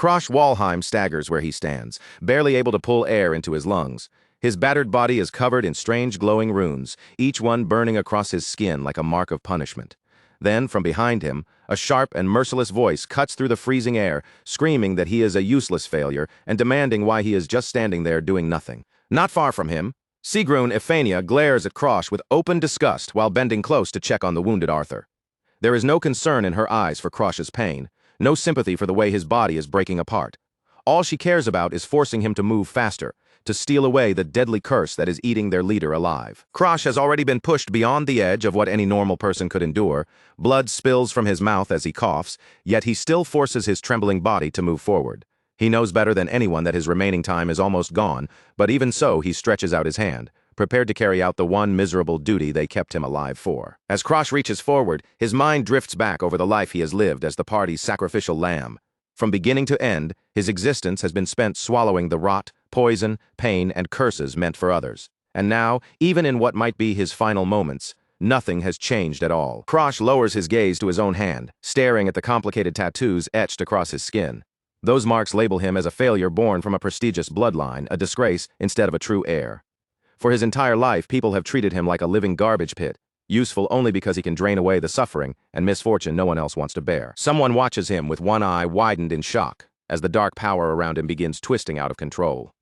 Krosh Walheim staggers where he stands, barely able to pull air into his lungs. His battered body is covered in strange glowing runes, each one burning across his skin like a mark of punishment. Then, from behind him, a sharp and merciless voice cuts through the freezing air, screaming that he is a useless failure and demanding why he is just standing there doing nothing. Not far from him, Sigrun Ephania glares at Krosh with open disgust while bending close to check on the wounded Arthur. There is no concern in her eyes for Krosh's pain, no sympathy for the way his body is breaking apart. All she cares about is forcing him to move faster, to steal away the deadly curse that is eating their leader alive. Krosh has already been pushed beyond the edge of what any normal person could endure. Blood spills from his mouth as he coughs, yet he still forces his trembling body to move forward. He knows better than anyone that his remaining time is almost gone, but even so he stretches out his hand, prepared to carry out the one miserable duty they kept him alive for. As Krosh reaches forward, his mind drifts back over the life he has lived as the party's sacrificial lamb. From beginning to end, his existence has been spent swallowing the rot, poison, pain, and curses meant for others. And now, even in what might be his final moments, nothing has changed at all. Krosh lowers his gaze to his own hand, staring at the complicated tattoos etched across his skin. Those marks label him as a failure born from a prestigious bloodline, a disgrace instead of a true heir. For his entire life, people have treated him like a living garbage pit, useful only because he can drain away the suffering and misfortune no one else wants to bear. Someone watches him with one eye widened in shock as the dark power around him begins twisting out of control.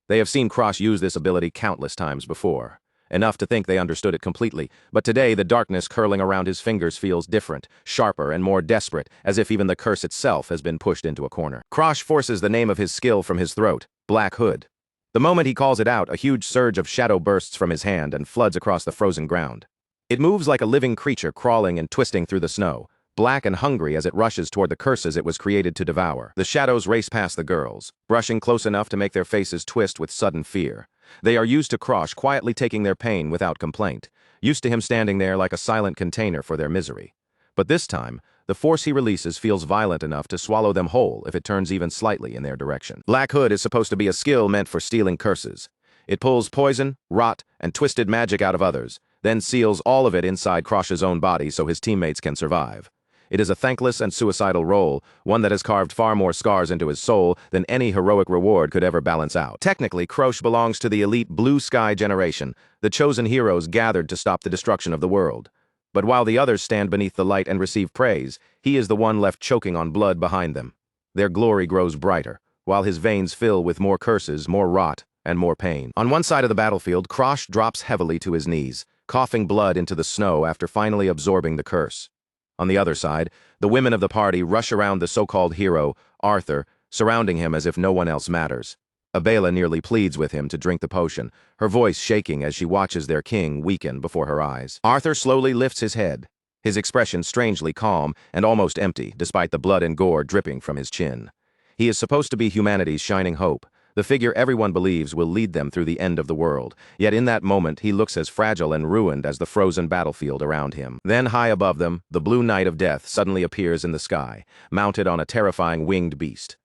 They have seen Krosh use this ability countless times before, enough to think they understood it completely, but today the darkness curling around his fingers feels different, sharper, and more desperate, as if even the curse itself has been pushed into a corner. Krosh forces the name of his skill from his throat, Black Hood. The moment he calls it out, a huge surge of shadow bursts from his hand and floods across the frozen ground. It moves like a living creature crawling and twisting through the snow, black and hungry as it rushes toward the curses it was created to devour. The shadows race past the girls, brushing close enough to make their faces twist with sudden fear. They are used to Krosh quietly taking their pain without complaint, used to him standing there like a silent container for their misery. But this time, the force he releases feels violent enough to swallow them whole if it turns even slightly in their direction. Black Hood is supposed to be a skill meant for stealing curses. It pulls poison, rot, and twisted magic out of others, then seals all of it inside Krosh's own body so his teammates can survive. It is a thankless and suicidal role, one that has carved far more scars into his soul than any heroic reward could ever balance out. Technically, Krosh belongs to the elite Blue Sky generation, the chosen heroes gathered to stop the destruction of the world. But while the others stand beneath the light and receive praise, he is the one left choking on blood behind them. Their glory grows brighter, while his veins fill with more curses, more rot, and more pain. On one side of the battlefield, Krosh drops heavily to his knees, coughing blood into the snow after finally absorbing the curse. On the other side, the women of the party rush around the so-called hero, Arthur, surrounding him as if no one else matters. Abela nearly pleads with him to drink the potion, her voice shaking as she watches their king weaken before her eyes. Arthur slowly lifts his head, his expression strangely calm and almost empty, despite the blood and gore dripping from his chin. He is supposed to be humanity's shining hope, the figure everyone believes will lead them through the end of the world, yet in that moment he looks as fragile and ruined as the frozen battlefield around him. Then high above them, the blue knight of death suddenly appears in the sky, mounted on a terrifying winged beast.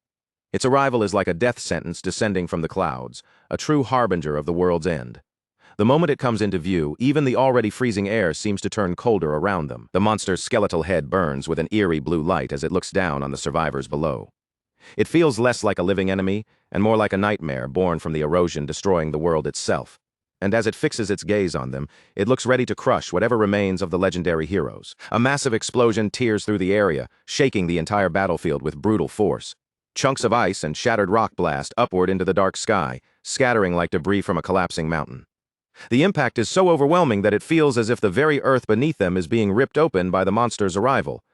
Its arrival is like a death sentence descending from the clouds, a true harbinger of the world's end. The moment it comes into view, even the already freezing air seems to turn colder around them. The monster's skeletal head burns with an eerie blue light as it looks down on the survivors below. It feels less like a living enemy and more like a nightmare born from the erosion destroying the world itself. And as it fixes its gaze on them, it looks ready to crush whatever remains of the legendary heroes. A massive explosion tears through the area, shaking the entire battlefield with brutal force. Chunks of ice and shattered rock blast upward into the dark sky, scattering like debris from a collapsing mountain. The impact is so overwhelming that it feels as if the very earth beneath them is being ripped open by the monster's arrival.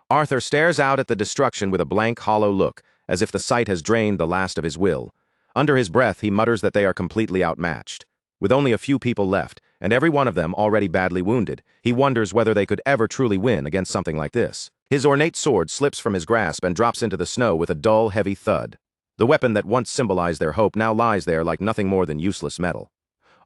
Arthur stares out at the destruction with a blank, hollow look, as if the sight has drained the last of his will. Under his breath, he mutters that they are completely outmatched. With only a few people left, and every one of them already badly wounded, he wonders whether they could ever truly win against something like this. His ornate sword slips from his grasp and drops into the snow with a dull, heavy thud. The weapon that once symbolized their hope now lies there like nothing more than useless metal.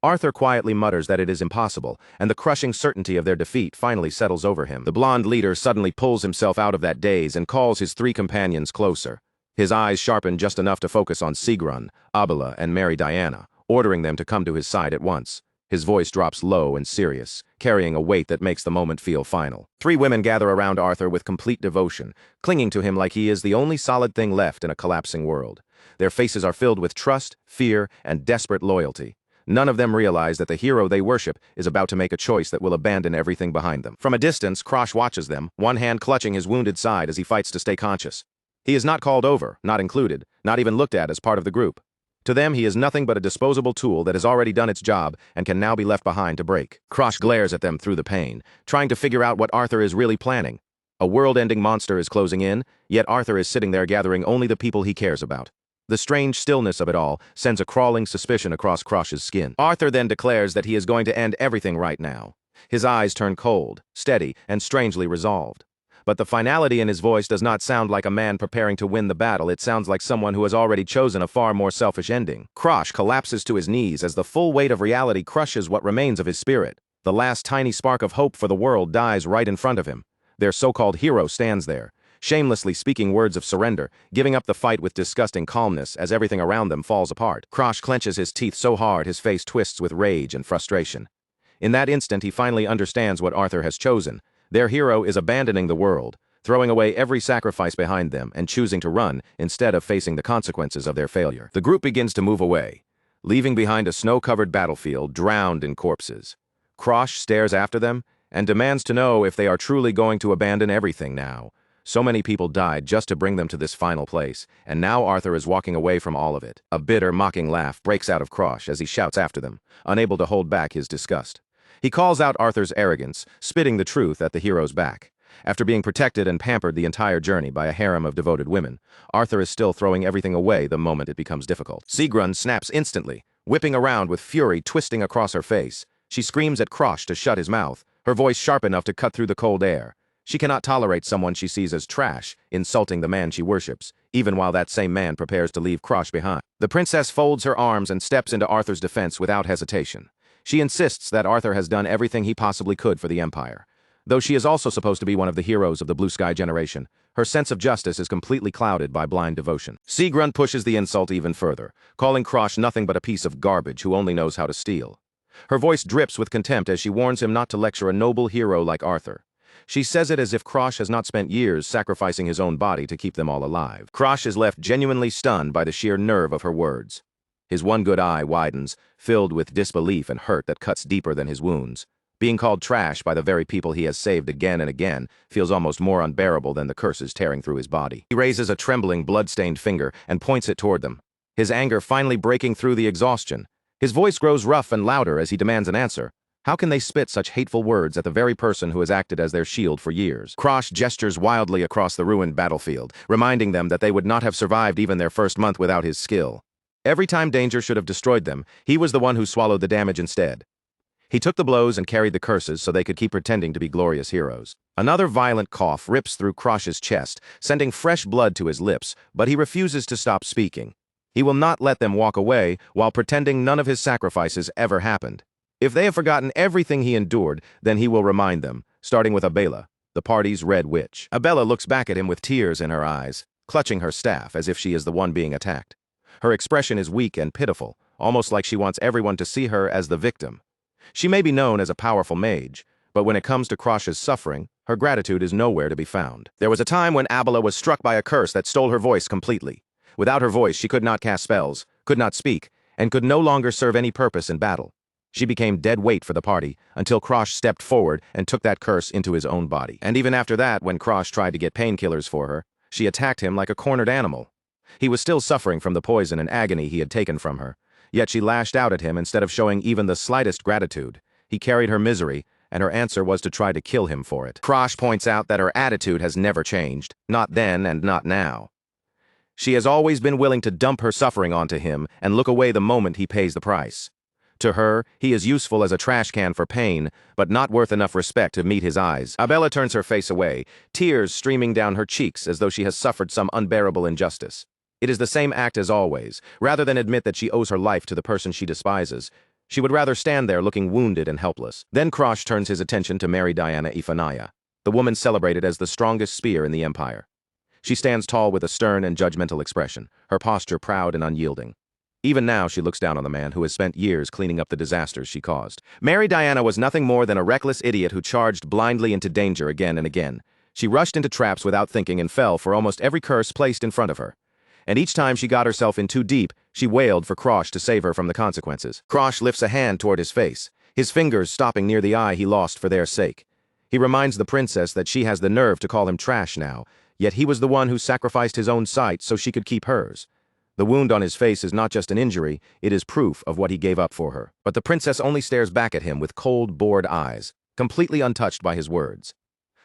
Arthur quietly mutters that it is impossible, and the crushing certainty of their defeat finally settles over him. The blonde leader suddenly pulls himself out of that daze and calls his three companions closer. His eyes sharpen just enough to focus on Sigrun, Abela, and Mary Diana, ordering them to come to his side at once. His voice drops low and serious, carrying a weight that makes the moment feel final. 3 women gather around Arthur with complete devotion, clinging to him like he is the only solid thing left in a collapsing world. Their faces are filled with trust, fear, and desperate loyalty. None of them realize that the hero they worship is about to make a choice that will abandon everything behind them. From a distance, Krosh watches them, one hand clutching his wounded side as he fights to stay conscious. He is not called over, not included, not even looked at as part of the group. To them, he is nothing but a disposable tool that has already done its job and can now be left behind to break. Krosh glares at them through the pain, trying to figure out what Arthur is really planning. A world-ending monster is closing in, yet Arthur is sitting there gathering only the people he cares about. The strange stillness of it all sends a crawling suspicion across Krosh's skin. Arthur then declares that he is going to end everything right now. His eyes turn cold, steady, and strangely resolved. But the finality in his voice does not sound like a man preparing to win the battle. It sounds like someone who has already chosen a far more selfish ending. Krosh collapses to his knees as the full weight of reality crushes what remains of his spirit. The last tiny spark of hope for the world dies right in front of him. Their so-called hero stands there, shamelessly speaking words of surrender, giving up the fight with disgusting calmness as everything around them falls apart. Krosh clenches his teeth so hard his face twists with rage and frustration. In that instant, he finally understands what Arthur has chosen. Their hero is abandoning the world, throwing away every sacrifice behind them and choosing to run instead of facing the consequences of their failure. The group begins to move away, leaving behind a snow-covered battlefield drowned in corpses. Krosh stares after them and demands to know if they are truly going to abandon everything now. So many people died just to bring them to this final place, and now Arthur is walking away from all of it. A bitter, mocking laugh breaks out of Krosh as he shouts after them, unable to hold back his disgust. He calls out Arthur's arrogance, spitting the truth at the hero's back. After being protected and pampered the entire journey by a harem of devoted women, Arthur is still throwing everything away the moment it becomes difficult. Sigrun snaps instantly, whipping around with fury twisting across her face. She screams at Krosh to shut his mouth, her voice sharp enough to cut through the cold air. She cannot tolerate someone she sees as trash, insulting the man she worships, even while that same man prepares to leave Krosh behind. The princess folds her arms and steps into Arthur's defense without hesitation. She insists that Arthur has done everything he possibly could for the Empire. Though she is also supposed to be one of the heroes of the Blue Sky generation, her sense of justice is completely clouded by blind devotion. Sigrun pushes the insult even further, calling Krosh nothing but a piece of garbage who only knows how to steal. Her voice drips with contempt as she warns him not to lecture a noble hero like Arthur. She says it as if Krosh has not spent years sacrificing his own body to keep them all alive. Krosh is left genuinely stunned by the sheer nerve of her words. His one good eye widens, filled with disbelief and hurt that cuts deeper than his wounds. Being called trash by the very people he has saved again and again feels almost more unbearable than the curses tearing through his body. He raises a trembling, blood-stained finger and points it toward them, his anger finally breaking through the exhaustion. His voice grows rough and louder as he demands an answer. How can they spit such hateful words at the very person who has acted as their shield for years? Krosh gestures wildly across the ruined battlefield, reminding them that they would not have survived even their first month without his skill. Every time danger should have destroyed them, he was the one who swallowed the damage instead. He took the blows and carried the curses so they could keep pretending to be glorious heroes. Another violent cough rips through Krosh's chest, sending fresh blood to his lips, but he refuses to stop speaking. He will not let them walk away while pretending none of his sacrifices ever happened. If they have forgotten everything he endured, then he will remind them, starting with Abela, the party's red witch. Abela looks back at him with tears in her eyes, clutching her staff as if she is the one being attacked. Her expression is weak and pitiful, almost like she wants everyone to see her as the victim. She may be known as a powerful mage, but when it comes to Krosh's suffering, her gratitude is nowhere to be found. There was a time when Abela was struck by a curse that stole her voice completely. Without her voice, she could not cast spells, could not speak, and could no longer serve any purpose in battle. She became dead weight for the party until Krosh stepped forward and took that curse into his own body. And even after that, when Krosh tried to get painkillers for her, she attacked him like a cornered animal. He was still suffering from the poison and agony he had taken from her, yet she lashed out at him instead of showing even the slightest gratitude. He carried her misery, and her answer was to try to kill him for it. Krosh points out that her attitude has never changed, not then and not now. She has always been willing to dump her suffering onto him and look away the moment he pays the price. To her, he is useful as a trash can for pain, but not worth enough respect to meet his eyes. Abela turns her face away, tears streaming down her cheeks as though she has suffered some unbearable injustice. It is the same act as always. Rather than admit that she owes her life to the person she despises, she would rather stand there looking wounded and helpless. Then Krosh turns his attention to Mary Diana Ifanaya, the woman celebrated as the strongest spear in the Empire. She stands tall with a stern and judgmental expression, her posture proud and unyielding. Even now, she looks down on the man who has spent years cleaning up the disasters she caused. Mary Diana was nothing more than a reckless idiot who charged blindly into danger again and again. She rushed into traps without thinking and fell for almost every curse placed in front of her. And each time she got herself in too deep, she wailed for Krosh to save her from the consequences. Krosh lifts a hand toward his face, his fingers stopping near the eye he lost for their sake. He reminds the princess that she has the nerve to call him trash now, yet he was the one who sacrificed his own sight so she could keep hers. The wound on his face is not just an injury, it is proof of what he gave up for her. But the princess only stares back at him with cold, bored eyes, completely untouched by his words.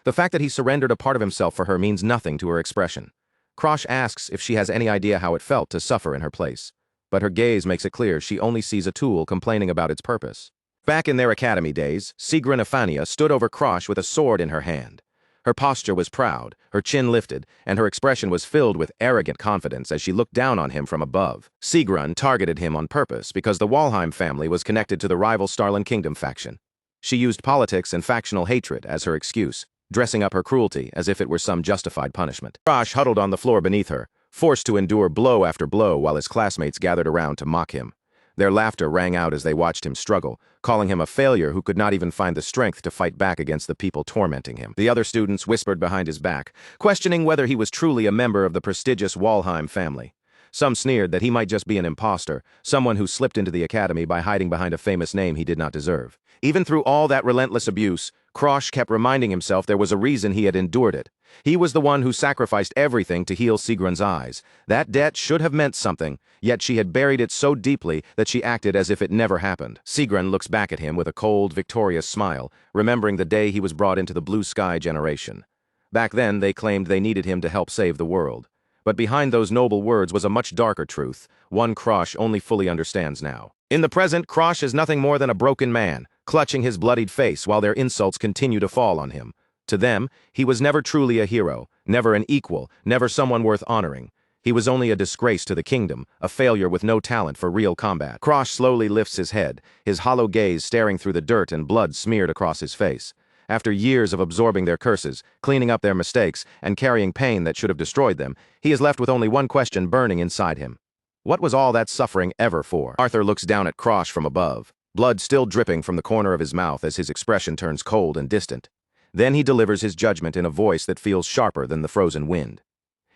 The fact that he surrendered a part of himself for her means nothing to her expression. Krosh asks if she has any idea how it felt to suffer in her place. But her gaze makes it clear she only sees a tool complaining about its purpose. Back in their academy days, Sigrun Efania stood over Krosh with a sword in her hand. Her posture was proud, her chin lifted, and her expression was filled with arrogant confidence as she looked down on him from above. Sigrun targeted him on purpose because the Walheim family was connected to the rival Starland Kingdom faction. She used politics and factional hatred as her excuse, dressing up her cruelty as if it were some justified punishment. Krosh huddled on the floor beneath her, forced to endure blow after blow while his classmates gathered around to mock him. Their laughter rang out as they watched him struggle, calling him a failure who could not even find the strength to fight back against the people tormenting him. The other students whispered behind his back, questioning whether he was truly a member of the prestigious Walheim family. Some sneered that he might just be an imposter, someone who slipped into the academy by hiding behind a famous name he did not deserve. Even through all that relentless abuse, Krosh kept reminding himself there was a reason he had endured it. He was the one who sacrificed everything to heal Sigrun's eyes. That debt should have meant something, yet she had buried it so deeply that she acted as if it never happened. Sigrun looks back at him with a cold, victorious smile, remembering the day he was brought into the Blue Sky generation. Back then, they claimed they needed him to help save the world. But behind those noble words was a much darker truth, one Krosh only fully understands now. In the present, Krosh is nothing more than a broken man, clutching his bloodied face while their insults continue to fall on him. To them, he was never truly a hero, never an equal, never someone worth honoring. He was only a disgrace to the kingdom, a failure with no talent for real combat. Krosh slowly lifts his head, his hollow gaze staring through the dirt and blood smeared across his face. After years of absorbing their curses, cleaning up their mistakes, and carrying pain that should have destroyed them, he is left with only one question burning inside him. What was all that suffering ever for? Arthur looks down at Krosh from above, blood still dripping from the corner of his mouth as his expression turns cold and distant. Then he delivers his judgment in a voice that feels sharper than the frozen wind.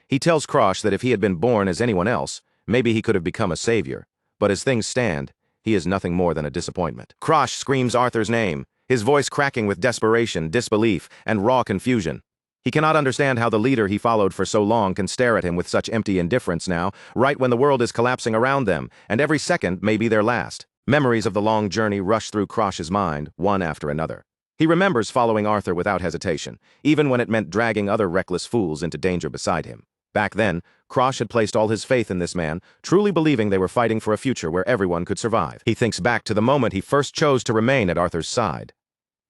He tells Krosh that if he had been born as anyone else, maybe he could have become a savior. But as things stand, he is nothing more than a disappointment. Krosh screams Arthur's name, his voice cracking with desperation, disbelief, and raw confusion. He cannot understand how the leader he followed for so long can stare at him with such empty indifference now, right when the world is collapsing around them, and every second may be their last. Memories of the long journey rush through Krosh's mind, one after another. He remembers following Arthur without hesitation, even when it meant dragging other reckless fools into danger beside him. Back then, Krosh had placed all his faith in this man, truly believing they were fighting for a future where everyone could survive. He thinks back to the moment he first chose to remain at Arthur's side.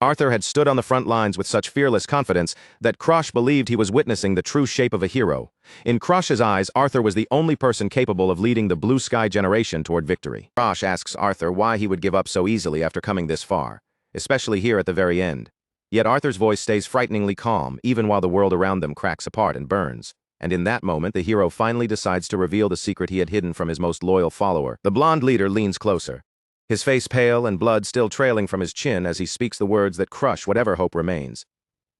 Arthur had stood on the front lines with such fearless confidence that Krosh believed he was witnessing the true shape of a hero. In Krosh's eyes, Arthur was the only person capable of leading the Blue Sky generation toward victory. Krosh asks Arthur why he would give up so easily after coming this far, especially here at the very end. Yet Arthur's voice stays frighteningly calm, even while the world around them cracks apart and burns. And in that moment, the hero finally decides to reveal the secret he had hidden from his most loyal follower. The blonde leader leans closer, his face pale and blood still trailing from his chin as he speaks the words that crush whatever hope remains.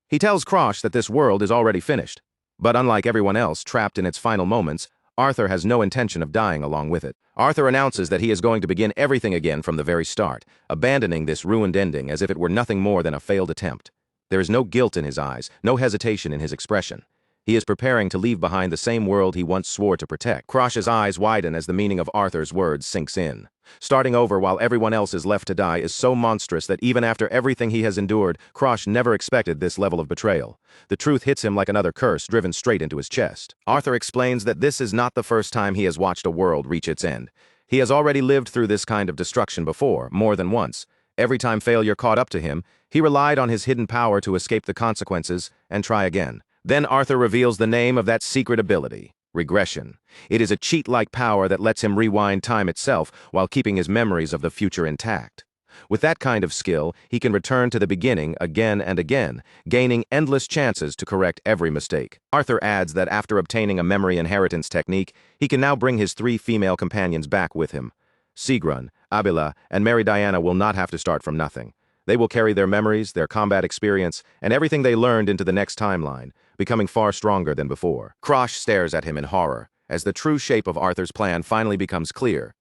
He tells Krosh that this world is already finished, but unlike everyone else trapped in its final moments, Arthur has no intention of dying along with it. Arthur announces that he is going to begin everything again from the very start, abandoning this ruined ending as if it were nothing more than a failed attempt. There is no guilt in his eyes, no hesitation in his expression. He is preparing to leave behind the same world he once swore to protect. Krosh's eyes widen as the meaning of Arthur's words sinks in. Starting over while everyone else is left to die is so monstrous that even after everything he has endured, Krosh never expected this level of betrayal. The truth hits him like another curse driven straight into his chest. Arthur explains that this is not the first time he has watched a world reach its end. He has already lived through this kind of destruction before, more than once. Every time failure caught up to him, he relied on his hidden power to escape the consequences and try again. Then Arthur reveals the name of that secret ability, Regression. It is a cheat-like power that lets him rewind time itself while keeping his memories of the future intact. With that kind of skill, he can return to the beginning again and again, gaining endless chances to correct every mistake. Arthur adds that after obtaining a memory inheritance technique, he can now bring his 3 female companions back with him. Sigrun, Abila, and Mary Diana will not have to start from nothing. They will carry their memories, their combat experience, and everything they learned into the next timeline, becoming far stronger than before. Krosh stares at him in horror, as the true shape of Arthur's plan finally becomes clear.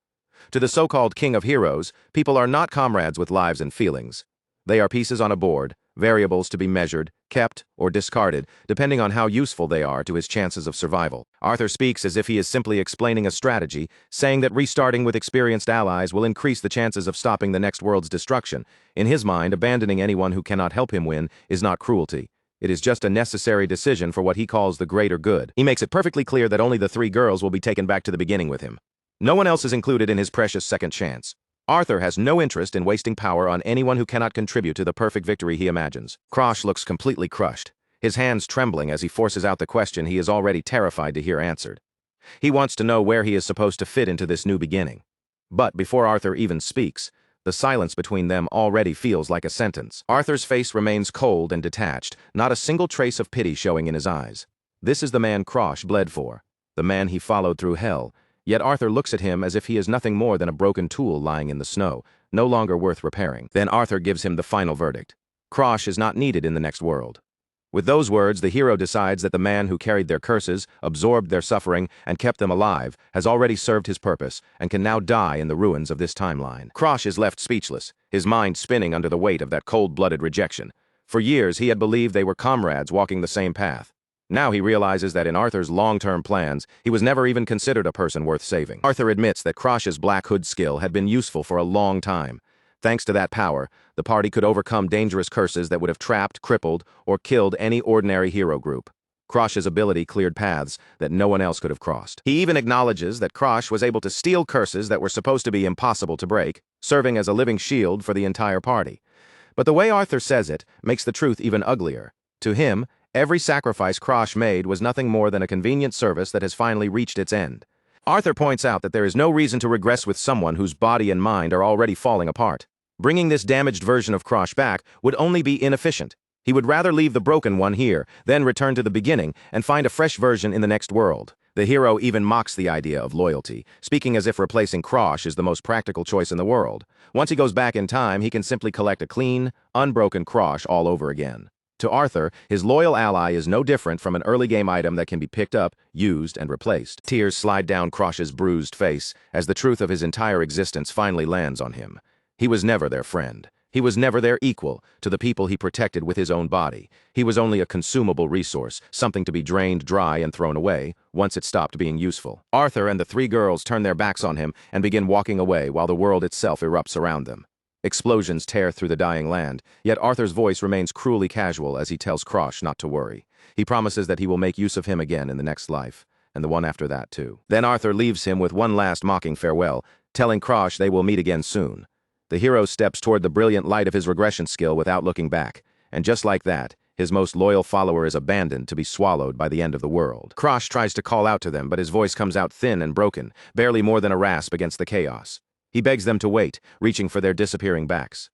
To the so-called king of heroes, people are not comrades with lives and feelings. They are pieces on a board, variables to be measured, kept, or discarded, depending on how useful they are to his chances of survival. Arthur speaks as if he is simply explaining a strategy, saying that restarting with experienced allies will increase the chances of stopping the next world's destruction. In his mind, abandoning anyone who cannot help him win is not cruelty. It is just a necessary decision for what he calls the greater good. He makes it perfectly clear that only the 3 girls will be taken back to the beginning with him. No one else is included in his precious second chance. Arthur has no interest in wasting power on anyone who cannot contribute to the perfect victory he imagines. Krosh looks completely crushed, his hands trembling as he forces out the question he is already terrified to hear answered. He wants to know where he is supposed to fit into this new beginning. But before Arthur even speaks, the silence between them already feels like a sentence. Arthur's face remains cold and detached, not a single trace of pity showing in his eyes. This is the man Krosh bled for, the man he followed through hell. Yet Arthur looks at him as if he is nothing more than a broken tool lying in the snow, no longer worth repairing. Then Arthur gives him the final verdict. Krosh is not needed in the next world. With those words, the hero decides that the man who carried their curses, absorbed their suffering, and kept them alive has already served his purpose and can now die in the ruins of this timeline. Krosh is left speechless, his mind spinning under the weight of that cold-blooded rejection. For years, he had believed they were comrades walking the same path. Now he realizes that in Arthur's long-term plans, he was never even considered a person worth saving. Arthur admits that Krosh's Black Hood skill had been useful for a long time. Thanks to that power, the party could overcome dangerous curses that would have trapped, crippled, or killed any ordinary hero group. Krosh's ability cleared paths that no one else could have crossed. He even acknowledges that Krosh was able to steal curses that were supposed to be impossible to break, serving as a living shield for the entire party. But the way Arthur says it makes the truth even uglier. To him, every sacrifice Krosh made was nothing more than a convenient service that has finally reached its end. Arthur points out that there is no reason to regress with someone whose body and mind are already falling apart. Bringing this damaged version of Krosh back would only be inefficient. He would rather leave the broken one here, then return to the beginning and find a fresh version in the next world. The hero even mocks the idea of loyalty, speaking as if replacing Krosh is the most practical choice in the world. Once he goes back in time, he can simply collect a clean, unbroken Krosh all over again. To Arthur, his loyal ally is no different from an early game item that can be picked up, used, and replaced. Tears slide down Krosh's bruised face as the truth of his entire existence finally lands on him. He was never their friend. He was never their equal to the people he protected with his own body. He was only a consumable resource, something to be drained dry and thrown away, once it stopped being useful. Arthur and the 3 girls turn their backs on him and begin walking away while the world itself erupts around them. Explosions tear through the dying land, yet Arthur's voice remains cruelly casual as he tells Krosh not to worry. He promises that he will make use of him again in the next life, and the one after that too. Then Arthur leaves him with one last mocking farewell, telling Krosh they will meet again soon. The hero steps toward the brilliant light of his regression skill without looking back, and just like that, his most loyal follower is abandoned to be swallowed by the end of the world. Krosh tries to call out to them, but his voice comes out thin and broken, barely more than a rasp against the chaos. He begs them to wait, reaching for their disappearing backs.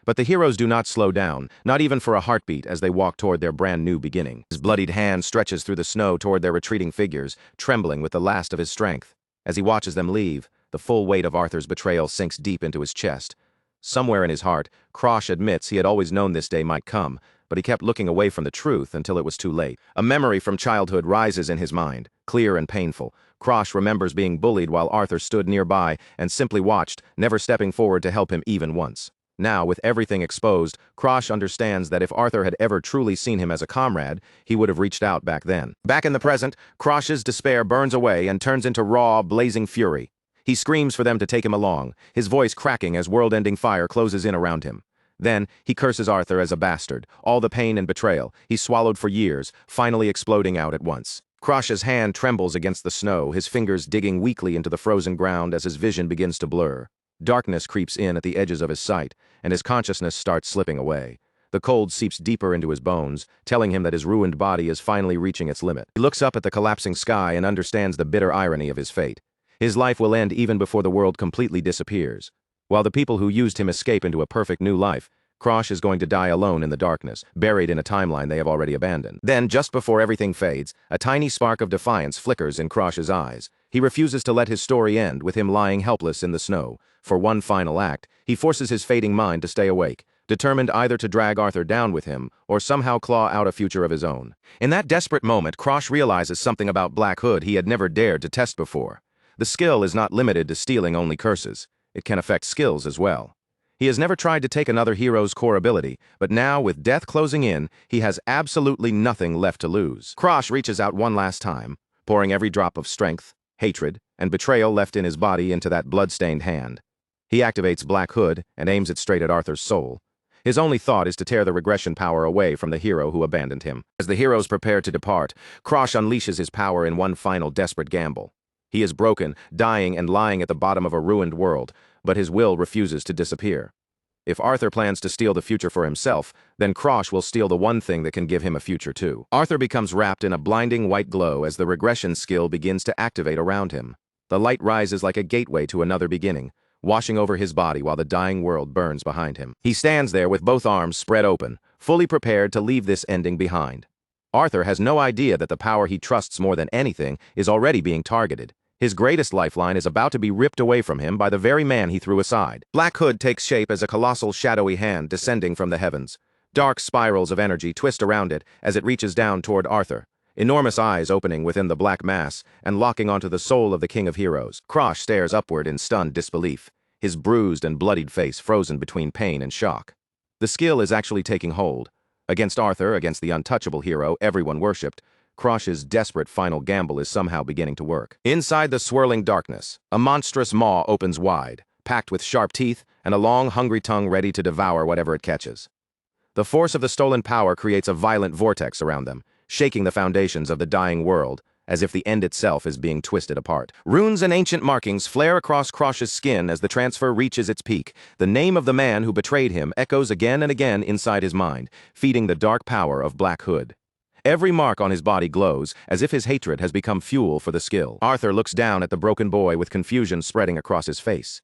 But the heroes do not slow down, not even for a heartbeat as they walk toward their brand new beginning. His bloodied hand stretches through the snow toward their retreating figures, trembling with the last of his strength. As he watches them leave, the full weight of Arthur's betrayal sinks deep into his chest. Somewhere in his heart, Krosh admits he had always known this day might come, but he kept looking away from the truth until it was too late. A memory from childhood rises in his mind, clear and painful. Krosh remembers being bullied while Arthur stood nearby and simply watched, never stepping forward to help him even once. Now, with everything exposed, Krosh understands that if Arthur had ever truly seen him as a comrade, he would have reached out back then. Back in the present, Krosh's despair burns away and turns into raw, blazing fury. He screams for them to take him along, his voice cracking as world-ending fire closes in around him. Then, he curses Arthur as a bastard, all the pain and betrayal he swallowed for years, finally exploding out at once. Krosh's hand trembles against the snow, his fingers digging weakly into the frozen ground as his vision begins to blur. Darkness creeps in at the edges of his sight, and his consciousness starts slipping away. The cold seeps deeper into his bones, telling him that his ruined body is finally reaching its limit. He looks up at the collapsing sky and understands the bitter irony of his fate. His life will end even before the world completely disappears. While the people who used him escape into a perfect new life, Krosh is going to die alone in the darkness, buried in a timeline they have already abandoned. Then, just before everything fades, a tiny spark of defiance flickers in Krosh's eyes. He refuses to let his story end with him lying helpless in the snow. For one final act, he forces his fading mind to stay awake, determined either to drag Arthur down with him or somehow claw out a future of his own. In that desperate moment, Krosh realizes something about Black Hood he had never dared to test before. The skill is not limited to stealing only curses. It can affect skills as well. He has never tried to take another hero's core ability, but now, with death closing in, he has absolutely nothing left to lose. Krosh reaches out one last time, pouring every drop of strength, hatred, and betrayal left in his body into that blood-stained hand. He activates Black Hood and aims it straight at Arthur's soul. His only thought is to tear the regression power away from the hero who abandoned him. As the heroes prepare to depart, Krosh unleashes his power in one final desperate gamble. He is broken, dying, and lying at the bottom of a ruined world, but his will refuses to disappear. If Arthur plans to steal the future for himself, then Krosh will steal the one thing that can give him a future too. Arthur becomes wrapped in a blinding white glow as the regression skill begins to activate around him. The light rises like a gateway to another beginning, washing over his body while the dying world burns behind him. He stands there with both arms spread open, fully prepared to leave this ending behind. Arthur has no idea that the power he trusts more than anything is already being targeted. His greatest lifeline is about to be ripped away from him by the very man he threw aside. Black Hood takes shape as a colossal shadowy hand descending from the heavens. Dark spirals of energy twist around it as it reaches down toward Arthur, enormous eyes opening within the black mass and locking onto the soul of the King of Heroes. Krosh stares upward in stunned disbelief, his bruised and bloodied face frozen between pain and shock. The skill is actually taking hold. Against Arthur, against the untouchable hero everyone worshipped, Krosh's desperate final gamble is somehow beginning to work. Inside the swirling darkness, a monstrous maw opens wide, packed with sharp teeth and a long, hungry tongue ready to devour whatever it catches. The force of the stolen power creates a violent vortex around them, shaking the foundations of the dying world, as if the end itself is being twisted apart. Runes and ancient markings flare across Krosh's skin as the transfer reaches its peak. The name of the man who betrayed him echoes again and again inside his mind, feeding the dark power of Black Hood. Every mark on his body glows, as if his hatred has become fuel for the skill. Arthur looks down at the broken boy with confusion spreading across his face.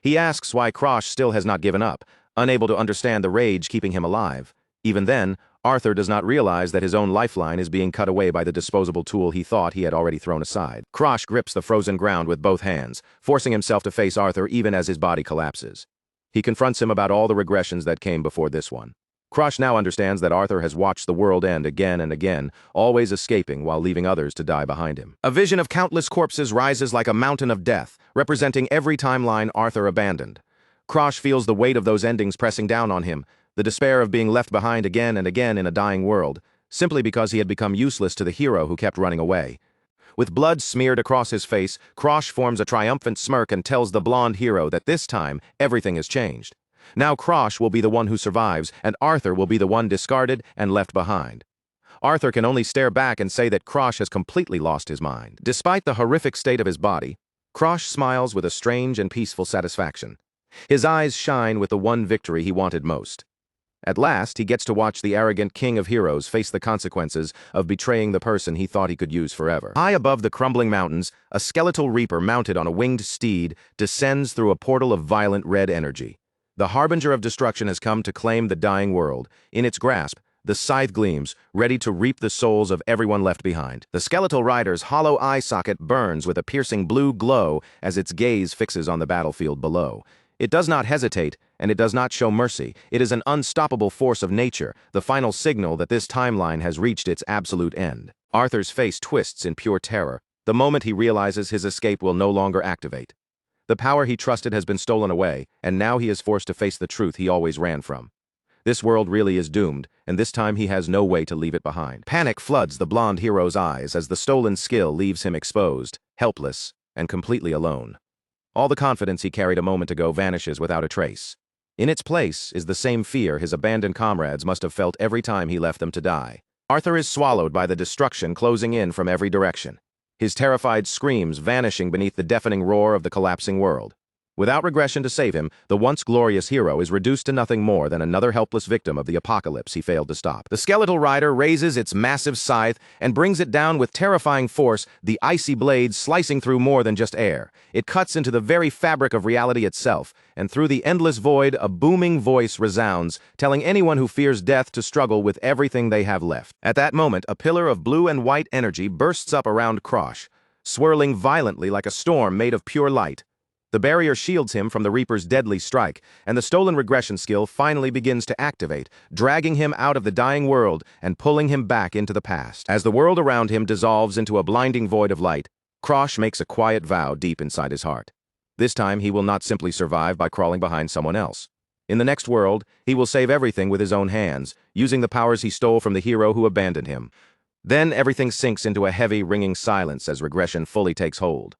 He asks why Krosh still has not given up, unable to understand the rage keeping him alive. Even then, Arthur does not realize that his own lifeline is being cut away by the disposable tool he thought he had already thrown aside. Krosh grips the frozen ground with both hands, forcing himself to face Arthur even as his body collapses. He confronts him about all the regressions that came before this one. Krosh now understands that Arthur has watched the world end again and again, always escaping while leaving others to die behind him. A vision of countless corpses rises like a mountain of death, representing every timeline Arthur abandoned. Krosh feels the weight of those endings pressing down on him, the despair of being left behind again and again in a dying world, simply because he had become useless to the hero who kept running away. With blood smeared across his face, Krosh forms a triumphant smirk and tells the blonde hero that this time, everything has changed. Now Krosh will be the one who survives, and Arthur will be the one discarded and left behind. Arthur can only stare back and say that Krosh has completely lost his mind. Despite the horrific state of his body, Krosh smiles with a strange and peaceful satisfaction. His eyes shine with the one victory he wanted most. At last, he gets to watch the arrogant King of Heroes face the consequences of betraying the person he thought he could use forever. High above the crumbling mountains, a skeletal reaper mounted on a winged steed descends through a portal of violent red energy. The harbinger of destruction has come to claim the dying world. In its grasp, the scythe gleams, ready to reap the souls of everyone left behind. The skeletal rider's hollow eye socket burns with a piercing blue glow as its gaze fixes on the battlefield below. It does not hesitate, and it does not show mercy. It is an unstoppable force of nature, the final signal that this timeline has reached its absolute end. Arthur's face twists in pure terror, the moment he realizes his escape will no longer activate. The power he trusted has been stolen away, and now he is forced to face the truth he always ran from. This world really is doomed, and this time he has no way to leave it behind. Panic floods the blonde hero's eyes as the stolen skill leaves him exposed, helpless, and completely alone. All the confidence he carried a moment ago vanishes without a trace. In its place is the same fear his abandoned comrades must have felt every time he left them to die. Arthur is swallowed by the destruction closing in from every direction, his terrified screams vanishing beneath the deafening roar of the collapsing world. Without regression to save him, the once glorious hero is reduced to nothing more than another helpless victim of the apocalypse he failed to stop. The skeletal rider raises its massive scythe and brings it down with terrifying force, the icy blade slicing through more than just air. It cuts into the very fabric of reality itself, and through the endless void, a booming voice resounds, telling anyone who fears death to struggle with everything they have left. At that moment, a pillar of blue and white energy bursts up around Krosh, swirling violently like a storm made of pure light. The barrier shields him from the Reaper's deadly strike, and the stolen regression skill finally begins to activate, dragging him out of the dying world and pulling him back into the past. As the world around him dissolves into a blinding void of light, Krosh makes a quiet vow deep inside his heart. This time, he will not simply survive by crawling behind someone else. In the next world, he will save everything with his own hands, using the powers he stole from the hero who abandoned him. Then everything sinks into a heavy, ringing silence as regression fully takes hold.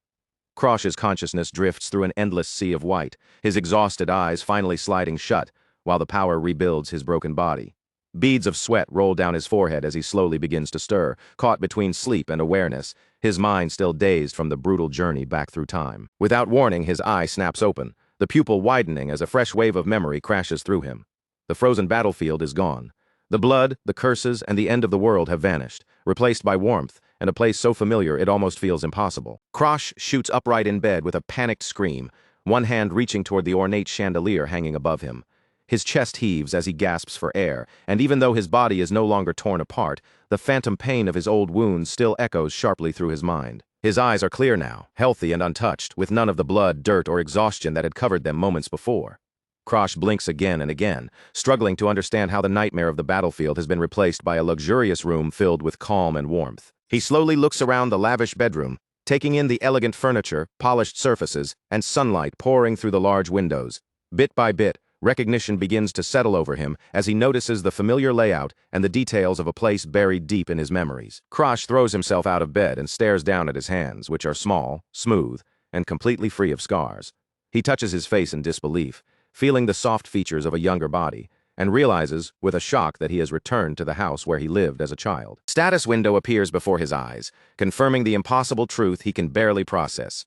Krosh's consciousness drifts through an endless sea of white, his exhausted eyes finally sliding shut, while the power rebuilds his broken body. Beads of sweat roll down his forehead as he slowly begins to stir, caught between sleep and awareness, his mind still dazed from the brutal journey back through time. Without warning, his eye snaps open, the pupil widening as a fresh wave of memory crashes through him. The frozen battlefield is gone. The blood, the curses, and the end of the world have vanished, replaced by warmth, and a place so familiar it almost feels impossible. Krosh shoots upright in bed with a panicked scream, one hand reaching toward the ornate chandelier hanging above him. His chest heaves as he gasps for air, and even though his body is no longer torn apart, the phantom pain of his old wounds still echoes sharply through his mind. His eyes are clear now, healthy and untouched, with none of the blood, dirt, or exhaustion that had covered them moments before. Krosh blinks again and again, struggling to understand how the nightmare of the battlefield has been replaced by a luxurious room filled with calm and warmth. He slowly looks around the lavish bedroom, taking in the elegant furniture, polished surfaces, and sunlight pouring through the large windows. Bit by bit, recognition begins to settle over him as he notices the familiar layout and the details of a place buried deep in his memories. Krosh throws himself out of bed and stares down at his hands, which are small, smooth, and completely free of scars. He touches his face in disbelief, feeling the soft features of a younger body, and realizes, with a shock, that he has returned to the house where he lived as a child. Status window appears before his eyes, confirming the impossible truth he can barely process.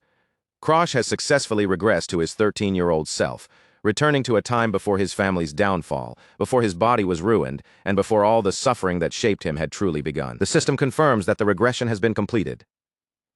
Krosh has successfully regressed to his 13-year-old self, returning to a time before his family's downfall, before his body was ruined, and before all the suffering that shaped him had truly begun. The system confirms that the regression has been completed.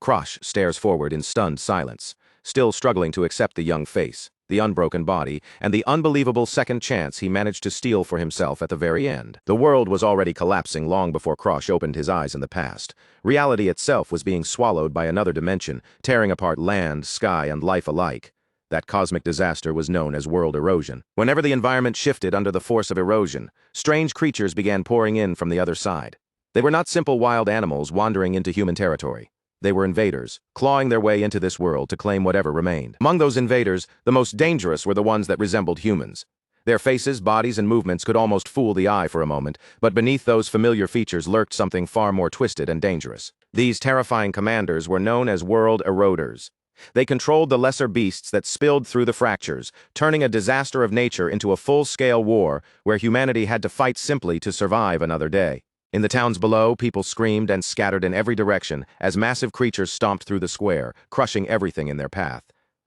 Krosh stares forward in stunned silence, still struggling to accept the young face, the unbroken body, and the unbelievable second chance he managed to steal for himself at the very end. The world was already collapsing long before Krosh opened his eyes in the past. Reality itself was being swallowed by another dimension, tearing apart land, sky, and life alike. That cosmic disaster was known as world erosion. Whenever the environment shifted under the force of erosion, strange creatures began pouring in from the other side. They were not simple wild animals wandering into human territory. They were invaders, clawing their way into this world to claim whatever remained. Among those invaders, the most dangerous were the ones that resembled humans. Their faces, bodies, and movements could almost fool the eye for a moment, but beneath those familiar features lurked something far more twisted and dangerous. These terrifying commanders were known as world eroders. They controlled the lesser beasts that spilled through the fractures, turning a disaster of nature into a full-scale war where humanity had to fight simply to survive another day. In the towns below, people screamed and scattered in every direction as massive creatures stomped through the square, crushing everything in their path.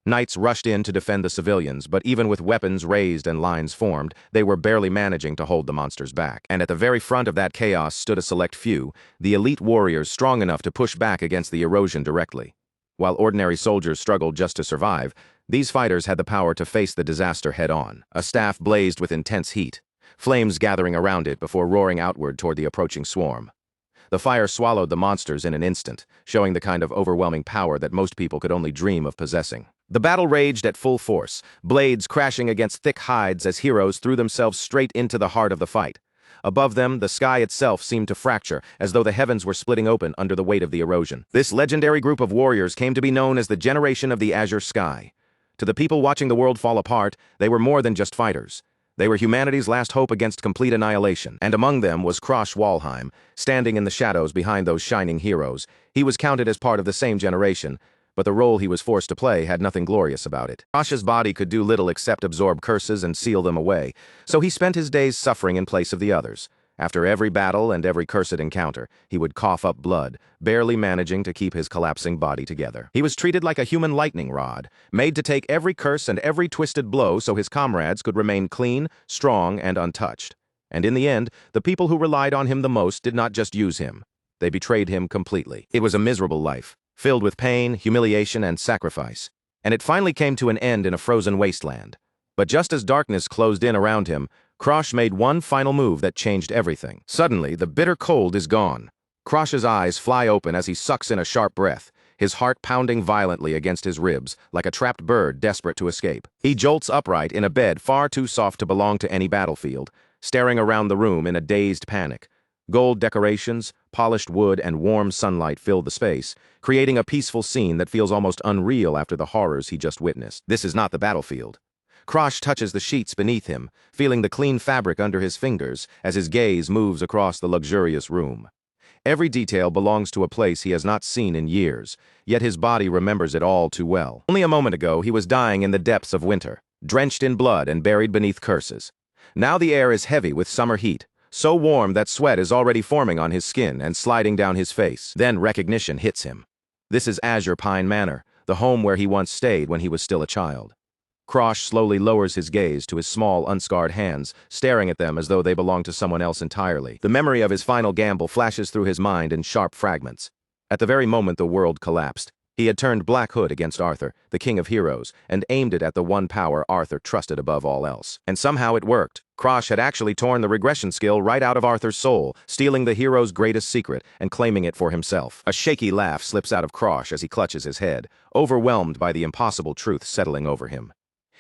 Knights rushed in to defend the civilians, but even with weapons raised and lines formed, they were barely managing to hold the monsters back. And at the very front of that chaos stood a select few, the elite warriors strong enough to push back against the erosion directly. While ordinary soldiers struggled just to survive, these fighters had the power to face the disaster head-on. A staff blazed with intense heat, flames gathering around it before roaring outward toward the approaching swarm. The fire swallowed the monsters in an instant, showing the kind of overwhelming power that most people could only dream of possessing. The battle raged at full force, blades crashing against thick hides as heroes threw themselves straight into the heart of the fight. Above them, the sky itself seemed to fracture, as though the heavens were splitting open under the weight of the erosion. This legendary group of warriors came to be known as the Generation of the Azure Sky. To the people watching the world fall apart, they were more than just fighters. They were humanity's last hope against complete annihilation, and among them was Krosh Walheim, standing in the shadows behind those shining heroes. He was counted as part of the same generation, but the role he was forced to play had nothing glorious about it. Krosh's body could do little except absorb curses and seal them away, so he spent his days suffering in place of the others. After every battle and every cursed encounter, he would cough up blood, barely managing to keep his collapsing body together. He was treated like a human lightning rod, made to take every curse and every twisted blow so his comrades could remain clean, strong, and untouched. And in the end, the people who relied on him the most did not just use him. They betrayed him completely. It was a miserable life, filled with pain, humiliation, and sacrifice. And it finally came to an end in a frozen wasteland. But just as darkness closed in around him, Krosh made one final move that changed everything. Suddenly, the bitter cold is gone. Krosh's eyes fly open as he sucks in a sharp breath, his heart pounding violently against his ribs, like a trapped bird desperate to escape. He jolts upright in a bed far too soft to belong to any battlefield, staring around the room in a dazed panic. Gold decorations, polished wood, and warm sunlight fill the space, creating a peaceful scene that feels almost unreal after the horrors he just witnessed. This is not the battlefield. Krosh touches the sheets beneath him, feeling the clean fabric under his fingers as his gaze moves across the luxurious room. Every detail belongs to a place he has not seen in years, yet his body remembers it all too well. Only a moment ago, he was dying in the depths of winter, drenched in blood and buried beneath curses. Now the air is heavy with summer heat, so warm that sweat is already forming on his skin and sliding down his face. Then recognition hits him. This is Azure Pine Manor, the home where he once stayed when he was still a child. Krosh slowly lowers his gaze to his small, unscarred hands, staring at them as though they belong to someone else entirely. The memory of his final gamble flashes through his mind in sharp fragments. At the very moment the world collapsed, he had turned Black Hood against Arthur, the king of heroes, and aimed it at the one power Arthur trusted above all else. And somehow it worked. Krosh had actually torn the regression skill right out of Arthur's soul, stealing the hero's greatest secret and claiming it for himself. A shaky laugh slips out of Krosh as he clutches his head, overwhelmed by the impossible truth settling over him.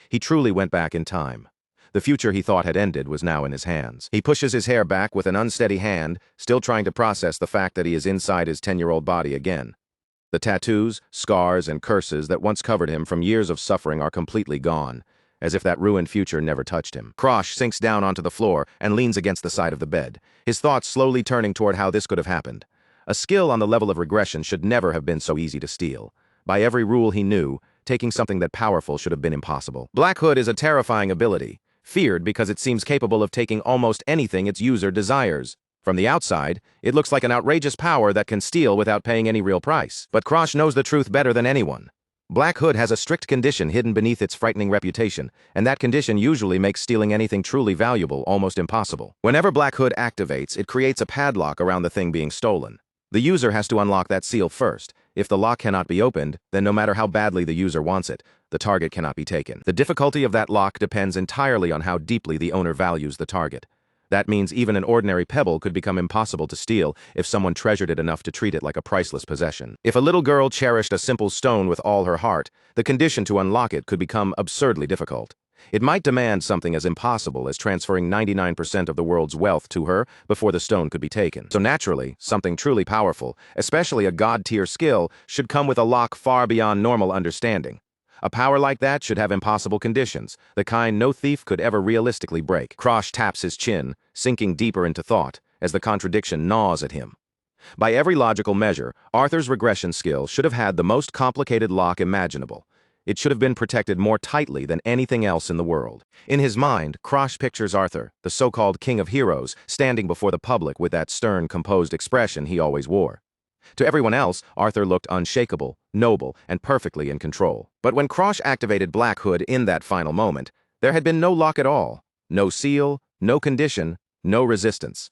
He truly went back in time. The future he thought had ended was now in his hands. He pushes his hair back with an unsteady hand, still trying to process the fact that he is inside his 10-year-old body again. The tattoos, scars, and curses that once covered him from years of suffering are completely gone, as if that ruined future never touched him. Krosh sinks down onto the floor and leans against the side of the bed, his thoughts slowly turning toward how this could have happened. A skill on the level of regression should never have been so easy to steal. By every rule he knew, taking something that powerful should have been impossible. Black Hood is a terrifying ability, feared because it seems capable of taking almost anything its user desires. From the outside, it looks like an outrageous power that can steal without paying any real price. But Krosh knows the truth better than anyone. Black Hood has a strict condition hidden beneath its frightening reputation, and that condition usually makes stealing anything truly valuable almost impossible. Whenever Black Hood activates, it creates a padlock around the thing being stolen. The user has to unlock that seal first. If the lock cannot be opened, then no matter how badly the user wants it, the target cannot be taken. The difficulty of that lock depends entirely on how deeply the owner values the target. That means even an ordinary pebble could become impossible to steal if someone treasured it enough to treat it like a priceless possession. If a little girl cherished a simple stone with all her heart, the condition to unlock it could become absurdly difficult. It might demand something as impossible as transferring 99% of the world's wealth to her before the stone could be taken. So naturally, something truly powerful, especially a god-tier skill, should come with a lock far beyond normal understanding. A power like that should have impossible conditions, the kind no thief could ever realistically break. Krosh taps his chin, sinking deeper into thought, as the contradiction gnaws at him. By every logical measure, Arthur's regression skill should have had the most complicated lock imaginable. It should have been protected more tightly than anything else in the world. In his mind, Krosh pictures Arthur, the so-called king of heroes, standing before the public with that stern, composed expression he always wore. To everyone else, Arthur looked unshakable, noble, and perfectly in control. But when Krosh activated Black Hood in that final moment, there had been no lock at all. No seal, no condition, no resistance.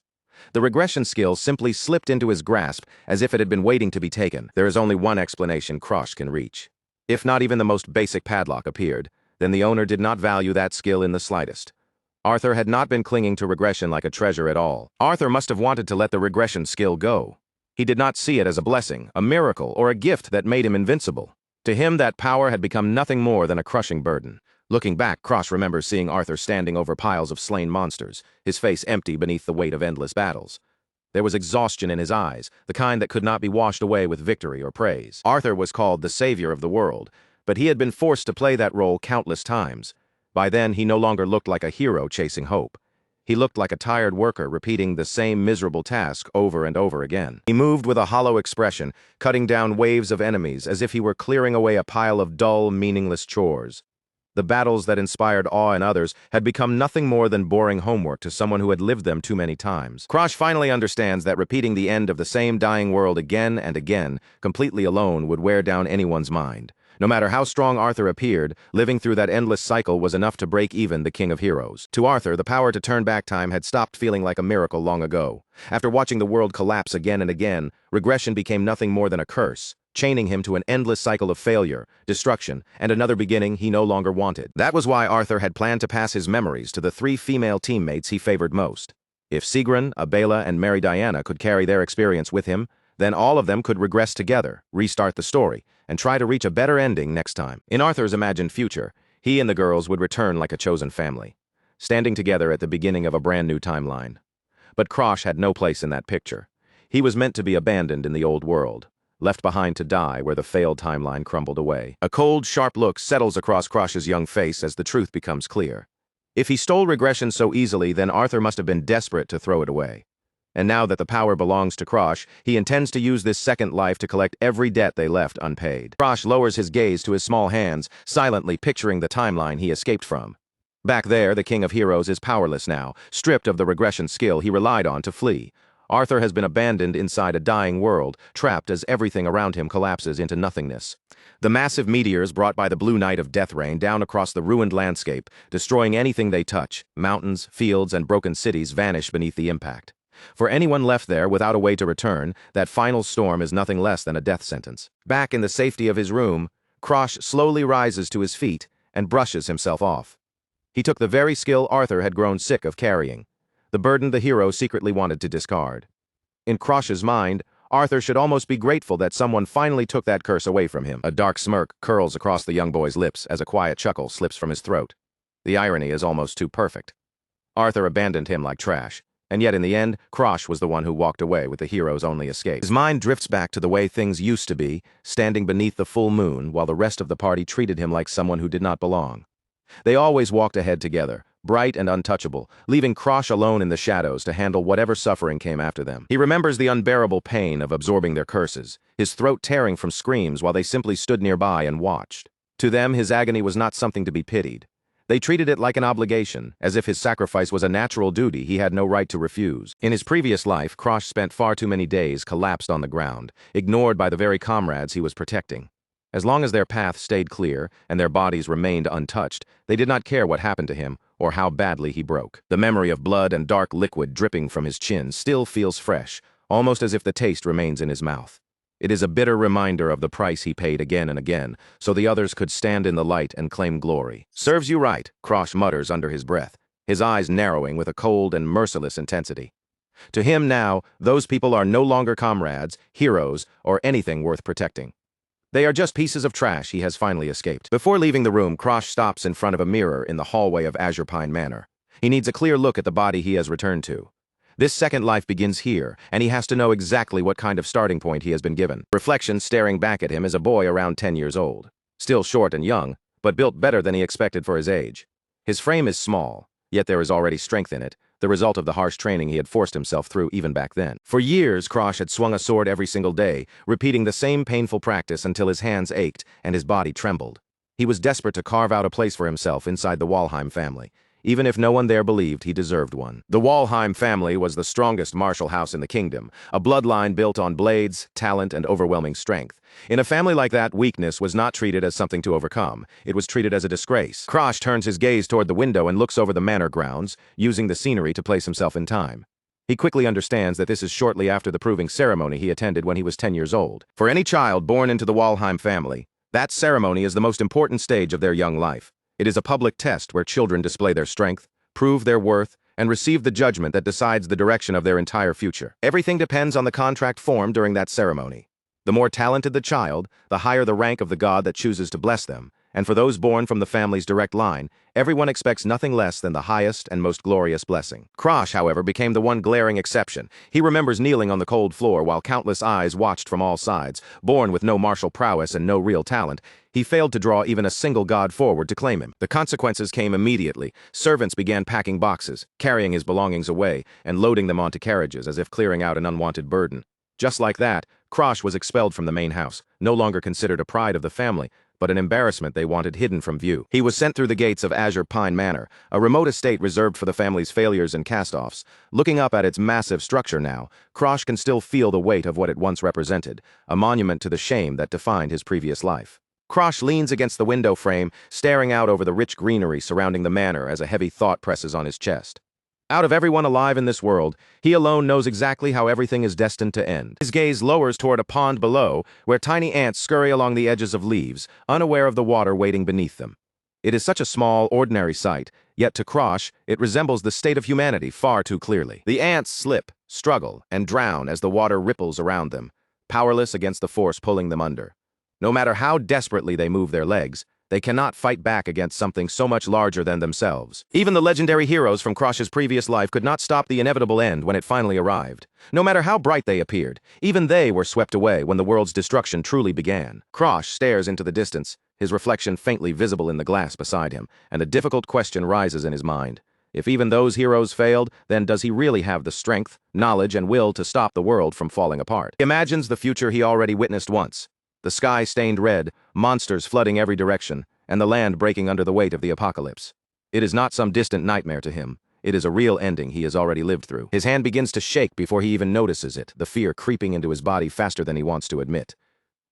The regression skill simply slipped into his grasp as if it had been waiting to be taken. There is only one explanation Krosh can reach. If not even the most basic padlock appeared, then the owner did not value that skill in the slightest. Arthur had not been clinging to regression like a treasure at all. Arthur must have wanted to let the regression skill go. He did not see it as a blessing, a miracle, or a gift that made him invincible. To him, that power had become nothing more than a crushing burden. Looking back, Krosh remembers seeing Arthur standing over piles of slain monsters, his face empty beneath the weight of endless battles. There was exhaustion in his eyes, the kind that could not be washed away with victory or praise. Arthur was called the savior of the world, but he had been forced to play that role countless times. By then, he no longer looked like a hero chasing hope. He looked like a tired worker repeating the same miserable task over and over again. He moved with a hollow expression, cutting down waves of enemies as if he were clearing away a pile of dull, meaningless chores. The battles that inspired awe in others had become nothing more than boring homework to someone who had lived them too many times. Krosh finally understands that repeating the end of the same dying world again and again, completely alone, would wear down anyone's mind. No matter how strong Arthur appeared, living through that endless cycle was enough to break even the King of Heroes. To Arthur, the power to turn back time had stopped feeling like a miracle long ago. After watching the world collapse again and again, regression became nothing more than a curse, chaining him to an endless cycle of failure, destruction, and another beginning he no longer wanted. That was why Arthur had planned to pass his memories to the 3 female teammates he favored most. If Sigrun, Abela, and Mary Diana could carry their experience with him, then all of them could regress together, restart the story, and try to reach a better ending next time. In Arthur's imagined future, he and the girls would return like a chosen family, standing together at the beginning of a brand new timeline. But Krosh had no place in that picture. He was meant to be abandoned in the old world, left behind to die where the failed timeline crumbled away. A cold, sharp look settles across Krosh's young face as the truth becomes clear. If he stole regression so easily, then Arthur must have been desperate to throw it away. And now that the power belongs to Krosh, he intends to use this second life to collect every debt they left unpaid. Krosh lowers his gaze to his small hands, silently picturing the timeline he escaped from. Back there, the King of Heroes is powerless now, stripped of the regression skill he relied on to flee. Arthur has been abandoned inside a dying world, trapped as everything around him collapses into nothingness. The massive meteors brought by the blue night of death rain down across the ruined landscape, destroying anything they touch. Mountains, fields, and broken cities vanish beneath the impact. For anyone left there without a way to return, that final storm is nothing less than a death sentence. Back in the safety of his room, Krosh slowly rises to his feet and brushes himself off. He took the very skill Arthur had grown sick of carrying, the burden the hero secretly wanted to discard. In Krosh's mind, Arthur should almost be grateful that someone finally took that curse away from him. A dark smirk curls across the young boy's lips as a quiet chuckle slips from his throat. The irony is almost too perfect. Arthur abandoned him like trash. And yet in the end, Krosh was the one who walked away with the hero's only escape. His mind drifts back to the way things used to be, standing beneath the full moon while the rest of the party treated him like someone who did not belong. They always walked ahead together, bright and untouchable, leaving Krosh alone in the shadows to handle whatever suffering came after them. He remembers the unbearable pain of absorbing their curses, his throat tearing from screams while they simply stood nearby and watched. To them, his agony was not something to be pitied. They treated it like an obligation, as if his sacrifice was a natural duty he had no right to refuse. In his previous life, Krosh spent far too many days collapsed on the ground, ignored by the very comrades he was protecting. As long as their path stayed clear and their bodies remained untouched, they did not care what happened to him or how badly he broke. The memory of blood and dark liquid dripping from his chin still feels fresh, almost as if the taste remains in his mouth. It is a bitter reminder of the price he paid again and again, so the others could stand in the light and claim glory. "Serves you right," Krosh mutters under his breath, his eyes narrowing with a cold and merciless intensity. To him now, those people are no longer comrades, heroes, or anything worth protecting. They are just pieces of trash he has finally escaped. Before leaving the room, Krosh stops in front of a mirror in the hallway of Azure Pine Manor. He needs a clear look at the body he has returned to. This second life begins here, and he has to know exactly what kind of starting point he has been given. Reflection staring back at him is a boy around 10 years old. Still short and young, but built better than he expected for his age. His frame is small, yet there is already strength in it, the result of the harsh training he had forced himself through even back then. For years, Krosh had swung a sword every single day, repeating the same painful practice until his hands ached and his body trembled. He was desperate to carve out a place for himself inside the Walheim family, even if no one there believed he deserved one. The Walheim family was the strongest martial house in the kingdom, a bloodline built on blades, talent, and overwhelming strength. In a family like that, weakness was not treated as something to overcome. It was treated as a disgrace. Krosh turns his gaze toward the window and looks over the manor grounds, using the scenery to place himself in time. He quickly understands that this is shortly after the proving ceremony he attended when he was 10 years old. For any child born into the Walheim family, that ceremony is the most important stage of their young life. It is a public test where children display their strength, prove their worth, and receive the judgment that decides the direction of their entire future. Everything depends on the contract formed during that ceremony. The more talented the child, the higher the rank of the god that chooses to bless them, and for those born from the family's direct line, everyone expects nothing less than the highest and most glorious blessing. Krosh, however, became the one glaring exception. He remembers kneeling on the cold floor while countless eyes watched from all sides. Born with no martial prowess and no real talent, he failed to draw even a single god forward to claim him. The consequences came immediately. Servants began packing boxes, carrying his belongings away, and loading them onto carriages as if clearing out an unwanted burden. Just like that, Krosh was expelled from the main house, no longer considered a pride of the family, but an embarrassment they wanted hidden from view. He was sent through the gates of Azure Pine Manor, a remote estate reserved for the family's failures and cast-offs. Looking up at its massive structure now, Krosh can still feel the weight of what it once represented, a monument to the shame that defined his previous life. Krosh leans against the window frame, staring out over the rich greenery surrounding the manor as a heavy thought presses on his chest. Out of everyone alive in this world, he alone knows exactly how everything is destined to end. His gaze lowers toward a pond below, where tiny ants scurry along the edges of leaves, unaware of the water waiting beneath them. It is such a small, ordinary sight, yet to Krosh, it resembles the state of humanity far too clearly. The ants slip, struggle, and drown as the water ripples around them, powerless against the force pulling them under. No matter how desperately they move their legs, they cannot fight back against something so much larger than themselves. Even the legendary heroes from Krosh's previous life could not stop the inevitable end when it finally arrived. No matter how bright they appeared, even they were swept away when the world's destruction truly began. Krosh stares into the distance, his reflection faintly visible in the glass beside him, and a difficult question rises in his mind. If even those heroes failed, then does he really have the strength, knowledge, and will to stop the world from falling apart? He imagines the future he already witnessed once. The sky stained red, monsters flooding every direction, and the land breaking under the weight of the apocalypse. It is not some distant nightmare to him. It is a real ending he has already lived through. His hand begins to shake before he even notices it, the fear creeping into his body faster than he wants to admit.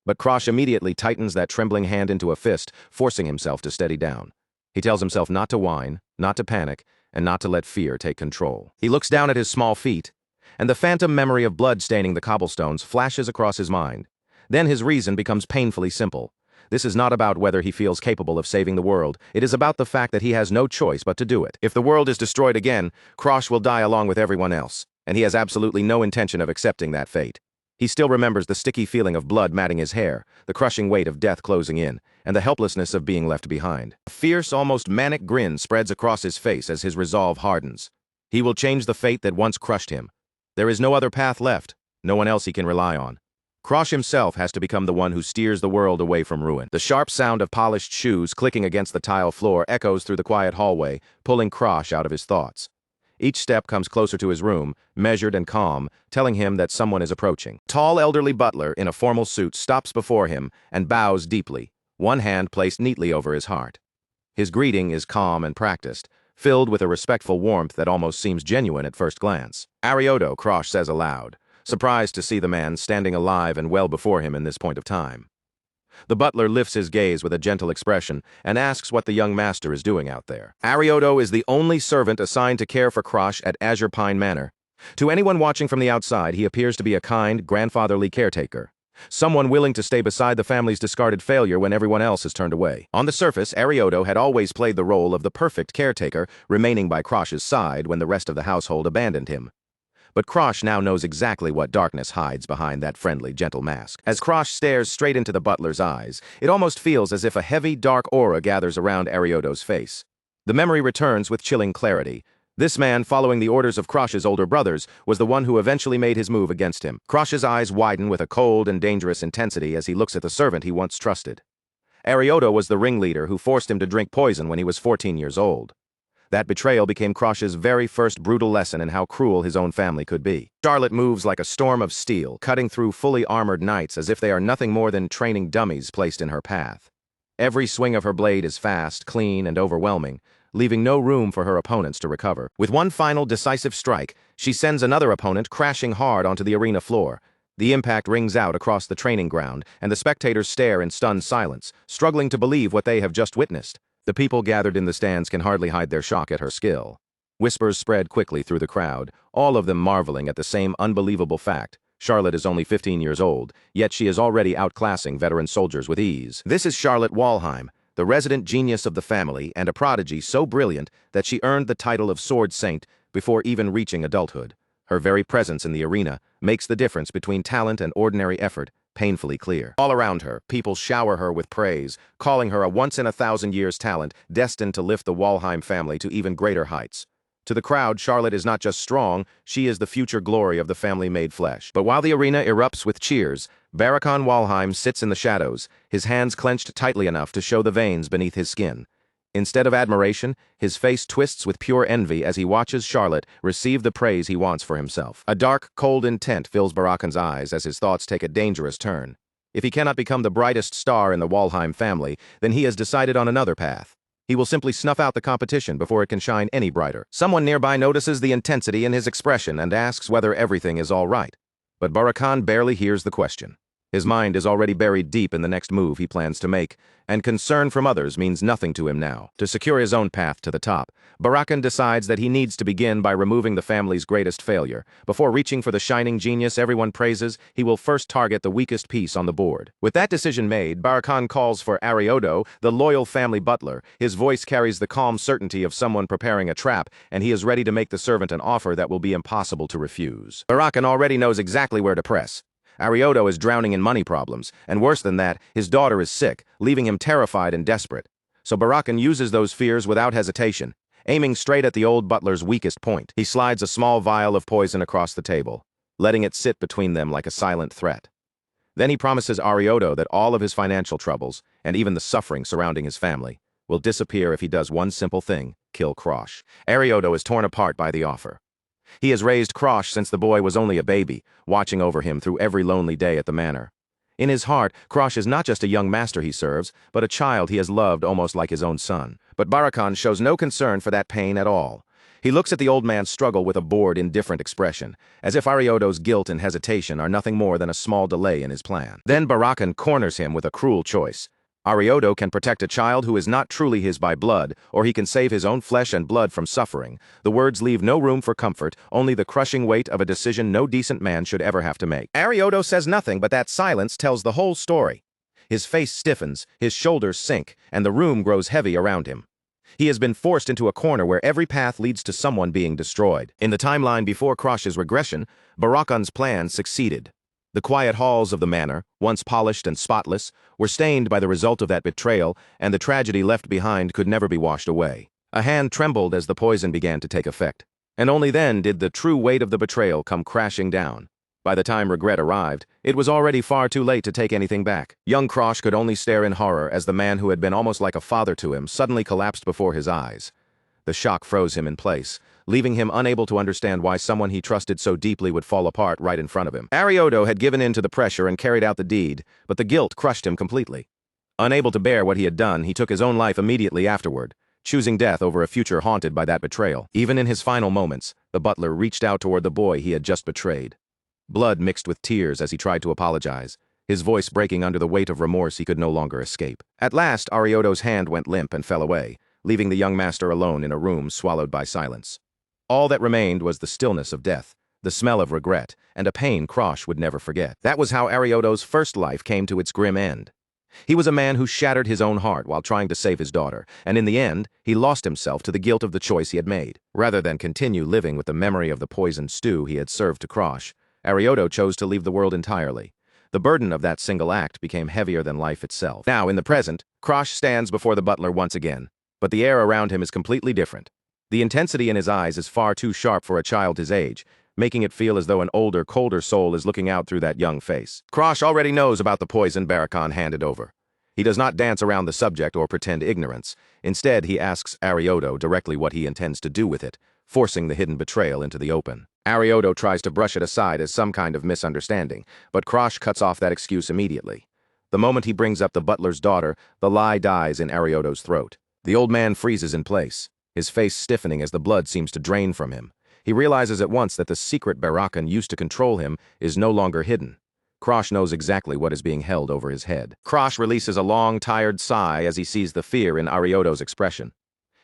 But Krosh immediately tightens that trembling hand into a fist, forcing himself to steady down. He tells himself not to whine, not to panic, and not to let fear take control. He looks down at his small feet, and the phantom memory of blood staining the cobblestones flashes across his mind. Then his reason becomes painfully simple. This is not about whether he feels capable of saving the world. It is about the fact that he has no choice but to do it. If the world is destroyed again, Krosh will die along with everyone else, and he has absolutely no intention of accepting that fate. He still remembers the sticky feeling of blood matting his hair, the crushing weight of death closing in, and the helplessness of being left behind. A fierce, almost manic grin spreads across his face as his resolve hardens. He will change the fate that once crushed him. There is no other path left, no one else he can rely on. Krosh himself has to become the one who steers the world away from ruin. The sharp sound of polished shoes clicking against the tile floor echoes through the quiet hallway, pulling Krosh out of his thoughts. Each step comes closer to his room, measured and calm, telling him that someone is approaching. Tall elderly butler in a formal suit stops before him and bows deeply, one hand placed neatly over his heart. His greeting is calm and practiced, filled with a respectful warmth that almost seems genuine at first glance. "Arioto," Krosh says aloud, surprised to see the man standing alive and well before him in this point of time. The butler lifts his gaze with a gentle expression and asks what the young master is doing out there. Arioto is the only servant assigned to care for Krosh at Azure Pine Manor. To anyone watching from the outside, he appears to be a kind, grandfatherly caretaker. Someone willing to stay beside the family's discarded failure when everyone else has turned away. On the surface, Arioto had always played the role of the perfect caretaker, remaining by Krosh's side when the rest of the household abandoned him. But Krosh now knows exactly what darkness hides behind that friendly, gentle mask. As Krosh stares straight into the butler's eyes, it almost feels as if a heavy, dark aura gathers around Arioto's face. The memory returns with chilling clarity. This man, following the orders of Krosh's older brothers, was the one who eventually made his move against him. Krosh's eyes widen with a cold and dangerous intensity as he looks at the servant he once trusted. Arioto was the ringleader who forced him to drink poison when he was 14 years old. That betrayal became Krosh's very first brutal lesson in how cruel his own family could be. Charlotte moves like a storm of steel, cutting through fully armored knights as if they are nothing more than training dummies placed in her path. Every swing of her blade is fast, clean, and overwhelming, leaving no room for her opponents to recover. With one final decisive strike, she sends another opponent crashing hard onto the arena floor. The impact rings out across the training ground, and the spectators stare in stunned silence, struggling to believe what they have just witnessed. The people gathered in the stands can hardly hide their shock at her skill. Whispers spread quickly through the crowd, all of them marveling at the same unbelievable fact. Charlotte is only 15 years old, yet she is already outclassing veteran soldiers with ease. This is Charlotte Walheim, the resident genius of the family and a prodigy so brilliant that she earned the title of Sword Saint before even reaching adulthood. Her very presence in the arena makes the difference between talent and ordinary effort painfully clear. All around her, people shower her with praise, calling her a once-in-a-thousand-years talent destined to lift the Walheim family to even greater heights. To the crowd, Charlotte is not just strong, she is the future glory of the family made flesh. But while the arena erupts with cheers, Barakon Walheim sits in the shadows, his hands clenched tightly enough to show the veins beneath his skin. Instead of admiration, his face twists with pure envy as he watches Charlotte receive the praise he wants for himself. A dark, cold intent fills Barakon's eyes as his thoughts take a dangerous turn. If he cannot become the brightest star in the Walheim family, then he has decided on another path. He will simply snuff out the competition before it can shine any brighter. Someone nearby notices the intensity in his expression and asks whether everything is all right. But Barakan barely hears the question. His mind is already buried deep in the next move he plans to make, and concern from others means nothing to him now. To secure his own path to the top, Barakan decides that he needs to begin by removing the family's greatest failure. Before reaching for the shining genius everyone praises, he will first target the weakest piece on the board. With that decision made, Barakan calls for Arioto, the loyal family butler. His voice carries the calm certainty of someone preparing a trap, and he is ready to make the servant an offer that will be impossible to refuse. Barakan already knows exactly where to press. Arioto is drowning in money problems, and worse than that, his daughter is sick, leaving him terrified and desperate. So Barakan uses those fears without hesitation, aiming straight at the old butler's weakest point. He slides a small vial of poison across the table, letting it sit between them like a silent threat. Then he promises Arioto that all of his financial troubles, and even the suffering surrounding his family, will disappear if he does one simple thing: kill Krosh. Arioto is torn apart by the offer. He has raised Krosh since the boy was only a baby, watching over him through every lonely day at the manor. In his heart, Krosh is not just a young master he serves, but a child he has loved almost like his own son. But Barakan shows no concern for that pain at all. He looks at the old man struggle with a bored, indifferent expression, as if Arioto's guilt and hesitation are nothing more than a small delay in his plan. Then Barakan corners him with a cruel choice. Arioto can protect a child who is not truly his by blood, or he can save his own flesh and blood from suffering. The words leave no room for comfort, only the crushing weight of a decision no decent man should ever have to make. Arioto says nothing, but that silence tells the whole story. His face stiffens, his shoulders sink, and the room grows heavy around him. He has been forced into a corner where every path leads to someone being destroyed. In the timeline before Krosh's regression, Barakan's plan succeeded. The quiet halls of the manor, once polished and spotless, were stained by the result of that betrayal, and the tragedy left behind could never be washed away. A hand trembled as the poison began to take effect, and only then did the true weight of the betrayal come crashing down. By the time regret arrived, it was already far too late to take anything back. Young Krosh could only stare in horror as the man who had been almost like a father to him suddenly collapsed before his eyes. The shock froze him in place, leaving him unable to understand why someone he trusted so deeply would fall apart right in front of him. Arioto had given in to the pressure and carried out the deed, but the guilt crushed him completely. Unable to bear what he had done, he took his own life immediately afterward, choosing death over a future haunted by that betrayal. Even in his final moments, the butler reached out toward the boy he had just betrayed. Blood mixed with tears as he tried to apologize, his voice breaking under the weight of remorse he could no longer escape. At last, Arioto's hand went limp and fell away, leaving the young master alone in a room swallowed by silence. All that remained was the stillness of death, the smell of regret, and a pain Krosh would never forget. That was how Arioto's first life came to its grim end. He was a man who shattered his own heart while trying to save his daughter, and in the end, he lost himself to the guilt of the choice he had made. Rather than continue living with the memory of the poisoned stew he had served to Krosh, Arioto chose to leave the world entirely. The burden of that single act became heavier than life itself. Now, in the present, Krosh stands before the butler once again, but the air around him is completely different. The intensity in his eyes is far too sharp for a child his age, making it feel as though an older, colder soul is looking out through that young face. Krosh already knows about the poison Barakan handed over. He does not dance around the subject or pretend ignorance. Instead, he asks Arioto directly what he intends to do with it, forcing the hidden betrayal into the open. Arioto tries to brush it aside as some kind of misunderstanding, but Krosh cuts off that excuse immediately. The moment he brings up the butler's daughter, the lie dies in Arioto's throat. The old man freezes in place, his face stiffening as the blood seems to drain from him. He realizes at once that the secret Barakan used to control him is no longer hidden. Krosh knows exactly what is being held over his head. Krosh releases a long, tired sigh as he sees the fear in Arioto's expression.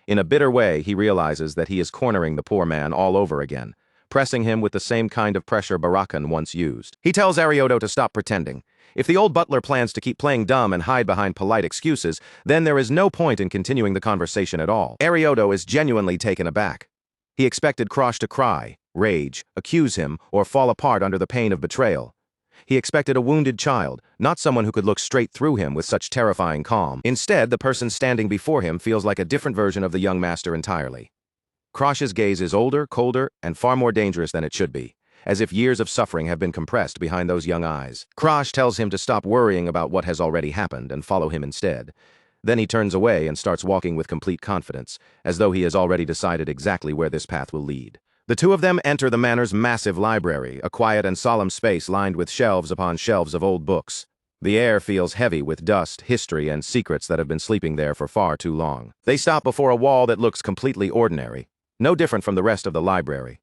In a bitter way, he realizes that he is cornering the poor man all over again, pressing him with the same kind of pressure Barakan once used. He tells Arioto to stop pretending. If the old butler plans to keep playing dumb and hide behind polite excuses, then there is no point in continuing the conversation at all. Arioto is genuinely taken aback. He expected Krosh to cry, rage, accuse him, or fall apart under the pain of betrayal. He expected a wounded child, not someone who could look straight through him with such terrifying calm. Instead, the person standing before him feels like a different version of the young master entirely. Krosh's gaze is older, colder, and far more dangerous than it should be, as if years of suffering have been compressed behind those young eyes. Krosh tells him to stop worrying about what has already happened and follow him instead. Then he turns away and starts walking with complete confidence, as though he has already decided exactly where this path will lead. The two of them enter the manor's massive library, a quiet and solemn space lined with shelves upon shelves of old books. The air feels heavy with dust, history, and secrets that have been sleeping there for far too long. They stop before a wall that looks completely ordinary, no different from the rest of the library.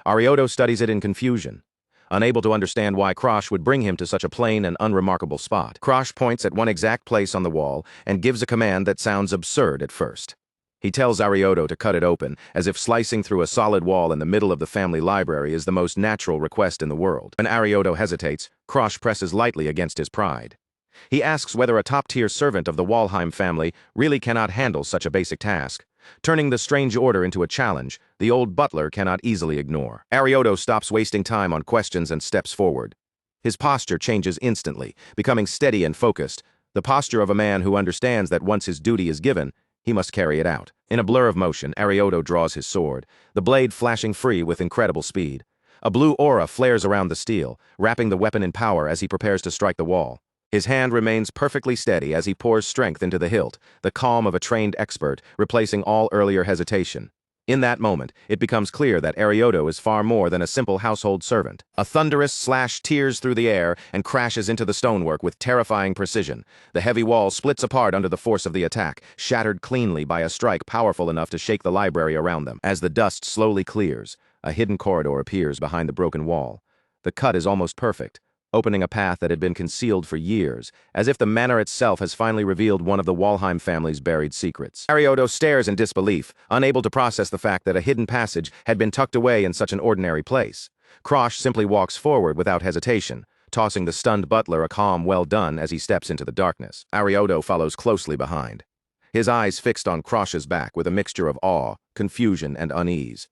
Arioto studies it in confusion, unable to understand why Krosh would bring him to such a plain and unremarkable spot. Krosh points at one exact place on the wall and gives a command that sounds absurd at first. He tells Arioto to cut it open, as if slicing through a solid wall in the middle of the family library is the most natural request in the world. When Arioto hesitates, Krosh presses lightly against his pride. He asks whether a top-tier servant of the Walheim family really cannot handle such a basic task. Turning the strange order into a challenge, the old butler cannot easily ignore. Arioto stops wasting time on questions and steps forward. His posture changes instantly, becoming steady and focused, the posture of a man who understands that once his duty is given, he must carry it out. In a blur of motion, Arioto draws his sword, the blade flashing free with incredible speed. A blue aura flares around the steel, wrapping the weapon in power as he prepares to strike the wall. His hand remains perfectly steady as he pours strength into the hilt, the calm of a trained expert, replacing all earlier hesitation. In that moment, it becomes clear that Arioto is far more than a simple household servant. A thunderous slash tears through the air and crashes into the stonework with terrifying precision. The heavy wall splits apart under the force of the attack, shattered cleanly by a strike powerful enough to shake the library around them. As the dust slowly clears, a hidden corridor appears behind the broken wall. The cut is almost perfect, opening a path that had been concealed for years, as if the manor itself has finally revealed one of the Walheim family's buried secrets. Arioto stares in disbelief, unable to process the fact that a hidden passage had been tucked away in such an ordinary place. Krosh simply walks forward without hesitation, tossing the stunned butler a calm "well done" as he steps into the darkness. Arioto follows closely behind, his eyes fixed on Krosh's back with a mixture of awe, confusion, and unease.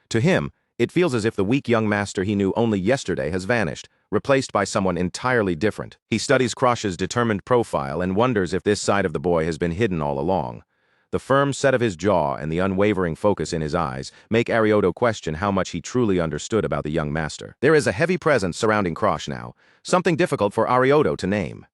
To him, it feels as if the weak young master he knew only yesterday has vanished, replaced by someone entirely different. He studies Krosh's determined profile and wonders if this side of the boy has been hidden all along. The firm set of his jaw and the unwavering focus in his eyes make Arioto question how much he truly understood about the young master. There is a heavy presence surrounding Krosh now, something difficult for Arioto to name.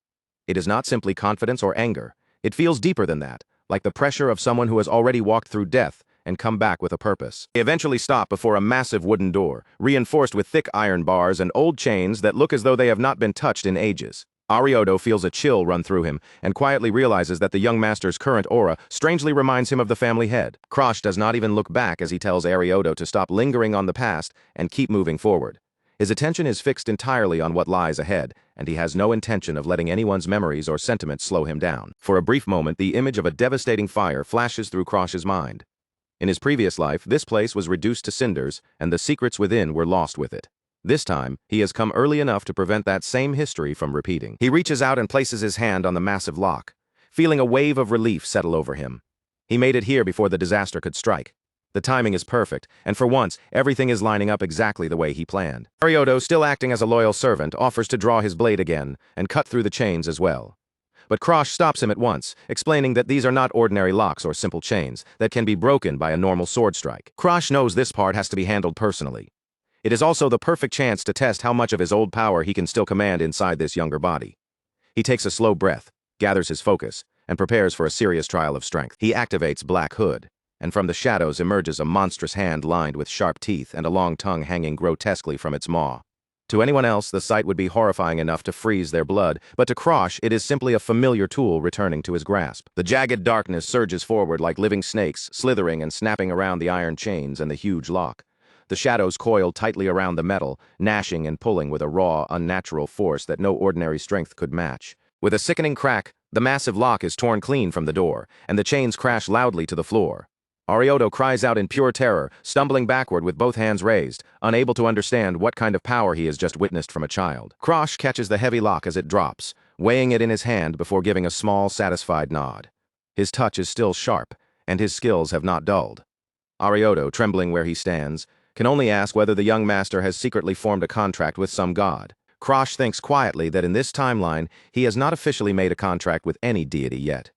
It is not simply confidence or anger. It feels deeper than that, like the pressure of someone who has already walked through death and come back with a purpose. They eventually stop before a massive wooden door, reinforced with thick iron bars and old chains that look as though they have not been touched in ages. Arioto feels a chill run through him and quietly realizes that the young master's current aura strangely reminds him of the family head. Krosh does not even look back as he tells Arioto to stop lingering on the past and keep moving forward. His attention is fixed entirely on what lies ahead, and he has no intention of letting anyone's memories or sentiments slow him down. For a brief moment, the image of a devastating fire flashes through Krosh's mind. In his previous life, this place was reduced to cinders, and the secrets within were lost with it. This time, he has come early enough to prevent that same history from repeating. He reaches out and places his hand on the massive lock, feeling a wave of relief settle over him. He made it here before the disaster could strike. The timing is perfect, and for once, everything is lining up exactly the way he planned. Arioto, still acting as a loyal servant, offers to draw his blade again and cut through the chains as well. But Krosh stops him at once, explaining that these are not ordinary locks or simple chains that can be broken by a normal sword strike. Krosh knows this part has to be handled personally. It is also the perfect chance to test how much of his old power he can still command inside this younger body. He takes a slow breath, gathers his focus, and prepares for a serious trial of strength. He activates Black Hood, and from the shadows emerges a monstrous hand lined with sharp teeth and a long tongue hanging grotesquely from its maw. To anyone else, the sight would be horrifying enough to freeze their blood, but to Krosh, it is simply a familiar tool returning to his grasp. The jagged darkness surges forward like living snakes, slithering and snapping around the iron chains and the huge lock. The shadows coil tightly around the metal, gnashing and pulling with a raw, unnatural force that no ordinary strength could match. With a sickening crack, the massive lock is torn clean from the door, and the chains crash loudly to the floor. Arioto cries out in pure terror, stumbling backward with both hands raised, unable to understand what kind of power he has just witnessed from a child. Krosh catches the heavy lock as it drops, weighing it in his hand before giving a small, satisfied nod. His touch is still sharp, and his skills have not dulled. Arioto, trembling where he stands, can only ask whether the young master has secretly formed a contract with some god. Krosh thinks quietly that in this timeline, he has not officially made a contract with any deity yet.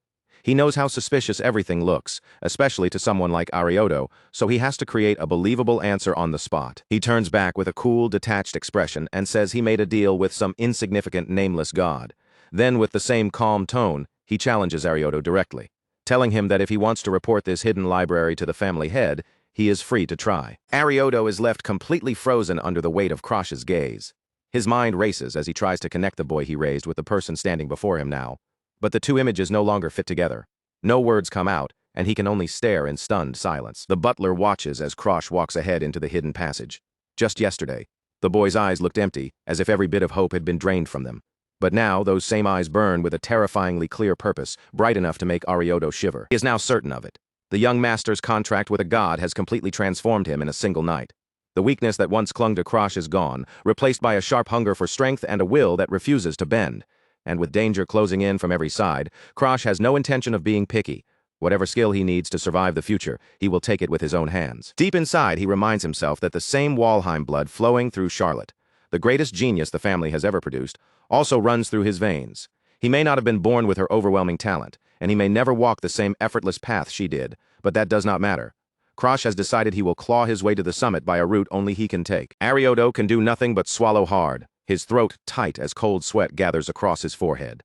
He knows how suspicious everything looks, especially to someone like Arioto, so he has to create a believable answer on the spot. He turns back with a cool, detached expression and says he made a deal with some insignificant nameless god. Then, with the same calm tone, he challenges Arioto directly, telling him that if he wants to report this hidden library to the family head, he is free to try. Arioto is left completely frozen under the weight of Krosh's gaze. His mind races as he tries to connect the boy he raised with the person standing before him now. But the two images no longer fit together. No words come out, and he can only stare in stunned silence. The butler watches as Krosh walks ahead into the hidden passage. Just yesterday, the boy's eyes looked empty, as if every bit of hope had been drained from them. But now, those same eyes burn with a terrifyingly clear purpose, bright enough to make Arioto shiver. He is now certain of it. The young master's contract with a god has completely transformed him in a single night. The weakness that once clung to Krosh is gone, replaced by a sharp hunger for strength and a will that refuses to bend. And with danger closing in from every side, Krosh has no intention of being picky. Whatever skill he needs to survive the future, he will take it with his own hands. Deep inside, he reminds himself that the same Walheim blood flowing through Charlotte, the greatest genius the family has ever produced, also runs through his veins. He may not have been born with her overwhelming talent, and he may never walk the same effortless path she did, but that does not matter. Krosh has decided he will claw his way to the summit by a route only he can take. Arioto can do nothing but swallow hard, his throat tight as cold sweat gathers across his forehead.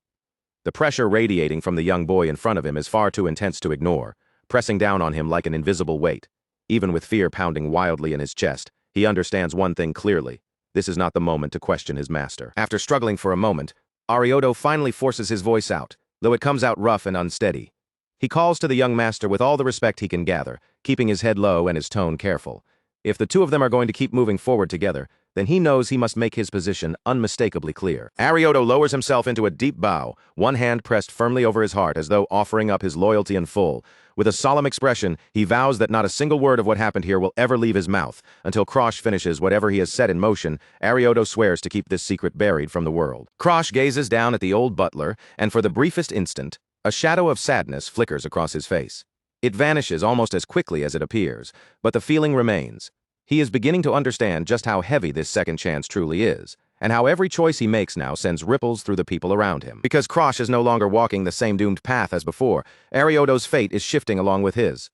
The pressure radiating from the young boy in front of him is far too intense to ignore, pressing down on him like an invisible weight. Even with fear pounding wildly in his chest, he understands one thing clearly. This is not the moment to question his master. After struggling for a moment, Arioto finally forces his voice out, though it comes out rough and unsteady. He calls to the young master with all the respect he can gather, keeping his head low and his tone careful. If the two of them are going to keep moving forward together, then he knows he must make his position unmistakably clear. Arioto lowers himself into a deep bow, one hand pressed firmly over his heart as though offering up his loyalty in full. With a solemn expression, he vows that not a single word of what happened here will ever leave his mouth. Until Krosh finishes whatever he has set in motion, Arioto swears to keep this secret buried from the world. Krosh gazes down at the old butler, and for the briefest instant, a shadow of sadness flickers across his face. It vanishes almost as quickly as it appears, but the feeling remains. He is beginning to understand just how heavy this second chance truly is, and how every choice he makes now sends ripples through the people around him. Because Krosh is no longer walking the same doomed path as before, Arioto's fate is shifting along with his.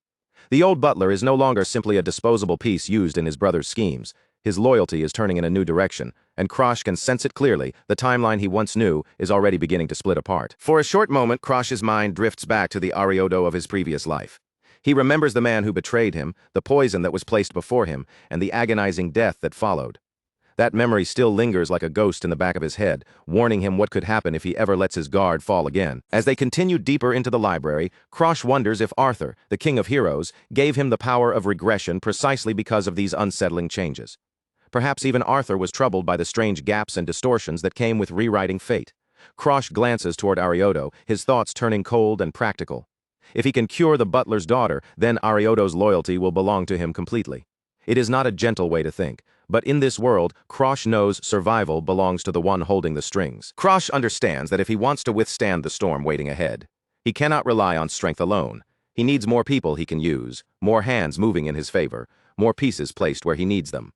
The old butler is no longer simply a disposable piece used in his brother's schemes. His loyalty is turning in a new direction, and Krosh can sense it clearly. The timeline he once knew is already beginning to split apart. For a short moment, Krosh's mind drifts back to the Arioto of his previous life. He remembers the man who betrayed him, the poison that was placed before him, and the agonizing death that followed. That memory still lingers like a ghost in the back of his head, warning him what could happen if he ever lets his guard fall again. As they continue deeper into the library, Krosh wonders if Arthur, the king of heroes, gave him the power of regression precisely because of these unsettling changes. Perhaps even Arthur was troubled by the strange gaps and distortions that came with rewriting fate. Krosh glances toward Arioto, his thoughts turning cold and practical. If he can cure the butler's daughter, then Arioto's loyalty will belong to him completely. It is not a gentle way to think, but in this world, Krosh knows survival belongs to the one holding the strings. Krosh understands that if he wants to withstand the storm waiting ahead, he cannot rely on strength alone. He needs more people he can use, more hands moving in his favor, more pieces placed where he needs them.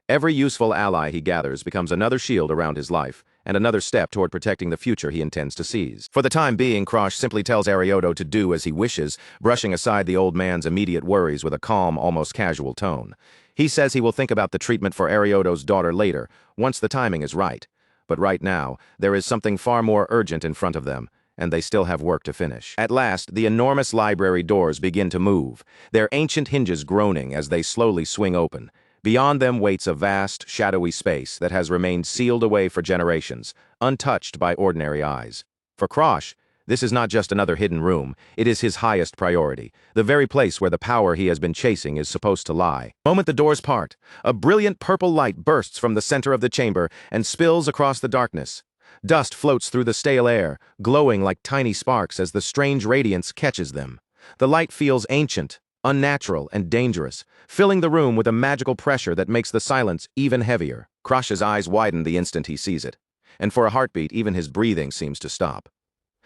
Every useful ally he gathers becomes another shield around his life, and another step toward protecting the future he intends to seize. For the time being, Krosh simply tells Arioto to do as he wishes, brushing aside the old man's immediate worries with a calm, almost casual tone. He says he will think about the treatment for Arioto's daughter later, once the timing is right. But right now, there is something far more urgent in front of them, and they still have work to finish. At last, the enormous library doors begin to move, their ancient hinges groaning as they slowly swing open. Beyond them waits a vast, shadowy space that has remained sealed away for generations, untouched by ordinary eyes. For Krosh, this is not just another hidden room, it is his highest priority, the very place where the power he has been chasing is supposed to lie. The moment the doors part, a brilliant purple light bursts from the center of the chamber and spills across the darkness. Dust floats through the stale air, glowing like tiny sparks as the strange radiance catches them. The light feels ancient, unnatural, and dangerous, filling the room with a magical pressure that makes the silence even heavier. Krosh's eyes widen the instant he sees it, and for a heartbeat even his breathing seems to stop.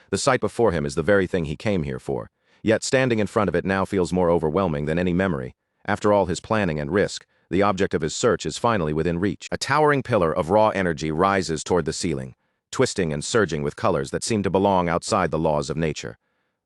The sight before him is the very thing he came here for, yet standing in front of it now feels more overwhelming than any memory. After all his planning and risk, the object of his search is finally within reach. A towering pillar of raw energy rises toward the ceiling, twisting and surging with colors that seem to belong outside the laws of nature.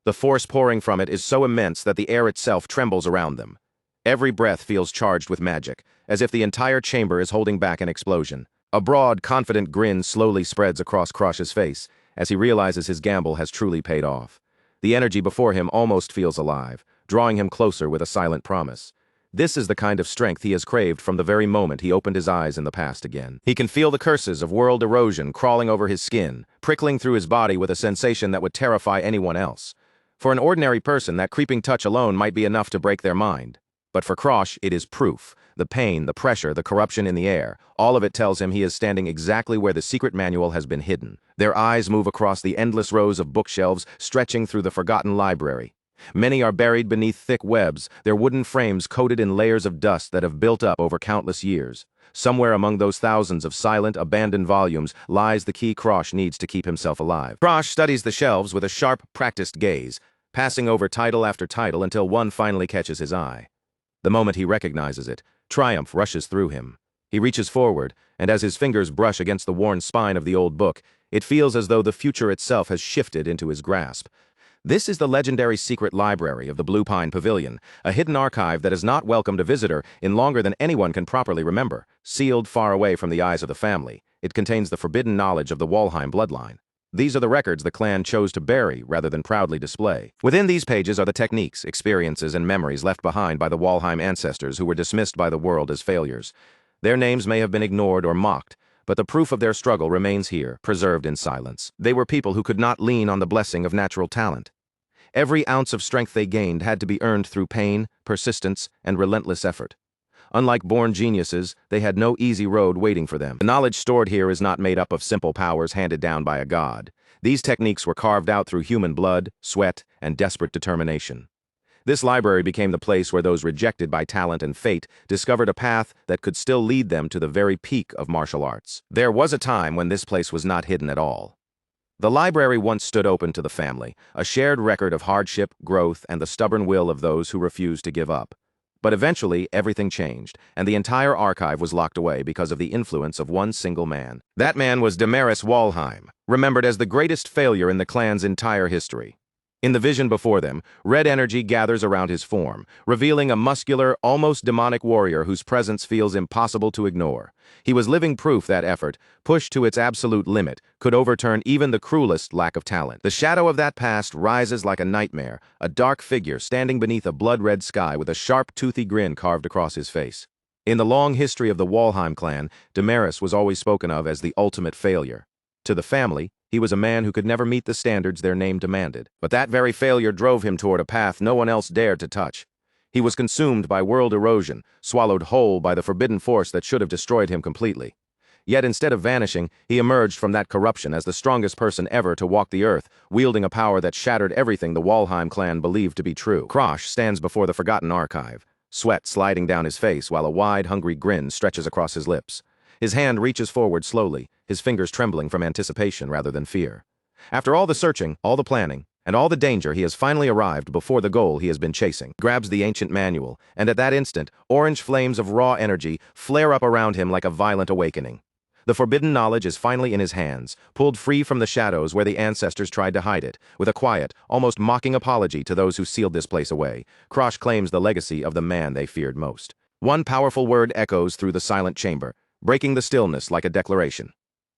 The force pouring from it is so immense that the air itself trembles around them. Every breath feels charged with magic, as if the entire chamber is holding back an explosion. A broad, confident grin slowly spreads across Krosh's face as he realizes his gamble has truly paid off. The energy before him almost feels alive, drawing him closer with a silent promise. This is the kind of strength he has craved from the very moment he opened his eyes in the past again. He can feel the curses of world erosion crawling over his skin, prickling through his body with a sensation that would terrify anyone else. For an ordinary person, that creeping touch alone might be enough to break their mind. But for Krosh, it is proof. The pain, the pressure, the corruption in the air, all of it tells him he is standing exactly where the secret manual has been hidden. Their eyes move across the endless rows of bookshelves stretching through the forgotten library. Many are buried beneath thick webs, their wooden frames coated in layers of dust that have built up over countless years. Somewhere among those thousands of silent, abandoned volumes lies the key Krosh needs to keep himself alive. Krosh studies the shelves with a sharp, practiced gaze, passing over title after title until one finally catches his eye. The moment he recognizes it, triumph rushes through him. He reaches forward, and as his fingers brush against the worn spine of the old book, it feels as though the future itself has shifted into his grasp. This is the legendary secret library of the Blue Pine Pavilion, a hidden archive that has not welcomed a visitor in longer than anyone can properly remember. Sealed far away from the eyes of the family, it contains the forbidden knowledge of the Walheim bloodline. These are the records the clan chose to bury rather than proudly display. Within these pages are the techniques, experiences, and memories left behind by the Walheim ancestors who were dismissed by the world as failures. Their names may have been ignored or mocked, but the proof of their struggle remains here, preserved in silence. They were people who could not lean on the blessing of natural talent. Every ounce of strength they gained had to be earned through pain, persistence, and relentless effort. Unlike born geniuses, they had no easy road waiting for them. The knowledge stored here is not made up of simple powers handed down by a god. These techniques were carved out through human blood, sweat, and desperate determination. This library became the place where those rejected by talent and fate discovered a path that could still lead them to the very peak of martial arts. There was a time when this place was not hidden at all. The library once stood open to the family, a shared record of hardship, growth, and the stubborn will of those who refused to give up. But eventually, everything changed, and the entire archive was locked away because of the influence of one single man. That man was Damaris Walheim, remembered as the greatest failure in the clan's entire history. In the vision before them, red energy gathers around his form, revealing a muscular, almost demonic warrior whose presence feels impossible to ignore. He was living proof that effort, pushed to its absolute limit, could overturn even the cruelest lack of talent. The shadow of that past rises like a nightmare, a dark figure standing beneath a blood-red sky with a sharp, toothy grin carved across his face. In the long history of the Walheim clan, Damaris was always spoken of as the ultimate failure. To the family, he was a man who could never meet the standards their name demanded. But that very failure drove him toward a path no one else dared to touch. He was consumed by world erosion, swallowed whole by the forbidden force that should have destroyed him completely. Yet instead of vanishing, he emerged from that corruption as the strongest person ever to walk the earth, wielding a power that shattered everything the Walheim clan believed to be true. Krosh stands before the forgotten archive, sweat sliding down his face while a wide, hungry grin stretches across his lips. His hand reaches forward slowly, his fingers trembling from anticipation rather than fear. After all the searching, all the planning, and all the danger, he has finally arrived before the goal he has been chasing. Grabs the ancient manual, and at that instant, orange flames of raw energy flare up around him like a violent awakening. The forbidden knowledge is finally in his hands, pulled free from the shadows where the ancestors tried to hide it. With a quiet, almost mocking apology to those who sealed this place away, Krosh claims the legacy of the man they feared most. One powerful word echoes through the silent chamber, breaking the stillness like a declaration.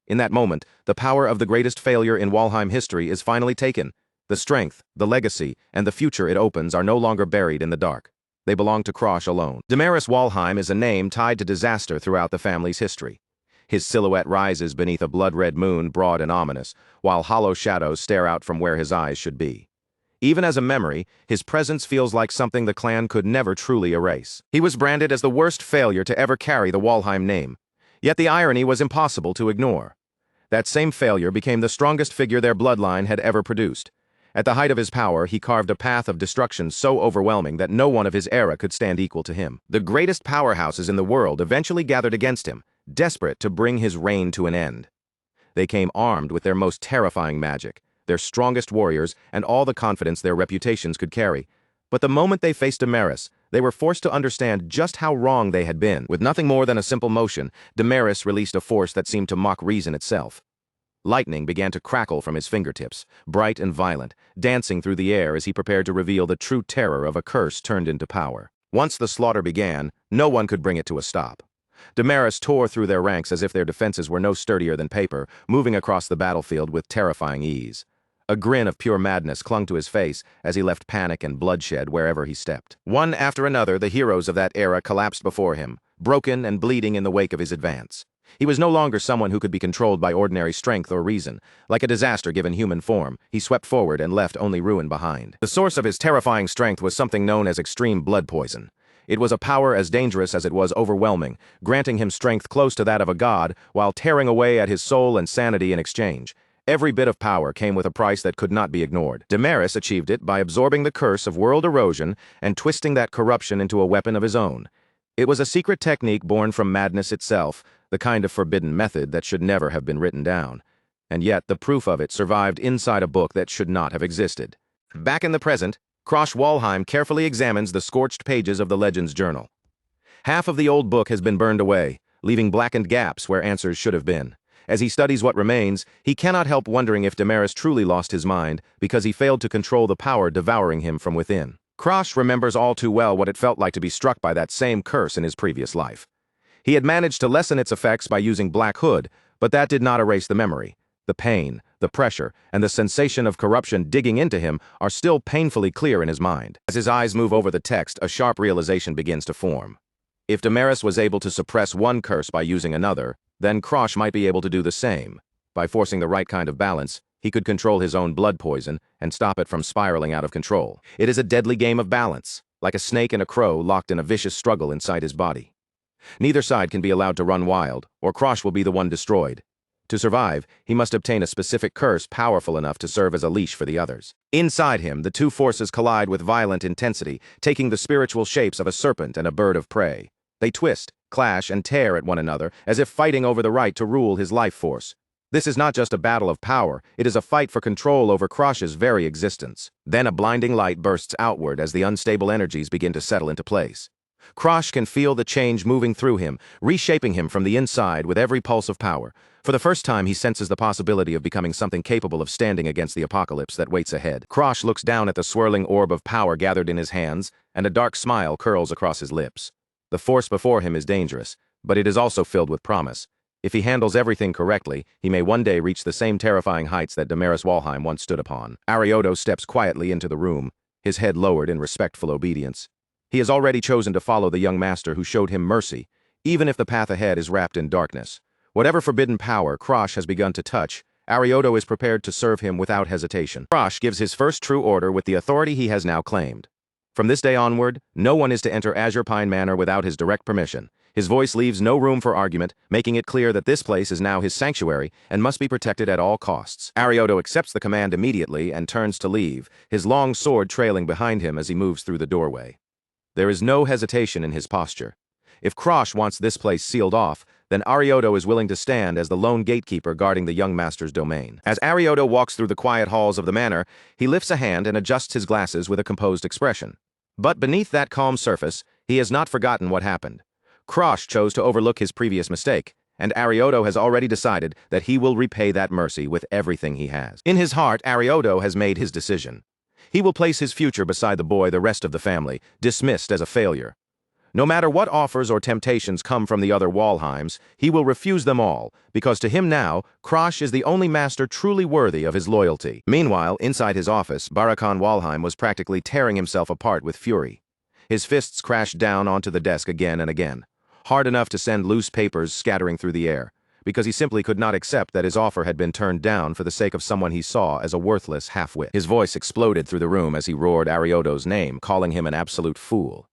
In that moment, the power of the greatest failure in Walheim history is finally taken. The strength, the legacy, and the future it opens are no longer buried in the dark. They belong to Krosh alone. Damaris Walheim is a name tied to disaster throughout the family's history. His silhouette rises beneath a blood-red moon, broad and ominous, while hollow shadows stare out from where his eyes should be. Even as a memory, his presence feels like something the clan could never truly erase. He was branded as the worst failure to ever carry the Walheim name. Yet the irony was impossible to ignore. That same failure became the strongest figure their bloodline had ever produced. At the height of his power, he carved a path of destruction so overwhelming that no one of his era could stand equal to him. The greatest powerhouses in the world eventually gathered against him, desperate to bring his reign to an end. They came armed with their most terrifying magic, their strongest warriors, and all the confidence their reputations could carry. But the moment they faced Damaris, they were forced to understand just how wrong they had been. With nothing more than a simple motion, Damaris released a force that seemed to mock reason itself. Lightning began to crackle from his fingertips, bright and violent, dancing through the air as he prepared to reveal the true terror of a curse turned into power. Once the slaughter began, no one could bring it to a stop. Damaris tore through their ranks as if their defenses were no sturdier than paper, moving across the battlefield with terrifying ease. A grin of pure madness clung to his face as he left panic and bloodshed wherever he stepped. One after another, the heroes of that era collapsed before him, broken and bleeding in the wake of his advance. He was no longer someone who could be controlled by ordinary strength or reason. Like a disaster given human form, he swept forward and left only ruin behind. The source of his terrifying strength was something known as extreme blood poison. It was a power as dangerous as it was overwhelming, granting him strength close to that of a god, while tearing away at his soul and sanity in exchange. Every bit of power came with a price that could not be ignored. Damaris achieved it by absorbing the curse of world erosion and twisting that corruption into a weapon of his own. It was a secret technique born from madness itself, the kind of forbidden method that should never have been written down. And yet the proof of it survived inside a book that should not have existed. Back in the present, Krosh Walheim carefully examines the scorched pages of the Legends Journal. Half of the old book has been burned away, leaving blackened gaps where answers should have been. As he studies what remains, he cannot help wondering if Damaris truly lost his mind because he failed to control the power devouring him from within. Krosh remembers all too well what it felt like to be struck by that same curse in his previous life. He had managed to lessen its effects by using Black Hood, but that did not erase the memory. The pain, the pressure, and the sensation of corruption digging into him are still painfully clear in his mind. As his eyes move over the text, a sharp realization begins to form. If Damaris was able to suppress one curse by using another, then Krosh might be able to do the same. By forcing the right kind of balance, he could control his own blood poison and stop it from spiraling out of control. It is a deadly game of balance, like a snake and a crow locked in a vicious struggle inside his body. Neither side can be allowed to run wild, or Krosh will be the one destroyed. To survive, he must obtain a specific curse powerful enough to serve as a leash for the others. Inside him, the two forces collide with violent intensity, taking the spiritual shapes of a serpent and a bird of prey. They twist, clash, and tear at one another, as if fighting over the right to rule his life force. This is not just a battle of power, it is a fight for control over Krosh's very existence. Then a blinding light bursts outward as the unstable energies begin to settle into place. Krosh can feel the change moving through him, reshaping him from the inside with every pulse of power. For the first time, he senses the possibility of becoming something capable of standing against the apocalypse that waits ahead. Krosh looks down at the swirling orb of power gathered in his hands, and a dark smile curls across his lips. The force before him is dangerous, but it is also filled with promise. If he handles everything correctly, he may one day reach the same terrifying heights that Damaris Walheim once stood upon. Arioto steps quietly into the room, his head lowered in respectful obedience. He has already chosen to follow the young master who showed him mercy, even if the path ahead is wrapped in darkness. Whatever forbidden power Krosh has begun to touch, Arioto is prepared to serve him without hesitation. Krosh gives his first true order with the authority he has now claimed. From this day onward, no one is to enter Azure Pine Manor without his direct permission. His voice leaves no room for argument, making it clear that this place is now his sanctuary and must be protected at all costs. Arioto accepts the command immediately and turns to leave, his long sword trailing behind him as he moves through the doorway. There is no hesitation in his posture. If Krosh wants this place sealed off, then Arioto is willing to stand as the lone gatekeeper guarding the young master's domain. As Arioto walks through the quiet halls of the manor, he lifts a hand and adjusts his glasses with a composed expression. But beneath that calm surface, he has not forgotten what happened. Krosh chose to overlook his previous mistake, and Arioto has already decided that he will repay that mercy with everything he has. In his heart, Arioto has made his decision. He will place his future beside the boy the rest of the family, dismissed as a failure. No matter what offers or temptations come from the other Walheims, he will refuse them all, because to him now, Krosh is the only master truly worthy of his loyalty. Meanwhile, inside his office, Barakan Walheim was practically tearing himself apart with fury. His fists crashed down onto the desk again and again, hard enough to send loose papers scattering through the air, because he simply could not accept that his offer had been turned down for the sake of someone he saw as a worthless half-wit. His voice exploded through the room as he roared Arioto's name, calling him an absolute fool.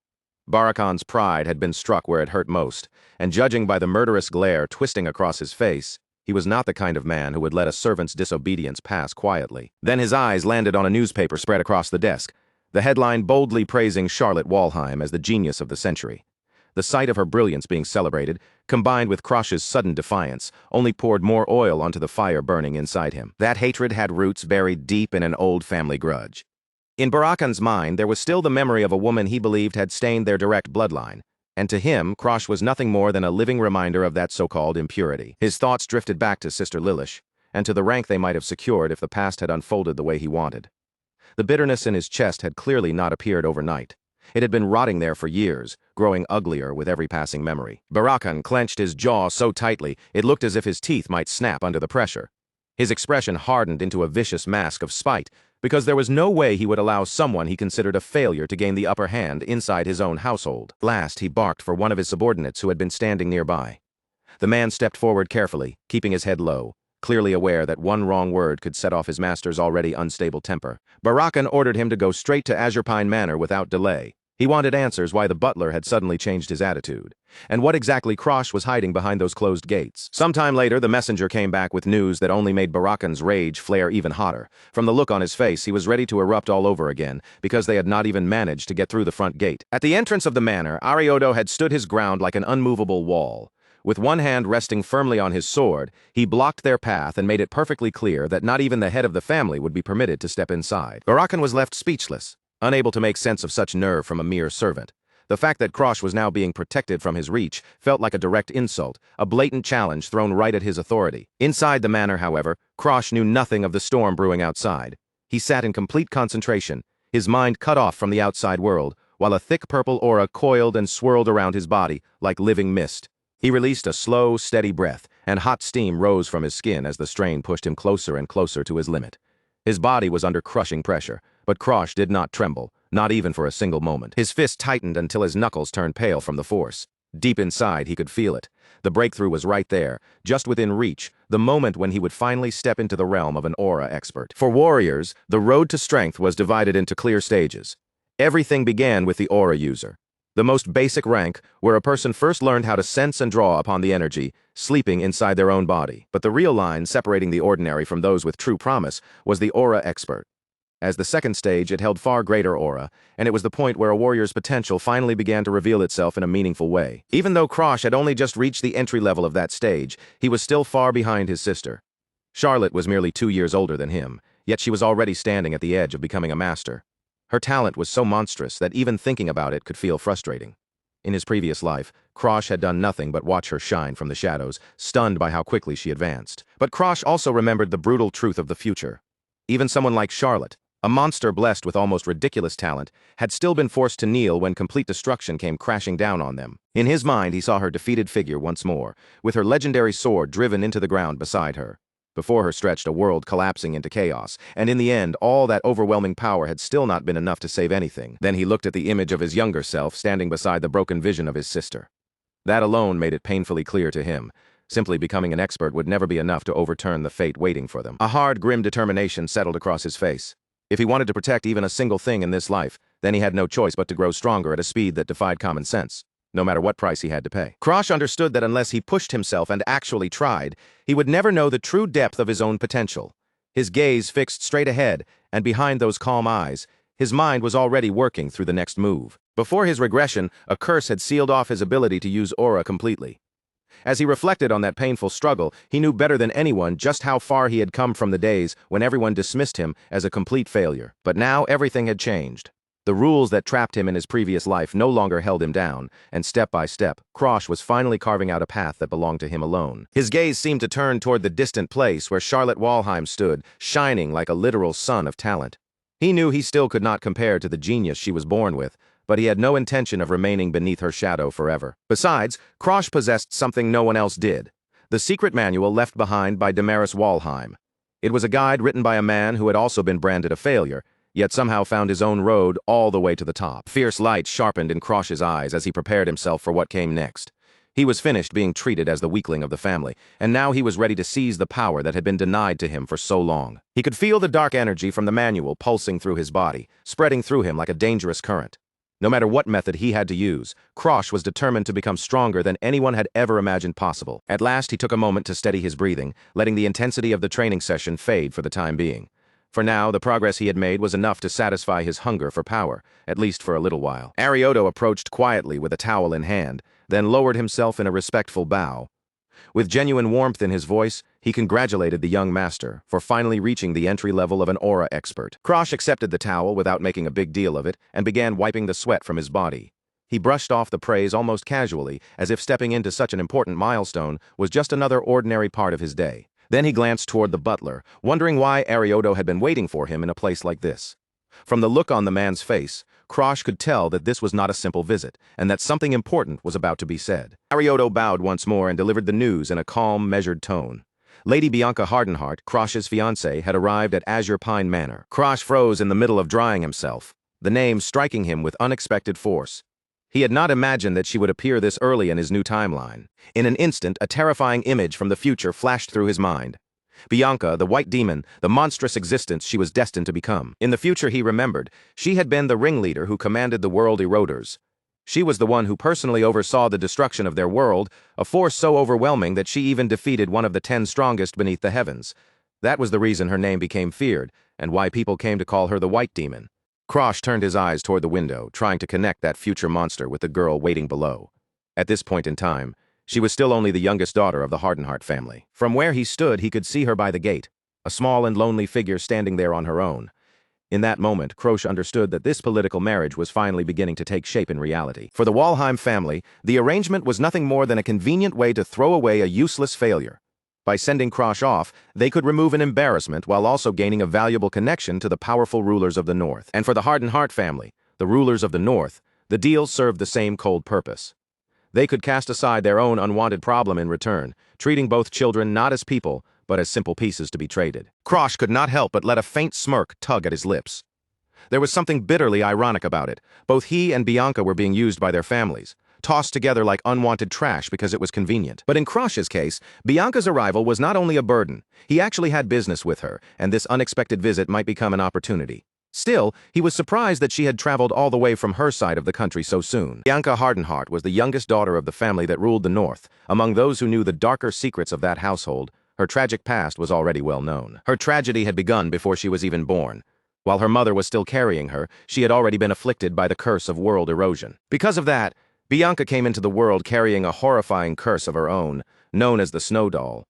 Barakan's pride had been struck where it hurt most, and judging by the murderous glare twisting across his face, he was not the kind of man who would let a servant's disobedience pass quietly. Then his eyes landed on a newspaper spread across the desk, the headline boldly praising Charlotte Walheim as the genius of the century. The sight of her brilliance being celebrated, combined with Krosh's sudden defiance, only poured more oil onto the fire burning inside him. That hatred had roots buried deep in an old family grudge. In Barakan's mind, there was still the memory of a woman he believed had stained their direct bloodline, and to him, Krosh was nothing more than a living reminder of that so-called impurity. His thoughts drifted back to Sister Lilish, and to the rank they might have secured if the past had unfolded the way he wanted. The bitterness in his chest had clearly not appeared overnight. It had been rotting there for years, growing uglier with every passing memory. Barakan clenched his jaw so tightly, it looked as if his teeth might snap under the pressure. His expression hardened into a vicious mask of spite, because there was no way he would allow someone he considered a failure to gain the upper hand inside his own household. Last, he barked for one of his subordinates who had been standing nearby. The man stepped forward carefully, keeping his head low, clearly aware that one wrong word could set off his master's already unstable temper. Barakan ordered him to go straight to Azure Pine Manor without delay. He wanted answers why the butler had suddenly changed his attitude, and what exactly Krosh was hiding behind those closed gates. Sometime later, the messenger came back with news that only made Barakan's rage flare even hotter. From the look on his face, he was ready to erupt all over again, because they had not even managed to get through the front gate. At the entrance of the manor, Arioto had stood his ground like an unmovable wall. With one hand resting firmly on his sword, he blocked their path and made it perfectly clear that not even the head of the family would be permitted to step inside. Barakan was left speechless, unable to make sense of such nerve from a mere servant. The fact that Krosh was now being protected from his reach felt like a direct insult, a blatant challenge thrown right at his authority. Inside the manor, however, Krosh knew nothing of the storm brewing outside. He sat in complete concentration, his mind cut off from the outside world, while a thick purple aura coiled and swirled around his body like living mist. He released a slow, steady breath, and hot steam rose from his skin as the strain pushed him closer and closer to his limit. His body was under crushing pressure, but Krosh did not tremble, not even for a single moment. His fist tightened until his knuckles turned pale from the force. Deep inside, he could feel it. The breakthrough was right there, just within reach, the moment when he would finally step into the realm of an aura expert. For warriors, the road to strength was divided into clear stages. Everything began with the aura user, the most basic rank, where a person first learned how to sense and draw upon the energy, sleeping inside their own body. But the real line separating the ordinary from those with true promise was the aura expert. As the second stage, it held far greater aura, and it was the point where a warrior's potential finally began to reveal itself in a meaningful way. Even though Krosh had only just reached the entry level of that stage, he was still far behind his sister. Charlotte was merely 2 years older than him, yet she was already standing at the edge of becoming a master. Her talent was so monstrous that even thinking about it could feel frustrating. In his previous life, Krosh had done nothing but watch her shine from the shadows, stunned by how quickly she advanced. But Krosh also remembered the brutal truth of the future. Even someone like Charlotte, a monster blessed with almost ridiculous talent, had still been forced to kneel when complete destruction came crashing down on them. In his mind, he saw her defeated figure once more, with her legendary sword driven into the ground beside her. Before her stretched a world collapsing into chaos, and in the end, all that overwhelming power had still not been enough to save anything. Then he looked at the image of his younger self standing beside the broken vision of his sister. That alone made it painfully clear to him. Simply becoming an expert would never be enough to overturn the fate waiting for them. A hard, grim determination settled across his face. If he wanted to protect even a single thing in this life, then he had no choice but to grow stronger at a speed that defied common sense, no matter what price he had to pay. Krosh understood that unless he pushed himself and actually tried, he would never know the true depth of his own potential. His gaze fixed straight ahead, and behind those calm eyes, his mind was already working through the next move. Before his regression, a curse had sealed off his ability to use aura completely. As he reflected on that painful struggle, he knew better than anyone just how far he had come from the days when everyone dismissed him as a complete failure. But now everything had changed. The rules that trapped him in his previous life no longer held him down, and step by step, Krosh was finally carving out a path that belonged to him alone. His gaze seemed to turn toward the distant place where Charlotte Walheim stood, shining like a literal sun of talent. He knew he still could not compare to the genius she was born with, but he had no intention of remaining beneath her shadow forever. Besides, Krosh possessed something no one else did: the secret manual left behind by Damaris Walheim. It was a guide written by a man who had also been branded a failure, yet somehow found his own road all the way to the top. Fierce light sharpened in Krosh's eyes as he prepared himself for what came next. He was finished being treated as the weakling of the family, and now he was ready to seize the power that had been denied to him for so long. He could feel the dark energy from the manual pulsing through his body, spreading through him like a dangerous current. No matter what method he had to use, Krosh was determined to become stronger than anyone had ever imagined possible. At last, he took a moment to steady his breathing, letting the intensity of the training session fade for the time being. For now, the progress he had made was enough to satisfy his hunger for power, at least for a little while. Arioto approached quietly with a towel in hand, then lowered himself in a respectful bow. With genuine warmth in his voice, he congratulated the young master for finally reaching the entry level of an aura expert. Krosh accepted the towel without making a big deal of it and began wiping the sweat from his body. He brushed off the praise almost casually, as if stepping into such an important milestone was just another ordinary part of his day. Then he glanced toward the butler, wondering why Arioto had been waiting for him in a place like this. From the look on the man's face, Krosh could tell that this was not a simple visit, and that something important was about to be said. Arioto bowed once more and delivered the news in a calm, measured tone. Lady Bianca Hardenheart, Krosh's fiancée, had arrived at Azure Pine Manor. Krosh froze in the middle of drying himself, the name striking him with unexpected force. He had not imagined that she would appear this early in his new timeline. In an instant, a terrifying image from the future flashed through his mind. Bianca, the white demon, the monstrous existence she was destined to become. In the future, he remembered, she had been the ringleader who commanded the world eroders. She was the one who personally oversaw the destruction of their world, a force so overwhelming that she even defeated one of the 10 strongest beneath the heavens. That was the reason her name became feared, and why people came to call her the White Demon. Krosh turned his eyes toward the window, trying to connect that future monster with the girl waiting below. At this point in time, she was still only the youngest daughter of the Hardenheart family. From where he stood, he could see her by the gate, a small and lonely figure standing there on her own. In that moment, Krosh understood that this political marriage was finally beginning to take shape in reality. For the Walheim family, the arrangement was nothing more than a convenient way to throw away a useless failure. By sending Krosh off, they could remove an embarrassment while also gaining a valuable connection to the powerful rulers of the North. And for the Hardenheart family, the rulers of the North, the deal served the same cold purpose. They could cast aside their own unwanted problem in return, treating both children not as people, but as simple pieces to be traded. Krosh could not help but let a faint smirk tug at his lips. There was something bitterly ironic about it. Both he and Bianca were being used by their families, tossed together like unwanted trash because it was convenient. But in Krosh's case, Bianca's arrival was not only a burden. He actually had business with her, and this unexpected visit might become an opportunity. Still, he was surprised that she had traveled all the way from her side of the country so soon. Bianca Hardenheart was the youngest daughter of the family that ruled the North. Among those who knew the darker secrets of that household, her tragic past was already well known. Her tragedy had begun before she was even born. While her mother was still carrying her, she had already been afflicted by the curse of world erosion. Because of that, Bianca came into the world carrying a horrifying curse of her own, known as the Snow Doll.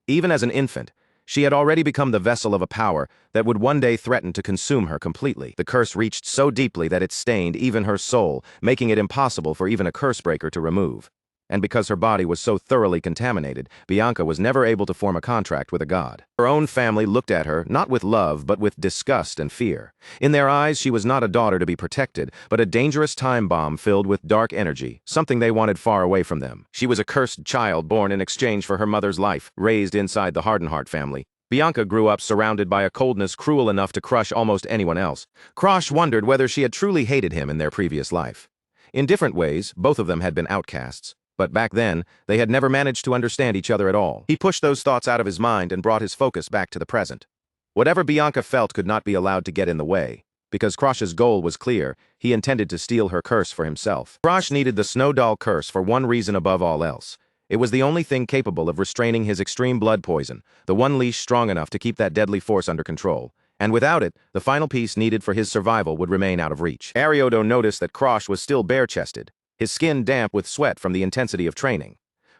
Even as an infant, she had already become the vessel of a power that would one day threaten to consume her completely. The curse reached so deeply that it stained even her soul, making it impossible for even a cursebreaker to remove. And because her body was so thoroughly contaminated, Bianca was never able to form a contract with a god. Her own family looked at her, not with love, but with disgust and fear. In their eyes, she was not a daughter to be protected, but a dangerous time bomb filled with dark energy, something they wanted far away from them. She was a cursed child born in exchange for her mother's life, raised inside the Hardenheart family. Bianca grew up surrounded by a coldness cruel enough to crush almost anyone else. Krosh wondered whether she had truly hated him in their previous life. In different ways, both of them had been outcasts. But back then, they had never managed to understand each other at all. He pushed those thoughts out of his mind and brought his focus back to the present. Whatever Bianca felt could not be allowed to get in the way. Because Krosh's goal was clear, he intended to steal her curse for himself. Krosh needed the Snow Doll curse for one reason above all else. It was the only thing capable of restraining his extreme blood poison, the one leash strong enough to keep that deadly force under control. And without it, the final piece needed for his survival would remain out of reach. Arioto noticed that Krosh was still bare-chested, his skin damp with sweat from the intensity of training.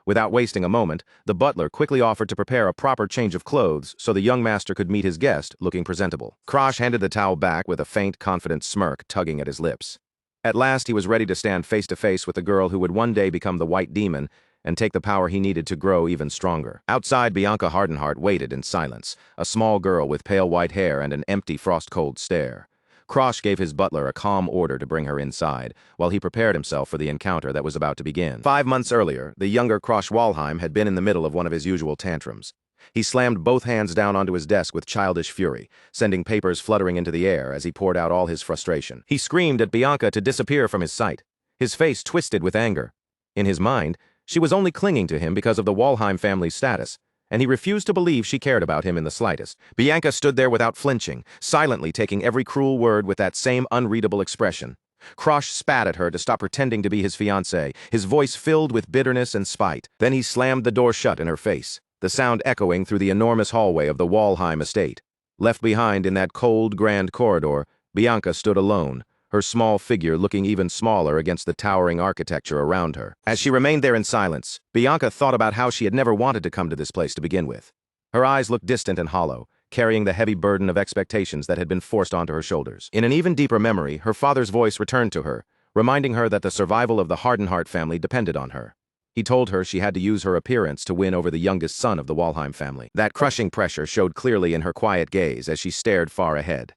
Without wasting a moment, the butler quickly offered to prepare a proper change of clothes so the young master could meet his guest looking presentable. Krosh handed the towel back with a faint, confident smirk tugging at his lips. At last, he was ready to stand face to face with the girl who would one day become the White Demon and take the power he needed to grow even stronger. Outside, Bianca Hardenheart waited in silence, a small girl with pale white hair and an empty, frost-cold stare. Krosh gave his butler a calm order to bring her inside, while he prepared himself for the encounter that was about to begin. 5 months earlier, the younger Krosh Walheim had been in the middle of one of his usual tantrums. He slammed both hands down onto his desk with childish fury, sending papers fluttering into the air as he poured out all his frustration. He screamed at Bianca to disappear from his sight, his face twisted with anger. In his mind, she was only clinging to him because of the Walheim family's status, and he refused to believe she cared about him in the slightest. Bianca stood there without flinching, silently taking every cruel word with that same unreadable expression. Krosh spat at her to stop pretending to be his fiancée, his voice filled with bitterness and spite. Then he slammed the door shut in her face, the sound echoing through the enormous hallway of the Walheim estate. Left behind in that cold, grand corridor, Bianca stood alone, her small figure looking even smaller against the towering architecture around her. As she remained there in silence, Bianca thought about how she had never wanted to come to this place to begin with. Her eyes looked distant and hollow, carrying the heavy burden of expectations that had been forced onto her shoulders. In an even deeper memory, her father's voice returned to her, reminding her that the survival of the Hardenheart family depended on her. He told her she had to use her appearance to win over the youngest son of the Walheim family. That crushing pressure showed clearly in her quiet gaze as she stared far ahead.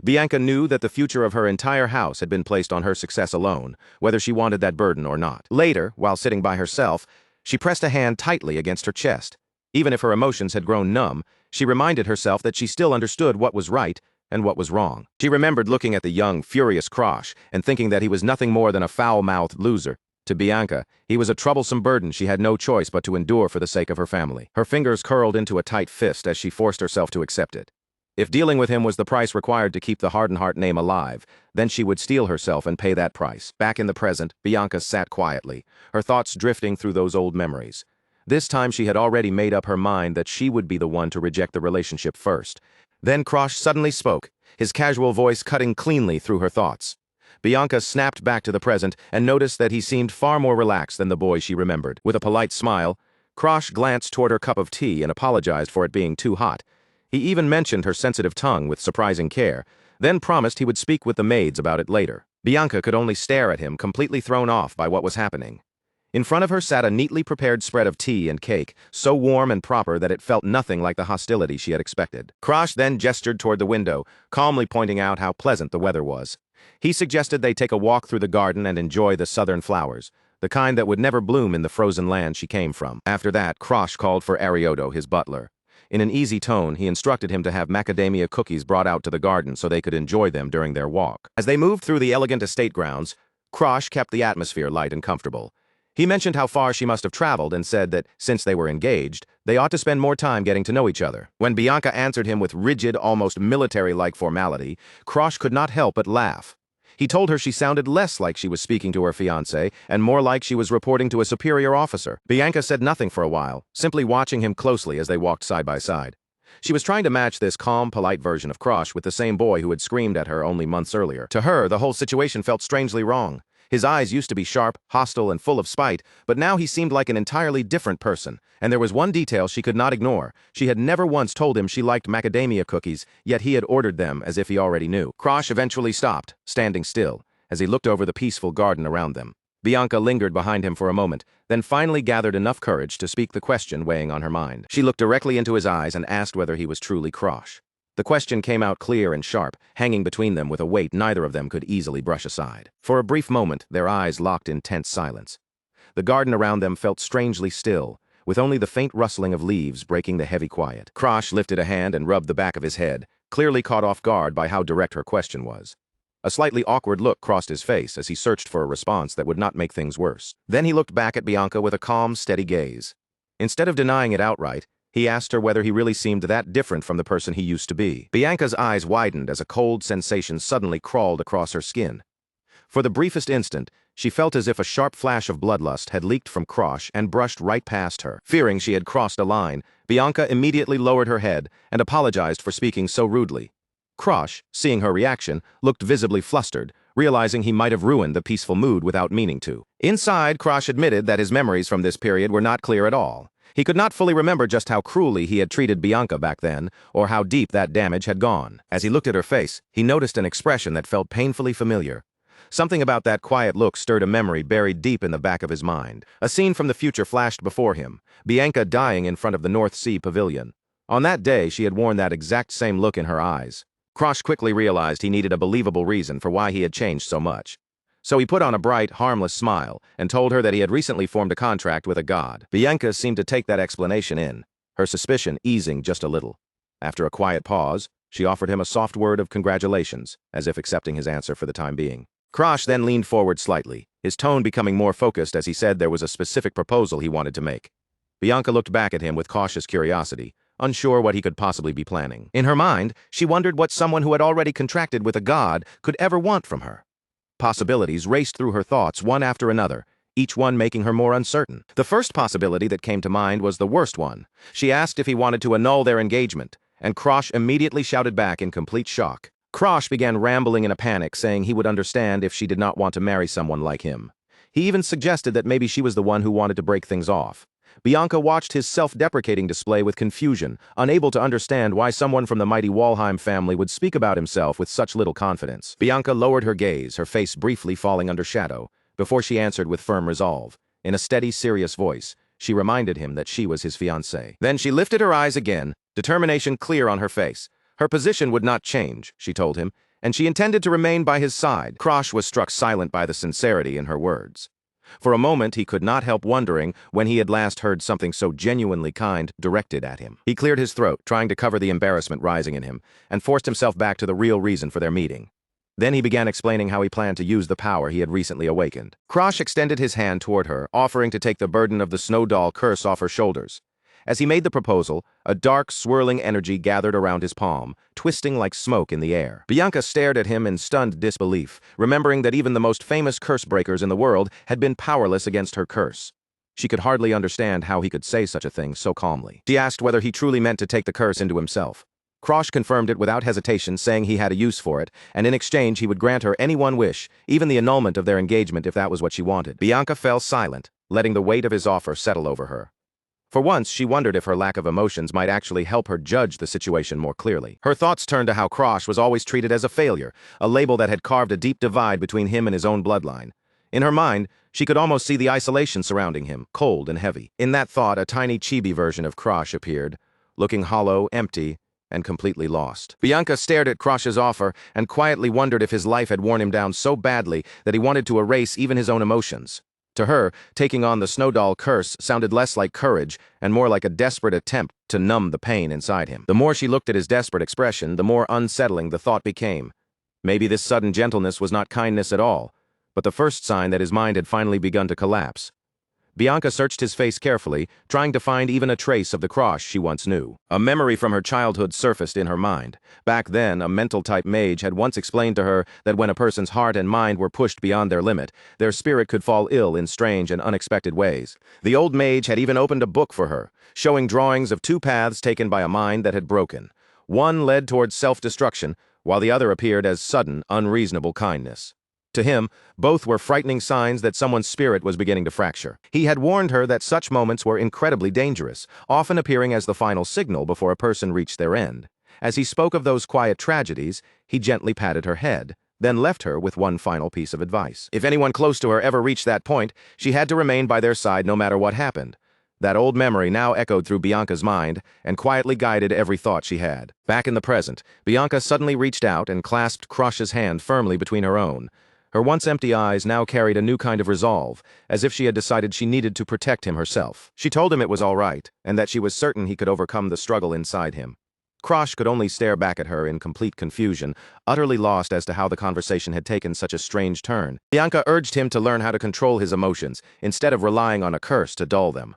Bianca knew that the future of her entire house had been placed on her success alone, whether she wanted that burden or not. Later, while sitting by herself, she pressed a hand tightly against her chest. Even if her emotions had grown numb, she reminded herself that she still understood what was right and what was wrong. She remembered looking at the young, furious Krosh and thinking that he was nothing more than a foul-mouthed loser. To Bianca, he was a troublesome burden she had no choice but to endure for the sake of her family. Her fingers curled into a tight fist as she forced herself to accept it. If dealing with him was the price required to keep the Hardenheart name alive, then she would steel herself and pay that price. Back in the present, Bianca sat quietly, her thoughts drifting through those old memories. This time she had already made up her mind that she would be the one to reject the relationship first. Then Krosh suddenly spoke, his casual voice cutting cleanly through her thoughts. Bianca snapped back to the present and noticed that he seemed far more relaxed than the boy she remembered. With a polite smile, Krosh glanced toward her cup of tea and apologized for it being too hot. He even mentioned her sensitive tongue with surprising care, then promised he would speak with the maids about it later. Bianca could only stare at him, completely thrown off by what was happening. In front of her sat a neatly prepared spread of tea and cake, so warm and proper that it felt nothing like the hostility she had expected. Krosh then gestured toward the window, calmly pointing out how pleasant the weather was. He suggested they take a walk through the garden and enjoy the southern flowers, the kind that would never bloom in the frozen land she came from. After that, Krosh called for Arioto, his butler. In an easy tone, he instructed him to have macadamia cookies brought out to the garden so they could enjoy them during their walk. As they moved through the elegant estate grounds, Krosh kept the atmosphere light and comfortable. He mentioned how far she must have traveled and said that, since they were engaged, they ought to spend more time getting to know each other. When Bianca answered him with rigid, almost military-like formality, Krosh could not help but laugh. He told her she sounded less like she was speaking to her fiancé and more like she was reporting to a superior officer. Bianca said nothing for a while, simply watching him closely as they walked side by side. She was trying to match this calm, polite version of Krosh with the same boy who had screamed at her only months earlier. To her, the whole situation felt strangely wrong. His eyes used to be sharp, hostile, and full of spite, but now he seemed like an entirely different person. And there was one detail she could not ignore. She had never once told him she liked macadamia cookies, yet he had ordered them as if he already knew. Krosh eventually stopped, standing still, as he looked over the peaceful garden around them. Bianca lingered behind him for a moment, then finally gathered enough courage to speak the question weighing on her mind. She looked directly into his eyes and asked whether he was truly Krosh. The question came out clear and sharp, hanging between them with a weight neither of them could easily brush aside. For a brief moment, their eyes locked in tense silence. The garden around them felt strangely still, with only the faint rustling of leaves breaking the heavy quiet. Krosh lifted a hand and rubbed the back of his head, clearly caught off guard by how direct her question was. A slightly awkward look crossed his face as he searched for a response that would not make things worse. Then he looked back at Bianca with a calm, steady gaze. Instead of denying it outright, he asked her whether he really seemed that different from the person he used to be. Bianca's eyes widened as a cold sensation suddenly crawled across her skin. For the briefest instant, she felt as if a sharp flash of bloodlust had leaked from Krosh and brushed right past her. Fearing she had crossed a line, Bianca immediately lowered her head and apologized for speaking so rudely. Krosh, seeing her reaction, looked visibly flustered, realizing he might have ruined the peaceful mood without meaning to. Inside, Krosh admitted that his memories from this period were not clear at all. He could not fully remember just how cruelly he had treated Bianca back then, or how deep that damage had gone. As he looked at her face, he noticed an expression that felt painfully familiar. Something about that quiet look stirred a memory buried deep in the back of his mind. A scene from the future flashed before him, Bianca dying in front of the North Sea Pavilion. On that day, she had worn that exact same look in her eyes. Krosh quickly realized he needed a believable reason for why he had changed so much. So he put on a bright, harmless smile and told her that he had recently formed a contract with a god. Bianca seemed to take that explanation in, her suspicion easing just a little. After a quiet pause, she offered him a soft word of congratulations, as if accepting his answer for the time being. Krosh then leaned forward slightly, his tone becoming more focused as he said there was a specific proposal he wanted to make. Bianca looked back at him with cautious curiosity, unsure what he could possibly be planning. In her mind, she wondered what someone who had already contracted with a god could ever want from her. Possibilities raced through her thoughts one after another, each one making her more uncertain. The first possibility that came to mind was the worst one. She asked if he wanted to annul their engagement, and Krosh immediately shouted back in complete shock. Krosh began rambling in a panic, saying he would understand if she did not want to marry someone like him. He even suggested that maybe she was the one who wanted to break things off. Bianca watched his self-deprecating display with confusion, unable to understand why someone from the mighty Walheim family would speak about himself with such little confidence. Bianca lowered her gaze, her face briefly falling under shadow, before she answered with firm resolve. In a steady, serious voice, she reminded him that she was his fiancée. Then she lifted her eyes again, determination clear on her face. Her position would not change, she told him, and she intended to remain by his side. Krosh was struck silent by the sincerity in her words. For a moment, he could not help wondering when he had last heard something so genuinely kind directed at him. He cleared his throat, trying to cover the embarrassment rising in him, and forced himself back to the real reason for their meeting. Then he began explaining how he planned to use the power he had recently awakened. Krosh extended his hand toward her, offering to take the burden of the snow doll curse off her shoulders. As he made the proposal, a dark, swirling energy gathered around his palm, twisting like smoke in the air. Bianca stared at him in stunned disbelief, remembering that even the most famous curse breakers in the world had been powerless against her curse. She could hardly understand how he could say such a thing so calmly. She asked whether he truly meant to take the curse into himself. Krosh confirmed it without hesitation, saying he had a use for it, and in exchange he would grant her any one wish, even the annulment of their engagement if that was what she wanted. Bianca fell silent, letting the weight of his offer settle over her. For once, she wondered if her lack of emotions might actually help her judge the situation more clearly. Her thoughts turned to how Krosh was always treated as a failure, a label that had carved a deep divide between him and his own bloodline. In her mind, she could almost see the isolation surrounding him, cold and heavy. In that thought, a tiny chibi version of Krosh appeared, looking hollow, empty, and completely lost. Bianca stared at Krosh's offer and quietly wondered if his life had worn him down so badly that he wanted to erase even his own emotions. To her, taking on the snow doll curse sounded less like courage and more like a desperate attempt to numb the pain inside him. The more she looked at his desperate expression, the more unsettling the thought became. Maybe this sudden gentleness was not kindness at all, but the first sign that his mind had finally begun to collapse. Bianca searched his face carefully, trying to find even a trace of the Krosh she once knew. A memory from her childhood surfaced in her mind. Back then, a mental-type mage had once explained to her that when a person's heart and mind were pushed beyond their limit, their spirit could fall ill in strange and unexpected ways. The old mage had even opened a book for her, showing drawings of two paths taken by a mind that had broken. One led towards self-destruction, while the other appeared as sudden, unreasonable kindness. To him, both were frightening signs that someone's spirit was beginning to fracture. He had warned her that such moments were incredibly dangerous, often appearing as the final signal before a person reached their end. As he spoke of those quiet tragedies, he gently patted her head, then left her with one final piece of advice. If anyone close to her ever reached that point, she had to remain by their side no matter what happened. That old memory now echoed through Bianca's mind and quietly guided every thought she had. Back in the present, Bianca suddenly reached out and clasped Krosh's hand firmly between her own. Her once empty eyes now carried a new kind of resolve, as if she had decided she needed to protect him herself. She told him it was all right, and that she was certain he could overcome the struggle inside him. Krosh could only stare back at her in complete confusion, utterly lost as to how the conversation had taken such a strange turn. Bianca urged him to learn how to control his emotions, instead of relying on a curse to dull them.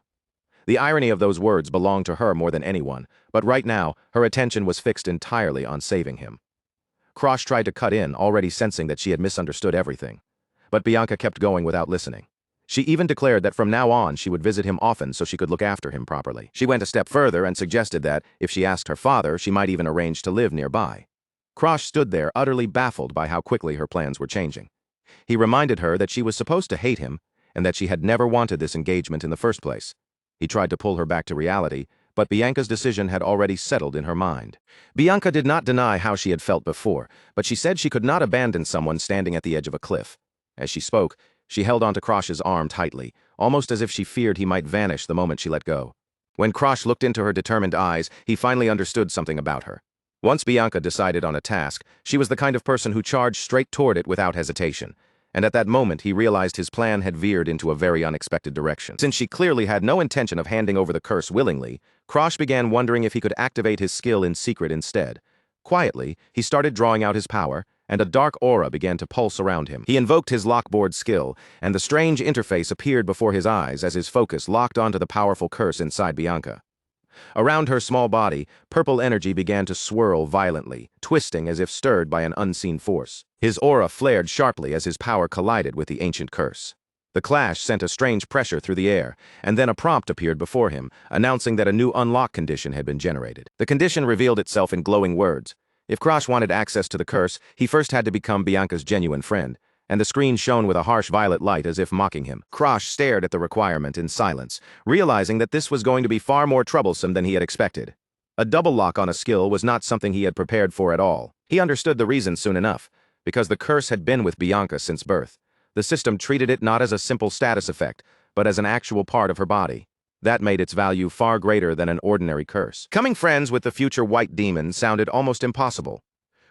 The irony of those words belonged to her more than anyone, but right now, her attention was fixed entirely on saving him. Krosh tried to cut in, already sensing that she had misunderstood everything. But Bianca kept going without listening. She even declared that from now on she would visit him often so she could look after him properly. She went a step further and suggested that, if she asked her father, she might even arrange to live nearby. Krosh stood there, utterly baffled by how quickly her plans were changing. He reminded her that she was supposed to hate him, and that she had never wanted this engagement in the first place. He tried to pull her back to reality, but Bianca's decision had already settled in her mind. Bianca did not deny how she had felt before, but she said she could not abandon someone standing at the edge of a cliff. As she spoke, she held onto Krosh's arm tightly, almost as if she feared he might vanish the moment she let go. When Krosh looked into her determined eyes, he finally understood something about her. Once Bianca decided on a task, she was the kind of person who charged straight toward it without hesitation. And at that moment he realized his plan had veered into a very unexpected direction. Since she clearly had no intention of handing over the curse willingly, Krosh began wondering if he could activate his skill in secret instead. Quietly, he started drawing out his power, and a dark aura began to pulse around him. He invoked his lockboard skill, and the strange interface appeared before his eyes as his focus locked onto the powerful curse inside Bianca. Around her small body, purple energy began to swirl violently, twisting as if stirred by an unseen force. His aura flared sharply as his power collided with the ancient curse. The clash sent a strange pressure through the air, and then a prompt appeared before him, announcing that a new unlock condition had been generated. The condition revealed itself in glowing words. If Krosh wanted access to the curse, he first had to become Bianca's genuine friend, and the screen shone with a harsh violet light as if mocking him. Krosh stared at the requirement in silence, realizing that this was going to be far more troublesome than he had expected. A double lock on a skill was not something he had prepared for at all. He understood the reason soon enough, because the curse had been with Bianca since birth. The system treated it not as a simple status effect, but as an actual part of her body. That made its value far greater than an ordinary curse. Becoming friends with the future white demon sounded almost impossible.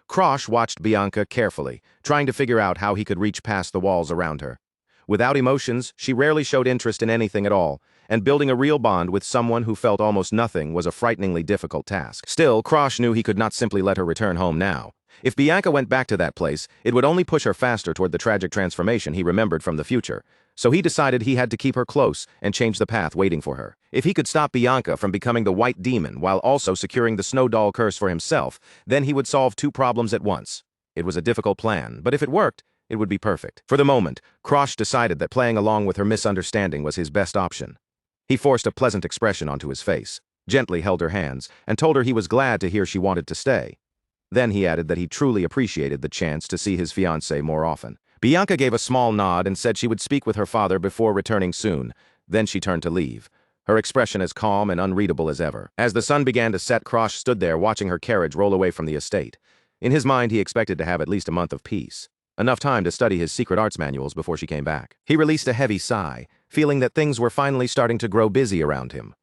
Krosh watched Bianca carefully, trying to figure out how he could reach past the walls around her. Without emotions, she rarely showed interest in anything at all, and building a real bond with someone who felt almost nothing was a frighteningly difficult task. Still, Krosh knew he could not simply let her return home now. If Bianca went back to that place, it would only push her faster toward the tragic transformation he remembered from the future. So he decided he had to keep her close and change the path waiting for her. If he could stop Bianca from becoming the White Demon while also securing the Snow Doll curse for himself, then he would solve two problems at once. It was a difficult plan, but if it worked, it would be perfect. For the moment, Krosh decided that playing along with her misunderstanding was his best option. He forced a pleasant expression onto his face, gently held her hands, and told her he was glad to hear she wanted to stay. Then he added that he truly appreciated the chance to see his fiancée more often. Bianca gave a small nod and said she would speak with her father before returning soon. Then she turned to leave, her expression as calm and unreadable as ever. As the sun began to set, Krosh stood there watching her carriage roll away from the estate. In his mind, he expected to have at least a month of peace, enough time to study his secret arts manuals before she came back. He released a heavy sigh, feeling that things were finally starting to grow busy around him.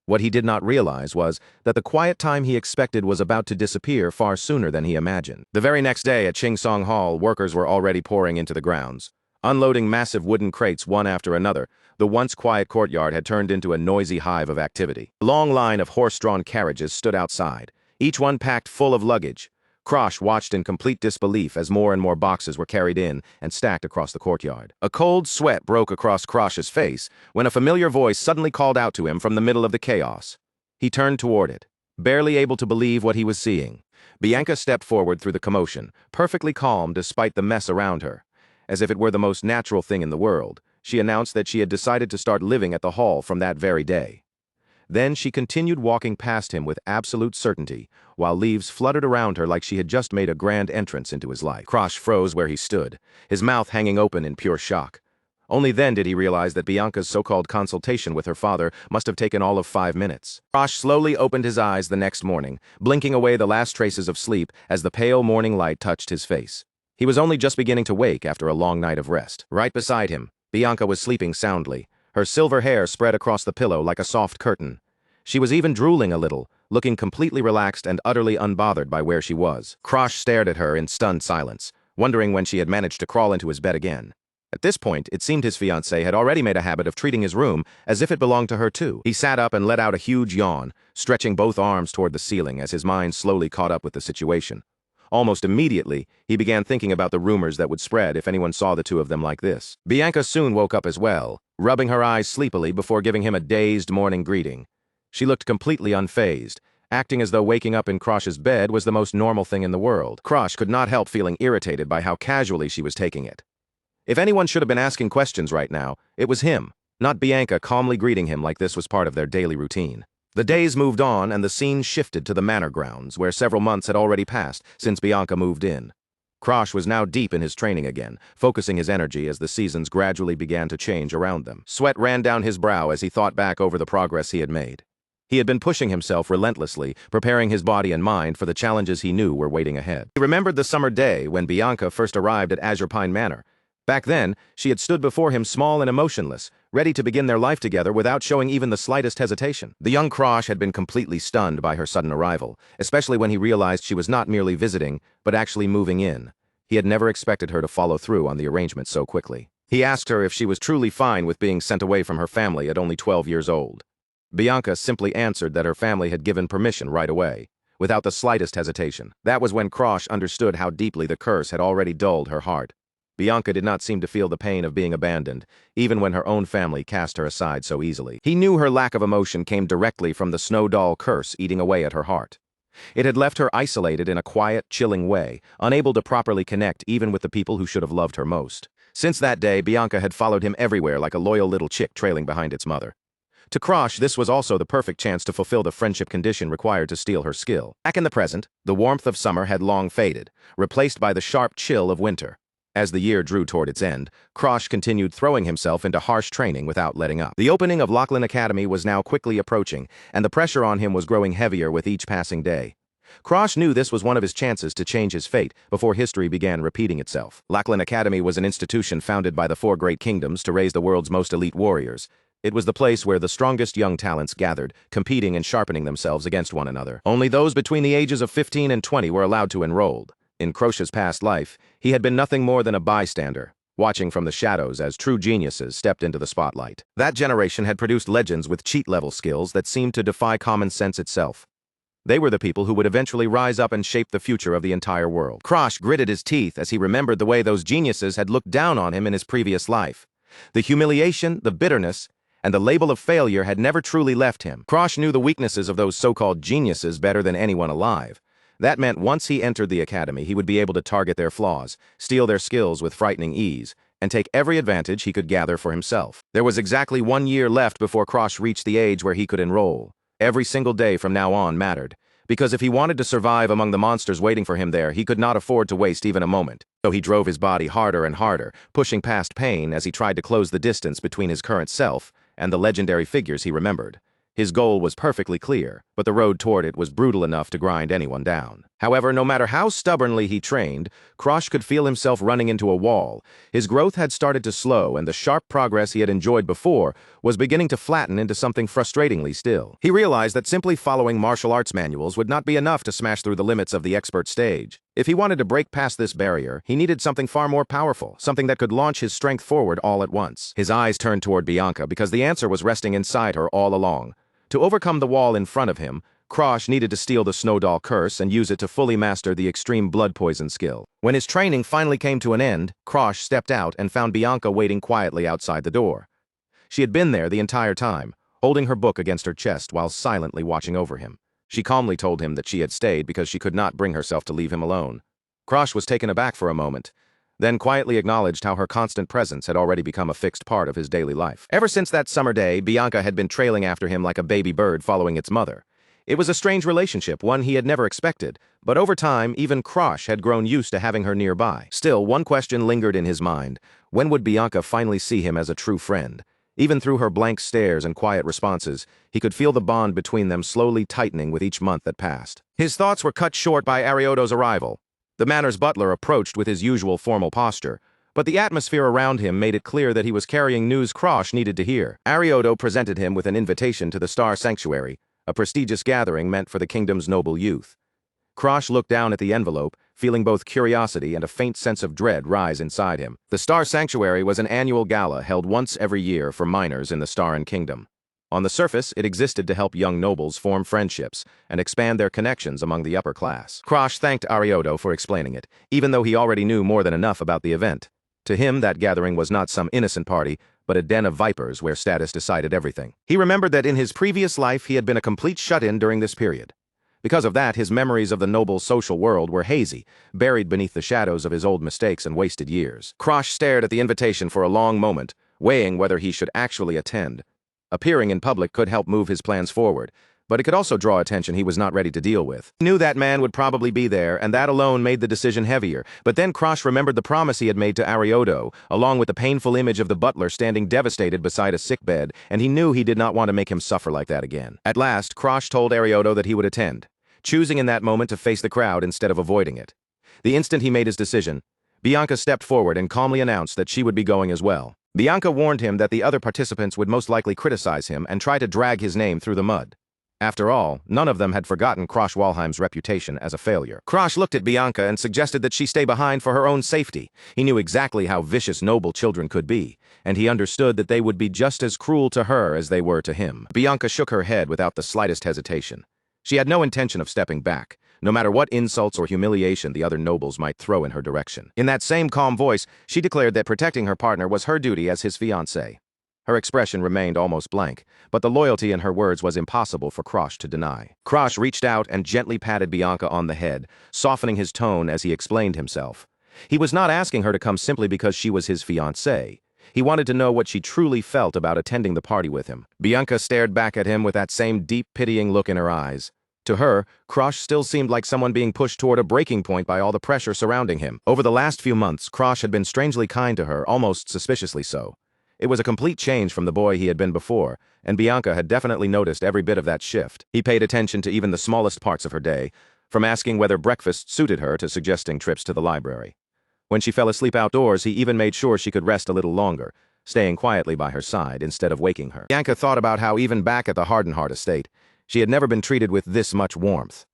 What he did not realize was that the quiet time he expected was about to disappear far sooner than he imagined. The very next day at Ching Song Hall, workers were already pouring into the grounds. Unloading massive wooden crates one after another, the once quiet courtyard had turned into a noisy hive of activity. A long line of horse-drawn carriages stood outside, each one packed full of luggage. Krosh watched in complete disbelief as more and more boxes were carried in and stacked across the courtyard. A cold sweat broke across Krosh's face when a familiar voice suddenly called out to him from the middle of the chaos. He turned toward it, barely able to believe what he was seeing. Bianca stepped forward through the commotion, perfectly calm despite the mess around her. As if it were the most natural thing in the world, she announced that she had decided to start living at the hall from that very day. Then she continued walking past him with absolute certainty, while leaves fluttered around her like she had just made a grand entrance into his life. Krosh froze where he stood, his mouth hanging open in pure shock. Only then did he realize that Bianca's so-called consultation with her father must have taken all of 5 minutes. Krosh slowly opened his eyes the next morning, blinking away the last traces of sleep as the pale morning light touched his face. He was only just beginning to wake after a long night of rest. Right beside him, Bianca was sleeping soundly, her silver hair spread across the pillow like a soft curtain. She was even drooling a little, looking completely relaxed and utterly unbothered by where she was. Krosh stared at her in stunned silence, wondering when she had managed to crawl into his bed again. At this point, it seemed his fiancée had already made a habit of treating his room as if it belonged to her too. He sat up and let out a huge yawn, stretching both arms toward the ceiling as his mind slowly caught up with the situation. Almost immediately, he began thinking about the rumors that would spread if anyone saw the two of them like this. Bianca soon woke up as well, rubbing her eyes sleepily before giving him a dazed morning greeting. She looked completely unfazed, acting as though waking up in Krosh's bed was the most normal thing in the world. Krosh could not help feeling irritated by how casually she was taking it. If anyone should have been asking questions right now, it was him, not Bianca calmly greeting him like this was part of their daily routine. The days moved on and the scene shifted to the manor grounds, where several months had already passed since Bianca moved in. Krosh was now deep in his training again, focusing his energy as the seasons gradually began to change around them. Sweat ran down his brow as he thought back over the progress he had made. He had been pushing himself relentlessly, preparing his body and mind for the challenges he knew were waiting ahead. He remembered the summer day when Bianca first arrived at Azure Pine Manor. Back then, she had stood before him small and emotionless, ready to begin their life together without showing even the slightest hesitation. The young Krosh had been completely stunned by her sudden arrival, especially when he realized she was not merely visiting, but actually moving in. He had never expected her to follow through on the arrangement so quickly. He asked her if she was truly fine with being sent away from her family at only 12 years old. Bianca simply answered that her family had given permission right away, without the slightest hesitation. That was when Krosh understood how deeply the curse had already dulled her heart. Bianca did not seem to feel the pain of being abandoned, even when her own family cast her aside so easily. He knew her lack of emotion came directly from the snow doll curse eating away at her heart. It had left her isolated in a quiet, chilling way, unable to properly connect even with the people who should have loved her most. Since that day, Bianca had followed him everywhere like a loyal little chick trailing behind its mother. To Krosh, this was also the perfect chance to fulfill the friendship condition required to steal her skill. Back in the present, the warmth of summer had long faded, replaced by the sharp chill of winter. As the year drew toward its end, Krosh continued throwing himself into harsh training without letting up. The opening of Lachlan Academy was now quickly approaching, and the pressure on him was growing heavier with each passing day. Krosh knew this was one of his chances to change his fate before history began repeating itself. Lachlan Academy was an institution founded by the 4 great kingdoms to raise the world's most elite warriors. It was the place where the strongest young talents gathered, competing and sharpening themselves against one another. Only those between the ages of 15 and 20 were allowed to enroll. In Krosh's past life, he had been nothing more than a bystander, watching from the shadows as true geniuses stepped into the spotlight. That generation had produced legends with cheat-level skills that seemed to defy common sense itself. They were the people who would eventually rise up and shape the future of the entire world. Krosh gritted his teeth as he remembered the way those geniuses had looked down on him in his previous life. The humiliation, the bitterness, and the label of failure had never truly left him. Krosh knew the weaknesses of those so-called geniuses better than anyone alive. That meant once he entered the academy, he would be able to target their flaws, steal their skills with frightening ease, and take every advantage he could gather for himself. There was exactly 1 year left before Krosh reached the age where he could enroll. Every single day from now on mattered, because if he wanted to survive among the monsters waiting for him there, he could not afford to waste even a moment. So he drove his body harder and harder, pushing past pain as he tried to close the distance between his current self and the legendary figures he remembered. His goal was perfectly clear, but the road toward it was brutal enough to grind anyone down. However, no matter how stubbornly he trained, Krosh could feel himself running into a wall. His growth had started to slow, and the sharp progress he had enjoyed before was beginning to flatten into something frustratingly still. He realized that simply following martial arts manuals would not be enough to smash through the limits of the expert stage. If he wanted to break past this barrier, he needed something far more powerful, something that could launch his strength forward all at once. His eyes turned toward Bianca because the answer was resting inside her all along. To overcome the wall in front of him, Krosh needed to steal the Snow Doll curse and use it to fully master the extreme blood poison skill. When his training finally came to an end, Krosh stepped out and found Bianca waiting quietly outside the door. She had been there the entire time, holding her book against her chest while silently watching over him. She calmly told him that she had stayed because she could not bring herself to leave him alone. Krosh was taken aback for a moment, then quietly acknowledged how her constant presence had already become a fixed part of his daily life. Ever since that summer day, Bianca had been trailing after him like a baby bird following its mother. It was a strange relationship, one he had never expected, but over time, even Krosh had grown used to having her nearby. Still, one question lingered in his mind. When would Bianca finally see him as a true friend? Even through her blank stares and quiet responses, he could feel the bond between them slowly tightening with each month that passed. His thoughts were cut short by Arioto's arrival. The manor's butler approached with his usual formal posture, but the atmosphere around him made it clear that he was carrying news Krosh needed to hear. Arioto presented him with an invitation to the Star Sanctuary, a prestigious gathering meant for the kingdom's noble youth. Krosh looked down at the envelope, feeling both curiosity and a faint sense of dread rise inside him. The Star Sanctuary was an annual gala held once every year for minors in the Staran Kingdom. On the surface, it existed to help young nobles form friendships and expand their connections among the upper class. Krosh thanked Arioto for explaining it, even though he already knew more than enough about the event. To him, that gathering was not some innocent party, but a den of vipers where status decided everything. He remembered that in his previous life he had been a complete shut-in during this period. Because of that, his memories of the noble social world were hazy, buried beneath the shadows of his old mistakes and wasted years. Krosh stared at the invitation for a long moment, weighing whether he should actually attend. Appearing in public could help move his plans forward, but it could also draw attention he was not ready to deal with. He knew that man would probably be there, and that alone made the decision heavier. But then Krosh remembered the promise he had made to Arioto, along with the painful image of the butler standing devastated beside a sick bed, and he knew he did not want to make him suffer like that again. At last, Krosh told Arioto that he would attend, choosing in that moment to face the crowd instead of avoiding it. The instant he made his decision, Bianca stepped forward and calmly announced that she would be going as well. Bianca warned him that the other participants would most likely criticize him and try to drag his name through the mud. After all, none of them had forgotten Krosh Walheim's reputation as a failure. Krosh looked at Bianca and suggested that she stay behind for her own safety. He knew exactly how vicious noble children could be, and he understood that they would be just as cruel to her as they were to him. Bianca shook her head without the slightest hesitation. She had no intention of stepping back, no matter what insults or humiliation the other nobles might throw in her direction. In that same calm voice, she declared that protecting her partner was her duty as his fiancée. Her expression remained almost blank, but the loyalty in her words was impossible for Krosh to deny. Krosh reached out and gently patted Bianca on the head, softening his tone as he explained himself. He was not asking her to come simply because she was his fiancée. He wanted to know what she truly felt about attending the party with him. Bianca stared back at him with that same deep, pitying look in her eyes. To her, Krosh still seemed like someone being pushed toward a breaking point by all the pressure surrounding him. Over the last few months, Krosh had been strangely kind to her, almost suspiciously so. It was a complete change from the boy he had been before, and Bianca had definitely noticed every bit of that shift. He paid attention to even the smallest parts of her day, from asking whether breakfast suited her to suggesting trips to the library. When she fell asleep outdoors, he even made sure she could rest a little longer, staying quietly by her side instead of waking her. Bianca thought about how even back at the Hardenhart estate, she had never been treated with this much warmth.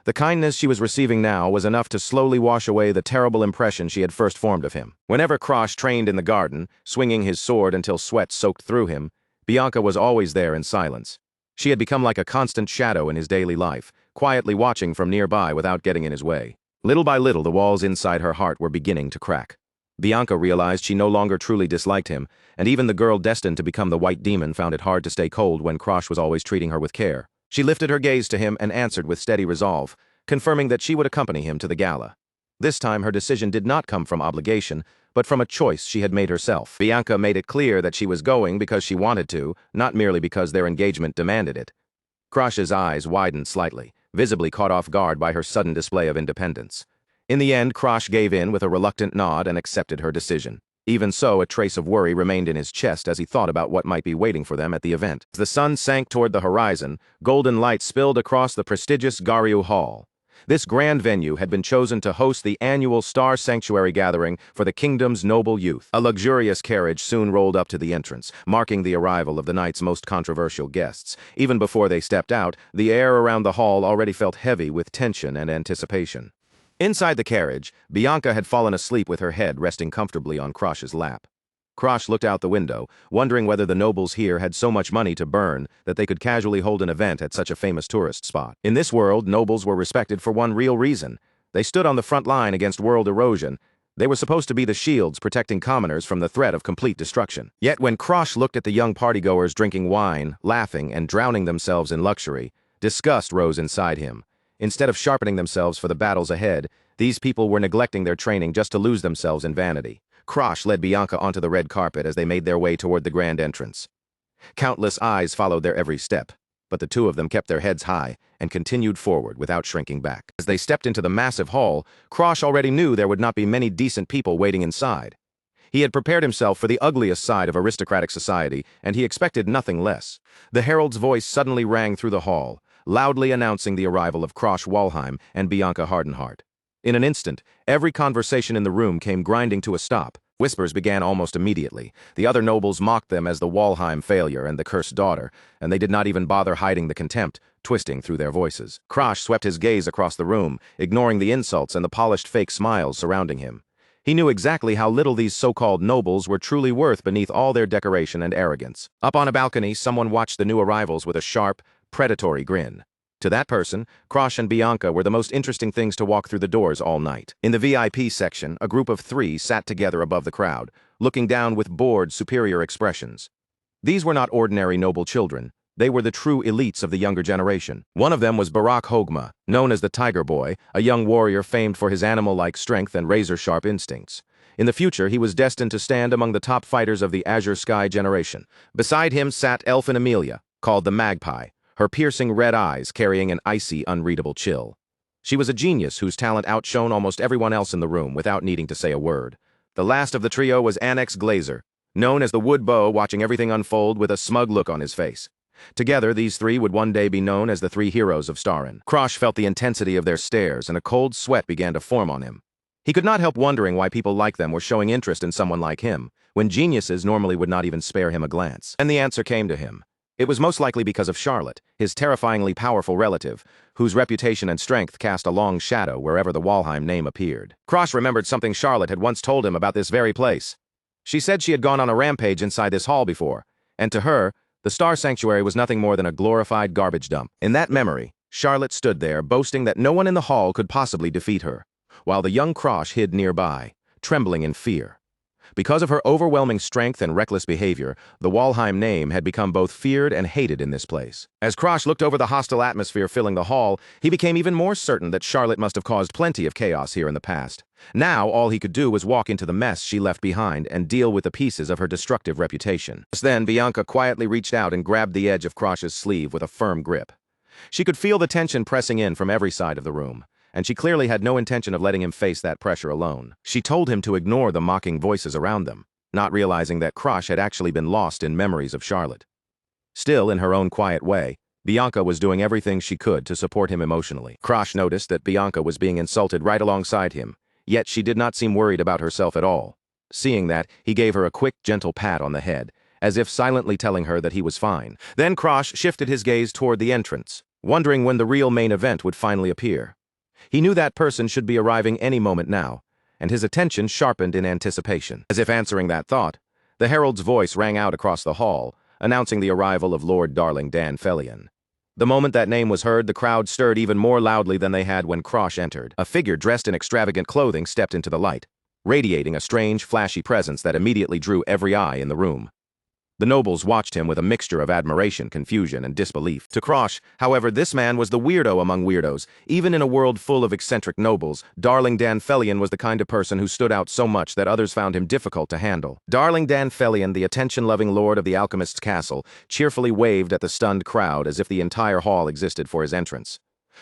The kindness she was receiving now was enough to slowly wash away the terrible impression she had first formed of him. Whenever Krosh trained in the garden, swinging his sword until sweat soaked through him, Bianca was always there in silence. She had become like a constant shadow in his daily life, quietly watching from nearby without getting in his way. Little by little, the walls inside her heart were beginning to crack. Bianca realized she no longer truly disliked him, and even the girl destined to become the White Demon found it hard to stay cold when Krosh was always treating her with care. She lifted her gaze to him and answered with steady resolve, confirming that she would accompany him to the gala. This time her decision did not come from obligation, but from a choice she had made herself. Bianca made it clear that she was going because she wanted to, not merely because their engagement demanded it. Krosh's eyes widened slightly, visibly caught off guard by her sudden display of independence. In the end, Krosh gave in with a reluctant nod and accepted her decision. Even so, a trace of worry remained in his chest as he thought about what might be waiting for them at the event. As the sun sank toward the horizon, golden light spilled across the prestigious Garyu Hall. This grand venue had been chosen to host the annual Star Sanctuary gathering for the kingdom's noble youth. A luxurious carriage soon rolled up to the entrance, marking the arrival of the night's most controversial guests. Even before they stepped out, the air around the hall already felt heavy with tension and anticipation. Inside the carriage, Bianca had fallen asleep with her head resting comfortably on Krosh's lap. Krosh looked out the window, wondering whether the nobles here had so much money to burn that they could casually hold an event at such a famous tourist spot. In this world, nobles were respected for one real reason. They stood on the front line against world erosion. They were supposed to be the shields protecting commoners from the threat of complete destruction. Yet when Krosh looked at the young partygoers drinking wine, laughing, and drowning themselves in luxury, disgust rose inside him. Instead of sharpening themselves for the battles ahead, these people were neglecting their training just to lose themselves in vanity. Krosh led Bianca onto the red carpet as they made their way toward the grand entrance. Countless eyes followed their every step, but the two of them kept their heads high and continued forward without shrinking back. As they stepped into the massive hall, Krosh already knew there would not be many decent people waiting inside. He had prepared himself for the ugliest side of aristocratic society, and he expected nothing less. The herald's voice suddenly rang through the hall, loudly announcing the arrival of Krosh Walheim and Bianca Hardenheart. In an instant, every conversation in the room came grinding to a stop. Whispers began almost immediately. The other nobles mocked them as the Walheim failure and the cursed daughter, and they did not even bother hiding the contempt, twisting through their voices. Krosh swept his gaze across the room, ignoring the insults and the polished fake smiles surrounding him. He knew exactly how little these so-called nobles were truly worth beneath all their decoration and arrogance. Up on a balcony, someone watched the new arrivals with a sharp, predatory grin. To that person, Krosh and Bianca were the most interesting things to walk through the doors all night. In the VIP section, a group of three sat together above the crowd, looking down with bored, superior expressions. These were not ordinary noble children. They were the true elites of the younger generation. One of them was Barak Hogma, known as the Tiger Boy, a young warrior famed for his animal-like strength and razor-sharp instincts. In the future, he was destined to stand among the top fighters of the Azure Sky generation. Beside him sat Elfin Amelia, called the Magpie, her piercing red eyes carrying an icy, unreadable chill. She was a genius whose talent outshone almost everyone else in the room without needing to say a word. The last of the trio was Annex Glazer, known as the Wood Bow, watching everything unfold with a smug look on his face. Together, these three would one day be known as the three heroes of Starin. Krosh felt the intensity of their stares, and a cold sweat began to form on him. He could not help wondering why people like them were showing interest in someone like him, when geniuses normally would not even spare him a glance. And the answer came to him. It was most likely because of Charlotte, his terrifyingly powerful relative, whose reputation and strength cast a long shadow wherever the Walheim name appeared. Krosh remembered something Charlotte had once told him about this very place. She said she had gone on a rampage inside this hall before, and to her, the Star Sanctuary was nothing more than a glorified garbage dump. In that memory, Charlotte stood there, boasting that no one in the hall could possibly defeat her, while the young Krosh hid nearby, trembling in fear. Because of her overwhelming strength and reckless behavior, the Walheim name had become both feared and hated in this place. As Krosh looked over the hostile atmosphere filling the hall, he became even more certain that Charlotte must have caused plenty of chaos here in the past. Now, all he could do was walk into the mess she left behind and deal with the pieces of her destructive reputation. Just then, Bianca quietly reached out and grabbed the edge of Krosh's sleeve with a firm grip. She could feel the tension pressing in from every side of the room, and she clearly had no intention of letting him face that pressure alone. She told him to ignore the mocking voices around them, not realizing that Krosh had actually been lost in memories of Charlotte. Still, in her own quiet way, Bianca was doing everything she could to support him emotionally. Krosh noticed that Bianca was being insulted right alongside him, yet she did not seem worried about herself at all. Seeing that, he gave her a quick, gentle pat on the head, as if silently telling her that he was fine. Then Krosh shifted his gaze toward the entrance, wondering when the real main event would finally appear. He knew that person should be arriving any moment now, and his attention sharpened in anticipation. As if answering that thought, the herald's voice rang out across the hall, announcing the arrival of Lord Darling Dan Felion. The moment that name was heard, the crowd stirred even more loudly than they had when Krosh entered. A figure dressed in extravagant clothing stepped into the light, radiating a strange, flashy presence that immediately drew every eye in the room. The nobles watched him with a mixture of admiration, confusion, and disbelief. To Krosh, however, this man was the weirdo among weirdos. Even in a world full of eccentric nobles, Darling Dan Felion was the kind of person who stood out so much that others found him difficult to handle. Darling Dan Felion, the attention-loving lord of the alchemist's castle, cheerfully waved at the stunned crowd as if the entire hall existed for his entrance.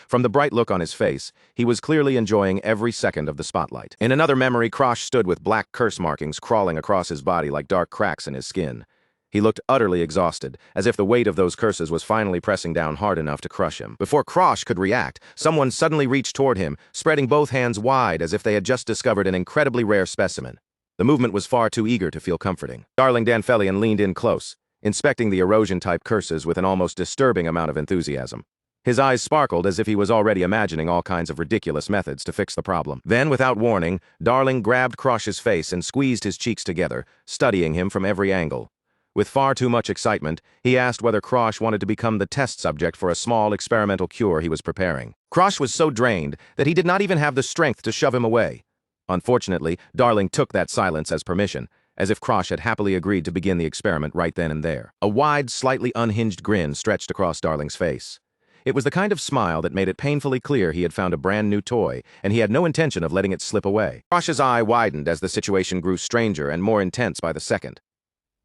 From the bright look on his face, he was clearly enjoying every second of the spotlight. In another memory, Krosh stood with black curse markings crawling across his body like dark cracks in his skin. He looked utterly exhausted, as if the weight of those curses was finally pressing down hard enough to crush him. Before Krosh could react, someone suddenly reached toward him, spreading both hands wide as if they had just discovered an incredibly rare specimen. The movement was far too eager to feel comforting. Darling Dan Felion leaned in close, inspecting the erosion-type curses with an almost disturbing amount of enthusiasm. His eyes sparkled as if he was already imagining all kinds of ridiculous methods to fix the problem. Then, without warning, Darling grabbed Krosh's face and squeezed his cheeks together, studying him from every angle. With far too much excitement, he asked whether Krosh wanted to become the test subject for a small experimental cure he was preparing. Krosh was so drained that he did not even have the strength to shove him away. Unfortunately, Darling took that silence as permission, as if Krosh had happily agreed to begin the experiment right then and there. A wide, slightly unhinged grin stretched across Darling's face. It was the kind of smile that made it painfully clear he had found a brand new toy, and he had no intention of letting it slip away. Krosh's eye widened as the situation grew stranger and more intense by the second.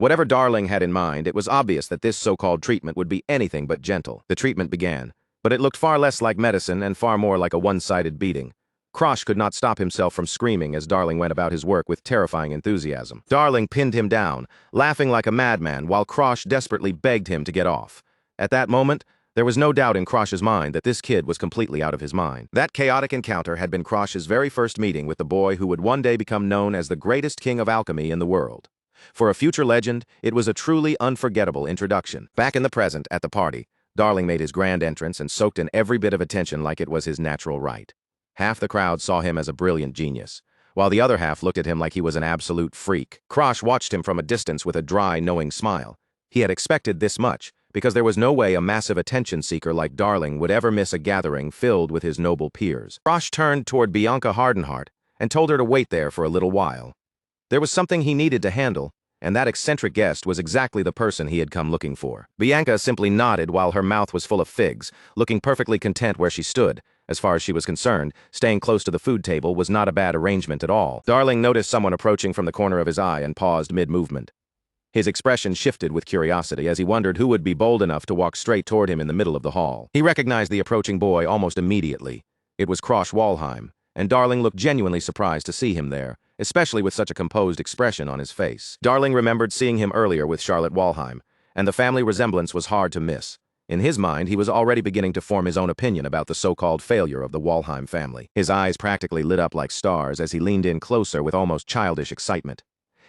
Whatever Darling had in mind, it was obvious that this so-called treatment would be anything but gentle. The treatment began, but it looked far less like medicine and far more like a one-sided beating. Krosh could not stop himself from screaming as Darling went about his work with terrifying enthusiasm. Darling pinned him down, laughing like a madman, while Krosh desperately begged him to get off. At that moment, there was no doubt in Krosh's mind that this kid was completely out of his mind. That chaotic encounter had been Krosh's very first meeting with the boy who would one day become known as the greatest king of alchemy in the world. For a future legend, it was a truly unforgettable introduction. Back in the present, at the party, Darling made his grand entrance and soaked in every bit of attention like it was his natural right. Half the crowd saw him as a brilliant genius, while the other half looked at him like he was an absolute freak. Krosh watched him from a distance with a dry, knowing smile. He had expected this much, because there was no way a massive attention-seeker like Darling would ever miss a gathering filled with his noble peers. Krosh turned toward Bianca Hardenheart and told her to wait there for a little while. There was something he needed to handle, and that eccentric guest was exactly the person he had come looking for. Bianca simply nodded while her mouth was full of figs, looking perfectly content where she stood. As far as she was concerned, staying close to the food table was not a bad arrangement at all. Darling noticed someone approaching from the corner of his eye and paused mid-movement. His expression shifted with curiosity as he wondered who would be bold enough to walk straight toward him in the middle of the hall. He recognized the approaching boy almost immediately. It was Krosh Walheim, and Darling looked genuinely surprised to see him there, especially with such a composed expression on his face. Darling remembered seeing him earlier with Charlotte Walheim, and the family resemblance was hard to miss. In his mind, he was already beginning to form his own opinion about the so-called failure of the Walheim family. His eyes practically lit up like stars as he leaned in closer with almost childish excitement.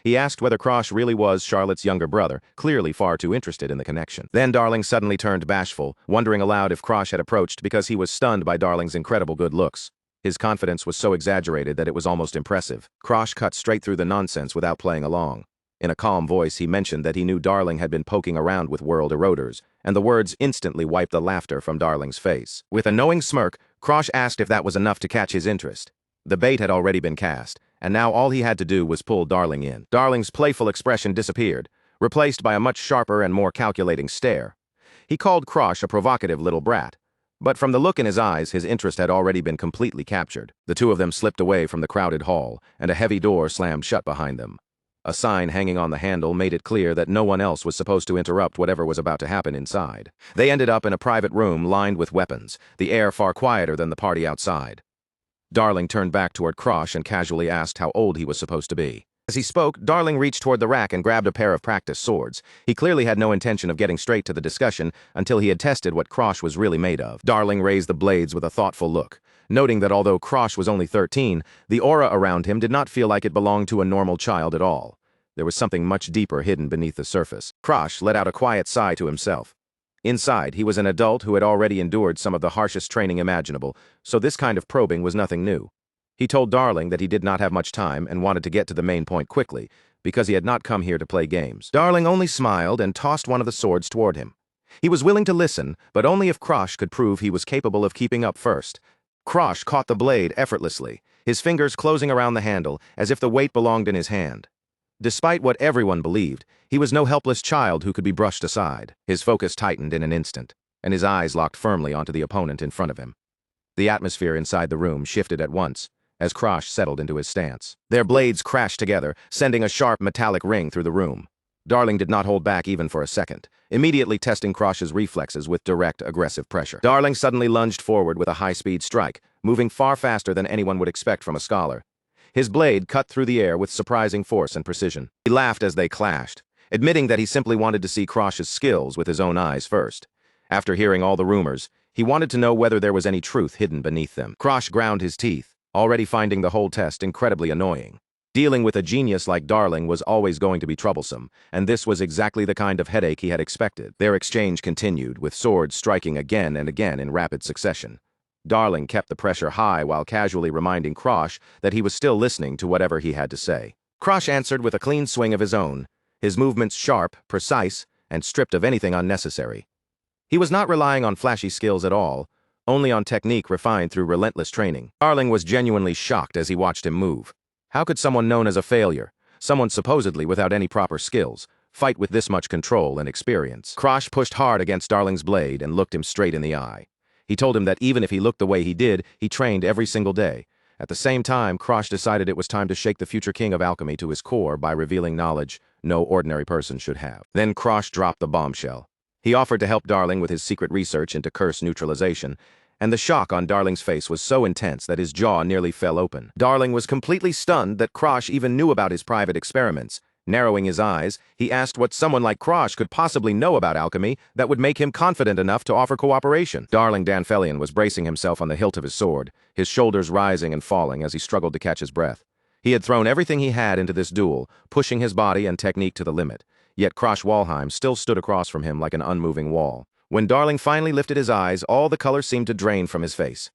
He asked whether Krosh really was Charlotte's younger brother, clearly far too interested in the connection. Then Darling suddenly turned bashful, wondering aloud if Krosh had approached because he was stunned by Darling's incredible good looks. His confidence was so exaggerated that it was almost impressive. Krosh cut straight through the nonsense without playing along. In a calm voice, he mentioned that he knew Darling had been poking around with world eroders, and the words instantly wiped the laughter from Darling's face. With a knowing smirk, Krosh asked if that was enough to catch his interest. The bait had already been cast, and now all he had to do was pull Darling in. Darling's playful expression disappeared, replaced by a much sharper and more calculating stare. He called Krosh a provocative little brat, but from the look in his eyes, his interest had already been completely captured. The two of them slipped away from the crowded hall, and a heavy door slammed shut behind them. A sign hanging on the handle made it clear that no one else was supposed to interrupt whatever was about to happen inside. They ended up in a private room lined with weapons, the air far quieter than the party outside. Darling turned back toward Krosh and casually asked how old he was supposed to be. As he spoke, Darling reached toward the rack and grabbed a pair of practice swords. He clearly had no intention of getting straight to the discussion until he had tested what Krosh was really made of. Darling raised the blades with a thoughtful look, noting that although Krosh was only 13, the aura around him did not feel like it belonged to a normal child at all. There was something much deeper hidden beneath the surface. Krosh let out a quiet sigh to himself. Inside, he was an adult who had already endured some of the harshest training imaginable, so this kind of probing was nothing new. He told Darling that he did not have much time and wanted to get to the main point quickly, because he had not come here to play games. Darling only smiled and tossed one of the swords toward him. He was willing to listen, but only if Krosh could prove he was capable of keeping up first. Krosh caught the blade effortlessly, his fingers closing around the handle as if the weight belonged in his hand. Despite what everyone believed, he was no helpless child who could be brushed aside. His focus tightened in an instant, and his eyes locked firmly onto the opponent in front of him. The atmosphere inside the room shifted at once, as Krosh settled into his stance. Their blades crashed together, sending a sharp metallic ring through the room. Darling did not hold back even for a second, immediately testing Krosh's reflexes with direct, aggressive pressure. Darling suddenly lunged forward with a high-speed strike, moving far faster than anyone would expect from a scholar. His blade cut through the air with surprising force and precision. He laughed as they clashed, admitting that he simply wanted to see Krosh's skills with his own eyes first. After hearing all the rumors, he wanted to know whether there was any truth hidden beneath them. Krosh ground his teeth, already finding the whole test incredibly annoying. Dealing with a genius like Darling was always going to be troublesome, and this was exactly the kind of headache he had expected. Their exchange continued, with swords striking again and again in rapid succession. Darling kept the pressure high while casually reminding Krosh that he was still listening to whatever he had to say. Krosh answered with a clean swing of his own, his movements sharp, precise, and stripped of anything unnecessary. He was not relying on flashy skills at all, only on technique refined through relentless training. Darling was genuinely shocked as he watched him move. How could someone known as a failure, someone supposedly without any proper skills, fight with this much control and experience? Krosh pushed hard against Darling's blade and looked him straight in the eye. He told him that even if he looked the way he did, he trained every single day. At the same time, Krosh decided it was time to shake the future king of alchemy to his core by revealing knowledge no ordinary person should have. Then Krosh dropped the bombshell. He offered to help Darling with his secret research into curse neutralization, and the shock on Darling's face was so intense that his jaw nearly fell open. Darling was completely stunned that Krosh even knew about his private experiments. Narrowing his eyes, he asked what someone like Krosh could possibly know about alchemy that would make him confident enough to offer cooperation. Darling Danfelion was bracing himself on the hilt of his sword, his shoulders rising and falling as he struggled to catch his breath. He had thrown everything he had into this duel, pushing his body and technique to the limit. Yet Krosh Walheim still stood across from him like an unmoving wall. When Darling finally lifted his eyes, all the color seemed to drain from his face.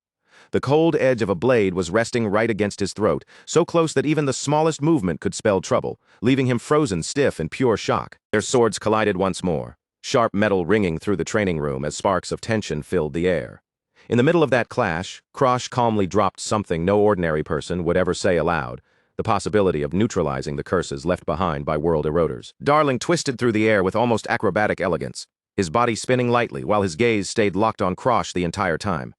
The cold edge of a blade was resting right against his throat, so close that even the smallest movement could spell trouble, leaving him frozen stiff in pure shock. Their swords collided once more, sharp metal ringing through the training room as sparks of tension filled the air. In the middle of that clash, Krosh calmly dropped something no ordinary person would ever say aloud, the possibility of neutralizing the curses left behind by world eroders. Darling twisted through the air with almost acrobatic elegance, his body spinning lightly while his gaze stayed locked on Krosh the entire time.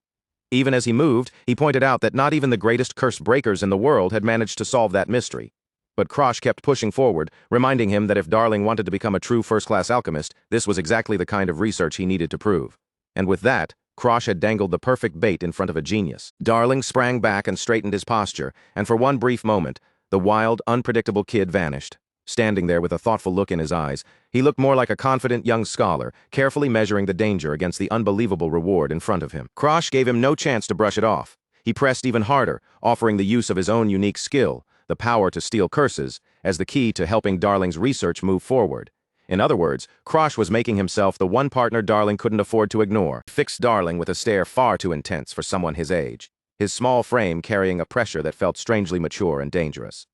Even as he moved, he pointed out that not even the greatest curse breakers in the world had managed to solve that mystery. But Krosh kept pushing forward, reminding him that if Darling wanted to become a true first-class alchemist, this was exactly the kind of research he needed to prove. And with that, Krosh had dangled the perfect bait in front of a genius. Darling sprang back and straightened his posture, and for one brief moment, the wild, unpredictable kid vanished. Standing there with a thoughtful look in his eyes, he looked more like a confident young scholar, carefully measuring the danger against the unbelievable reward in front of him. Krosh gave him no chance to brush it off. He pressed even harder, offering the use of his own unique skill, the power to steal curses, as the key to helping Darling's research move forward. In other words, Krosh was making himself the one partner Darling couldn't afford to ignore. He fixed Darling with a stare far too intense for someone his age, his small frame carrying a pressure that felt strangely mature and dangerous.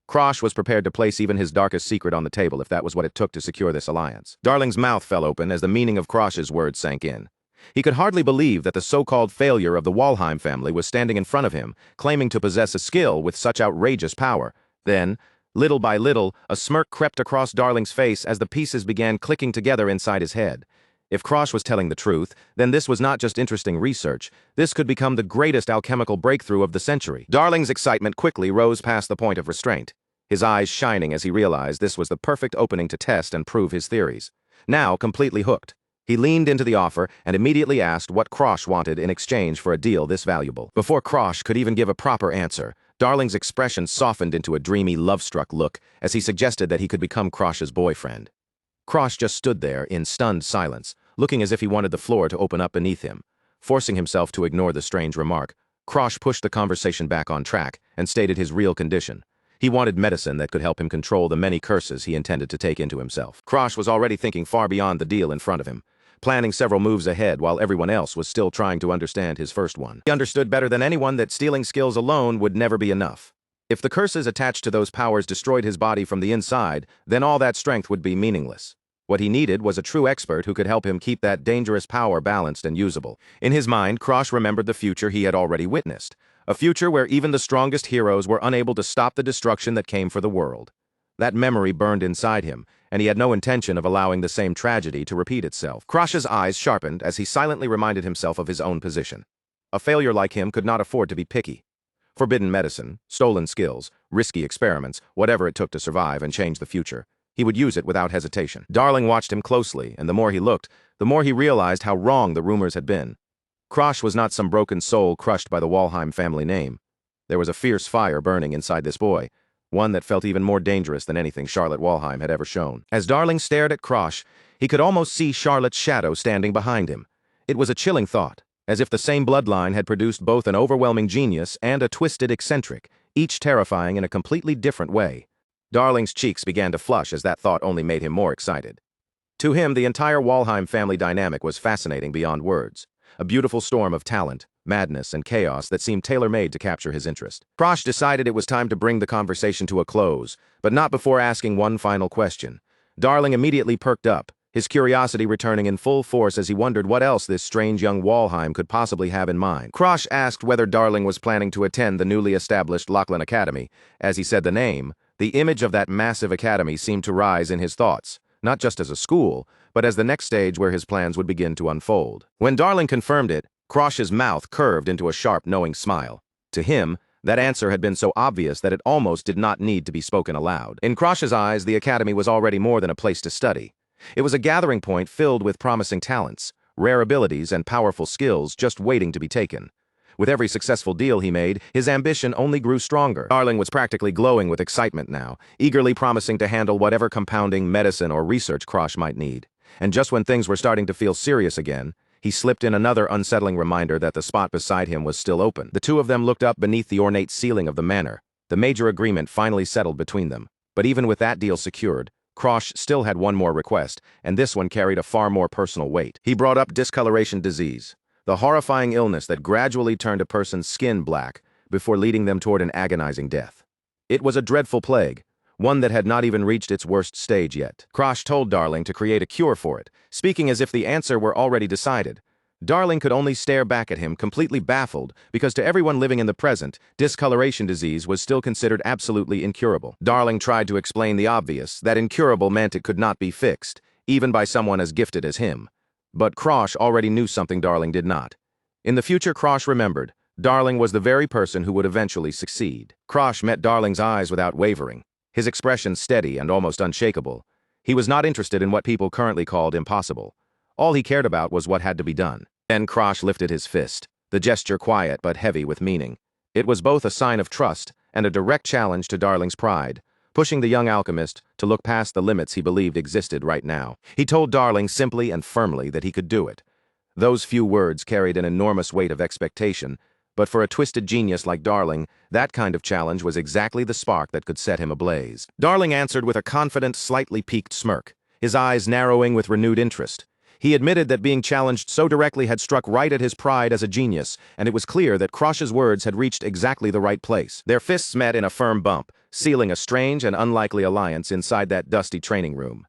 Krosh was prepared to place even his darkest secret on the table if that was what it took to secure this alliance. Darling's mouth fell open as the meaning of Krosh's words sank in. He could hardly believe that the so-called failure of the Walheim family was standing in front of him, claiming to possess a skill with such outrageous power. Then, little by little, a smirk crept across Darling's face as the pieces began clicking together inside his head. If Krosh was telling the truth, then this was not just interesting research. This could become the greatest alchemical breakthrough of the century. Darling's excitement quickly rose past the point of restraint, his eyes shining as he realized this was the perfect opening to test and prove his theories. Now, completely hooked, he leaned into the offer and immediately asked what Krosh wanted in exchange for a deal this valuable. Before Krosh could even give a proper answer, Darling's expression softened into a dreamy, love-struck look as he suggested that he could become Krosh's boyfriend. Krosh just stood there in stunned silence, looking as if he wanted the floor to open up beneath him. Forcing himself to ignore the strange remark, Krosh pushed the conversation back on track and stated his real condition. He wanted medicine that could help him control the many curses he intended to take into himself. Krosh was already thinking far beyond the deal in front of him. planning several moves ahead while everyone else was still trying to understand his first one. He understood better than anyone that stealing skills alone would never be enough. If the curses attached to those powers destroyed his body from the inside, then all that strength would be meaningless. What he needed was a true expert who could help him keep that dangerous power balanced and usable. In his mind, Krosh remembered the future he had already witnessed. A future where even the strongest heroes were unable to stop the destruction that came for the world. That memory burned inside him, and he had no intention of allowing the same tragedy to repeat itself. Krosh's eyes sharpened as he silently reminded himself of his own position. A failure like him could not afford to be picky. Forbidden medicine, stolen skills, risky experiments, whatever it took to survive and change the future. He would use it without hesitation. Darling watched him closely, and the more he looked, the more he realized how wrong the rumors had been. Krosh was not some broken soul crushed by the Walheim family name. There was a fierce fire burning inside this boy, one that felt even more dangerous than anything Charlotte Walheim had ever shown. As Darling stared at Krosh, he could almost see Charlotte's shadow standing behind him. It was a chilling thought, as if the same bloodline had produced both an overwhelming genius and a twisted eccentric, each terrifying in a completely different way. Darling's cheeks began to flush as that thought only made him more excited. To him, the entire Walheim family dynamic was fascinating beyond words. A beautiful storm of talent, madness, and chaos that seemed tailor-made to capture his interest. Krosh decided it was time to bring the conversation to a close, but not before asking one final question. Darling immediately perked up, his curiosity returning in full force as he wondered what else this strange young Walheim could possibly have in mind. Krosh asked whether Darling was planning to attend the newly established Lachlan Academy. As he said the name, the image of that massive academy seemed to rise in his thoughts, not just as a school, but as the next stage where his plans would begin to unfold. When Darling confirmed it, Krosh's mouth curved into a sharp, knowing smile. To him, that answer had been so obvious that it almost did not need to be spoken aloud. In Krosh's eyes, the academy was already more than a place to study. It was a gathering point filled with promising talents, rare abilities, and powerful skills just waiting to be taken. With every successful deal he made, his ambition only grew stronger. Darling was practically glowing with excitement now, eagerly promising to handle whatever compounding, medicine, or research Krosh might need. And just when things were starting to feel serious again, he slipped in another unsettling reminder that the spot beside him was still open. The two of them looked up beneath the ornate ceiling of the manor. The major agreement finally settled between them. But even with that deal secured, Krosh still had one more request, and this one carried a far more personal weight. He brought up discoloration disease, the horrifying illness that gradually turned a person's skin black before leading them toward an agonizing death. It was a dreadful plague, one that had not even reached its worst stage yet. Krosh told Darling to create a cure for it, speaking as if the answer were already decided. Darling could only stare back at him, completely baffled, because to everyone living in the present, discoloration disease was still considered absolutely incurable. Darling tried to explain the obvious, that incurable meant it could not be fixed, even by someone as gifted as him. But Krosh already knew something Darling did not. In the future, Krosh remembered, Darling was the very person who would eventually succeed. Krosh met Darling's eyes without wavering, his expression steady and almost unshakable. He was not interested in what people currently called impossible. All he cared about was what had to be done. Then Krosh lifted his fist, the gesture quiet but heavy with meaning. It was both a sign of trust and a direct challenge to Darling's pride, pushing the young alchemist to look past the limits he believed existed right now. He told Darling simply and firmly that he could do it. Those few words carried an enormous weight of expectation, but for a twisted genius like Darling, that kind of challenge was exactly the spark that could set him ablaze. Darling answered with a confident, slightly piqued smirk, his eyes narrowing with renewed interest. He admitted that being challenged so directly had struck right at his pride as a genius, and it was clear that Krosh's words had reached exactly the right place. Their fists met in a firm bump, sealing a strange and unlikely alliance inside that dusty training room.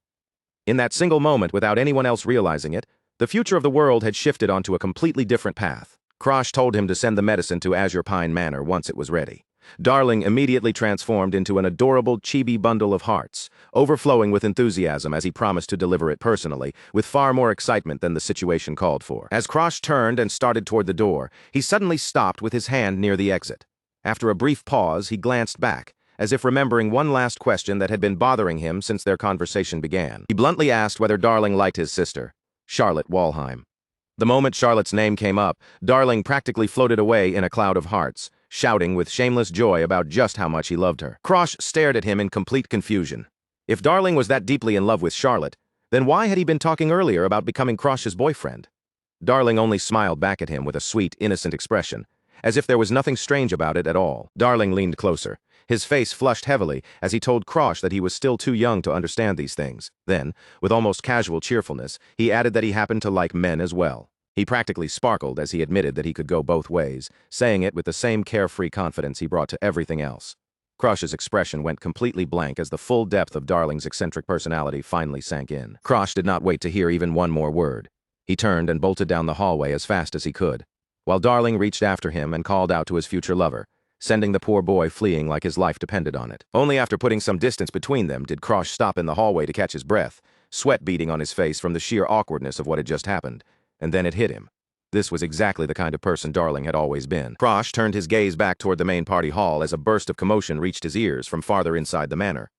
In that single moment, without anyone else realizing it, the future of the world had shifted onto a completely different path. Krosh told him to send the medicine to Azure Pine Manor once it was ready. Darling immediately transformed into an adorable chibi bundle of hearts, overflowing with enthusiasm as he promised to deliver it personally, with far more excitement than the situation called for. As Krosh turned and started toward the door, he suddenly stopped with his hand near the exit. After a brief pause, he glanced back, as if remembering one last question that had been bothering him since their conversation began. He bluntly asked whether Darling liked his sister, Charlotte Walheim. The moment Charlotte's name came up, Darling practically floated away in a cloud of hearts, shouting with shameless joy about just how much he loved her. Krosh stared at him in complete confusion. If Darling was that deeply in love with Charlotte, then why had he been talking earlier about becoming Krosh's boyfriend? Darling only smiled back at him with a sweet, innocent expression, as if there was nothing strange about it at all. Darling leaned closer, His face flushed heavily as he told Krosh that he was still too young to understand these things. Then, with almost casual cheerfulness, he added that he happened to like men as well. He practically sparkled as he admitted that he could go both ways, saying it with the same carefree confidence he brought to everything else. Krosh's expression went completely blank as the full depth of Darling's eccentric personality finally sank in. Krosh did not wait to hear even one more word. He turned and bolted down the hallway as fast as he could, while Darling reached after him and called out to his future lover, sending the poor boy fleeing like his life depended on it. Only after putting some distance between them did Krosh stop in the hallway to catch his breath, sweat beading on his face from the sheer awkwardness of what had just happened. And then it hit him. This was exactly the kind of person Darling had always been. Krosh turned his gaze back toward the main party hall as a burst of commotion reached his ears from farther inside the manor.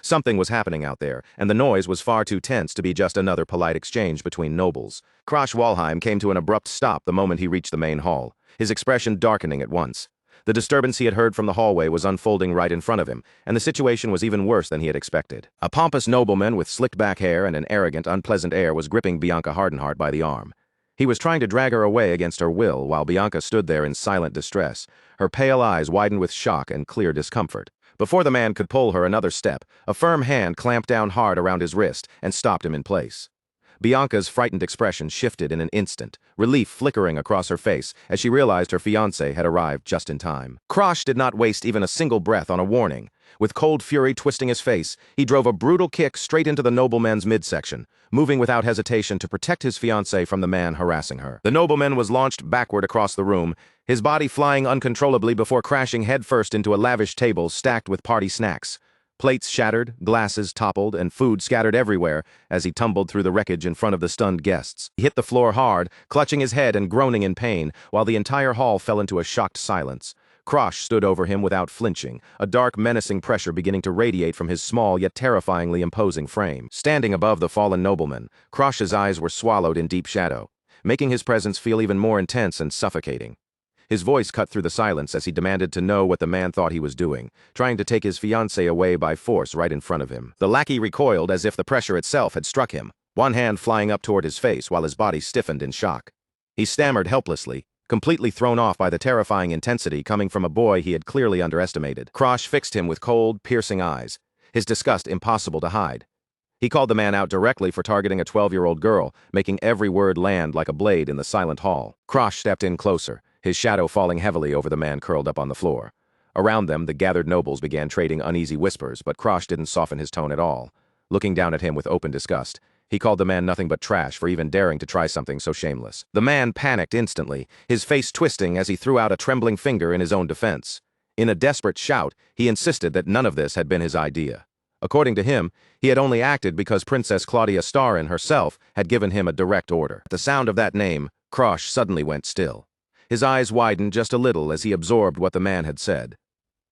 Something was happening out there, and the noise was far too tense to be just another polite exchange between nobles. Krosh Walheim came to an abrupt stop the moment he reached the main hall, his expression darkening at once. The disturbance he had heard from the hallway was unfolding right in front of him, and the situation was even worse than he had expected. A pompous nobleman with slicked back hair and an arrogant, unpleasant air was gripping Bianca Hardenheart by the arm. He was trying to drag her away against her will while Bianca stood there in silent distress, her pale eyes widened with shock and clear discomfort. Before the man could pull her another step, a firm hand clamped down hard around his wrist and stopped him in place. Bianca's frightened expression shifted in an instant, relief flickering across her face as she realized her fiancé had arrived just in time. Krosh did not waste even a single breath on a warning. With cold fury twisting his face, he drove a brutal kick straight into the nobleman's midsection, moving without hesitation to protect his fiancée from the man harassing her. The nobleman was launched backward across the room, his body flying uncontrollably before crashing headfirst into a lavish table stacked with party snacks. Plates shattered, glasses toppled, and food scattered everywhere as he tumbled through the wreckage in front of the stunned guests. He hit the floor hard, clutching his head and groaning in pain, while the entire hall fell into a shocked silence. Krosh stood over him without flinching, a dark, menacing pressure beginning to radiate from his small yet terrifyingly imposing frame. Standing above the fallen nobleman, Krosh's eyes were swallowed in deep shadow, making his presence feel even more intense and suffocating. His voice cut through the silence as he demanded to know what the man thought he was doing, trying to take his fiancée away by force right in front of him. The lackey recoiled as if the pressure itself had struck him, one hand flying up toward his face while his body stiffened in shock. He stammered helplessly, completely thrown off by the terrifying intensity coming from a boy he had clearly underestimated. Krosh fixed him with cold, piercing eyes, his disgust impossible to hide. He called the man out directly for targeting a 12-year-old girl, making every word land like a blade in the silent hall. Krosh stepped in closer, his shadow falling heavily over the man curled up on the floor. Around them, the gathered nobles began trading uneasy whispers, but Krosh didn't soften his tone at all. Looking down at him with open disgust, he called the man nothing but trash for even daring to try something so shameless. The man panicked instantly, his face twisting as he threw out a trembling finger in his own defense. In a desperate shout, he insisted that none of this had been his idea. According to him, he had only acted because Princess Claudia Starin herself had given him a direct order. At the sound of that name, Krosh suddenly went still. His eyes widened just a little as he absorbed what the man had said.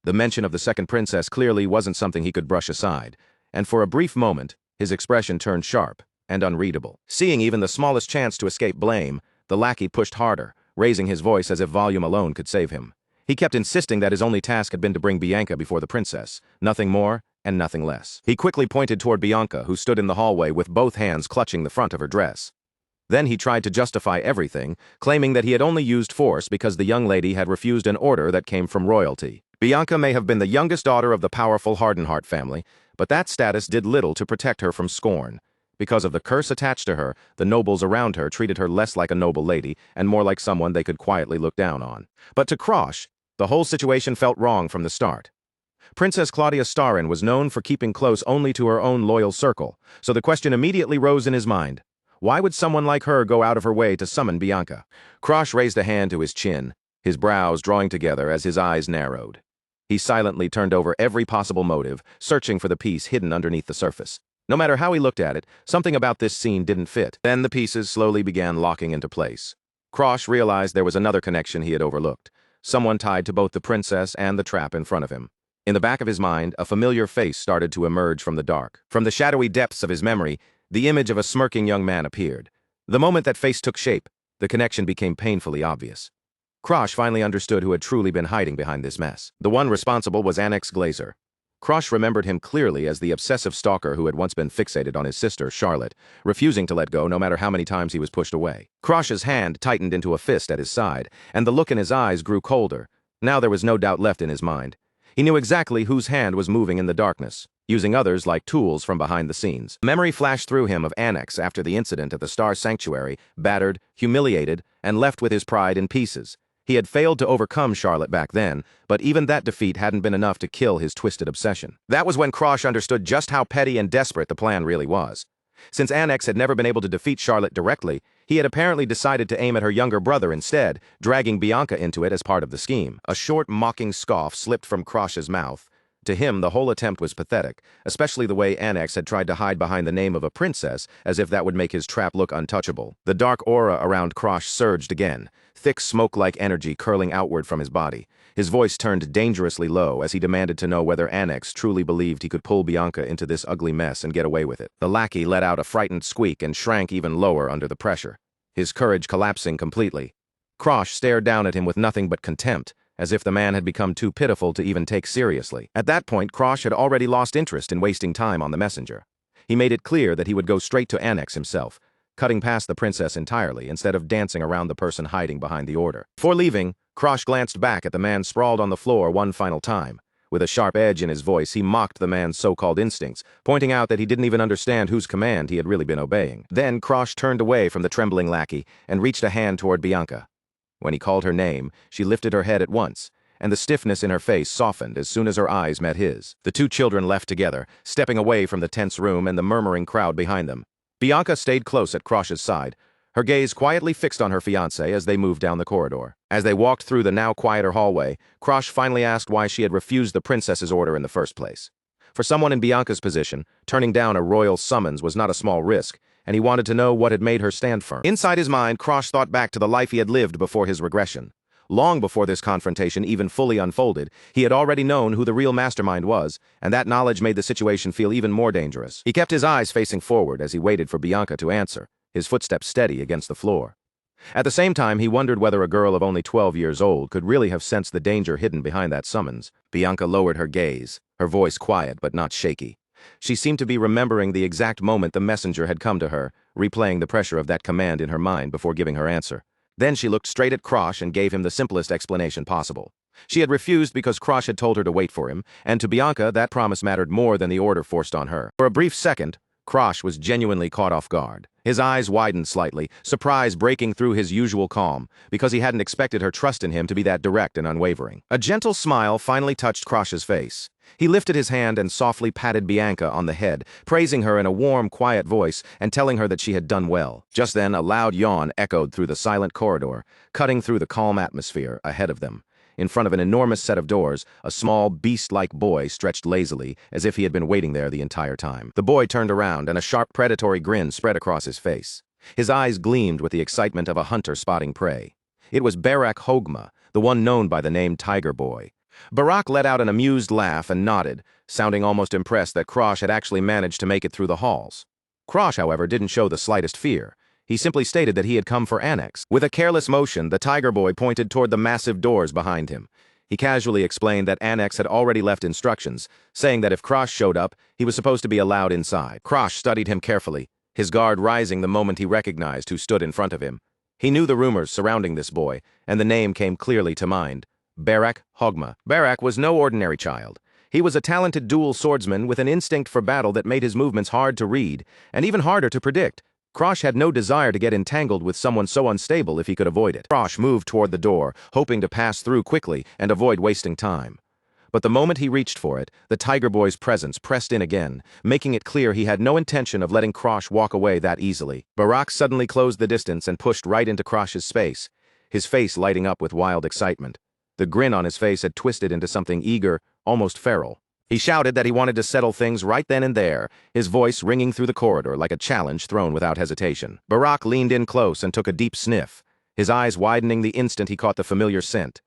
The mention of the second princess clearly wasn't something he could brush aside, and for a brief moment, his expression turned sharp and unreadable. Seeing even the smallest chance to escape blame, the lackey pushed harder, raising his voice as if volume alone could save him. He kept insisting that his only task had been to bring Bianca before the princess, nothing more and nothing less. He quickly pointed toward Bianca, who stood in the hallway with both hands clutching the front of her dress. Then he tried to justify everything, claiming that he had only used force because the young lady had refused an order that came from royalty. Bianca may have been the youngest daughter of the powerful Hardenheart family, but that status did little to protect her from scorn. Because of the curse attached to her, the nobles around her treated her less like a noble lady and more like someone they could quietly look down on. But to Krosh, the whole situation felt wrong from the start. Princess Claudia Starin was known for keeping close only to her own loyal circle, so the question immediately rose in his mind. Why would someone like her go out of her way to summon Bianca? Krosh raised a hand to his chin, his brows drawing together as his eyes narrowed. He silently turned over every possible motive, searching for the piece hidden underneath the surface. No matter how he looked at it, something about this scene didn't fit. Then the pieces slowly began locking into place. Krosh realized there was another connection he had overlooked, someone tied to both the princess and the trap in front of him. In the back of his mind, a familiar face started to emerge from the dark. From the shadowy depths of his memory, the image of a smirking young man appeared. The moment that face took shape, the connection became painfully obvious. Krosh finally understood who had truly been hiding behind this mess. The one responsible was Annex Glazer. Krosh remembered him clearly as the obsessive stalker who had once been fixated on his sister, Charlotte, refusing to let go no matter how many times he was pushed away. Krosh's hand tightened into a fist at his side, and the look in his eyes grew colder. Now there was no doubt left in his mind. He knew exactly whose hand was moving in the darkness, using others like tools from behind the scenes. Memory flashed through him of Annex after the incident at the Star Sanctuary, battered, humiliated, and left with his pride in pieces. He had failed to overcome Charlotte back then, but even that defeat hadn't been enough to kill his twisted obsession. That was when Krosh understood just how petty and desperate the plan really was. Since Annex had never been able to defeat Charlotte directly, he had apparently decided to aim at her younger brother instead, dragging Bianca into it as part of the scheme. A short, mocking scoff slipped from Krosh's mouth. To him, the whole attempt was pathetic, especially the way Annex had tried to hide behind the name of a princess, as if that would make his trap look untouchable. The dark aura around Krosh surged again, thick smoke-like energy curling outward from his body. His voice turned dangerously low as he demanded to know whether Annex truly believed he could pull Bianca into this ugly mess and get away with it. The lackey let out a frightened squeak and shrank even lower under the pressure, his courage collapsing completely. Krosh stared down at him with nothing but contempt, as if the man had become too pitiful to even take seriously. At that point, Krosh had already lost interest in wasting time on the messenger. He made it clear that he would go straight to Annex himself, cutting past the princess entirely instead of dancing around the person hiding behind the order. Before leaving, Krosh glanced back at the man sprawled on the floor one final time. With a sharp edge in his voice, he mocked the man's so-called instincts, pointing out that he didn't even understand whose command he had really been obeying. Then Krosh turned away from the trembling lackey and reached a hand toward Bianca. When he called her name, she lifted her head at once, and the stiffness in her face softened as soon as her eyes met his. The two children left together, stepping away from the tense room and the murmuring crowd behind them. Bianca stayed close at Krosh's side, her gaze quietly fixed on her fiancé as they moved down the corridor. As they walked through the now quieter hallway, Krosh finally asked why she had refused the princess's order in the first place. For someone in Bianca's position, turning down a royal summons was not a small risk, and he wanted to know what had made her stand firm. Inside his mind, Krosh thought back to the life he had lived before his regression. Long before this confrontation even fully unfolded, he had already known who the real mastermind was, and that knowledge made the situation feel even more dangerous. He kept his eyes facing forward as he waited for Bianca to answer, his footsteps steady against the floor. At the same time, he wondered whether a girl of only 12 years old could really have sensed the danger hidden behind that summons. Bianca lowered her gaze, her voice quiet but not shaky. She seemed to be remembering the exact moment the messenger had come to her, replaying the pressure of that command in her mind before giving her answer. Then she looked straight at Krosh and gave him the simplest explanation possible. She had refused because Krosh had told her to wait for him, and to Bianca that promise mattered more than the order forced on her. For a brief second, Krosh was genuinely caught off guard. His eyes widened slightly, surprise breaking through his usual calm, because he hadn't expected her trust in him to be that direct and unwavering. A gentle smile finally touched Krosh's face. He lifted his hand and softly patted Bianca on the head, praising her in a warm, quiet voice and telling her that she had done well. Just then, a loud yawn echoed through the silent corridor, cutting through the calm atmosphere ahead of them. In front of an enormous set of doors, a small, beast-like boy stretched lazily, as if he had been waiting there the entire time. The boy turned around, and a sharp, predatory grin spread across his face. His eyes gleamed with the excitement of a hunter spotting prey. It was Barak Hogma, the one known by the name Tiger Boy. Barak let out an amused laugh and nodded, sounding almost impressed that Krosh had actually managed to make it through the halls. Krosh, however, didn't show the slightest fear. He simply stated that he had come for Annex. With a careless motion, the Tiger Boy pointed toward the massive doors behind him. He casually explained that Annex had already left instructions, saying that if Krosh showed up, he was supposed to be allowed inside. Krosh studied him carefully, his guard rising the moment he recognized who stood in front of him. He knew the rumors surrounding this boy, and the name came clearly to mind. Barak Hogma. Barak was no ordinary child. He was a talented dual swordsman with an instinct for battle that made his movements hard to read, and even harder to predict. Krosh had no desire to get entangled with someone so unstable if he could avoid it. Krosh moved toward the door, hoping to pass through quickly and avoid wasting time. But the moment he reached for it, the Tiger Boy's presence pressed in again, making it clear he had no intention of letting Krosh walk away that easily. Barak suddenly closed the distance and pushed right into Krosh's space, his face lighting up with wild excitement. The grin on his face had twisted into something eager, almost feral. He shouted that he wanted to settle things right then and there, his voice ringing through the corridor like a challenge thrown without hesitation. Barak leaned in close and took a deep sniff, his eyes widening the instant he caught the familiar scent.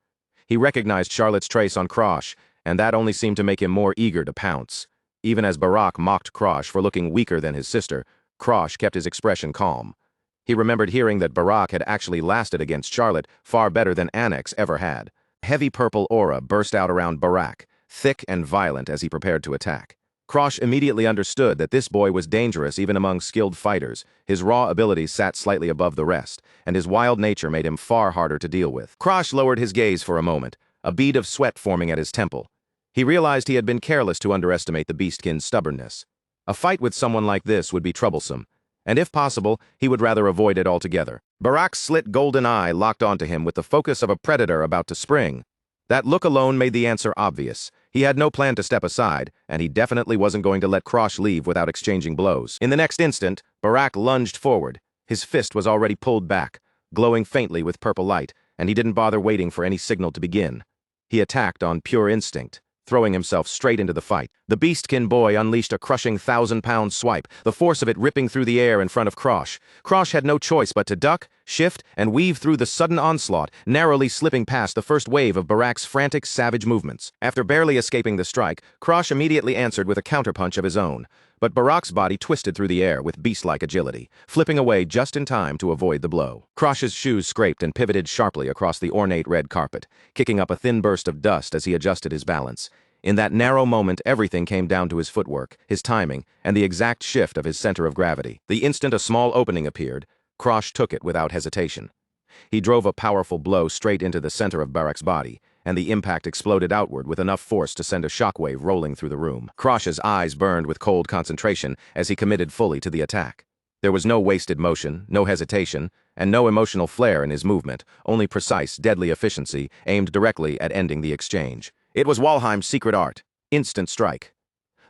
He recognized Charlotte's trace on Krosh, and that only seemed to make him more eager to pounce. Even as Barak mocked Krosh for looking weaker than his sister, Krosh kept his expression calm. He remembered hearing that Barak had actually lasted against Charlotte far better than Annex ever had. Heavy purple aura burst out around Barak, thick and violent as he prepared to attack. Krosh immediately understood that this boy was dangerous even among skilled fighters. His raw abilities sat slightly above the rest, and his wild nature made him far harder to deal with. Krosh lowered his gaze for a moment, a bead of sweat forming at his temple. He realized he had been careless to underestimate the beastkin's stubbornness. A fight with someone like this would be troublesome, and if possible, he would rather avoid it altogether. Barak's slit golden eye locked onto him with the focus of a predator about to spring. That look alone made the answer obvious. He had no plan to step aside, and he definitely wasn't going to let Krosh leave without exchanging blows. In the next instant, Barak lunged forward. His fist was already pulled back, glowing faintly with purple light, and he didn't bother waiting for any signal to begin. He attacked on pure instinct, throwing himself straight into the fight. The beastkin boy unleashed a crushing 1,000-pound swipe, the force of it ripping through the air in front of Krosh. Krosh had no choice but to duck, shift, and weave through the sudden onslaught, narrowly slipping past the first wave of Barak's frantic, savage movements. After barely escaping the strike, Krosh immediately answered with a counterpunch of his own. But Barak's body twisted through the air with beast-like agility, flipping away just in time to avoid the blow. Krosh's shoes scraped and pivoted sharply across the ornate red carpet, kicking up a thin burst of dust as he adjusted his balance. In that narrow moment, everything came down to his footwork, his timing, and the exact shift of his center of gravity. The instant a small opening appeared, Krosh took it without hesitation. He drove a powerful blow straight into the center of Barak's body, and the impact exploded outward with enough force to send a shockwave rolling through the room. Krosh's eyes burned with cold concentration as he committed fully to the attack. There was no wasted motion, no hesitation, and no emotional flair in his movement, only precise, deadly efficiency aimed directly at ending the exchange. It was Walheim's secret art, instant strike.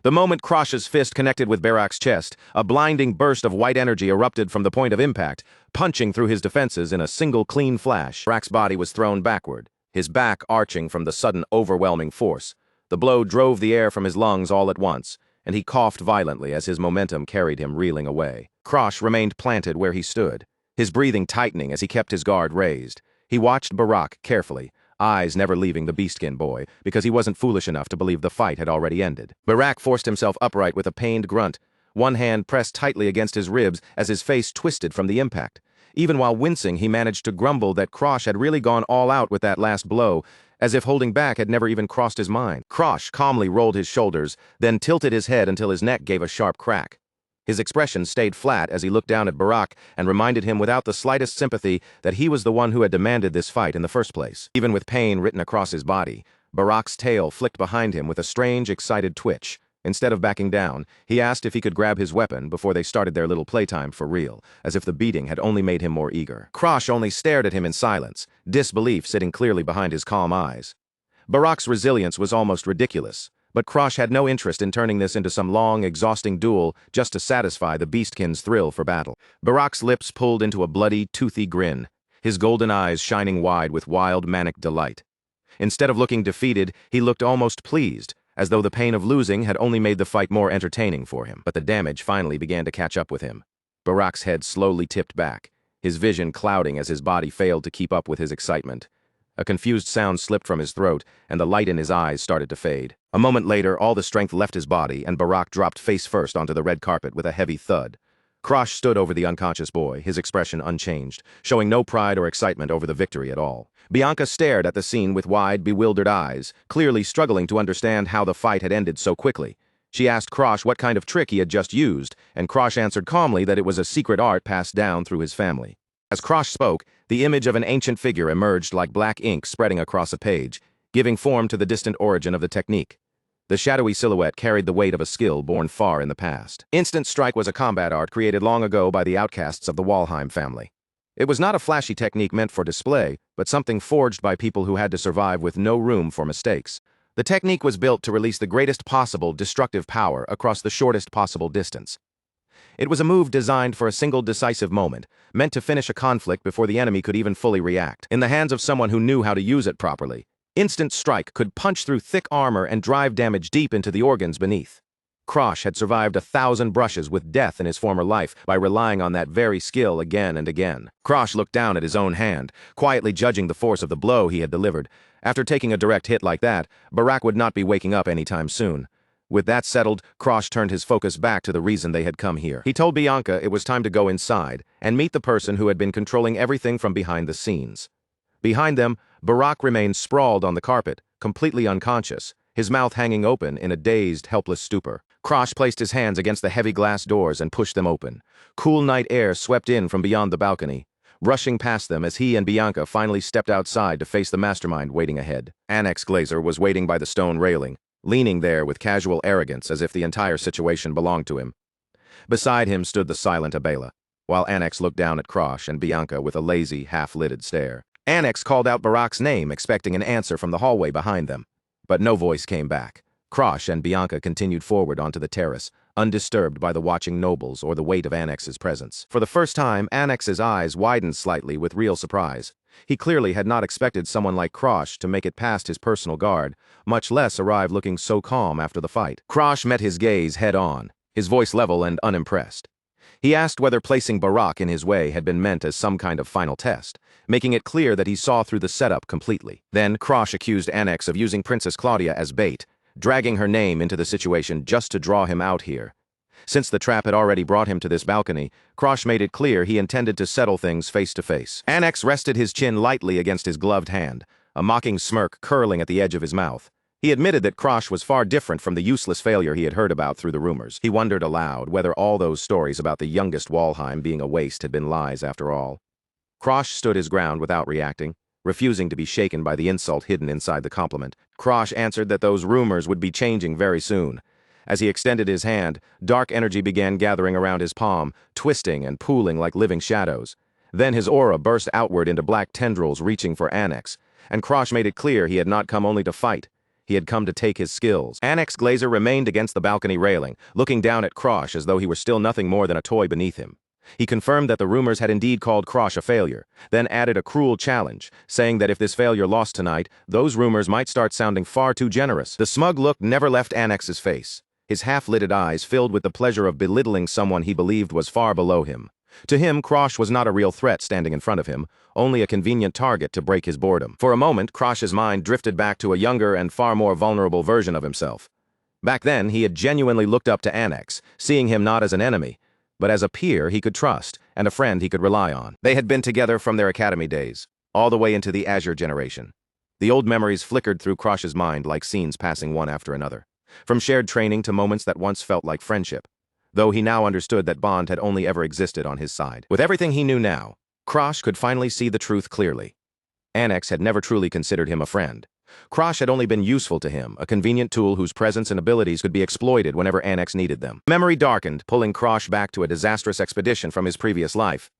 The moment Krosh's fist connected with Barak's chest, a blinding burst of white energy erupted from the point of impact, punching through his defenses in a single clean flash. Barak's body was thrown backward, his back arching from the sudden overwhelming force. The blow drove the air from his lungs all at once, and he coughed violently as his momentum carried him reeling away. Krosh remained planted where he stood, his breathing tightening as he kept his guard raised. He watched Barak carefully, eyes never leaving the beastkin boy, because he wasn't foolish enough to believe the fight had already ended. Barak forced himself upright with a pained grunt, one hand pressed tightly against his ribs as his face twisted from the impact. Even while wincing, he managed to grumble that Krosh had really gone all out with that last blow, as if holding back had never even crossed his mind. Krosh calmly rolled his shoulders, then tilted his head until his neck gave a sharp crack. His expression stayed flat as he looked down at Barak and reminded him without the slightest sympathy that he was the one who had demanded this fight in the first place. Even with pain written across his body, Barak's tail flicked behind him with a strange, excited twitch. Instead of backing down, he asked if he could grab his weapon before they started their little playtime for real, as if the beating had only made him more eager. Krosh only stared at him in silence, disbelief sitting clearly behind his calm eyes. Barak's resilience was almost ridiculous, but Krosh had no interest in turning this into some long, exhausting duel just to satisfy the beastkin's thrill for battle. Barak's lips pulled into a bloody, toothy grin, his golden eyes shining wide with wild, manic delight. Instead of looking defeated, he looked almost pleased, as though the pain of losing had only made the fight more entertaining for him. But the damage finally began to catch up with him. Barak's head slowly tipped back, his vision clouding as his body failed to keep up with his excitement. A confused sound slipped from his throat, and the light in his eyes started to fade. A moment later, all the strength left his body, and Barak dropped face first onto the red carpet with a heavy thud. Krosh stood over the unconscious boy, his expression unchanged, showing no pride or excitement over the victory at all. Bianca stared at the scene with wide, bewildered eyes, clearly struggling to understand how the fight had ended so quickly. She asked Krosh what kind of trick he had just used, and Krosh answered calmly that it was a secret art passed down through his family. As Krosh spoke, the image of an ancient figure emerged like black ink spreading across a page, giving form to the distant origin of the technique. The shadowy silhouette carried the weight of a skill born far in the past. Instant strike was a combat art created long ago by the outcasts of the Walheim family. It was not a flashy technique meant for display, but something forged by people who had to survive with no room for mistakes. The technique was built to release the greatest possible destructive power across the shortest possible distance. It was a move designed for a single decisive moment, meant to finish a conflict before the enemy could even fully react. In the hands of someone who knew how to use it properly, instant strike could punch through thick armor and drive damage deep into the organs beneath. Krosh had survived 1,000 brushes with death in his former life by relying on that very skill again and again. Krosh looked down at his own hand, quietly judging the force of the blow he had delivered. After taking a direct hit like that, Barak would not be waking up anytime soon. With that settled, Krosh turned his focus back to the reason they had come here. He told Bianca it was time to go inside and meet the person who had been controlling everything from behind the scenes. Behind them, Barak remained sprawled on the carpet, completely unconscious, his mouth hanging open in a dazed, helpless stupor. Krosh placed his hands against the heavy glass doors and pushed them open. Cool night air swept in from beyond the balcony, rushing past them as he and Bianca finally stepped outside to face the mastermind waiting ahead. Annex Glazer was waiting by the stone railing, leaning there with casual arrogance as if the entire situation belonged to him. Beside him stood the silent Abela, while Annex looked down at Krosh and Bianca with a lazy, half-lidded stare. Annex called out Barak's name, expecting an answer from the hallway behind them, but no voice came back. Krosh and Bianca continued forward onto the terrace, undisturbed by the watching nobles or the weight of Annex's presence. For the first time, Annex's eyes widened slightly with real surprise. He clearly had not expected someone like Krosh to make it past his personal guard, much less arrive looking so calm after the fight. Krosh met his gaze head-on, his voice level and unimpressed. He asked whether placing Barak in his way had been meant as some kind of final test, making it clear that he saw through the setup completely. Then Krosh accused Annex of using Princess Claudia as bait, dragging her name into the situation just to draw him out here. Since the trap had already brought him to this balcony, Krosh made it clear he intended to settle things face to face. Annex rested his chin lightly against his gloved hand, a mocking smirk curling at the edge of his mouth. He admitted that Krosh was far different from the useless failure he had heard about through the rumors. He wondered aloud whether all those stories about the youngest Walheim being a waste had been lies after all. Krosh stood his ground without reacting, refusing to be shaken by the insult hidden inside the compliment. Krosh answered that those rumors would be changing very soon. As he extended his hand, dark energy began gathering around his palm, twisting and pooling like living shadows. Then his aura burst outward into black tendrils reaching for Annex, and Krosh made it clear he had not come only to fight. He had come to take his skills. Annex Glazer remained against the balcony railing, looking down at Krosh as though he were still nothing more than a toy beneath him. He confirmed that the rumors had indeed called Krosh a failure, then added a cruel challenge, saying that if this failure lost tonight, those rumors might start sounding far too generous. The smug look never left Annex's face, his half-lidded eyes filled with the pleasure of belittling someone he believed was far below him. To him, Krosh was not a real threat standing in front of him, only a convenient target to break his boredom. For a moment, Krosh's mind drifted back to a younger and far more vulnerable version of himself. Back then, he had genuinely looked up to Annex, seeing him not as an enemy, but as a peer he could trust, and a friend he could rely on. They had been together from their academy days, all the way into the Azure generation. The old memories flickered through Krosh's mind like scenes passing one after another, from shared training to moments that once felt like friendship, though he now understood that bond had only ever existed on his side. With everything he knew now, Krosh could finally see the truth clearly. Annex had never truly considered him a friend. Krosh had only been useful to him, a convenient tool whose presence and abilities could be exploited whenever Annex needed them. Memory darkened, pulling Krosh back to a disastrous expedition from his previous life.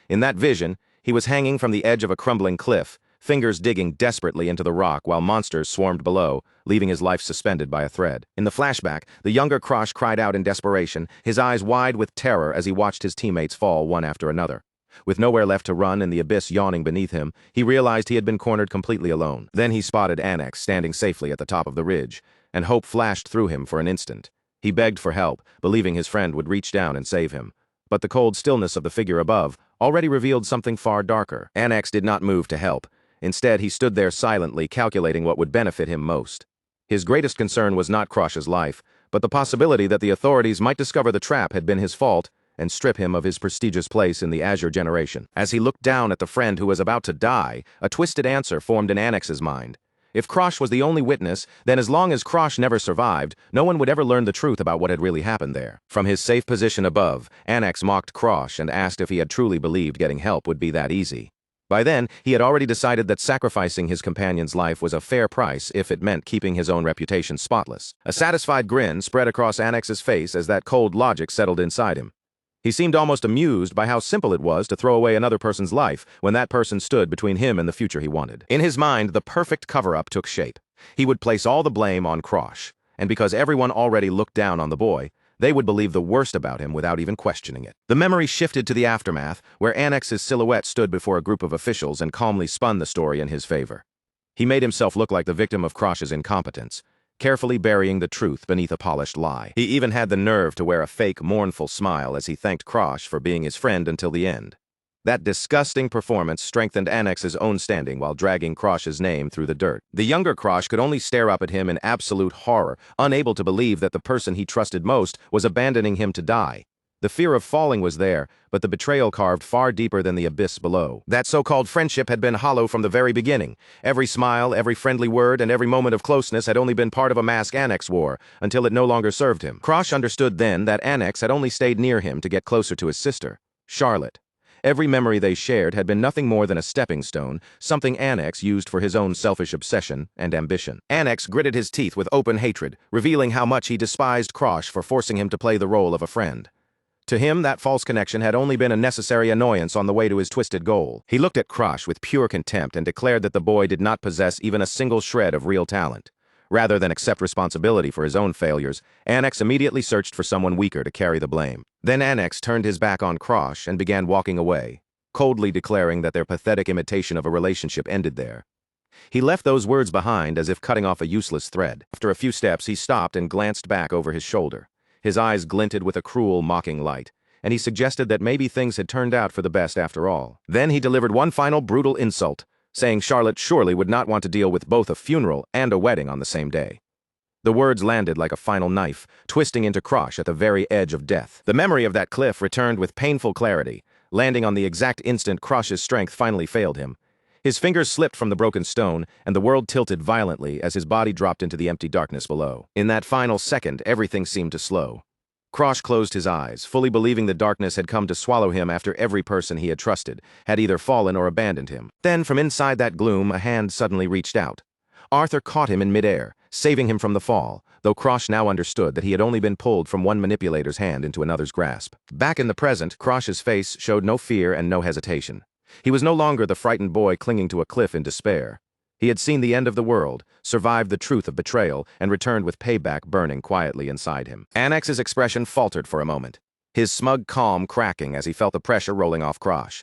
In that vision, he was hanging from the edge of a crumbling cliff, fingers digging desperately into the rock while monsters swarmed below, leaving his life suspended by a thread. In the flashback, the younger Krosh cried out in desperation, his eyes wide with terror as he watched his teammates fall one after another. With nowhere left to run and the abyss yawning beneath him, he realized he had been cornered completely alone. Then he spotted Annex standing safely at the top of the ridge, and hope flashed through him for an instant. He begged for help, believing his friend would reach down and save him. But the cold stillness of the figure above already revealed something far darker. Annex did not move to help. Instead, he stood there silently, calculating what would benefit him most. His greatest concern was not Krosh's life, but the possibility that the authorities might discover the trap had been his fault and strip him of his prestigious place in the Azure generation. As he looked down at the friend who was about to die, a twisted answer formed in Annex's mind. If Krosh was the only witness, then as long as Krosh never survived, no one would ever learn the truth about what had really happened there. From his safe position above, Annex mocked Krosh and asked if he had truly believed getting help would be that easy. By then, he had already decided that sacrificing his companion's life was a fair price if it meant keeping his own reputation spotless. A satisfied grin spread across Annex's face as that cold logic settled inside him. He seemed almost amused by how simple it was to throw away another person's life when that person stood between him and the future he wanted. In his mind, the perfect cover-up took shape. He would place all the blame on Krosh, and because everyone already looked down on the boy, they would believe the worst about him without even questioning it. The memory shifted to the aftermath, where Annex's silhouette stood before a group of officials and calmly spun the story in his favor. He made himself look like the victim of Krosh's incompetence, carefully burying the truth beneath a polished lie. He even had the nerve to wear a fake, mournful smile as he thanked Krosh for being his friend until the end. That disgusting performance strengthened Annex's own standing while dragging Krosh's name through the dirt. The younger Krosh could only stare up at him in absolute horror, unable to believe that the person he trusted most was abandoning him to die. The fear of falling was there, but the betrayal carved far deeper than the abyss below. That so-called friendship had been hollow from the very beginning. Every smile, every friendly word, and every moment of closeness had only been part of a mask Annex wore, until it no longer served him. Krosh understood then that Annex had only stayed near him to get closer to his sister, Charlotte. Every memory they shared had been nothing more than a stepping stone, something Annex used for his own selfish obsession and ambition. Annex gritted his teeth with open hatred, revealing how much he despised Krosh for forcing him to play the role of a friend. To him, that false connection had only been a necessary annoyance on the way to his twisted goal. He looked at Krosh with pure contempt and declared that the boy did not possess even a single shred of real talent. Rather than accept responsibility for his own failures, Annex immediately searched for someone weaker to carry the blame. Then Annex turned his back on Krosh and began walking away, coldly declaring that their pathetic imitation of a relationship ended there. He left those words behind as if cutting off a useless thread. After a few steps, he stopped and glanced back over his shoulder. His eyes glinted with a cruel, mocking light, and he suggested that maybe things had turned out for the best after all. Then he delivered one final brutal insult, saying Charlotte surely would not want to deal with both a funeral and a wedding on the same day. The words landed like a final knife, twisting into Krosh at the very edge of death. The memory of that cliff returned with painful clarity, landing on the exact instant Krosh's strength finally failed him. His fingers slipped from the broken stone, and the world tilted violently as his body dropped into the empty darkness below. In that final second, everything seemed to slow. Krosh closed his eyes, fully believing the darkness had come to swallow him after every person he had trusted had either fallen or abandoned him. Then, from inside that gloom, a hand suddenly reached out. Arthur caught him in midair, saving him from the fall, though Krosh now understood that he had only been pulled from one manipulator's hand into another's grasp. Back in the present, Krosh's face showed no fear and no hesitation. He was no longer the frightened boy clinging to a cliff in despair. He had seen the end of the world, survived the truth of betrayal, and returned with payback burning quietly inside him. Annex's expression faltered for a moment, his smug calm cracking as he felt the pressure rolling off Krosh.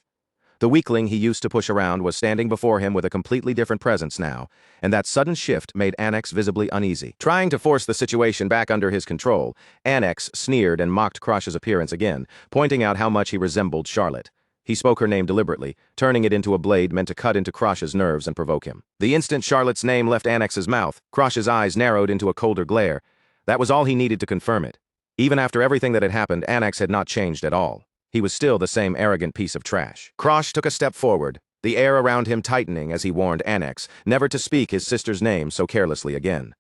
The weakling he used to push around was standing before him with a completely different presence now, and that sudden shift made Annex visibly uneasy. Trying to force the situation back under his control, Annex sneered and mocked Krosh's appearance again, pointing out how much he resembled Charlotte. He spoke her name deliberately, turning it into a blade meant to cut into Krosh's nerves and provoke him. The instant Charlotte's name left Annex's mouth, Krosh's eyes narrowed into a colder glare. That was all he needed to confirm it. Even after everything that had happened, Annex had not changed at all. He was still the same arrogant piece of trash. Krosh took a step forward, the air around him tightening as he warned Annex never to speak his sister's name so carelessly again.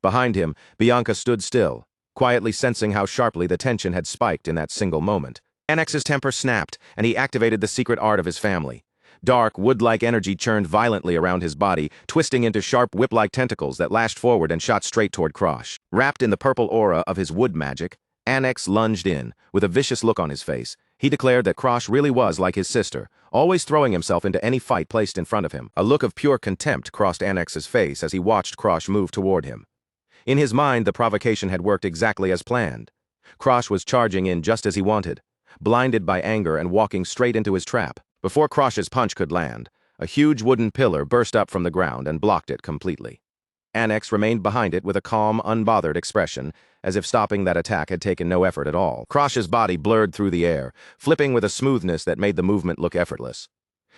Behind him, Bianca stood still, quietly sensing how sharply the tension had spiked in that single moment. Annex's temper snapped, and he activated the secret art of his family. Dark, wood-like energy churned violently around his body, twisting into sharp whip-like tentacles that lashed forward and shot straight toward Krosh. Wrapped in the purple aura of his wood magic, Annex lunged in, with a vicious look on his face. He declared that Krosh really was like his sister, always throwing himself into any fight placed in front of him. A look of pure contempt crossed Annex's face as he watched Krosh move toward him. In his mind, the provocation had worked exactly as planned. Krosh was charging in just as he wanted, blinded by anger and walking straight into his trap. Before Krosh's punch could land, a huge wooden pillar burst up from the ground and blocked it completely. Annex remained behind it with a calm, unbothered expression, as if stopping that attack had taken no effort at all. Krosh's body blurred through the air, flipping with a smoothness that made the movement look effortless.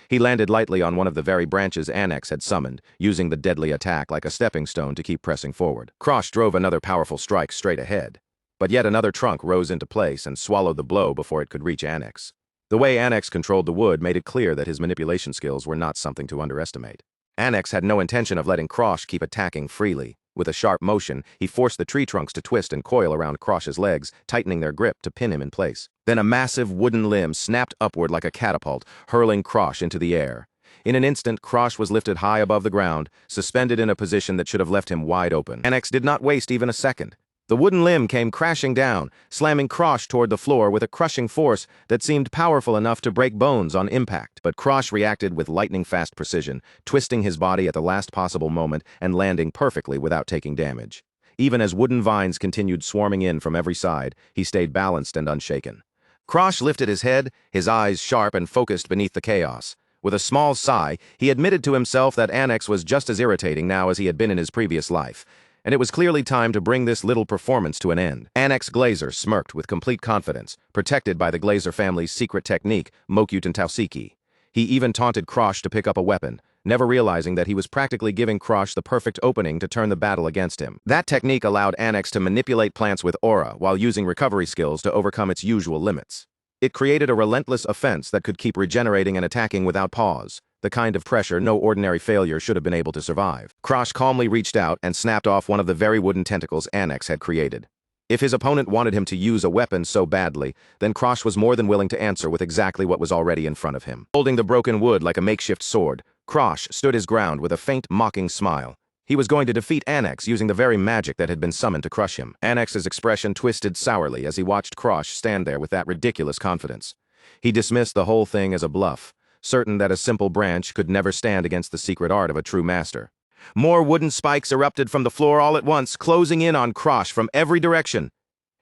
He landed lightly on one of the very branches Annex had summoned, using the deadly attack like a stepping stone to keep pressing forward. Krosh drove another powerful strike straight ahead, but yet another trunk rose into place and swallowed the blow before it could reach Annex. The way Annex controlled the wood made it clear that his manipulation skills were not something to underestimate. Annex had no intention of letting Krosh keep attacking freely. With a sharp motion, he forced the tree trunks to twist and coil around Krosh's legs, tightening their grip to pin him in place. Then a massive wooden limb snapped upward like a catapult, hurling Krosh into the air. In an instant, Krosh was lifted high above the ground, suspended in a position that should have left him wide open. Annex did not waste even a second. The wooden limb came crashing down, slamming Krosh toward the floor with a crushing force that seemed powerful enough to break bones on impact. But Krosh reacted with lightning-fast precision, twisting his body at the last possible moment and landing perfectly without taking damage. Even as wooden vines continued swarming in from every side, he stayed balanced and unshaken. Krosh lifted his head, his eyes sharp and focused beneath the chaos. With a small sigh, he admitted to himself that Annex was just as irritating now as he had been in his previous life, and it was clearly time to bring this little performance to an end. Annex Glazer smirked with complete confidence, protected by the Glazer family's secret technique, Mokyuten Tausiki. He even taunted Krosh to pick up a weapon, never realizing that he was practically giving Krosh the perfect opening to turn the battle against him. That technique allowed Annex to manipulate plants with aura while using recovery skills to overcome its usual limits. It created a relentless offense that could keep regenerating and attacking without pause, the kind of pressure no ordinary failure should have been able to survive. Krosh calmly reached out and snapped off one of the very wooden tentacles Annex had created. If his opponent wanted him to use a weapon so badly, then Krosh was more than willing to answer with exactly what was already in front of him. Holding the broken wood like a makeshift sword, Krosh stood his ground with a faint, mocking smile. He was going to defeat Anax using the very magic that had been summoned to crush him. Anax's expression twisted sourly as he watched Krosh stand there with that ridiculous confidence. He dismissed the whole thing as a bluff, certain that a simple branch could never stand against the secret art of a true master. More wooden spikes erupted from the floor all at once, closing in on Krosh from every direction.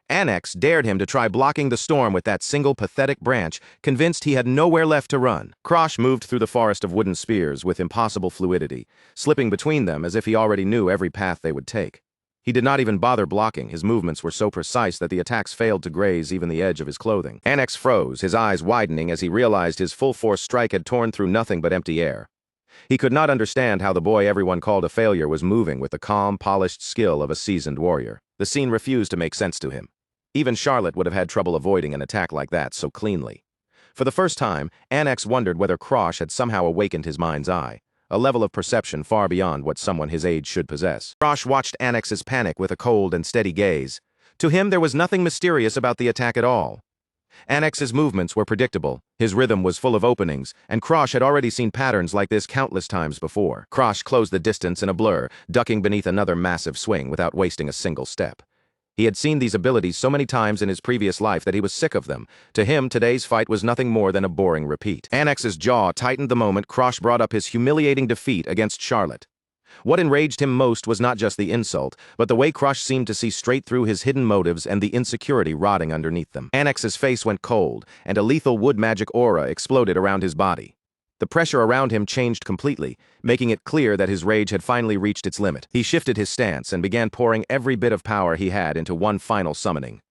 Anax dared him to try blocking the storm with that single pathetic branch, convinced he had nowhere left to run. Krosh moved through the forest of wooden spears with impossible fluidity, slipping between them as if he already knew every path they would take. He did not even bother blocking. His movements were so precise that the attacks failed to graze even the edge of his clothing. Anax froze, his eyes widening as he realized his full-force strike had torn through nothing but empty air. He could not understand how the boy everyone called a failure was moving with the calm, polished skill of a seasoned warrior. The scene refused to make sense to him. Even Charlotte would have had trouble avoiding an attack like that so cleanly. For the first time, Anax wondered whether Krosh had somehow awakened his mind's eye, a level of perception far beyond what someone his age should possess. Krosh watched Anax's panic with a cold and steady gaze. To him, there was nothing mysterious about the attack at all. Anax's movements were predictable, his rhythm was full of openings, and Krosh had already seen patterns like this countless times before. Krosh closed the distance in a blur, ducking beneath another massive swing without wasting a single step. He had seen these abilities so many times in his previous life that he was sick of them. To him, today's fight was nothing more than a boring repeat. Anax's jaw tightened the moment Krosh brought up his humiliating defeat against Charlotte. What enraged him most was not just the insult, but the way Krosh seemed to see straight through his hidden motives and the insecurity rotting underneath them. Anax's face went cold, and a lethal wood magic aura exploded around his body. The pressure around him changed completely, making it clear that his rage had finally reached its limit. He shifted his stance and began pouring every bit of power he had into one final summoning.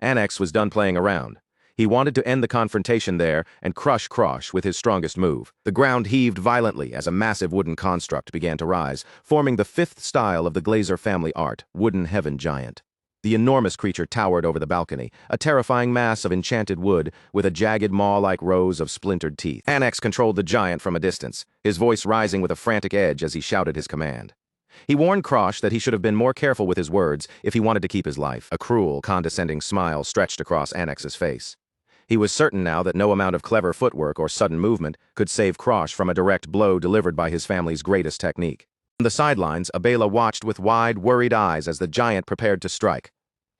Anax was done playing around. He wanted to end the confrontation there and crush Krosh with his strongest move. The ground heaved violently as a massive wooden construct began to rise, forming the fifth style of the Glazer family art, Wooden Heaven Giant. The enormous creature towered over the balcony, a terrifying mass of enchanted wood with a jagged maw-like rows of splintered teeth. Anax controlled the giant from a distance, his voice rising with a frantic edge as he shouted his command. He warned Krosh that he should have been more careful with his words if he wanted to keep his life. A cruel, condescending smile stretched across Anax's face. He was certain now that no amount of clever footwork or sudden movement could save Krosh from a direct blow delivered by his family's greatest technique. On the sidelines, Abela watched with wide, worried eyes as the giant prepared to strike.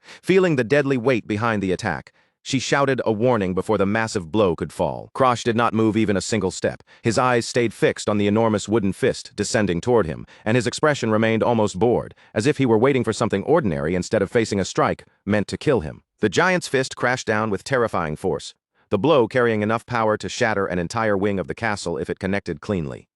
Feeling the deadly weight behind the attack, she shouted a warning before the massive blow could fall. Krosh did not move even a single step. His eyes stayed fixed on the enormous wooden fist descending toward him, and his expression remained almost bored, as if he were waiting for something ordinary instead of facing a strike meant to kill him. The giant's fist crashed down with terrifying force, the blow carrying enough power to shatter an entire wing of the castle if it connected cleanly.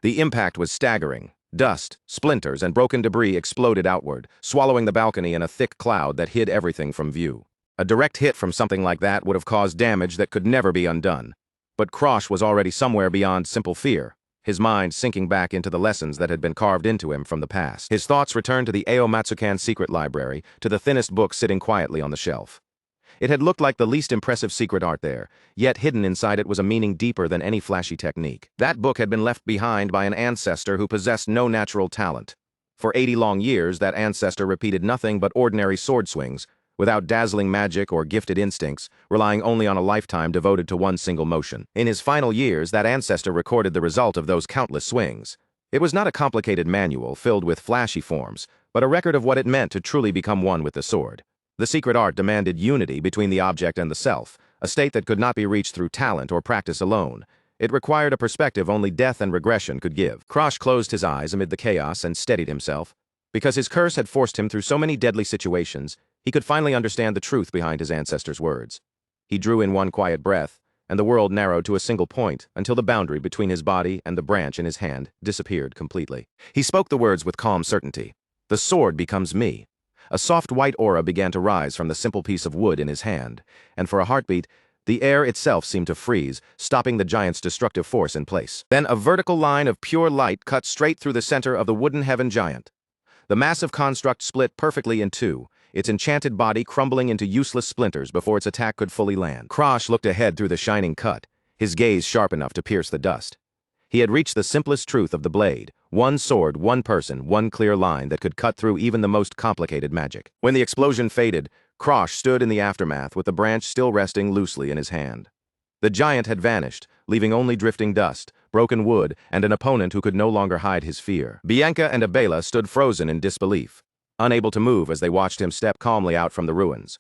The impact was staggering. Dust, splinters, and broken debris exploded outward, swallowing the balcony in a thick cloud that hid everything from view. A direct hit from something like that would have caused damage that could never be undone. But Krosh was already somewhere beyond simple fear, his mind sinking back into the lessons that had been carved into him from the past. His thoughts returned to the Ao Matsukan secret library, to the thinnest book sitting quietly on the shelf. It had looked like the least impressive secret art there, yet hidden inside it was a meaning deeper than any flashy technique. That book had been left behind by an ancestor who possessed no natural talent. For 80 long years, that ancestor repeated nothing but ordinary sword swings, without dazzling magic or gifted instincts, relying only on a lifetime devoted to one single motion. In his final years, that ancestor recorded the result of those countless swings. It was not a complicated manual filled with flashy forms, but a record of what it meant to truly become one with the sword. The secret art demanded unity between the object and the self, a state that could not be reached through talent or practice alone. It required a perspective only death and regression could give. Krosh closed his eyes amid the chaos and steadied himself. Because his curse had forced him through so many deadly situations, he could finally understand the truth behind his ancestor's words. He drew in one quiet breath, and the world narrowed to a single point until the boundary between his body and the branch in his hand disappeared completely. He spoke the words with calm certainty. "The sword becomes me." A soft white aura began to rise from the simple piece of wood in his hand, and for a heartbeat, the air itself seemed to freeze, stopping the giant's destructive force in place. Then a vertical line of pure light cut straight through the center of the Wooden Heaven Giant. The massive construct split perfectly in two, its enchanted body crumbling into useless splinters before its attack could fully land. Krosh looked ahead through the shining cut, his gaze sharp enough to pierce the dust. He had reached the simplest truth of the blade: one sword, one person, one clear line that could cut through even the most complicated magic. When the explosion faded, Krosh stood in the aftermath with the branch still resting loosely in his hand. The giant had vanished, leaving only drifting dust, broken wood, and an opponent who could no longer hide his fear. Bianca and Abela stood frozen in disbelief, unable to move as they watched him step calmly out from the ruins.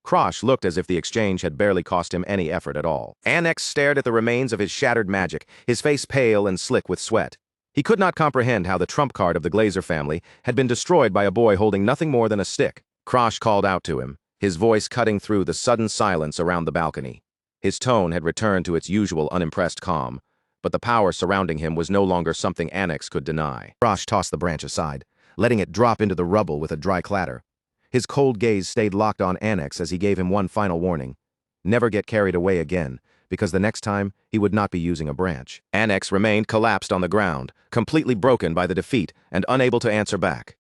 Krosh looked as if the exchange had barely cost him any effort at all. Anicaps stared at the remains of his shattered magic, his face pale and slick with sweat. He could not comprehend how the trump card of the Glazer family had been destroyed by a boy holding nothing more than a stick. Krosh called out to him, his voice cutting through the sudden silence around the balcony. His tone had returned to its usual unimpressed calm, but the power surrounding him was no longer something Anicaps could deny. Krosh tossed the branch aside, letting it drop into the rubble with a dry clatter. His cold gaze stayed locked on Anicaps as he gave him one final warning. Never get carried away again, because the next time he would not be using a branch. Anicaps remained collapsed on the ground, completely broken by the defeat and unable to answer back.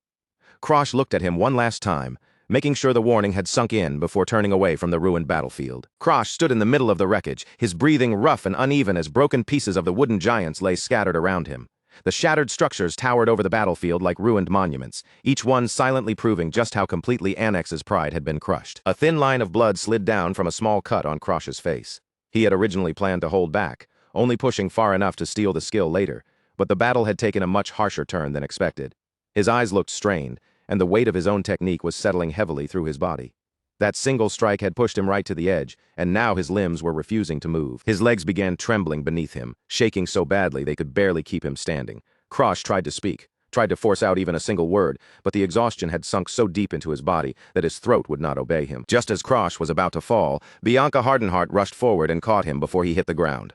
Krosh looked at him one last time, making sure the warning had sunk in before turning away from the ruined battlefield. Krosh stood in the middle of the wreckage, his breathing rough and uneven as broken pieces of the wooden giants lay scattered around him. The shattered structures towered over the battlefield like ruined monuments, each one silently proving just how completely Anicaps' pride had been crushed. A thin line of blood slid down from a small cut on Krosh's face. He had originally planned to hold back, only pushing far enough to steal the skill later, but the battle had taken a much harsher turn than expected. His eyes looked strained, and the weight of his own technique was settling heavily through his body. That single strike had pushed him right to the edge, and now his limbs were refusing to move. His legs began trembling beneath him, shaking so badly they could barely keep him standing. Krosh tried to speak, tried to force out even a single word, but the exhaustion had sunk so deep into his body that his throat would not obey him. Just as Krosh was about to fall, Bianca Hardenheart rushed forward and caught him before he hit the ground.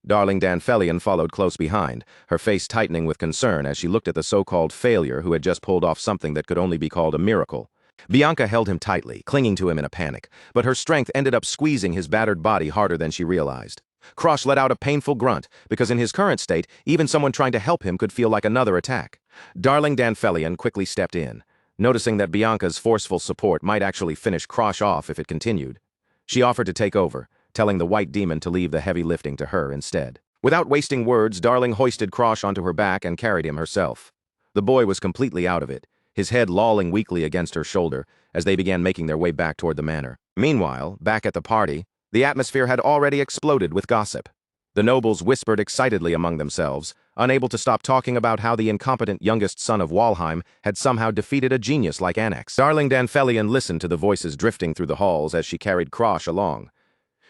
Darling Danfelion followed close behind, her face tightening with concern as she looked at the so-called failure who had just pulled off something that could only be called a miracle. Bianca held him tightly, clinging to him in a panic, but her strength ended up squeezing his battered body harder than she realized. Krosh let out a painful grunt, because in his current state, even someone trying to help him could feel like another attack. Darling Danfelion quickly stepped in, noticing that Bianca's forceful support might actually finish Krosh off if it continued. She offered to take over, telling the white demon to leave the heavy lifting to her instead. Without wasting words, Darling hoisted Krosh onto her back and carried him herself. The boy was completely out of it, his head lolling weakly against her shoulder as they began making their way back toward the manor. Meanwhile, back at the party, the atmosphere had already exploded with gossip. The nobles whispered excitedly among themselves, unable to stop talking about how the incompetent youngest son of Walheim had somehow defeated a genius like Anicaps. Darling Danfelion listened to the voices drifting through the halls as she carried Krosh along.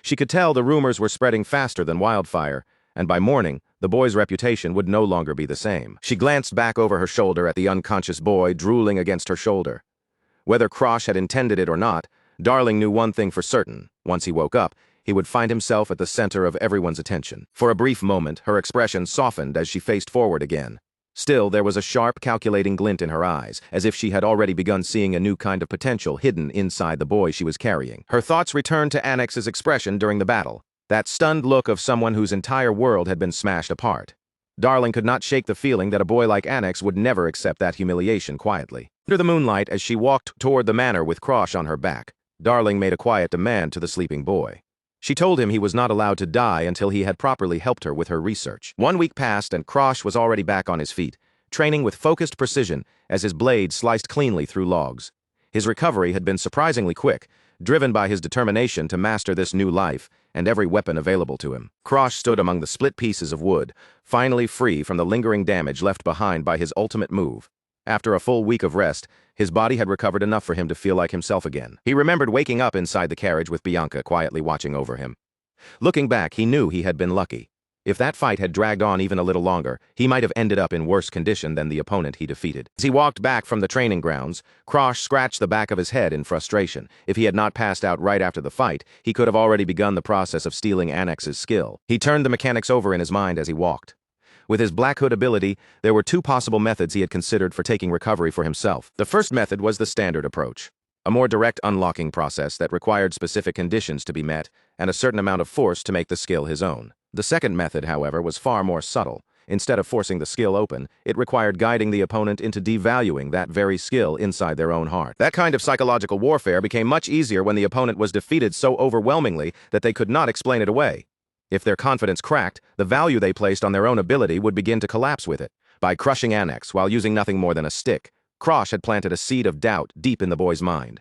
She could tell the rumors were spreading faster than wildfire, and by morning, the boy's reputation would no longer be the same. She glanced back over her shoulder at the unconscious boy drooling against her shoulder. Whether Krosh had intended it or not, Darling knew one thing for certain: once he woke up, he would find himself at the center of everyone's attention. For a brief moment, her expression softened as she faced forward again. Still, there was a sharp, calculating glint in her eyes, as if she had already begun seeing a new kind of potential hidden inside the boy she was carrying. Her thoughts returned to Anicaps' expression during the battle, that stunned look of someone whose entire world had been smashed apart. Darling could not shake the feeling that a boy like Anicaps would never accept that humiliation quietly. Under the moonlight, as she walked toward the manor with Krosh on her back, Darling made a quiet demand to the sleeping boy. She told him he was not allowed to die until he had properly helped her with her research. 1 week passed and Krosh was already back on his feet, training with focused precision as his blade sliced cleanly through logs. His recovery had been surprisingly quick, driven by his determination to master this new life and every weapon available to him. Krosh stood among the split pieces of wood, finally free from the lingering damage left behind by his ultimate move. After a full week of rest, his body had recovered enough for him to feel like himself again. He remembered waking up inside the carriage with Bianca quietly watching over him. Looking back, he knew he had been lucky. If that fight had dragged on even a little longer, he might have ended up in worse condition than the opponent he defeated. As he walked back from the training grounds, Krosh scratched the back of his head in frustration. If he had not passed out right after the fight, he could have already begun the process of stealing Anicaps' skill. He turned the mechanics over in his mind as he walked. With his Black Hood ability, there were 2 possible methods he had considered for taking recovery for himself. The first method was the standard approach, a more direct unlocking process that required specific conditions to be met and a certain amount of force to make the skill his own. The second method, however, was far more subtle. Instead of forcing the skill open, it required guiding the opponent into devaluing that very skill inside their own heart. That kind of psychological warfare became much easier when the opponent was defeated so overwhelmingly that they could not explain it away. If their confidence cracked, the value they placed on their own ability would begin to collapse with it. By crushing Annex while using nothing more than a stick, Krosh had planted a seed of doubt deep in the boy's mind.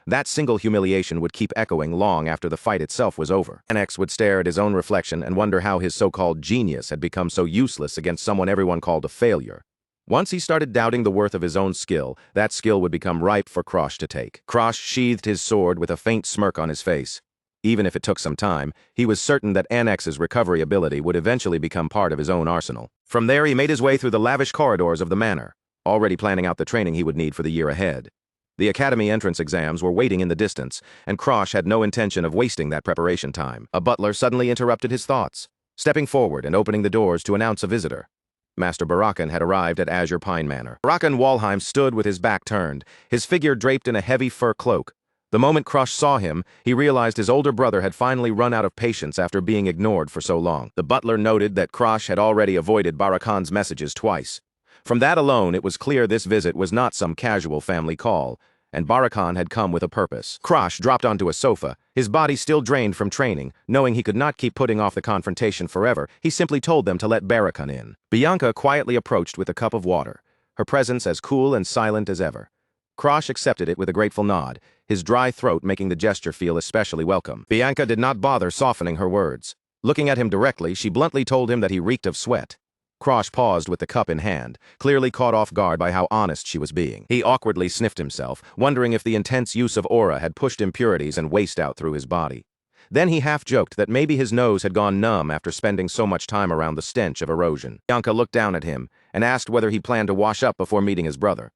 That single humiliation would keep echoing long after the fight itself was over. Annex would stare at his own reflection and wonder how his so-called genius had become so useless against someone everyone called a failure. Once he started doubting the worth of his own skill, that skill would become ripe for Krosh to take. Krosh sheathed his sword with a faint smirk on his face. Even if it took some time, he was certain that Annex's recovery ability would eventually become part of his own arsenal. From there, he made his way through the lavish corridors of the manor, already planning out the training he would need for the year ahead. The academy entrance exams were waiting in the distance, and Krosh had no intention of wasting that preparation time. A butler suddenly interrupted his thoughts, stepping forward and opening the doors to announce a visitor. Master Barakan had arrived at Azure Pine Manor. Barakan Walheim stood with his back turned, his figure draped in a heavy fur cloak. The moment Krosh saw him, he realized his older brother had finally run out of patience after being ignored for so long. The butler noted that Krosh had already avoided Barakan's messages twice. From that alone, it was clear this visit was not some casual family call, and Barakan had come with a purpose. Krosh dropped onto a sofa, his body still drained from training. Knowing he could not keep putting off the confrontation forever, he simply told them to let Barakan in. Bianca quietly approached with a cup of water, her presence as cool and silent as ever. Krosh accepted it with a grateful nod, his dry throat making the gesture feel especially welcome. Bianca did not bother softening her words. Looking at him directly, she bluntly told him that he reeked of sweat. Krosh paused with the cup in hand, clearly caught off guard by how honest she was being. He awkwardly sniffed himself, wondering if the intense use of aura had pushed impurities and waste out through his body. Then he half-joked that maybe his nose had gone numb after spending so much time around the stench of erosion. Bianca looked down at him and asked whether he planned to wash up before meeting his brother.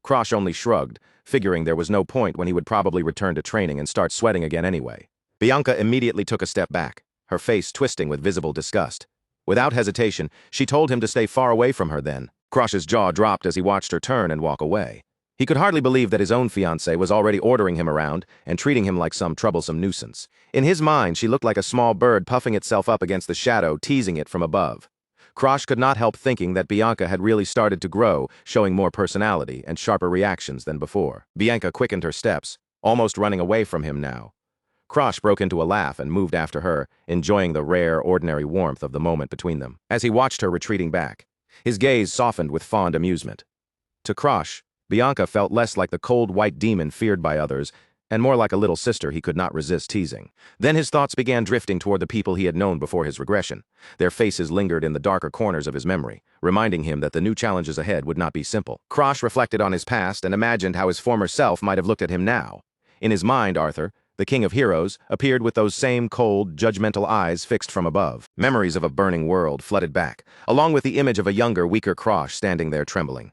Krosh only shrugged, figuring there was no point when he would probably return to training and start sweating again anyway. Bianca immediately took a step back, her face twisting with visible disgust. Without hesitation, she told him to stay far away from her then. Krosh's jaw dropped as he watched her turn and walk away. He could hardly believe that his own fiancée was already ordering him around and treating him like some troublesome nuisance. In his mind, she looked like a small bird puffing itself up against the shadow, teasing it from above. Krosh could not help thinking that Bianca had really started to grow, showing more personality and sharper reactions than before. Bianca quickened her steps, almost running away from him now. Krosh broke into a laugh and moved after her, enjoying the rare, ordinary warmth of the moment between them. As he watched her retreating back, his gaze softened with fond amusement. To Krosh, Bianca felt less like the cold white demon feared by others, and more like a little sister he could not resist teasing. Then his thoughts began drifting toward the people he had known before his regression. Their faces lingered in the darker corners of his memory, reminding him that the new challenges ahead would not be simple. Krosh reflected on his past and imagined how his former self might have looked at him now. In his mind, Arthur, the king of heroes, appeared with those same cold, judgmental eyes fixed from above. Memories of a burning world flooded back, along with the image of a younger, weaker Krosh standing there trembling.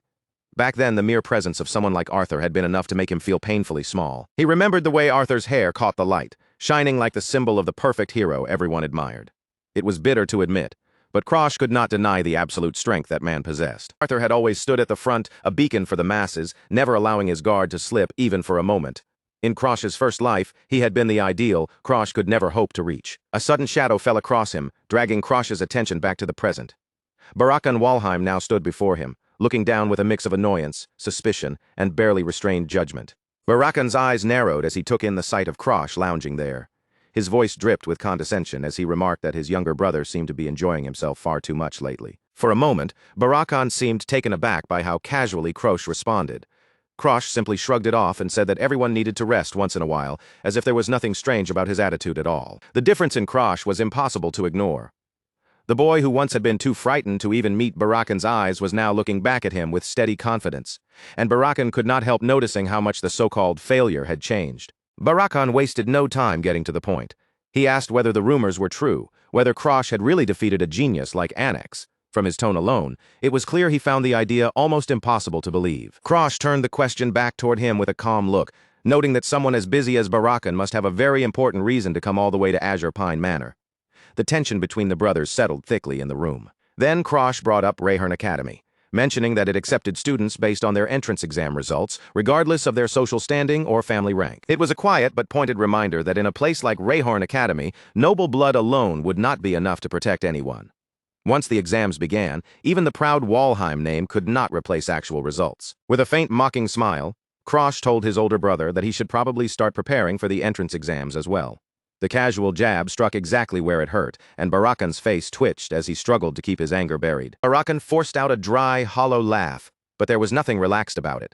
Back then, the mere presence of someone like Arthur had been enough to make him feel painfully small. He remembered the way Arthur's hair caught the light, shining like the symbol of the perfect hero everyone admired. It was bitter to admit, but Krosh could not deny the absolute strength that man possessed. Arthur had always stood at the front, a beacon for the masses, never allowing his guard to slip even for a moment. In Krosh's first life, he had been the ideal Krosh could never hope to reach. A sudden shadow fell across him, dragging Krosh's attention back to the present. Barakan Walheim now stood before him, looking down with a mix of annoyance, suspicion, and barely restrained judgment. Barakan's eyes narrowed as he took in the sight of Krosh lounging there. His voice dripped with condescension as he remarked that his younger brother seemed to be enjoying himself far too much lately. For a moment, Barakan seemed taken aback by how casually Krosh responded. Krosh simply shrugged it off and said that everyone needed to rest once in a while, as if there was nothing strange about his attitude at all. The difference in Krosh was impossible to ignore. The boy who once had been too frightened to even meet Barakan's eyes was now looking back at him with steady confidence, and Barakan could not help noticing how much the so-called failure had changed. Barakan wasted no time getting to the point. He asked whether the rumors were true, whether Krosh had really defeated a genius like Annex. From his tone alone, it was clear he found the idea almost impossible to believe. Krosh turned the question back toward him with a calm look, noting that someone as busy as Barakan must have a very important reason to come all the way to Azure Pine Manor. The tension between the brothers settled thickly in the room. Then Krosh brought up Rayhorn Academy, mentioning that it accepted students based on their entrance exam results, regardless of their social standing or family rank. It was a quiet but pointed reminder that in a place like Rayhorn Academy, noble blood alone would not be enough to protect anyone. Once the exams began, even the proud Walheim name could not replace actual results. With a faint mocking smile, Krosh told his older brother that he should probably start preparing for the entrance exams as well. The casual jab struck exactly where it hurt, and Barakan's face twitched as he struggled to keep his anger buried. Barakan forced out a dry, hollow laugh, but there was nothing relaxed about it.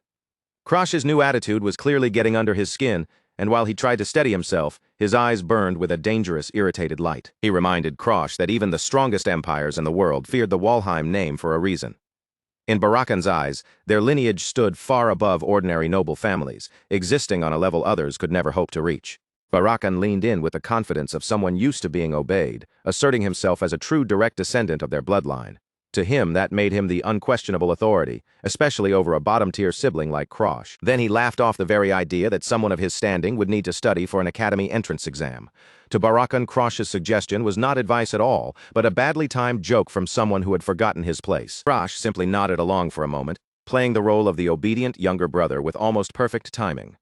Krosh's new attitude was clearly getting under his skin, and while he tried to steady himself, his eyes burned with a dangerous, irritated light. He reminded Krosh that even the strongest empires in the world feared the Walheim name for a reason. In Barakan's eyes, their lineage stood far above ordinary noble families, existing on a level others could never hope to reach. Barakan leaned in with the confidence of someone used to being obeyed, asserting himself as a true direct descendant of their bloodline. To him, that made him the unquestionable authority, especially over a bottom-tier sibling like Krosh. Then he laughed off the very idea that someone of his standing would need to study for an academy entrance exam. To Barakan, Krosh's suggestion was not advice at all, but a badly timed joke from someone who had forgotten his place. Krosh simply nodded along for a moment, playing the role of the obedient younger brother with almost perfect timing.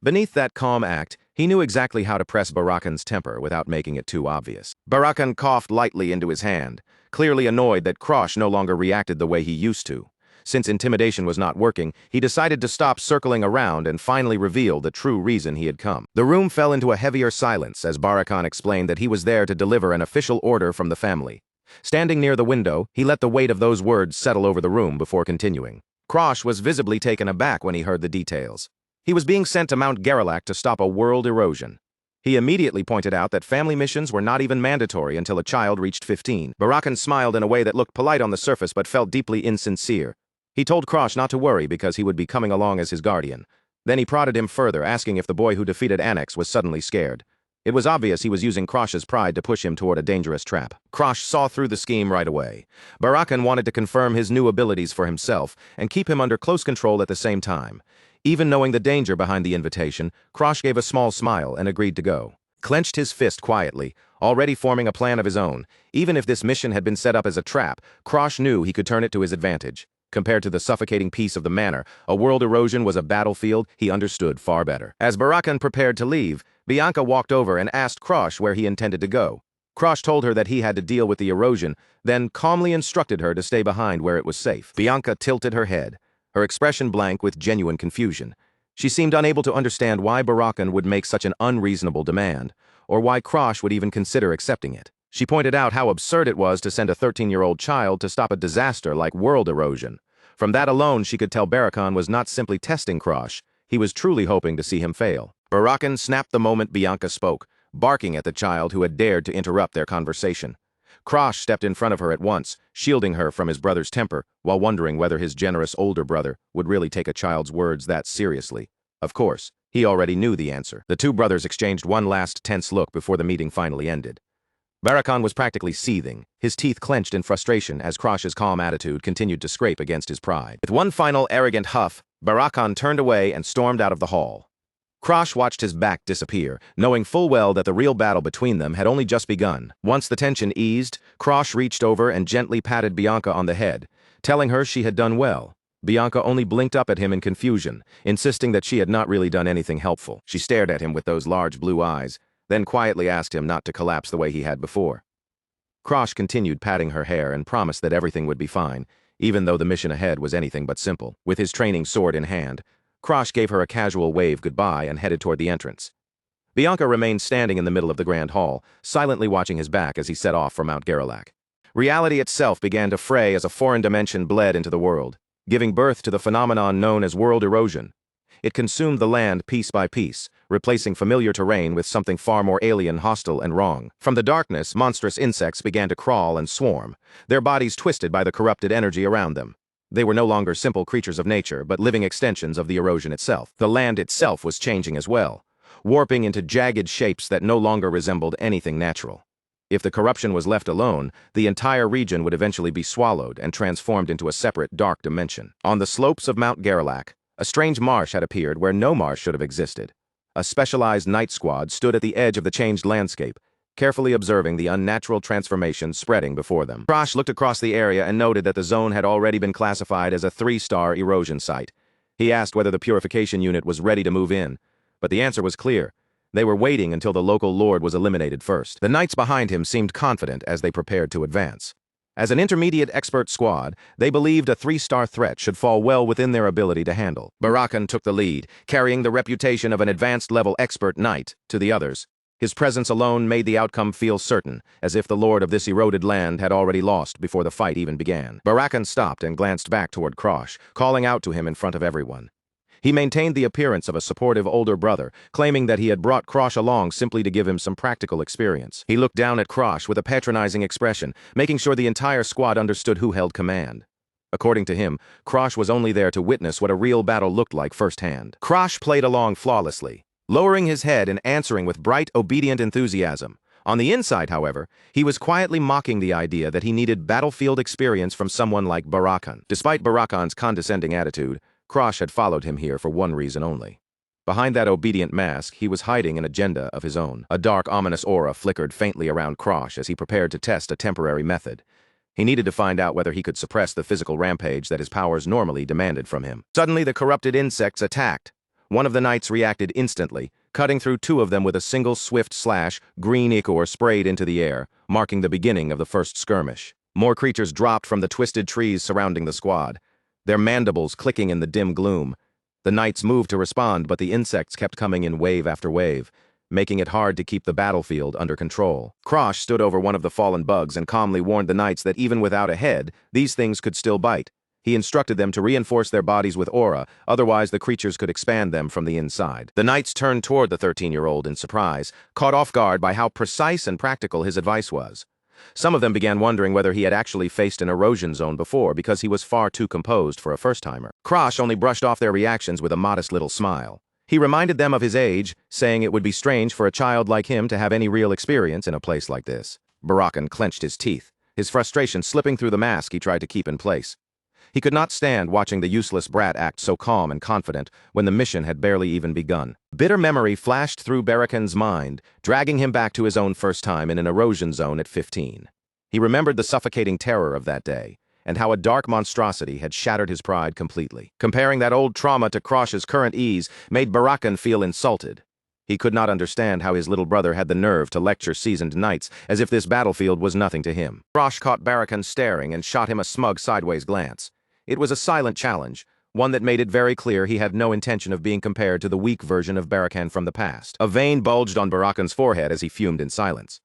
Beneath that calm act, he knew exactly how to press Barakan's temper without making it too obvious. Barakan coughed lightly into his hand, clearly annoyed that Krosh no longer reacted the way he used to. Since intimidation was not working, he decided to stop circling around and finally reveal the true reason he had come. The room fell into a heavier silence as Barakan explained that he was there to deliver an official order from the family. Standing near the window, he let the weight of those words settle over the room before continuing. Krosh was visibly taken aback when he heard the details. He was being sent to Mount Gerlach to stop a world erosion. He immediately pointed out that family missions were not even mandatory until a child reached 15. Barakan smiled in a way that looked polite on the surface but felt deeply insincere. He told Krosh not to worry because he would be coming along as his guardian. Then he prodded him further, asking if the boy who defeated Annex was suddenly scared. It was obvious he was using Krosh's pride to push him toward a dangerous trap. Krosh saw through the scheme right away. Barakan wanted to confirm his new abilities for himself and keep him under close control at the same time. Even knowing the danger behind the invitation, Krosh gave a small smile and agreed to go. Clenched his fist quietly, already forming a plan of his own. Even if this mission had been set up as a trap, Krosh knew he could turn it to his advantage. Compared to the suffocating peace of the manor, a world erosion was a battlefield he understood far better. As Barakan prepared to leave, Bianca walked over and asked Krosh where he intended to go. Krosh told her that he had to deal with the erosion, then calmly instructed her to stay behind where it was safe. Bianca tilted her head, her expression blank with genuine confusion. She seemed unable to understand why Barakan would make such an unreasonable demand, or why Krosh would even consider accepting it. She pointed out how absurd it was to send a 13-year-old child to stop a disaster like world erosion. From that alone, she could tell Barakan was not simply testing Krosh, he was truly hoping to see him fail. Barakan snapped the moment Bianca spoke, barking at the child who had dared to interrupt their conversation. Krosh stepped in front of her at once, shielding her from his brother's temper, while wondering whether his generous older brother would really take a child's words that seriously. Of course, he already knew the answer. The two brothers exchanged one last tense look before the meeting finally ended. Barakan was practically seething, his teeth clenched in frustration as Krosh's calm attitude continued to scrape against his pride. With one final arrogant huff, Barakan turned away and stormed out of the hall. Krosh watched his back disappear, knowing full well that the real battle between them had only just begun. Once the tension eased, Krosh reached over and gently patted Bianca on the head, telling her she had done well. Bianca only blinked up at him in confusion, insisting that she had not really done anything helpful. She stared at him with those large blue eyes, then quietly asked him not to collapse the way he had before. Krosh continued patting her hair and promised that everything would be fine, even though the mission ahead was anything but simple. With his training sword in hand, Krosh gave her a casual wave goodbye and headed toward the entrance. Bianca remained standing in the middle of the grand hall, silently watching his back as he set off for Mount Gerlach. Reality itself began to fray as a foreign dimension bled into the world, giving birth to the phenomenon known as world erosion. It consumed the land piece by piece, replacing familiar terrain with something far more alien, hostile, and wrong. From the darkness, monstrous insects began to crawl and swarm, their bodies twisted by the corrupted energy around them. They were no longer simple creatures of nature, but living extensions of the erosion itself. The land itself was changing as well, warping into jagged shapes that no longer resembled anything natural. If the corruption was left alone, the entire region would eventually be swallowed and transformed into a separate dark dimension. On the slopes of Mount Gerlach, a strange marsh had appeared where no marsh should have existed. A specialized night squad stood at the edge of the changed landscape, carefully observing the unnatural transformation spreading before them. Krosh looked across the area and noted that the zone had already been classified as a 3-star erosion site. He asked whether the purification unit was ready to move in, but the answer was clear. They were waiting until the local lord was eliminated first. The knights behind him seemed confident as they prepared to advance. As an intermediate expert squad, they believed a 3-star threat should fall well within their ability to handle. Barakan took the lead, carrying the reputation of an advanced-level expert knight to the others. His presence alone made the outcome feel certain, as if the lord of this eroded land had already lost before the fight even began. Barakan stopped and glanced back toward Krosh, calling out to him in front of everyone. He maintained the appearance of a supportive older brother, claiming that he had brought Krosh along simply to give him some practical experience. He looked down at Krosh with a patronizing expression, making sure the entire squad understood who held command. According to him, Krosh was only there to witness what a real battle looked like firsthand. Krosh played along flawlessly, lowering his head and answering with bright, obedient enthusiasm. On the inside, however, he was quietly mocking the idea that he needed battlefield experience from someone like Barakan. Despite Barakan's condescending attitude, Krosh had followed him here for one reason only. Behind that obedient mask, he was hiding an agenda of his own. A dark, ominous aura flickered faintly around Krosh as he prepared to test a temporary method. He needed to find out whether he could suppress the physical rampage that his powers normally demanded from him. Suddenly, the corrupted insects attacked. One of the knights reacted instantly, cutting through two of them with a single swift slash. Green ichor sprayed into the air, marking the beginning of the first skirmish. More creatures dropped from the twisted trees surrounding the squad, their mandibles clicking in the dim gloom. The knights moved to respond, but the insects kept coming in wave after wave, making it hard to keep the battlefield under control. Krosh stood over one of the fallen bugs and calmly warned the knights that even without a head, these things could still bite. He instructed them to reinforce their bodies with aura, otherwise the creatures could expand them from the inside. The knights turned toward the 13-year-old in surprise, caught off guard by how precise and practical his advice was. Some of them began wondering whether he had actually faced an erosion zone before because he was far too composed for a first-timer. Krosh only brushed off their reactions with a modest little smile. He reminded them of his age, saying it would be strange for a child like him to have any real experience in a place like this. Barakan clenched his teeth, his frustration slipping through the mask he tried to keep in place. He could not stand watching the useless brat act so calm and confident when the mission had barely even begun. Bitter memory flashed through Barakan's mind, dragging him back to his own first time in an erosion zone at 15. He remembered the suffocating terror of that day, and how a dark monstrosity had shattered his pride completely. Comparing that old trauma to Krosh's current ease made Barakan feel insulted. He could not understand how his little brother had the nerve to lecture seasoned knights as if this battlefield was nothing to him. Krosh caught Barakan staring and shot him a smug sideways glance. It was a silent challenge, one that made it very clear he had no intention of being compared to the weak version of Barakan from the past. A vein bulged on Barakan's forehead as he fumed in silence.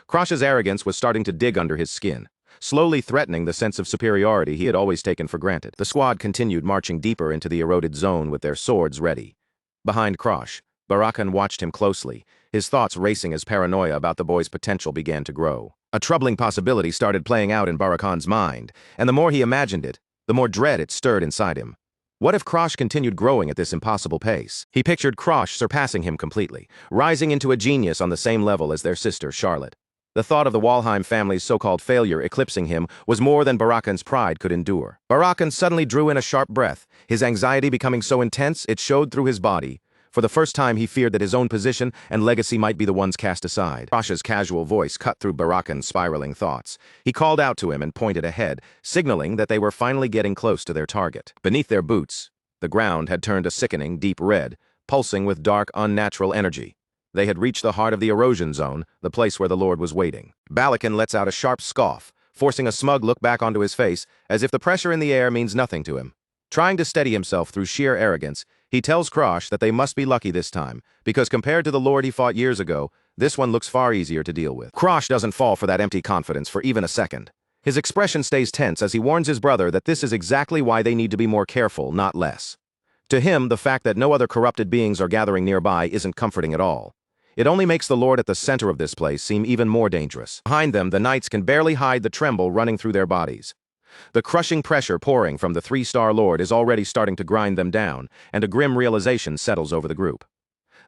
Krosh's arrogance was starting to dig under his skin, slowly threatening the sense of superiority he had always taken for granted. The squad continued marching deeper into the eroded zone with their swords ready. Behind Krosh, Barakan watched him closely, his thoughts racing as paranoia about the boy's potential began to grow. A troubling possibility started playing out in Barakan's mind, and the more he imagined it, the more dread it stirred inside him. What if Krosh continued growing at this impossible pace? He pictured Krosh surpassing him completely, rising into a genius on the same level as their sister, Charlotte. The thought of the Walheim family's so-called failure eclipsing him was more than Barakan's pride could endure. Barakan suddenly drew in a sharp breath, his anxiety becoming so intense it showed through his body. For the first time, he feared that his own position and legacy might be the ones cast aside. Krosh's casual voice cut through Barakan's spiraling thoughts. He called out to him and pointed ahead, signaling that they were finally getting close to their target. Beneath their boots, the ground had turned a sickening, deep red, pulsing with dark, unnatural energy. They had reached the heart of the erosion zone, the place where the Lord was waiting. Barakan lets out a sharp scoff, forcing a smug look back onto his face, as if the pressure in the air means nothing to him. Trying to steady himself through sheer arrogance, he tells Krosh that they must be lucky this time, because compared to the Lord he fought years ago, this one looks far easier to deal with. Krosh doesn't fall for that empty confidence for even a second. His expression stays tense as he warns his brother that this is exactly why they need to be more careful, not less. To him, the fact that no other corrupted beings are gathering nearby isn't comforting at all. It only makes the Lord at the center of this place seem even more dangerous. Behind them, the knights can barely hide the tremble running through their bodies. The crushing pressure pouring from the three-star Lord is already starting to grind them down, and a grim realization settles over the group.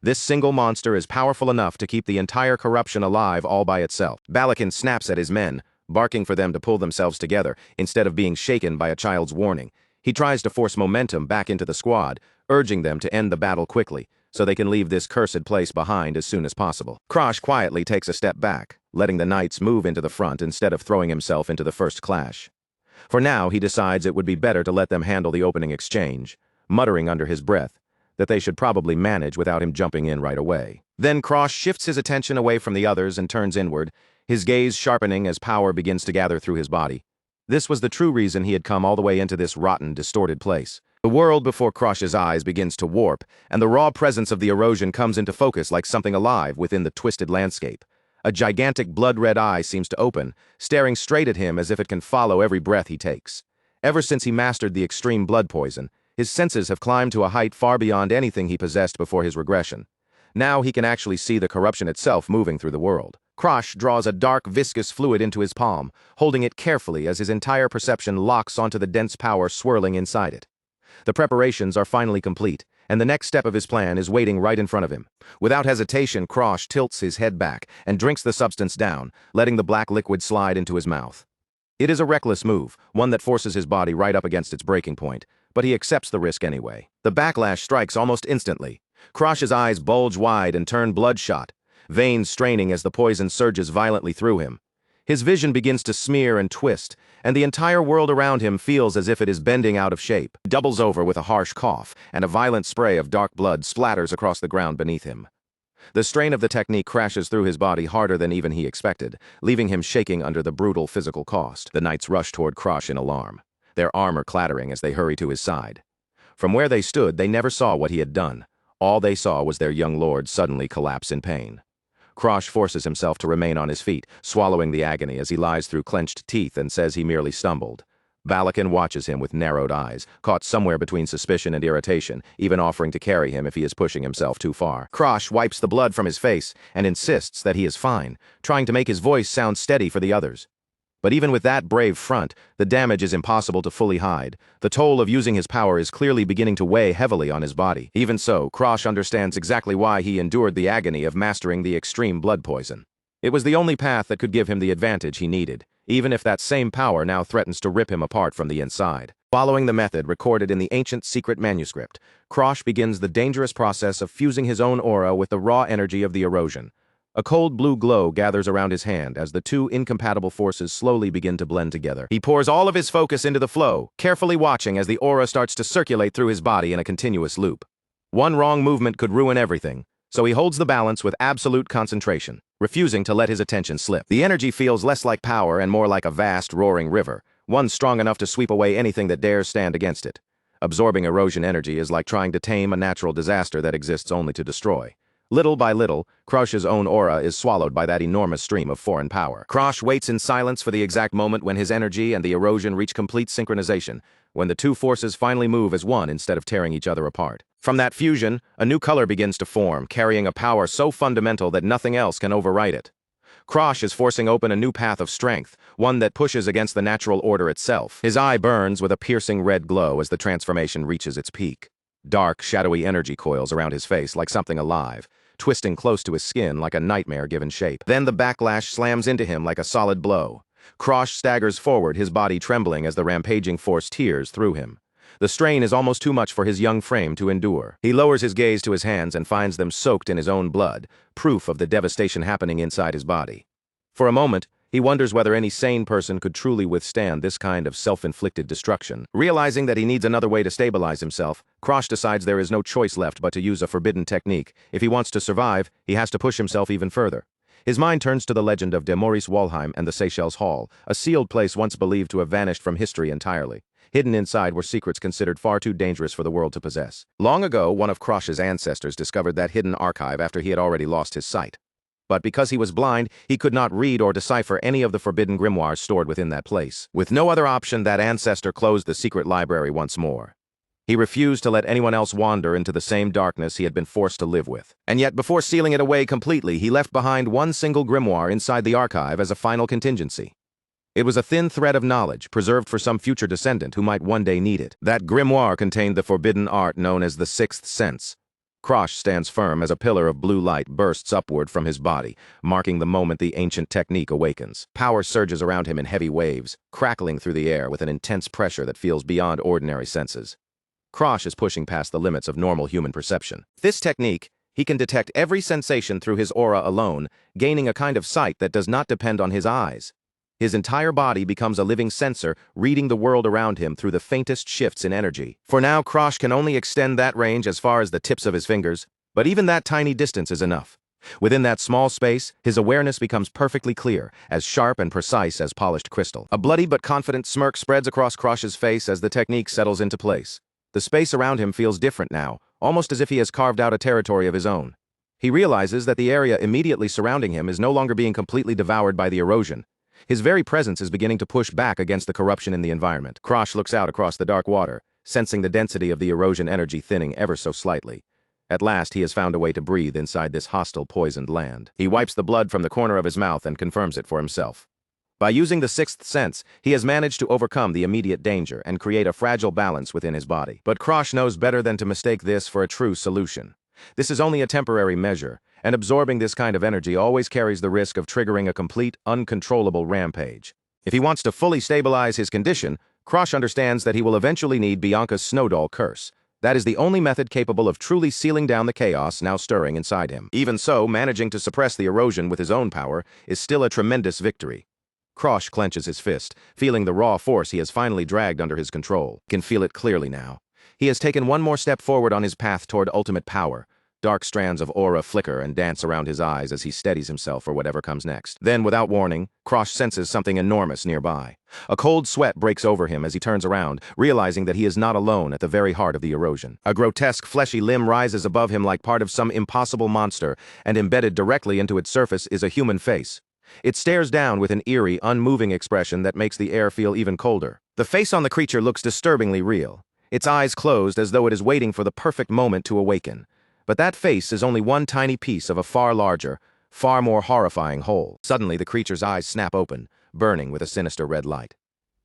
This single monster is powerful enough to keep the entire corruption alive all by itself. Barakan snaps at his men, barking for them to pull themselves together instead of being shaken by a child's warning. He tries to force momentum back into the squad, urging them to end the battle quickly, so they can leave this cursed place behind as soon as possible. Krosh quietly takes a step back, letting the knights move into the front instead of throwing himself into the first clash. For now, he decides it would be better to let them handle the opening exchange, muttering under his breath that they should probably manage without him jumping in right away. Then Krosh shifts his attention away from the others and turns inward, his gaze sharpening as power begins to gather through his body. This was the true reason he had come all the way into this rotten, distorted place. The world before Krosh's eyes begins to warp, and the raw presence of the erosion comes into focus like something alive within the twisted landscape. A gigantic blood-red eye seems to open, staring straight at him as if it can follow every breath he takes. Ever since he mastered the extreme blood poison, his senses have climbed to a height far beyond anything he possessed before his regression. Now he can actually see the corruption itself moving through the world. Krosh draws a dark, viscous fluid into his palm, holding it carefully as his entire perception locks onto the dense power swirling inside it. The preparations are finally complete, and the next step of his plan is waiting right in front of him. Without hesitation, Krosh tilts his head back and drinks the substance down, letting the black liquid slide into his mouth. It is a reckless move, one that forces his body right up against its breaking point, but he accepts the risk anyway. The backlash strikes almost instantly. Krosh's eyes bulge wide and turn bloodshot, veins straining as the poison surges violently through him. His vision begins to smear and twist, and the entire world around him feels as if it is bending out of shape. He doubles over with a harsh cough, and a violent spray of dark blood splatters across the ground beneath him. The strain of the technique crashes through his body harder than even he expected, leaving him shaking under the brutal physical cost. The knights rush toward Krosh in alarm, their armor clattering as they hurry to his side. From where they stood, they never saw what he had done. All they saw was their young lord suddenly collapse in pain. Krosh forces himself to remain on his feet, swallowing the agony as he lies through clenched teeth and says he merely stumbled. Balakin watches him with narrowed eyes, caught somewhere between suspicion and irritation, even offering to carry him if he is pushing himself too far. Krosh wipes the blood from his face and insists that he is fine, trying to make his voice sound steady for the others. But even with that brave front, the damage is impossible to fully hide. The toll of using his power is clearly beginning to weigh heavily on his body. Even so, Krosh understands exactly why he endured the agony of mastering the extreme blood poison. It was the only path that could give him the advantage he needed, even if that same power now threatens to rip him apart from the inside. Following the method recorded in the ancient secret manuscript, Krosh begins the dangerous process of fusing his own aura with the raw energy of the erosion. A cold blue glow gathers around his hand as the two incompatible forces slowly begin to blend together. He pours all of his focus into the flow, carefully watching as the aura starts to circulate through his body in a continuous loop. One wrong movement could ruin everything, so he holds the balance with absolute concentration, refusing to let his attention slip. The energy feels less like power and more like a vast, roaring river, one strong enough to sweep away anything that dares stand against it. Absorbing erosion energy is like trying to tame a natural disaster that exists only to destroy. Little by little, Krosh's own aura is swallowed by that enormous stream of foreign power. Krosh waits in silence for the exact moment when his energy and the erosion reach complete synchronization, when the two forces finally move as one instead of tearing each other apart. From that fusion, a new color begins to form, carrying a power so fundamental that nothing else can overwrite it. Krosh is forcing open a new path of strength, one that pushes against the natural order itself. His eye burns with a piercing red glow as the transformation reaches its peak. Dark, shadowy energy coils around his face like something alive, twisting close to his skin like a nightmare given shape. Then the backlash slams into him like a solid blow. Krosh staggers forward, his body trembling as the rampaging force tears through him. The strain is almost too much for his young frame to endure. He lowers his gaze to his hands and finds them soaked in his own blood, proof of the devastation happening inside his body. For a moment, he wonders whether any sane person could truly withstand this kind of self-inflicted destruction. Realizing that he needs another way to stabilize himself, Krosh decides there is no choice left but to use a forbidden technique. If he wants to survive, he has to push himself even further. His mind turns to the legend of de Maurice Walheim and the Seychelles Hall, a sealed place once believed to have vanished from history entirely. Hidden inside were secrets considered far too dangerous for the world to possess. Long ago, one of Krosh's ancestors discovered that hidden archive after he had already lost his sight. But because he was blind, he could not read or decipher any of the forbidden grimoires stored within that place. With no other option, that ancestor closed the secret library once more. He refused to let anyone else wander into the same darkness he had been forced to live with. And yet, before sealing it away completely, he left behind one single grimoire inside the archive as a final contingency. It was a thin thread of knowledge, preserved for some future descendant who might one day need it. That grimoire contained the forbidden art known as the Sixth Sense. Krosh stands firm as a pillar of blue light bursts upward from his body, marking the moment the ancient technique awakens. Power surges around him in heavy waves, crackling through the air with an intense pressure that feels beyond ordinary senses. Krosh is pushing past the limits of normal human perception. This technique, he can detect every sensation through his aura alone, gaining a kind of sight that does not depend on his eyes. His entire body becomes a living sensor, reading the world around him through the faintest shifts in energy. For now, Krosh can only extend that range as far as the tips of his fingers, but even that tiny distance is enough. Within that small space, his awareness becomes perfectly clear, as sharp and precise as polished crystal. A bloody but confident smirk spreads across Krosh's face as the technique settles into place. The space around him feels different now, almost as if he has carved out a territory of his own. He realizes that the area immediately surrounding him is no longer being completely devoured by the erosion. His very presence is beginning to push back against the corruption in the environment. Krosh looks out across the dark water, sensing the density of the erosion energy thinning ever so slightly. At last, he has found a way to breathe inside this hostile, poisoned land. He wipes the blood from the corner of his mouth and confirms it for himself. By using the sixth sense, he has managed to overcome the immediate danger and create a fragile balance within his body. But Krosh knows better than to mistake this for a true solution. This is only a temporary measure, and absorbing this kind of energy always carries the risk of triggering a complete, uncontrollable rampage. If he wants to fully stabilize his condition, Krosh understands that he will eventually need Bianca's Snowdoll curse. That is the only method capable of truly sealing down the chaos now stirring inside him. Even so, managing to suppress the erosion with his own power is still a tremendous victory. Krosh clenches his fist, feeling the raw force he has finally dragged under his control. He can feel it clearly now. He has taken one more step forward on his path toward ultimate power. Dark strands of aura flicker and dance around his eyes as he steadies himself for whatever comes next. Then, without warning, Krosh senses something enormous nearby. A cold sweat breaks over him as he turns around, realizing that he is not alone at the very heart of the erosion. A grotesque, fleshy limb rises above him like part of some impossible monster, and embedded directly into its surface is a human face. It stares down with an eerie, unmoving expression that makes the air feel even colder. The face on the creature looks disturbingly real, its eyes closed as though it is waiting for the perfect moment to awaken. But that face is only one tiny piece of a far larger, far more horrifying whole. Suddenly, the creature's eyes snap open, burning with a sinister red light.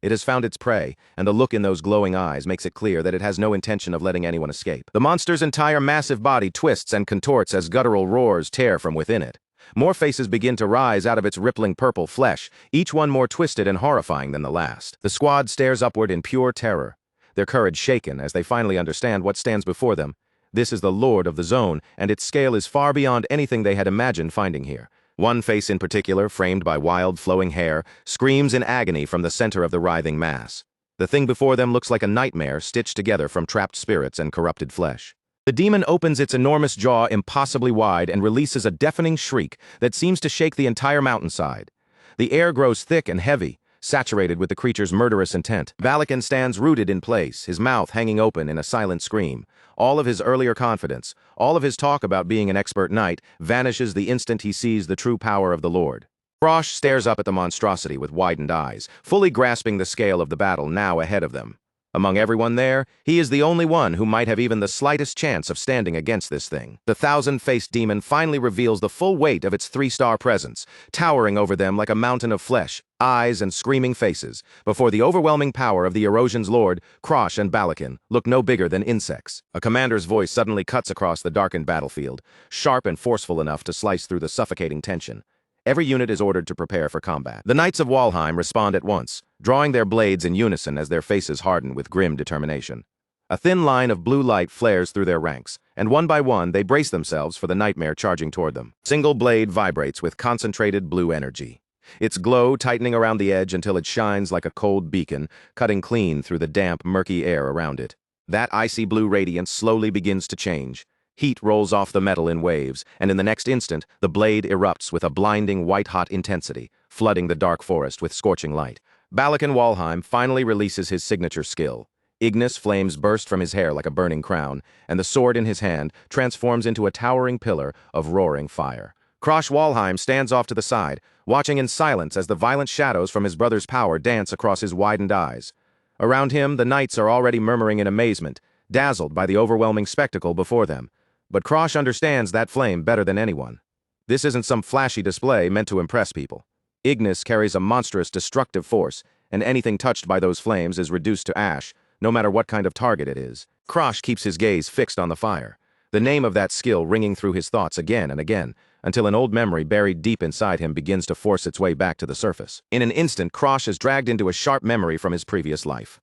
It has found its prey, and the look in those glowing eyes makes it clear that it has no intention of letting anyone escape. The monster's entire massive body twists and contorts as guttural roars tear from within it. More faces begin to rise out of its rippling purple flesh, each one more twisted and horrifying than the last. The squad stares upward in pure terror, their courage shaken as they finally understand what stands before them. This is the Lord of the Zone, and its scale is far beyond anything they had imagined finding here. One face in particular, framed by wild, flowing hair, screams in agony from the center of the writhing mass. The thing before them looks like a nightmare stitched together from trapped spirits and corrupted flesh. The demon opens its enormous jaw impossibly wide and releases a deafening shriek that seems to shake the entire mountainside. The air grows thick and heavy, saturated with the creature's murderous intent. Balakin stands rooted in place, his mouth hanging open in a silent scream. All of his earlier confidence, all of his talk about being an expert knight, vanishes the instant he sees the true power of the Lord. Krosh stares up at the monstrosity with widened eyes, fully grasping the scale of the battle now ahead of them. Among everyone there, he is the only one who might have even the slightest chance of standing against this thing. The thousand-faced demon finally reveals the full weight of its three-star presence, towering over them like a mountain of flesh, eyes, and screaming faces. Before the overwhelming power of the erosion's lord, Krosh and Balakin look no bigger than insects. A commander's voice suddenly cuts across the darkened battlefield, sharp and forceful enough to slice through the suffocating tension. Every unit is ordered to prepare for combat. The Knights of Walheim respond at once, drawing their blades in unison as their faces harden with grim determination. A thin line of blue light flares through their ranks, and one by one they brace themselves for the nightmare charging toward them. Single blade vibrates with concentrated blue energy, its glow tightening around the edge until it shines like a cold beacon, cutting clean through the damp, murky air around it. That icy blue radiance slowly begins to change. Heat rolls off the metal in waves, and in the next instant, the blade erupts with a blinding white-hot intensity, flooding the dark forest with scorching light. Balakin Walheim finally releases his signature skill. Ignis flames burst from his hair like a burning crown, and the sword in his hand transforms into a towering pillar of roaring fire. Krosh Walheim stands off to the side, watching in silence as the violent shadows from his brother's power dance across his widened eyes. Around him, the knights are already murmuring in amazement, dazzled by the overwhelming spectacle before them. But Krosh understands that flame better than anyone. This isn't some flashy display meant to impress people. Ignis carries a monstrous destructive force, and anything touched by those flames is reduced to ash, no matter what kind of target it is. Krosh keeps his gaze fixed on the fire, the name of that skill ringing through his thoughts again and again, until an old memory buried deep inside him begins to force its way back to the surface. In an instant, Krosh is dragged into a sharp memory from his previous life.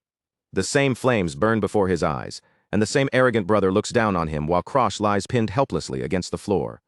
The same flames burn before his eyes, and the same arrogant brother looks down on him while Krosh lies pinned helplessly against the floor.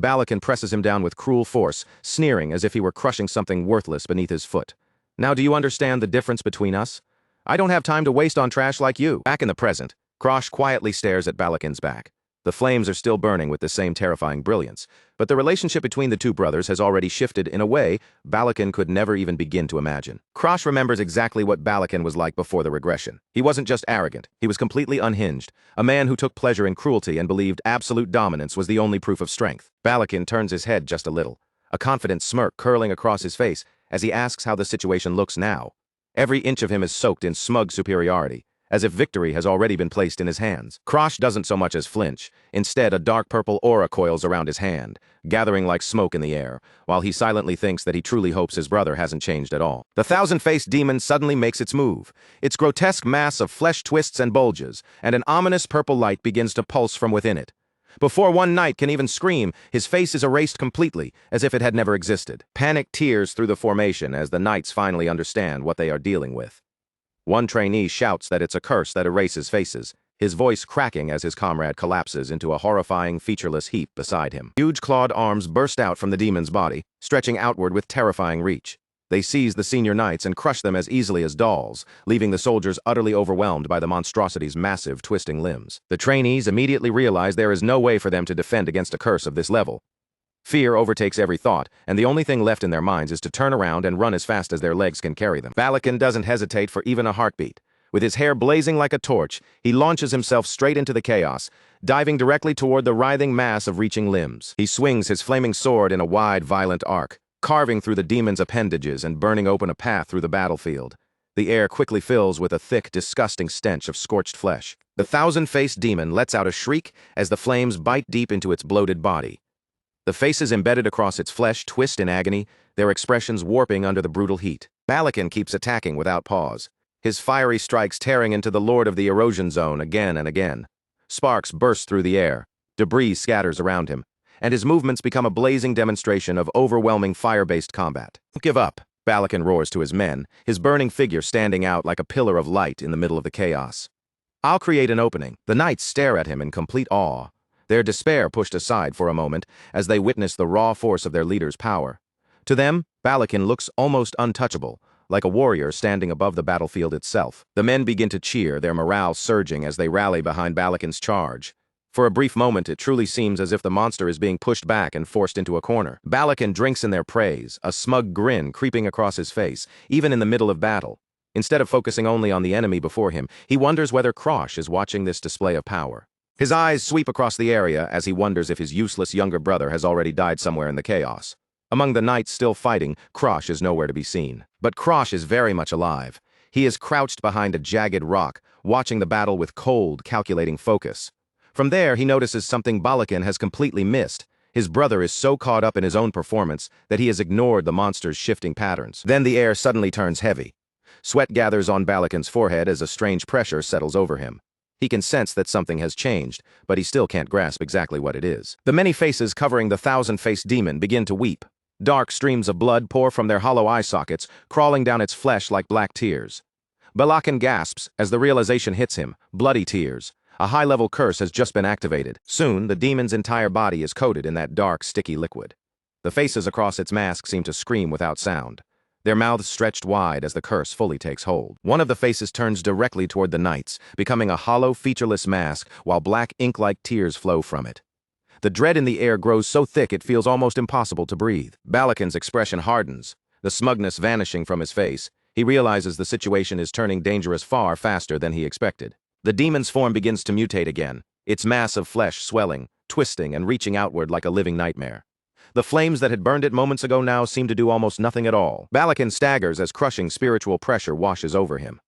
Balakin presses him down with cruel force, sneering as if he were crushing something worthless beneath his foot. Now do you understand the difference between us? I don't have time to waste on trash like you. Back in the present, Krosh quietly stares at Balakin's back. The flames are still burning with the same terrifying brilliance, but the relationship between the two brothers has already shifted in a way Balakin could never even begin to imagine. Krosh remembers exactly what Balakin was like before the regression. He wasn't just arrogant, he was completely unhinged, a man who took pleasure in cruelty and believed absolute dominance was the only proof of strength. Balakin turns his head just a little, a confident smirk curling across his face as he asks how the situation looks now. Every inch of him is soaked in smug superiority, as if victory has already been placed in his hands. Krosh doesn't so much as flinch. Instead, a dark purple aura coils around his hand, gathering like smoke in the air, while he silently thinks that he truly hopes his brother hasn't changed at all. The thousand-faced demon suddenly makes its move. Its grotesque mass of flesh twists and bulges, and an ominous purple light begins to pulse from within it. Before one knight can even scream, his face is erased completely, as if it had never existed. Panic tears through the formation as the knights finally understand what they are dealing with. One trainee shouts that it's a curse that erases faces, his voice cracking as his comrade collapses into a horrifying, featureless heap beside him. Huge clawed arms burst out from the demon's body, stretching outward with terrifying reach. They seize the senior knights and crush them as easily as dolls, leaving the soldiers utterly overwhelmed by the monstrosity's massive, twisting limbs. The trainees immediately realize there is no way for them to defend against a curse of this level. Fear overtakes every thought, and the only thing left in their minds is to turn around and run as fast as their legs can carry them. Balakin doesn't hesitate for even a heartbeat. With his hair blazing like a torch, he launches himself straight into the chaos, diving directly toward the writhing mass of reaching limbs. He swings his flaming sword in a wide, violent arc, carving through the demon's appendages and burning open a path through the battlefield. The air quickly fills with a thick, disgusting stench of scorched flesh. The thousand-faced demon lets out a shriek as the flames bite deep into its bloated body. The faces embedded across its flesh twist in agony, their expressions warping under the brutal heat. Balakin keeps attacking without pause, his fiery strikes tearing into the Lord of the Erosion Zone again and again. Sparks burst through the air, debris scatters around him, and his movements become a blazing demonstration of overwhelming fire-based combat. "Don't give up," Balakin roars to his men, his burning figure standing out like a pillar of light in the middle of the chaos. "I'll create an opening." The knights stare at him in complete awe, their despair pushed aside for a moment as they witness the raw force of their leader's power. To them, Balakin looks almost untouchable, like a warrior standing above the battlefield itself. The men begin to cheer, their morale surging as they rally behind Balakin's charge. For a brief moment, it truly seems as if the monster is being pushed back and forced into a corner. Balakin drinks in their praise, a smug grin creeping across his face, even in the middle of battle. Instead of focusing only on the enemy before him, he wonders whether Krosh is watching this display of power. His eyes sweep across the area as he wonders if his useless younger brother has already died somewhere in the chaos. Among the knights still fighting, Krosh is nowhere to be seen. But Krosh is very much alive. He is crouched behind a jagged rock, watching the battle with cold, calculating focus. From there, he notices something Balakin has completely missed. His brother is so caught up in his own performance that he has ignored the monster's shifting patterns. Then the air suddenly turns heavy. Sweat gathers on Balakin's forehead as a strange pressure settles over him. He can sense that something has changed, but he still can't grasp exactly what it is. The many faces covering the thousand-faced demon begin to weep. Dark streams of blood pour from their hollow eye sockets, crawling down its flesh like black tears. Balakin gasps as the realization hits him, bloody tears. A high-level curse has just been activated. Soon, the demon's entire body is coated in that dark, sticky liquid. The faces across its mask seem to scream without sound, their mouths stretched wide as the curse fully takes hold. One of the faces turns directly toward the knights, becoming a hollow, featureless mask while black ink-like tears flow from it. The dread in the air grows so thick it feels almost impossible to breathe. Balakin's expression hardens, the smugness vanishing from his face. He realizes the situation is turning dangerous far faster than he expected. The demon's form begins to mutate again, its mass of flesh swelling, twisting, and reaching outward like a living nightmare. The flames that had burned it moments ago now seem to do almost nothing at all. Balakin staggers as crushing spiritual pressure washes over him.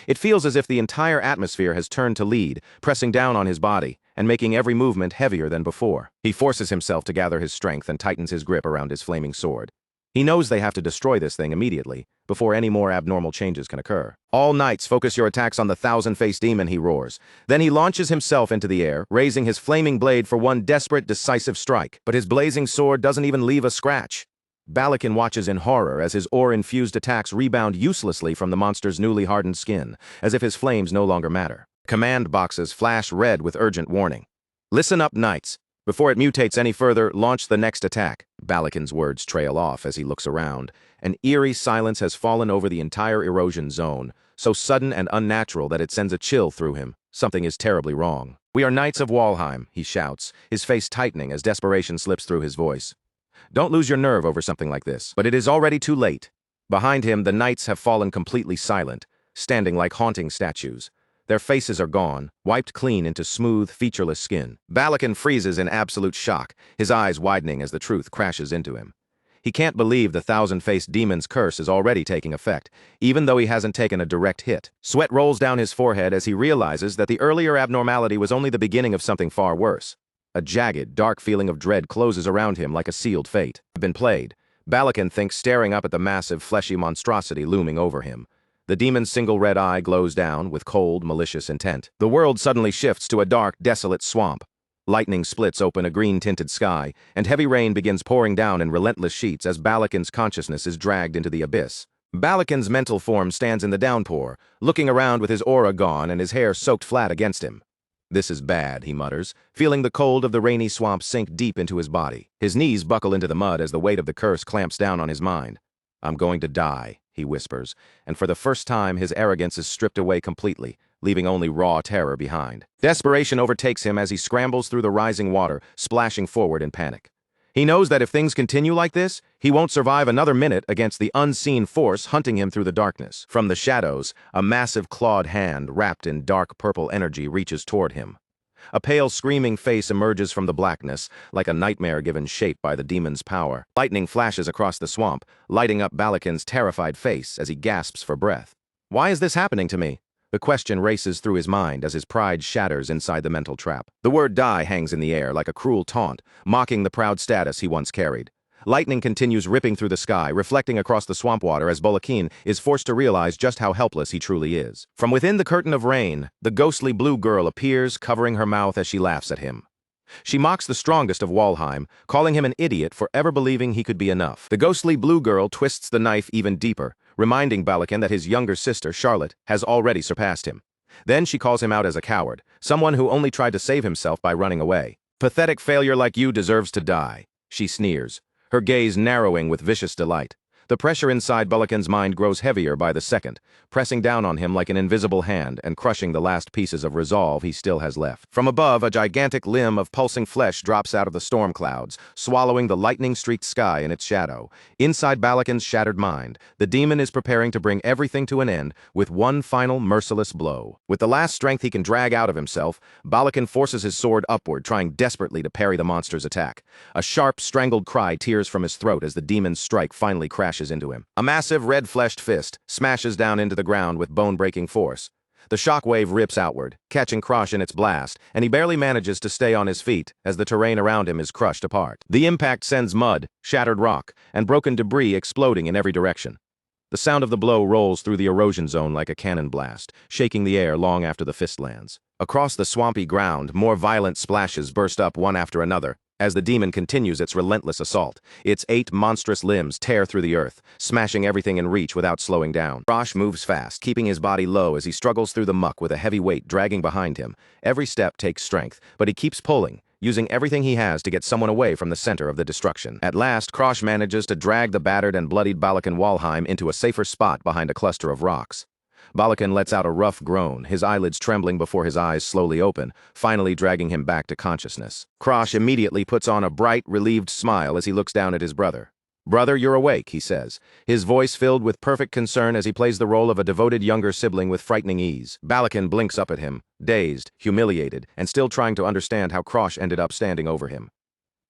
It feels as if the entire atmosphere has turned to lead, pressing down on his body and making every movement heavier than before. He forces himself to gather his strength and tightens his grip around his flaming sword. He knows they have to destroy this thing immediately, before any more abnormal changes can occur. "All knights, focus your attacks on the thousand-faced demon," he roars. Then he launches himself into the air, raising his flaming blade for one desperate, decisive strike. But his blazing sword doesn't even leave a scratch. Balakin watches in horror as his ore-infused attacks rebound uselessly from the monster's newly hardened skin, as if his flames no longer matter. Command boxes flash red with urgent warning. "Listen up, knights. Before it mutates any further, launch the next attack." Balakin's words trail off as he looks around. An eerie silence has fallen over the entire erosion zone, so sudden and unnatural that it sends a chill through him. Something is terribly wrong. "We are Knights of Walheim," he shouts, his face tightening as desperation slips through his voice. "Don't lose your nerve over something like this." But it is already too late. Behind him, the knights have fallen completely silent, standing like haunting statues. Their faces are gone, wiped clean into smooth, featureless skin. Balakin freezes in absolute shock, his eyes widening as the truth crashes into him. He can't believe the thousand-faced demon's curse is already taking effect, even though he hasn't taken a direct hit. Sweat rolls down his forehead as he realizes that the earlier abnormality was only the beginning of something far worse. A jagged, dark feeling of dread closes around him like a sealed fate. Been played. Balakin thinks, staring up at the massive, fleshy monstrosity looming over him. The demon's single red eye glows down with cold, malicious intent. The world suddenly shifts to a dark, desolate swamp. Lightning splits open a green-tinted sky, and heavy rain begins pouring down in relentless sheets as Balakin's consciousness is dragged into the abyss. Balakin's mental form stands in the downpour, looking around with his aura gone and his hair soaked flat against him. "This is bad," he mutters, feeling the cold of the rainy swamp sink deep into his body. His knees buckle into the mud as the weight of the curse clamps down on his mind. "I'm going to die," he whispers, and for the first time his arrogance is stripped away completely, leaving only raw terror behind. Desperation overtakes him as he scrambles through the rising water, splashing forward in panic. He knows that if things continue like this, he won't survive another minute against the unseen force hunting him through the darkness. From the shadows, a massive clawed hand wrapped in dark purple energy reaches toward him. A pale, screaming face emerges from the blackness, like a nightmare given shape by the demon's power. Lightning flashes across the swamp, lighting up Balakin's terrified face as he gasps for breath. "Why is this happening to me?" The question races through his mind as his pride shatters inside the mental trap. The word "die" hangs in the air like a cruel taunt, mocking the proud status he once carried. Lightning continues ripping through the sky, reflecting across the swamp water as Balakin is forced to realize just how helpless he truly is. From within the curtain of rain, the ghostly blue girl appears, covering her mouth as she laughs at him. She mocks the strongest of Walheim, calling him an idiot for ever believing he could be enough. The ghostly blue girl twists the knife even deeper, reminding Balakin that his younger sister, Charlotte, has already surpassed him. Then she calls him out as a coward, someone who only tried to save himself by running away. "Pathetic failure like you deserves to die," she sneers, her gaze narrowing with vicious delight. The pressure inside Balakin's mind grows heavier by the second, pressing down on him like an invisible hand and crushing the last pieces of resolve he still has left. From above, a gigantic limb of pulsing flesh drops out of the storm clouds, swallowing the lightning-streaked sky in its shadow. Inside Balakin's shattered mind, the demon is preparing to bring everything to an end with one final merciless blow. With the last strength he can drag out of himself, Balakin forces his sword upward, trying desperately to parry the monster's attack. A sharp, strangled cry tears from his throat as the demon's strike finally crashes into him. A massive red-fleshed fist smashes down into the ground with bone-breaking force. The shockwave rips outward, catching Krosh in its blast, and he barely manages to stay on his feet as the terrain around him is crushed apart. The impact sends mud, shattered rock, and broken debris exploding in every direction. The sound of the blow rolls through the erosion zone like a cannon blast, shaking the air long after the fist lands. Across the swampy ground, more violent splashes burst up one after another, as the demon continues its relentless assault. Its 8 monstrous limbs tear through the earth, smashing everything in reach without slowing down. Krosh moves fast, keeping his body low as he struggles through the muck with a heavy weight dragging behind him. Every step takes strength, but he keeps pulling, using everything he has to get someone away from the center of the destruction. At last, Krosh manages to drag the battered and bloodied Balakin Walheim into a safer spot behind a cluster of rocks. Balakin lets out a rough groan, his eyelids trembling before his eyes slowly open, finally dragging him back to consciousness. Krosh immediately puts on a bright, relieved smile as he looks down at his brother. "Brother, you're awake," he says, his voice filled with perfect concern as he plays the role of a devoted younger sibling with frightening ease. Balakin blinks up at him, dazed, humiliated, and still trying to understand how Krosh ended up standing over him.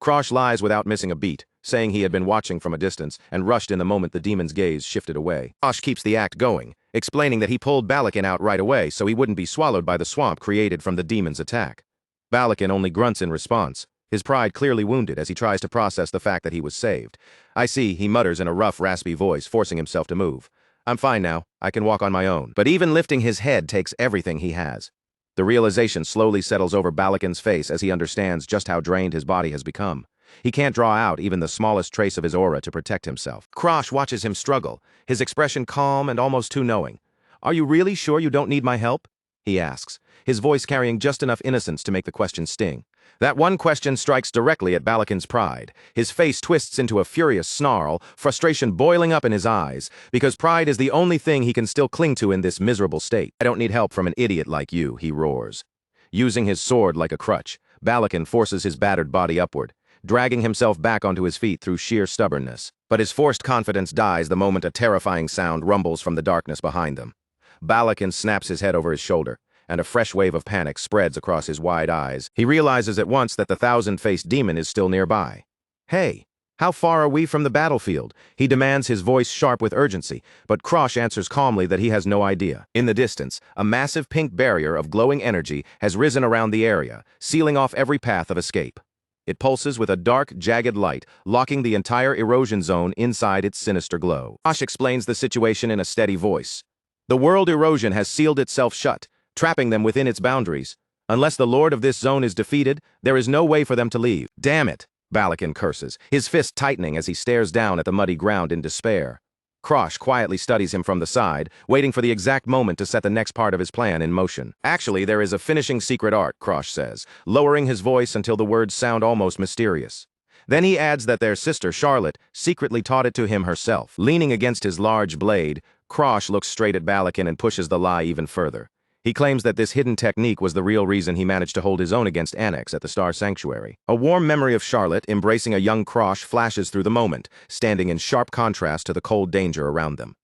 Krosh lies without missing a beat, saying he had been watching from a distance and rushed in the moment the demon's gaze shifted away. Krosh keeps the act going, explaining that he pulled Balakin out right away so he wouldn't be swallowed by the swamp created from the demon's attack. Balakin only grunts in response, his pride clearly wounded as he tries to process the fact that he was saved. "I see," he mutters in a rough, raspy voice, forcing himself to move. "I'm fine now. I can walk on my own." But even lifting his head takes everything he has. The realization slowly settles over Balakin's face as he understands just how drained his body has become. He can't draw out even the smallest trace of his aura to protect himself. Krosh watches him struggle, his expression calm and almost too knowing. "Are you really sure you don't need my help?" he asks, his voice carrying just enough innocence to make the question sting. That one question strikes directly at Balakin's pride. His face twists into a furious snarl, frustration boiling up in his eyes, because pride is the only thing he can still cling to in this miserable state. "I don't need help from an idiot like you," he roars. Using his sword like a crutch, Balakin forces his battered body upward, dragging himself back onto his feet through sheer stubbornness. But his forced confidence dies the moment a terrifying sound rumbles from the darkness behind them. Balakin snaps his head over his shoulder, and a fresh wave of panic spreads across his wide eyes. He realizes at once that the thousand-faced demon is still nearby. "Hey, how far are we from the battlefield?" he demands, his voice sharp with urgency, but Krosh answers calmly that he has no idea. In the distance, a massive pink barrier of glowing energy has risen around the area, sealing off every path of escape. It pulses with a dark, jagged light, locking the entire erosion zone inside its sinister glow. Krosh explains the situation in a steady voice. "The world erosion has sealed itself shut, trapping them within its boundaries. Unless the lord of this zone is defeated, there is no way for them to leave." "Damn it!" Balakin curses, his fist tightening as he stares down at the muddy ground in despair. Krosh quietly studies him from the side, waiting for the exact moment to set the next part of his plan in motion. "Actually, there is a finishing secret art," Krosh says, lowering his voice until the words sound almost mysterious. Then he adds that their sister, Charlotte, secretly taught it to him herself. Leaning against his large blade, Krosh looks straight at Balakin and pushes the lie even further. He claims that this hidden technique was the real reason he managed to hold his own against Annex at the Star Sanctuary. A warm memory of Charlotte embracing a young Krosh flashes through the moment, standing in sharp contrast to the cold danger around them.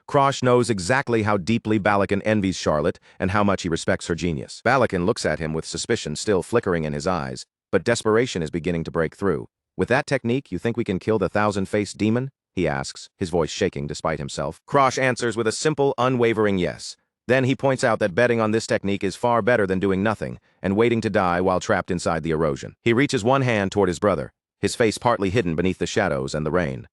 Krosh knows exactly how deeply Balakin envies Charlotte and how much he respects her genius. Balakin looks at him with suspicion still flickering in his eyes, but desperation is beginning to break through. "With that technique, you think we can kill the thousand-faced demon?" he asks, his voice shaking despite himself. Krosh answers with a simple, unwavering yes. Then he points out that betting on this technique is far better than doing nothing and waiting to die while trapped inside the erosion. He reaches one hand toward his brother, his face partly hidden beneath the shadows and the rain.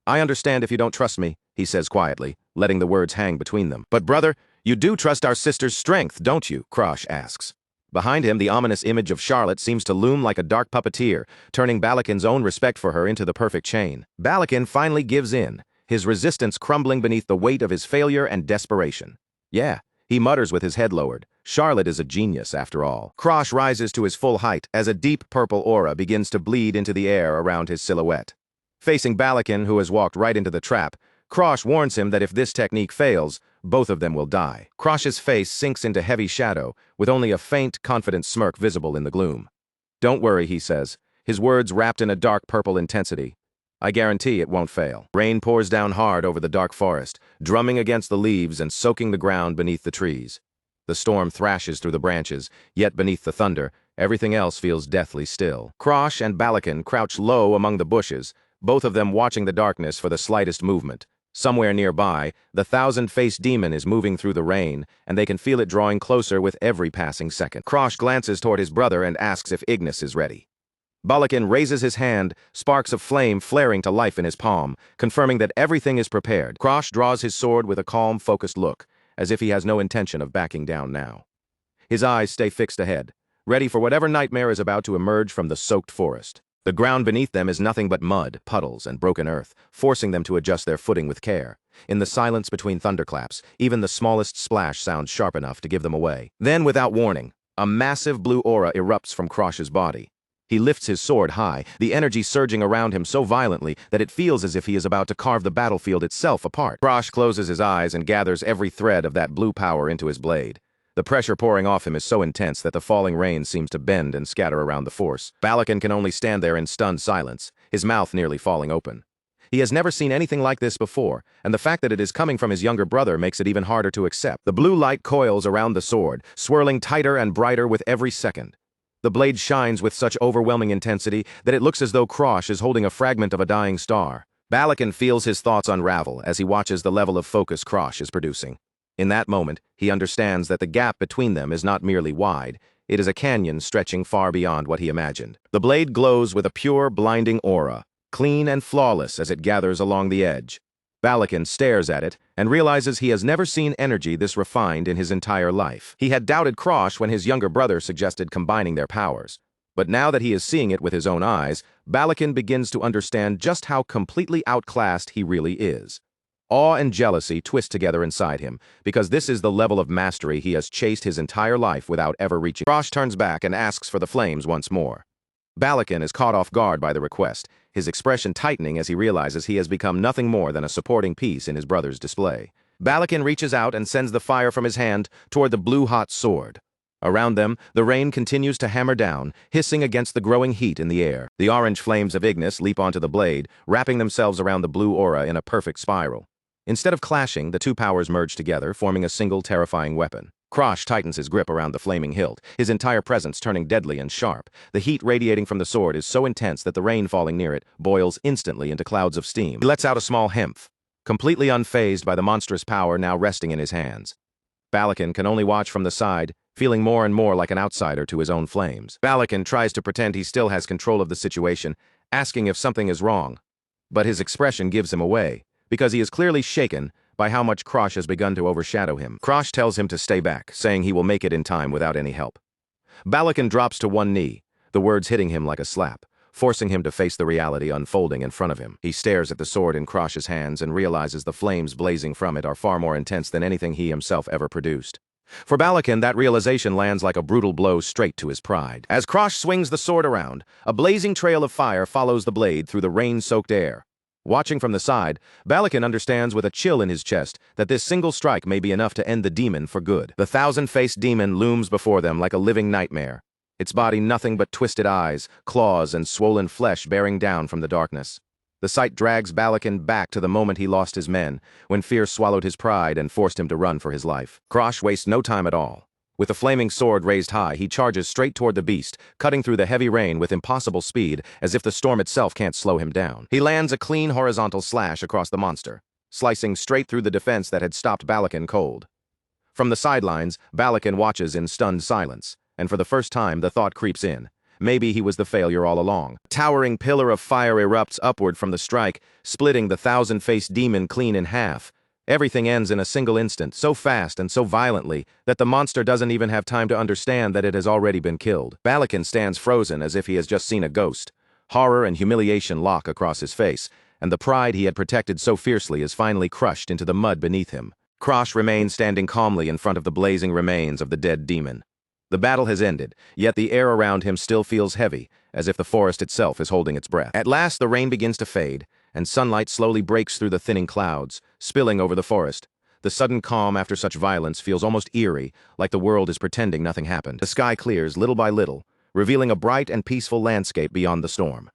"I understand if you don't trust me," he says quietly, letting the words hang between them. "But brother, you do trust our sister's strength, don't you?" Krosh asks. Behind him, the ominous image of Charlotte seems to loom like a dark puppeteer, turning Balakin's own respect for her into the perfect chain. Balakin finally gives in, his resistance crumbling beneath the weight of his failure and desperation. "Yeah," he mutters with his head lowered. "Charlotte is a genius, after all." Krosh rises to his full height as a deep purple aura begins to bleed into the air around his silhouette. Facing Balakin, who has walked right into the trap, Krosh warns him that if this technique fails, both of them will die. Krosh's face sinks into heavy shadow, with only a faint, confident smirk visible in the gloom. "Don't worry," he says, his words wrapped in a dark purple intensity. "I guarantee it won't fail." Rain pours down hard over the dark forest, drumming against the leaves and soaking the ground beneath the trees. The storm thrashes through the branches, yet beneath the thunder, everything else feels deathly still. Krosh and Balakin crouch low among the bushes, both of them watching the darkness for the slightest movement. Somewhere nearby, the thousand-faced demon is moving through the rain, and they can feel it drawing closer with every passing second. Krosh glances toward his brother and asks if Ignis is ready. Balakin raises his hand, sparks of flame flaring to life in his palm, confirming that everything is prepared. Krosh draws his sword with a calm, focused look, as if he has no intention of backing down now. His eyes stay fixed ahead, ready for whatever nightmare is about to emerge from the soaked forest. The ground beneath them is nothing but mud, puddles, and broken earth, forcing them to adjust their footing with care. In the silence between thunderclaps, even the smallest splash sounds sharp enough to give them away. Then, without warning, a massive blue aura erupts from Krosh's body. He lifts his sword high, the energy surging around him so violently that it feels as if he is about to carve the battlefield itself apart. Krosh closes his eyes and gathers every thread of that blue power into his blade. The pressure pouring off him is so intense that the falling rain seems to bend and scatter around the force. Balakin can only stand there in stunned silence, his mouth nearly falling open. He has never seen anything like this before, and the fact that it is coming from his younger brother makes it even harder to accept. The blue light coils around the sword, swirling tighter and brighter with every second. The blade shines with such overwhelming intensity that it looks as though Krosh is holding a fragment of a dying star. Balakin feels his thoughts unravel as he watches the level of focus Krosh is producing. In that moment, he understands that the gap between them is not merely wide, it is a canyon stretching far beyond what he imagined. The blade glows with a pure, blinding aura, clean and flawless as it gathers along the edge. Balakin stares at it and realizes he has never seen energy this refined in his entire life. He had doubted Krosh when his younger brother suggested combining their powers. But now that he is seeing it with his own eyes, Balakin begins to understand just how completely outclassed he really is. Awe and jealousy twist together inside him, because this is the level of mastery he has chased his entire life without ever reaching. Krosh turns back and asks for the flames once more. Balakin is caught off guard by the request, his expression tightening as he realizes he has become nothing more than a supporting piece in his brother's display. Balakin reaches out and sends the fire from his hand toward the blue-hot sword. Around them, the rain continues to hammer down, hissing against the growing heat in the air. The orange flames of Ignis leap onto the blade, wrapping themselves around the blue aura in a perfect spiral. Instead of clashing, the two powers merge together, forming a single terrifying weapon. Krosh tightens his grip around the flaming hilt, his entire presence turning deadly and sharp. The heat radiating from the sword is so intense that the rain falling near it boils instantly into clouds of steam. He lets out a small hemph, completely unfazed by the monstrous power now resting in his hands. Balakin can only watch from the side, feeling more and more like an outsider to his own flames. Balakin tries to pretend he still has control of the situation, asking if something is wrong. But his expression gives him away, because he is clearly shaken by how much Krosh has begun to overshadow him. Krosh tells him to stay back, saying he will make it in time without any help. Balakin drops to one knee, the words hitting him like a slap, forcing him to face the reality unfolding in front of him. He stares at the sword in Krosh's hands and realizes the flames blazing from it are far more intense than anything he himself ever produced. For Balakin, that realization lands like a brutal blow straight to his pride. As Krosh swings the sword around, a blazing trail of fire follows the blade through the rain-soaked air. Watching from the side, Balakin understands with a chill in his chest that this single strike may be enough to end the demon for good. The thousand-faced demon looms before them like a living nightmare, its body nothing but twisted eyes, claws, and swollen flesh bearing down from the darkness. The sight drags Balakin back to the moment he lost his men, when fear swallowed his pride and forced him to run for his life. Krosh wastes no time at all. With the flaming sword raised high, he charges straight toward the beast, cutting through the heavy rain with impossible speed, as if the storm itself can't slow him down. He lands a clean horizontal slash across the monster, slicing straight through the defense that had stopped Balakin cold. From the sidelines, Balakin watches in stunned silence, and for the first time the thought creeps in. Maybe he was the failure all along. A towering pillar of fire erupts upward from the strike, splitting the thousand-faced demon clean in half. Everything ends in a single instant, so fast and so violently that the monster doesn't even have time to understand that it has already been killed. Balakin stands frozen as if he has just seen a ghost. Horror and humiliation lock across his face, and the pride he had protected so fiercely is finally crushed into the mud beneath him. Krosh remains standing calmly in front of the blazing remains of the dead demon. The battle has ended, yet the air around him still feels heavy, as if the forest itself is holding its breath. At last the rain begins to fade, and sunlight slowly breaks through the thinning clouds, spilling over the forest. The sudden calm after such violence feels almost eerie, like the world is pretending nothing happened. The sky clears little by little, revealing a bright and peaceful landscape beyond the storm.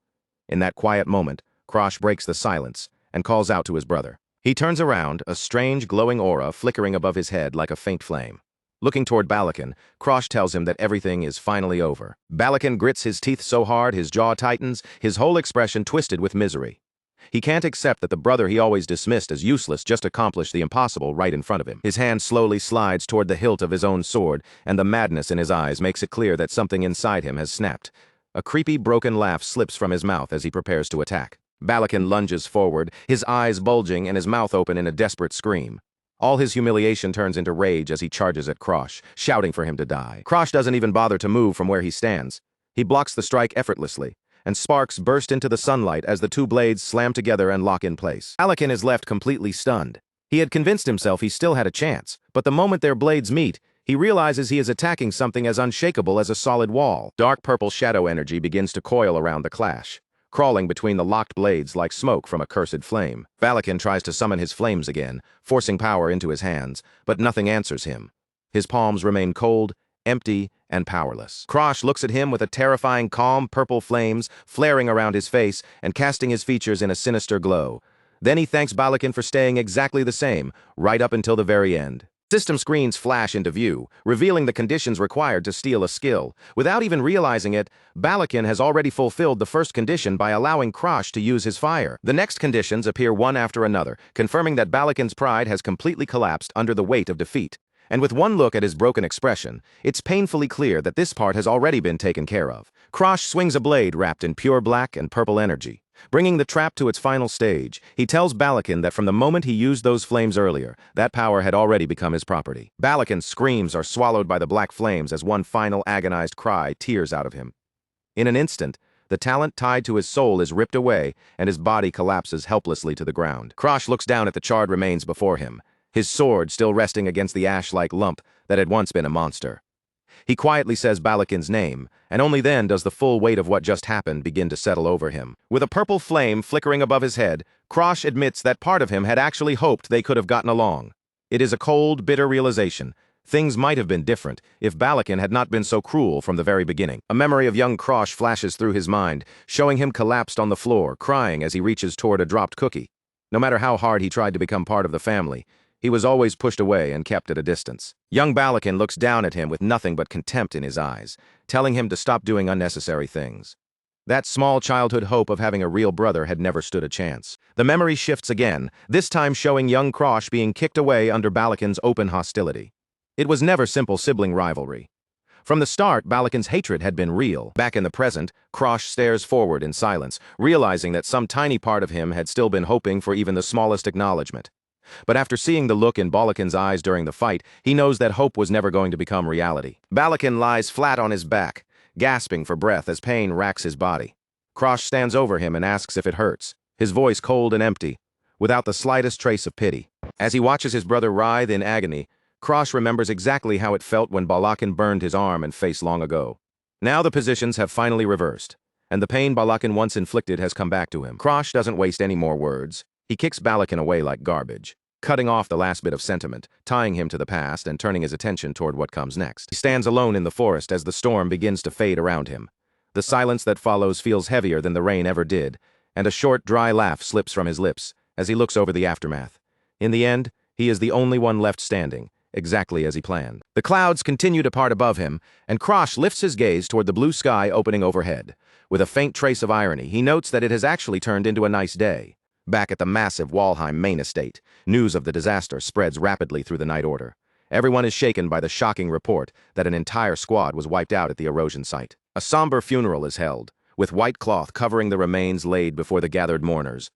In that quiet moment, Krosh breaks the silence and calls out to his brother. He turns around, a strange glowing aura flickering above his head like a faint flame. Looking toward Balakin, Krosh tells him that everything is finally over. Balakin grits his teeth so hard his jaw tightens, his whole expression twisted with misery. He can't accept that the brother he always dismissed as useless just accomplished the impossible right in front of him. His hand slowly slides toward the hilt of his own sword, and the madness in his eyes makes it clear that something inside him has snapped. A creepy, broken laugh slips from his mouth as he prepares to attack. Balakin lunges forward, his eyes bulging and his mouth open in a desperate scream. All his humiliation turns into rage as he charges at Krosh, shouting for him to die. Krosh doesn't even bother to move from where he stands. He blocks the strike effortlessly, and sparks burst into the sunlight as the two blades slam together and lock in place. Balakin is left completely stunned. He had convinced himself he still had a chance, but the moment their blades meet, he realizes he is attacking something as unshakable as a solid wall. Dark purple shadow energy begins to coil around the clash, crawling between the locked blades like smoke from a cursed flame. Balakin tries to summon his flames again, forcing power into his hands, but nothing answers him. His palms remain cold, empty, and powerless. Krosh looks at him with a terrifying calm purple flames flaring around his face and casting his features in a sinister glow. Then he thanks Balakin for staying exactly the same, right up until the very end. System screens flash into view, revealing the conditions required to steal a skill. Without even realizing it, Balakin has already fulfilled the first condition by allowing Krosh to use his fire. The next conditions appear one after another, confirming that Balakin's pride has completely collapsed under the weight of defeat. And with one look at his broken expression, it's painfully clear that this part has already been taken care of. Krosh swings a blade wrapped in pure black and purple energy. Bringing the trap to its final stage, he tells Balakin that from the moment he used those flames earlier, that power had already become his property. Balakin's screams are swallowed by the black flames as one final agonized cry tears out of him. In an instant, the talent tied to his soul is ripped away, and his body collapses helplessly to the ground. Krosh looks down at the charred remains before him, his sword still resting against the ash-like lump that had once been a monster. He quietly says Balakin's name, and only then does the full weight of what just happened begin to settle over him. With a purple flame flickering above his head, Krosh admits that part of him had actually hoped they could have gotten along. It is a cold, bitter realization, Things might have been different if Balakin had not been so cruel from the very beginning. A memory of young Krosh flashes through his mind, showing him collapsed on the floor, crying as he reaches toward a dropped cookie. No matter how hard he tried to become part of the family, he was always pushed away and kept at a distance. Young Balakin looks down at him with nothing but contempt in his eyes, telling him to stop doing unnecessary things. That small childhood hope of having a real brother had never stood a chance. The memory shifts again, this time showing young Krosh being kicked away under Balakin's open hostility. It was never simple sibling rivalry. From the start, Balakin's hatred had been real. Back in the present, Krosh stares forward in silence, realizing that some tiny part of him had still been hoping for even the smallest acknowledgement. But after seeing the look in Balakin's eyes during the fight, he knows that hope was never going to become reality. Balakin lies flat on his back, gasping for breath as pain racks his body. Krosh stands over him and asks if it hurts, his voice cold and empty, without the slightest trace of pity. As he watches his brother writhe in agony, Krosh remembers exactly how it felt when Balakin burned his arm and face long ago. Now the positions have finally reversed, and the pain Balakin once inflicted has come back to him. Krosh doesn't waste any more words. He kicks Balakin away like garbage, cutting off the last bit of sentiment, tying him to the past and turning his attention toward what comes next. He stands alone in the forest as the storm begins to fade around him. The silence that follows feels heavier than the rain ever did, and a short, dry laugh slips from his lips as he looks over the aftermath. In the end, he is the only one left standing, exactly as he planned. The clouds continue to part above him, and Krosh lifts his gaze toward the blue sky opening overhead. With a faint trace of irony, he notes that it has actually turned into a nice day. Back at the massive Walheim main estate, news of the disaster spreads rapidly through the night order. Everyone is shaken by the shocking report that an entire squad was wiped out at the erosion site. A somber funeral is held, with white cloth covering the remains laid before the gathered mourners.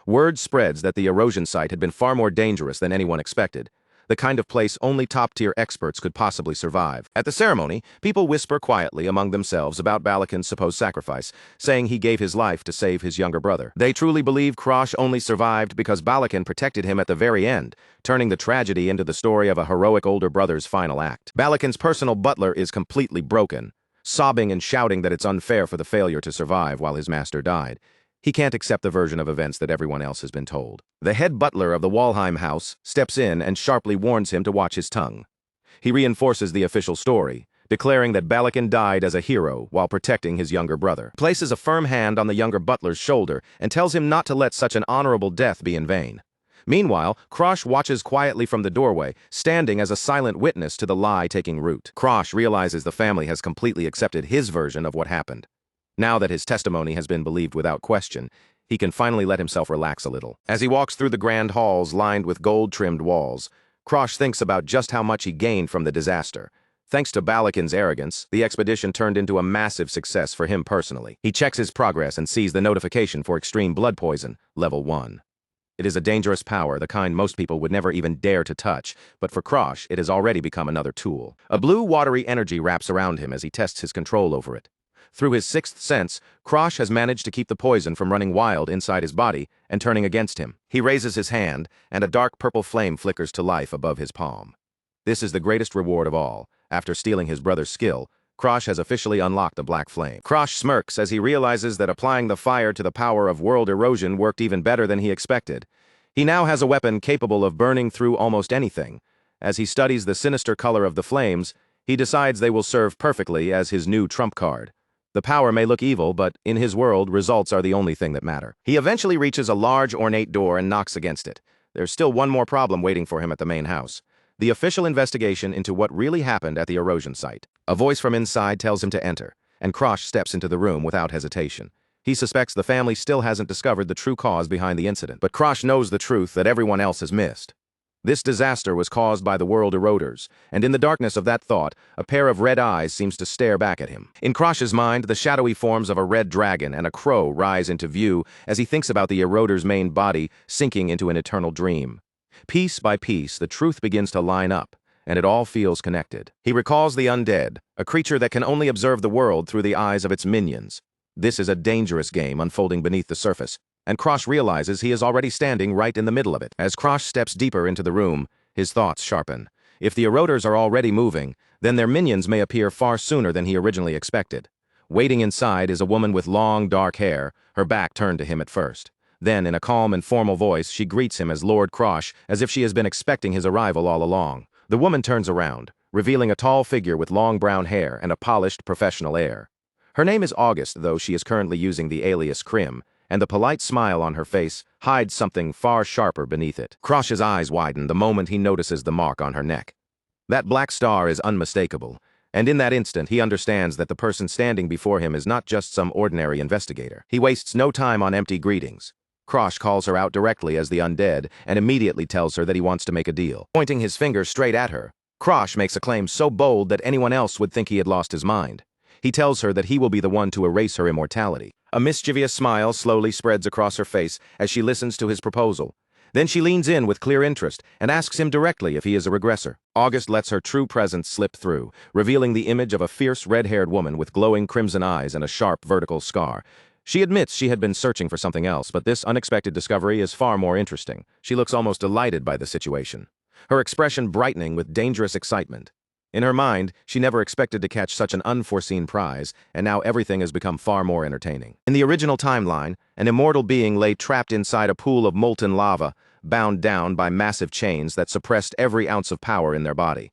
Word spreads that the erosion site had been far more dangerous than anyone expected, the kind of place only top-tier experts could possibly survive. At the ceremony, people whisper quietly among themselves about Balakin's supposed sacrifice, saying he gave his life to save his younger brother. They truly believe Krosh only survived because Balakin protected him at the very end, turning the tragedy into the story of a heroic older brother's final act. Balakin's personal butler is completely broken, sobbing and shouting that it's unfair for the failure to survive while his master died. He can't accept the version of events that everyone else has been told. The head butler of the Walheim house steps in and sharply warns him to watch his tongue. He reinforces the official story, declaring that Balakin died as a hero while protecting his younger brother. He places a firm hand on the younger butler's shoulder and tells him not to let such an honorable death be in vain. Meanwhile, Krosh watches quietly from the doorway, standing as a silent witness to the lie taking root. Krosh realizes the family has completely accepted his version of what happened. Now that his testimony has been believed without question, he can finally let himself relax a little. As he walks through the grand halls lined with gold-trimmed walls, Krosh thinks about just how much he gained from the disaster. Thanks to Balakin's arrogance, the expedition turned into a massive success for him personally. He checks his progress and sees the notification for extreme blood poison, level 1. It is a dangerous power, the kind most people would never even dare to touch, but for Krosh, it has already become another tool. A blue, watery energy wraps around him as he tests his control over it. Through his sixth sense, Krosh has managed to keep the poison from running wild inside his body and turning against him. He raises his hand, and a dark purple flame flickers to life above his palm. This is the greatest reward of all. After stealing his brother's skill, Krosh has officially unlocked the black flame. Krosh smirks as he realizes that applying the fire to the power of world erosion worked even better than he expected. He now has a weapon capable of burning through almost anything. As he studies the sinister color of the flames, he decides they will serve perfectly as his new trump card. The power may look evil, but in his world, results are the only thing that matter. He eventually reaches a large, ornate door and knocks against it. There's still one more problem waiting for him at the main house: the official investigation into what really happened at the erosion site. A voice from inside tells him to enter, and Krosh steps into the room without hesitation. He suspects the family still hasn't discovered the true cause behind the incident, but Krosh knows the truth that everyone else has missed. This disaster was caused by the world eroders, and in the darkness of that thought, a pair of red eyes seems to stare back at him. In Krosh's mind, the shadowy forms of a red dragon and a crow rise into view as he thinks about the eroder's main body sinking into an eternal dream. Piece by piece, the truth begins to line up, and it all feels connected. He recalls the undead, a creature that can only observe the world through the eyes of its minions. This is a dangerous game unfolding beneath the surface, and Krosh realizes he is already standing right in the middle of it. As Krosh steps deeper into the room, his thoughts sharpen. If the eroders are already moving, then their minions may appear far sooner than he originally expected. Waiting inside is a woman with long, dark hair, her back turned to him at first. Then, in a calm and formal voice, she greets him as Lord Krosh, as if she has been expecting his arrival all along. The woman turns around, revealing a tall figure with long brown hair and a polished, professional air. Her name is August, though she is currently using the alias Krim, and the polite smile on her face hides something far sharper beneath it. Krosh's eyes widen the moment he notices the mark on her neck. That black star is unmistakable, and in that instant he understands that the person standing before him is not just some ordinary investigator. He wastes no time on empty greetings. Krosh calls her out directly as the undead and immediately tells her that he wants to make a deal. Pointing his finger straight at her, Krosh makes a claim so bold that anyone else would think he had lost his mind. He tells her that he will be the one to erase her immortality. A mischievous smile slowly spreads across her face as she listens to his proposal. Then she leans in with clear interest and asks him directly if he is a regressor. August lets her true presence slip through, revealing the image of a fierce red-haired woman with glowing crimson eyes and a sharp vertical scar. She admits she had been searching for something else, but this unexpected discovery is far more interesting. She looks almost delighted by the situation, her expression brightening with dangerous excitement. In her mind, she never expected to catch such an unforeseen prize, and now everything has become far more entertaining. In the original timeline, an immortal being lay trapped inside a pool of molten lava, bound down by massive chains that suppressed every ounce of power in their body.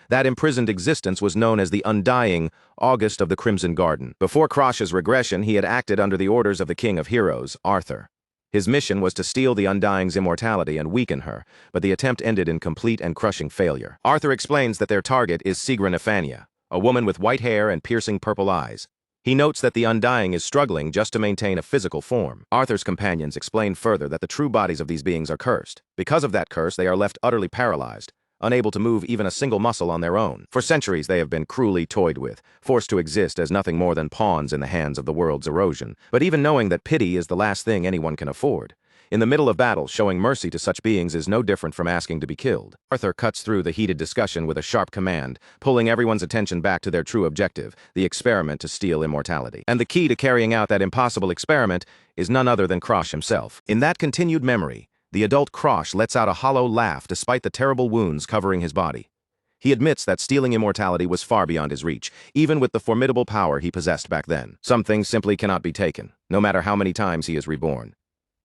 That imprisoned existence was known as the undying August of the Crimson Garden. Before Krosh's regression, he had acted under the orders of the King of Heroes, Arthur. His mission was to steal the Undying's immortality and weaken her, but the attempt ended in complete and crushing failure. Arthur explains that their target is Sigra Nefania, a woman with white hair and piercing purple eyes. He notes that the Undying is struggling just to maintain a physical form. Arthur's companions explain further that the true bodies of these beings are cursed. Because of that curse, they are left utterly paralyzed, unable to move even a single muscle on their own. For centuries, they have been cruelly toyed with, forced to exist as nothing more than pawns in the hands of the world's erosion. But even knowing that pity is the last thing anyone can afford, in the middle of battle, showing mercy to such beings is no different from asking to be killed. Arthur cuts through the heated discussion with a sharp command, pulling everyone's attention back to their true objective, the experiment to steal immortality. And the key to carrying out that impossible experiment is none other than Krosh himself. In that continued memory, the adult Krosh lets out a hollow laugh despite the terrible wounds covering his body. He admits that stealing immortality was far beyond his reach, even with the formidable power he possessed back then. Some things simply cannot be taken, no matter how many times he is reborn.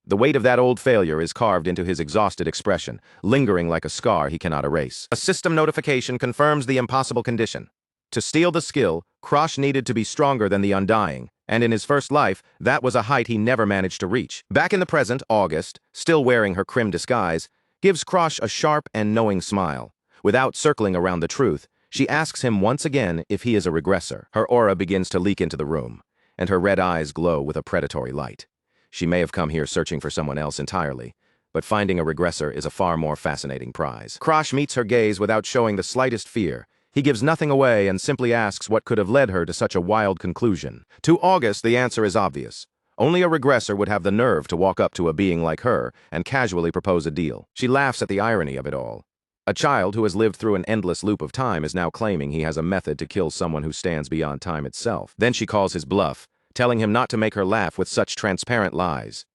The weight of that old failure is carved into his exhausted expression, lingering like a scar he cannot erase. A system notification confirms the impossible condition. To steal the skill, Krosh needed to be stronger than the Undying, and in his first life, that was a height he never managed to reach. Back in the present, August, still wearing her Krim disguise, gives Krosh a sharp and knowing smile. Without circling around the truth, she asks him once again if he is a regressor. Her aura begins to leak into the room, and her red eyes glow with a predatory light. She may have come here searching for someone else entirely, but finding a regressor is a far more fascinating prize. Krosh meets her gaze without showing the slightest fear. He gives nothing away and simply asks what could have led her to such a wild conclusion. To August, the answer is obvious. Only a regressor would have the nerve to walk up to a being like her and casually propose a deal. She laughs at the irony of it all. A child who has lived through an endless loop of time is now claiming he has a method to kill someone who stands beyond time itself. Then she calls his bluff, telling him not to make her laugh with such transparent lies.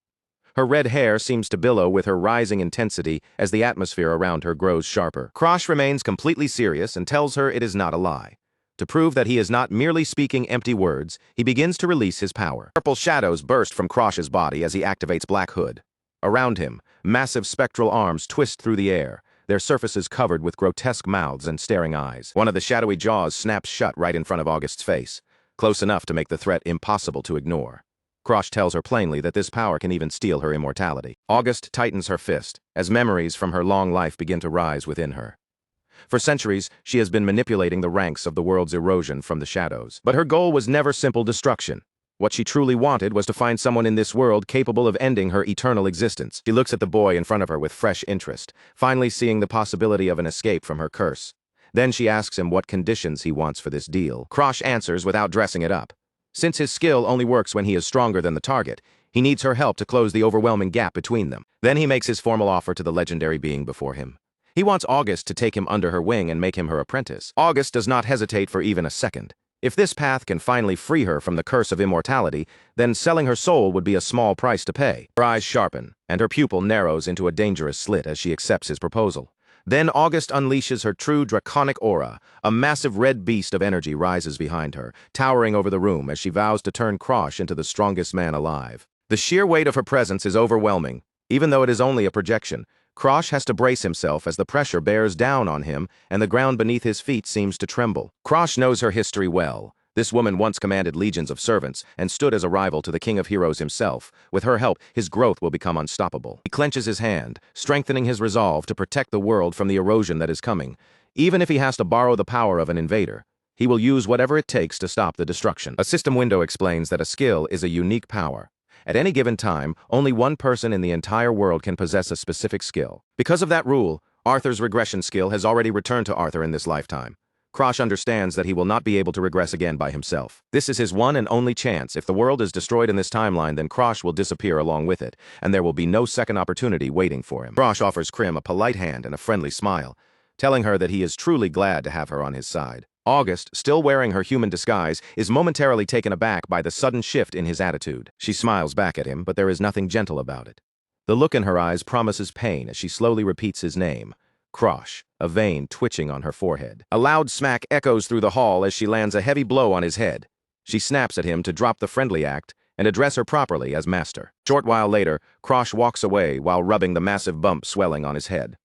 Her red hair seems to billow with her rising intensity as the atmosphere around her grows sharper. Krosh remains completely serious and tells her it is not a lie. To prove that he is not merely speaking empty words, he begins to release his power. Purple shadows burst from Krosh's body as he activates Black Hood. Around him, massive spectral arms twist through the air, their surfaces covered with grotesque mouths and staring eyes. One of the shadowy jaws snaps shut right in front of August's face, close enough to make the threat impossible to ignore. Krosh tells her plainly that this power can even steal her immortality. August tightens her fist, as memories from her long life begin to rise within her. For centuries, she has been manipulating the ranks of the world's erosion from the shadows. But her goal was never simple destruction. What she truly wanted was to find someone in this world capable of ending her eternal existence. She looks at the boy in front of her with fresh interest, finally seeing the possibility of an escape from her curse. Then she asks him what conditions he wants for this deal. Krosh answers without dressing it up. Since his skill only works when he is stronger than the target, he needs her help to close the overwhelming gap between them. Then he makes his formal offer to the legendary being before him. He wants August to take him under her wing and make him her apprentice. August does not hesitate for even a second. If this path can finally free her from the curse of immortality, then selling her soul would be a small price to pay. Her eyes sharpen, and her pupil narrows into a dangerous slit as she accepts his proposal. Then August unleashes her true draconic aura. A massive red beast of energy rises behind her, towering over the room as she vows to turn Krosh into the strongest man alive. The sheer weight of her presence is overwhelming. Even though it is only a projection, Krosh has to brace himself as the pressure bears down on him and the ground beneath his feet seems to tremble. Krosh knows her history well. This woman once commanded legions of servants and stood as a rival to the king of heroes himself. With her help, his growth will become unstoppable. He clenches his hand, strengthening his resolve to protect the world from the erosion that is coming. Even if he has to borrow the power of an invader, he will use whatever it takes to stop the destruction. A system window explains that a skill is a unique power. At any given time, only one person in the entire world can possess a specific skill. Because of that rule, Arthur's regression skill has already returned to Arthur in this lifetime. Krosh understands that he will not be able to regress again by himself. This is his one and only chance. If the world is destroyed in this timeline, then Krosh will disappear along with it, and there will be no second opportunity waiting for him. Krosh offers Krim a polite hand and a friendly smile, telling her that he is truly glad to have her on his side. August, still wearing her human disguise, is momentarily taken aback by the sudden shift in his attitude. She smiles back at him, but there is nothing gentle about it. The look in her eyes promises pain as she slowly repeats his name. Krosh, a vein twitching on her forehead. A loud smack echoes through the hall as she lands a heavy blow on his head. She snaps at him to drop the friendly act and address her properly as master. Short while later, Krosh walks away while rubbing the massive bump swelling on his head.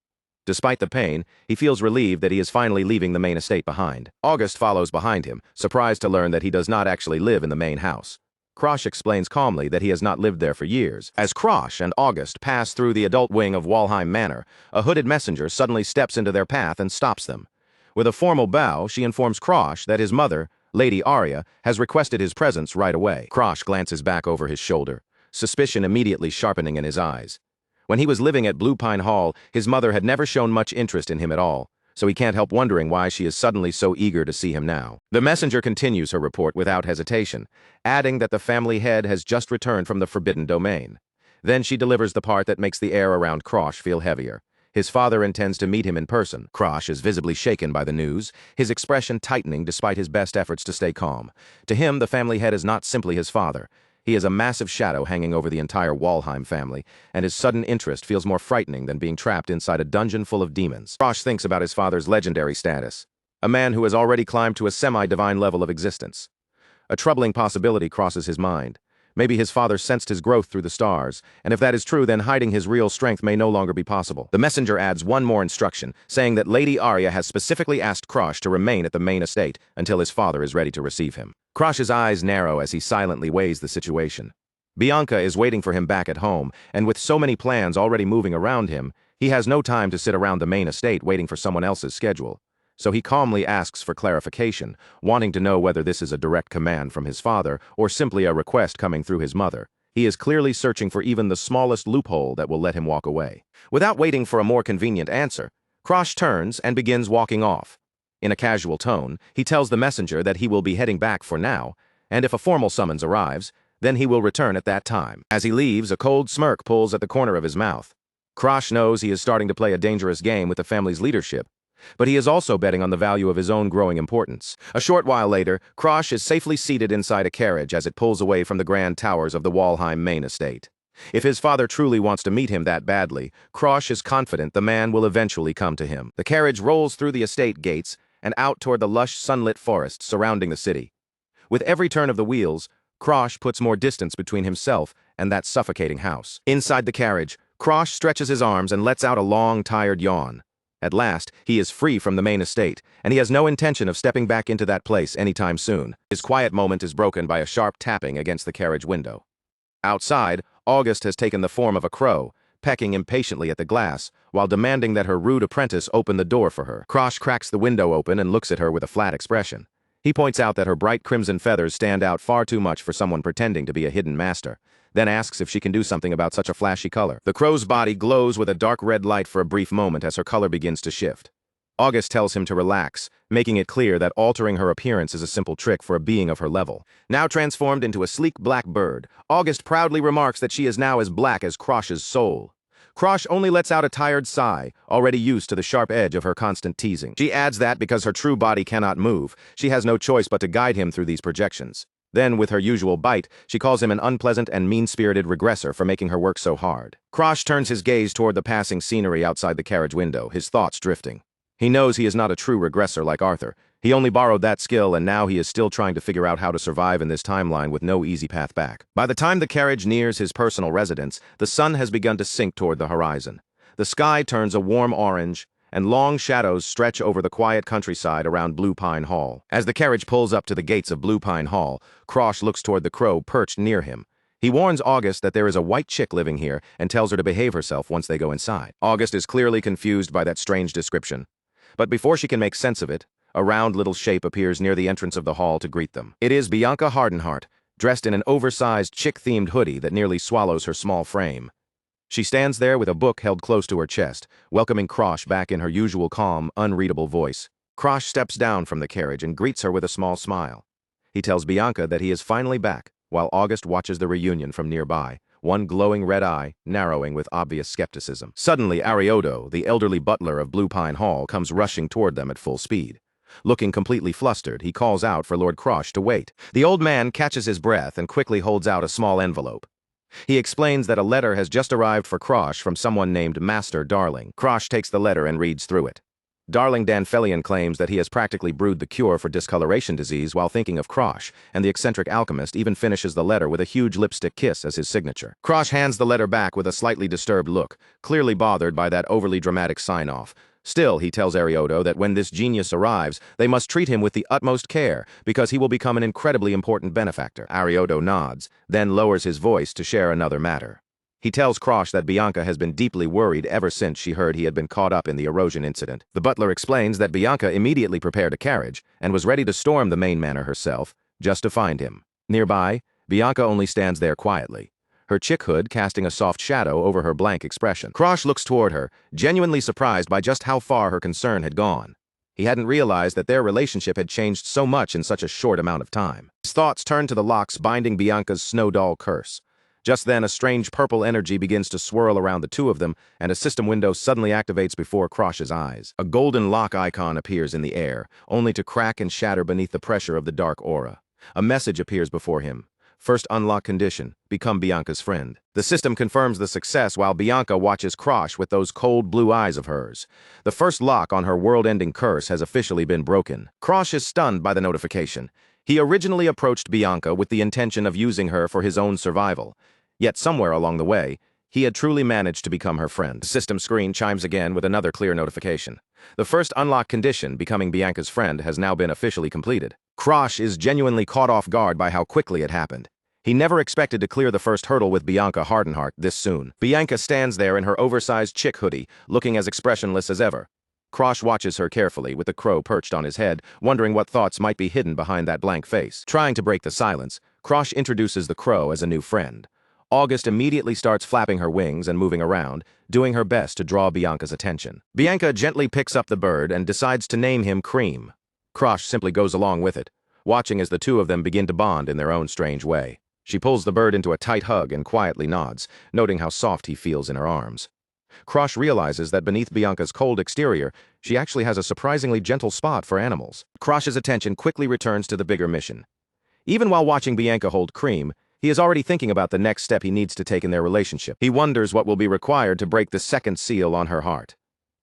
Despite the pain, he feels relieved that he is finally leaving the main estate behind. August follows behind him, surprised to learn that he does not actually live in the main house. Krosh explains calmly that he has not lived there for years. As Krosh and August pass through the adult wing of Walheim Manor, a hooded messenger suddenly steps into their path and stops them. With a formal bow, she informs Krosh that his mother, Lady Arya, has requested his presence right away. Krosh glances back over his shoulder, suspicion immediately sharpening in his eyes. When he was living at Blue Pine Hall, his mother had never shown much interest in him at all, so he can't help wondering why she is suddenly so eager to see him now. The messenger continues her report without hesitation, adding that the family head has just returned from the Forbidden Domain. Then she delivers the part that makes the air around Krosh feel heavier. His father intends to meet him in person. Krosh is visibly shaken by the news, his expression tightening despite his best efforts to stay calm. To him, the family head is not simply his father. He is a massive shadow hanging over the entire Walheim family, and his sudden interest feels more frightening than being trapped inside a dungeon full of demons. Krosh thinks about his father's legendary status, a man who has already climbed to a semi-divine level of existence. A troubling possibility crosses his mind. Maybe his father sensed his growth through the stars, and if that is true, then hiding his real strength may no longer be possible. The messenger adds one more instruction, saying that Lady Arya has specifically asked Krosh to remain at the main estate until his father is ready to receive him. Krosh's eyes narrow as he silently weighs the situation. Bianca is waiting for him back at home, and with so many plans already moving around him, he has no time to sit around the main estate waiting for someone else's schedule. So he calmly asks for clarification, wanting to know whether this is a direct command from his father or simply a request coming through his mother. He is clearly searching for even the smallest loophole that will let him walk away. Without waiting for a more convenient answer, Krosh turns and begins walking off. In a casual tone, he tells the messenger that he will be heading back for now, and if a formal summons arrives, then he will return at that time. As he leaves, a cold smirk pulls at the corner of his mouth. Krosh knows he is starting to play a dangerous game with the family's leadership, but he is also betting on the value of his own growing importance. A short while later, Krosh is safely seated inside a carriage as it pulls away from the grand towers of the Walheim main estate. If his father truly wants to meet him that badly, Krosh is confident the man will eventually come to him. The carriage rolls through the estate gates and out toward the lush sunlit forests surrounding the city. With every turn of the wheels, Krosh puts more distance between himself and that suffocating house. Inside the carriage, Krosh stretches his arms and lets out a long, tired yawn. At last, he is free from the main estate, and he has no intention of stepping back into that place anytime soon. His quiet moment is broken by a sharp tapping against the carriage window. Outside, August has taken the form of a crow, pecking impatiently at the glass, while demanding that her rude apprentice open the door for her. Krosh cracks the window open and looks at her with a flat expression. He points out that her bright crimson feathers stand out far too much for someone pretending to be a hidden master, then asks if she can do something about such a flashy color. The crow's body glows with a dark red light for a brief moment as her color begins to shift. August tells him to relax, making it clear that altering her appearance is a simple trick for a being of her level. Now transformed into a sleek black bird, August proudly remarks that she is now as black as Krosh's soul. Krosh only lets out a tired sigh, already used to the sharp edge of her constant teasing. She adds that because her true body cannot move, she has no choice but to guide him through these projections. Then, with her usual bite, she calls him an unpleasant and mean-spirited regressor for making her work so hard. Krosh turns his gaze toward the passing scenery outside the carriage window, his thoughts drifting. He knows he is not a true regressor like Arthur. He only borrowed that skill, and now he is still trying to figure out how to survive in this timeline with no easy path back. By the time the carriage nears his personal residence, the sun has begun to sink toward the horizon. The sky turns a warm orange, and long shadows stretch over the quiet countryside around Blue Pine Hall. As the carriage pulls up to the gates of Blue Pine Hall, Krosh looks toward the crow perched near him. He warns August that there is a white chick living here and tells her to behave herself once they go inside. August is clearly confused by that strange description. But before she can make sense of it, a round little shape appears near the entrance of the hall to greet them. It is Bianca Hardenheart, dressed in an oversized chick-themed hoodie that nearly swallows her small frame. She stands there with a book held close to her chest, welcoming Krosh back in her usual calm, unreadable voice. Krosh steps down from the carriage and greets her with a small smile. He tells Bianca that he is finally back, while August watches the reunion from nearby, one glowing red eye narrowing with obvious skepticism. Suddenly, Arioto, the elderly butler of Blue Pine Hall, comes rushing toward them at full speed. Looking completely flustered, he calls out for Lord Krosh to wait. The old man catches his breath and quickly holds out a small envelope. He explains that a letter has just arrived for Krosh from someone named Master Darling. Krosh takes the letter and reads through it. Darling Danfelion claims that he has practically brewed the cure for discoloration disease while thinking of Krosh, and the eccentric alchemist even finishes the letter with a huge lipstick kiss as his signature. Krosh hands the letter back with a slightly disturbed look, clearly bothered by that overly dramatic sign-off. Still, he tells Arioto that when this genius arrives, they must treat him with the utmost care, because he will become an incredibly important benefactor. Arioto nods, then lowers his voice to share another matter. He tells Krosh that Bianca has been deeply worried ever since she heard he had been caught up in the erosion incident. The butler explains that Bianca immediately prepared a carriage and was ready to storm the main manor herself, just to find him. Nearby, Bianca only stands there quietly, her chick hood casting a soft shadow over her blank expression. Krosh looks toward her, genuinely surprised by just how far her concern had gone. He hadn't realized that their relationship had changed so much in such a short amount of time. His thoughts turn to the locks binding Bianca's snow doll curse. Just then, a strange purple energy begins to swirl around the two of them, and a system window suddenly activates before Krosh's eyes. A golden lock icon appears in the air, only to crack and shatter beneath the pressure of the dark aura. A message appears before him. First unlock condition, become Bianca's friend. The system confirms the success while Bianca watches Krosh with those cold blue eyes of hers. The first lock on her world-ending curse has officially been broken. Krosh is stunned by the notification. He originally approached Bianca with the intention of using her for his own survival. Yet somewhere along the way, he had truly managed to become her friend. The system screen chimes again with another clear notification. The first unlock condition, becoming Bianca's friend, has now been officially completed. Krosh is genuinely caught off guard by how quickly it happened. He never expected to clear the first hurdle with Bianca Hardenheart this soon. Bianca stands there in her oversized chick hoodie, looking as expressionless as ever. Krosh watches her carefully, with the crow perched on his head, wondering what thoughts might be hidden behind that blank face. Trying to break the silence, Krosh introduces the crow as a new friend. August immediately starts flapping her wings and moving around, doing her best to draw Bianca's attention. Bianca gently picks up the bird and decides to name him Cream. Krosh simply goes along with it, watching as the two of them begin to bond in their own strange way. She pulls the bird into a tight hug and quietly nods, noting how soft he feels in her arms. Krosh realizes that beneath Bianca's cold exterior, she actually has a surprisingly gentle spot for animals. Krosh's attention quickly returns to the bigger mission. Even while watching Bianca hold Cream, he is already thinking about the next step he needs to take in their relationship. He wonders what will be required to break the second seal on her heart.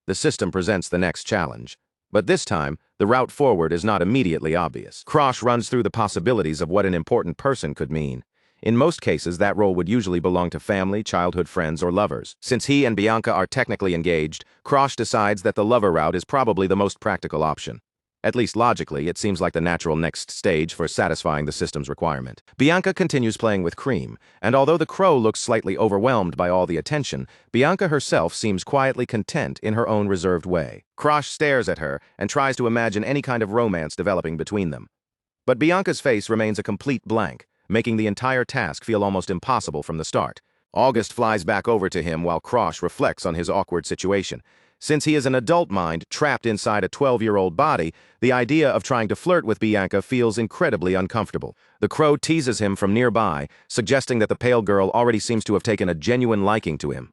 The system presents the next challenge. But this time, the route forward is not immediately obvious. Krosh runs through the possibilities of what an important person could mean. In most cases, that role would usually belong to family, childhood friends, or lovers. Since he and Bianca are technically engaged, Krosh decides that the lover route is probably the most practical option. At least logically, it seems like the natural next stage for satisfying the system's requirement. Bianca continues playing with Cream, and although the crow looks slightly overwhelmed by all the attention, Bianca herself seems quietly content in her own reserved way. Krosh stares at her and tries to imagine any kind of romance developing between them. But Bianca's face remains a complete blank, making the entire task feel almost impossible from the start. August flies back over to him while Krosh reflects on his awkward situation. Since he is an adult mind trapped inside a 12-year-old body, the idea of trying to flirt with Bianca feels incredibly uncomfortable. The crow teases him from nearby, suggesting that the pale girl already seems to have taken a genuine liking to him.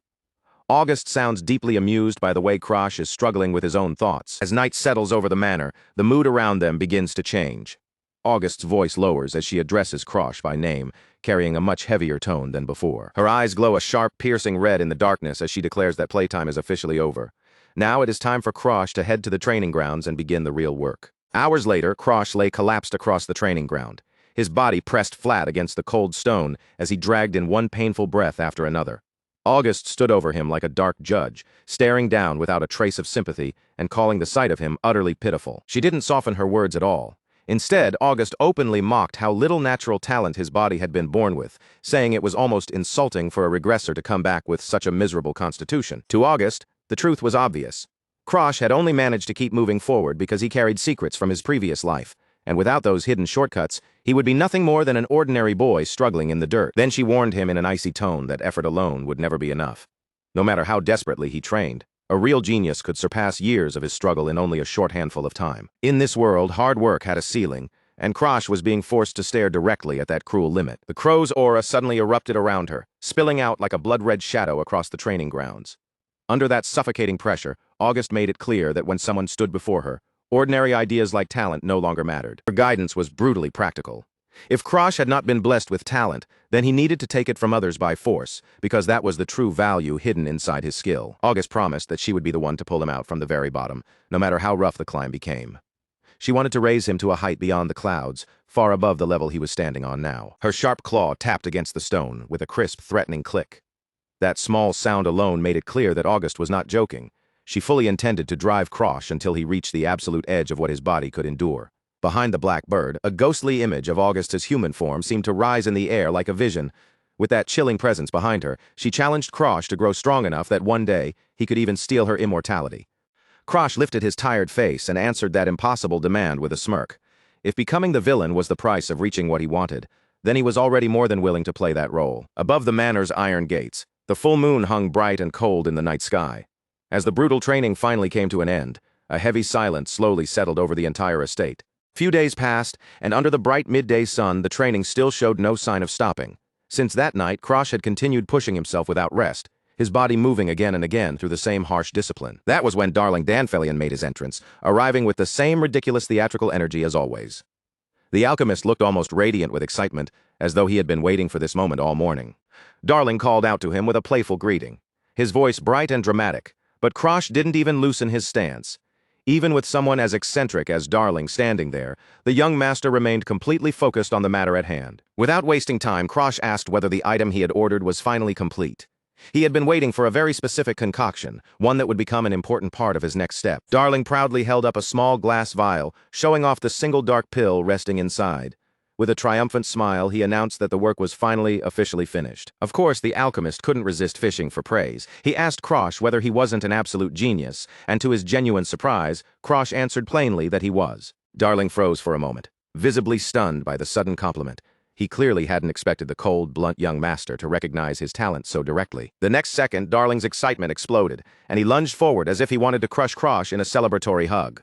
August sounds deeply amused by the way Krosh is struggling with his own thoughts. As night settles over the manor, the mood around them begins to change. August's voice lowers as she addresses Krosh by name, carrying a much heavier tone than before. Her eyes glow a sharp, piercing red in the darkness as she declares that playtime is officially over. Now it is time for Krosh to head to the training grounds and begin the real work. Hours later, Krosh lay collapsed across the training ground, his body pressed flat against the cold stone as he dragged in one painful breath after another. August stood over him like a dark judge, staring down without a trace of sympathy and calling the sight of him utterly pitiful. She didn't soften her words at all. Instead, August openly mocked how little natural talent his body had been born with, saying it was almost insulting for a regressor to come back with such a miserable constitution. To August, the truth was obvious. Krosh had only managed to keep moving forward because he carried secrets from his previous life, and without those hidden shortcuts, he would be nothing more than an ordinary boy struggling in the dirt. Then she warned him in an icy tone that effort alone would never be enough. No matter how desperately he trained, a real genius could surpass years of his struggle in only a short handful of time. In this world, hard work had a ceiling, and Krosh was being forced to stare directly at that cruel limit. The crow's aura suddenly erupted around her, spilling out like a blood-red shadow across the training grounds. Under that suffocating pressure, August made it clear that when someone stood before her, ordinary ideas like talent no longer mattered. Her guidance was brutally practical. If Krosh had not been blessed with talent, then he needed to take it from others by force, because that was the true value hidden inside his skill. August promised that she would be the one to pull him out from the very bottom, no matter how rough the climb became. She wanted to raise him to a height beyond the clouds, far above the level he was standing on now. Her sharp claw tapped against the stone with a crisp, threatening click. That small sound alone made it clear that August was not joking. She fully intended to drive Krosh until he reached the absolute edge of what his body could endure. Behind the black bird, a ghostly image of August's human form seemed to rise in the air like a vision. With that chilling presence behind her, she challenged Krosh to grow strong enough that one day he could even steal her immortality. Krosh lifted his tired face and answered that impossible demand with a smirk. If becoming the villain was the price of reaching what he wanted, then he was already more than willing to play that role. Above the manor's iron gates, the full moon hung bright and cold in the night sky. As the brutal training finally came to an end, a heavy silence slowly settled over the entire estate. Few days passed, and under the bright midday sun, the training still showed no sign of stopping. Since that night, Krosh had continued pushing himself without rest, his body moving again and again through the same harsh discipline. That was when darling Danfelion made his entrance, arriving with the same ridiculous theatrical energy as always. The alchemist looked almost radiant with excitement, as though he had been waiting for this moment all morning. Darling called out to him with a playful greeting, his voice bright and dramatic, but Krosh didn't even loosen his stance. Even with someone as eccentric as Darling standing there, the young master remained completely focused on the matter at hand. Without wasting time, Krosh asked whether the item he had ordered was finally complete. He had been waiting for a very specific concoction, one that would become an important part of his next step. Darling proudly held up a small glass vial, showing off the single dark pill resting inside. With a triumphant smile, he announced that the work was finally officially finished. Of course, the alchemist couldn't resist fishing for praise. He asked Krosh whether he wasn't an absolute genius, and to his genuine surprise, Krosh answered plainly that he was. Darling froze for a moment, visibly stunned by the sudden compliment. He clearly hadn't expected the cold, blunt young master to recognize his talent so directly. The next second, Darling's excitement exploded, and he lunged forward as if he wanted to crush Krosh in a celebratory hug.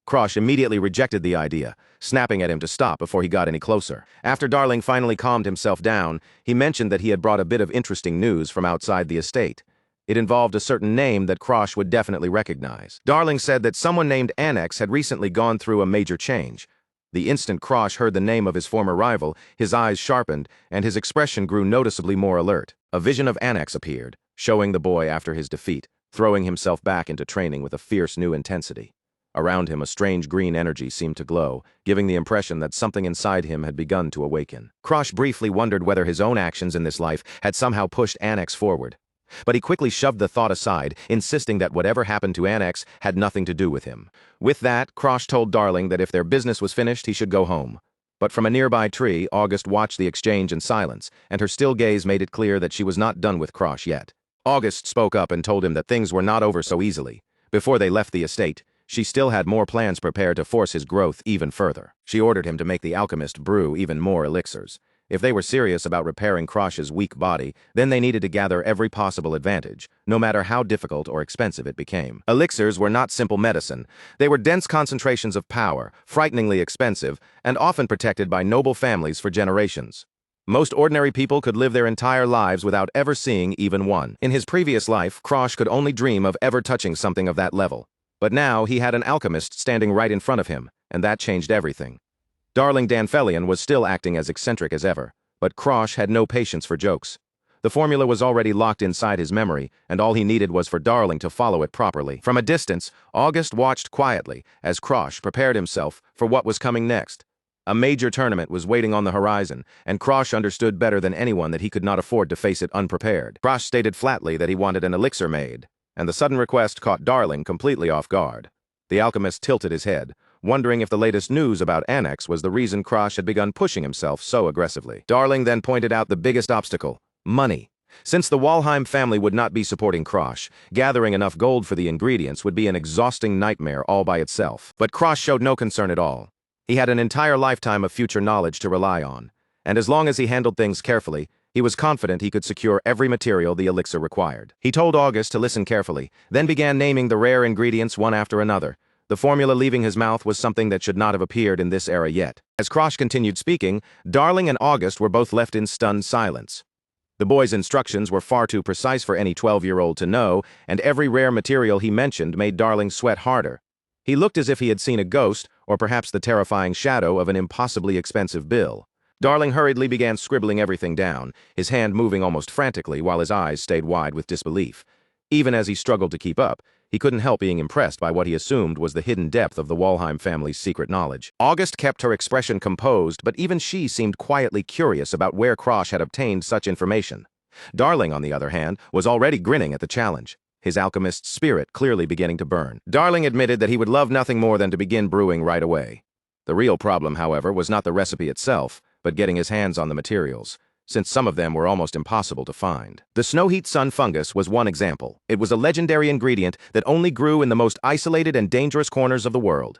Krosh immediately rejected the idea, snapping at him to stop before he got any closer. After Darling finally calmed himself down, he mentioned that he had brought a bit of interesting news from outside the estate. It involved a certain name that Krosh would definitely recognize. Darling said that someone named Annex had recently gone through a major change. The instant Krosh heard the name of his former rival, his eyes sharpened, and his expression grew noticeably more alert. A vision of Annex appeared, showing the boy after his defeat, throwing himself back into training with a fierce new intensity. Around him, a strange green energy seemed to glow, giving the impression that something inside him had begun to awaken. Krosh briefly wondered whether his own actions in this life had somehow pushed Annex forward. But he quickly shoved the thought aside, insisting that whatever happened to Annex had nothing to do with him. With that, Krosh told Darling that if their business was finished, he should go home. But from a nearby tree, August watched the exchange in silence, and her still gaze made it clear that she was not done with Krosh yet. August spoke up and told him that things were not over so easily. Before they left the estate, she still had more plans prepared to force his growth even further. She ordered him to make the alchemist brew even more elixirs. If they were serious about repairing Krosh's weak body, then they needed to gather every possible advantage, no matter how difficult or expensive it became. Elixirs were not simple medicine. They were dense concentrations of power, frighteningly expensive, and often protected by noble families for generations. Most ordinary people could live their entire lives without ever seeing even one. In his previous life, Krosh could only dream of ever touching something of that level. But now he had an alchemist standing right in front of him, and that changed everything. Darling Danfelion was still acting as eccentric as ever, but Krosh had no patience for jokes. The formula was already locked inside his memory, and all he needed was for Darling to follow it properly. From a distance, August watched quietly as Krosh prepared himself for what was coming next. A major tournament was waiting on the horizon, and Krosh understood better than anyone that he could not afford to face it unprepared. Krosh stated flatly that he wanted an elixir made, and the sudden request caught Darling completely off guard. The alchemist tilted his head, wondering if the latest news about Annex was the reason Krosh had begun pushing himself so aggressively. Darling then pointed out the biggest obstacle: money. Since the Walheim family would not be supporting Krosh, gathering enough gold for the ingredients would be an exhausting nightmare all by itself. But Krosh showed no concern at all. He had an entire lifetime of future knowledge to rely on, and as long as he handled things carefully, he was confident he could secure every material the elixir required. He told August to listen carefully, then began naming the rare ingredients one after another. The formula leaving his mouth was something that should not have appeared in this era yet. As Krosh continued speaking, Darling and August were both left in stunned silence. The boy's instructions were far too precise for any 12-year-old to know, and every rare material he mentioned made Darling sweat harder. He looked as if he had seen a ghost, or perhaps the terrifying shadow of an impossibly expensive bill. Darling hurriedly began scribbling everything down, his hand moving almost frantically while his eyes stayed wide with disbelief. Even as he struggled to keep up, he couldn't help being impressed by what he assumed was the hidden depth of the Walheim family's secret knowledge. August kept her expression composed, but even she seemed quietly curious about where Krosh had obtained such information. Darling, on the other hand, was already grinning at the challenge, his alchemist's spirit clearly beginning to burn. Darling admitted that he would love nothing more than to begin brewing right away. The real problem, however, was not the recipe itself, but getting his hands on the materials, since some of them were almost impossible to find. The snow-heat sun fungus was one example. It was a legendary ingredient that only grew in the most isolated and dangerous corners of the world.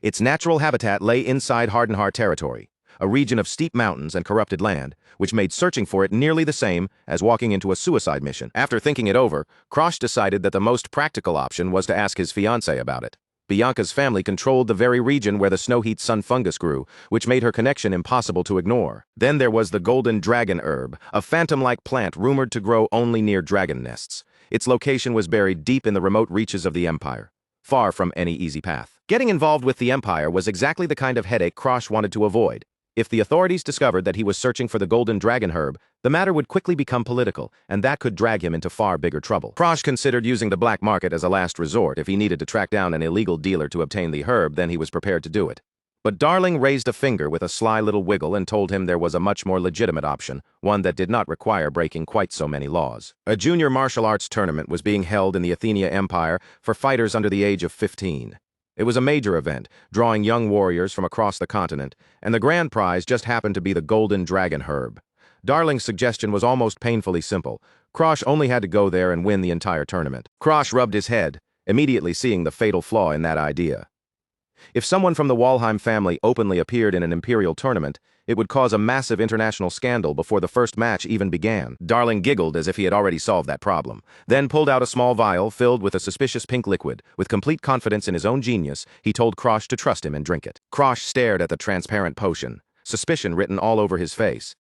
Its natural habitat lay inside Hardenhar territory, a region of steep mountains and corrupted land, which made searching for it nearly the same as walking into a suicide mission. After thinking it over, Krosh decided that the most practical option was to ask his fiancée about it. Bianca's family controlled the very region where the snow-heat sun fungus grew, which made her connection impossible to ignore. Then there was the golden dragon herb, a phantom-like plant rumored to grow only near dragon nests. Its location was buried deep in the remote reaches of the Empire, far from any easy path. Getting involved with the Empire was exactly the kind of headache Krosh wanted to avoid. If the authorities discovered that he was searching for the golden dragon herb, the matter would quickly become political, and that could drag him into far bigger trouble. Krosh considered using the black market as a last resort. If he needed to track down an illegal dealer to obtain the herb, then he was prepared to do it. But Darling raised a finger with a sly little wiggle and told him there was a much more legitimate option, one that did not require breaking quite so many laws. A junior martial arts tournament was being held in the Athenia Empire for fighters under the age of 15. It was a major event, drawing young warriors from across the continent, and the grand prize just happened to be the golden dragon herb. Darling's suggestion was almost painfully simple. Krosh only had to go there and win the entire tournament. Krosh rubbed his head, immediately seeing the fatal flaw in that idea. If someone from the Walheim family openly appeared in an imperial tournament, it would cause a massive international scandal before the first match even began. Darling giggled as if he had already solved that problem, then pulled out a small vial filled with a suspicious pink liquid. With complete confidence in his own genius, he told Krosh to trust him and drink it. Krosh stared at the transparent potion, suspicion written all over his face.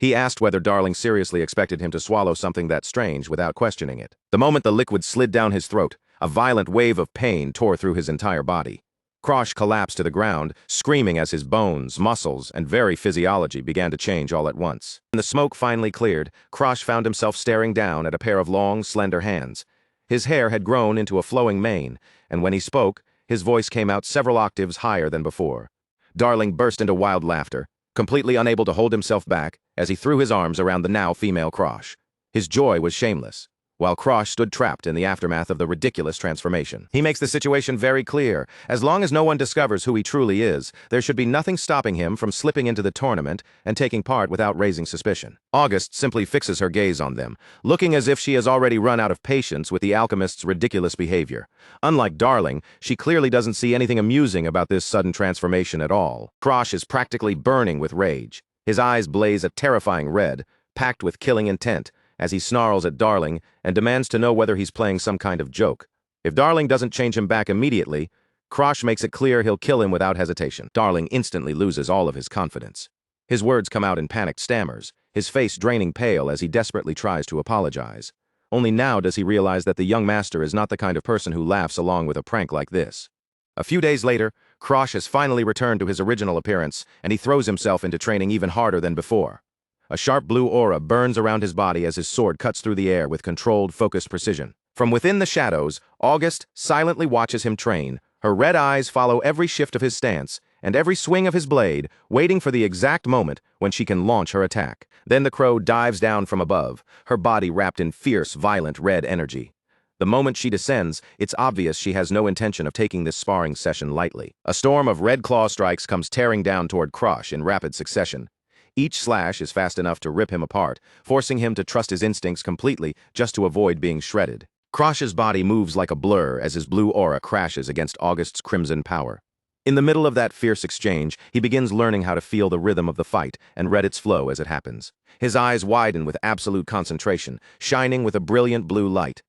He asked whether Darling seriously expected him to swallow something that strange without questioning it. The moment the liquid slid down his throat, a violent wave of pain tore through his entire body. Krosh collapsed to the ground, screaming as his bones, muscles, and very physiology began to change all at once. When the smoke finally cleared, Krosh found himself staring down at a pair of long, slender hands. His hair had grown into a flowing mane, and when he spoke, his voice came out several octaves higher than before. Darling burst into wild laughter, completely unable to hold himself back, as he threw his arms around the now female Krosh. His joy was shameless, while Krosh stood trapped in the aftermath of the ridiculous transformation. He makes the situation very clear. As long as no one discovers who he truly is, there should be nothing stopping him from slipping into the tournament and taking part without raising suspicion. August simply fixes her gaze on them, looking as if she has already run out of patience with the alchemist's ridiculous behavior. Unlike Darling, she clearly doesn't see anything amusing about this sudden transformation at all. Krosh is practically burning with rage. His eyes blaze a terrifying red, packed with killing intent, as he snarls at Darling and demands to know whether he's playing some kind of joke. If Darling doesn't change him back immediately, Krosh makes it clear he'll kill him without hesitation. Darling instantly loses all of his confidence. His words come out in panicked stammers, his face draining pale as he desperately tries to apologize. Only now does he realize that the young master is not the kind of person who laughs along with a prank like this. A few days later, Krosh has finally returned to his original appearance, and he throws himself into training even harder than before. A sharp blue aura burns around his body as his sword cuts through the air with controlled, focused precision. From within the shadows, August silently watches him train. Her red eyes follow every shift of his stance, and every swing of his blade, waiting for the exact moment when she can launch her attack. Then the crow dives down from above, her body wrapped in fierce, violent red energy. The moment she descends, it's obvious she has no intention of taking this sparring session lightly. A storm of red claw strikes comes tearing down toward Krosh in rapid succession. Each slash is fast enough to rip him apart, forcing him to trust his instincts completely just to avoid being shredded. Krosh's body moves like a blur as his blue aura crashes against August's crimson power. In the middle of that fierce exchange, he begins learning how to feel the rhythm of the fight and read its flow as it happens. His eyes widen with absolute concentration, shining with a brilliant blue light.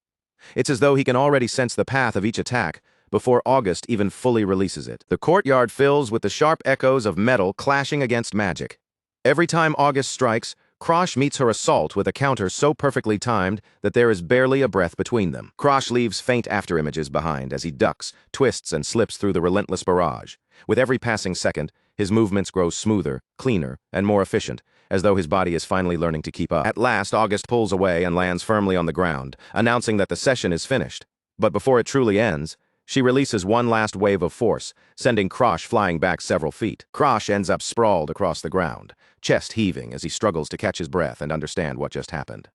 It's as though he can already sense the path of each attack before August even fully releases it. The courtyard fills with the sharp echoes of metal clashing against magic. Every time August strikes, Krosh meets her assault with a counter so perfectly timed that there is barely a breath between them. Krosh leaves faint afterimages behind as he ducks, twists, and slips through the relentless barrage. With every passing second, his movements grow smoother, cleaner, and more efficient, as though his body is finally learning to keep up. At last, August pulls away and lands firmly on the ground, announcing that the session is finished. But before it truly ends, she releases one last wave of force, sending Krosh flying back several feet. Krosh ends up sprawled across the ground, chest heaving as he struggles to catch his breath and understand what just happened.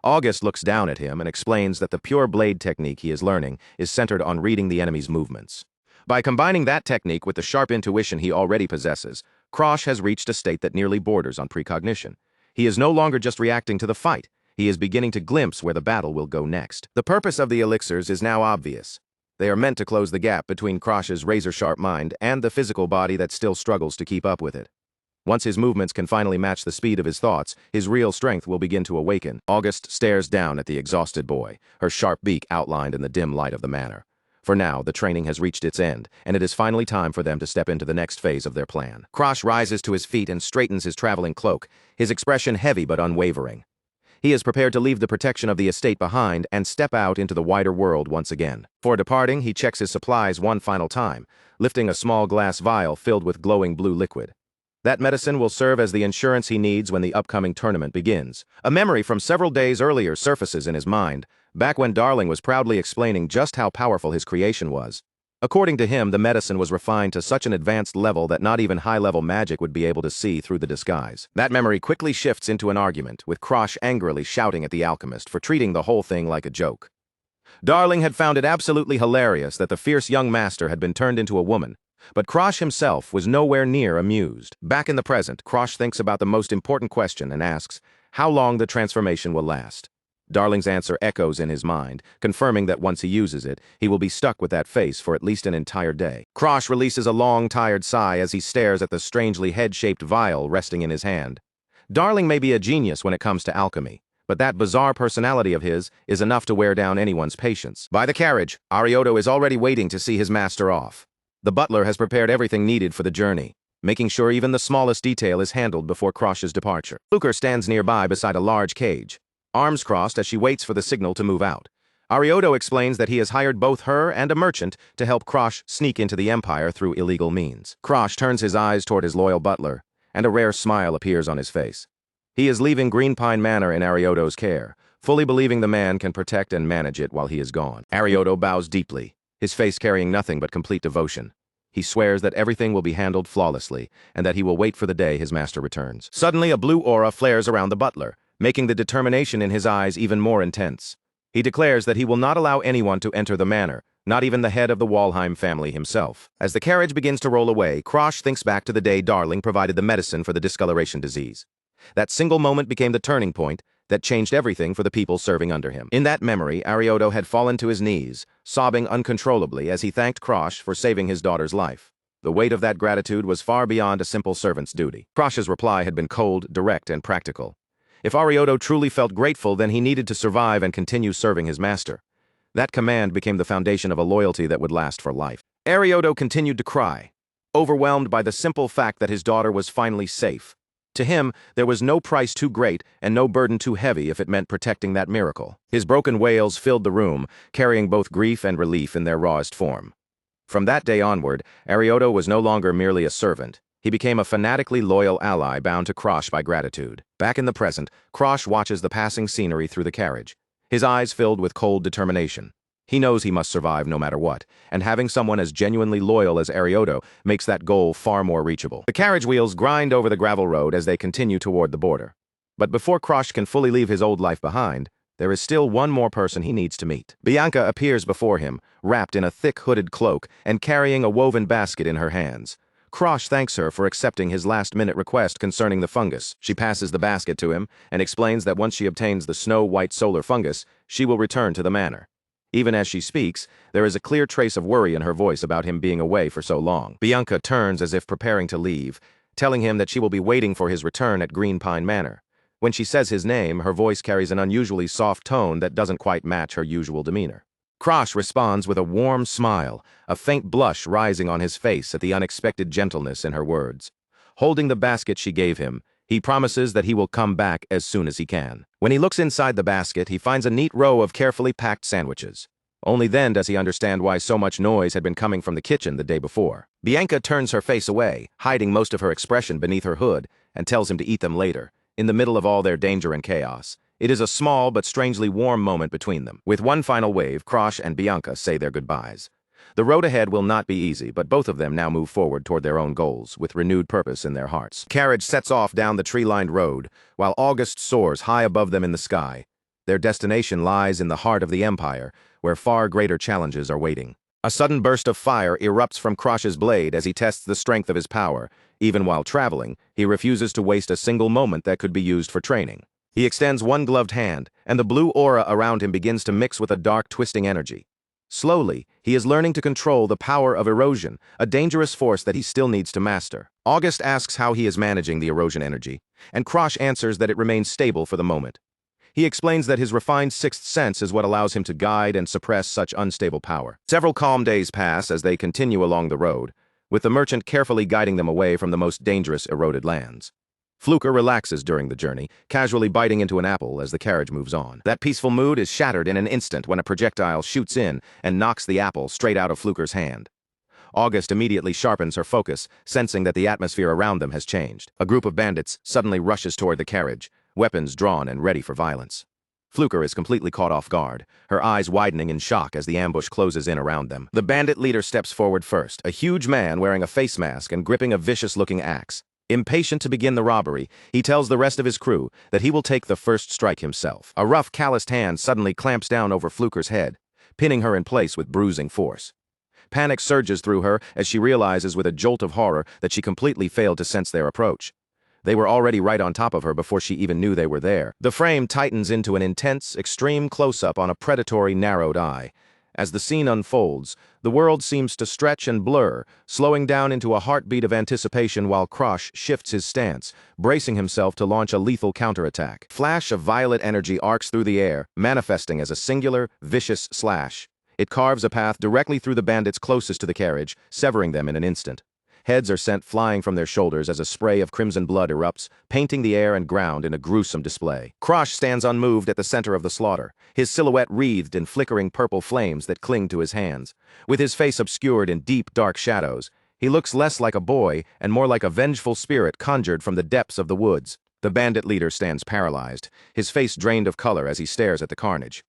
August looks down at him and explains that the pure blade technique he is learning is centered on reading the enemy's movements. By combining that technique with the sharp intuition he already possesses, Krosh has reached a state that nearly borders on precognition. He is no longer just reacting to the fight, he is beginning to glimpse where the battle will go next. The purpose of the elixirs is now obvious. They are meant to close the gap between Krosh's razor-sharp mind and the physical body that still struggles to keep up with it. Once his movements can finally match the speed of his thoughts, his real strength will begin to awaken. August stares down at the exhausted boy, her sharp beak outlined in the dim light of the manor. For now, the training has reached its end, and it is finally time for them to step into the next phase of their plan. Krosh rises to his feet and straightens his traveling cloak, his expression heavy but unwavering. He is prepared to leave the protection of the estate behind and step out into the wider world once again. Before departing, he checks his supplies one final time, lifting a small glass vial filled with glowing blue liquid. That medicine will serve as the insurance he needs when the upcoming tournament begins. A memory from several days earlier surfaces in his mind, back when Darling was proudly explaining just how powerful his creation was. According to him, the medicine was refined to such an advanced level that not even high-level magic would be able to see through the disguise. That memory quickly shifts into an argument, with Krosh angrily shouting at the alchemist for treating the whole thing like a joke. Darling had found it absolutely hilarious that the fierce young master had been turned into a woman, but Krosh himself was nowhere near amused. Back in the present, Krosh thinks about the most important question and asks how long the transformation will last. Darling's answer echoes in his mind, confirming that once he uses it, he will be stuck with that face for at least an entire day. Krosh releases a long, tired sigh as he stares at the strangely head-shaped vial resting in his hand. Darling may be a genius when it comes to alchemy, but that bizarre personality of his is enough to wear down anyone's patience. By the carriage, Arioto is already waiting to see his master off. The butler has prepared everything needed for the journey, making sure even the smallest detail is handled before Krosh's departure. Luker stands nearby beside a large cage, arms crossed as she waits for the signal to move out. Arioto explains that he has hired both her and a merchant to help Krosh sneak into the Empire through illegal means. Krosh turns his eyes toward his loyal butler, and a rare smile appears on his face. He is leaving Green Pine Manor in Arioto's care, fully believing the man can protect and manage it while he is gone. Arioto bows deeply, his face carrying nothing but complete devotion. He swears that everything will be handled flawlessly, and that he will wait for the day his master returns. Suddenly, a blue aura flares around the butler, making the determination in his eyes even more intense. He declares that he will not allow anyone to enter the manor, not even the head of the Walheim family himself. As the carriage begins to roll away, Krosh thinks back to the day Darling provided the medicine for the discoloration disease. That single moment became the turning point that changed everything for the people serving under him. In that memory, Arioto had fallen to his knees, sobbing uncontrollably as he thanked Krosh for saving his daughter's life. The weight of that gratitude was far beyond a simple servant's duty. Krosh's reply had been cold, direct, and practical. If Arioto truly felt grateful, then he needed to survive and continue serving his master. That command became the foundation of a loyalty that would last for life. Arioto continued to cry, overwhelmed by the simple fact that his daughter was finally safe. To him, there was no price too great and no burden too heavy if it meant protecting that miracle. His broken wails filled the room, carrying both grief and relief in their rawest form. From that day onward, Arioto was no longer merely a servant. He became a fanatically loyal ally bound to Krosh by gratitude. Back in the present, Krosh watches the passing scenery through the carriage, his eyes filled with cold determination. He knows he must survive no matter what, and having someone as genuinely loyal as Arioto makes that goal far more reachable. The carriage wheels grind over the gravel road as they continue toward the border. But before Krosh can fully leave his old life behind, there is still one more person he needs to meet. Bianca appears before him, wrapped in a thick hooded cloak and carrying a woven basket in her hands. Krosh thanks her for accepting his last-minute request concerning the fungus. She passes the basket to him and explains that once she obtains the snow-white solar fungus, she will return to the manor. Even as she speaks, there is a clear trace of worry in her voice about him being away for so long. Bianca turns as if preparing to leave, telling him that she will be waiting for his return at Green Pine Manor. When she says his name, her voice carries an unusually soft tone that doesn't quite match her usual demeanor. Krosh responds with a warm smile, a faint blush rising on his face at the unexpected gentleness in her words. Holding the basket she gave him, he promises that he will come back as soon as he can. When he looks inside the basket, he finds a neat row of carefully packed sandwiches. Only then does he understand why so much noise had been coming from the kitchen the day before. Bianca turns her face away, hiding most of her expression beneath her hood, and tells him to eat them later, in the middle of all their danger and chaos. It is a small but strangely warm moment between them. With one final wave, Krosh and Bianca say their goodbyes. The road ahead will not be easy, but both of them now move forward toward their own goals, with renewed purpose in their hearts. Carriage sets off down the tree-lined road, while August soars high above them in the sky. Their destination lies in the heart of the Empire, where far greater challenges are waiting. A sudden burst of fire erupts from Krosh's blade as he tests the strength of his power. Even while traveling, he refuses to waste a single moment that could be used for training. He extends one gloved hand, and the blue aura around him begins to mix with a dark, twisting energy. Slowly, he is learning to control the power of erosion, a dangerous force that he still needs to master. August asks how he is managing the erosion energy, and Krosh answers that it remains stable for the moment. He explains that his refined sixth sense is what allows him to guide and suppress such unstable power. Several calm days pass as they continue along the road, with the merchant carefully guiding them away from the most dangerous eroded lands. Fluker relaxes during the journey, casually biting into an apple as the carriage moves on. That peaceful mood is shattered in an instant when a projectile shoots in and knocks the apple straight out of Fluker's hand. August immediately sharpens her focus, sensing that the atmosphere around them has changed. A group of bandits suddenly rushes toward the carriage, weapons drawn and ready for violence. Fluker is completely caught off guard, her eyes widening in shock as the ambush closes in around them. The bandit leader steps forward first, a huge man wearing a face mask and gripping a vicious-looking axe. Impatient to begin the robbery, he tells the rest of his crew that he will take the first strike himself. A rough, calloused hand suddenly clamps down over Fluker's head, pinning her in place with bruising force. Panic surges through her as she realizes with a jolt of horror that she completely failed to sense their approach. They were already right on top of her before she even knew they were there. The frame tightens into an intense, extreme close-up on a predatory, narrowed eye. As the scene unfolds, the world seems to stretch and blur, slowing down into a heartbeat of anticipation while Krosh shifts his stance, bracing himself to launch a lethal counterattack. Flash of violet energy arcs through the air, manifesting as a singular, vicious slash. It carves a path directly through the bandits closest to the carriage, severing them in an instant. Heads are sent flying from their shoulders as a spray of crimson blood erupts, painting the air and ground in a gruesome display. Krosh stands unmoved at the center of the slaughter, his silhouette wreathed in flickering purple flames that cling to his hands. With his face obscured in deep, dark shadows, he looks less like a boy and more like a vengeful spirit conjured from the depths of the woods. The bandit leader stands paralyzed, his face drained of color as he stares at the carnage.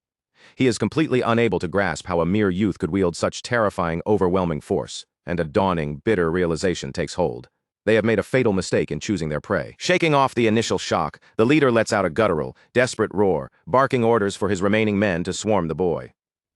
He is completely unable to grasp how a mere youth could wield such terrifying, overwhelming force. And a dawning, bitter realization takes hold. They have made a fatal mistake in choosing their prey. Shaking off the initial shock, the leader lets out a guttural, desperate roar, barking orders for his remaining men to swarm the boy.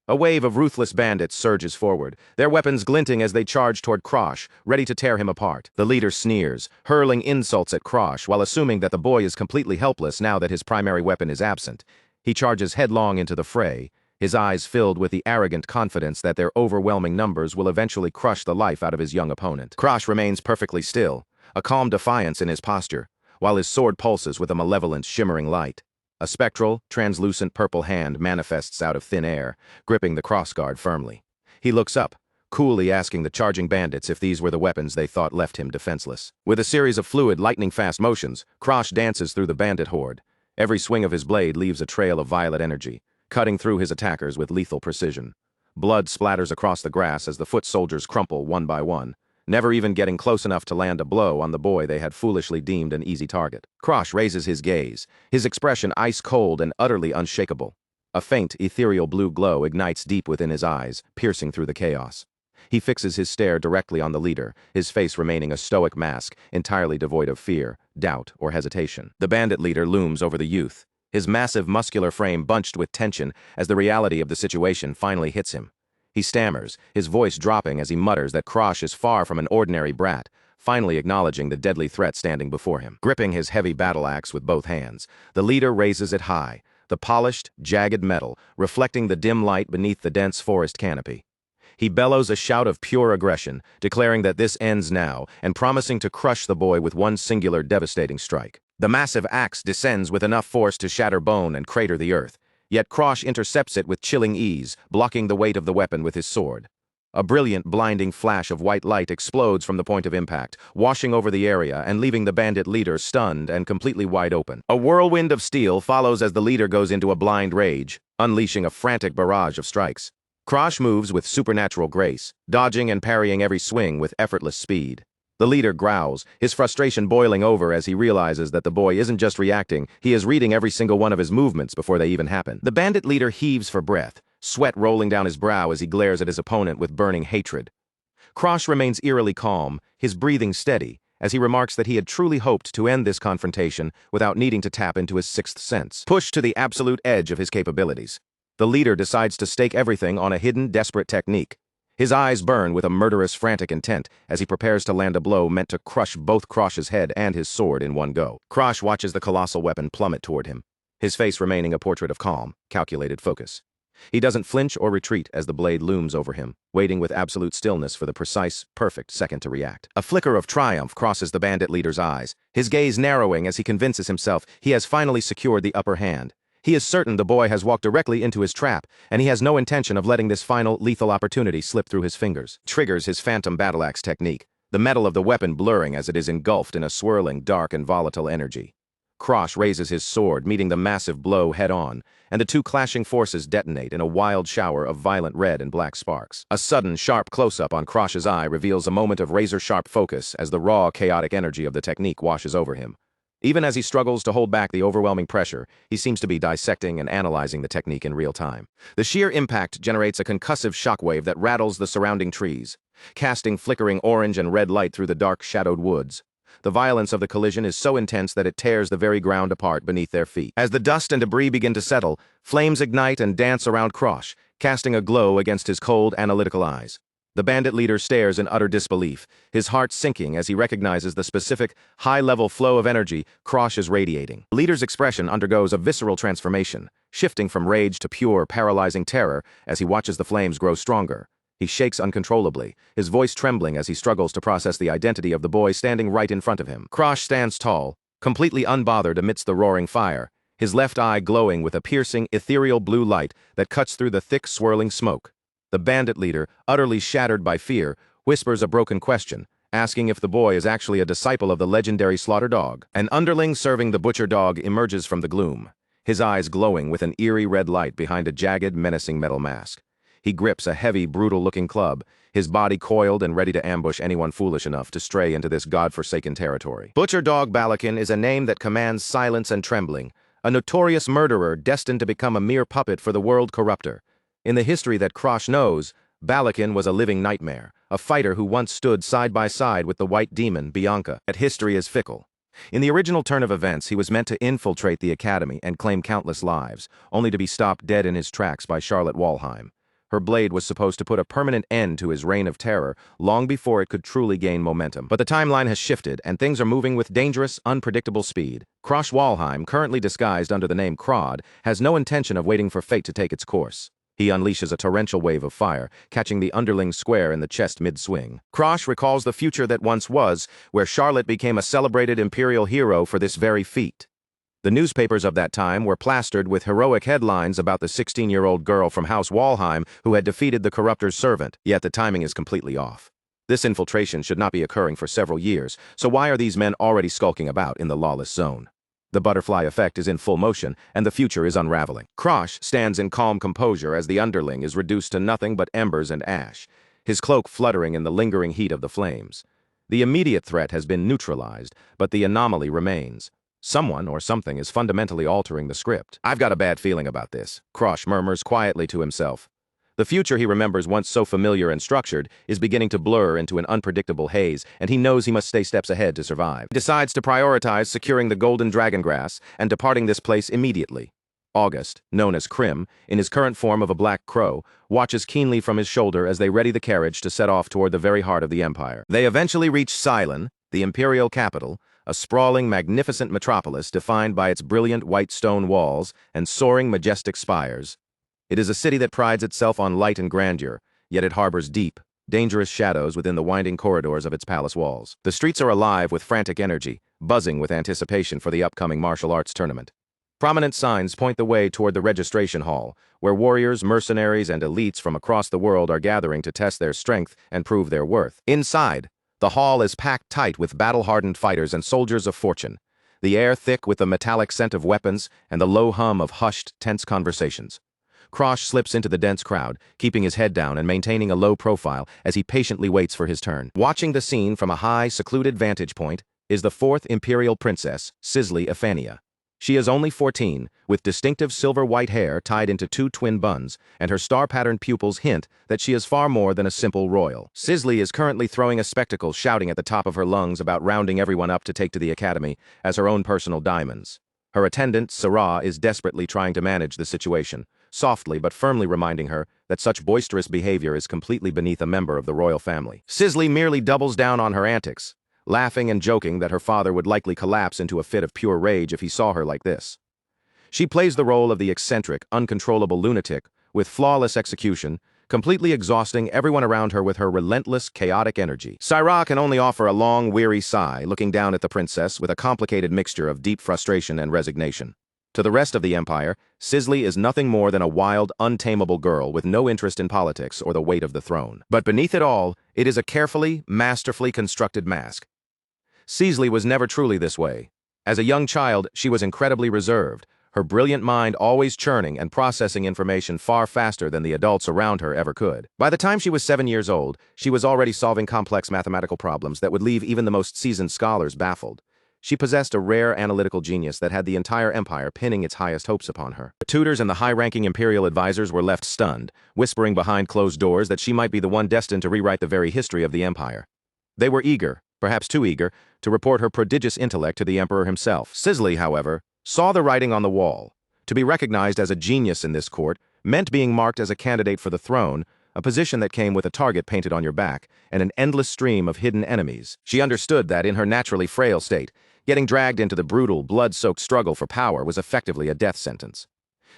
A wave of ruthless bandits surges forward, their weapons glinting as they charge toward Krosh, ready to tear him apart. The leader sneers, hurling insults at Krosh while assuming that the boy is completely helpless now that his primary weapon is absent. He charges headlong into the fray, his eyes filled with the arrogant confidence that their overwhelming numbers will eventually crush the life out of his young opponent. Krosh remains perfectly still, a calm defiance in his posture, while his sword pulses with a malevolent, shimmering light. A spectral, translucent purple hand manifests out of thin air, gripping the crossguard firmly. He looks up, coolly asking the charging bandits if these were the weapons they thought left him defenseless. With a series of fluid, lightning-fast motions, Krosh dances through the bandit horde. Every swing of his blade leaves a trail of violet energy, cutting through his attackers with lethal precision. Blood splatters across the grass as the foot soldiers crumple one by one, never even getting close enough to land a blow on the boy they had foolishly deemed an easy target. Krosh raises his gaze, his expression ice-cold and utterly unshakable. A faint, ethereal blue glow ignites deep within his eyes, piercing through the chaos. He fixes his stare directly on the leader, his face remaining a stoic mask, entirely devoid of fear, doubt, or hesitation. The bandit leader looms over the youth, his massive muscular frame bunched with tension as the reality of the situation finally hits him. He stammers, his voice dropping as he mutters that Krosh is far from an ordinary brat, finally acknowledging the deadly threat standing before him. Gripping his heavy battle axe with both hands, the leader raises it high, the polished, jagged metal reflecting the dim light beneath the dense forest canopy. He bellows a shout of pure aggression, declaring that this ends now and promising to crush the boy with one singular devastating strike. The massive axe descends with enough force to shatter bone and crater the earth, yet Krosh intercepts it with chilling ease, blocking the weight of the weapon with his sword. A brilliant, blinding flash of white light explodes from the point of impact, washing over the area and leaving the bandit leader stunned and completely wide open. A whirlwind of steel follows as the leader goes into a blind rage, unleashing a frantic barrage of strikes. Krosh moves with supernatural grace, dodging and parrying every swing with effortless speed. The leader growls, his frustration boiling over as he realizes that the boy isn't just reacting, he is reading every single one of his movements before they even happen. The bandit leader heaves for breath, sweat rolling down his brow as he glares at his opponent with burning hatred. Krosh remains eerily calm, his breathing steady, as he remarks that he had truly hoped to end this confrontation without needing to tap into his sixth sense. Pushed to the absolute edge of his capabilities, the leader decides to stake everything on a hidden, desperate technique. His eyes burn with a murderous, frantic intent as he prepares to land a blow meant to crush both Krosh's head and his sword in one go. Krosh watches the colossal weapon plummet toward him, his face remaining a portrait of calm, calculated focus. He doesn't flinch or retreat as the blade looms over him, waiting with absolute stillness for the precise, perfect second to react. A flicker of triumph crosses the bandit leader's eyes, his gaze narrowing as he convinces himself he has finally secured the upper hand. He is certain the boy has walked directly into his trap, and he has no intention of letting this final, lethal opportunity slip through his fingers. Triggers his phantom battle axe technique, the metal of the weapon blurring as it is engulfed in a swirling, dark, and volatile energy. Krosh raises his sword, meeting the massive blow head-on, and the two clashing forces detonate in a wild shower of violent red and black sparks. A sudden, sharp close-up on Krosh's eye reveals a moment of razor-sharp focus as the raw, chaotic energy of the technique washes over him. Even as he struggles to hold back the overwhelming pressure, he seems to be dissecting and analyzing the technique in real time. The sheer impact generates a concussive shockwave that rattles the surrounding trees, casting flickering orange and red light through the dark, shadowed woods. The violence of the collision is so intense that it tears the very ground apart beneath their feet. As the dust and debris begin to settle, flames ignite and dance around Krosh, casting a glow against his cold, analytical eyes. The bandit leader stares in utter disbelief, his heart sinking as he recognizes the specific, high-level flow of energy Krosh is radiating. The leader's expression undergoes a visceral transformation, shifting from rage to pure, paralyzing terror as he watches the flames grow stronger. He shakes uncontrollably, his voice trembling as he struggles to process the identity of the boy standing right in front of him. Krosh stands tall, completely unbothered amidst the roaring fire, his left eye glowing with a piercing, ethereal blue light that cuts through the thick, swirling smoke. The bandit leader, utterly shattered by fear, whispers a broken question, asking if the boy is actually a disciple of the legendary slaughter dog. An underling serving the butcher dog emerges from the gloom, his eyes glowing with an eerie red light behind a jagged, menacing metal mask. He grips a heavy, brutal-looking club, his body coiled and ready to ambush anyone foolish enough to stray into this god-forsaken territory. Butcher Dog Balakin is a name that commands silence and trembling, a notorious murderer destined to become a mere puppet for the world corruptor. In the history that Krosh knows, Balakin was a living nightmare, a fighter who once stood side by side with the white demon, Bianca. Yet history is fickle. In the original turn of events, he was meant to infiltrate the academy and claim countless lives, only to be stopped dead in his tracks by Charlotte Walheim. Her blade was supposed to put a permanent end to his reign of terror long before it could truly gain momentum. But the timeline has shifted, and things are moving with dangerous, unpredictable speed. Krosh Walheim, currently disguised under the name Krod, has no intention of waiting for fate to take its course. He unleashes a torrential wave of fire, catching the underling square in the chest mid-swing. Krosh recalls the future that once was, where Charlotte became a celebrated imperial hero for this very feat. The newspapers of that time were plastered with heroic headlines about the 16-year-old girl from House Walheim who had defeated the corruptor's servant, yet the timing is completely off. This infiltration should not be occurring for several years, so why are these men already skulking about in the lawless zone? The butterfly effect is in full motion, and the future is unraveling. Krosh stands in calm composure as the underling is reduced to nothing but embers and ash, his cloak fluttering in the lingering heat of the flames. The immediate threat has been neutralized, but the anomaly remains. Someone or something is fundamentally altering the script. I've got a bad feeling about this, Krosh murmurs quietly to himself. The future he remembers once so familiar and structured is beginning to blur into an unpredictable haze, and he knows he must stay steps ahead to survive. He decides to prioritize securing the golden dragon grass and departing this place immediately. August, known as Krim, in his current form of a black crow, watches keenly from his shoulder as they ready the carriage to set off toward the very heart of the empire. They eventually reach Ceylon, the imperial capital, a sprawling, magnificent metropolis defined by its brilliant white stone walls and soaring, majestic spires. It is a city that prides itself on light and grandeur, yet it harbors deep, dangerous shadows within the winding corridors of its palace walls. The streets are alive with frantic energy, buzzing with anticipation for the upcoming martial arts tournament. Prominent signs point the way toward the registration hall, where warriors, mercenaries, and elites from across the world are gathering to test their strength and prove their worth. Inside, the hall is packed tight with battle-hardened fighters and soldiers of fortune, the air thick with the metallic scent of weapons and the low hum of hushed, tense conversations. Krosh slips into the dense crowd, keeping his head down and maintaining a low profile as he patiently waits for his turn. Watching the scene from a high, secluded vantage point is the fourth imperial princess, Sisley Ephania. She is only 14, with distinctive silver-white hair tied into two twin buns, and her star-patterned pupils hint that she is far more than a simple royal. Sisley is currently throwing a spectacle, shouting at the top of her lungs about rounding everyone up to take to the academy as her own personal diamonds. Her attendant, Asura, is desperately trying to manage the situation, softly but firmly reminding her that such boisterous behavior is completely beneath a member of the royal family. Sisley merely doubles down on her antics, laughing and joking that her father would likely collapse into a fit of pure rage if he saw her like this. She plays the role of the eccentric, uncontrollable lunatic with flawless execution, completely exhausting everyone around her with her relentless, chaotic energy. Syra can only offer a long, weary sigh, looking down at the princess with a complicated mixture of deep frustration and resignation. To the rest of the empire, Sisley is nothing more than a wild, untamable girl with no interest in politics or the weight of the throne. But beneath it all, it is a carefully, masterfully constructed mask. Sisley was never truly this way. As a young child, she was incredibly reserved, her brilliant mind always churning and processing information far faster than the adults around her ever could. By the time she was 7 years old, she was already solving complex mathematical problems that would leave even the most seasoned scholars baffled. She possessed a rare analytical genius that had the entire empire pinning its highest hopes upon her. The tutors and the high-ranking imperial advisors were left stunned, whispering behind closed doors that she might be the one destined to rewrite the very history of the empire. They were eager, perhaps too eager, to report her prodigious intellect to the emperor himself. Sisley, however, saw the writing on the wall. To be recognized as a genius in this court meant being marked as a candidate for the throne, a position that came with a target painted on your back and an endless stream of hidden enemies. She understood that in her naturally frail state, getting dragged into the brutal, blood-soaked struggle for power was effectively a death sentence.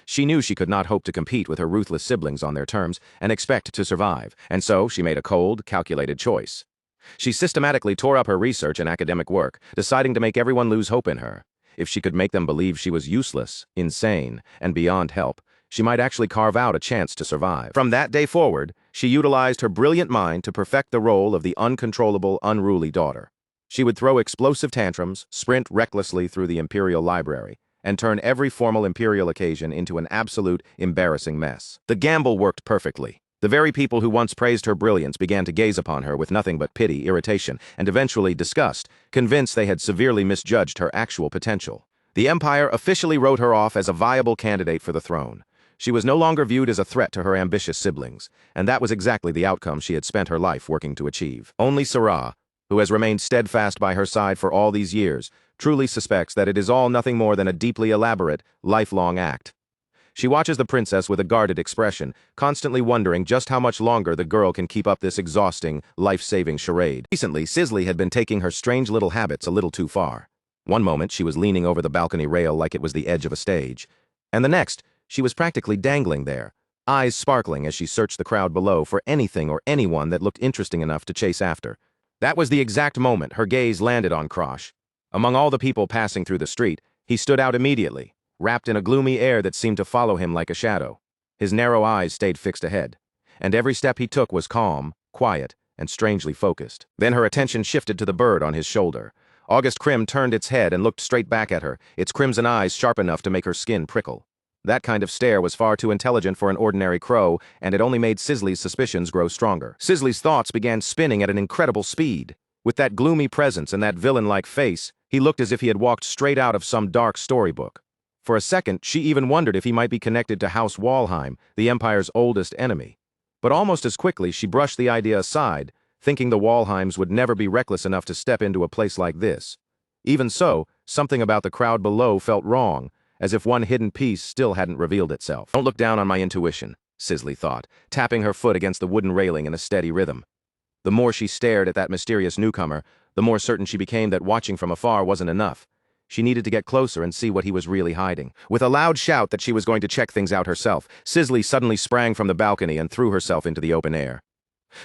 She knew she could not hope to compete with her ruthless siblings on their terms and expect to survive, and so she made a cold, calculated choice. She systematically tore up her research and academic work, deciding to make everyone lose hope in her. If she could make them believe she was useless, insane, and beyond help, she might actually carve out a chance to survive. From that day forward, she utilized her brilliant mind to perfect the role of the uncontrollable, unruly daughter. She would throw explosive tantrums, sprint recklessly through the imperial library, and turn every formal imperial occasion into an absolute, embarrassing mess. The gamble worked perfectly. The very people who once praised her brilliance began to gaze upon her with nothing but pity, irritation, and eventually disgust, convinced they had severely misjudged her actual potential. The empire officially wrote her off as a viable candidate for the throne. She was no longer viewed as a threat to her ambitious siblings, and that was exactly the outcome she had spent her life working to achieve. Only Sarah, who has remained steadfast by her side for all these years, truly suspects that it is all nothing more than a deeply elaborate, lifelong act. She watches the princess with a guarded expression, constantly wondering just how much longer the girl can keep up this exhausting, life-saving charade. Recently, Sisley had been taking her strange little habits a little too far. One moment, she was leaning over the balcony rail like it was the edge of a stage, and the next, she was practically dangling there, eyes sparkling as she searched the crowd below for anything or anyone that looked interesting enough to chase after. That was the exact moment her gaze landed on Krosh. Among all the people passing through the street, he stood out immediately, wrapped in a gloomy air that seemed to follow him like a shadow. His narrow eyes stayed fixed ahead, and every step he took was calm, quiet, and strangely focused. Then her attention shifted to the bird on his shoulder. August Krim turned its head and looked straight back at her, its crimson eyes sharp enough to make her skin prickle. That kind of stare was far too intelligent for an ordinary crow, and it only made Sisley's suspicions grow stronger. Sisley's thoughts began spinning at an incredible speed. With that gloomy presence and that villain-like face, He looked as if he had walked straight out of some dark storybook. For a second, she even wondered if he might be connected to House Walheim, the Empire's oldest enemy. But almost as quickly, she brushed the idea aside, thinking the Walheims would never be reckless enough to step into a place like this. Even so, something about the crowd below felt wrong, as if one hidden piece still hadn't revealed itself. Don't look down on my intuition, Sisley thought, tapping her foot against the wooden railing in a steady rhythm. The more she stared at that mysterious newcomer, the more certain she became that watching from afar wasn't enough. She needed to get closer and see what he was really hiding. With a loud shout that she was going to check things out herself, Sisley suddenly sprang from the balcony and threw herself into the open air.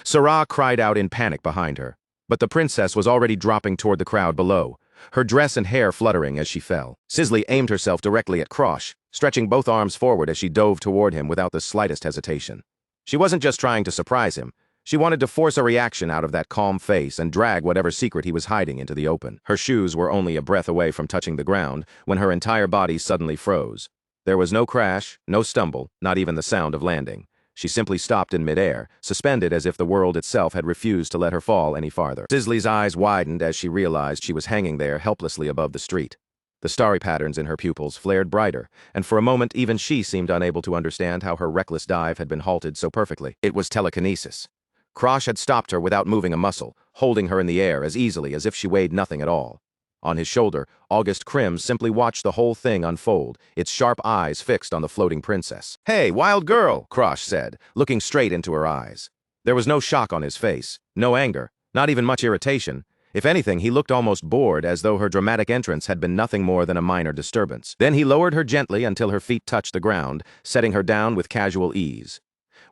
Sarah cried out in panic behind her, but the princess was already dropping toward the crowd below, her dress and hair fluttering as she fell. Sisley aimed herself directly at Krosh, stretching both arms forward as she dove toward him without the slightest hesitation. She wasn't just trying to surprise him. She wanted to force a reaction out of that calm face and drag whatever secret he was hiding into the open. Her shoes were only a breath away from touching the ground when her entire body suddenly froze. There was no crash, no stumble, not even the sound of landing. She simply stopped in midair, suspended as if the world itself had refused to let her fall any farther. Sisley's eyes widened as she realized she was hanging there helplessly above the street. The starry patterns in her pupils flared brighter, and for a moment even she seemed unable to understand how her reckless dive had been halted so perfectly. It was telekinesis. Krosh had stopped her without moving a muscle, holding her in the air as easily as if she weighed nothing at all. On his shoulder, August Krim simply watched the whole thing unfold, its sharp eyes fixed on the floating princess. "Hey, wild girl," Krosh said, looking straight into her eyes. There was no shock on his face, no anger, not even much irritation. If anything, he looked almost bored, as though her dramatic entrance had been nothing more than a minor disturbance. Then he lowered her gently until her feet touched the ground, setting her down with casual ease.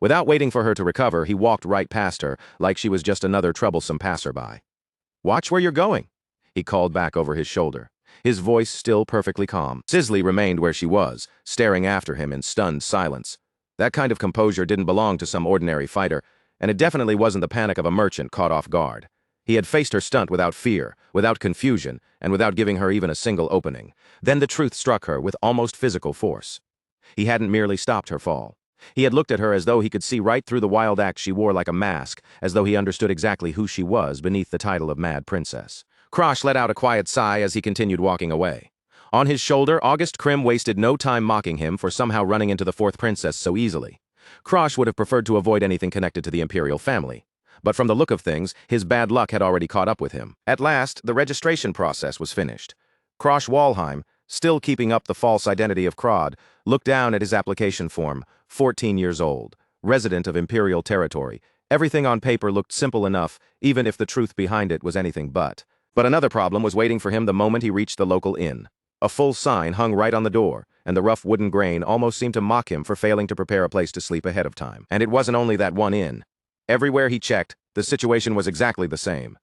Without waiting for her to recover, he walked right past her, like she was just another troublesome passerby. "Watch where you're going," he called back over his shoulder, his voice still perfectly calm. Sisley remained where she was, staring after him in stunned silence. That kind of composure didn't belong to some ordinary fighter, and it definitely wasn't the panic of a merchant caught off guard. He had faced her stunt without fear, without confusion, and without giving her even a single opening. Then the truth struck her with almost physical force. He hadn't merely stopped her fall. He had looked at her as though he could see right through the wild act she wore like a mask, as though he understood exactly who she was beneath the title of Mad Princess. Krosh let out a quiet sigh as he continued walking away. On his shoulder, August Krim wasted no time mocking him for somehow running into the fourth princess so easily. Krosh would have preferred to avoid anything connected to the imperial family. But from the look of things, his bad luck had already caught up with him. At last, the registration process was finished. Krosh Walheim, still keeping up the false identity of Krod, looked down at his application form, 14 years old, resident of imperial territory. Everything on paper looked simple enough, even if the truth behind it was anything but. But another problem was waiting for him the moment he reached the local inn. A full sign hung right on the door, and the rough wooden grain almost seemed to mock him for failing to prepare a place to sleep ahead of time. And it wasn't only that one inn. Everywhere he checked, the situation was exactly the same.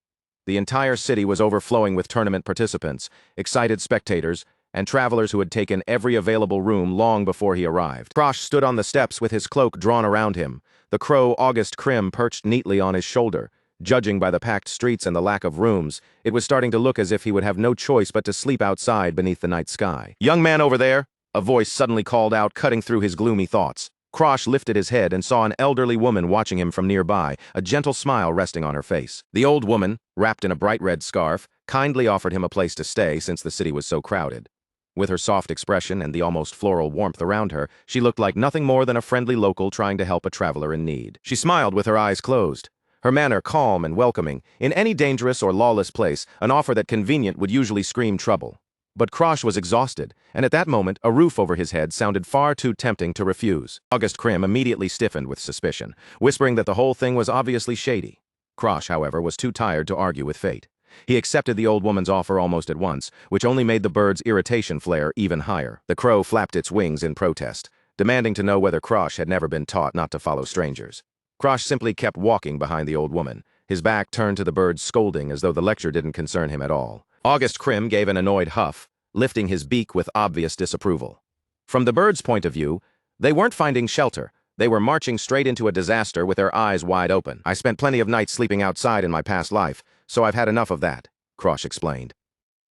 The entire city was overflowing with tournament participants, excited spectators, and travelers who had taken every available room long before he arrived. Krosh stood on the steps with his cloak drawn around him, the crow August Krim perched neatly on his shoulder. Judging by the packed streets and the lack of rooms, it was starting to look as if he would have no choice but to sleep outside beneath the night sky. "Young man over there," a voice suddenly called out, cutting through his gloomy thoughts. Krosh lifted his head and saw an elderly woman watching him from nearby, a gentle smile resting on her face. The old woman, wrapped in a bright red scarf, kindly offered him a place to stay since the city was so crowded. With her soft expression and the almost floral warmth around her, she looked like nothing more than a friendly local trying to help a traveler in need. She smiled with her eyes closed, her manner calm and welcoming. In any dangerous or lawless place, an offer that convenient would usually scream trouble. But Krosh was exhausted, and at that moment, a roof over his head sounded far too tempting to refuse. August Krim immediately stiffened with suspicion, whispering that the whole thing was obviously shady. Krosh, however, was too tired to argue with fate. He accepted the old woman's offer almost at once, which only made the bird's irritation flare even higher. The crow flapped its wings in protest, demanding to know whether Krosh had never been taught not to follow strangers. Krosh simply kept walking behind the old woman, his back turned to the bird, scolding as though the lecture didn't concern him at all. August Krim gave an annoyed huff, lifting his beak with obvious disapproval. From the bird's point of view, they weren't finding shelter. They were marching straight into a disaster with their eyes wide open. "I spent plenty of nights sleeping outside in my past life, so I've had enough of that," Krosh explained.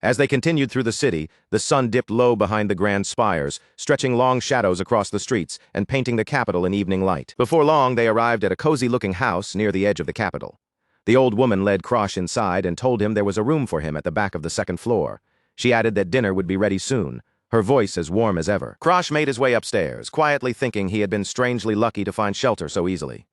As they continued through the city, the sun dipped low behind the grand spires, stretching long shadows across the streets and painting the capital in evening light. Before long, they arrived at a cozy-looking house near the edge of the capital. The old woman led Krosh inside and told him there was a room for him at the back of the second floor. She added that dinner would be ready soon, her voice as warm as ever. Krosh made his way upstairs, quietly thinking he had been strangely lucky to find shelter so easily.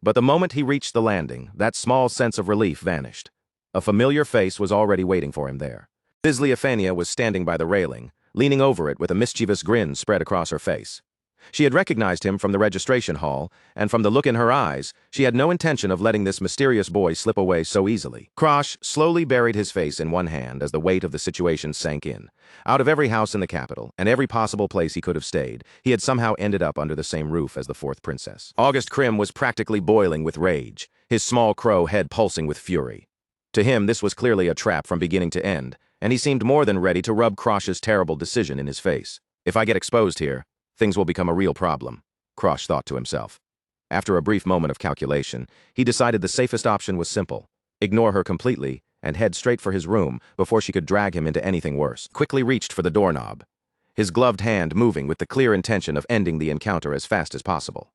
But the moment he reached the landing, that small sense of relief vanished. A familiar face was already waiting for him there. Sisley was standing by the railing, leaning over it with a mischievous grin spread across her face. She had recognized him from the registration hall, and from the look in her eyes, she had no intention of letting this mysterious boy slip away so easily. Krosh slowly buried his face in one hand as the weight of the situation sank in. Out of every house in the capital, and every possible place he could have stayed, he had somehow ended up under the same roof as the fourth princess. August Krim was practically boiling with rage, his small crow head pulsing with fury. To him, this was clearly a trap from beginning to end, and he seemed more than ready to rub Krosh's terrible decision in his face. If I get exposed here, things will become a real problem, Krosh thought to himself. After a brief moment of calculation, he decided the safest option was simple: ignore her completely and head straight for his room before she could drag him into anything worse. Quickly reached for the doorknob, his gloved hand moving with the clear intention of ending the encounter as fast as possible.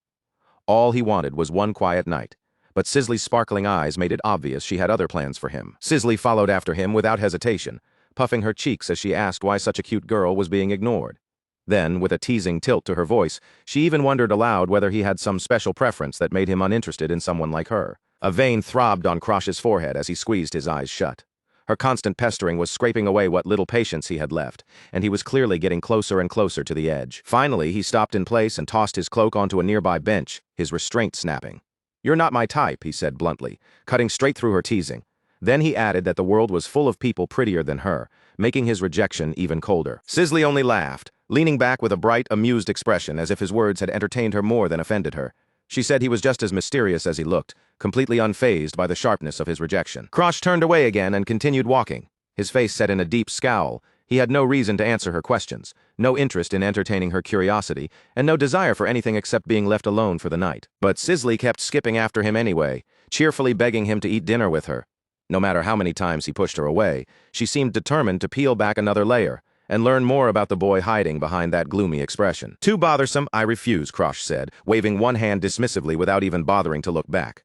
All he wanted was one quiet night, but Sisley's sparkling eyes made it obvious she had other plans for him. Sisley followed after him without hesitation, puffing her cheeks as she asked why such a cute girl was being ignored. Then, with a teasing tilt to her voice, she even wondered aloud whether he had some special preference that made him uninterested in someone like her. A vein throbbed on Krosh's forehead as he squeezed his eyes shut. Her constant pestering was scraping away what little patience he had left, and he was clearly getting closer and closer to the edge. Finally, he stopped in place and tossed his cloak onto a nearby bench, his restraint snapping. "You're not my type," he said bluntly, cutting straight through her teasing. Then he added that the world was full of people prettier than her, making his rejection even colder. Sisley only laughed, leaning back with a bright, amused expression as if his words had entertained her more than offended her. She said he was just as mysterious as he looked, completely unfazed by the sharpness of his rejection. Krosh turned away again and continued walking, his face set in a deep scowl. He had no reason to answer her questions, no interest in entertaining her curiosity, and no desire for anything except being left alone for the night. But Sisley kept skipping after him anyway, cheerfully begging him to eat dinner with her. No matter how many times he pushed her away, she seemed determined to peel back another layer and learn more about the boy hiding behind that gloomy expression. "Too bothersome, I refuse," Krosh said, waving one hand dismissively without even bothering to look back.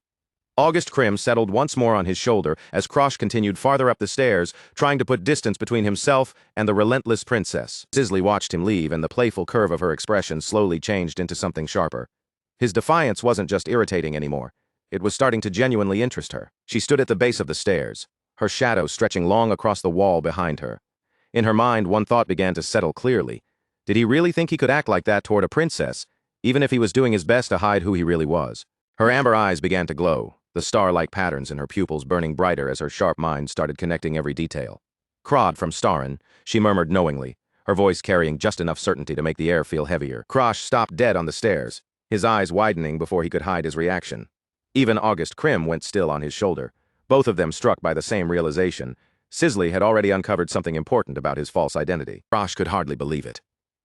August Krim settled once more on his shoulder as Krosh continued farther up the stairs, trying to put distance between himself and the relentless princess. Sisley watched him leave, and the playful curve of her expression slowly changed into something sharper. His defiance wasn't just irritating anymore. It was starting to genuinely interest her. She stood at the base of the stairs, her shadow stretching long across the wall behind her. In her mind, one thought began to settle clearly. Did he really think he could act like that toward a princess, even if he was doing his best to hide who he really was? Her amber eyes began to glow, the star-like patterns in her pupils burning brighter as her sharp mind started connecting every detail. "Krod from Starin," she murmured knowingly, her voice carrying just enough certainty to make the air feel heavier. Krosh stopped dead on the stairs, his eyes widening before he could hide his reaction. Even August Krim went still on his shoulder, both of them struck by the same realization. Sisley had already uncovered something important about his false identity. Krosh could hardly believe it.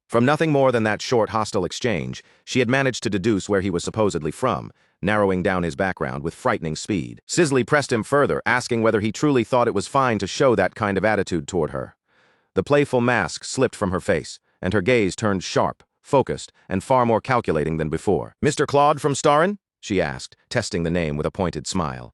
From nothing more than that short hostile exchange, she had managed to deduce where he was supposedly from, narrowing down his background with frightening speed. Sisley pressed him further, asking whether he truly thought it was fine to show that kind of attitude toward her. The playful mask slipped from her face, and her gaze turned sharp, focused, and far more calculating than before. "Mr. Claude from Starin?" she asked, testing the name with a pointed smile.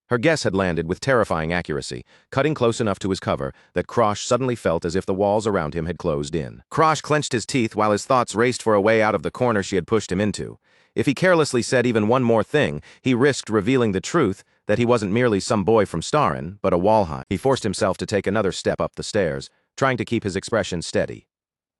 Her guess had landed with terrifying accuracy, cutting close enough to his cover that Krosh suddenly felt as if the walls around him had closed in. Krosh clenched his teeth while his thoughts raced for a way out of the corner she had pushed him into. If he carelessly said even one more thing, he risked revealing the truth that he wasn't merely some boy from Starin, but a Walheim. He forced himself to take another step up the stairs, trying to keep his expression steady.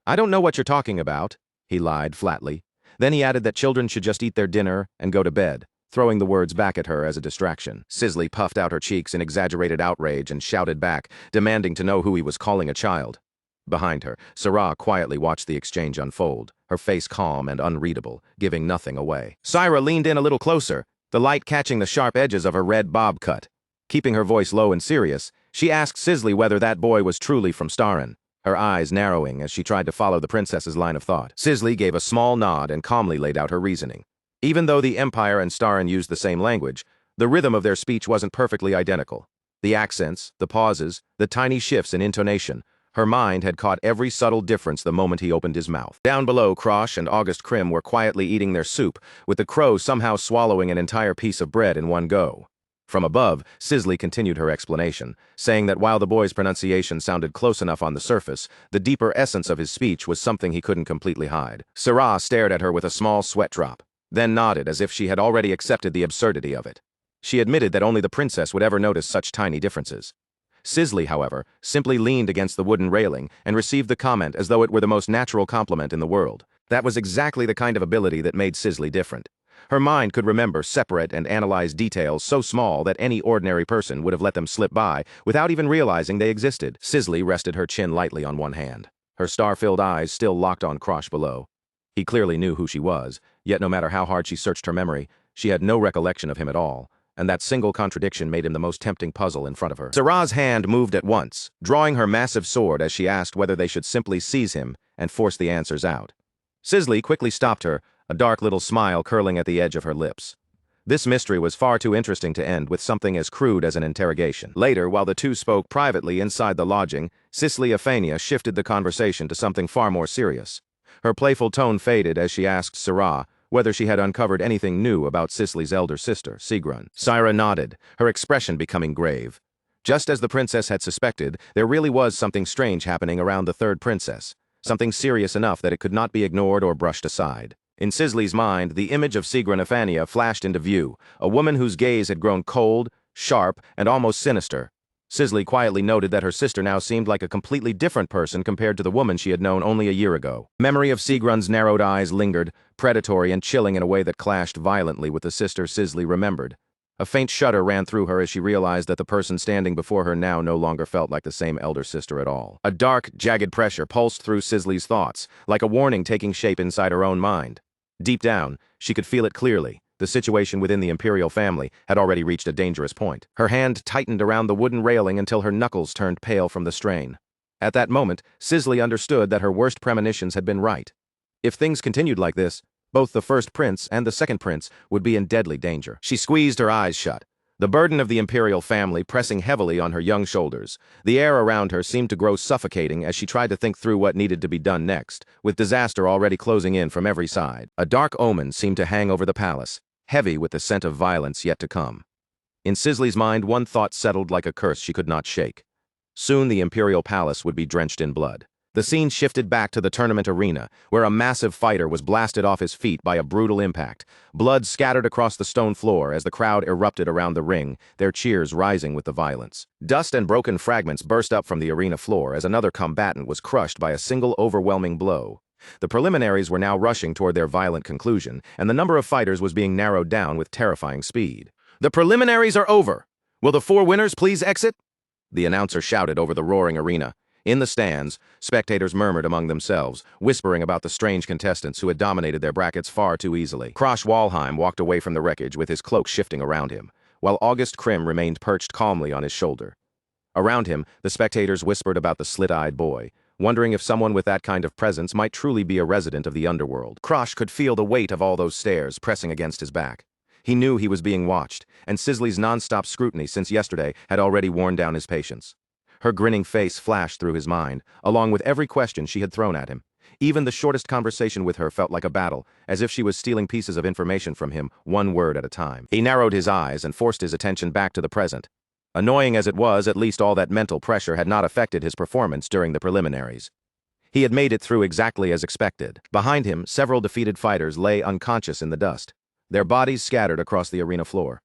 "I don't know what you're talking about," he lied flatly. Then he added that children should just eat their dinner and go to bed, throwing the words back at her as a distraction. Sisley puffed out her cheeks in exaggerated outrage and shouted back, demanding to know who he was calling a child. Behind her, Asura quietly watched the exchange unfold, her face calm and unreadable, giving nothing away. Syra leaned in a little closer, the light catching the sharp edges of her red bob cut. Keeping her voice low and serious, she asked Sisley whether that boy was truly from Starin, her eyes narrowing as she tried to follow the princess's line of thought. Sisley gave a small nod and calmly laid out her reasoning. Even though the Empire and Starin used the same language, the rhythm of their speech wasn't perfectly identical. The accents, the pauses, the tiny shifts in intonation, her mind had caught every subtle difference the moment he opened his mouth. Down below, Krosh and August Krim were quietly eating their soup, with the crow somehow swallowing an entire piece of bread in one go. From above, Sisley continued her explanation, saying that while the boy's pronunciation sounded close enough on the surface, the deeper essence of his speech was something he couldn't completely hide. Sarah stared at her with a small sweat drop, then nodded as if she had already accepted the absurdity of it. She admitted that only the princess would ever notice such tiny differences. Sisley, however, simply leaned against the wooden railing and received the comment as though it were the most natural compliment in the world. That was exactly the kind of ability that made Sisley different. Her mind could remember, separate, and analyze details so small that any ordinary person would have let them slip by without even realizing they existed. Sisley rested her chin lightly on one hand, her star-filled eyes still locked on Krosh below. He clearly knew who she was, yet no matter how hard she searched her memory, she had no recollection of him at all, and that single contradiction made him the most tempting puzzle in front of her. Sarah's hand moved at once, drawing her massive sword as she asked whether they should simply seize him and force the answers out. Sisley quickly stopped her, a dark little smile curling at the edge of her lips. This mystery was far too interesting to end with something as crude as an interrogation. Later, while the two spoke privately inside the lodging, Sisley Aphania shifted the conversation to something far more serious. Her playful tone faded as she asked Sarah whether she had uncovered anything new about Sisley's elder sister, Sigrun. Syra nodded, her expression becoming grave. Just as the princess had suspected, there really was something strange happening around the third princess, something serious enough that it could not be ignored or brushed aside. In Sisley's mind, the image of Sigrun Aphania flashed into view, a woman whose gaze had grown cold, sharp, and almost sinister. Sisley quietly noted that her sister now seemed like a completely different person compared to the woman she had known only a year ago. Memory of Sigrun's narrowed eyes lingered, predatory and chilling in a way that clashed violently with the sister Sisley remembered. A faint shudder ran through her as she realized that the person standing before her now no longer felt like the same elder sister at all. A dark, jagged pressure pulsed through Sisley's thoughts, like a warning taking shape inside her own mind. Deep down, she could feel it clearly. The situation within the imperial family had already reached a dangerous point. Her hand tightened around the wooden railing until her knuckles turned pale from the strain. At that moment, Sisley understood that her worst premonitions had been right. If things continued like this, both the first prince and the second prince would be in deadly danger. She squeezed her eyes shut, the burden of the imperial family pressing heavily on her young shoulders. The air around her seemed to grow suffocating as she tried to think through what needed to be done next, with disaster already closing in from every side. A dark omen seemed to hang over the palace, heavy with the scent of violence yet to come. In Sisley's mind, one thought settled like a curse she could not shake. Soon the imperial palace would be drenched in blood. The scene shifted back to the tournament arena, where a massive fighter was blasted off his feet by a brutal impact. Blood scattered across the stone floor as the crowd erupted around the ring, their cheers rising with the violence. Dust and broken fragments burst up from the arena floor as another combatant was crushed by a single overwhelming blow. The preliminaries were now rushing toward their violent conclusion, and the number of fighters was being narrowed down with terrifying speed. "The preliminaries are over! Will the 4 winners please exit?" The announcer shouted over the roaring arena. In the stands, spectators murmured among themselves, whispering about the strange contestants who had dominated their brackets far too easily. Krosh Walheim walked away from the wreckage with his cloak shifting around him, while August Krim remained perched calmly on his shoulder. Around him, the spectators whispered about the slit-eyed boy, wondering if someone with that kind of presence might truly be a resident of the underworld. Krosh could feel the weight of all those stares pressing against his back. He knew he was being watched, and Sisley's non-stop scrutiny since yesterday had already worn down his patience. Her grinning face flashed through his mind, along with every question she had thrown at him. Even the shortest conversation with her felt like a battle, as if she was stealing pieces of information from him, one word at a time. He narrowed his eyes and forced his attention back to the present. Annoying as it was, at least all that mental pressure had not affected his performance during the preliminaries. He had made it through exactly as expected. Behind him, several defeated fighters lay unconscious in the dust, their bodies scattered across the arena floor.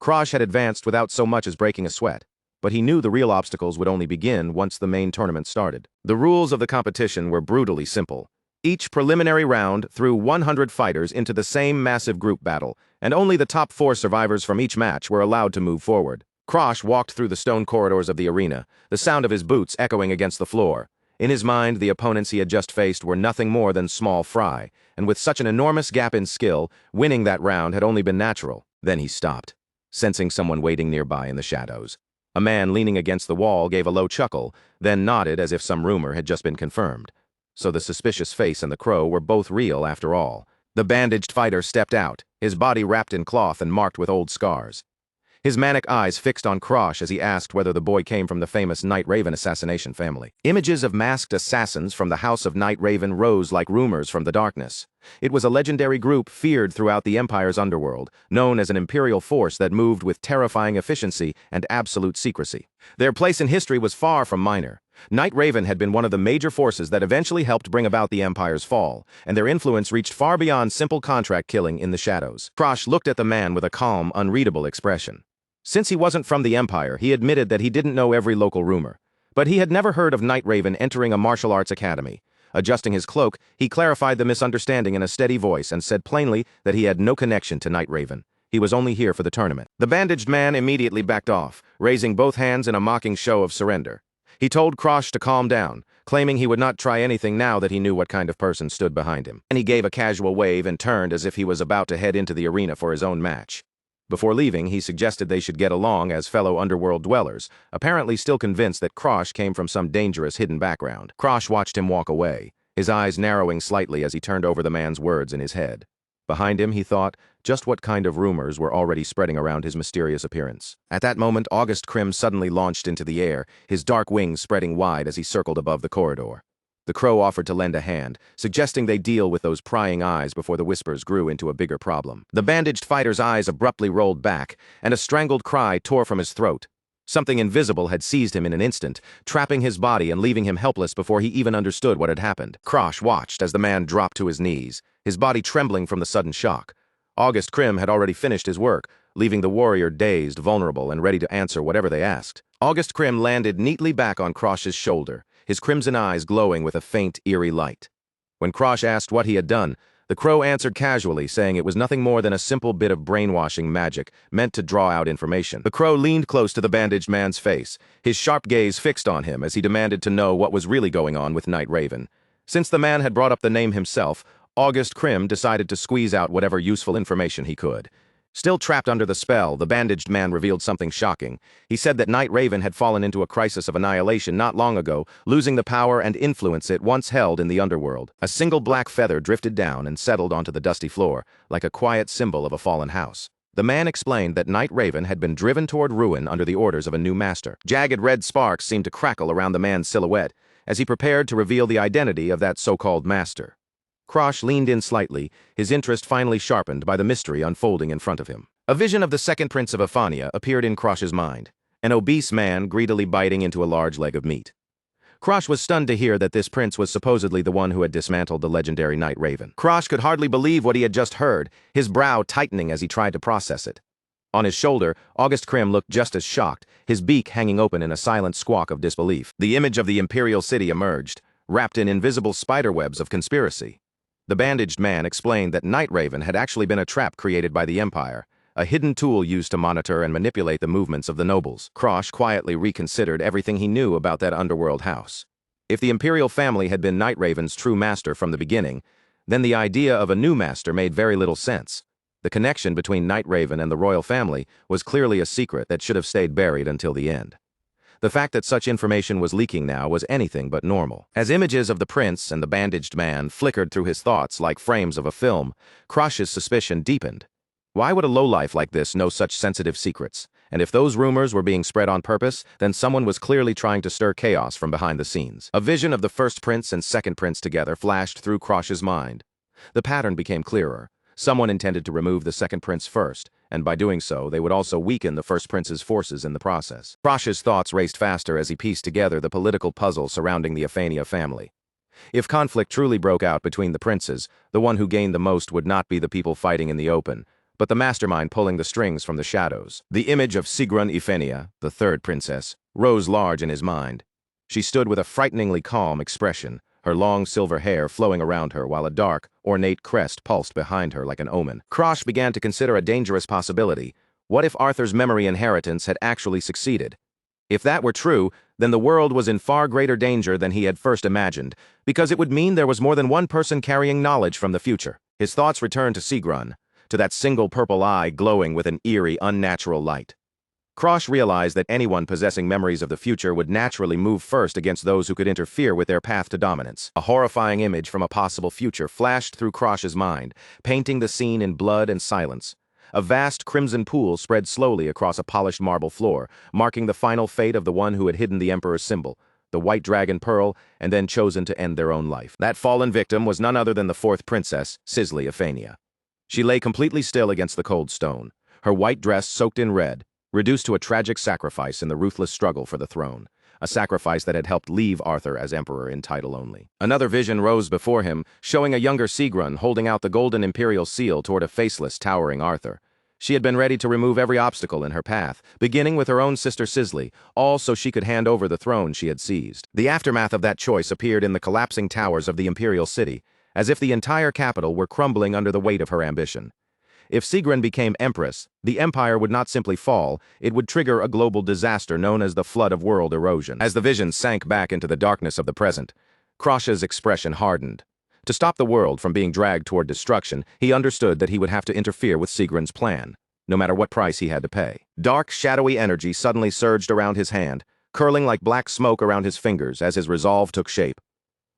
Krosh had advanced without so much as breaking a sweat, but he knew the real obstacles would only begin once the main tournament started. The rules of the competition were brutally simple. Each preliminary round threw 100 fighters into the same massive group battle, and only the top 4 survivors from each match were allowed to move forward. Krosh walked through the stone corridors of the arena, the sound of his boots echoing against the floor. In his mind, the opponents he had just faced were nothing more than small fry, and with such an enormous gap in skill, winning that round had only been natural. Then he stopped, sensing someone waiting nearby in the shadows. A man leaning against the wall gave a low chuckle, then nodded as if some rumor had just been confirmed. So the suspicious face and the crow were both real after all. The bandaged fighter stepped out, his body wrapped in cloth and marked with old scars. his manic eyes fixed on Krosh as he asked whether the boy came from the famous Night Raven assassination family. Images of masked assassins from the House of Night Raven rose like rumors from the darkness. It was a legendary group feared throughout the Empire's underworld, known as an imperial force that moved with terrifying efficiency and absolute secrecy. Their place in history was far from minor. Night Raven had been one of the major forces that eventually helped bring about the Empire's fall, and their influence reached far beyond simple contract killing in the shadows. Krosh looked at the man with a calm, unreadable expression. Since he wasn't from the Empire, he admitted that he didn't know every local rumor. But he had never heard of Night Raven entering a martial arts academy. Adjusting his cloak, he clarified the misunderstanding in a steady voice and said plainly that he had no connection to Night Raven. He was only here for the tournament. The bandaged man immediately backed off, raising both hands in a mocking show of surrender. He told Krosh to calm down, claiming he would not try anything now that he knew what kind of person stood behind him. And he gave a casual wave and turned as if he was about to head into the arena for his own match. Before leaving, he suggested they should get along as fellow underworld dwellers, apparently still convinced that Krosh came from some dangerous hidden background. Krosh watched him walk away, his eyes narrowing slightly as he turned over the man's words in his head. Behind him, he thought, just what kind of rumors were already spreading around his mysterious appearance. At that moment, August Krim suddenly launched into the air, his dark wings spreading wide as he circled above the corridor. The crow offered to lend a hand, suggesting they deal with those prying eyes before the whispers grew into a bigger problem. The bandaged fighter's eyes abruptly rolled back, and a strangled cry tore from his throat. Something invisible had seized him in an instant, trapping his body and leaving him helpless before he even understood what had happened. Krosh watched as the man dropped to his knees, his body trembling from the sudden shock. August Krim had already finished his work, leaving the warrior dazed, vulnerable, and ready to answer whatever they asked. August Krim landed neatly back on Krosh's shoulder, his crimson eyes glowing with a faint, eerie light. When Krosh asked what he had done, the crow answered casually, saying it was nothing more than a simple bit of brainwashing magic meant to draw out information. The crow leaned close to the bandaged man's face, his sharp gaze fixed on him as he demanded to know what was really going on with Night Raven. Since the man had brought up the name himself, August Krim decided to squeeze out whatever useful information he could. Still trapped under the spell, the bandaged man revealed something shocking. He said that Night Raven had fallen into a crisis of annihilation not long ago, losing the power and influence it once held in the underworld. A single black feather drifted down and settled onto the dusty floor, like a quiet symbol of a fallen house. The man explained that Night Raven had been driven toward ruin under the orders of a new master. Jagged red sparks seemed to crackle around the man's silhouette as he prepared to reveal the identity of that so-called master. Krosh leaned in slightly, his interest finally sharpened by the mystery unfolding in front of him. A vision of the second prince of Ephania appeared in Krosh's mind, an obese man greedily biting into a large leg of meat. Krosh was stunned to hear that this prince was supposedly the one who had dismantled the legendary Night Raven. Krosh could hardly believe what he had just heard, his brow tightening as he tried to process it. On his shoulder, August Krim looked just as shocked, his beak hanging open in a silent squawk of disbelief. The image of the imperial city emerged, wrapped in invisible spiderwebs of conspiracy. The bandaged man explained that Night Raven had actually been a trap created by the Empire, a hidden tool used to monitor and manipulate the movements of the nobles. Krosh quietly reconsidered everything he knew about that underworld house. If the imperial family had been Night Raven's true master from the beginning, then the idea of a new master made very little sense. The connection between Night Raven and the royal family was clearly a secret that should have stayed buried until the end. The fact that such information was leaking now was anything but normal. As images of the prince and the bandaged man flickered through his thoughts like frames of a film, Krosh's suspicion deepened. Why would a lowlife like this know such sensitive secrets? And if those rumors were being spread on purpose, then someone was clearly trying to stir chaos from behind the scenes. A vision of the first prince and second prince together flashed through Krosh's mind. The pattern became clearer. Someone intended to remove the second prince first, and by doing so, they would also weaken the first prince's forces in the process. Krosh's thoughts raced faster as he pieced together the political puzzle surrounding the Ephania family. If conflict truly broke out between the princes, the one who gained the most would not be the people fighting in the open, but the mastermind pulling the strings from the shadows. The image of Sigrun Ephania, the third princess, rose large in his mind. She stood with a frighteningly calm expression, her long silver hair flowing around her while a dark, ornate crest pulsed behind her like an omen. Krosh began to consider a dangerous possibility. What if Arthur's memory inheritance had actually succeeded? If that were true, then the world was in far greater danger than he had first imagined, because it would mean there was more than one person carrying knowledge from the future. His thoughts returned to Sigrun, to that single purple eye glowing with an eerie, unnatural light. Krosh realized that anyone possessing memories of the future would naturally move first against those who could interfere with their path to dominance. A horrifying image from a possible future flashed through Krosh's mind, painting the scene in blood and silence. A vast crimson pool spread slowly across a polished marble floor, marking the final fate of the one who had hidden the Emperor's symbol, the white dragon pearl, and then chosen to end their own life. That fallen victim was none other than the fourth princess, Sisley of Phania. She lay completely still against the cold stone, her white dress soaked in red, reduced to a tragic sacrifice in the ruthless struggle for the throne, a sacrifice that had helped leave Arthur as emperor in title only. Another vision rose before him, showing a younger Sigrun holding out the golden imperial seal toward a faceless, towering Arthur. She had been ready to remove every obstacle in her path, beginning with her own sister Sisley, all so she could hand over the throne she had seized. The aftermath of that choice appeared in the collapsing towers of the imperial city, as if the entire capital were crumbling under the weight of her ambition. If Sigrun became empress, the empire would not simply fall, it would trigger a global disaster known as the flood of world erosion. As the vision sank back into the darkness of the present, Krosh's expression hardened. To stop the world from being dragged toward destruction, he understood that he would have to interfere with Sigrun's plan, no matter what price he had to pay. Dark, shadowy energy suddenly surged around his hand, curling like black smoke around his fingers as his resolve took shape.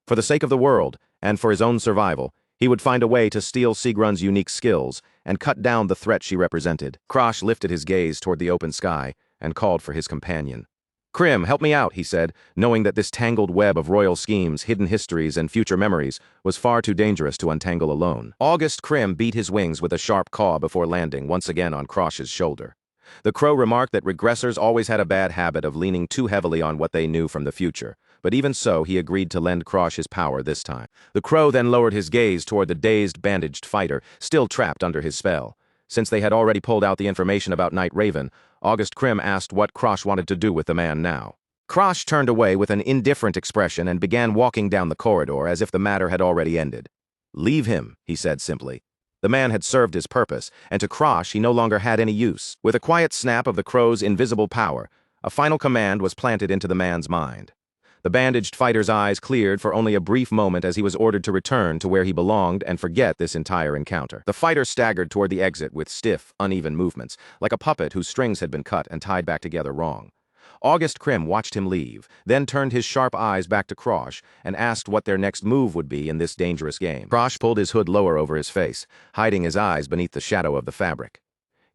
For the sake of the world, and for his own survival, he would find a way to steal Sigrun's unique skills and cut down the threat she represented. Krosh lifted his gaze toward the open sky and called for his companion. "Krim, help me out," he said, knowing that this tangled web of royal schemes, hidden histories, and future memories was far too dangerous to untangle alone. August Krim beat his wings with a sharp caw before landing once again on Krosh's shoulder. The crow remarked that regressors always had a bad habit of leaning too heavily on what they knew from the future, but even so, he agreed to lend Krosh his power this time. The crow then lowered his gaze toward the dazed, bandaged fighter, still trapped under his spell. Since they had already pulled out the information about Night Raven, August Krim asked what Krosh wanted to do with the man now. Krosh turned away with an indifferent expression and began walking down the corridor as if the matter had already ended. "Leave him," he said simply. The man had served his purpose, and to Krosh he no longer had any use. With a quiet snap of the crow's invisible power, a final command was planted into the man's mind. The bandaged fighter's eyes cleared for only a brief moment as he was ordered to return to where he belonged and forget this entire encounter. The fighter staggered toward the exit with stiff, uneven movements, like a puppet whose strings had been cut and tied back together wrong. August Krim watched him leave, then turned his sharp eyes back to Krosh and asked what their next move would be in this dangerous game. Krosh pulled his hood lower over his face, hiding his eyes beneath the shadow of the fabric.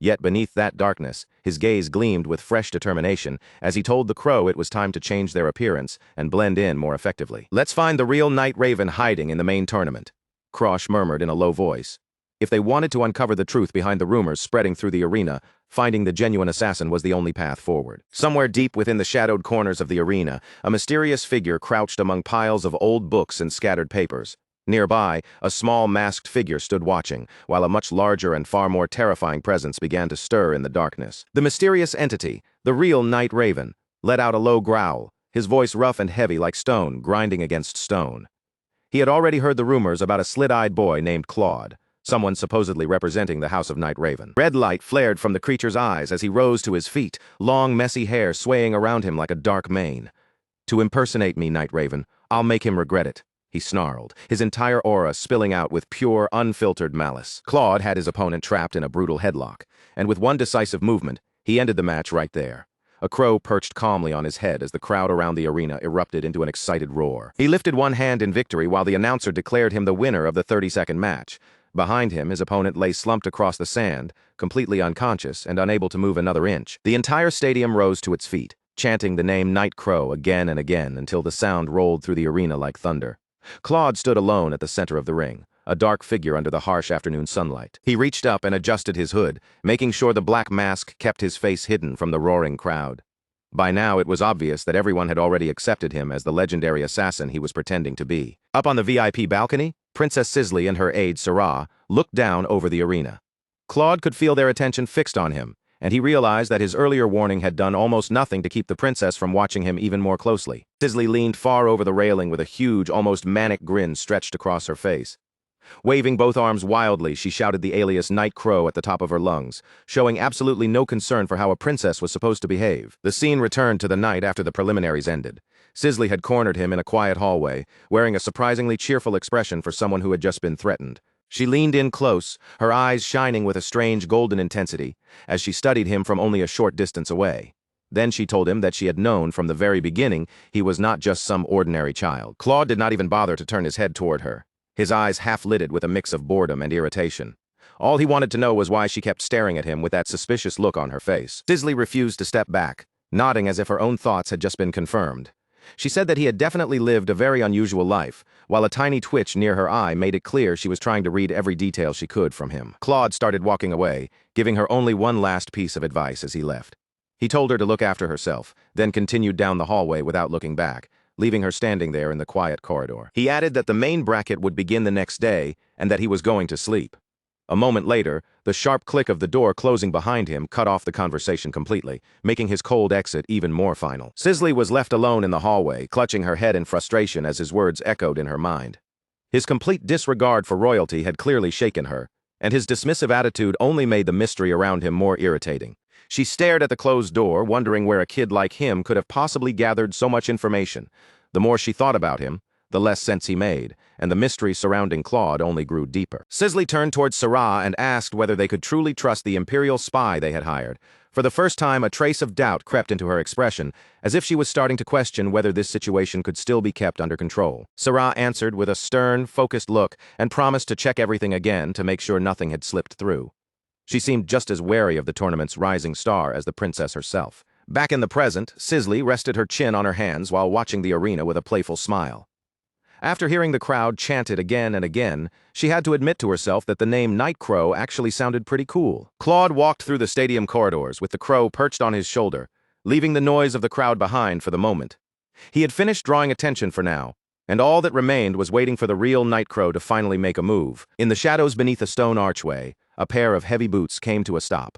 Yet beneath that darkness, his gaze gleamed with fresh determination as he told the crow it was time to change their appearance and blend in more effectively. "Let's find the real Night Raven hiding in the main tournament," Krosh murmured in a low voice. If they wanted to uncover the truth behind the rumors spreading through the arena, finding the genuine assassin was the only path forward. Somewhere deep within the shadowed corners of the arena, a mysterious figure crouched among piles of old books and scattered papers. Nearby, a small masked figure stood watching, while a much larger and far more terrifying presence began to stir in the darkness. The mysterious entity, the real Night Raven, let out a low growl, his voice rough and heavy like stone grinding against stone. He had already heard the rumors about a slit-eyed boy named Claude, someone supposedly representing the House of Night Raven. Red light flared from the creature's eyes as he rose to his feet, long messy hair swaying around him like a dark mane. "To impersonate me, Night Raven, I'll make him regret it," he snarled, his entire aura spilling out with pure, unfiltered malice. Claude had his opponent trapped in a brutal headlock, and with one decisive movement, he ended the match right there. A crow perched calmly on his head as the crowd around the arena erupted into an excited roar. He lifted one hand in victory while the announcer declared him the winner of the 30-second match. Behind him, his opponent lay slumped across the sand, completely unconscious and unable to move another inch. The entire stadium rose to its feet, chanting the name Night Crow again and again until the sound rolled through the arena like thunder. Claude stood alone at the center of the ring, a dark figure under the harsh afternoon sunlight. He reached up and adjusted his hood, making sure the black mask kept his face hidden from the roaring crowd. By now, it was obvious that everyone had already accepted him as the legendary assassin he was pretending to be. Up on the VIP balcony, Princess Sisley and her aide Sarah looked down over the arena. Claude could feel their attention fixed on him, and he realized that his earlier warning had done almost nothing to keep the princess from watching him even more closely. Sisley leaned far over the railing with a huge, almost manic grin stretched across her face. Waving both arms wildly, she shouted the alias Night Crow at the top of her lungs, showing absolutely no concern for how a princess was supposed to behave. The scene returned to the night after the preliminaries ended. Sisley had cornered him in a quiet hallway, wearing a surprisingly cheerful expression for someone who had just been threatened. She leaned in close, her eyes shining with a strange golden intensity, as she studied him from only a short distance away. Then she told him that she had known from the very beginning he was not just some ordinary child. Claude did not even bother to turn his head toward her, his eyes half-lidded with a mix of boredom and irritation. All he wanted to know was why she kept staring at him with that suspicious look on her face. Sisley refused to step back, nodding as if her own thoughts had just been confirmed. She said that he had definitely lived a very unusual life, while a tiny twitch near her eye made it clear she was trying to read every detail she could from him. Claude started walking away, giving her only one last piece of advice as he left. He told her to look after herself, then continued down the hallway without looking back, leaving her standing there in the quiet corridor. He added that the main bracket would begin the next day and that he was going to sleep. A moment later, the sharp click of the door closing behind him cut off the conversation completely, making his cold exit even more final. Sisley was left alone in the hallway, clutching her head in frustration as his words echoed in her mind. His complete disregard for royalty had clearly shaken her, and his dismissive attitude only made the mystery around him more irritating. She stared at the closed door, wondering where a kid like him could have possibly gathered so much information. The more she thought about him, the less sense he made, and the mystery surrounding Claude only grew deeper. Sisley turned towards Asura and asked whether they could truly trust the Imperial spy they had hired. For the first time, a trace of doubt crept into her expression, as if she was starting to question whether this situation could still be kept under control. Asura answered with a stern, focused look and promised to check everything again to make sure nothing had slipped through. She seemed just as wary of the tournament's rising star as the princess herself. Back in the present, Sisley rested her chin on her hands while watching the arena with a playful smile. After hearing the crowd chant it again and again, she had to admit to herself that the name Night Crow actually sounded pretty cool. Claude walked through the stadium corridors with the crow perched on his shoulder, leaving the noise of the crowd behind for the moment. He had finished drawing attention for now, and all that remained was waiting for the real Night Crow to finally make a move. In the shadows beneath a stone archway, a pair of heavy boots came to a stop.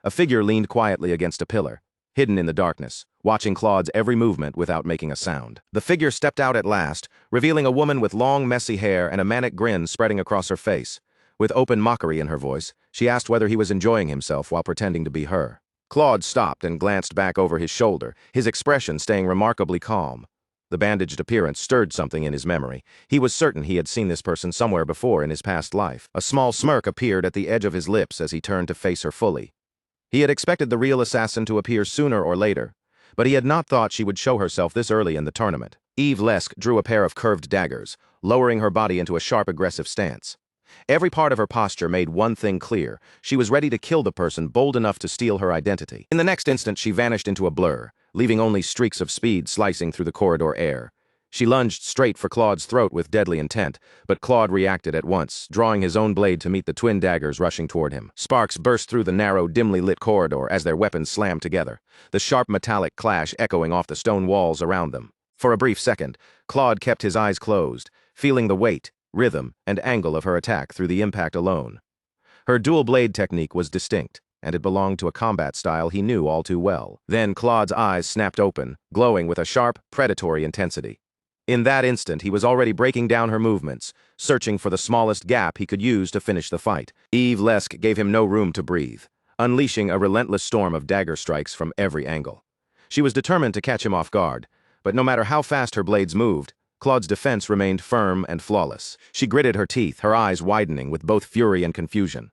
A figure leaned quietly against a pillar, hidden in the darkness, watching Claude's every movement without making a sound. The figure stepped out at last, revealing a woman with long, messy hair and a manic grin spreading across her face. With open mockery in her voice, she asked whether he was enjoying himself while pretending to be her. Claude stopped and glanced back over his shoulder, his expression staying remarkably calm. The bandaged appearance stirred something in his memory. He was certain he had seen this person somewhere before in his past life. A small smirk appeared at the edge of his lips as he turned to face her fully. He had expected the real assassin to appear sooner or later, but he had not thought she would show herself this early in the tournament. Eve Lesk drew a pair of curved daggers, lowering her body into a sharp, aggressive stance. Every part of her posture made one thing clear: she was ready to kill the person bold enough to steal her identity. In the next instant, she vanished into a blur, leaving only streaks of speed slicing through the corridor air. She lunged straight for Claude's throat with deadly intent, but Claude reacted at once, drawing his own blade to meet the twin daggers rushing toward him. Sparks burst through the narrow, dimly lit corridor as their weapons slammed together, the sharp metallic clash echoing off the stone walls around them. For a brief second, Claude kept his eyes closed, feeling the weight, rhythm, and angle of her attack through the impact alone. Her dual blade technique was distinct, and it belonged to a combat style he knew all too well. Then Claude's eyes snapped open, glowing with a sharp, predatory intensity. In that instant, he was already breaking down her movements, searching for the smallest gap he could use to finish the fight. Eve Lesk gave him no room to breathe, unleashing a relentless storm of dagger strikes from every angle. She was determined to catch him off guard, but no matter how fast her blades moved, Claude's defense remained firm and flawless. She gritted her teeth, her eyes widening with both fury and confusion.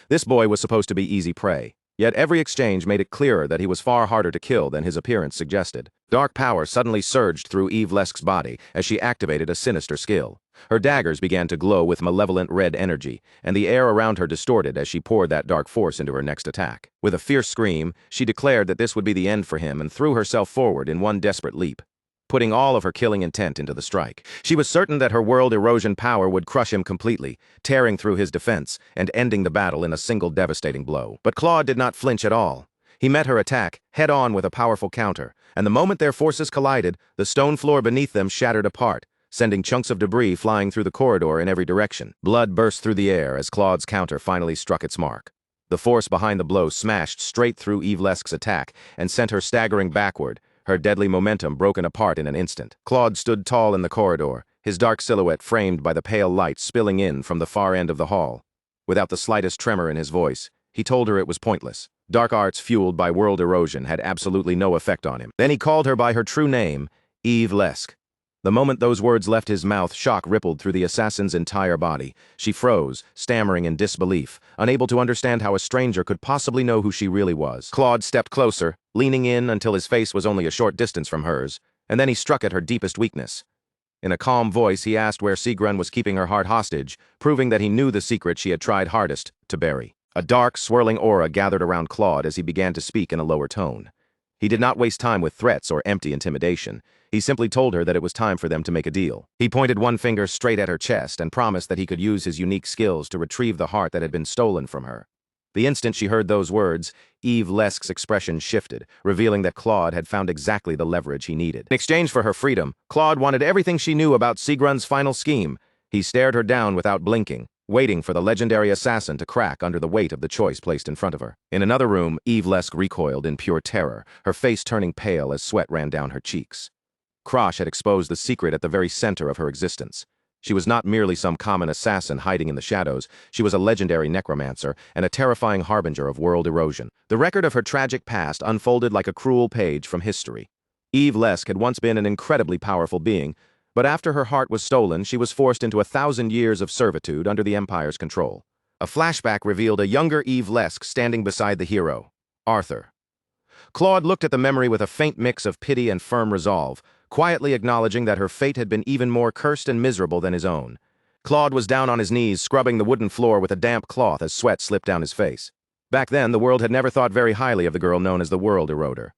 This boy was supposed to be easy prey, yet every exchange made it clearer that he was far harder to kill than his appearance suggested. Dark power suddenly surged through Eve Lesk's body as she activated a sinister skill. Her daggers began to glow with malevolent red energy, and the air around her distorted as she poured that dark force into her next attack. With a fierce scream, she declared that this would be the end for him and threw herself forward in one desperate leap, putting all of her killing intent into the strike. She was certain that her world erosion power would crush him completely, tearing through his defense and ending the battle in a single devastating blow. But Claude did not flinch at all. He met her attack head-on with a powerful counter, and the moment their forces collided, the stone floor beneath them shattered apart, sending chunks of debris flying through the corridor in every direction. Blood burst through the air as Claude's counter finally struck its mark. The force behind the blow smashed straight through Eve Lesk's attack and sent her staggering backward, her deadly momentum broken apart in an instant. Claude stood tall in the corridor, his dark silhouette framed by the pale light spilling in from the far end of the hall. Without the slightest tremor in his voice, he told her it was pointless. Dark arts fueled by world erosion had absolutely no effect on him. Then he called her by her true name, Eve Lesk. The moment those words left his mouth, shock rippled through the assassin's entire body. She froze, stammering in disbelief, unable to understand how a stranger could possibly know who she really was. Claude stepped closer, leaning in until his face was only a short distance from hers, and then he struck at her deepest weakness. In a calm voice, he asked where Sigrun was keeping her heart hostage, proving that he knew the secret she had tried hardest to bury. A dark, swirling aura gathered around Claude as he began to speak in a lower tone. He did not waste time with threats or empty intimidation. He simply told her that it was time for them to make a deal. He pointed one finger straight at her chest and promised that he could use his unique skills to retrieve the heart that had been stolen from her. The instant she heard those words, Eve Lesque's expression shifted, revealing that Claude had found exactly the leverage he needed. In exchange for her freedom, Claude wanted everything she knew about Sigrun's final scheme. He stared her down without blinking, waiting for the legendary assassin to crack under the weight of the choice placed in front of her. In another room, Eve Lesque recoiled in pure terror, her face turning pale as sweat ran down her cheeks. Krosh had exposed the secret at the very center of her existence. She was not merely some common assassin hiding in the shadows, she was a legendary necromancer and a terrifying harbinger of world erosion. The record of her tragic past unfolded like a cruel page from history. Eve Lesque had once been an incredibly powerful being, but after her heart was stolen, she was forced into 1,000 years of servitude under the Empire's control. A flashback revealed a younger Eve Lesque standing beside the hero, Arthur. Claude looked at the memory with a faint mix of pity and firm resolve, quietly acknowledging that her fate had been even more cursed and miserable than his own. Claude was down on his knees, scrubbing the wooden floor with a damp cloth as sweat slipped down his face. Back then, the world had never thought very highly of the girl known as the World Eroder.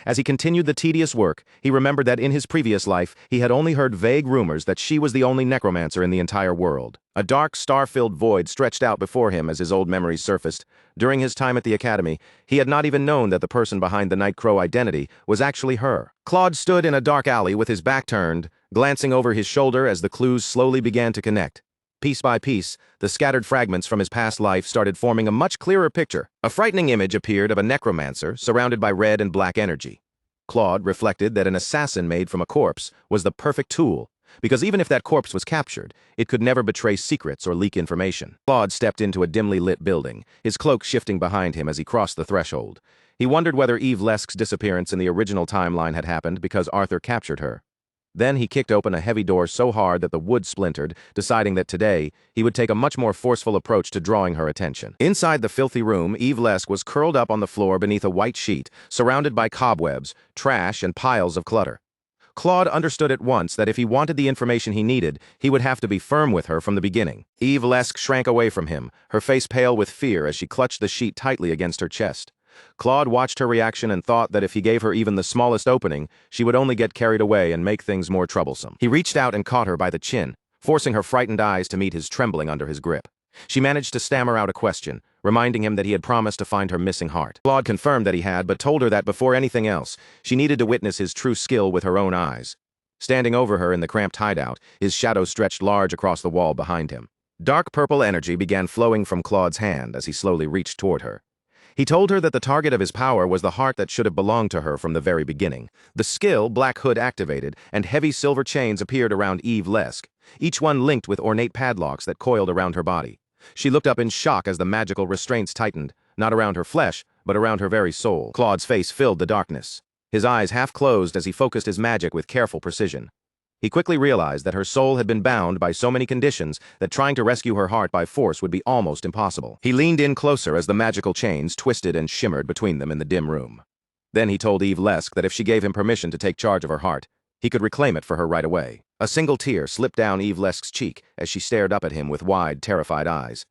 As he continued the tedious work, he remembered that in his previous life, he had only heard vague rumors that she was the only necromancer in the entire world. A dark, star-filled void stretched out before him as his old memories surfaced. During his time at the academy, he had not even known that the person behind the Night Crow identity was actually her. Claude stood in a dark alley with his back turned, glancing over his shoulder as the clues slowly began to connect. Piece by piece, the scattered fragments from his past life started forming a much clearer picture. A frightening image appeared of a necromancer surrounded by red and black energy. Claude reflected that an assassin made from a corpse was the perfect tool, because even if that corpse was captured, it could never betray secrets or leak information. Claude stepped into a dimly lit building, his cloak shifting behind him as he crossed the threshold. He wondered whether Eve Lesque's disappearance in the original timeline had happened because Arthur captured her. Then he kicked open a heavy door so hard that the wood splintered, deciding that today he would take a much more forceful approach to drawing her attention. Inside the filthy room, Eve Lesque was curled up on the floor beneath a white sheet, surrounded by cobwebs, trash, and piles of clutter. Claude understood at once that if he wanted the information he needed, he would have to be firm with her from the beginning. Eve Lesque shrank away from him, her face pale with fear as she clutched the sheet tightly against her chest. Claude watched her reaction and thought that if he gave her even the smallest opening, she would only get carried away and make things more troublesome. He reached out and caught her by the chin, forcing her frightened eyes to meet his trembling under his grip. She managed to stammer out a question, reminding him that he had promised to find her missing heart. Claude confirmed that he had, but told her that before anything else, she needed to witness his true skill with her own eyes. Standing over her in the cramped hideout, his shadow stretched large across the wall behind him. Dark purple energy began flowing from Claude's hand as he slowly reached toward her. He told her that the target of his power was the heart that should have belonged to her from the very beginning. The skill Black Hood activated, and heavy silver chains appeared around Eve Lesque, each one linked with ornate padlocks that coiled around her body. She looked up in shock as the magical restraints tightened, not around her flesh, but around her very soul. Claude's face filled the darkness. His eyes half closed as he focused his magic with careful precision. He quickly realized that her soul had been bound by so many conditions that trying to rescue her heart by force would be almost impossible. He leaned in closer as the magical chains twisted and shimmered between them in the dim room. Then he told Eve Lesque that if she gave him permission to take charge of her heart, he could reclaim it for her right away. A single tear slipped down Eve Lesque's cheek as she stared up at him with wide, terrified eyes.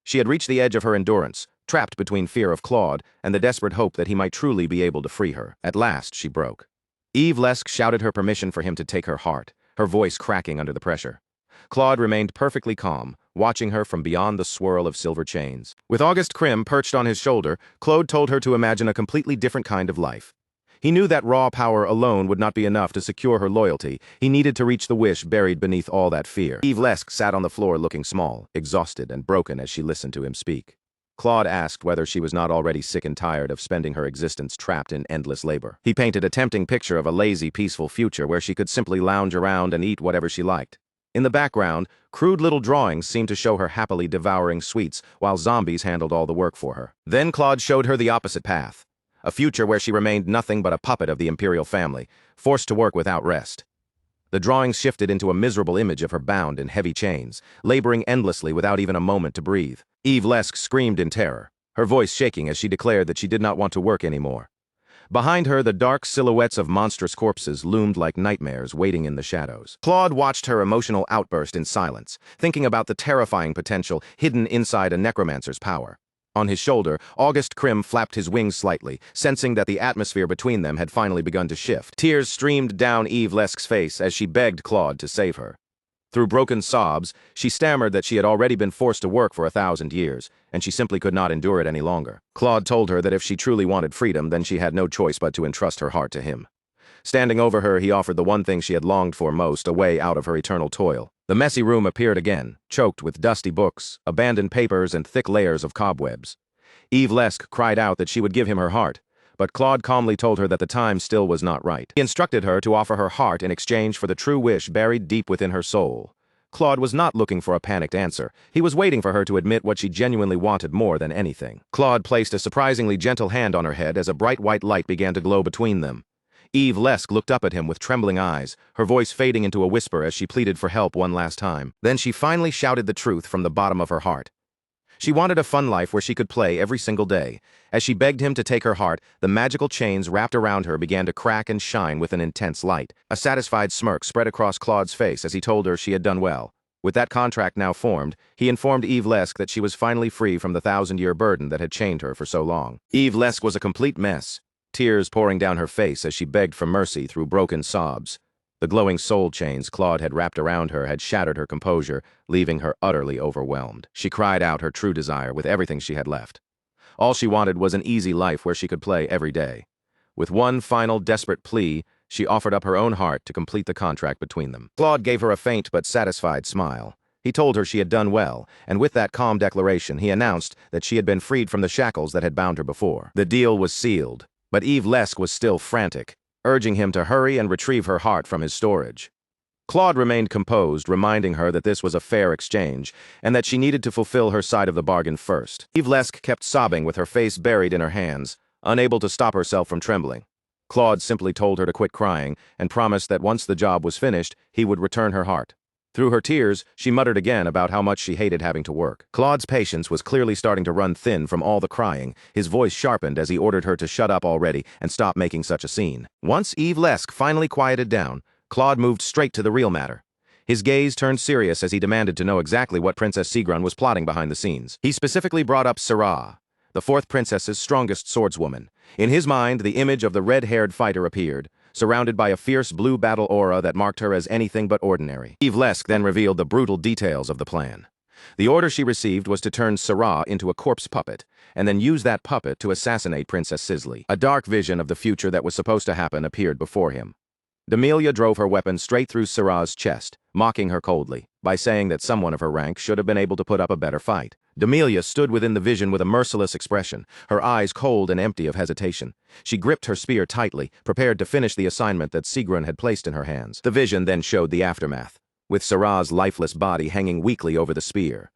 She had reached the edge of her endurance, trapped between fear of Claude and the desperate hope that he might truly be able to free her. At last, she broke. Eve Lesque shouted her permission for him to take her heart, her voice cracking under the pressure. Claude remained perfectly calm, watching her from beyond the swirl of silver chains. With Auguste Krim perched on his shoulder, Claude told her to imagine a completely different kind of life. He knew that raw power alone would not be enough to secure her loyalty. He needed to reach the wish buried beneath all that fear. Eve Lesque sat on the floor looking small, exhausted, and broken as she listened to him speak. Claude asked whether she was not already sick and tired of spending her existence trapped in endless labor. He painted a tempting picture of a lazy, peaceful future where she could simply lounge around and eat whatever she liked. In the background, crude little drawings seemed to show her happily devouring sweets while zombies handled all the work for her. Then Claude showed her the opposite path, a future where she remained nothing but a puppet of the imperial family, forced to work without rest. The drawings shifted into a miserable image of her bound in heavy chains, laboring endlessly without even a moment to breathe. Eve Lesque screamed in terror, her voice shaking as she declared that she did not want to work anymore. Behind her, the dark silhouettes of monstrous corpses loomed like nightmares waiting in the shadows. Claude watched her emotional outburst in silence, thinking about the terrifying potential hidden inside a necromancer's power. On his shoulder, August Krim flapped his wings slightly, sensing that the atmosphere between them had finally begun to shift. Tears streamed down Eve Lesk's face as she begged Claude to save her. Through broken sobs, she stammered that she had already been forced to work for 1,000 years, and she simply could not endure it any longer. Claude told her that if she truly wanted freedom, then she had no choice but to entrust her heart to him. Standing over her, he offered the one thing she had longed for most, a way out of her eternal toil. The messy room appeared again, choked with dusty books, abandoned papers, and thick layers of cobwebs. Eve Lesk cried out that she would give him her heart, but Claude calmly told her that the time still was not right. He instructed her to offer her heart in exchange for the true wish buried deep within her soul. Claude was not looking for a panicked answer. He was waiting for her to admit what she genuinely wanted more than anything. Claude placed a surprisingly gentle hand on her head as a bright white light began to glow between them. Eve Lesk looked up at him with trembling eyes, her voice fading into a whisper as she pleaded for help one last time. Then she finally shouted the truth from the bottom of her heart. She wanted a fun life where she could play every single day. As she begged him to take her heart, the magical chains wrapped around her began to crack and shine with an intense light. A satisfied smirk spread across Claude's face as he told her she had done well. With that contract now formed, he informed Eve Lesk that she was finally free from the 1,000-year burden that had chained her for so long. Eve Lesk was a complete mess, tears pouring down her face as she begged for mercy through broken sobs. The glowing soul chains Claude had wrapped around her had shattered her composure, leaving her utterly overwhelmed. She cried out her true desire with everything she had left. All she wanted was an easy life where she could play every day. With one final desperate plea, she offered up her own heart to complete the contract between them. Claude gave her a faint but satisfied smile. He told her she had done well, and with that calm declaration, he announced that she had been freed from the shackles that had bound her before. The deal was sealed, but Eve Lesk was still frantic, urging him to hurry and retrieve her heart from his storage. Claude remained composed, reminding her that this was a fair exchange, and that she needed to fulfill her side of the bargain first. Eve Lesk kept sobbing with her face buried in her hands, unable to stop herself from trembling. Claude simply told her to quit crying and promised that once the job was finished, he would return her heart. Through her tears, she muttered again about how much she hated having to work. Claude's patience was clearly starting to run thin from all the crying. His voice sharpened as he ordered her to shut up already and stop making such a scene. Once Eve Lesk finally quieted down, Claude moved straight to the real matter. His gaze turned serious as he demanded to know exactly what Princess Sigrun was plotting behind the scenes. He specifically brought up Asura, the fourth princess's strongest swordswoman. In his mind, the image of the red-haired fighter appeared, surrounded by a fierce blue battle aura that marked her as anything but ordinary. Eve Lesk then revealed the brutal details of the plan. The order she received was to turn Asura into a corpse puppet, and then use that puppet to assassinate Princess Sisley. A dark vision of the future that was supposed to happen appeared before him. Demelia drove her weapon straight through Asura's chest, mocking her coldly, by saying that someone of her rank should have been able to put up a better fight. Demelia stood within the vision with a merciless expression, her eyes cold and empty of hesitation. She gripped her spear tightly, prepared to finish the assignment that Sigrun had placed in her hands. The vision then showed the aftermath, with Asura's lifeless body hanging weakly over the spear.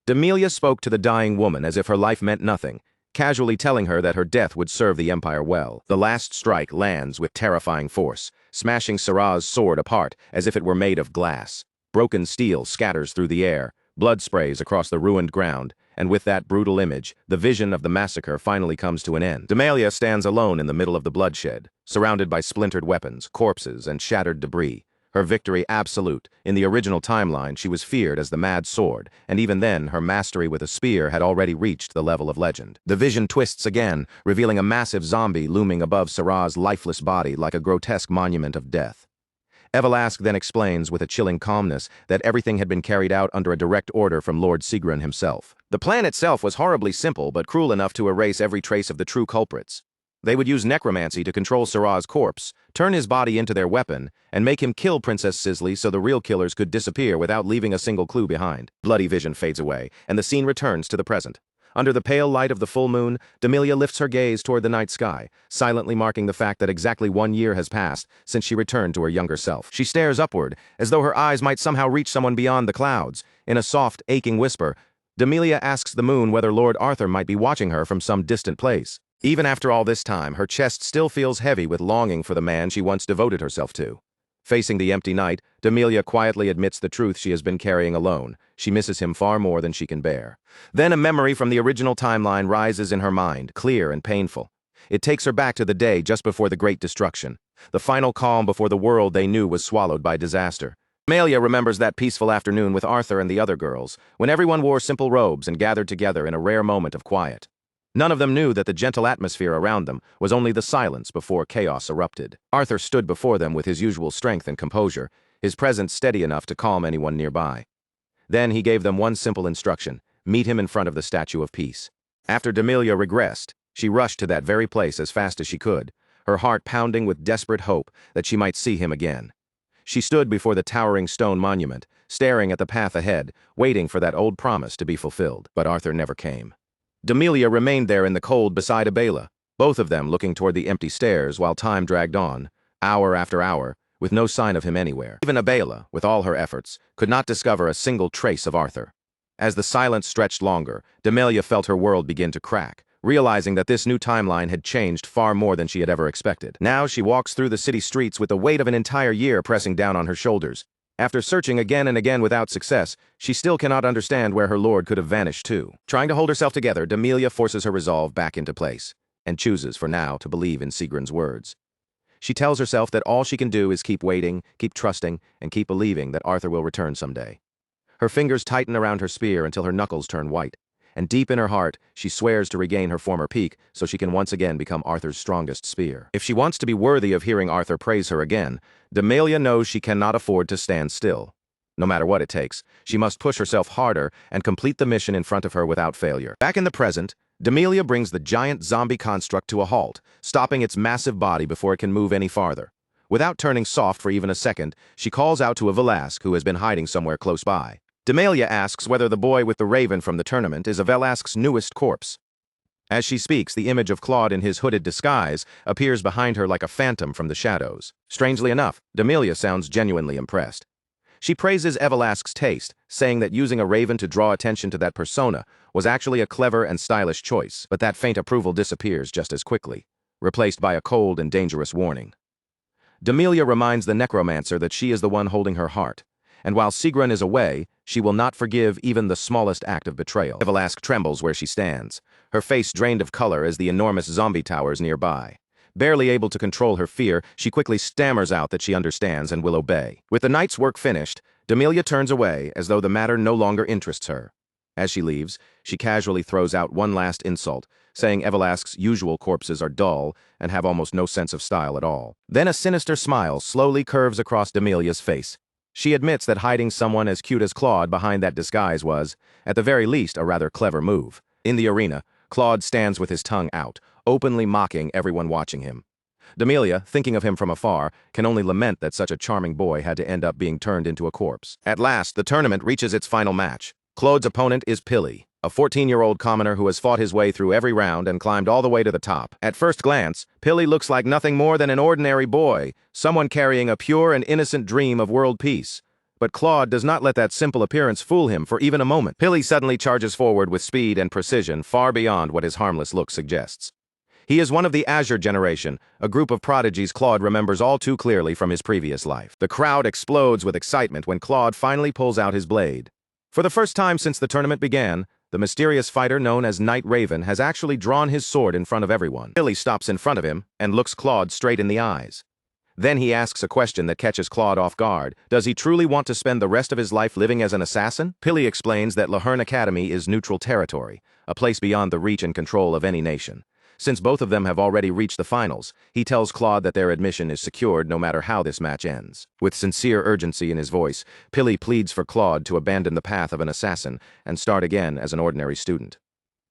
Demelia spoke to the dying woman as if her life meant nothing, casually telling her that her death would serve the Empire well. The last strike lands with terrifying force, smashing Asura's sword apart as if it were made of glass. Broken steel scatters through the air, blood sprays across the ruined ground, and with that brutal image, the vision of the massacre finally comes to an end. Demelia stands alone in the middle of the bloodshed, surrounded by splintered weapons, corpses, and shattered debris. Her victory absolute. In the original timeline, she was feared as the Mad Sword, and even then, her mastery with a spear had already reached the level of legend. The vision twists again, revealing a massive zombie looming above Asura's lifeless body like a grotesque monument of death. Evelask then explains with a chilling calmness that everything had been carried out under a direct order from Lord Sigrun himself. The plan itself was horribly simple but cruel enough to erase every trace of the true culprits. They would use necromancy to control Asura's corpse, turn his body into their weapon, and make him kill Princess Sisley so the real killers could disappear without leaving a single clue behind. Bloody vision fades away, and the scene returns to the present. Under the pale light of the full moon, Demelia lifts her gaze toward the night sky, silently marking the fact that exactly 1 year has passed since she returned to her younger self. She stares upward, as though her eyes might somehow reach someone beyond the clouds. In a soft, aching whisper, Demelia asks the moon whether Lord Arthur might be watching her from some distant place. Even after all this time, her chest still feels heavy with longing for the man she once devoted herself to. Facing the empty night, Demelia quietly admits the truth she has been carrying alone. She misses him far more than she can bear. Then a memory from the original timeline rises in her mind, clear and painful. It takes her back to the day just before the Great Destruction, the final calm before the world they knew was swallowed by disaster. Amelia remembers that peaceful afternoon with Arthur and the other girls, when everyone wore simple robes and gathered together in a rare moment of quiet. None of them knew that the gentle atmosphere around them was only the silence before chaos erupted. Arthur stood before them with his usual strength and composure, his presence steady enough to calm anyone nearby. Then he gave them one simple instruction: meet him in front of the Statue of Peace. After Amelia regressed, she rushed to that very place as fast as she could, her heart pounding with desperate hope that she might see him again. She stood before the towering stone monument, staring at the path ahead, waiting for that old promise to be fulfilled. But Arthur never came. Amelia remained there in the cold beside Abela, both of them looking toward the empty stairs while time dragged on, hour after hour, with no sign of him anywhere. Even Abela, with all her efforts, could not discover a single trace of Arthur. As the silence stretched longer, Amelia felt her world begin to crack, realizing that this new timeline had changed far more than she had ever expected. Now she walks through the city streets with the weight of an entire year pressing down on her shoulders. After searching again and again without success, she still cannot understand where her lord could have vanished to. Trying to hold herself together, Amelia forces her resolve back into place, and chooses, for now, to believe in Sigrun's words. She tells herself that all she can do is keep waiting, keep trusting, and keep believing that Arthur will return someday. Her fingers tighten around her spear until her knuckles turn white, and deep in her heart, she swears to regain her former peak so she can once again become Arthur's strongest spear. If she wants to be worthy of hearing Arthur praise her again, Amelia knows she cannot afford to stand still. No matter what it takes, she must push herself harder and complete the mission in front of her without failure. Back in the present, Amelia brings the giant zombie construct to a halt, stopping its massive body before it can move any farther. Without turning soft for even a second, she calls out to a Velasque who has been hiding somewhere close by. Amelia asks whether the boy with the raven from the tournament is a Velasque's newest corpse. As she speaks, the image of Claude in his hooded disguise appears behind her like a phantom from the shadows. Strangely enough, Amelia sounds genuinely impressed. She praises Velasque's taste, saying that using a raven to draw attention to that persona was actually a clever and stylish choice, but that faint approval disappears just as quickly, replaced by a cold and dangerous warning. Amelia reminds the necromancer that she is the one holding her heart, and while Sigrun is away, she will not forgive even the smallest act of betrayal. Velasque trembles where she stands, her face drained of color as the enormous zombie towers nearby. Barely able to control her fear, she quickly stammers out that she understands and will obey. With the night's work finished, Amelia turns away as though the matter no longer interests her. As she leaves, she casually throws out one last insult, saying Velasque's usual corpses are dull and have almost no sense of style at all. Then a sinister smile slowly curves across Amelia's face. She admits that hiding someone as cute as Claude behind that disguise was, at the very least, a rather clever move. In the arena, Claude stands with his tongue out, openly mocking everyone watching him. Amelia, thinking of him from afar, can only lament that such a charming boy had to end up being turned into a corpse. At last, the tournament reaches its final match. Claude's opponent is Pilly, a 14-year-old commoner who has fought his way through every round and climbed all the way to the top. At first glance, Pilly looks like nothing more than an ordinary boy, someone carrying a pure and innocent dream of world peace. But Claude does not let that simple appearance fool him for even a moment. Pilly suddenly charges forward with speed and precision far beyond what his harmless look suggests. He is one of the Azure generation, a group of prodigies Claude remembers all too clearly from his previous life. The crowd explodes with excitement when Claude finally pulls out his blade. For the first time since the tournament began, the mysterious fighter known as Night Raven has actually drawn his sword in front of everyone. Pilly stops in front of him and looks Claude straight in the eyes. Then he asks a question that catches Claude off guard. Does he truly want to spend the rest of his life living as an assassin? Pilly explains that Lahern Academy is neutral territory, a place beyond the reach and control of any nation. Since both of them have already reached the finals, he tells Claude that their admission is secured no matter how this match ends. With sincere urgency in his voice, Pilly pleads for Claude to abandon the path of an assassin and start again as an ordinary student.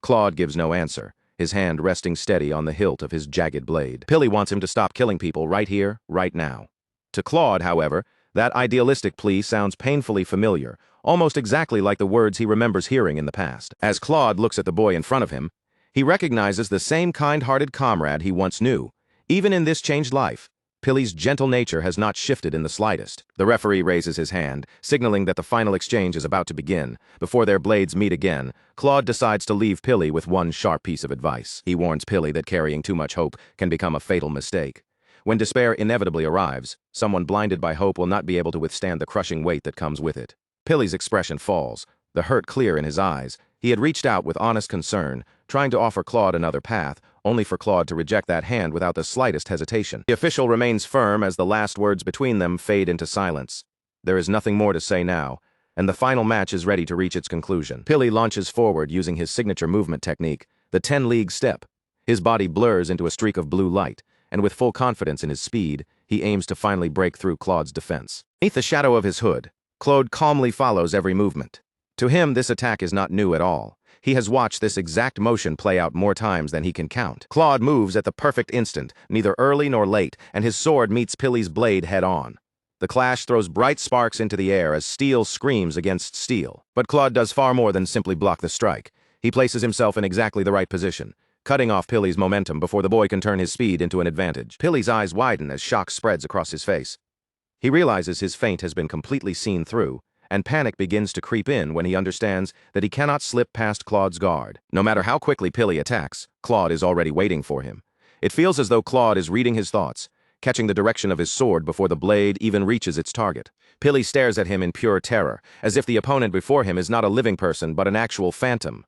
Claude gives no answer, his hand resting steady on the hilt of his jagged blade. Pilly wants him to stop killing people right here, right now. To Claude, however, that idealistic plea sounds painfully familiar, almost exactly like the words he remembers hearing in the past. As Claude looks at the boy in front of him, he recognizes the same kind-hearted comrade he once knew. Even in this changed life, Pilly's gentle nature has not shifted in the slightest. The referee raises his hand, signaling that the final exchange is about to begin. Before their blades meet again, Claude decides to leave Pilly with one sharp piece of advice. He warns Pilly that carrying too much hope can become a fatal mistake. When despair inevitably arrives, someone blinded by hope will not be able to withstand the crushing weight that comes with it. Pilly's expression falls, the hurt clear in his eyes, He had reached out with honest concern, trying to offer Claude another path, only for Claude to reject that hand without the slightest hesitation. The official remains firm as the last words between them fade into silence. There is nothing more to say now, and the final match is ready to reach its conclusion. Pili launches forward using his signature movement technique, the 10-league step. His body blurs into a streak of blue light, and with full confidence in his speed, he aims to finally break through Claude's defense. Beneath the shadow of his hood, Claude calmly follows every movement. To him, this attack is not new at all. He has watched this exact motion play out more times than he can count. Claude moves at the perfect instant, neither early nor late, and his sword meets Pili's blade head-on. The clash throws bright sparks into the air as steel screams against steel. But Claude does far more than simply block the strike. He places himself in exactly the right position, cutting off Pili's momentum before the boy can turn his speed into an advantage. Pili's eyes widen as shock spreads across his face. He realizes his feint has been completely seen through, and panic begins to creep in when he understands that he cannot slip past Claude's guard. No matter how quickly Pili attacks, Claude is already waiting for him. It feels as though Claude is reading his thoughts, catching the direction of his sword before the blade even reaches its target. Pili stares at him in pure terror, as if the opponent before him is not a living person but an actual phantom.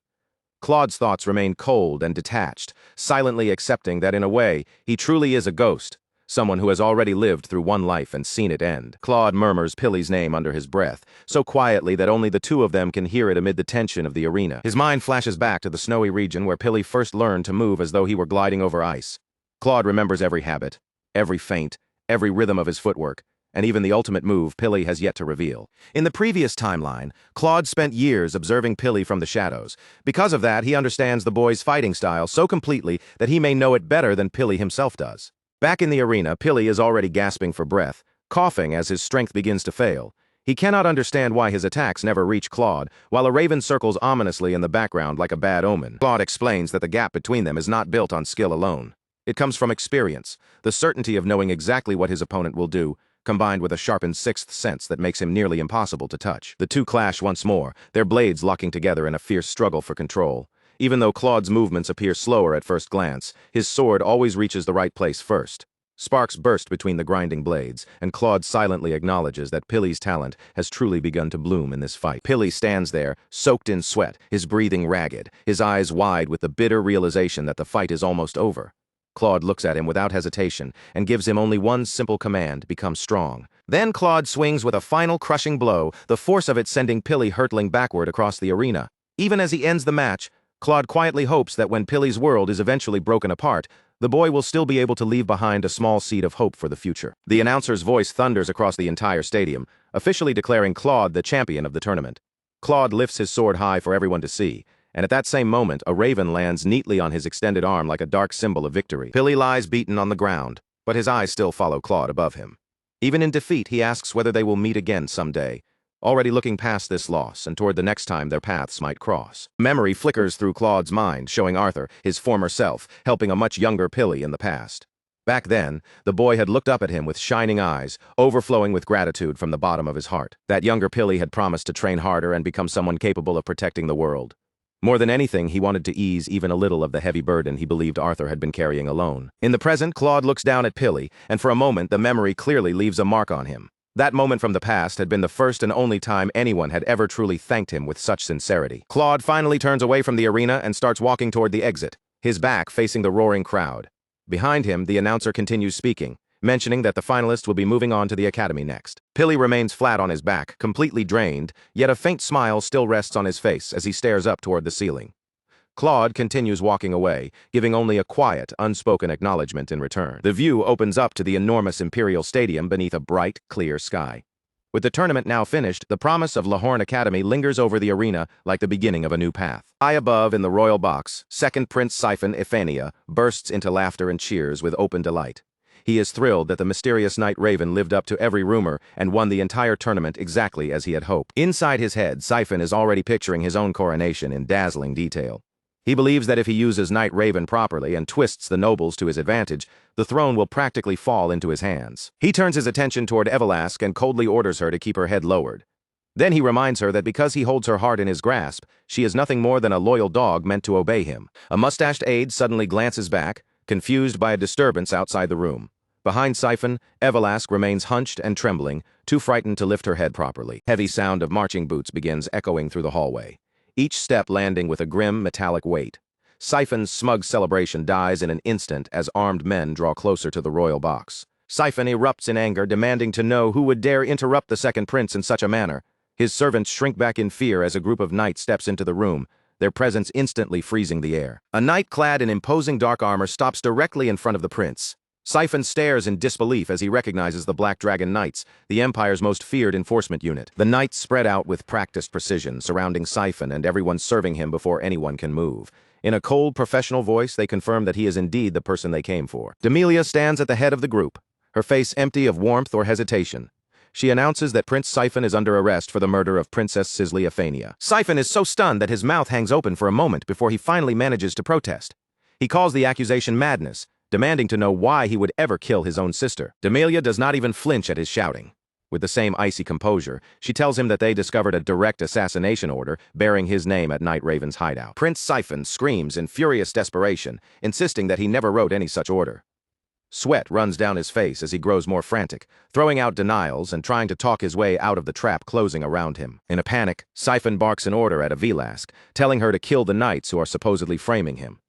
Claude's thoughts remain cold and detached, silently accepting that in a way, he truly is a ghost, someone who has already lived through one life and seen it end. Claude murmurs Pili's name under his breath, so quietly that only the two of them can hear it amid the tension of the arena. His mind flashes back to the snowy region where Pili first learned to move as though he were gliding over ice. Claude remembers every habit, every feint, every rhythm of his footwork, and even the ultimate move Pili has yet to reveal. In the previous timeline, Claude spent years observing Pili from the shadows. Because of that, he understands the boy's fighting style so completely that he may know it better than Pili himself does. Back in the arena, Pili is already gasping for breath, coughing as his strength begins to fail. He cannot understand why his attacks never reach Claude, while a raven circles ominously in the background like a bad omen. Claude explains that the gap between them is not built on skill alone. It comes from experience, the certainty of knowing exactly what his opponent will do, combined with a sharpened sixth sense that makes him nearly impossible to touch. The two clash once more, their blades locking together in a fierce struggle for control. Even though Claude's movements appear slower at first glance, his sword always reaches the right place first. Sparks burst between the grinding blades, and Claude silently acknowledges that Pili's talent has truly begun to bloom in this fight. Pili stands there, soaked in sweat, his breathing ragged, his eyes wide with the bitter realization that the fight is almost over. Claude looks at him without hesitation and gives him only one simple command: become strong. Then Claude swings with a final crushing blow, the force of it sending Pili hurtling backward across the arena. Even as he ends the match, Claude quietly hopes that when Pili's world is eventually broken apart, the boy will still be able to leave behind a small seed of hope for the future. The announcer's voice thunders across the entire stadium, officially declaring Claude the champion of the tournament. Claude lifts his sword high for everyone to see, and at that same moment, a raven lands neatly on his extended arm like a dark symbol of victory. Pili lies beaten on the ground, but his eyes still follow Claude above him. Even in defeat, he asks whether they will meet again someday, already looking past this loss and toward the next time their paths might cross. Memory flickers through Claude's mind, showing Arthur, his former self, helping a much younger Pili in the past. Back then, the boy had looked up at him with shining eyes, overflowing with gratitude from the bottom of his heart. That younger Pili had promised to train harder and become someone capable of protecting the world. More than anything, he wanted to ease even a little of the heavy burden he believed Arthur had been carrying alone. In the present, Claude looks down at Pili, and for a moment the memory clearly leaves a mark on him. That moment from the past had been the first and only time anyone had ever truly thanked him with such sincerity. Claude finally turns away from the arena and starts walking toward the exit, his back facing the roaring crowd. Behind him, the announcer continues speaking, mentioning that the finalists will be moving on to the academy next. Pili remains flat on his back, completely drained, yet a faint smile still rests on his face as he stares up toward the ceiling. Claude continues walking away, giving only a quiet, unspoken acknowledgement in return. The view opens up to the enormous Imperial Stadium beneath a bright, clear sky. With the tournament now finished, the promise of Lahorn Academy lingers over the arena like the beginning of a new path. High above in the royal box, second Prince Siphon Iphania bursts into laughter and cheers with open delight. He is thrilled that the mysterious Night Raven lived up to every rumor and won the entire tournament exactly as he had hoped. Inside his head, Siphon is already picturing his own coronation in dazzling detail. He believes that if he uses Night Raven properly and twists the nobles to his advantage, the throne will practically fall into his hands. He turns his attention toward Evelask and coldly orders her to keep her head lowered. Then he reminds her that because he holds her heart in his grasp, she is nothing more than a loyal dog meant to obey him. A mustached aide suddenly glances back, confused by a disturbance outside the room. Behind Siphon, Evelask remains hunched and trembling, too frightened to lift her head properly. Heavy sound of marching boots begins echoing through the hallway. each step landing with a grim, metallic weight. Siphon's smug celebration dies in an instant as armed men draw closer to the royal box. Siphon erupts in anger, demanding to know who would dare interrupt the second prince in such a manner. His servants shrink back in fear as a group of knights steps into the room, their presence instantly freezing the air. A knight clad in imposing dark armor stops directly in front of the prince. Siphon stares in disbelief as he recognizes the Black Dragon Knights, the Empire's most feared enforcement unit. The knights spread out with practiced precision, surrounding Siphon and everyone serving him before anyone can move. In a cold, professional voice, they confirm that he is indeed the person they came for. Demelia stands at the head of the group, her face empty of warmth or hesitation. She announces that Prince Siphon is under arrest for the murder of Princess Sisley Aphania. Siphon is so stunned that his mouth hangs open for a moment before he finally manages to protest. He calls the accusation madness, demanding to know why he would ever kill his own sister. Demelia does not even flinch at his shouting. With the same icy composure, she tells him that they discovered a direct assassination order bearing his name at Night Raven's hideout. Prince Siphon screams in furious desperation, insisting that he never wrote any such order. Sweat runs down his face as he grows more frantic, throwing out denials and trying to talk his way out of the trap closing around him. In a panic, Siphon barks an order at Avelask, telling her to kill the knights who are supposedly framing him.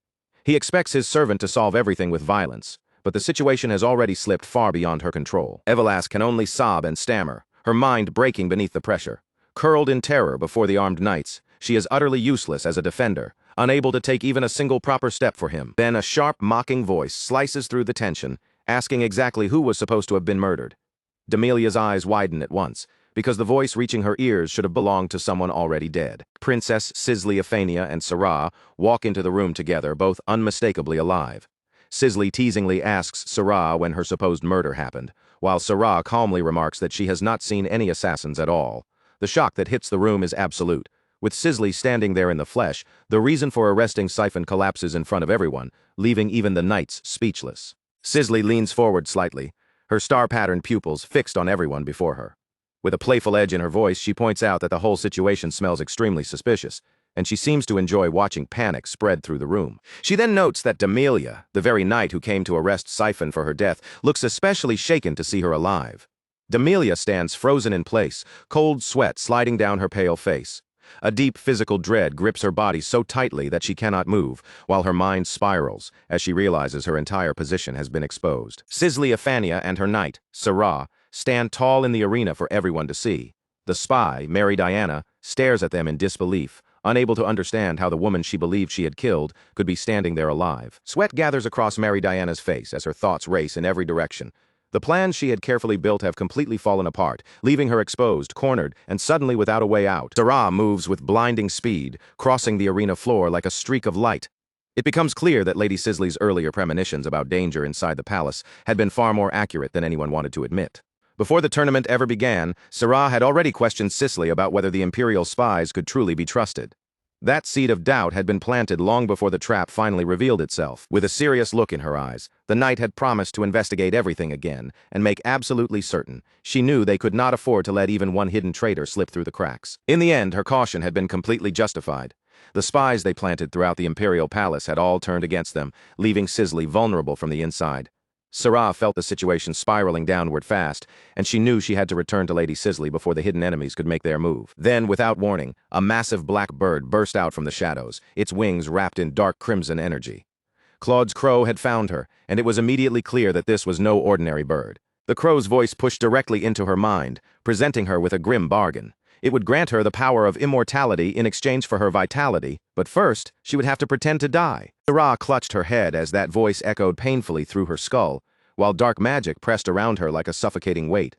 He expects his servant to solve everything with violence, but the situation has already slipped far beyond her control. Avelask can only sob and stammer, her mind breaking beneath the pressure. Curled in terror before the armed knights, she is utterly useless as a defender, unable to take even a single proper step for him. Then a sharp, mocking voice slices through the tension, asking exactly who was supposed to have been murdered. Demelia's eyes widen at once, because the voice reaching her ears should have belonged to someone already dead. Princess Sisley Aphania and Sarah walk into the room together, both unmistakably alive. Sisley teasingly asks Sarah when her supposed murder happened, while Sarah calmly remarks that she has not seen any assassins at all. The shock that hits the room is absolute. With Sisley standing there in the flesh, the reason for arresting Siphon collapses in front of everyone, leaving even the knights speechless. Sisley leans forward slightly, her star-patterned pupils fixed on everyone before her. With a playful edge in her voice, she points out that the whole situation smells extremely suspicious, and she seems to enjoy watching panic spread through the room. She then notes that Demelia, the very knight who came to arrest Siphon for her death, looks especially shaken to see her alive. Demelia stands frozen in place, cold sweat sliding down her pale face. A deep physical dread grips her body so tightly that she cannot move, while her mind spirals as she realizes her entire position has been exposed. Sisley Aphania and her knight, Sarah, stand tall in the arena for everyone to see. The spy, Mary Diana, stares at them in disbelief, unable to understand how the woman she believed she had killed could be standing there alive. Sweat gathers across Mary Diana's face as her thoughts race in every direction. The plans she had carefully built have completely fallen apart, leaving her exposed, cornered, and suddenly without a way out. Sarah moves with blinding speed, crossing the arena floor like a streak of light. It becomes clear that Lady Sisley's earlier premonitions about danger inside the palace had been far more accurate than anyone wanted to admit. Before the tournament ever began, Sarah had already questioned Sisley about whether the Imperial spies could truly be trusted. That seed of doubt had been planted long before the trap finally revealed itself. With a serious look in her eyes, the knight had promised to investigate everything again and make absolutely certain. She knew they could not afford to let even one hidden traitor slip through the cracks. In the end, her caution had been completely justified. The spies they planted throughout the Imperial Palace had all turned against them, leaving Sisley vulnerable from the inside. Sarah felt the situation spiraling downward fast, and she knew she had to return to Lady Sisley before the hidden enemies could make their move. Then, without warning, a massive black bird burst out from the shadows, its wings wrapped in dark crimson energy. Claude's crow had found her, and it was immediately clear that this was no ordinary bird. The crow's voice pushed directly into her mind, presenting her with a grim bargain. It would grant her the power of immortality in exchange for her vitality, but first, she would have to pretend to die. Sarah clutched her head as that voice echoed painfully through her skull, while dark magic pressed around her like a suffocating weight.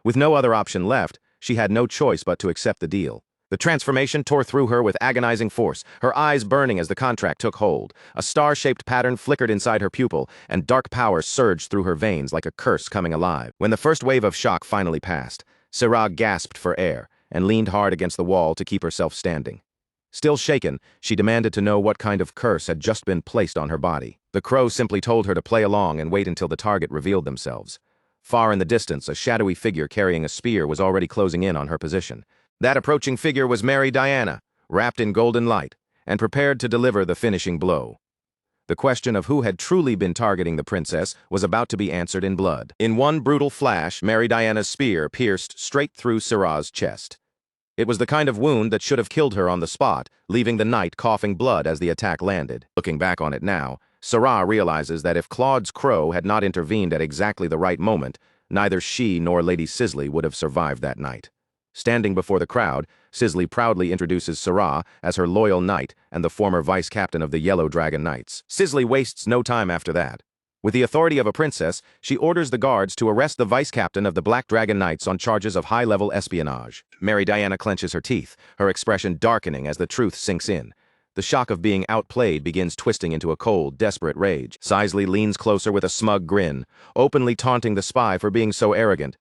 With no other option left, she had no choice but to accept the deal. The transformation tore through her with agonizing force, her eyes burning as the contract took hold. A star-shaped pattern flickered inside her pupil, and dark power surged through her veins like a curse coming alive. When the first wave of shock finally passed, Sarah gasped for air and leaned hard against the wall to keep herself standing. Still shaken, she demanded to know what kind of curse had just been placed on her body. The crow simply told her to play along and wait until the target revealed themselves. Far in the distance, a shadowy figure carrying a spear was already closing in on her position. That approaching figure was Mary Diana, wrapped in golden light, and prepared to deliver the finishing blow. The question of who had truly been targeting the princess was about to be answered in blood. In one brutal flash, Mary Diana's spear pierced straight through Sarah's chest. It was the kind of wound that should have killed her on the spot, leaving the knight coughing blood as the attack landed. Looking back on it now, Asura realizes that if Claude's crow had not intervened at exactly the right moment, neither she nor Lady Sisley would have survived that night. Standing before the crowd, Sisley proudly introduces Asura as her loyal knight and the former vice-captain of the Yellow Dragon Knights. Sisley wastes no time after that. With the authority of a princess, she orders the guards to arrest the vice-captain of the Black Dragon Knights on charges of high-level espionage. Mary Diana clenches her teeth, her expression darkening as the truth sinks in. The shock of being outplayed begins twisting into a cold, desperate rage. Sisley leans closer with a smug grin, openly taunting the spy for being so arrogant.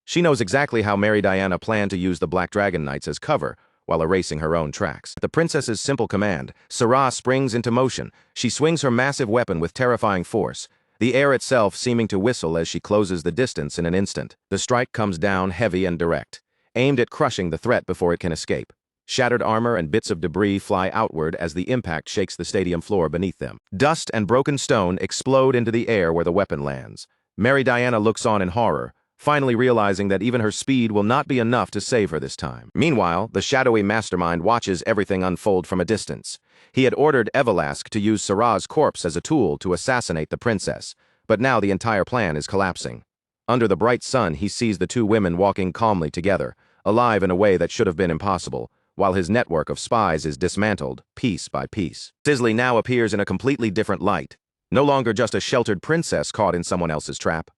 She knows exactly how Mary Diana planned to use the Black Dragon Knights as cover, while erasing her own tracks. At the princess's simple command, Asura springs into motion. She swings her massive weapon with terrifying force, the air itself seeming to whistle as she closes the distance in an instant. The strike comes down heavy and direct, aimed at crushing the threat before it can escape. Shattered armor and bits of debris fly outward as the impact shakes the stadium floor beneath them. Dust and broken stone explode into the air where the weapon lands. Mary Diana looks on in horror, finally realizing that even her speed will not be enough to save her this time. Meanwhile, the shadowy mastermind watches everything unfold from a distance. He had ordered Evelask to use Asura's corpse as a tool to assassinate the princess, but now the entire plan is collapsing. Under the bright sun, he sees the two women walking calmly together, alive in a way that should have been impossible, while his network of spies is dismantled, piece by piece. Sisley now appears in a completely different light, no longer just a sheltered princess caught in someone else's trap.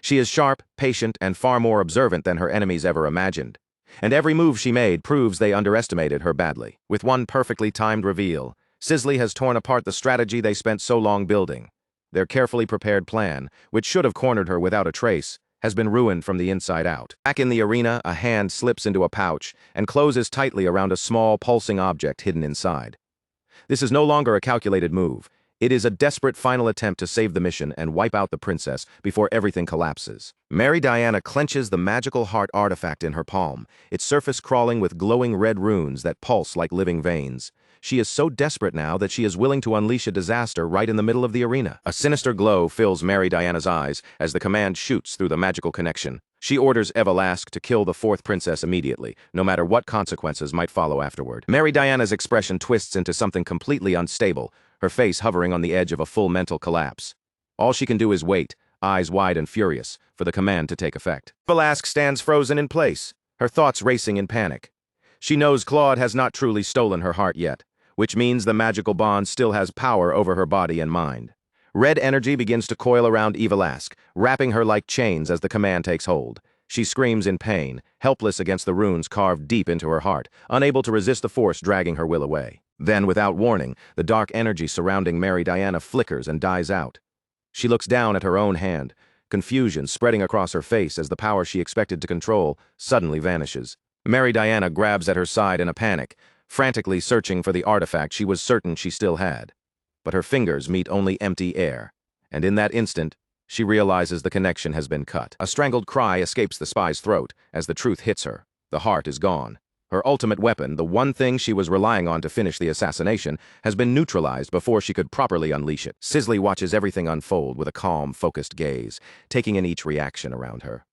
She is sharp, patient, and far more observant than her enemies ever imagined. And every move she made proves they underestimated her badly. With one perfectly timed reveal, Sisley has torn apart the strategy they spent so long building. Their carefully prepared plan, which should have cornered her without a trace, has been ruined from the inside out. Back in the arena, a hand slips into a pouch and closes tightly around a small, pulsing object hidden inside. This is no longer a calculated move. It is a desperate final attempt to save the mission and wipe out the princess before everything collapses. Mary Diana clenches the magical heart artifact in her palm, its surface crawling with glowing red runes that pulse like living veins. She is so desperate now that she is willing to unleash a disaster right in the middle of the arena. A sinister glow fills Mary Diana's eyes as the command shoots through the magical connection. She orders Evelask to kill the fourth princess immediately, no matter what consequences might follow afterward. Mary Diana's expression twists into something completely unstable, her face hovering on the edge of a full mental collapse. All she can do is wait, eyes wide and furious, for the command to take effect. Evelask stands frozen in place, her thoughts racing in panic. She knows Claude has not truly stolen her heart yet, which means the magical bond still has power over her body and mind. Red energy begins to coil around Evelask, wrapping her like chains as the command takes hold. She screams in pain, helpless against the runes carved deep into her heart, unable to resist the force dragging her will away. Then, without warning, the dark energy surrounding Mary Diana flickers and dies out. She looks down at her own hand, confusion spreading across her face as the power she expected to control suddenly vanishes. Mary Diana grabs at her side in a panic, frantically searching for the artifact she was certain she still had. But her fingers meet only empty air, and in that instant, she realizes the connection has been cut. A strangled cry escapes the spy's throat as the truth hits her. The heart is gone. Her ultimate weapon, the one thing she was relying on to finish the assassination, has been neutralized before she could properly unleash it. Sisley watches everything unfold with a calm, focused gaze, taking in each reaction around her.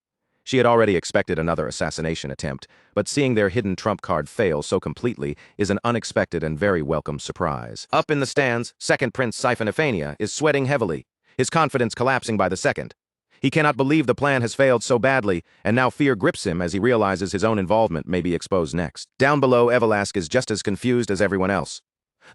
She had already expected another assassination attempt, but seeing their hidden trump card fail so completely is an unexpected and very welcome surprise. Up in the stands, second Prince Siphonophania is sweating heavily, his confidence collapsing by the second. He cannot believe the plan has failed so badly, and now fear grips him as he realizes his own involvement may be exposed next. Down below, Evelask is just as confused as everyone else.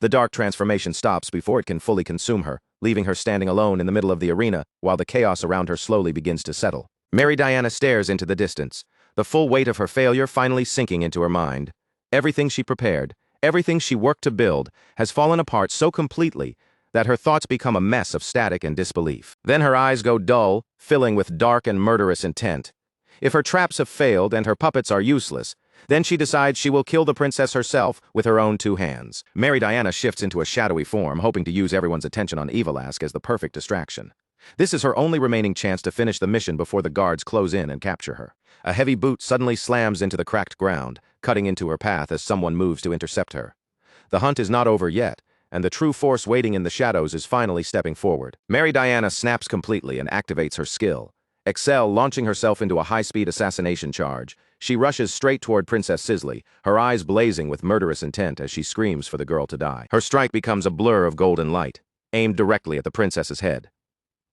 The dark transformation stops before it can fully consume her, leaving her standing alone in the middle of the arena while the chaos around her slowly begins to settle. Mary Diana stares into the distance, the full weight of her failure finally sinking into her mind. Everything she prepared, everything she worked to build, has fallen apart so completely that her thoughts become a mess of static and disbelief. Then her eyes go dull, filling with dark and murderous intent. If her traps have failed and her puppets are useless, then she decides she will kill the princess herself with her own two hands. Mary Diana shifts into a shadowy form, hoping to use everyone's attention on Evelask as the perfect distraction. This is her only remaining chance to finish the mission before the guards close in and capture her. A heavy boot suddenly slams into the cracked ground, cutting into her path as someone moves to intercept her. The hunt is not over yet, and the true force waiting in the shadows is finally stepping forward. Mary Diana snaps completely and activates her skill. Excel launching herself into a high-speed assassination charge, She rushes straight toward Princess Sisley, her eyes blazing with murderous intent as she screams for the girl to die. Her strike becomes a blur of golden light, aimed directly at the princess's head.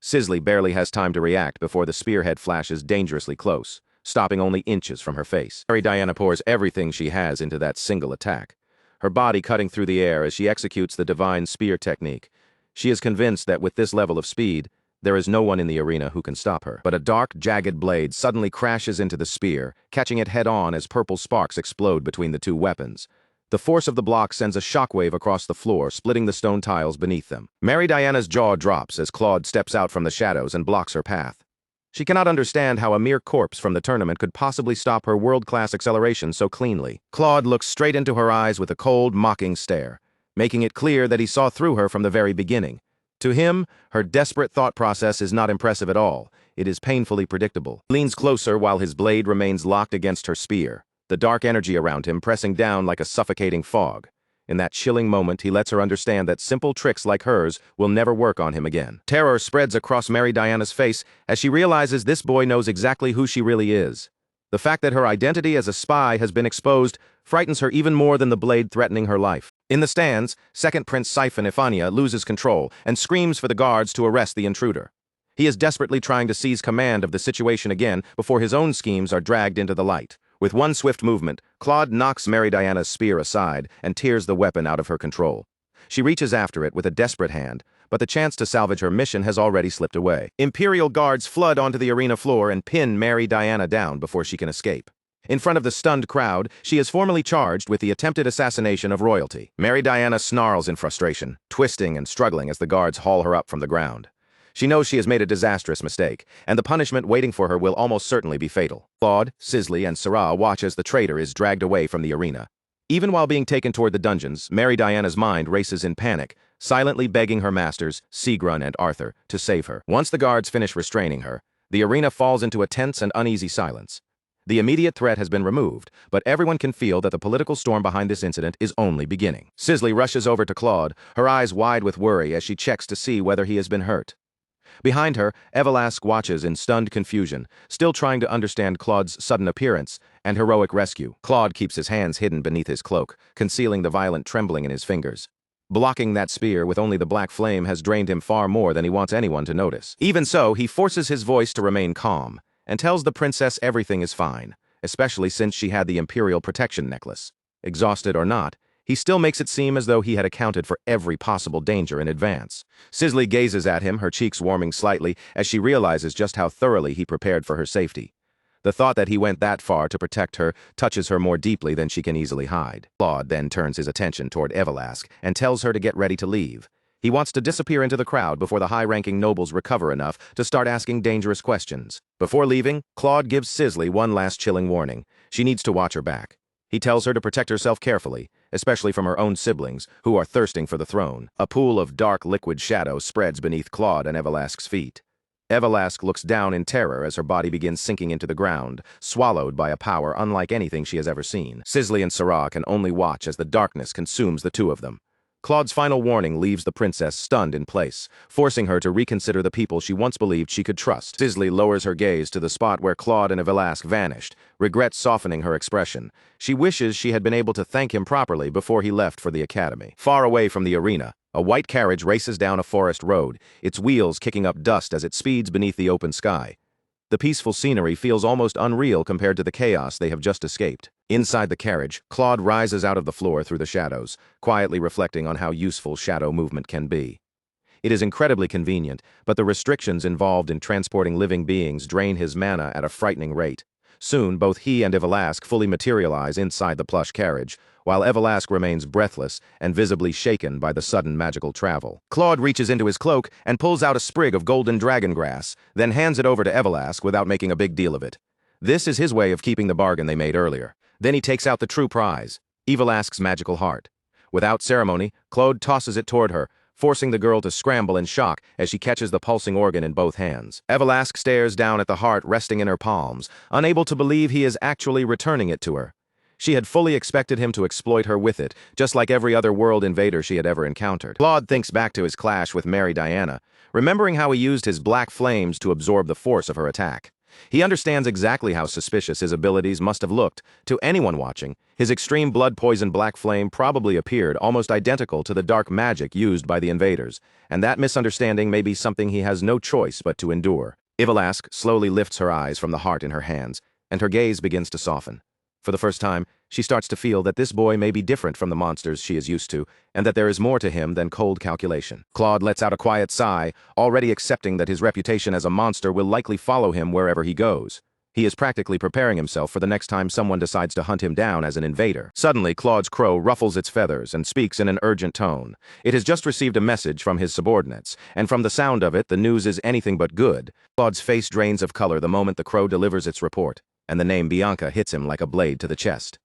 Sisley barely has time to react before the spearhead flashes dangerously close, stopping only inches from her face. Mary Diana pours everything she has into that single attack, her body cutting through the air as she executes the divine spear technique. She is convinced that with this level of speed, there is no one in the arena who can stop her. But a dark, jagged blade suddenly crashes into the spear, catching it head-on as purple sparks explode between the two weapons. The force of the block sends a shockwave across the floor, splitting the stone tiles beneath them. Mary Diana's jaw drops as Claude steps out from the shadows and blocks her path. She cannot understand how a mere corpse from the tournament could possibly stop her world-class acceleration so cleanly. Claude looks straight into her eyes with a cold, mocking stare, making it clear that he saw through her from the very beginning. To him, her desperate thought process is not impressive at all. It is painfully predictable. He leans closer while his blade remains locked against her spear, the dark energy around him pressing down like a suffocating fog. In that chilling moment, he lets her understand that simple tricks like hers will never work on him again. Terror spreads across Mary Diana's face as she realizes this boy knows exactly who she really is. The fact that her identity as a spy has been exposed frightens her even more than the blade threatening her life. In the stands, second Prince Siphon Ifania loses control and screams for the guards to arrest the intruder. He is desperately trying to seize command of the situation again before his own schemes are dragged into the light. With one swift movement, Claude knocks Mary Diana's spear aside and tears the weapon out of her control. She reaches after it with a desperate hand, but the chance to salvage her mission has already slipped away. Imperial guards flood onto the arena floor and pin Mary Diana down before she can escape. In front of the stunned crowd, she is formally charged with the attempted assassination of royalty. Mary Diana snarls in frustration, twisting and struggling as the guards haul her up from the ground. She knows she has made a disastrous mistake, and the punishment waiting for her will almost certainly be fatal. Claude, Sisley, and Sarah watch as the traitor is dragged away from the arena. Even while being taken toward the dungeons, Mary Diana's mind races in panic, silently begging her masters, Sigrun and Arthur, to save her. Once the guards finish restraining her, the arena falls into a tense and uneasy silence. The immediate threat has been removed, but everyone can feel that the political storm behind this incident is only beginning. Sisley rushes over to Claude, her eyes wide with worry as she checks to see whether he has been hurt. Behind her, Evelask watches in stunned confusion, still trying to understand Claude's sudden appearance and heroic rescue. Claude keeps his hands hidden beneath his cloak, concealing the violent trembling in his fingers. Blocking that spear with only the black flame has drained him far more than he wants anyone to notice. Even so, he forces his voice to remain calm, and tells the princess everything is fine, especially since she had the Imperial protection necklace. Exhausted or not, he still makes it seem as though he had accounted for every possible danger in advance. Sisley gazes at him, her cheeks warming slightly, as she realizes just how thoroughly he prepared for her safety. The thought that he went that far to protect her touches her more deeply than she can easily hide. Claude then turns his attention toward Evelask and tells her to get ready to leave. He wants to disappear into the crowd before the high-ranking nobles recover enough to start asking dangerous questions. Before leaving, Claude gives Sisley one last chilling warning. She needs to watch her back. He tells her to protect herself carefully, especially from her own siblings, who are thirsting for the throne. A pool of dark liquid shadow spreads beneath Claude and Evelask's feet. Evelask looks down in terror as her body begins sinking into the ground, swallowed by a power unlike anything she has ever seen. Sisley and Sarah can only watch as the darkness consumes the two of them. Claude's final warning leaves the princess stunned in place, forcing her to reconsider the people she once believed she could trust. Sisley lowers her gaze to the spot where Claude and Evelask vanished, regret softening her expression. She wishes she had been able to thank him properly before he left for the academy. Far away from the arena, a white carriage races down a forest road, its wheels kicking up dust as it speeds beneath the open sky. The peaceful scenery feels almost unreal compared to the chaos they have just escaped. Inside the carriage, Claude rises out of the floor through the shadows, quietly reflecting on how useful shadow movement can be. It is incredibly convenient, but the restrictions involved in transporting living beings drain his mana at a frightening rate. Soon, both he and Evelask fully materialize inside the plush carriage, while Evelask remains breathless and visibly shaken by the sudden magical travel. Claude reaches into his cloak and pulls out a sprig of golden dragon grass, then hands it over to Evelask without making a big deal of it. This is his way of keeping the bargain they made earlier. Then he takes out the true prize, Evelask's magical heart. Without ceremony, Claude tosses it toward her, forcing the girl to scramble in shock as she catches the pulsing organ in both hands. Evelask stares down at the heart resting in her palms, unable to believe he is actually returning it to her. She had fully expected him to exploit her with it, just like every other world invader she had ever encountered. Claude thinks back to his clash with Mary Diana, remembering how he used his black flames to absorb the force of her attack. He understands exactly how suspicious his abilities must have looked. To anyone watching, his extreme blood-poison black flame probably appeared almost identical to the dark magic used by the invaders, and that misunderstanding may be something he has no choice but to endure. Ivalask slowly lifts her eyes from the heart in her hands, and her gaze begins to soften. For the first time, she starts to feel that this boy may be different from the monsters she is used to, and that there is more to him than cold calculation. Claude lets out a quiet sigh, already accepting that his reputation as a monster will likely follow him wherever he goes. He is practically preparing himself for the next time someone decides to hunt him down as an invader. Suddenly, Claude's crow ruffles its feathers and speaks in an urgent tone. It has just received a message from his subordinates, and from the sound of it, the news is anything but good. Claude's face drains of color the moment the crow delivers its report, and the name Bianca hits him like a blade to the chest.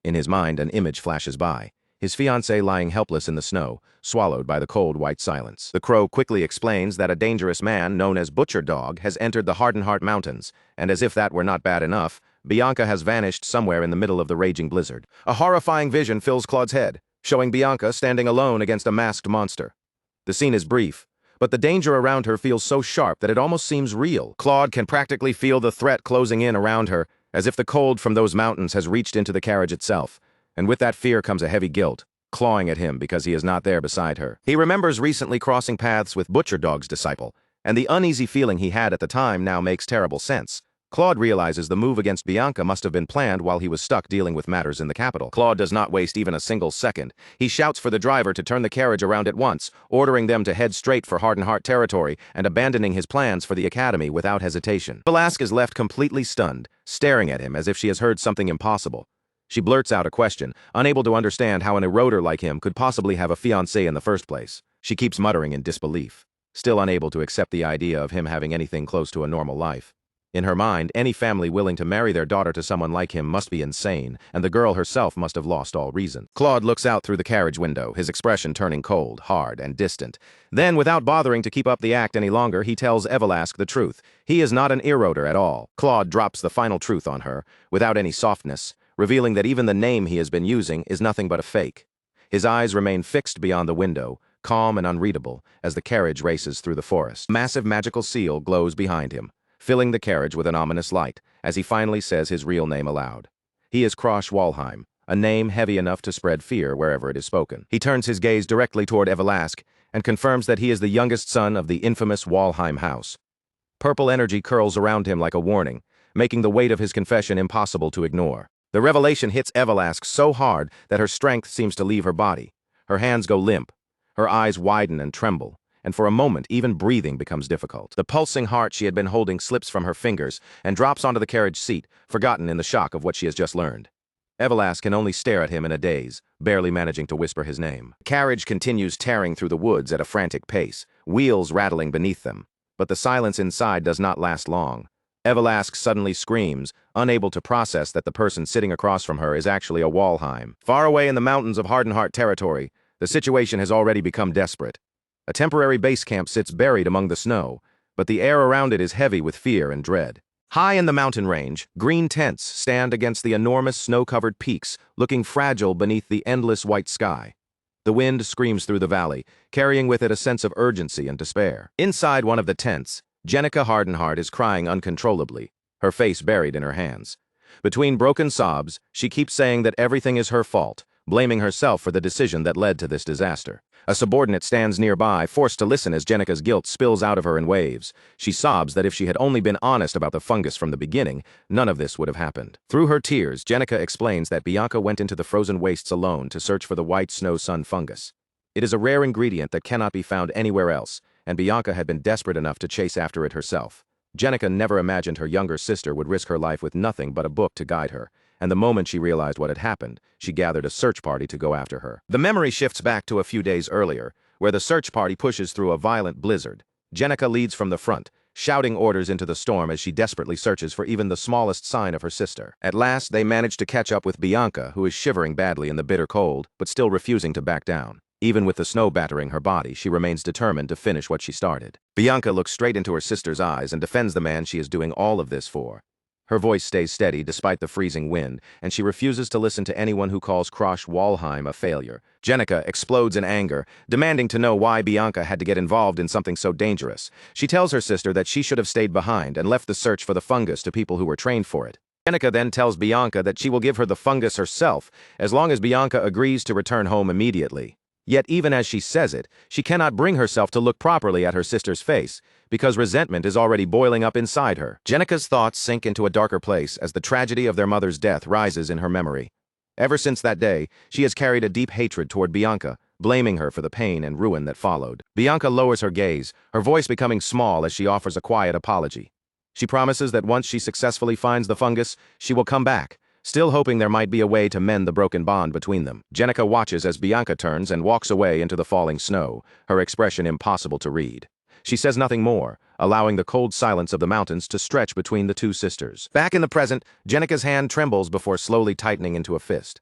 In his mind, an image flashes by. His fiancée lying helpless in the snow, swallowed by the cold white silence. The crow quickly explains that a dangerous man known as Butcher Dog has entered the Hardenheart Mountains, and as if that were not bad enough, Bianca has vanished somewhere in the middle of the raging blizzard. A horrifying vision fills Claude's head, showing Bianca standing alone against a masked monster. The scene is brief, but the danger around her feels so sharp that it almost seems real. Claude can practically feel the threat closing in around her, as if the cold from those mountains has reached into the carriage itself. And with that fear comes a heavy guilt, clawing at him because he is not there beside her. He remembers recently crossing paths with Butcher Dog's disciple, and the uneasy feeling he had at the time now makes terrible sense. Claude realizes the move against Bianca must have been planned while he was stuck dealing with matters in the capital. Claude does not waste even a single second. He shouts for the driver to turn the carriage around at once, ordering them to head straight for Hardenheart territory and abandoning his plans for the academy without hesitation. Ivalask is left completely stunned, staring at him as if she has heard something impossible. She blurts out a question, unable to understand how an eroder like him could possibly have a fiancé in the first place. She keeps muttering in disbelief, still unable to accept the idea of him having anything close to a normal life. In her mind, any family willing to marry their daughter to someone like him must be insane, and the girl herself must have lost all reason. Claude looks out through the carriage window, his expression turning cold, hard, and distant. Then, without bothering to keep up the act any longer, he tells Ivalask the truth. He is not an eroder at all. Claude drops the final truth on her, without any softness, revealing that even the name he has been using is nothing but a fake. His eyes remain fixed beyond the window, calm and unreadable, as the carriage races through the forest. A massive magical seal glows behind him, filling the carriage with an ominous light, as he finally says his real name aloud. He is Krosh Walheim, a name heavy enough to spread fear wherever it is spoken. He turns his gaze directly toward Ivalask and confirms that he is the youngest son of the infamous Walheim house. Purple energy curls around him like a warning, making the weight of his confession impossible to ignore. The revelation hits Ivalask so hard that her strength seems to leave her body. Her hands go limp, her eyes widen and tremble, and for a moment even breathing becomes difficult. The pulsing heart she had been holding slips from her fingers and drops onto the carriage seat, forgotten in the shock of what she has just learned. Ivalask can only stare at him in a daze, barely managing to whisper his name. The carriage continues tearing through the woods at a frantic pace, wheels rattling beneath them. But the silence inside does not last long. Ivalask suddenly screams, unable to process that the person sitting across from her is actually a Walheim. Far away in the mountains of Hardenheart territory, the situation has already become desperate. A temporary base camp sits buried among the snow, but the air around it is heavy with fear and dread. High in the mountain range, green tents stand against the enormous snow-covered peaks, looking fragile beneath the endless white sky. The wind screams through the valley, carrying with it a sense of urgency and despair. Inside one of the tents, Jenica Hardenheart is crying uncontrollably, her face buried in her hands. Between broken sobs, she keeps saying that everything is her fault, blaming herself for the decision that led to this disaster. A subordinate stands nearby, forced to listen as Jenica's guilt spills out of her in waves. She sobs that if she had only been honest about the fungus from the beginning, none of this would have happened. Through her tears, Jenica explains that Bianca went into the frozen wastes alone to search for the white snow sun fungus. It is a rare ingredient that cannot be found anywhere else, and Bianca had been desperate enough to chase after it herself. Jenica never imagined her younger sister would risk her life with nothing but a book to guide her, and the moment she realized what had happened, she gathered a search party to go after her. The memory shifts back to a few days earlier, where the search party pushes through a violent blizzard. Jenica leads from the front, shouting orders into the storm as she desperately searches for even the smallest sign of her sister. At last, they manage to catch up with Bianca, who is shivering badly in the bitter cold, but still refusing to back down. Even with the snow battering her body, she remains determined to finish what she started. Bianca looks straight into her sister's eyes and defends the man she is doing all of this for. Her voice stays steady despite the freezing wind, and she refuses to listen to anyone who calls Krosh Walheim a failure. Jenica explodes in anger, demanding to know why Bianca had to get involved in something so dangerous. She tells her sister that she should have stayed behind and left the search for the fungus to people who were trained for it. Jenica then tells Bianca that she will give her the fungus herself, as long as Bianca agrees to return home immediately. Yet even as she says it, she cannot bring herself to look properly at her sister's face, because resentment is already boiling up inside her. Jenica's thoughts sink into a darker place as the tragedy of their mother's death rises in her memory. Ever since that day, she has carried a deep hatred toward Bianca, blaming her for the pain and ruin that followed. Bianca lowers her gaze, her voice becoming small as she offers a quiet apology. She promises that once she successfully finds the fungus, she will come back, still hoping there might be a way to mend the broken bond between them. Jenica watches as Bianca turns and walks away into the falling snow, her expression impossible to read. She says nothing more, allowing the cold silence of the mountains to stretch between the two sisters. Back in the present, Jenica's hand trembles before slowly tightening into a fist.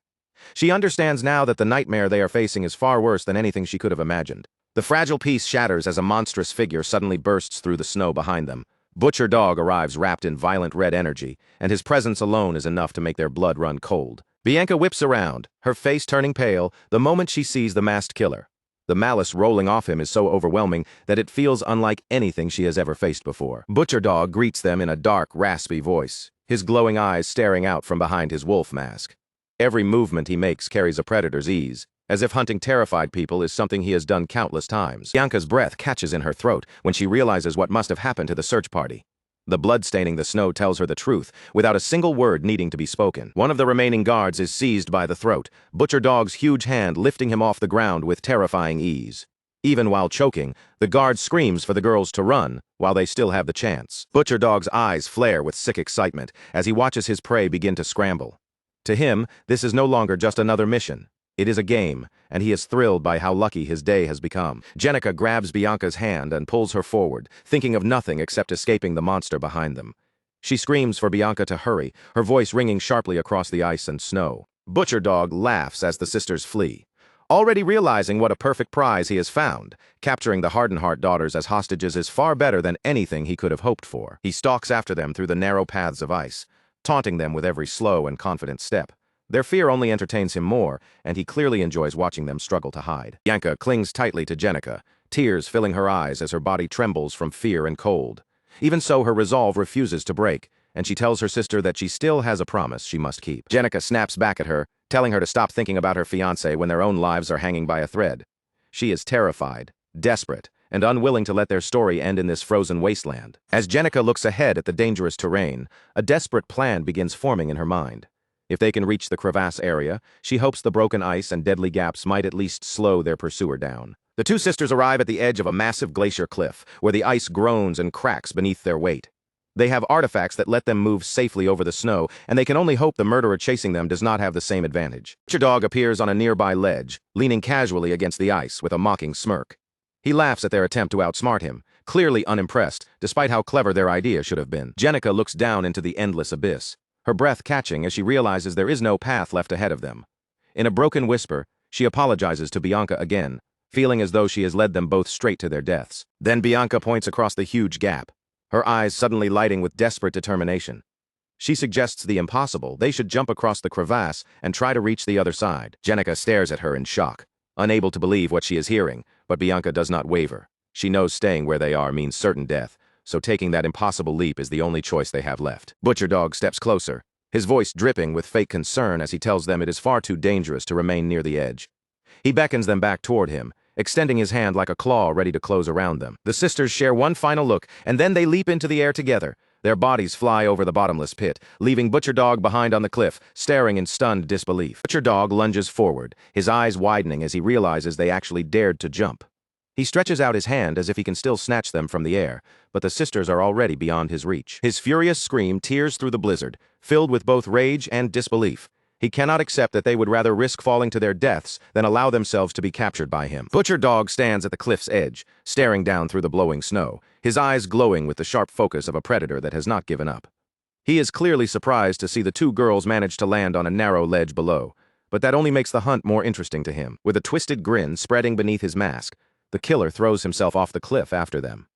She understands now that the nightmare they are facing is far worse than anything she could have imagined. The fragile peace shatters as a monstrous figure suddenly bursts through the snow behind them. Butcher Dog arrives wrapped in violent red energy, and his presence alone is enough to make their blood run cold. Bianca whips around, her face turning pale, the moment she sees the masked killer. The malice rolling off him is so overwhelming that it feels unlike anything she has ever faced before. Butcher Dog greets them in a dark, raspy voice, his glowing eyes staring out from behind his wolf mask. Every movement he makes carries a predator's ease, as if hunting terrified people is something he has done countless times. Bianca's breath catches in her throat when she realizes what must have happened to the search party. The blood staining the snow tells her the truth, without a single word needing to be spoken. One of the remaining guards is seized by the throat, Butcher Dog's huge hand lifting him off the ground with terrifying ease. Even while choking, the guard screams for the girls to run, while they still have the chance. Butcher Dog's eyes flare with sick excitement as he watches his prey begin to scramble. To him, this is no longer just another mission. It is a game, and he is thrilled by how lucky his day has become. Jenica grabs Bianca's hand and pulls her forward, thinking of nothing except escaping the monster behind them. She screams for Bianca to hurry, her voice ringing sharply across the ice and snow. Butcher Dog laughs as the sisters flee. Already realizing what a perfect prize he has found, capturing the Hardenheart daughters as hostages is far better than anything he could have hoped for. He stalks after them through the narrow paths of ice, taunting them with every slow and confident step. Their fear only entertains him more, and he clearly enjoys watching them struggle to hide. Bianca clings tightly to Jenica, tears filling her eyes as her body trembles from fear and cold. Even so, her resolve refuses to break, and she tells her sister that she still has a promise she must keep. Jenica snaps back at her, telling her to stop thinking about her fiancé when their own lives are hanging by a thread. She is terrified, desperate, and unwilling to let their story end in this frozen wasteland. As Jenica looks ahead at the dangerous terrain, a desperate plan begins forming in her mind. If they can reach the crevasse area, she hopes the broken ice and deadly gaps might at least slow their pursuer down. The two sisters arrive at the edge of a massive glacier cliff, where the ice groans and cracks beneath their weight. They have artifacts that let them move safely over the snow, and they can only hope the murderer chasing them does not have the same advantage. Butcher Dog appears on a nearby ledge, leaning casually against the ice with a mocking smirk. He laughs at their attempt to outsmart him, clearly unimpressed, despite how clever their idea should have been. Jenica looks down into the endless abyss, her breath catching as she realizes there is no path left ahead of them. In a broken whisper, she apologizes to Bianca again, feeling as though she has led them both straight to their deaths. Then Bianca points across the huge gap, her eyes suddenly lighting with desperate determination. She suggests the impossible. They should jump across the crevasse and try to reach the other side. Jenica stares at her in shock, unable to believe what she is hearing, but Bianca does not waver. She knows staying where they are means certain death, so taking that impossible leap is the only choice they have left. Butcher Dog steps closer, his voice dripping with fake concern as he tells them it is far too dangerous to remain near the edge. He beckons them back toward him, extending his hand like a claw ready to close around them. The sisters share one final look, and then they leap into the air together. Their bodies fly over the bottomless pit, leaving Butcher Dog behind on the cliff, staring in stunned disbelief. Butcher Dog lunges forward, his eyes widening as he realizes they actually dared to jump. He stretches out his hand as if he can still snatch them from the air, but the sisters are already beyond his reach. His furious scream tears through the blizzard, filled with both rage and disbelief. He cannot accept that they would rather risk falling to their deaths than allow themselves to be captured by him. Butcher Dog stands at the cliff's edge, staring down through the blowing snow, his eyes glowing with the sharp focus of a predator that has not given up. He is clearly surprised to see the two girls manage to land on a narrow ledge below, but that only makes the hunt more interesting to him. With a twisted grin spreading beneath his mask, the killer throws himself off the cliff after them.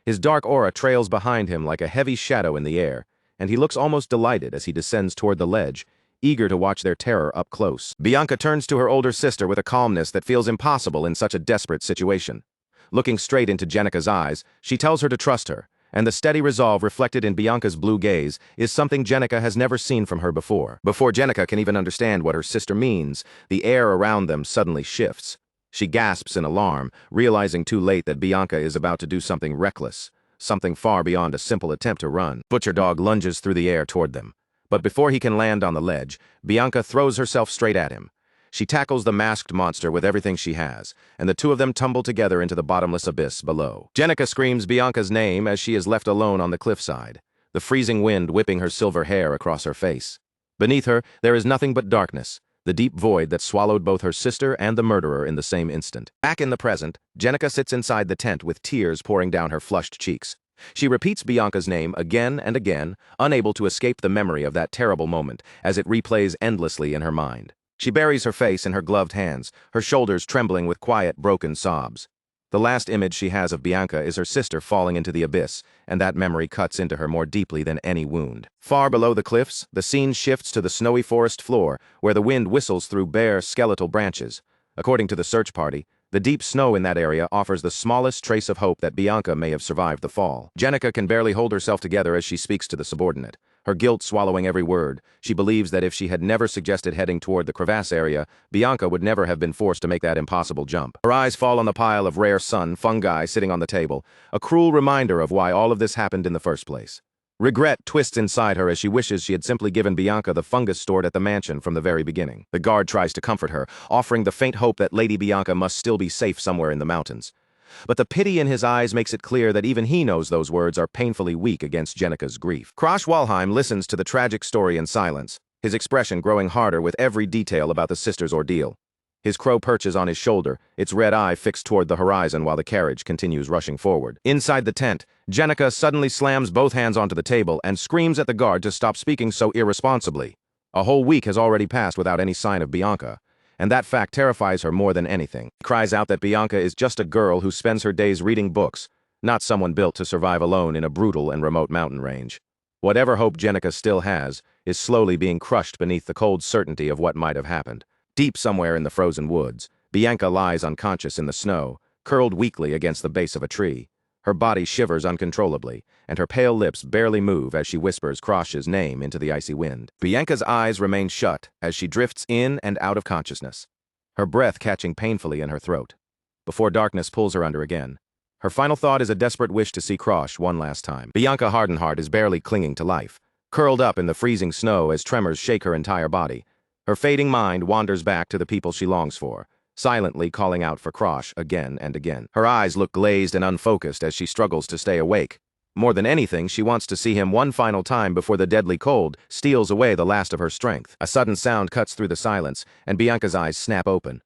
His dark aura trails behind him like a heavy shadow in the air, and he looks almost delighted as he descends toward the ledge, eager to watch their terror up close. Bianca turns to her older sister with a calmness that feels impossible in such a desperate situation. Looking straight into Jenica's eyes, she tells her to trust her, and the steady resolve reflected in Bianca's blue gaze is something Jenica has never seen from her before. Before Jenica can even understand what her sister means, the air around them suddenly shifts. She gasps in alarm, realizing too late that Bianca is about to do something reckless, something far beyond a simple attempt to run. Butcher Dog lunges through the air toward them. But before he can land on the ledge, Bianca throws herself straight at him. She tackles the masked monster with everything she has, and the two of them tumble together into the bottomless abyss below. Jenica screams Bianca's name as she is left alone on the cliffside, the freezing wind whipping her silver hair across her face. Beneath her, there is nothing but darkness, the deep void that swallowed both her sister and the murderer in the same instant. Back in the present, Jenica sits inside the tent with tears pouring down her flushed cheeks. She repeats Bianca's name again and again, unable to escape the memory of that terrible moment as it replays endlessly in her mind. She buries her face in her gloved hands, her shoulders trembling with quiet, broken sobs. The last image she has of Bianca is her sister falling into the abyss, and that memory cuts into her more deeply than any wound. Far below the cliffs, the scene shifts to the snowy forest floor, where the wind whistles through bare, skeletal branches. According to the search party, the deep snow in that area offers the smallest trace of hope that Bianca may have survived the fall. Jenica can barely hold herself together as she speaks to the subordinate, her guilt swallowing every word. She believes that if she had never suggested heading toward the crevasse area, Bianca would never have been forced to make that impossible jump. Her eyes fall on the pile of rare sun fungi sitting on the table, a cruel reminder of why all of this happened in the first place. Regret twists inside her as she wishes she had simply given Bianca the fungus stored at the mansion from the very beginning. The guard tries to comfort her, offering the faint hope that Lady Bianca must still be safe somewhere in the mountains. But the pity in his eyes makes it clear that even he knows those words are painfully weak against Jenica's grief. Krosh Walheim listens to the tragic story in silence, his expression growing harder with every detail about the sisters' ordeal. His crow perches on his shoulder, its red eye fixed toward the horizon while the carriage continues rushing forward. Inside the tent, Jenica suddenly slams both hands onto the table and screams at the guard to stop speaking so irresponsibly. A whole week has already passed without any sign of Bianca, and that fact terrifies her more than anything. She cries out that Bianca is just a girl who spends her days reading books, not someone built to survive alone in a brutal and remote mountain range. Whatever hope Jenica still has is slowly being crushed beneath the cold certainty of what might have happened. Deep somewhere in the frozen woods, Bianca lies unconscious in the snow, curled weakly against the base of a tree. Her body shivers uncontrollably, and her pale lips barely move as she whispers Krosh's name into the icy wind. Bianca's eyes remain shut as she drifts in and out of consciousness, her breath catching painfully in her throat. Before darkness pulls her under again, her final thought is a desperate wish to see Krosh one last time. Bianca Hardenheart is barely clinging to life, curled up in the freezing snow as tremors shake her entire body. Her fading mind wanders back to the people she longs for, silently calling out for Krosh again and again. Her eyes look glazed and unfocused as she struggles to stay awake. More than anything, she wants to see him one final time before the deadly cold steals away the last of her strength. A sudden sound cuts through the silence, and Bianca's eyes snap open.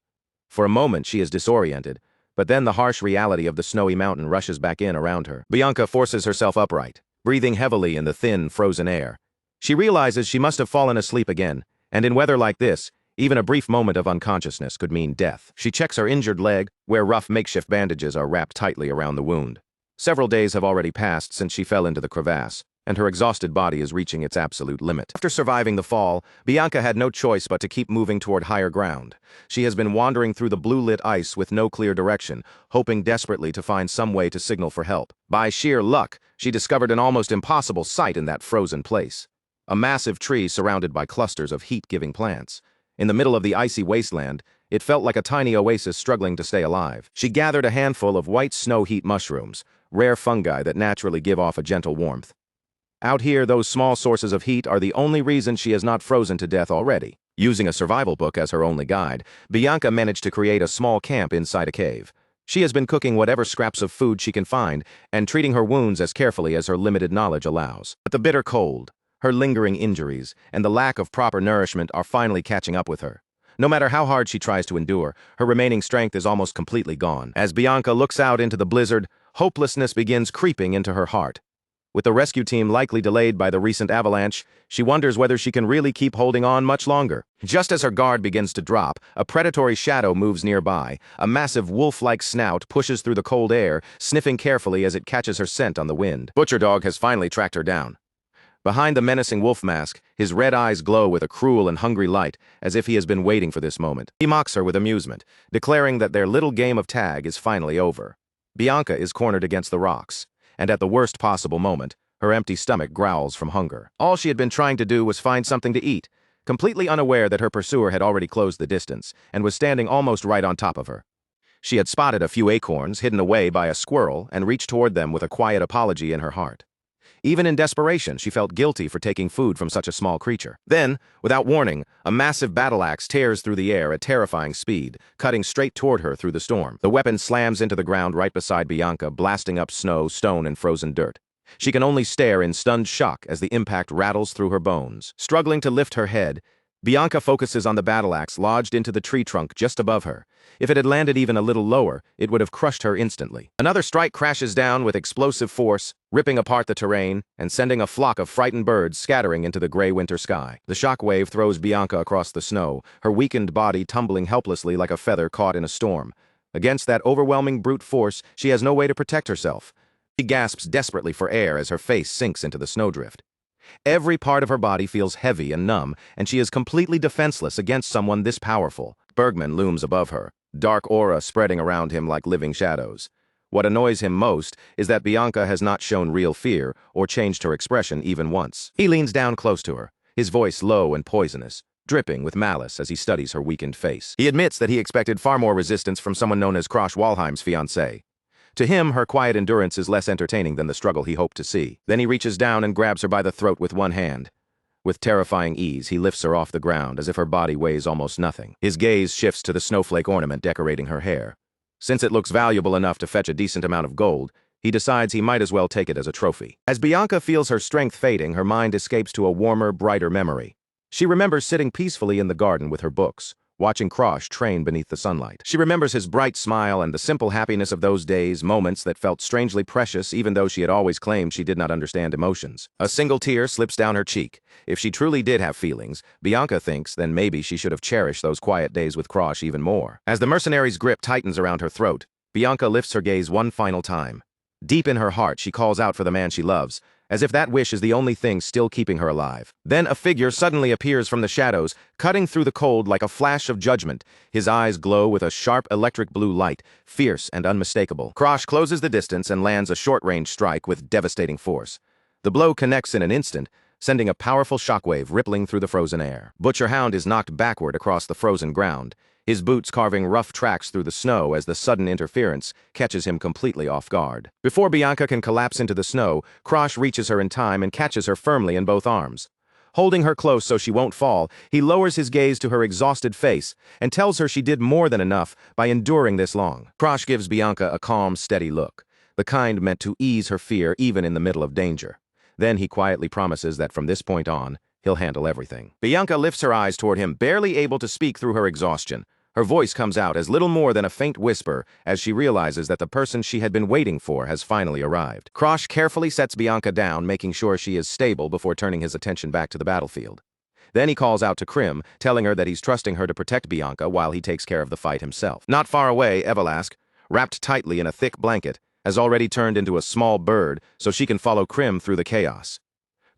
For a moment, she is disoriented, but then the harsh reality of the snowy mountain rushes back in around her. Bianca forces herself upright, breathing heavily in the thin, frozen air. She realizes she must have fallen asleep again, and in weather like this, even a brief moment of unconsciousness could mean death. She checks her injured leg, where rough makeshift bandages are wrapped tightly around the wound. Several days have already passed since she fell into the crevasse, and her exhausted body is reaching its absolute limit. After surviving the fall, Bianca had no choice but to keep moving toward higher ground. She has been wandering through the blue-lit ice with no clear direction, hoping desperately to find some way to signal for help. By sheer luck, she discovered an almost impossible sight in that frozen place. A massive tree surrounded by clusters of heat-giving plants. In the middle of the icy wasteland, it felt like a tiny oasis struggling to stay alive. She gathered a handful of white snow heat mushrooms, rare fungi that naturally give off a gentle warmth. Out here, those small sources of heat are the only reason she has not frozen to death already. Using a survival book as her only guide, Bianca managed to create a small camp inside a cave. She has been cooking whatever scraps of food she can find and treating her wounds as carefully as her limited knowledge allows. But the bitter cold, her lingering injuries, and the lack of proper nourishment are finally catching up with her. No matter how hard she tries to endure, her remaining strength is almost completely gone. As Bianca looks out into the blizzard, hopelessness begins creeping into her heart. With the rescue team likely delayed by the recent avalanche, she wonders whether she can really keep holding on much longer. Just as her guard begins to drop, a predatory shadow moves nearby. A massive wolf-like snout pushes through the cold air, sniffing carefully as it catches her scent on the wind. Butcher Dog has finally tracked her down. Behind the menacing wolf mask, his red eyes glow with a cruel and hungry light, as if he has been waiting for this moment. He mocks her with amusement, declaring that their little game of tag is finally over. Bianca is cornered against the rocks, and at the worst possible moment, her empty stomach growls from hunger. All she had been trying to do was find something to eat, completely unaware that her pursuer had already closed the distance and was standing almost right on top of her. She had spotted a few acorns hidden away by a squirrel and reached toward them with a quiet apology in her heart. Even in desperation, she felt guilty for taking food from such a small creature. Then, without warning, a massive battle axe tears through the air at terrifying speed, cutting straight toward her through the storm. The weapon slams into the ground right beside Bianca, blasting up snow, stone, and frozen dirt. She can only stare in stunned shock as the impact rattles through her bones. Struggling to lift her head, Bianca focuses on the battle axe lodged into the tree trunk just above her. If it had landed even a little lower, it would have crushed her instantly. Another strike crashes down with explosive force, ripping apart the terrain and sending a flock of frightened birds scattering into the gray winter sky. The shock wave throws Bianca across the snow, her weakened body tumbling helplessly like a feather caught in a storm. Against that overwhelming brute force, she has no way to protect herself. She gasps desperately for air as her face sinks into the snowdrift. Every part of her body feels heavy and numb, and she is completely defenseless against someone this powerful. Bergman looms above her, dark aura spreading around him like living shadows. What annoys him most is that Bianca has not shown real fear or changed her expression even once. He leans down close to her, his voice low and poisonous, dripping with malice as he studies her weakened face. He admits that he expected far more resistance from someone known as Krosh Walheim's fiancée. To him, her quiet endurance is less entertaining than the struggle he hoped to see. Then he reaches down and grabs her by the throat with one hand. With terrifying ease, he lifts her off the ground as if her body weighs almost nothing. His gaze shifts to the snowflake ornament decorating her hair. Since it looks valuable enough to fetch a decent amount of gold, he decides he might as well take it as a trophy. As Bianca feels her strength fading, her mind escapes to a warmer, brighter memory. She remembers sitting peacefully in the garden with her books, watching Krosh train beneath the sunlight. She remembers his bright smile and the simple happiness of those days, moments that felt strangely precious even though she had always claimed she did not understand emotions. A single tear slips down her cheek. If she truly did have feelings, Bianca thinks then maybe she should have cherished those quiet days with Krosh even more. As the mercenary's grip tightens around her throat, Bianca lifts her gaze one final time. Deep in her heart, she calls out for the man she loves, as if that wish is the only thing still keeping her alive. Then a figure suddenly appears from the shadows, cutting through the cold like a flash of judgment. His eyes glow with a sharp electric blue light, fierce and unmistakable. Krosh closes the distance and lands a short-range strike with devastating force. The blow connects in an instant, sending a powerful shockwave rippling through the frozen air. Butcher Hound is knocked backward across the frozen ground, his boots carving rough tracks through the snow as the sudden interference catches him completely off guard. Before Bianca can collapse into the snow, Krosh reaches her in time and catches her firmly in both arms. Holding her close so she won't fall, he lowers his gaze to her exhausted face and tells her she did more than enough by enduring this long. Krosh gives Bianca a calm, steady look, the kind meant to ease her fear even in the middle of danger. Then he quietly promises that from this point on, he'll handle everything. Bianca lifts her eyes toward him, barely able to speak through her exhaustion. Her voice comes out as little more than a faint whisper as she realizes that the person she had been waiting for has finally arrived. Krosh carefully sets Bianca down, making sure she is stable before turning his attention back to the battlefield. Then he calls out to Krim, telling her that he's trusting her to protect Bianca while he takes care of the fight himself. Not far away, Evelask, wrapped tightly in a thick blanket, has already turned into a small bird so she can follow Krim through the chaos.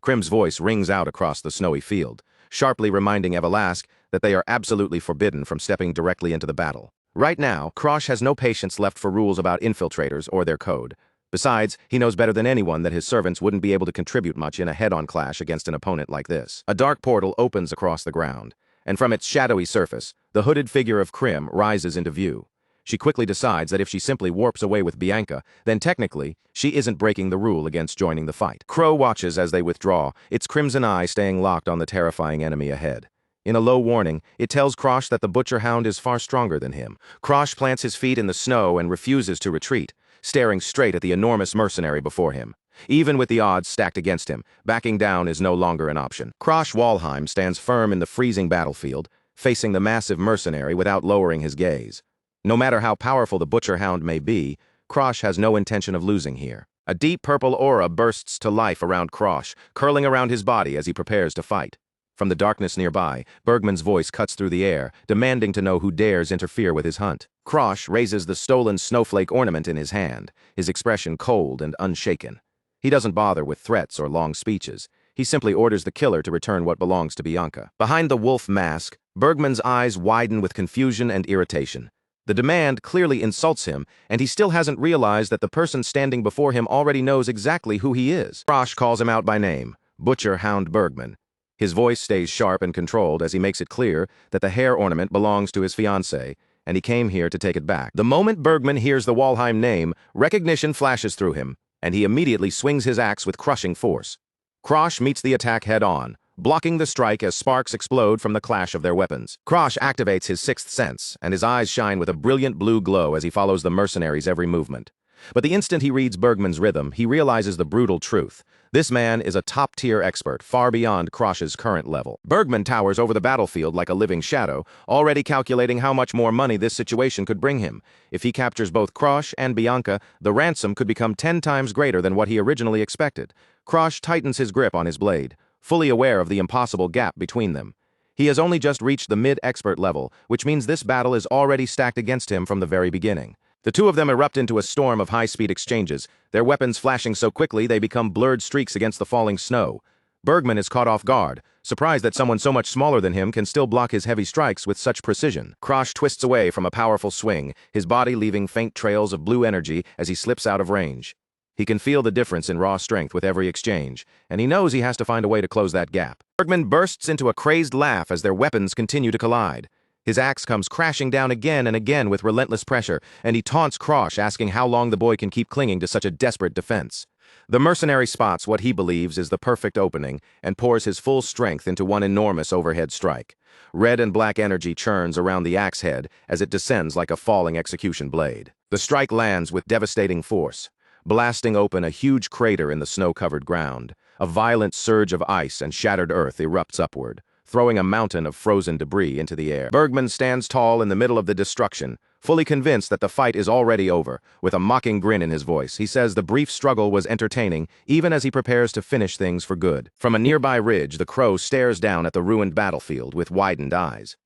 Krim's voice rings out across the snowy field, sharply reminding Evelask that they are absolutely forbidden from stepping directly into the battle. Right now, Krosh has no patience left for rules about infiltrators or their code. Besides, he knows better than anyone that his servants wouldn't be able to contribute much in a head-on clash against an opponent like this. A dark portal opens across the ground, and from its shadowy surface, the hooded figure of Krim rises into view. She quickly decides that if she simply warps away with Bianca, then technically, she isn't breaking the rule against joining the fight. Crow watches as they withdraw, its crimson eye staying locked on the terrifying enemy ahead. In a low warning, it tells Krosh that the Butcher Hound is far stronger than him. Krosh plants his feet in the snow and refuses to retreat, staring straight at the enormous mercenary before him. Even with the odds stacked against him, backing down is no longer an option. Krosh Walheim stands firm in the freezing battlefield, facing the massive mercenary without lowering his gaze. No matter how powerful the Butcher Hound may be, Krosh has no intention of losing here. A deep purple aura bursts to life around Krosh, curling around his body as he prepares to fight. From the darkness nearby, Bergman's voice cuts through the air, demanding to know who dares interfere with his hunt. Krosh raises the stolen snowflake ornament in his hand, his expression cold and unshaken. He doesn't bother with threats or long speeches. He simply orders the killer to return what belongs to Bianca. Behind the wolf mask, Bergman's eyes widen with confusion and irritation. The demand clearly insults him, and he still hasn't realized that the person standing before him already knows exactly who he is. Krosh calls him out by name, Butcher Hound Bergman. His voice stays sharp and controlled as he makes it clear that the hair ornament belongs to his fiancée, and he came here to take it back. The moment Bergman hears the Walheim name, recognition flashes through him, and he immediately swings his axe with crushing force. Krosh meets the attack head-on, blocking the strike as sparks explode from the clash of their weapons. Krosh activates his sixth sense, and his eyes shine with a brilliant blue glow as he follows the mercenary's every movement. But the instant he reads Bergman's rhythm, he realizes the brutal truth. This man is a top-tier expert, far beyond Krosh's current level. Bergman towers over the battlefield like a living shadow, already calculating how much more money this situation could bring him. If he captures both Krosh and Bianca, the ransom could become 10 times greater than what he originally expected. Krosh tightens his grip on his blade, fully aware of the impossible gap between them. He has only just reached the mid-expert level, which means this battle is already stacked against him from the very beginning. The two of them erupt into a storm of high-speed exchanges, their weapons flashing so quickly they become blurred streaks against the falling snow. Bergman is caught off guard, surprised that someone so much smaller than him can still block his heavy strikes with such precision. Krosh twists away from a powerful swing, his body leaving faint trails of blue energy as he slips out of range. He can feel the difference in raw strength with every exchange, and he knows he has to find a way to close that gap. Bergman bursts into a crazed laugh as their weapons continue to collide. His axe comes crashing down again and again with relentless pressure, and he taunts Krosh, asking how long the boy can keep clinging to such a desperate defense. The mercenary spots what he believes is the perfect opening and pours his full strength into one enormous overhead strike. Red and black energy churns around the axe head as it descends like a falling execution blade. The strike lands with devastating force, blasting open a huge crater in the snow-covered ground. A violent surge of ice and shattered earth erupts upward, throwing a mountain of frozen debris into the air. Bergman stands tall in the middle of the destruction, fully convinced that the fight is already over. With a mocking grin in his voice, he says the brief struggle was entertaining, even as he prepares to finish things for good. From a nearby ridge, the crow stares down at the ruined battlefield with widened eyes.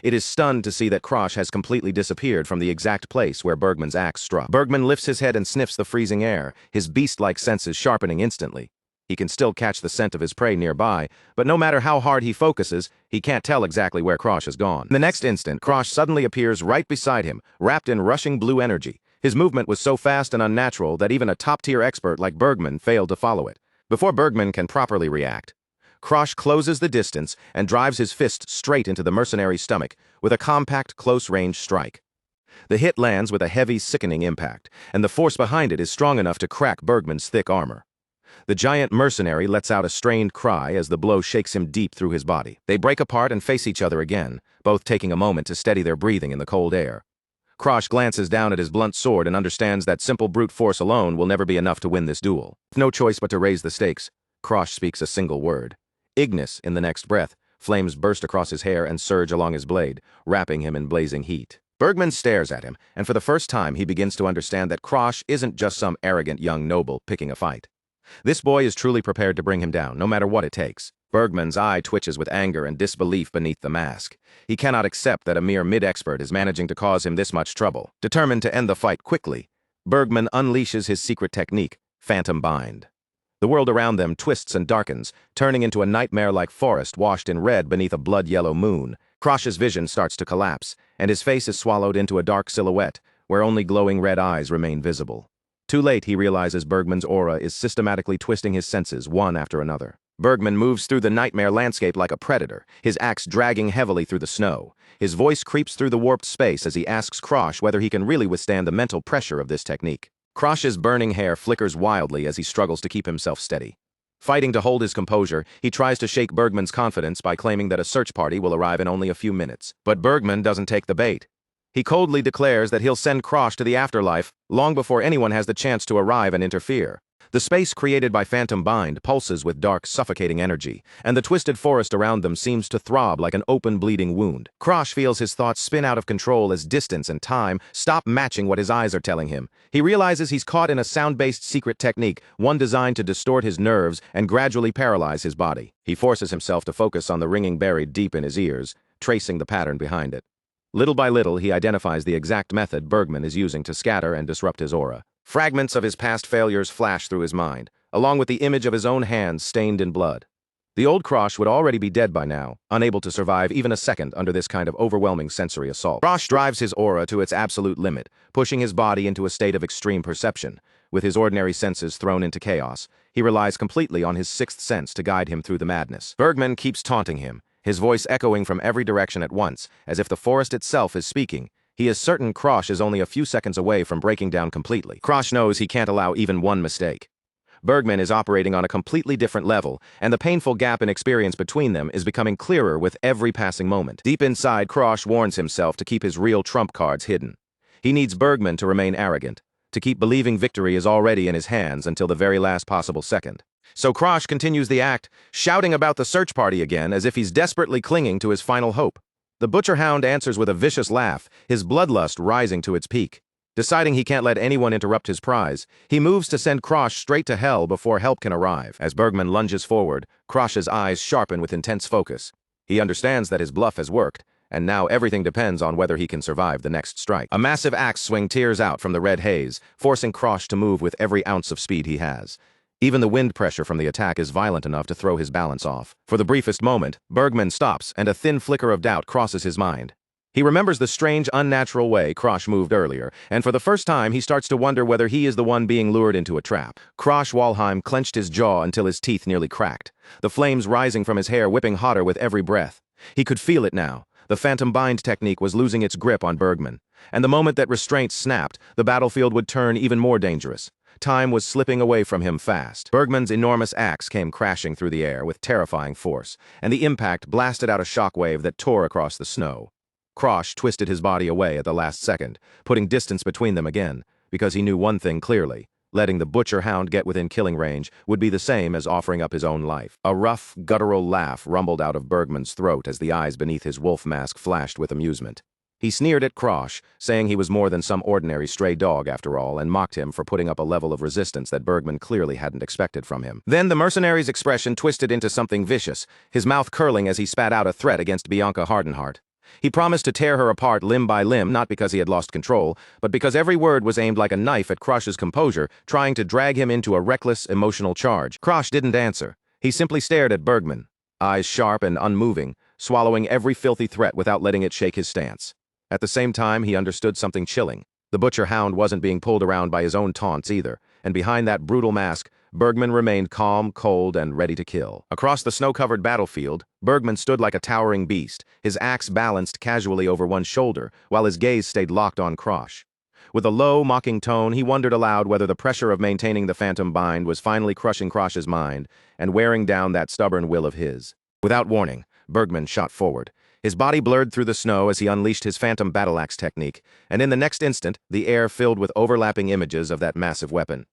It is stunned to see that Krosh has completely disappeared from the exact place where Bergman's axe struck. Bergman lifts his head and sniffs the freezing air, his beast-like senses sharpening instantly. He can still catch the scent of his prey nearby, but no matter how hard he focuses, he can't tell exactly where Krosh has gone. In the next instant, Krosh suddenly appears right beside him, wrapped in rushing blue energy. His movement was so fast and unnatural that even a top-tier expert like Bergman failed to follow it. Before Bergman can properly react, Krosh closes the distance and drives his fist straight into the mercenary's stomach with a compact, close-range strike. The hit lands with a heavy, sickening impact, and the force behind it is strong enough to crack Bergman's thick armor. The giant mercenary lets out a strained cry as the blow shakes him deep through his body. They break apart and face each other again, both taking a moment to steady their breathing in the cold air. Krosh glances down at his blunt sword and understands that simple brute force alone will never be enough to win this duel. With no choice but to raise the stakes, Krosh speaks a single word. Ignis, in the next breath, flames burst across his hair and surge along his blade, wrapping him in blazing heat. Bergman stares at him, and for the first time he begins to understand that Krosh isn't just some arrogant young noble picking a fight. This boy is truly prepared to bring him down, no matter what it takes. Bergman's eye twitches with anger and disbelief beneath the mask. He cannot accept that a mere mid-expert is managing to cause him this much trouble. Determined to end the fight quickly, Bergman unleashes his secret technique, Phantom Bind. The world around them twists and darkens, turning into a nightmare-like forest washed in red beneath a blood-yellow moon. Krosh's vision starts to collapse, and his face is swallowed into a dark silhouette, where only glowing red eyes remain visible. Too late, he realizes Bergman's aura is systematically twisting his senses one after another. Bergman moves through the nightmare landscape like a predator, his axe dragging heavily through the snow. His voice creeps through the warped space as he asks Krosh whether he can really withstand the mental pressure of this technique. Krosh's burning hair flickers wildly as he struggles to keep himself steady. Fighting to hold his composure, he tries to shake Bergman's confidence by claiming that a search party will arrive in only a few minutes. But Bergman doesn't take the bait. He coldly declares that he'll send Krosh to the afterlife long before anyone has the chance to arrive and interfere. The space created by Phantom Bind pulses with dark, suffocating energy, and the twisted forest around them seems to throb like an open, bleeding wound. Krosh feels his thoughts spin out of control as distance and time stop matching what his eyes are telling him. He realizes he's caught in a sound-based secret technique, one designed to distort his nerves and gradually paralyze his body. He forces himself to focus on the ringing buried deep in his ears, tracing the pattern behind it. Little by little, he identifies the exact method Bergman is using to scatter and disrupt his aura. Fragments of his past failures flash through his mind, along with the image of his own hands stained in blood. The old Krosh would already be dead by now, unable to survive even a second under this kind of overwhelming sensory assault. Krosh drives his aura to its absolute limit, pushing his body into a state of extreme perception. With his ordinary senses thrown into chaos, he relies completely on his sixth sense to guide him through the madness. Bergman keeps taunting him, his voice echoing from every direction at once, as if the forest itself is speaking. He is certain Krosh is only a few seconds away from breaking down completely. Krosh knows he can't allow even one mistake. Bergman is operating on a completely different level, and the painful gap in experience between them is becoming clearer with every passing moment. Deep inside, Krosh warns himself to keep his real trump cards hidden. He needs Bergman to remain arrogant, to keep believing victory is already in his hands until the very last possible second. So Krosh continues the act, shouting about the search party again as if he's desperately clinging to his final hope. The butcher hound answers with a vicious laugh, his bloodlust rising to its peak. Deciding he can't let anyone interrupt his prize, he moves to send Krosh straight to hell before help can arrive. As Bergman lunges forward, Krosh's eyes sharpen with intense focus. He understands that his bluff has worked, and now everything depends on whether he can survive the next strike. A massive axe swing tears out from the red haze, forcing Krosh to move with every ounce of speed he has. Even the wind pressure from the attack is violent enough to throw his balance off. For the briefest moment, Bergman stops, and a thin flicker of doubt crosses his mind. He remembers the strange, unnatural way Krosh moved earlier, and for the first time he starts to wonder whether he is the one being lured into a trap. Krosh Walheim clenched his jaw until his teeth nearly cracked, the flames rising from his hair whipping hotter with every breath. He could feel it now. The phantom bind technique was losing its grip on Bergman, and the moment that restraints snapped, the battlefield would turn even more dangerous. Time was slipping away from him fast. Bergman's enormous axe came crashing through the air with terrifying force, and the impact blasted out a shockwave that tore across the snow. Krosh twisted his body away at the last second, putting distance between them again, because he knew one thing clearly. Letting the butcher hound get within killing range would be the same as offering up his own life. A rough, guttural laugh rumbled out of Bergman's throat as the eyes beneath his wolf mask flashed with amusement. He sneered at Krosh, saying he was more than some ordinary stray dog after all, and mocked him for putting up a level of resistance that Bergman clearly hadn't expected from him. Then the mercenary's expression twisted into something vicious, his mouth curling as he spat out a threat against Bianca Hardenheart. He promised to tear her apart limb by limb, not because he had lost control, but because every word was aimed like a knife at Krosh's composure, trying to drag him into a reckless, emotional charge. Krosh didn't answer. He simply stared at Bergman, eyes sharp and unmoving, swallowing every filthy threat without letting it shake his stance. At the same time, he understood something chilling. The butcher hound wasn't being pulled around by his own taunts either, and behind that brutal mask, Bergman remained calm, cold, and ready to kill. Across the snow-covered battlefield, Bergman stood like a towering beast, his axe balanced casually over one shoulder, while his gaze stayed locked on Krosh. With a low, mocking tone, he wondered aloud whether the pressure of maintaining the phantom bind was finally crushing Krosh's mind and wearing down that stubborn will of his. Without warning, Bergman shot forward. His body blurred through the snow as he unleashed his phantom battle axe technique, and in the next instant, the air filled with overlapping images of that massive weapon.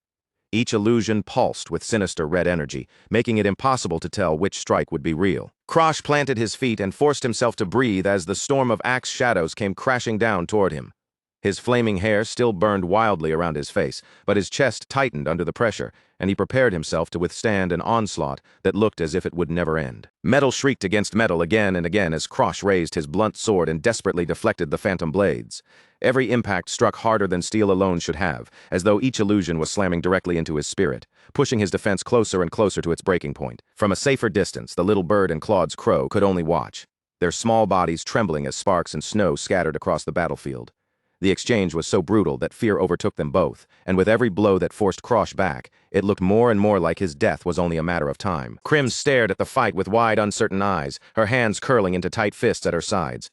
Each illusion pulsed with sinister red energy, making it impossible to tell which strike would be real. Krosh planted his feet and forced himself to breathe as the storm of axe shadows came crashing down toward him. His flaming hair still burned wildly around his face, but his chest tightened under the pressure, and he prepared himself to withstand an onslaught that looked as if it would never end. Metal shrieked against metal again and again as Krosh raised his blunt sword and desperately deflected the phantom blades. Every impact struck harder than steel alone should have, as though each illusion was slamming directly into his spirit, pushing his defense closer and closer to its breaking point. From a safer distance, the little bird and Claude's crow could only watch, their small bodies trembling as sparks and snow scattered across the battlefield. The exchange was so brutal that fear overtook them both, and with every blow that forced Krosh back, it looked more and more like his death was only a matter of time. Krim stared at the fight with wide, uncertain eyes, her hands curling into tight fists at her sides.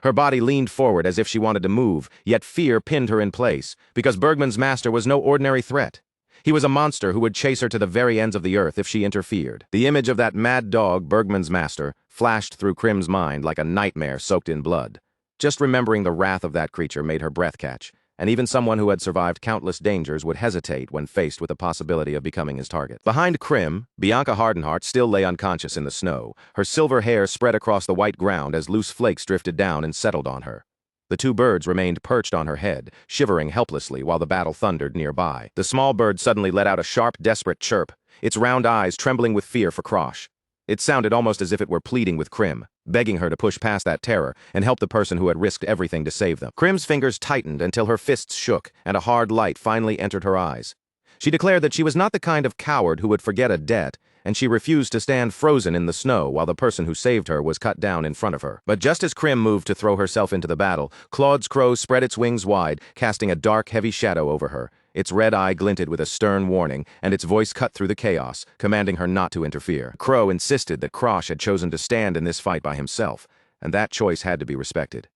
Her body leaned forward as if she wanted to move, yet fear pinned her in place, because Bergman's master was no ordinary threat. He was a monster who would chase her to the very ends of the earth if she interfered. The image of that mad dog, Bergman's master, flashed through Krim's mind like a nightmare soaked in blood. Just remembering the wrath of that creature made her breath catch, and even someone who had survived countless dangers would hesitate when faced with the possibility of becoming his target. Behind Krim, Bianca Hardenheart still lay unconscious in the snow, her silver hair spread across the white ground as loose flakes drifted down and settled on her. The two birds remained perched on her head, shivering helplessly while the battle thundered nearby. The small bird suddenly let out a sharp, desperate chirp, its round eyes trembling with fear for Krosh. It sounded almost as if it were pleading with Krim, begging her to push past that terror and help the person who had risked everything to save them. Krim's fingers tightened until her fists shook and a hard light finally entered her eyes. She declared that she was not the kind of coward who would forget a debt, and she refused to stand frozen in the snow while the person who saved her was cut down in front of her. But just as Krim moved to throw herself into the battle, Claude's crow spread its wings wide, casting a dark, heavy shadow over her. Its red eye glinted with a stern warning, and its voice cut through the chaos, commanding her not to interfere. Crow insisted that Krosh had chosen to stand in this fight by himself, and that choice had to be respected.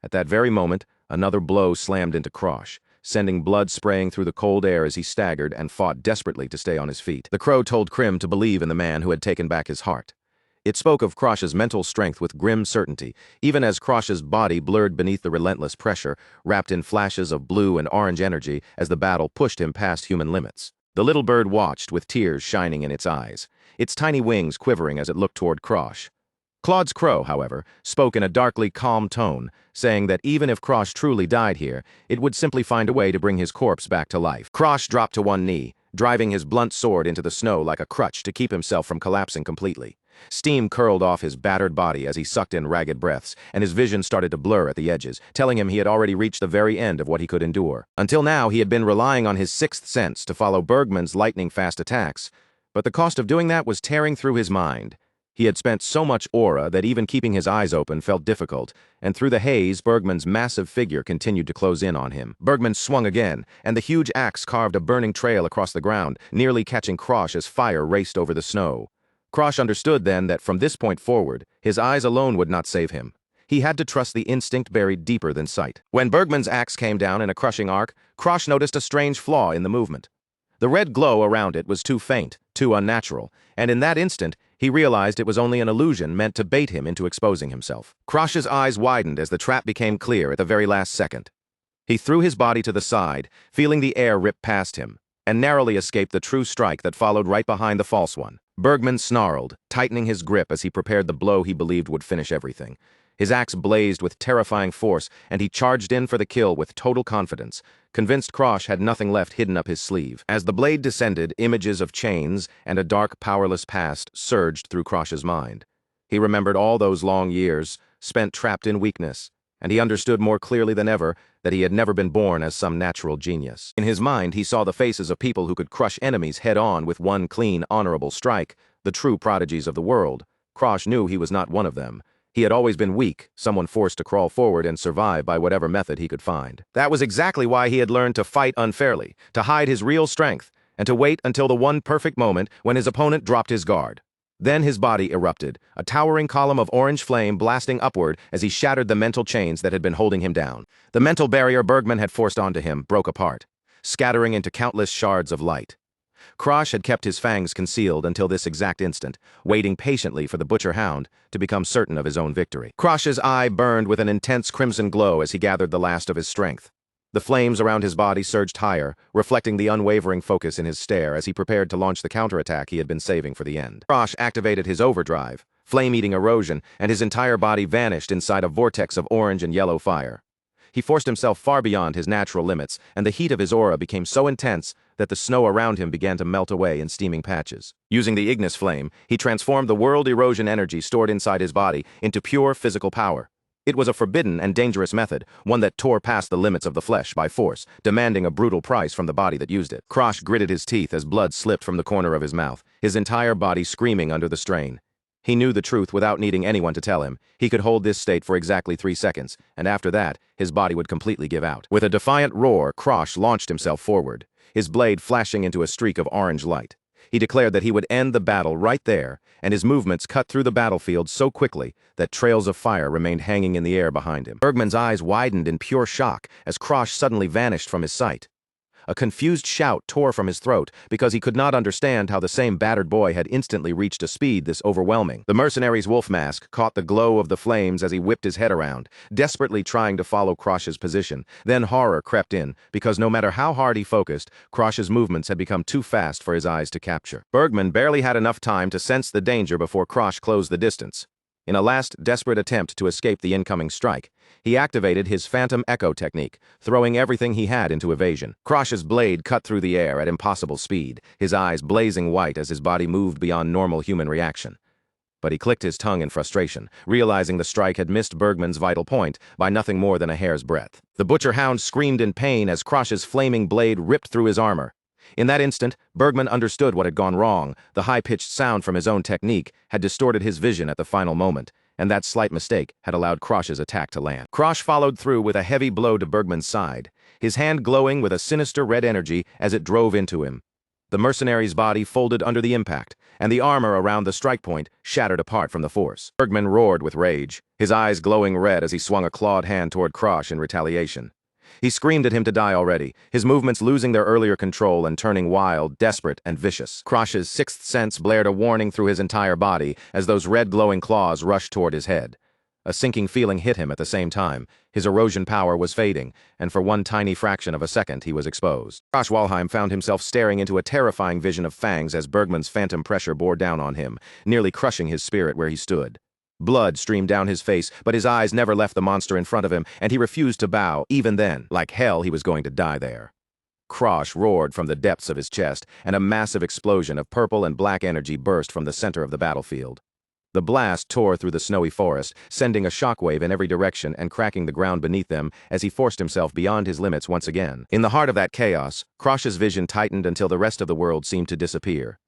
At that very moment, another blow slammed into Krosh, sending blood spraying through the cold air as he staggered and fought desperately to stay on his feet. The crow told Krim to believe in the man who had taken back his heart. It spoke of Krosh's mental strength with grim certainty, even as Krosh's body blurred beneath the relentless pressure, wrapped in flashes of blue and orange energy as the battle pushed him past human limits. The little bird watched with tears shining in its eyes, its tiny wings quivering as it looked toward Krosh. Claude's crow, however, spoke in a darkly calm tone, saying that even if Krosh truly died here, it would simply find a way to bring his corpse back to life. Krosh dropped to one knee, driving his blunt sword into the snow like a crutch to keep himself from collapsing completely. Steam curled off his battered body as he sucked in ragged breaths, and his vision started to blur at the edges, telling him he had already reached the very end of what he could endure. Until now, he had been relying on his sixth sense to follow Bergman's lightning-fast attacks, but the cost of doing that was tearing through his mind. He had spent so much aura that even keeping his eyes open felt difficult, and through the haze, Bergman's massive figure continued to close in on him. Bergman swung again, and the huge axe carved a burning trail across the ground, nearly catching Krosh as fire raced over the snow. Krosh understood then that from this point forward, his eyes alone would not save him. He had to trust the instinct buried deeper than sight. When Bergman's axe came down in a crushing arc, Krosh noticed a strange flaw in the movement. The red glow around it was too faint, too unnatural, and in that instant, he realized it was only an illusion meant to bait him into exposing himself. Krosh's eyes widened as the trap became clear at the very last second. He threw his body to the side, feeling the air rip past him, and narrowly escaped the true strike that followed right behind the false one. Bergman snarled, tightening his grip as he prepared the blow he believed would finish everything. His axe blazed with terrifying force, and he charged in for the kill with total confidence, convinced Krosh had nothing left hidden up his sleeve. As the blade descended, images of chains and a dark, powerless past surged through Krosh's mind. He remembered all those long years, spent trapped in weakness, and he understood more clearly than ever that he had never been born as some natural genius. In his mind, he saw the faces of people who could crush enemies head-on with one clean, honorable strike, the true prodigies of the world. Krosh knew he was not one of them. He had always been weak, someone forced to crawl forward and survive by whatever method he could find. That was exactly why he had learned to fight unfairly, to hide his real strength, and to wait until the one perfect moment when his opponent dropped his guard. Then his body erupted, a towering column of orange flame blasting upward as he shattered the mental chains that had been holding him down. The mental barrier Bergman had forced onto him broke apart, scattering into countless shards of light. Krosh had kept his fangs concealed until this exact instant, waiting patiently for the butcher hound to become certain of his own victory. Krosh's eye burned with an intense crimson glow as he gathered the last of his strength. The flames around his body surged higher, reflecting the unwavering focus in his stare as he prepared to launch the counterattack he had been saving for the end. Krosh activated his overdrive, flame-eating erosion, and his entire body vanished inside a vortex of orange and yellow fire. He forced himself far beyond his natural limits, and the heat of his aura became so intense that the snow around him began to melt away in steaming patches. Using the Ignis flame, he transformed the world erosion energy stored inside his body into pure physical power. It was a forbidden and dangerous method, one that tore past the limits of the flesh by force, demanding a brutal price from the body that used it. Krosh gritted his teeth as blood slipped from the corner of his mouth, his entire body screaming under the strain. He knew the truth without needing anyone to tell him. He could hold this state for exactly 3 seconds, and after that, his body would completely give out. With a defiant roar, Krosh launched himself forward, his blade flashing into a streak of orange light. He declared that he would end the battle right there, and his movements cut through the battlefield so quickly that trails of fire remained hanging in the air behind him. Bergman's eyes widened in pure shock as Krosh suddenly vanished from his sight. A confused shout tore from his throat because he could not understand how the same battered boy had instantly reached a speed this overwhelming. The mercenary's wolf mask caught the glow of the flames as he whipped his head around, desperately trying to follow Krosh's position. Then horror crept in because no matter how hard he focused, Krosh's movements had become too fast for his eyes to capture. Bergman barely had enough time to sense the danger before Krosh closed the distance. In a last desperate attempt to escape the incoming strike, he activated his phantom echo technique, throwing everything he had into evasion. Krosh's blade cut through the air at impossible speed, his eyes blazing white as his body moved beyond normal human reaction. But he clicked his tongue in frustration, realizing the strike had missed Bergman's vital point by nothing more than a hair's breadth. The butcher hound screamed in pain as Krosh's flaming blade ripped through his armor. In that instant, Bergman understood what had gone wrong. The high-pitched sound from his own technique had distorted his vision at the final moment, and that slight mistake had allowed Krosh's attack to land. Krosh followed through with a heavy blow to Bergman's side, his hand glowing with a sinister red energy as it drove into him. The mercenary's body folded under the impact, and the armor around the strike point shattered apart from the force. Bergman roared with rage, his eyes glowing red as he swung a clawed hand toward Krosh in retaliation. He screamed at him to die already, his movements losing their earlier control and turning wild, desperate, and vicious. Krosh's sixth sense blared a warning through his entire body as those red glowing claws rushed toward his head. A sinking feeling hit him at the same time. His erosion power was fading, and for one tiny fraction of a second he was exposed. Krosh Walheim found himself staring into a terrifying vision of fangs as Bergman's phantom pressure bore down on him, nearly crushing his spirit where he stood. Blood streamed down his face, but his eyes never left the monster in front of him, and he refused to bow, even then. Like hell, he was going to die there. Krosh roared from the depths of his chest, and a massive explosion of purple and black energy burst from the center of the battlefield. The blast tore through the snowy forest, sending a shockwave in every direction and cracking the ground beneath them as he forced himself beyond his limits once again. In the heart of that chaos, Krosh's vision tightened until the rest of the world seemed to disappear.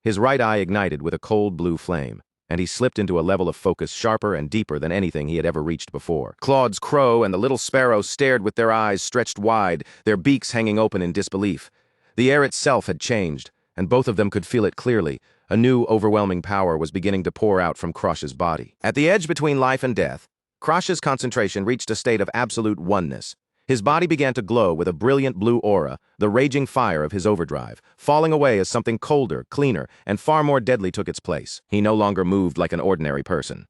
His right eye ignited with a cold blue flame, and he slipped into a level of focus sharper and deeper than anything he had ever reached before. Claude's crow and the little sparrow stared with their eyes stretched wide, their beaks hanging open in disbelief. The air itself had changed, and both of them could feel it clearly. A new, overwhelming power was beginning to pour out from Krosh's body. At the edge between life and death, Krosh's concentration reached a state of absolute oneness. His body began to glow with a brilliant blue aura, the raging fire of his overdrive, falling away as something colder, cleaner, and far more deadly took its place. He no longer moved like an ordinary person.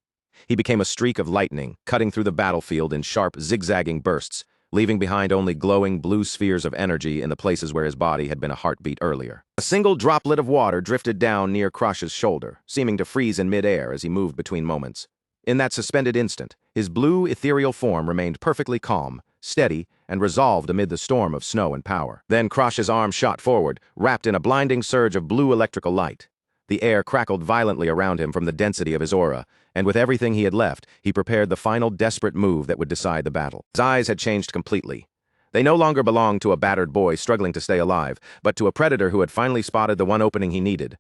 He became a streak of lightning, cutting through the battlefield in sharp, zigzagging bursts, leaving behind only glowing blue spheres of energy in the places where his body had been a heartbeat earlier. A single droplet of water drifted down near Krosh's shoulder, seeming to freeze in midair as he moved between moments. In that suspended instant, his blue, ethereal form remained perfectly calm, steady, and resolved amid the storm of snow and power. Then Krosh's arm shot forward, wrapped in a blinding surge of blue electrical light. The air crackled violently around him from the density of his aura, and with everything he had left, he prepared the final desperate move that would decide the battle. His eyes had changed completely. They no longer belonged to a battered boy struggling to stay alive, but to a predator who had finally spotted the one opening he needed.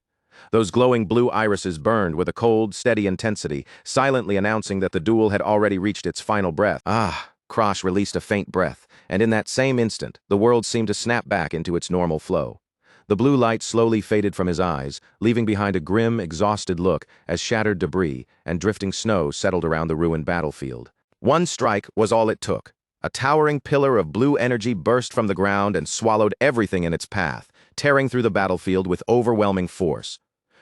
Those glowing blue irises burned with a cold, steady intensity, silently announcing that the duel had already reached its final breath. Ah! Krosh released a faint breath, and in that same instant, the world seemed to snap back into its normal flow. The blue light slowly faded from his eyes, leaving behind a grim, exhausted look as shattered debris and drifting snow settled around the ruined battlefield. One strike was all it took. A towering pillar of blue energy burst from the ground and swallowed everything in its path, tearing through the battlefield with overwhelming force.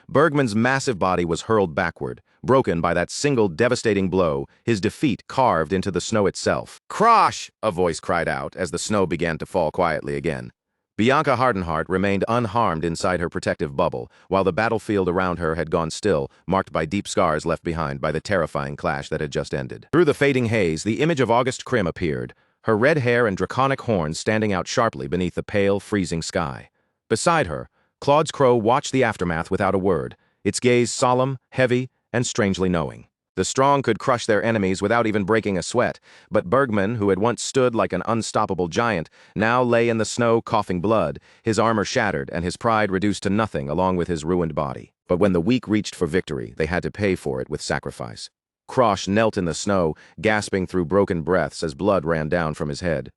Bergman's massive body was hurled backward, broken by that single devastating blow, his defeat carved into the snow itself. "Krosh!" a voice cried out as the snow began to fall quietly again. Bianca Hardenheart remained unharmed inside her protective bubble, while the battlefield around her had gone still, marked by deep scars left behind by the terrifying clash that had just ended. Through the fading haze, the image of August Krim appeared, her red hair and draconic horns standing out sharply beneath the pale, freezing sky. Beside her, Claude's crow watched the aftermath without a word, its gaze solemn, heavy, and strangely knowing. The strong could crush their enemies without even breaking a sweat, but Bergman, who had once stood like an unstoppable giant, now lay in the snow coughing blood, his armor shattered and his pride reduced to nothing along with his ruined body. But when the weak reached for victory, they had to pay for it with sacrifice. Krosh knelt in the snow, gasping through broken breaths as blood ran down from his head.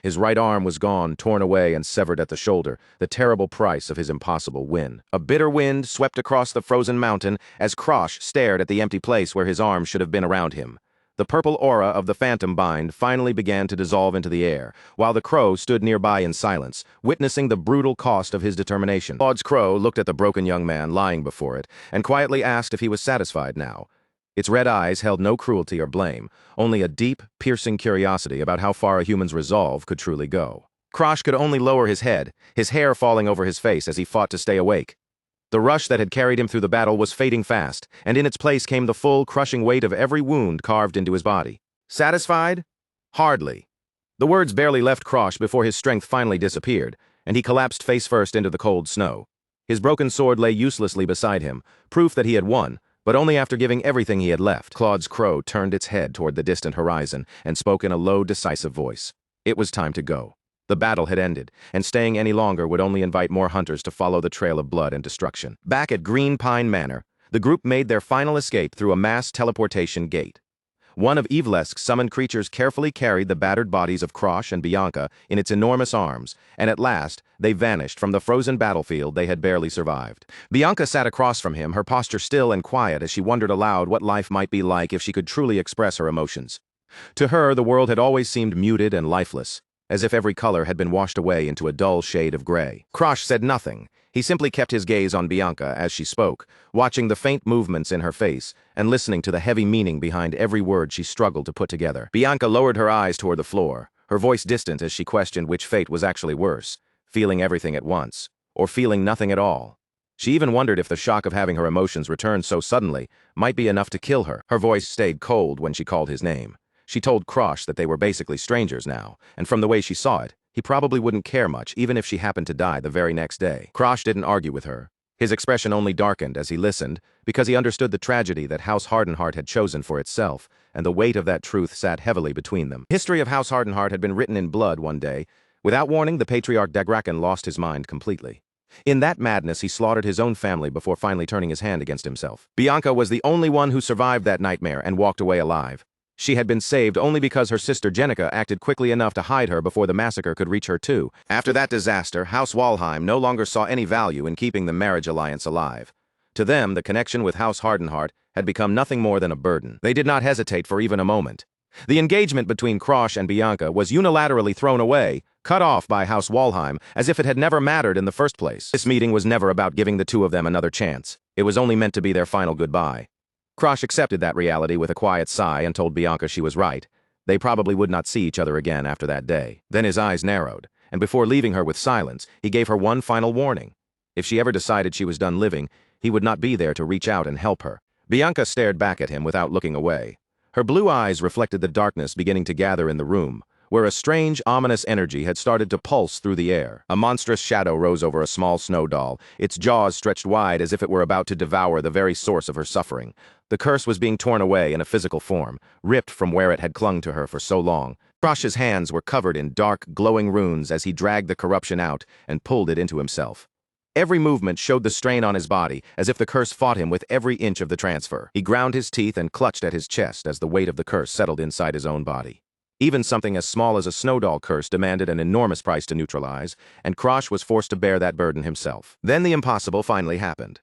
His right arm was gone, torn away and severed at the shoulder, the terrible price of his impossible win. A bitter wind swept across the frozen mountain as Krosh stared at the empty place where his arm should have been around him. The purple aura of the phantom bind finally began to dissolve into the air, while the crow stood nearby in silence, witnessing the brutal cost of his determination. Claude's crow looked at the broken young man lying before it, and quietly asked if he was satisfied now. Its red eyes held no cruelty or blame, only a deep, piercing curiosity about how far a human's resolve could truly go. Krosh could only lower his head, his hair falling over his face as he fought to stay awake. The rush that had carried him through the battle was fading fast, and in its place came the full, crushing weight of every wound carved into his body. Satisfied? Hardly. The words barely left Krosh before his strength finally disappeared, and he collapsed face first into the cold snow. His broken sword lay uselessly beside him, proof that he had won, but only after giving everything he had left. Claude's crow turned its head toward the distant horizon and spoke in a low, decisive voice. It was time to go. The battle had ended, and staying any longer would only invite more hunters to follow the trail of blood and destruction. Back at Green Pine Manor, the group made their final escape through a mass teleportation gate. One of Evelesk's summoned creatures carefully carried the battered bodies of Krosh and Bianca in its enormous arms, and at last, they vanished from the frozen battlefield they had barely survived. Bianca sat across from him, her posture still and quiet as she wondered aloud what life might be like if she could truly express her emotions. To her, the world had always seemed muted and lifeless, as if every color had been washed away into a dull shade of gray. Krosh said nothing. He simply kept his gaze on Bianca as she spoke, watching the faint movements in her face and listening to the heavy meaning behind every word she struggled to put together. Bianca lowered her eyes toward the floor, her voice distant as she questioned which fate was actually worse, feeling everything at once, or feeling nothing at all. She even wondered if the shock of having her emotions return so suddenly might be enough to kill her. Her voice stayed cold when she called his name. She told Krosh that they were basically strangers now, and from the way she saw it, he probably wouldn't care much even if she happened to die the very next day. Krosh didn't argue with her. His expression only darkened as he listened, because he understood the tragedy that House Hardenheart had chosen for itself, and the weight of that truth sat heavily between them. History of House Hardenheart had been written in blood one day. Without warning, the patriarch Dagraken lost his mind completely. In that madness, he slaughtered his own family before finally turning his hand against himself. Bianca was the only one who survived that nightmare and walked away alive. She had been saved only because her sister Jenica acted quickly enough to hide her before the massacre could reach her too. After that disaster, House Walheim no longer saw any value in keeping the marriage alliance alive. To them, the connection with House Hardenheart had become nothing more than a burden. They did not hesitate for even a moment. The engagement between Krosh and Bianca was unilaterally thrown away, cut off by House Walheim, as if it had never mattered in the first place. This meeting was never about giving the two of them another chance. It was only meant to be their final goodbye. Krosh accepted that reality with a quiet sigh and told Bianca she was right. They probably would not see each other again after that day. Then his eyes narrowed, and before leaving her with silence, he gave her one final warning. If she ever decided she was done living, he would not be there to reach out and help her. Bianca stared back at him without looking away. Her blue eyes reflected the darkness beginning to gather in the room, where a strange, ominous energy had started to pulse through the air. A monstrous shadow rose over a small snow doll, its jaws stretched wide as if it were about to devour the very source of her suffering. The curse was being torn away in a physical form, ripped from where it had clung to her for so long. Krosh's hands were covered in dark, glowing runes as he dragged the corruption out and pulled it into himself. Every movement showed the strain on his body, as if the curse fought him with every inch of the transfer. He ground his teeth and clutched at his chest as the weight of the curse settled inside his own body. Even something as small as a snow doll curse demanded an enormous price to neutralize, and Krosh was forced to bear that burden himself. Then the impossible finally happened.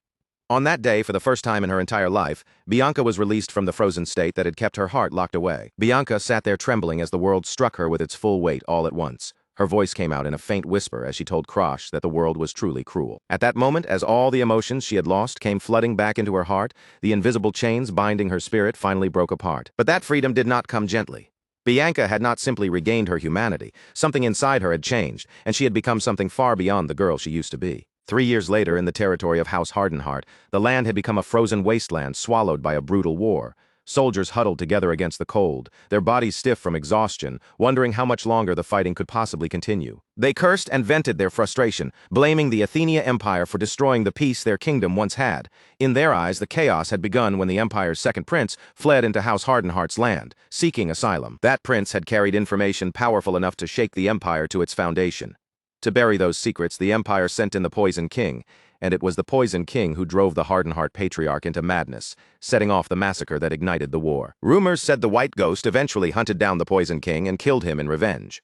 On that day, for the first time in her entire life, Bianca was released from the frozen state that had kept her heart locked away. Bianca sat there trembling as the world struck her with its full weight all at once. Her voice came out in a faint whisper as she told Krosh that the world was truly cruel. At that moment, as all the emotions she had lost came flooding back into her heart, the invisible chains binding her spirit finally broke apart. But that freedom did not come gently. Bianca had not simply regained her humanity. Something inside her had changed, and she had become something far beyond the girl she used to be. 3 years later, in the territory of House Hardenheart, the land had become a frozen wasteland swallowed by a brutal war. Soldiers huddled together against the cold, their bodies stiff from exhaustion, wondering how much longer the fighting could possibly continue. They cursed and vented their frustration, blaming the Athenia Empire for destroying the peace their kingdom once had. In their eyes, the chaos had begun when the Empire's second prince fled into House Hardenheart's land, seeking asylum. That prince had carried information powerful enough to shake the Empire to its foundation. To bury those secrets, the Empire sent in the Poison King, and it was the Poison King who drove the Hardenheart Patriarch into madness, setting off the massacre that ignited the war. Rumors said the White Ghost eventually hunted down the Poison King and killed him in revenge.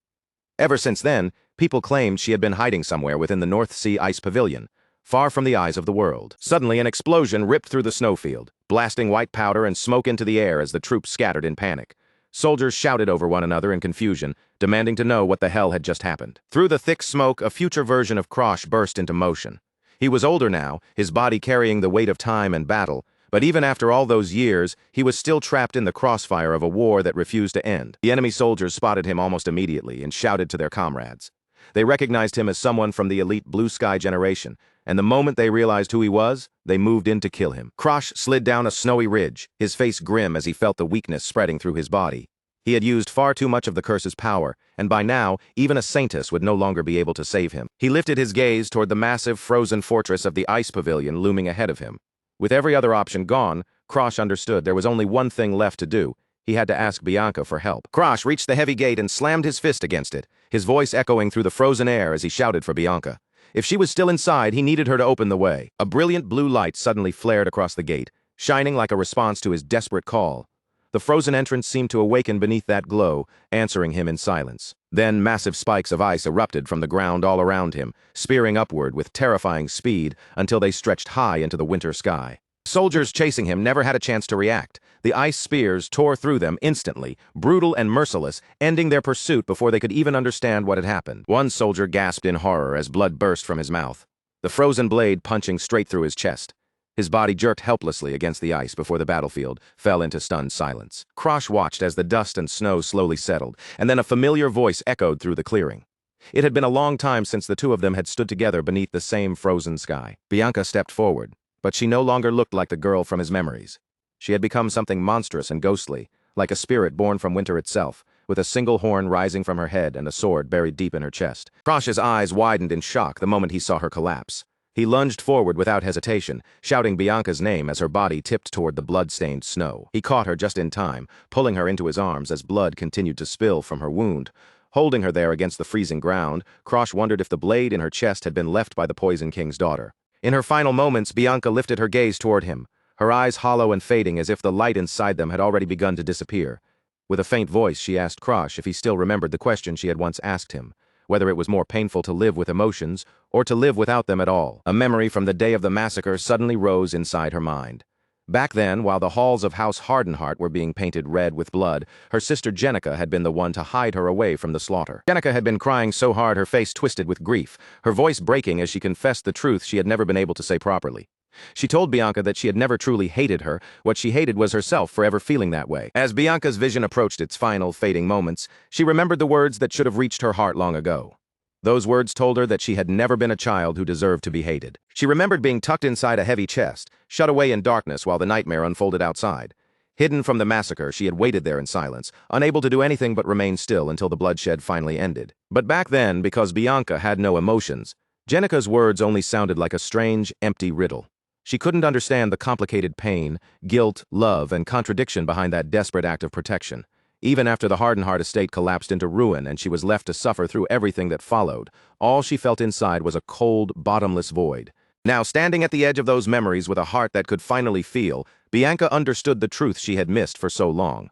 Ever since then, people claimed she had been hiding somewhere within the North Sea Ice Pavilion, far from the eyes of the world. Suddenly, an explosion ripped through the snowfield, blasting white powder and smoke into the air as the troops scattered in panic. Soldiers shouted over one another in confusion, demanding to know what the hell had just happened. Through the thick smoke, a future version of Krosh burst into motion. He was older now, his body carrying the weight of time and battle, but even after all those years, he was still trapped in the crossfire of a war that refused to end. The enemy soldiers spotted him almost immediately and shouted to their comrades. They recognized him as someone from the elite Blue Sky generation, and the moment they realized who he was, they moved in to kill him. Krosh slid down a snowy ridge, his face grim as he felt the weakness spreading through his body. He had used far too much of the curse's power, and by now, even a saintess would no longer be able to save him. He lifted his gaze toward the massive frozen fortress of the Ice Pavilion looming ahead of him. With every other option gone, Krosh understood there was only one thing left to do. he had to ask Bianca for help. Krosh reached the heavy gate and slammed his fist against it, his voice echoing through the frozen air as he shouted for Bianca. If she was still inside, he needed her to open the way. A brilliant blue light suddenly flared across the gate, shining like a response to his desperate call. The frozen entrance seemed to awaken beneath that glow, answering him in silence. Then massive spikes of ice erupted from the ground all around him, spearing upward with terrifying speed until they stretched high into the winter sky. Soldiers chasing him never had a chance to react. The ice spears tore through them instantly, brutal and merciless, ending their pursuit before they could even understand what had happened. One soldier gasped in horror as blood burst from his mouth, the frozen blade punching straight through his chest. His body jerked helplessly against the ice before the battlefield fell into stunned silence. Krosh watched as the dust and snow slowly settled, and then a familiar voice echoed through the clearing. It had been a long time since the two of them had stood together beneath the same frozen sky. Bianca stepped forward, but she no longer looked like the girl from his memories. She had become something monstrous and ghostly, like a spirit born from winter itself, with a single horn rising from her head and a sword buried deep in her chest. Krosh's eyes widened in shock the moment he saw her collapse. He lunged forward without hesitation, shouting Bianca's name as her body tipped toward the blood-stained snow. He caught her just in time, pulling her into his arms as blood continued to spill from her wound. Holding her there against the freezing ground, Krosh wondered if the blade in her chest had been left by the Poison King's daughter. In her final moments, Bianca lifted her gaze toward him, her eyes hollow and fading as if the light inside them had already begun to disappear. With a faint voice, she asked Krosh if he still remembered the question she had once asked him, whether it was more painful to live with emotions or to live without them at all. A memory from the day of the massacre suddenly rose inside her mind. Back then, while the halls of House Hardenheart were being painted red with blood, her sister Jenica had been the one to hide her away from the slaughter. Jenica had been crying so hard her face twisted with grief, her voice breaking as she confessed the truth she had never been able to say properly. She told Bianca that she had never truly hated her. What she hated was herself for ever feeling that way. As Bianca's vision approached its final, fading moments, she remembered the words that should have reached her heart long ago. Those words told her that she had never been a child who deserved to be hated. She remembered being tucked inside a heavy chest, shut away in darkness while the nightmare unfolded outside. Hidden from the massacre, she had waited there in silence, unable to do anything but remain still until the bloodshed finally ended. But back then, because Bianca had no emotions, Jenica's words only sounded like a strange, empty riddle. She couldn't understand the complicated pain, guilt, love, and contradiction behind that desperate act of protection. Even after the Hardenheart estate collapsed into ruin and she was left to suffer through everything that followed, all she felt inside was a cold, bottomless void. Now, standing at the edge of those memories with a heart that could finally feel, Bianca understood the truth she had missed for so long.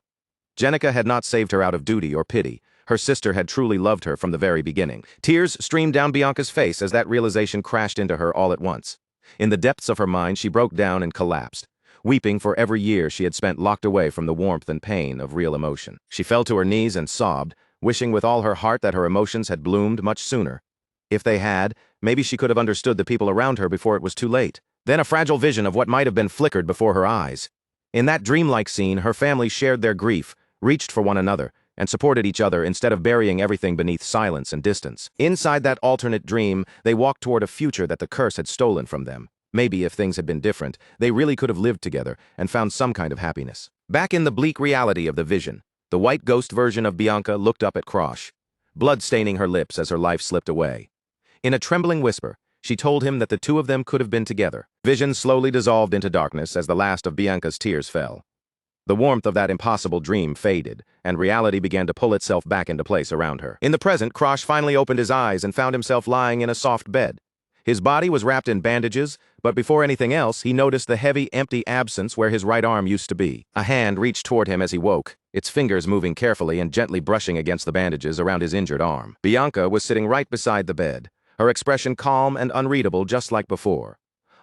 Jenica had not saved her out of duty or pity. Her sister had truly loved her from the very beginning. Tears streamed down Bianca's face as that realization crashed into her all at once. In the depths of her mind, she broke down and collapsed, weeping for every year she had spent locked away from the warmth and pain of real emotion. She fell to her knees and sobbed, wishing with all her heart that her emotions had bloomed much sooner. If they had, maybe she could have understood the people around her before it was too late. Then a fragile vision of what might have been flickered before her eyes. In that dreamlike scene, her family shared their grief, reached for one another, and supported each other instead of burying everything beneath silence and distance. Inside that alternate dream, they walked toward a future that the curse had stolen from them. Maybe if things had been different, they really could have lived together and found some kind of happiness. Back in the bleak reality of the vision, the white ghost version of Bianca looked up at Krosh, blood staining her lips as her life slipped away. In a trembling whisper, she told him that the two of them could have been together. Vision slowly dissolved into darkness as the last of Bianca's tears fell. The warmth of that impossible dream faded, and reality began to pull itself back into place around her. In the present, Krosh finally opened his eyes and found himself lying in a soft bed. His body was wrapped in bandages, but before anything else, he noticed the heavy, empty absence where his right arm used to be. A hand reached toward him as he woke, its fingers moving carefully and gently brushing against the bandages around his injured arm. Bianca was sitting right beside the bed, her expression calm and unreadable just like before.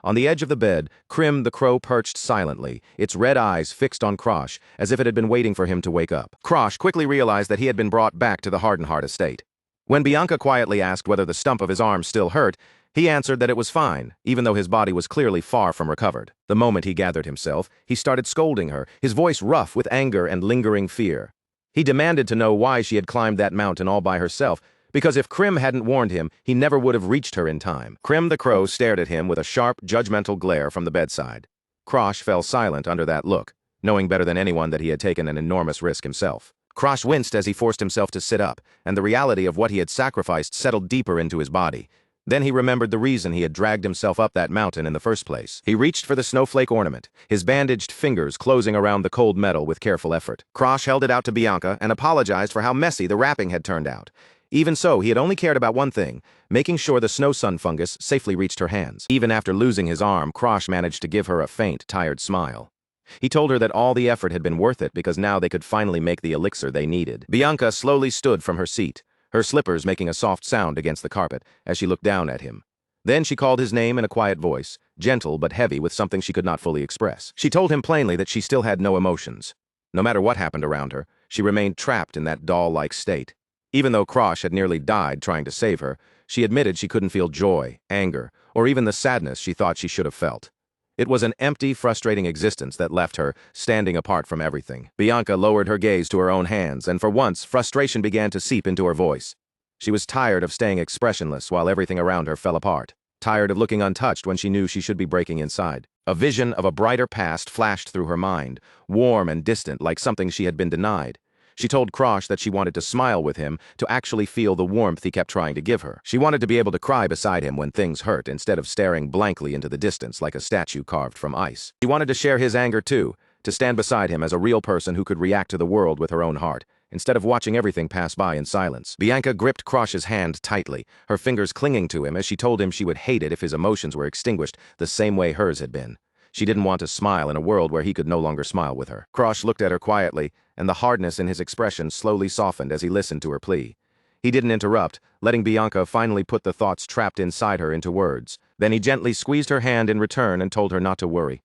On the edge of the bed, Krim the crow perched silently, its red eyes fixed on Krosh, as if it had been waiting for him to wake up. Krosh quickly realized that he had been brought back to the Hardenheart estate. When Bianca quietly asked whether the stump of his arm still hurt, he answered that it was fine, even though his body was clearly far from recovered. The moment he gathered himself, he started scolding her, his voice rough with anger and lingering fear. He demanded to know why she had climbed that mountain all by herself, because if Krim hadn't warned him, he never would have reached her in time. Krim the crow stared at him with a sharp, judgmental glare from the bedside. Krosh fell silent under that look, knowing better than anyone that he had taken an enormous risk himself. Krosh winced as he forced himself to sit up, and the reality of what he had sacrificed settled deeper into his body. Then he remembered the reason he had dragged himself up that mountain in the first place. He reached for the snowflake ornament, his bandaged fingers closing around the cold metal with careful effort. Krosh held it out to Bianca and apologized for how messy the wrapping had turned out. Even so, he had only cared about one thing, making sure the snow sun fungus safely reached her hands. Even after losing his arm, Krosh managed to give her a faint, tired smile. He told her that all the effort had been worth it because now they could finally make the elixir they needed. Bianca slowly stood from her seat, her slippers making a soft sound against the carpet as she looked down at him. Then she called his name in a quiet voice, gentle but heavy with something she could not fully express. She told him plainly that she still had no emotions. No matter what happened around her, she remained trapped in that doll-like state. Even though Krosh had nearly died trying to save her, she admitted she couldn't feel joy, anger, or even the sadness she thought she should have felt. It was an empty, frustrating existence that left her, standing apart from everything. Bianca lowered her gaze to her own hands, and for once, frustration began to seep into her voice. She was tired of staying expressionless while everything around her fell apart, tired of looking untouched when she knew she should be breaking inside. A vision of a brighter past flashed through her mind, warm and distant like something she had been denied. She told Krosh that she wanted to smile with him, to actually feel the warmth he kept trying to give her. She wanted to be able to cry beside him when things hurt instead of staring blankly into the distance like a statue carved from ice. She wanted to share his anger too, to stand beside him as a real person who could react to the world with her own heart, instead of watching everything pass by in silence. Bianca gripped Krosh's hand tightly, her fingers clinging to him as she told him she would hate it if his emotions were extinguished the same way hers had been. She didn't want to smile in a world where he could no longer smile with her. Krosh looked at her quietly, and the hardness in his expression slowly softened as he listened to her plea. He didn't interrupt, letting Bianca finally put the thoughts trapped inside her into words. Then he gently squeezed her hand in return and told her not to worry.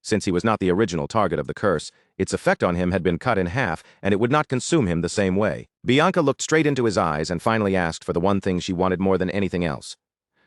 Since he was not the original target of the curse, its effect on him had been cut in half, and it would not consume him the same way. Bianca looked straight into his eyes and finally asked for the one thing she wanted more than anything else.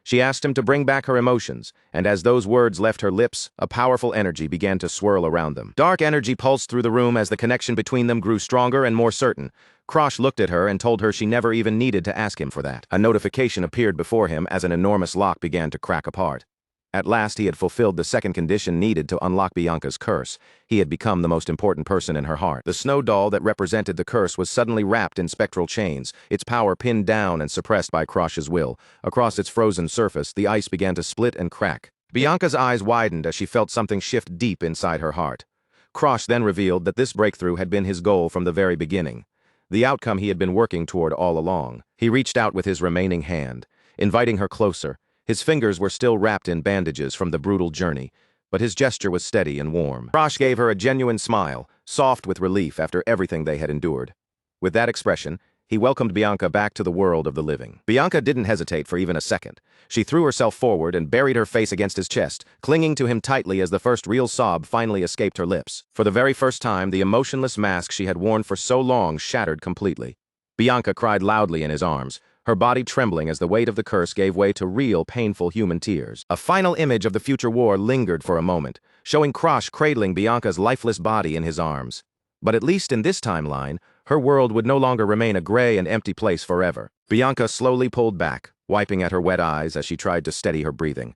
She asked him to bring back her emotions, and as those words left her lips, a powerful energy began to swirl around them. Dark energy pulsed through the room as the connection between them grew stronger and more certain. Krosh looked at her and told her she never even needed to ask him for that. A notification appeared before him as an enormous lock began to crack apart. At last he had fulfilled the second condition needed to unlock Bianca's curse. He had become the most important person in her heart. The snow doll that represented the curse was suddenly wrapped in spectral chains, its power pinned down and suppressed by Krosh's will. Across its frozen surface, the ice began to split and crack. Bianca's eyes widened as she felt something shift deep inside her heart. Krosh then revealed that this breakthrough had been his goal from the very beginning, the outcome he had been working toward all along. He reached out with his remaining hand, inviting her closer. His fingers were still wrapped in bandages from the brutal journey, but his gesture was steady and warm. Krosh gave her a genuine smile, soft with relief after everything they had endured. With that expression, he welcomed Bianca back to the world of the living. Bianca didn't hesitate for even a second. She threw herself forward and buried her face against his chest, clinging to him tightly as the first real sob finally escaped her lips. For the very first time, the emotionless mask she had worn for so long shattered completely. Bianca cried loudly in his arms, her body trembling as the weight of the curse gave way to real, painful human tears. A final image of the future war lingered for a moment, showing Krosh cradling Bianca's lifeless body in his arms. But at least in this timeline, her world would no longer remain a gray and empty place forever. Bianca slowly pulled back, wiping at her wet eyes as she tried to steady her breathing.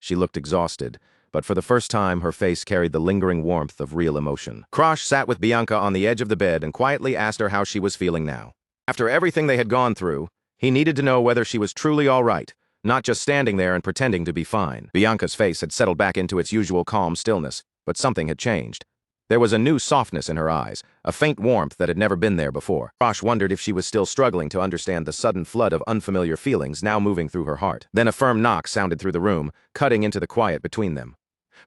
She looked exhausted, but for the first time her face carried the lingering warmth of real emotion. Krosh sat with Bianca on the edge of the bed and quietly asked her how she was feeling now. After everything they had gone through, he needed to know whether she was truly all right, not just standing there and pretending to be fine. Bianca's face had settled back into its usual calm stillness, but something had changed. There was a new softness in her eyes, a faint warmth that had never been there before. Krosh wondered if she was still struggling to understand the sudden flood of unfamiliar feelings now moving through her heart. Then a firm knock sounded through the room, cutting into the quiet between them.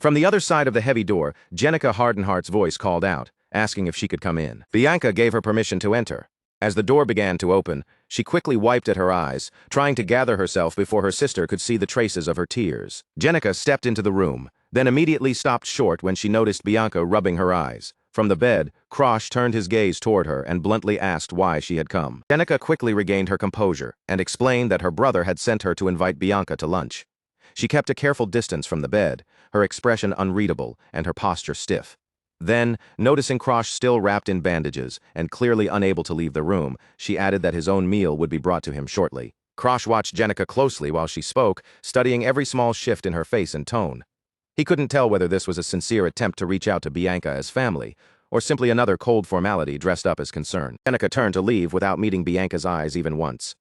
From the other side of the heavy door, Jenica Hardenheart's voice called out, asking if she could come in. Bianca gave her permission to enter. As the door began to open, she quickly wiped at her eyes, trying to gather herself before her sister could see the traces of her tears. Jenica stepped into the room, then immediately stopped short when she noticed Bianca rubbing her eyes. From the bed, Krosh turned his gaze toward her and bluntly asked why she had come. Jenica quickly regained her composure and explained that her brother had sent her to invite Bianca to lunch. She kept a careful distance from the bed, her expression unreadable and her posture stiff. Then, noticing Krosh still wrapped in bandages and clearly unable to leave the room, she added that his own meal would be brought to him shortly. Krosh watched Jenica closely while she spoke, studying every small shift in her face and tone. He couldn't tell whether this was a sincere attempt to reach out to Bianca as family, or simply another cold formality dressed up as concern. Jenica turned to leave without meeting Bianca's eyes even once.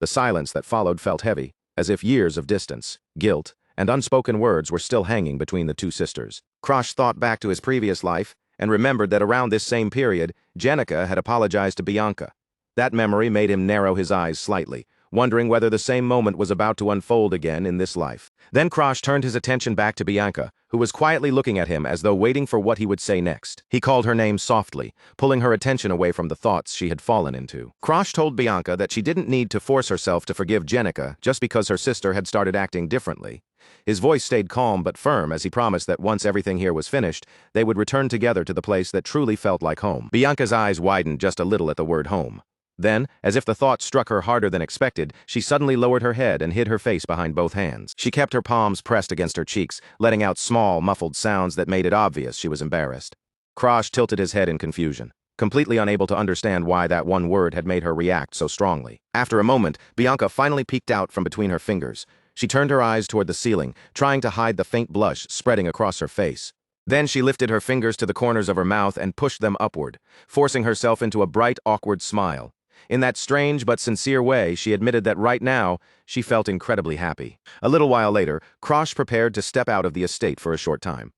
The silence that followed felt heavy. as if years of distance, guilt, and unspoken words were still hanging between the two sisters. Krosh thought back to his previous life and remembered that around this same period, Jenica had apologized to Bianca. That memory made him narrow his eyes slightly, wondering whether the same moment was about to unfold again in this life. Then Krosh turned his attention back to Bianca, who was quietly looking at him as though waiting for what he would say next. He called her name softly, pulling her attention away from the thoughts she had fallen into. Krosh told Bianca that she didn't need to force herself to forgive Jenica just because her sister had started acting differently. His voice stayed calm but firm as he promised that once everything here was finished, they would return together to the place that truly felt like home. Bianca's eyes widened just a little at the word home. Then, as if the thought struck her harder than expected, she suddenly lowered her head and hid her face behind both hands. She kept her palms pressed against her cheeks, letting out small, muffled sounds that made it obvious she was embarrassed. Krosh tilted his head in confusion, completely unable to understand why that one word had made her react so strongly. After a moment, Bianca finally peeked out from between her fingers. She turned her eyes toward the ceiling, trying to hide the faint blush spreading across her face. Then she lifted her fingers to the corners of her mouth and pushed them upward, forcing herself into a bright, awkward smile. In that strange but sincere way, she admitted that right now, she felt incredibly happy. A little while later, Krosh prepared to step out of the estate for a short time.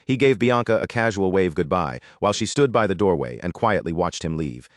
He gave Bianca a casual wave goodbye, while she stood by the doorway and quietly watched him leave.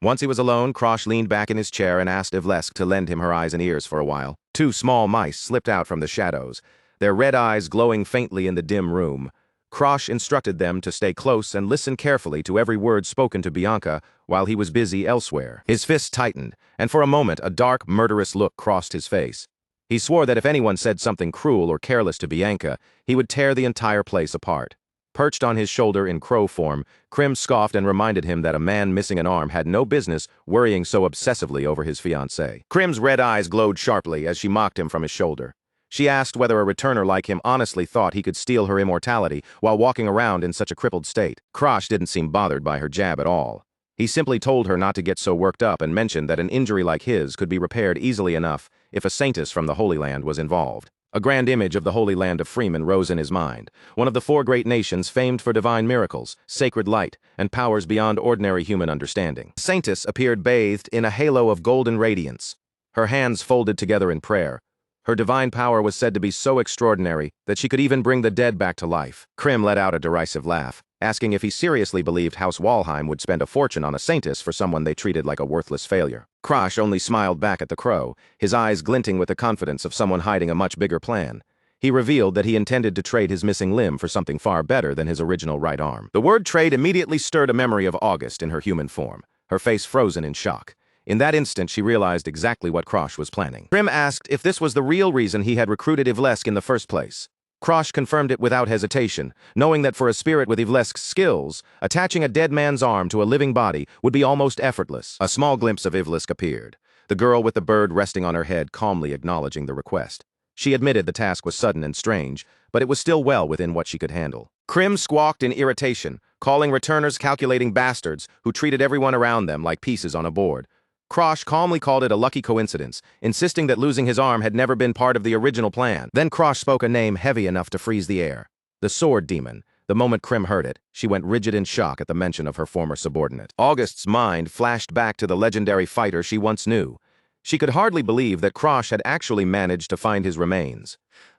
Once he was alone, Krosh leaned back in his chair and asked Ivlesk to lend him her eyes and ears for a while. Two small mice slipped out from the shadows, their red eyes glowing faintly in the dim room. Krosh instructed them to stay close and listen carefully to every word spoken to Bianca while he was busy elsewhere. His fists tightened, and for a moment a dark, murderous look crossed his face. He swore that if anyone said something cruel or careless to Bianca, he would tear the entire place apart. Perched on his shoulder in crow form, Krim scoffed and reminded him that a man missing an arm had no business worrying so obsessively over his fiancée. Krim's red eyes glowed sharply as she mocked him from his shoulder. She asked whether a returner like him honestly thought he could steal her immortality while walking around in such a crippled state. Krosh didn't seem bothered by her jab at all. He simply told her not to get so worked up and mentioned that an injury like his could be repaired easily enough if a saintess from the Holy Land was involved. A grand image of the Holy Land of Freeman rose in his mind, one of the four great nations famed for divine miracles, sacred light, and powers beyond ordinary human understanding. The saintess appeared bathed in a halo of golden radiance, her hands folded together in prayer. Her divine power was said to be so extraordinary that she could even bring the dead back to life. Krim let out a derisive laugh, asking if he seriously believed House Walheim would spend a fortune on a saintess for someone they treated like a worthless failure. Krosh only smiled back at the crow, his eyes glinting with the confidence of someone hiding a much bigger plan. He revealed that he intended to trade his missing limb for something far better than his original right arm. The word trade immediately stirred a memory of August in her human form, her face frozen in shock. In that instant, she realized exactly what Krosh was planning. Krim asked if this was the real reason he had recruited Ivlesk in the first place. Krosh confirmed it without hesitation, knowing that for a spirit with Ivlesk's skills, attaching a dead man's arm to a living body would be almost effortless. A small glimpse of Ivlesk appeared, the girl with the bird resting on her head calmly acknowledging the request. She admitted the task was sudden and strange, but it was still well within what she could handle. Krim squawked in irritation, calling returners calculating bastards who treated everyone around them like pieces on a board. Krosh calmly called it a lucky coincidence, insisting that losing his arm had never been part of the original plan. Then Krosh spoke a name heavy enough to freeze the air. The Sword Demon. The moment Krim heard it, she went rigid in shock at the mention of her former subordinate. August's mind flashed back to the legendary fighter she once knew. She could hardly believe that Krosh had actually managed to find his remains.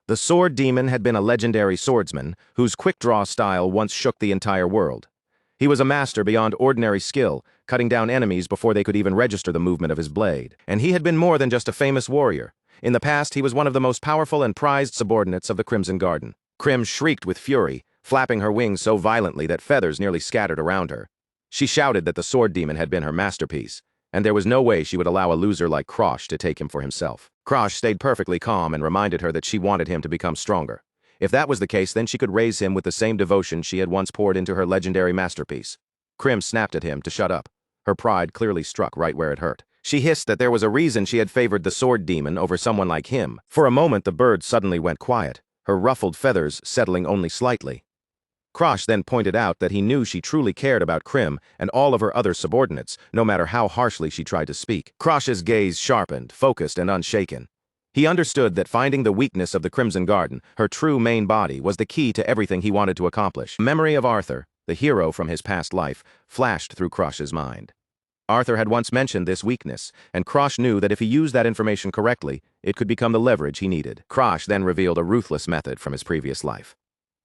The Sword Demon had been a legendary swordsman whose quick-draw style once shook the entire world. He was a master beyond ordinary skill, cutting down enemies before they could even register the movement of his blade. And he had been more than just a famous warrior. In the past, he was one of the most powerful and prized subordinates of the Crimson Garden. Krim shrieked with fury, flapping her wings so violently that feathers nearly scattered around her. She shouted that the Sword Demon had been her masterpiece, and there was no way she would allow a loser like Krosh to take him for himself. Krosh stayed perfectly calm and reminded her that she wanted him to become stronger. If that was the case, then she could raise him with the same devotion she had once poured into her legendary masterpiece. Krim snapped at him to shut up. Her pride clearly struck right where it hurt. She hissed that there was a reason she had favored the Sword Demon over someone like him. For a moment, the bird suddenly went quiet, her ruffled feathers settling only slightly. Krosh then pointed out that he knew she truly cared about Krim and all of her other subordinates, no matter how harshly she tried to speak. Krosh's gaze sharpened, focused, and unshaken. He understood that finding the weakness of the Crimson Garden, her true main body, was the key to everything he wanted to accomplish. The memory of Arthur, the hero from his past life, flashed through Krosh's mind. Arthur had once mentioned this weakness, and Krosh knew that if he used that information correctly, it could become the leverage he needed. Krosh then revealed a ruthless method from his previous life.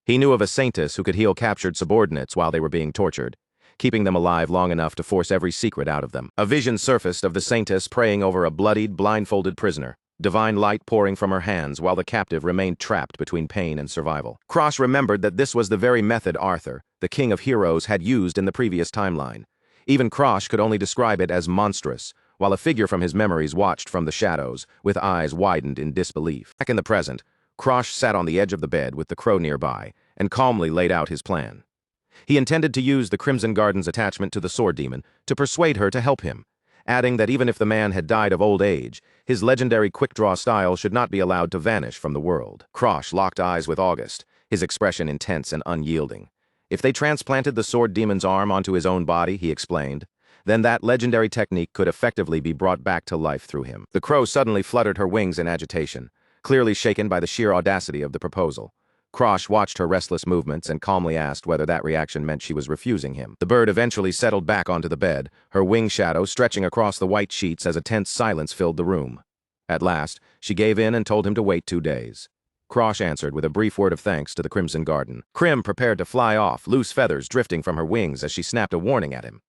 He knew of a saintess who could heal captured subordinates while they were being tortured, keeping them alive long enough to force every secret out of them. A vision surfaced of the saintess praying over a bloodied, blindfolded prisoner, divine light pouring from her hands while the captive remained trapped between pain and survival. Krosh remembered that this was the very method Arthur, the king of heroes, had used in the previous timeline. Even Krosh could only describe it as monstrous, while a figure from his memories watched from the shadows, with eyes widened in disbelief. Back in the present, Krosh sat on the edge of the bed with the crow nearby, and calmly laid out his plan. He intended to use the Crimson Garden's attachment to the sword demon to persuade her to help him, adding that even if the man had died of old age, his legendary quick-draw style should not be allowed to vanish from the world. Krosh locked eyes with August, his expression intense and unyielding. If they transplanted the sword demon's arm onto his own body, he explained, then that legendary technique could effectively be brought back to life through him. The crow suddenly fluttered her wings in agitation, clearly shaken by the sheer audacity of the proposal. Krosh watched her restless movements and calmly asked whether that reaction meant she was refusing him. The bird eventually settled back onto the bed, her wing shadow stretching across the white sheets as a tense silence filled the room. At last, she gave in and told him to wait 2 days. Krosh answered with a brief word of thanks to the Crimson Garden. Krim prepared to fly off, loose feathers drifting from her wings as she snapped a warning at him.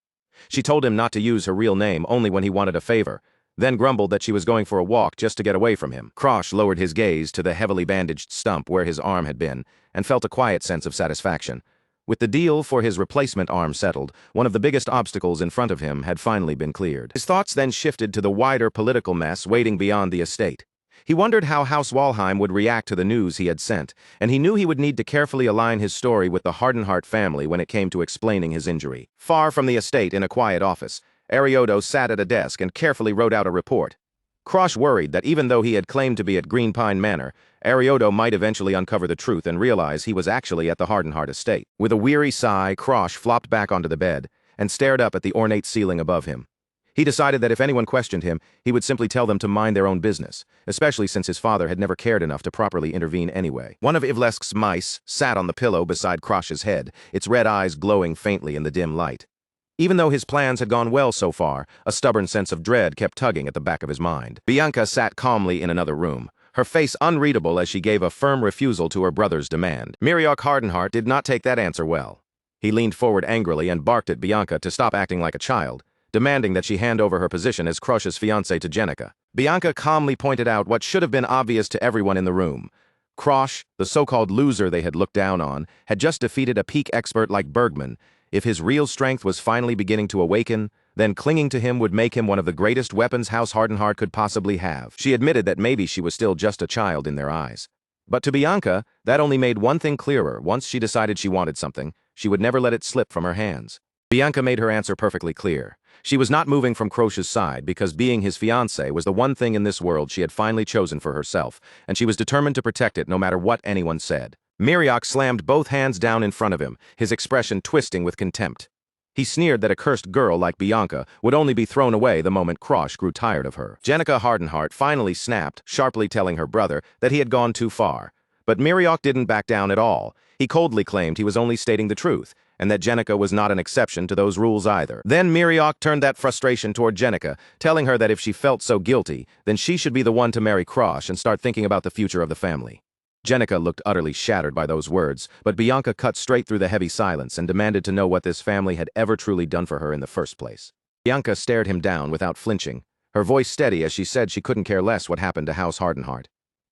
She told him not to use her real name only when he wanted a favor, then grumbled that she was going for a walk just to get away from him. Krosh lowered his gaze to the heavily bandaged stump where his arm had been, and felt a quiet sense of satisfaction. With the deal for his replacement arm settled, one of the biggest obstacles in front of him had finally been cleared. His thoughts then shifted to the wider political mess waiting beyond the estate. He wondered how House Walheim would react to the news he had sent, and he knew he would need to carefully align his story with the Hardenhart family when it came to explaining his injury. Far from the estate in a quiet office, Arioto sat at a desk and carefully wrote out a report. Krosh worried that even though he had claimed to be at Green Pine Manor, Arioto might eventually uncover the truth and realize he was actually at the Hardenhart estate. With a weary sigh, Krosh flopped back onto the bed and stared up at the ornate ceiling above him. He decided that if anyone questioned him, he would simply tell them to mind their own business, especially since his father had never cared enough to properly intervene anyway. One of Ivlesk's mice sat on the pillow beside Krosh's head, its red eyes glowing faintly in the dim light. Even though his plans had gone well so far, a stubborn sense of dread kept tugging at the back of his mind. Bianca sat calmly in another room, her face unreadable as she gave a firm refusal to her brother's demand. Miriok Hardenhart did not take that answer well. He leaned forward angrily and barked at Bianca to stop acting like a child, demanding that she hand over her position as Krosh's fiancée to Jenica. Bianca calmly pointed out what should have been obvious to everyone in the room. Krosh, the so-called loser they had looked down on, had just defeated a peak expert like Bergman. If his real strength was finally beginning to awaken, then clinging to him would make him one of the greatest weapons House Hardenhart could possibly have. She admitted that maybe she was still just a child in their eyes. But to Bianca, that only made one thing clearer. Once she decided she wanted something, she would never let it slip from her hands. Bianca made her answer perfectly clear. She was not moving from Krosh's side because being his fiancé was the one thing in this world she had finally chosen for herself, and she was determined to protect it no matter what anyone said. Miriok slammed both hands down in front of him, his expression twisting with contempt. He sneered that a cursed girl like Bianca would only be thrown away the moment Krosh grew tired of her. Jenica Hardenhart finally snapped, sharply telling her brother that he had gone too far. But Miriok didn't back down at all. He coldly claimed he was only stating the truth, and that Jenica was not an exception to those rules either. Then Miriok turned that frustration toward Jenica, telling her that if she felt so guilty, then she should be the one to marry Krosh and start thinking about the future of the family. Jenica looked utterly shattered by those words, but Bianca cut straight through the heavy silence and demanded to know what this family had ever truly done for her in the first place. Bianca stared him down without flinching, her voice steady as she said she couldn't care less what happened to House Hardenhart.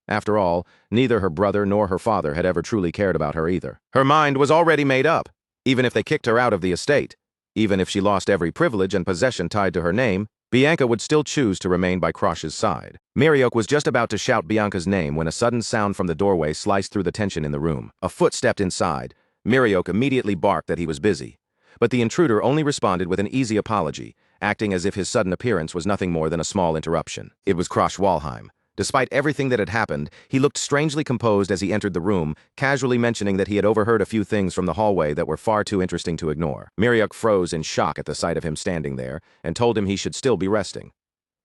After all, neither her brother nor her father had ever truly cared about her either. Her mind was already made up. Even if they kicked her out of the estate, even if she lost every privilege and possession tied to her name, Bianca would still choose to remain by Krosh's side. Miriok was just about to shout Bianca's name when a sudden sound from the doorway sliced through the tension in the room. A foot stepped inside. Miriok immediately barked that he was busy. But the intruder only responded with an easy apology, acting as if his sudden appearance was nothing more than a small interruption. It was Krosh Walheim. Despite everything that had happened, he looked strangely composed as he entered the room, casually mentioning that he had overheard a few things from the hallway that were far too interesting to ignore. Miriok froze in shock at the sight of him standing there, and told him he should still be resting.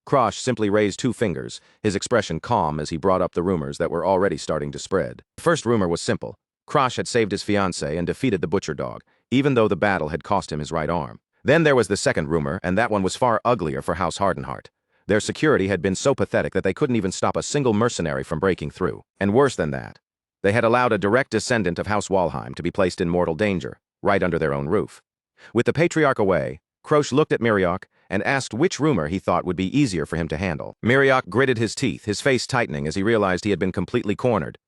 Krosh simply raised 2 fingers, his expression calm as he brought up the rumors that were already starting to spread. The first rumor was simple. Krosh had saved his fiancée and defeated the butcher dog, even though the battle had cost him his right arm. Then there was the second rumor, and that one was far uglier for House Hardenheart. Their security had been so pathetic that they couldn't even stop a single mercenary from breaking through. And worse than that, they had allowed a direct descendant of House Walheim to be placed in mortal danger, right under their own roof. With the patriarch away, Krosh looked at Miriok and asked which rumor he thought would be easier for him to handle. Miriok gritted his teeth, his face tightening as he realized he had been completely cornered.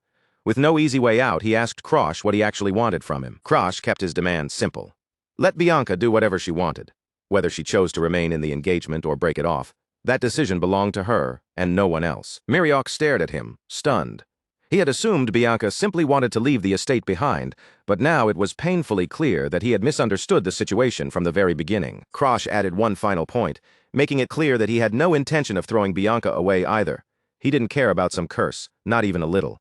With no easy way out, he asked Krosh what he actually wanted from him. Krosh kept his demand simple. Let Bianca do whatever she wanted. Whether she chose to remain in the engagement or break it off, that decision belonged to her and no one else. Miriok stared at him, stunned. He had assumed Bianca simply wanted to leave the estate behind, but now it was painfully clear that he had misunderstood the situation from the very beginning. Krosh added one final point, making it clear that he had no intention of throwing Bianca away either. He didn't care about some curse, not even a little.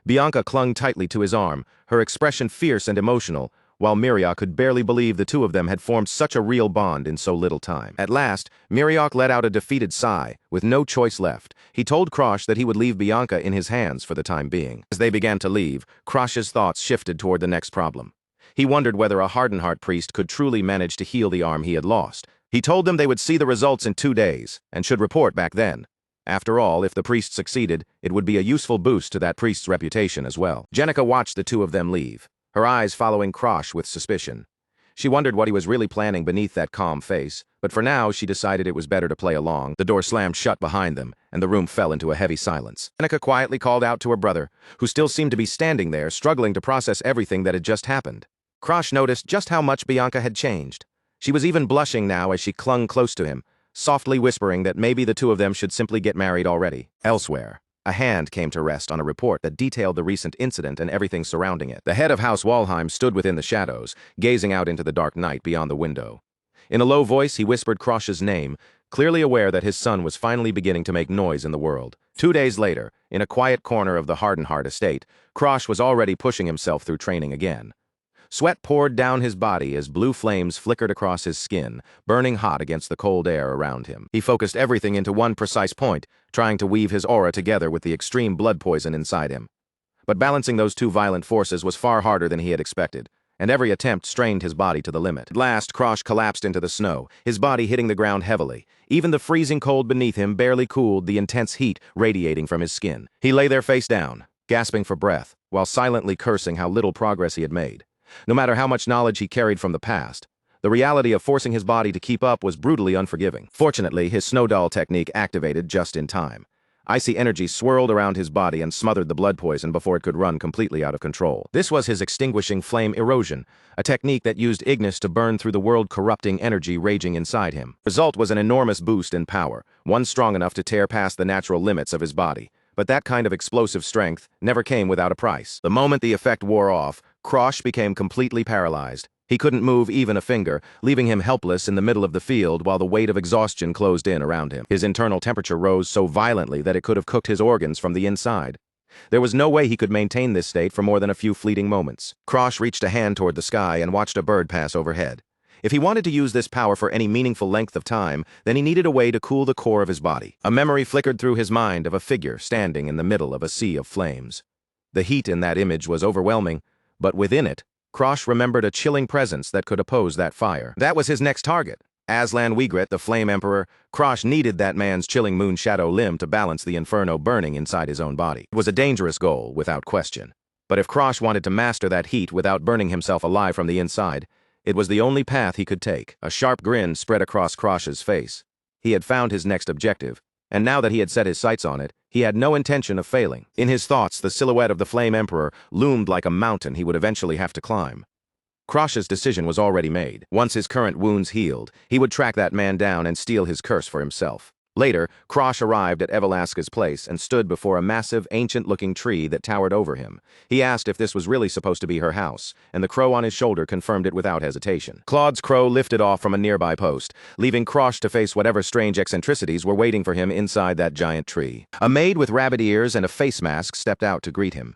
Bianca clung tightly to his arm, her expression fierce and emotional, while Miriok could barely believe the two of them had formed such a real bond in so little time. At last, Miriok let out a defeated sigh, with no choice left. He told Krosh that he would leave Bianca in his hands for the time being. As they began to leave, Krosh's thoughts shifted toward the next problem. He wondered whether a Hardenheart priest could truly manage to heal the arm he had lost. He told them they would see the results in 2 days, and should report back then. After all, if the priest succeeded, it would be a useful boost to that priest's reputation as well. Jenica watched the two of them leave, her eyes following Krosh with suspicion. She wondered what he was really planning beneath that calm face, but for now she decided it was better to play along. The door slammed shut behind them, and the room fell into a heavy silence. Jenica quietly called out to her brother, who still seemed to be standing there, struggling to process everything that had just happened. Krosh noticed just how much Bianca had changed. She was even blushing now as she clung close to him, softly whispering that maybe the two of them should simply get married already. Elsewhere, a hand came to rest on a report that detailed the recent incident and everything surrounding it. The head of House Walheim stood within the shadows, gazing out into the dark night beyond the window. In a low voice, he whispered Krosh's name, clearly aware that his son was finally beginning to make noise in the world. 2 days later, in a quiet corner of the Hardenheart estate, Krosh was already pushing himself through training again. Sweat poured down his body as blue flames flickered across his skin, burning hot against the cold air around him. He focused everything into one precise point, trying to weave his aura together with the extreme blood poison inside him. But balancing those two violent forces was far harder than he had expected, and every attempt strained his body to the limit. At last, Krosh collapsed into the snow, his body hitting the ground heavily. Even the freezing cold beneath him barely cooled the intense heat radiating from his skin. He lay there face down, gasping for breath, while silently cursing how little progress he had made. No matter how much knowledge he carried from the past, the reality of forcing his body to keep up was brutally unforgiving. Fortunately, his snow doll technique activated just in time. Icy energy swirled around his body and smothered the blood poison before it could run completely out of control. This was his extinguishing flame erosion, a technique that used Ignis to burn through the world-corrupting energy raging inside him. The result was an enormous boost in power, one strong enough to tear past the natural limits of his body. But that kind of explosive strength never came without a price. The moment the effect wore off, Krosh became completely paralyzed. He couldn't move even a finger, leaving him helpless in the middle of the field while the weight of exhaustion closed in around him. His internal temperature rose so violently that it could have cooked his organs from the inside. There was no way he could maintain this state for more than a few fleeting moments. Krosh reached a hand toward the sky and watched a bird pass overhead. If he wanted to use this power for any meaningful length of time, then he needed a way to cool the core of his body. A memory flickered through his mind of a figure standing in the middle of a sea of flames. The heat in that image was overwhelming, but within it, Krosh remembered a chilling presence that could oppose that fire. That was his next target. Aslan Wegret, the Flame Emperor. Krosh needed that man's chilling moon shadow limb to balance the inferno burning inside his own body. It was a dangerous goal, without question. But if Krosh wanted to master that heat without burning himself alive from the inside, it was the only path he could take. A sharp grin spread across Krosh's face. He had found his next objective, and now that he had set his sights on it, he had no intention of failing. In his thoughts, the silhouette of the Flame Emperor loomed like a mountain he would eventually have to climb. Krosh's decision was already made. Once his current wounds healed, he would track that man down and steal his curse for himself. Later, Krosh arrived at Evalaska's place and stood before a massive, ancient-looking tree that towered over him. He asked if this was really supposed to be her house, and the crow on his shoulder confirmed it without hesitation. Claude's crow lifted off from a nearby post, leaving Krosh to face whatever strange eccentricities were waiting for him inside that giant tree. A maid with rabbit ears and a face mask stepped out to greet him.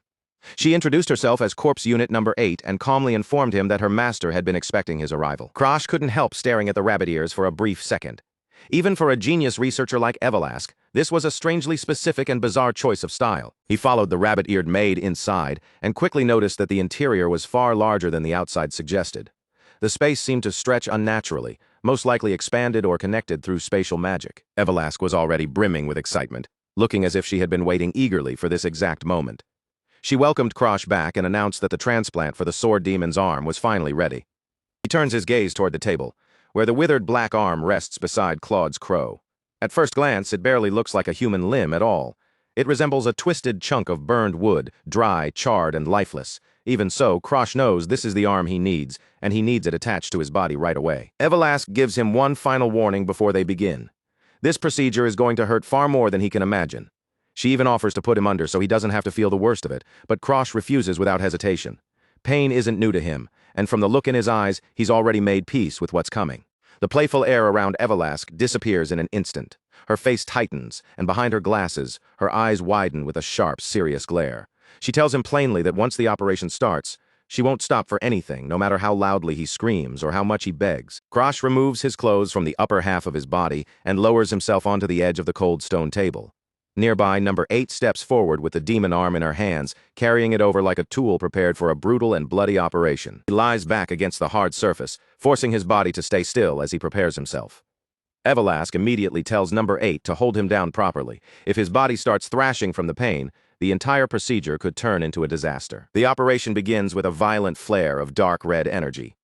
She introduced herself as Corpse Unit Number 8 and calmly informed him that her master had been expecting his arrival. Krosh couldn't help staring at the rabbit ears for a brief second. Even for a genius researcher like Evalask, this was a strangely specific and bizarre choice of style. He followed the rabbit-eared maid inside and quickly noticed that the interior was far larger than the outside suggested. The space seemed to stretch unnaturally, most likely expanded or connected through spatial magic. Evelask was already brimming with excitement, looking as if she had been waiting eagerly for this exact moment. She welcomed Krosh back and announced that the transplant for the sword demon's arm was finally ready. He turns his gaze toward the table, where the withered black arm rests beside Claude's crow. At first glance, it barely looks like a human limb at all. It resembles a twisted chunk of burned wood, dry, charred, and lifeless. Even so, Krosh knows this is the arm he needs, and he needs it attached to his body right away. Evelask gives him one final warning before they begin. This procedure is going to hurt far more than he can imagine. She even offers to put him under so he doesn't have to feel the worst of it, but Krosh refuses without hesitation. Pain isn't new to him, and from the look in his eyes, he's already made peace with what's coming. The playful air around Evelask disappears in an instant. Her face tightens, and behind her glasses, her eyes widen with a sharp, serious glare. She tells him plainly that once the operation starts, she won't stop for anything, no matter how loudly he screams or how much he begs. Krosh removes his clothes from the upper half of his body and lowers himself onto the edge of the cold stone table. Nearby, number 8 steps forward with the demon arm in her hands, carrying it over like a tool prepared for a brutal and bloody operation. He lies back against the hard surface, forcing his body to stay still as he prepares himself. Evelask immediately tells number 8 to hold him down properly. If his body starts thrashing from the pain, the entire procedure could turn into a disaster. The operation begins with a violent flare of dark red energy.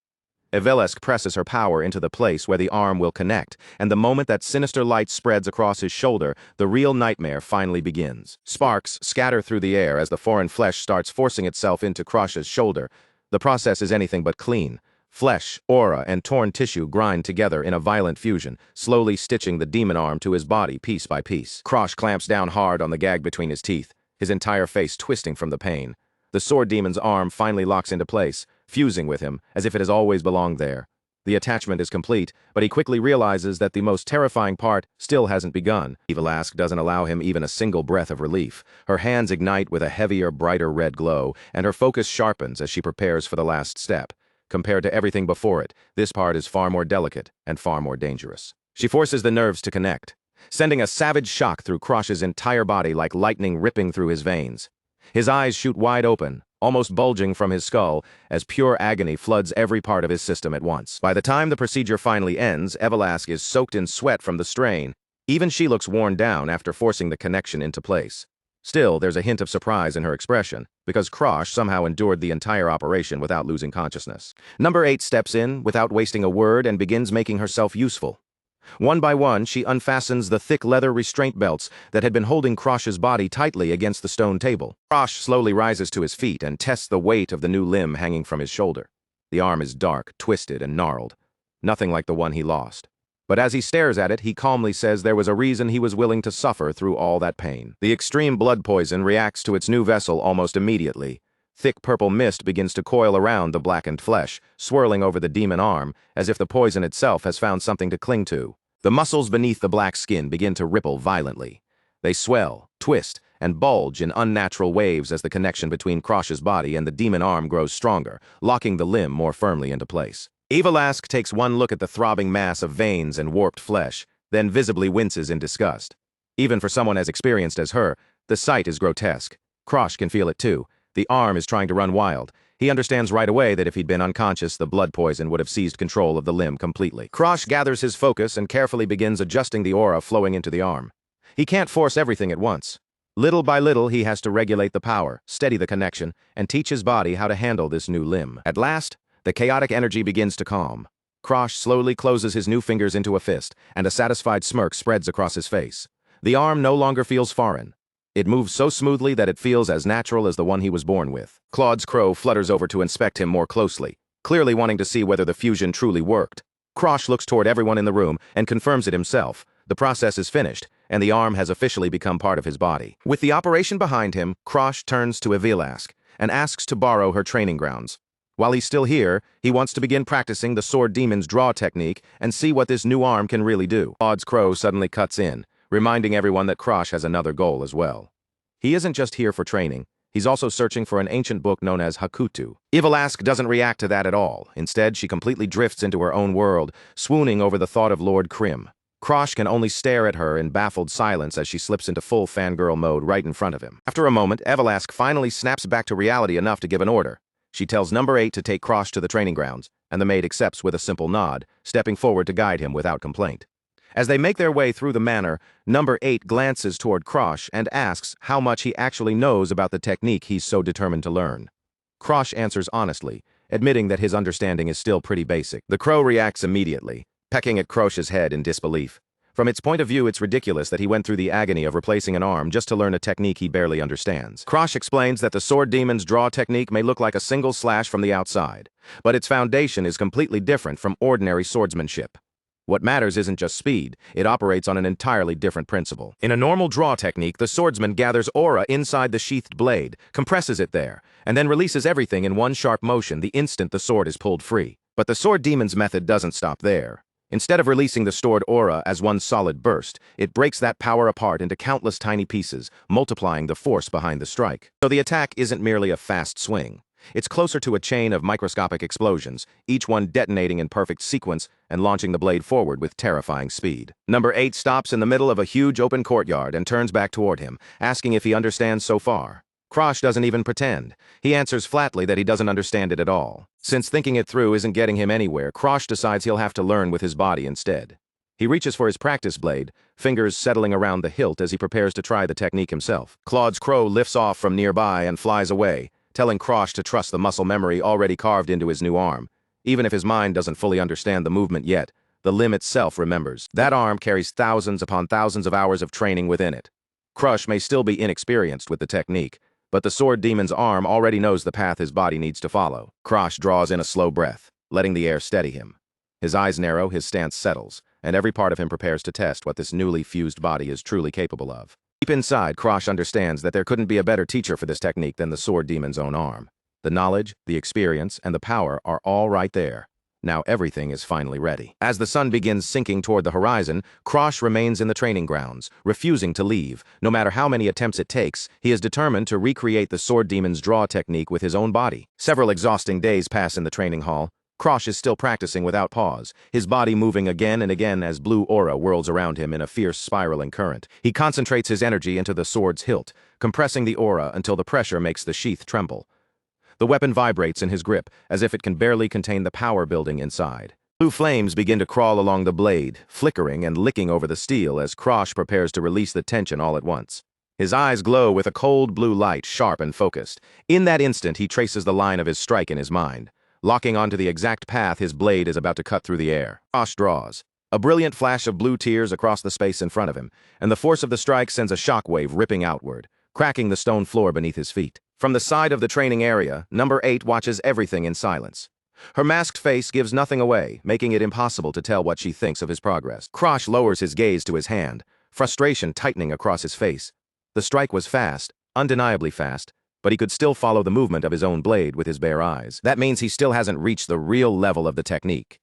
Evelask presses her power into the place where the arm will connect, and the moment that sinister light spreads across his shoulder, the real nightmare finally begins. Sparks scatter through the air as the foreign flesh starts forcing itself into Krosh's shoulder. The process is anything but clean. Flesh, aura, and torn tissue grind together in a violent fusion, slowly stitching the demon arm to his body piece by piece. Krosh clamps down hard on the gag between his teeth, his entire face twisting from the pain. The sword demon's arm finally locks into place, fusing with him, as if it has always belonged there. The attachment is complete, but he quickly realizes that the most terrifying part still hasn't begun. Evelask doesn't allow him even a single breath of relief. Her hands ignite with a heavier, brighter red glow, and her focus sharpens as she prepares for the last step. Compared to everything before it, this part is far more delicate and far more dangerous. She forces the nerves to connect, sending a savage shock through Krosh's entire body like lightning ripping through his veins. His eyes shoot wide open, almost bulging from his skull, as pure agony floods every part of his system at once. By the time the procedure finally ends, Evelask is soaked in sweat from the strain. Even she looks worn down after forcing the connection into place. Still, there's a hint of surprise in her expression, because Krosh somehow endured the entire operation without losing consciousness. Number 8 steps in, without wasting a word, and begins making herself useful. One by one, she unfastens the thick leather restraint belts that had been holding Krosh's body tightly against the stone table. Krosh slowly rises to his feet and tests the weight of the new limb hanging from his shoulder. The arm is dark, twisted, and gnarled. Nothing like the one he lost. But as he stares at it, he calmly says there was a reason he was willing to suffer through all that pain. The extreme blood poison reacts to its new vessel almost immediately. Thick purple mist begins to coil around the blackened flesh, swirling over the demon arm, as if the poison itself has found something to cling to. The muscles beneath the black skin begin to ripple violently. They swell, twist, and bulge in unnatural waves as the connection between Krosh's body and the demon arm grows stronger, locking the limb more firmly into place. Evelask takes one look at the throbbing mass of veins and warped flesh, then visibly winces in disgust. Even for someone as experienced as her, the sight is grotesque. Krosh can feel it too. The arm is trying to run wild. He understands right away that if he'd been unconscious, the blood poison would have seized control of the limb completely. Krosh gathers his focus and carefully begins adjusting the aura flowing into the arm. He can't force everything at once. Little by little, he has to regulate the power, steady the connection, and teach his body how to handle this new limb. At last, the chaotic energy begins to calm. Krosh slowly closes his new fingers into a fist, and a satisfied smirk spreads across his face. The arm no longer feels foreign. It moves so smoothly that it feels as natural as the one he was born with. Claude's crow flutters over to inspect him more closely, clearly wanting to see whether the fusion truly worked. Krosh looks toward everyone in the room and confirms it himself. The process is finished, and the arm has officially become part of his body. With the operation behind him, Krosh turns to Evelask and asks to borrow her training grounds. While he's still here, he wants to begin practicing the sword demon's draw technique and see what this new arm can really do. Claude's crow suddenly cuts in, reminding everyone that Krosh has another goal as well. He isn't just here for training, he's also searching for an ancient book known as Hakutu. Evelask doesn't react to that at all. Instead, she completely drifts into her own world, swooning over the thought of Lord Krim. Krosh can only stare at her in baffled silence as she slips into full fangirl mode right in front of him. After a moment, Evelask finally snaps back to reality enough to give an order. She tells number 8 to take Krosh to the training grounds, and the maid accepts with a simple nod, stepping forward to guide him without complaint. As they make their way through the manor, number 8 glances toward Krosh and asks how much he actually knows about the technique he's so determined to learn. Krosh answers honestly, admitting that his understanding is still pretty basic. The crow reacts immediately, pecking at Krosh's head in disbelief. From its point of view, it's ridiculous that he went through the agony of replacing an arm just to learn a technique he barely understands. Krosh explains that the sword demon's draw technique may look like a single slash from the outside, but its foundation is completely different from ordinary swordsmanship. What matters isn't just speed, it operates on an entirely different principle. In a normal draw technique, the swordsman gathers aura inside the sheathed blade, compresses it there, and then releases everything in one sharp motion the instant the sword is pulled free. But the sword demon's method doesn't stop there. Instead of releasing the stored aura as one solid burst, it breaks that power apart into countless tiny pieces, multiplying the force behind the strike. So the attack isn't merely a fast swing. It's closer to a chain of microscopic explosions, each one detonating in perfect sequence and launching the blade forward with terrifying speed. Number 8 stops in the middle of a huge open courtyard and turns back toward him, asking if he understands so far. Krosh doesn't even pretend. He answers flatly that he doesn't understand it at all. Since thinking it through isn't getting him anywhere, Krosh decides he'll have to learn with his body instead. He reaches for his practice blade, fingers settling around the hilt as he prepares to try the technique himself. Claude's crow lifts off from nearby and flies away, telling Krosh to trust the muscle memory already carved into his new arm. Even if his mind doesn't fully understand the movement yet, the limb itself remembers. That arm carries thousands upon thousands of hours of training within it. Krosh may still be inexperienced with the technique, but the sword demon's arm already knows the path his body needs to follow. Krosh draws in a slow breath, letting the air steady him. His eyes narrow, his stance settles, and every part of him prepares to test what this newly fused body is truly capable of. Deep inside, Krosh understands that there couldn't be a better teacher for this technique than the sword demon's own arm. The knowledge, the experience, and the power are all right there. Now everything is finally ready. As the sun begins sinking toward the horizon, Krosh remains in the training grounds, refusing to leave. No matter how many attempts it takes, he is determined to recreate the sword demon's draw technique with his own body. Several exhausting days pass in the training hall. Krosh is still practicing without pause, his body moving again and again as blue aura whirls around him in a fierce spiraling current. He concentrates his energy into the sword's hilt, compressing the aura until the pressure makes the sheath tremble. The weapon vibrates in his grip, as if it can barely contain the power building inside. Blue flames begin to crawl along the blade, flickering and licking over the steel as Krosh prepares to release the tension all at once. His eyes glow with a cold blue light, sharp and focused. In that instant, he traces the line of his strike in his mind, locking onto the exact path his blade is about to cut through the air. Krosh draws. A brilliant flash of blue tears across the space in front of him, and the force of the strike sends a shockwave ripping outward, cracking the stone floor beneath his feet. From the side of the training area, number 8 watches everything in silence. Her masked face gives nothing away, making it impossible to tell what she thinks of his progress. Krosh lowers his gaze to his hand, frustration tightening across his face. The strike was fast, undeniably fast, but he could still follow the movement of his own blade with his bare eyes. That means he still hasn't reached the real level of the technique.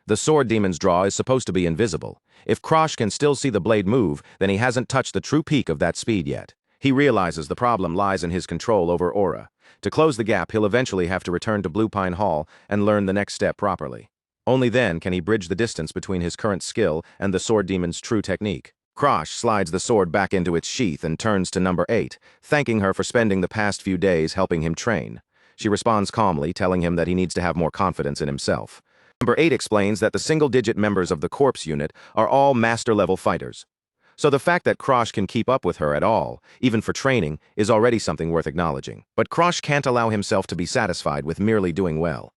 The sword demon's draw is supposed to be invisible. If Krosh can still see the blade move, then he hasn't touched the true peak of that speed yet. He realizes the problem lies in his control over aura. To close the gap, he'll eventually have to return to Blue Pine Hall and learn the next step properly. Only then can he bridge the distance between his current skill and the sword demon's true technique. Krosh slides the sword back into its sheath and turns to number 8, thanking her for spending the past few days helping him train. She responds calmly, telling him that he needs to have more confidence in himself. Number 8 explains that the single-digit members of the corpse unit are all master-level fighters. So the fact that Krosh can keep up with her at all, even for training, is already something worth acknowledging. But Krosh can't allow himself to be satisfied with merely doing well.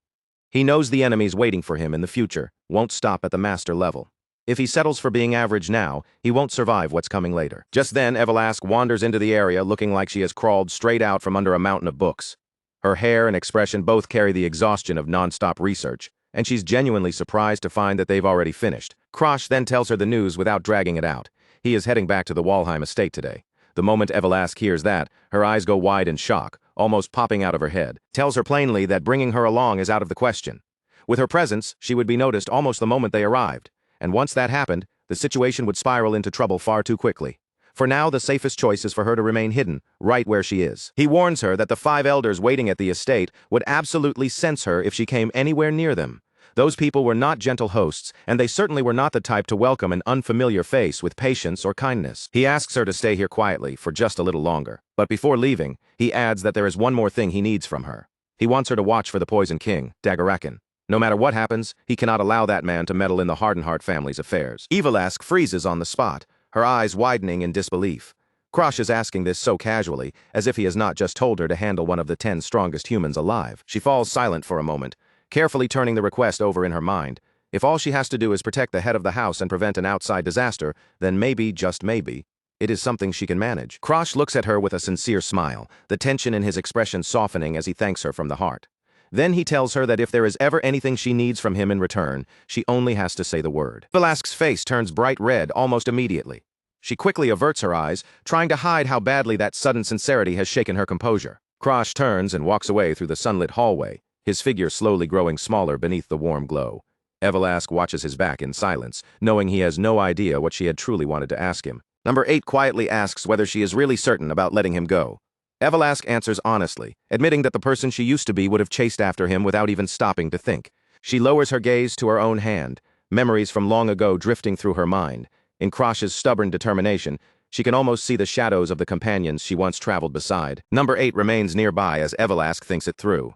He knows the enemies waiting for him in the future won't stop at the master level. If he settles for being average now, he won't survive what's coming later. Just then, Evelask wanders into the area looking like she has crawled straight out from under a mountain of books. Her hair and expression both carry the exhaustion of non-stop research, and she's genuinely surprised to find that they've already finished. Krosh then tells her the news without dragging it out. He is heading back to the Walheim estate today. The moment Evelask hears that, her eyes go wide in shock, almost popping out of her head. Tells her plainly that bringing her along is out of the question. With her presence, she would be noticed almost the moment they arrived, and once that happened, the situation would spiral into trouble far too quickly. For now, the safest choice is for her to remain hidden, right where she is. He warns her that the 5 elders waiting at the estate would absolutely sense her if she came anywhere near them. Those people were not gentle hosts, and they certainly were not the type to welcome an unfamiliar face with patience or kindness. He asks her to stay here quietly for just a little longer, but before leaving, he adds that there is one more thing he needs from her. He wants her to watch for the Poison King, Dagarakan. No matter what happens, he cannot allow that man to meddle in the Hardenheart family's affairs. Evalask freezes on the spot, her eyes widening in disbelief. Krosh is asking this so casually, as if he has not just told her to handle one of the 10 strongest humans alive. She falls silent for a moment, carefully turning the request over in her mind. If all she has to do is protect the head of the house and prevent an outside disaster, then maybe, just maybe, it is something she can manage. Krosh looks at her with a sincere smile, the tension in his expression softening as he thanks her from the heart. Then he tells her that if there is ever anything she needs from him in return, she only has to say the word. Evalask's face turns bright red almost immediately. She quickly averts her eyes, trying to hide how badly that sudden sincerity has shaken her composure. Krosh turns and walks away through the sunlit hallway, his figure slowly growing smaller beneath the warm glow. Evalask watches his back in silence, knowing he has no idea what she had truly wanted to ask him. Number 8 quietly asks whether she is really certain about letting him go. Evalask answers honestly, admitting that the person she used to be would have chased after him without even stopping to think. She lowers her gaze to her own hand, memories from long ago drifting through her mind. In Krosh's stubborn determination, she can almost see the shadows of the companions she once traveled beside. Number 8 remains nearby as Evalask thinks it through.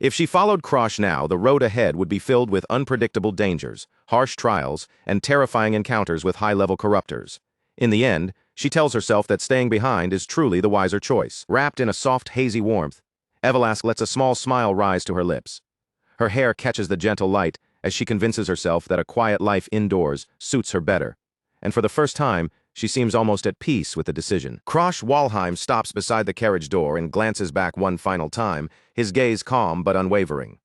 If she followed Krosh now, the road ahead would be filled with unpredictable dangers, harsh trials, and terrifying encounters with high-level corruptors. In the end, she tells herself that staying behind is truly the wiser choice. Wrapped in a soft, hazy warmth, Evalask lets a small smile rise to her lips. Her hair catches the gentle light as she convinces herself that a quiet life indoors suits her better. And for the first time, she seems almost at peace with the decision. Krosh Walheim stops beside the carriage door and glances back one final time, his gaze calm but unwavering.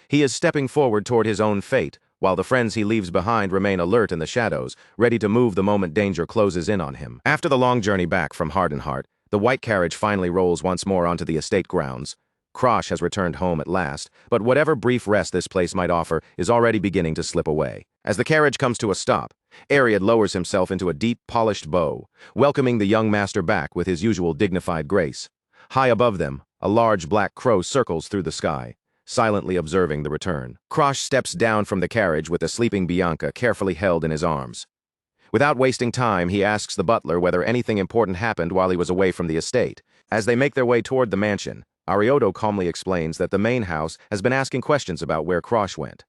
He is stepping forward toward his own fate, while the friends he leaves behind remain alert in the shadows, ready to move the moment danger closes in on him. After the long journey back from Hardenheart, the white carriage finally rolls once more onto the estate grounds. Krosh has returned home at last, but whatever brief rest this place might offer is already beginning to slip away. As the carriage comes to a stop, Ariad lowers himself into a deep, polished bow, welcoming the young master back with his usual dignified grace. High above them, a large black crow circles through the sky, silently observing the return. Krosh steps down from the carriage with the sleeping Bianca carefully held in his arms. Without wasting time, he asks the butler whether anything important happened while he was away from the estate. As they make their way toward the mansion, Arioto calmly explains that the main house has been asking questions about where Krosh went.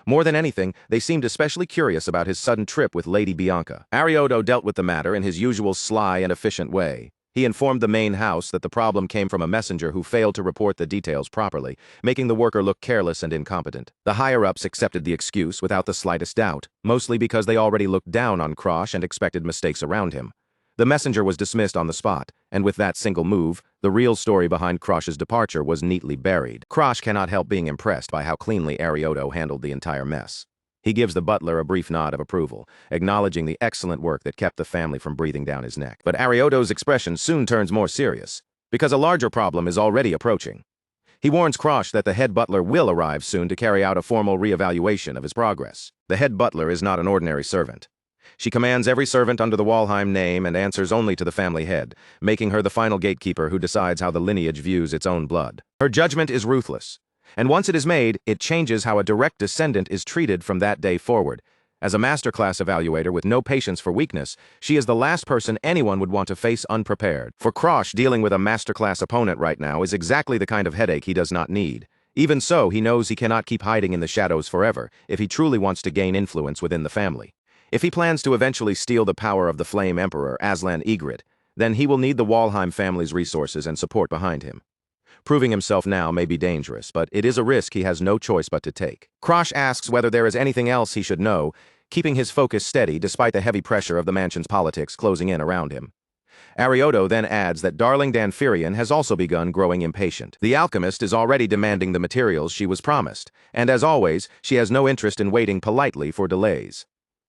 More than anything, they seemed especially curious about his sudden trip with Lady Bianca. Arioto dealt with the matter in his usual sly and efficient way. He informed the main house that the problem came from a messenger who failed to report the details properly, making the worker look careless and incompetent. The higher-ups accepted the excuse without the slightest doubt, mostly because they already looked down on Krosh and expected mistakes around him. The messenger was dismissed on the spot, and with that single move, the real story behind Krosh's departure was neatly buried. Krosh cannot help being impressed by how cleanly Arioto handled the entire mess. He gives the butler a brief nod of approval, acknowledging the excellent work that kept the family from breathing down his neck. But Arioto's expression soon turns more serious, because a larger problem is already approaching. He warns Krosh that the head butler will arrive soon to carry out a formal re-evaluation of his progress. The head butler is not an ordinary servant. She commands every servant under the Walheim name and answers only to the family head, making her the final gatekeeper who decides how the lineage views its own blood. Her judgment is ruthless, and once it is made, it changes how a direct descendant is treated from that day forward. As a masterclass evaluator with no patience for weakness, she is the last person anyone would want to face unprepared. For Krosh, dealing with a masterclass opponent right now is exactly the kind of headache he does not need. Even so, he knows he cannot keep hiding in the shadows forever if he truly wants to gain influence within the family. If he plans to eventually steal the power of the Flame Emperor, Aslan Ygritte, then he will need the Walheim family's resources and support behind him. Proving himself now may be dangerous, but it is a risk he has no choice but to take. Krosh asks whether there is anything else he should know, keeping his focus steady despite the heavy pressure of the mansion's politics closing in around him. Arioto then adds that darling Danfirian has also begun growing impatient. The alchemist is already demanding the materials she was promised, and as always, she has no interest in waiting politely for delays.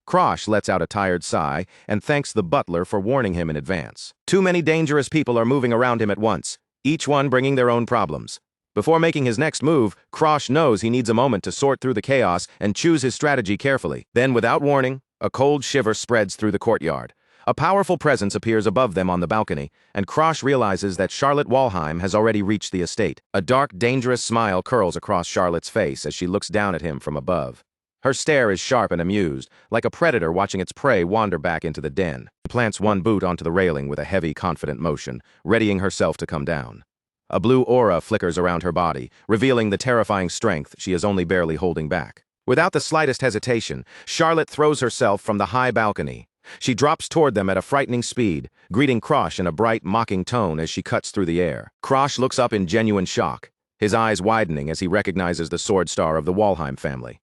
Krosh lets out a tired sigh and thanks the butler for warning him in advance. Too many dangerous people are moving around him at once, each one bringing their own problems. Before making his next move, Krosh knows he needs a moment to sort through the chaos and choose his strategy carefully. Then, without warning, a cold shiver spreads through the courtyard. A powerful presence appears above them on the balcony, and Krosh realizes that Charlotte Walheim has already reached the estate. A dark, dangerous smile curls across Charlotte's face as she looks down at him from above. Her stare is sharp and amused, like a predator watching its prey wander back into the den. She plants one boot onto the railing with a heavy, confident motion, readying herself to come down. A blue aura flickers around her body, revealing the terrifying strength she is only barely holding back. Without the slightest hesitation, Charlotte throws herself from the high balcony. She drops toward them at a frightening speed, greeting Krosh in a bright, mocking tone as she cuts through the air. Krosh looks up in genuine shock, his eyes widening as he recognizes the sword star of the Walheim family.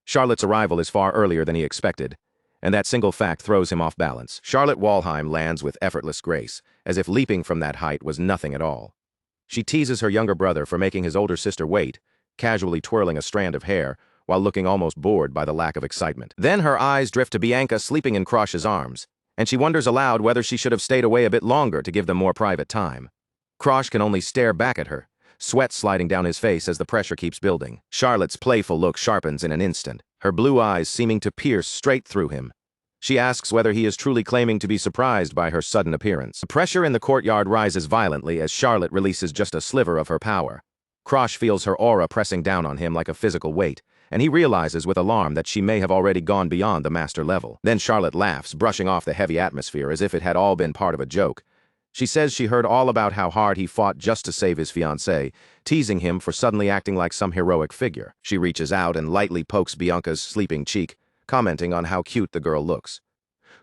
Charlotte's arrival is far earlier than he expected, and that single fact throws him off balance. Charlotte Walheim lands with effortless grace, as if leaping from that height was nothing at all. She teases her younger brother for making his older sister wait, casually twirling a strand of hair, while looking almost bored by the lack of excitement. Then her eyes drift to Bianca sleeping in Krosh's arms, and she wonders aloud whether she should have stayed away a bit longer to give them more private time. Krosh can only stare back at her, sweat sliding down his face as the pressure keeps building. Charlotte's playful look sharpens in an instant, her blue eyes seeming to pierce straight through him. She asks whether he is truly claiming to be surprised by her sudden appearance. The pressure in the courtyard rises violently as Charlotte releases just a sliver of her power. Krosh feels her aura pressing down on him like a physical weight, and he realizes with alarm that she may have already gone beyond the master level. Then Charlotte laughs, brushing off the heavy atmosphere as if it had all been part of a joke. She says she heard all about how hard he fought just to save his fiancée, teasing him for suddenly acting like some heroic figure. She reaches out and lightly pokes Bianca's sleeping cheek, commenting on how cute the girl looks.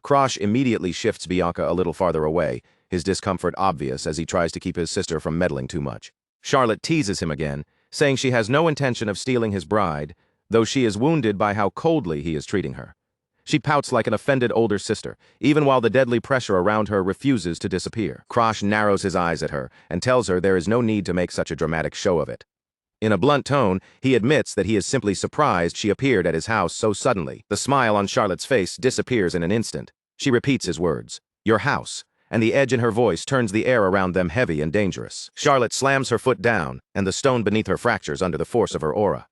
Krosh immediately shifts Bianca a little farther away, his discomfort obvious as he tries to keep his sister from meddling too much. Charlotte teases him again, saying she has no intention of stealing his bride, though she is wounded by how coldly he is treating her. She pouts like an offended older sister, even while the deadly pressure around her refuses to disappear. Krosh narrows his eyes at her and tells her there is no need to make such a dramatic show of it. In a blunt tone, he admits that he is simply surprised she appeared at his house so suddenly. The smile on Charlotte's face disappears in an instant. She repeats his words, "Your house," and the edge in her voice turns the air around them heavy and dangerous. Charlotte slams her foot down, and the stone beneath her fractures under the force of her aura.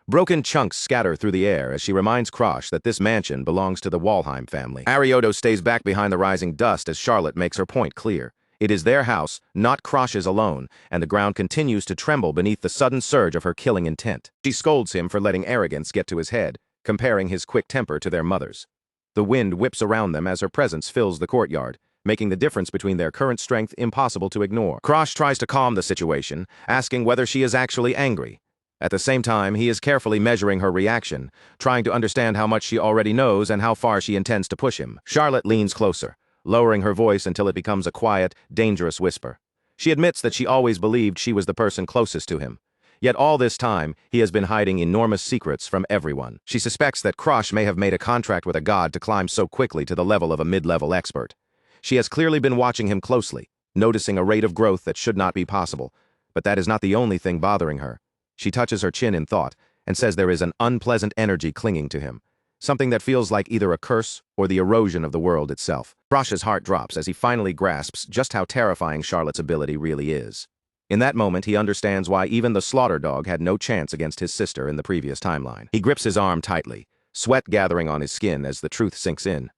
Broken chunks scatter through the air as she reminds Krosh that this mansion belongs to the Walheim family. Arioto stays back behind the rising dust as Charlotte makes her point clear. It is their house, not Krosh's alone, and the ground continues to tremble beneath the sudden surge of her killing intent. She scolds him for letting arrogance get to his head, comparing his quick temper to their mother's. The wind whips around them as her presence fills the courtyard, making the difference between their current strength impossible to ignore. Krosh tries to calm the situation, asking whether she is actually angry. At the same time, he is carefully measuring her reaction, trying to understand how much she already knows and how far she intends to push him. Charlotte leans closer, lowering her voice until it becomes a quiet, dangerous whisper. She admits that she always believed she was the person closest to him. Yet all this time, he has been hiding enormous secrets from everyone. She suspects that Krosh may have made a contract with a god to climb so quickly to the level of a mid-level expert. She has clearly been watching him closely, noticing a rate of growth that should not be possible. But that is not the only thing bothering her. She touches her chin in thought and says there is an unpleasant energy clinging to him, something that feels like either a curse or the erosion of the world itself. Krosh's heart drops as he finally grasps just how terrifying Charlotte's ability really is. In that moment, he understands why even the slaughter dog had no chance against his sister in the previous timeline. He grips his arm tightly, sweat gathering on his skin as the truth sinks in.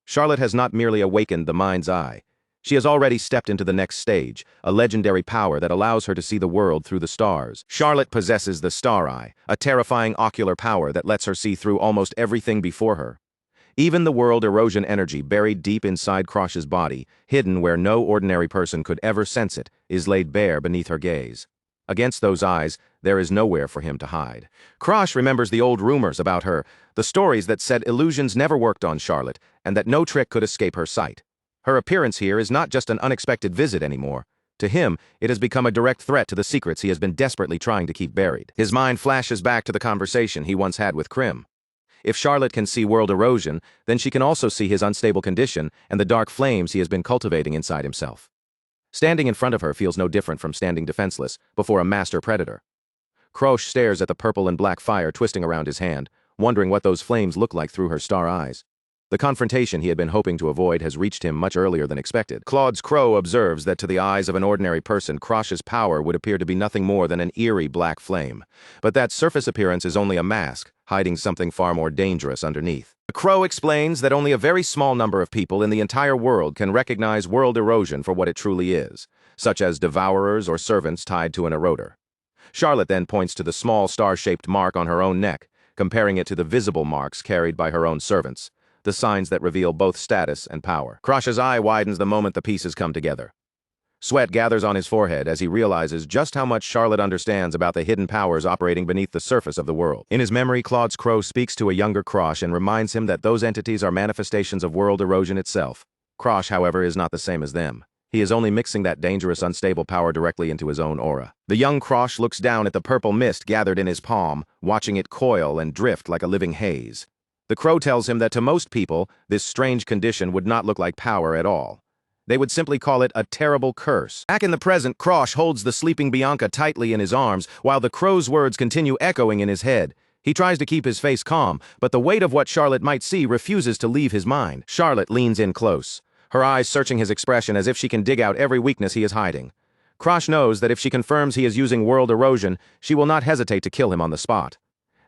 Charlotte has not merely awakened the mind's eye. She has already stepped into the next stage, a legendary power that allows her to see the world through the stars. Charlotte possesses the Star Eye, a terrifying ocular power that lets her see through almost everything before her. Even the world erosion energy buried deep inside Krosh's body, hidden where no ordinary person could ever sense it, is laid bare beneath her gaze. Against those eyes, there is nowhere for him to hide. Krosh remembers the old rumors about her, the stories that said illusions never worked on Charlotte, and that no trick could escape her sight. Her appearance here is not just an unexpected visit anymore. To him, it has become a direct threat to the secrets he has been desperately trying to keep buried. His mind flashes back to the conversation he once had with Krim. If Charlotte can see world erosion, then she can also see his unstable condition and the dark flames he has been cultivating inside himself. Standing in front of her feels no different from standing defenseless before a master predator. Krosh stares at the purple and black fire twisting around his hand, wondering what those flames look like through her star eyes. The confrontation he had been hoping to avoid has reached him much earlier than expected. Claude's Crow observes that to the eyes of an ordinary person, Krosh's power would appear to be nothing more than an eerie black flame. But that surface appearance is only a mask, hiding something far more dangerous underneath. The Crow explains that only a very small number of people in the entire world can recognize world erosion for what it truly is, such as devourers or servants tied to an eroder. Charlotte then points to the small star-shaped mark on her own neck, comparing it to the visible marks carried by her own servants, the signs that reveal both status and power. Krosh's eye widens the moment the pieces come together. Sweat gathers on his forehead as he realizes just how much Charlotte understands about the hidden powers operating beneath the surface of the world. In his memory, Claude's crow speaks to a younger Krosh and reminds him that those entities are manifestations of world erosion itself. Krosh, however, is not the same as them. He is only mixing that dangerous, unstable power directly into his own aura. The young Krosh looks down at the purple mist gathered in his palm, watching it coil and drift like a living haze. The crow tells him that to most people, this strange condition would not look like power at all. They would simply call it a terrible curse. Back in the present, Krosh holds the sleeping Bianca tightly in his arms, while the crow's words continue echoing in his head. He tries to keep his face calm, but the weight of what Charlotte might see refuses to leave his mind. Charlotte leans in close, her eyes searching his expression as if she can dig out every weakness he is hiding. Krosh knows that if she confirms he is using world erosion, she will not hesitate to kill him on the spot.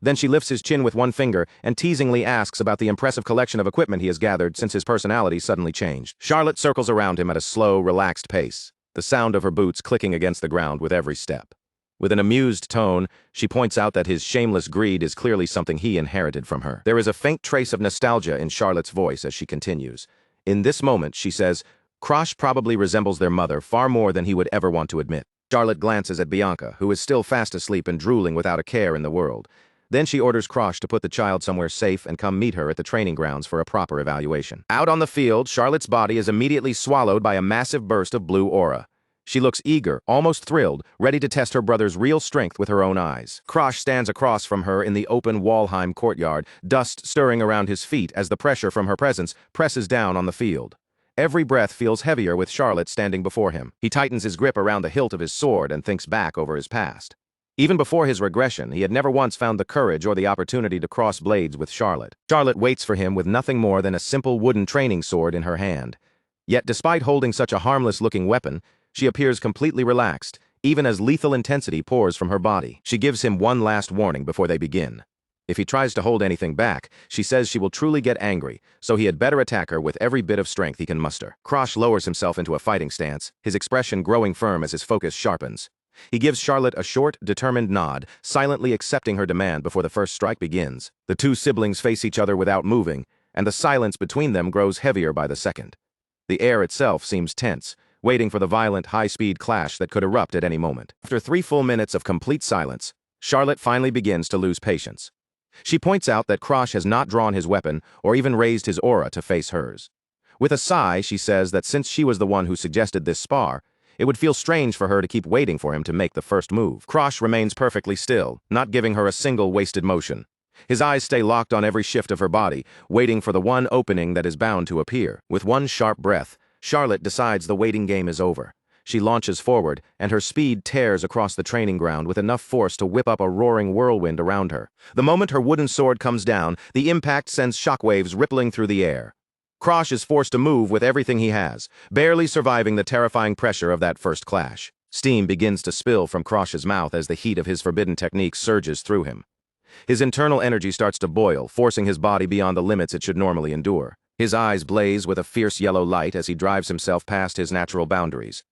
Then she lifts his chin with one finger and teasingly asks about the impressive collection of equipment he has gathered since his personality suddenly changed. Charlotte circles around him at a slow, relaxed pace, the sound of her boots clicking against the ground with every step. With an amused tone, she points out that his shameless greed is clearly something he inherited from her. There is a faint trace of nostalgia in Charlotte's voice as she continues. In this moment, she says, Krosh probably resembles their mother far more than he would ever want to admit. Charlotte glances at Bianca, who is still fast asleep and drooling without a care in the world. Then she orders Krosh to put the child somewhere safe and come meet her at the training grounds for a proper evaluation. Out on the field, Charlotte's body is immediately swallowed by a massive burst of blue aura. She looks eager, almost thrilled, ready to test her brother's real strength with her own eyes. Krosh stands across from her in the open Walheim courtyard, dust stirring around his feet as the pressure from her presence presses down on the field. Every breath feels heavier with Charlotte standing before him. He tightens his grip around the hilt of his sword and thinks back over his past. Even before his regression, he had never once found the courage or the opportunity to cross blades with Charlotte. Charlotte waits for him with nothing more than a simple wooden training sword in her hand. Yet despite holding such a harmless-looking weapon, she appears completely relaxed, even as lethal intensity pours from her body. She gives him one last warning before they begin. If he tries to hold anything back, she says she will truly get angry, so he had better attack her with every bit of strength he can muster. Krosh lowers himself into a fighting stance, his expression growing firm as his focus sharpens. He gives Charlotte a short, determined nod, silently accepting her demand before the first strike begins. The two siblings face each other without moving, and the silence between them grows heavier by the second. The air itself seems tense, waiting for the violent, high-speed clash that could erupt at any moment. After 3 full minutes of complete silence, Charlotte finally begins to lose patience. She points out that Krosh has not drawn his weapon or even raised his aura to face hers. With a sigh, she says that since she was the one who suggested this spar, it would feel strange for her to keep waiting for him to make the first move. Krosh remains perfectly still, not giving her a single wasted motion. His eyes stay locked on every shift of her body, waiting for the one opening that is bound to appear. With one sharp breath, Charlotte decides the waiting game is over. She launches forward, and her speed tears across the training ground with enough force to whip up a roaring whirlwind around her. The moment her wooden sword comes down, the impact sends shockwaves rippling through the air. Krosh is forced to move with everything he has, barely surviving the terrifying pressure of that first clash. Steam begins to spill from Krosh's mouth as the heat of his forbidden technique surges through him. His internal energy starts to boil, forcing his body beyond the limits it should normally endure. His eyes blaze with a fierce yellow light as he drives himself past his natural boundaries.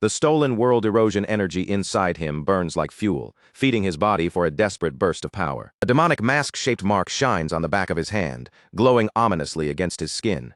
The stolen world erosion energy inside him burns like fuel, feeding his body for a desperate burst of power. A demonic mask-shaped mark shines on the back of his hand, glowing ominously against his skin.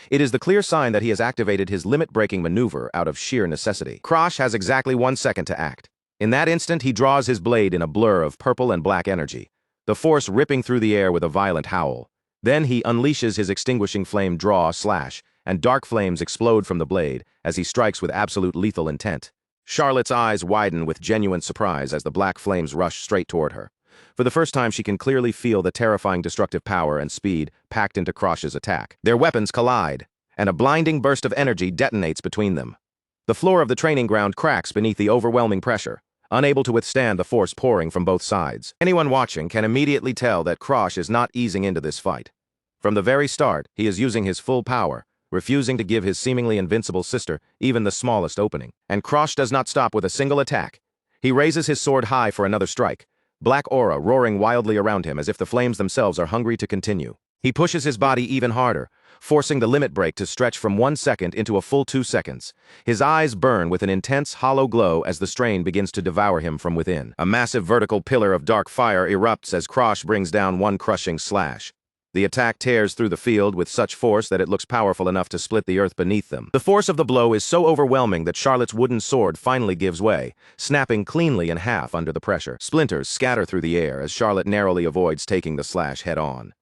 It is the clear sign that he has activated his limit-breaking maneuver out of sheer necessity. Krosh has exactly 1 second to act. In that instant, he draws his blade in a blur of purple and black energy, the force ripping through the air with a violent howl. Then he unleashes his extinguishing flame draw/slash, and dark flames explode from the blade as he strikes with absolute lethal intent. Charlotte's eyes widen with genuine surprise as the black flames rush straight toward her. For the first time, she can clearly feel the terrifying destructive power and speed packed into Krosh's attack. Their weapons collide, and a blinding burst of energy detonates between them. The floor of the training ground cracks beneath the overwhelming pressure, unable to withstand the force pouring from both sides. Anyone watching can immediately tell that Krosh is not easing into this fight. From the very start, he is using his full power, refusing to give his seemingly invincible sister even the smallest opening. And Krosh does not stop with a single attack. He raises his sword high for another strike, black aura roaring wildly around him as if the flames themselves are hungry to continue. He pushes his body even harder, forcing the limit break to stretch from 1 second into a full 2 seconds. His eyes burn with an intense, hollow glow as the strain begins to devour him from within. A massive vertical pillar of dark fire erupts as Krosh brings down one crushing slash. The attack tears through the field with such force that it looks powerful enough to split the earth beneath them. The force of the blow is so overwhelming that Charlotte's wooden sword finally gives way, snapping cleanly in half under the pressure. Splinters scatter through the air as Charlotte narrowly avoids taking the slash head-on.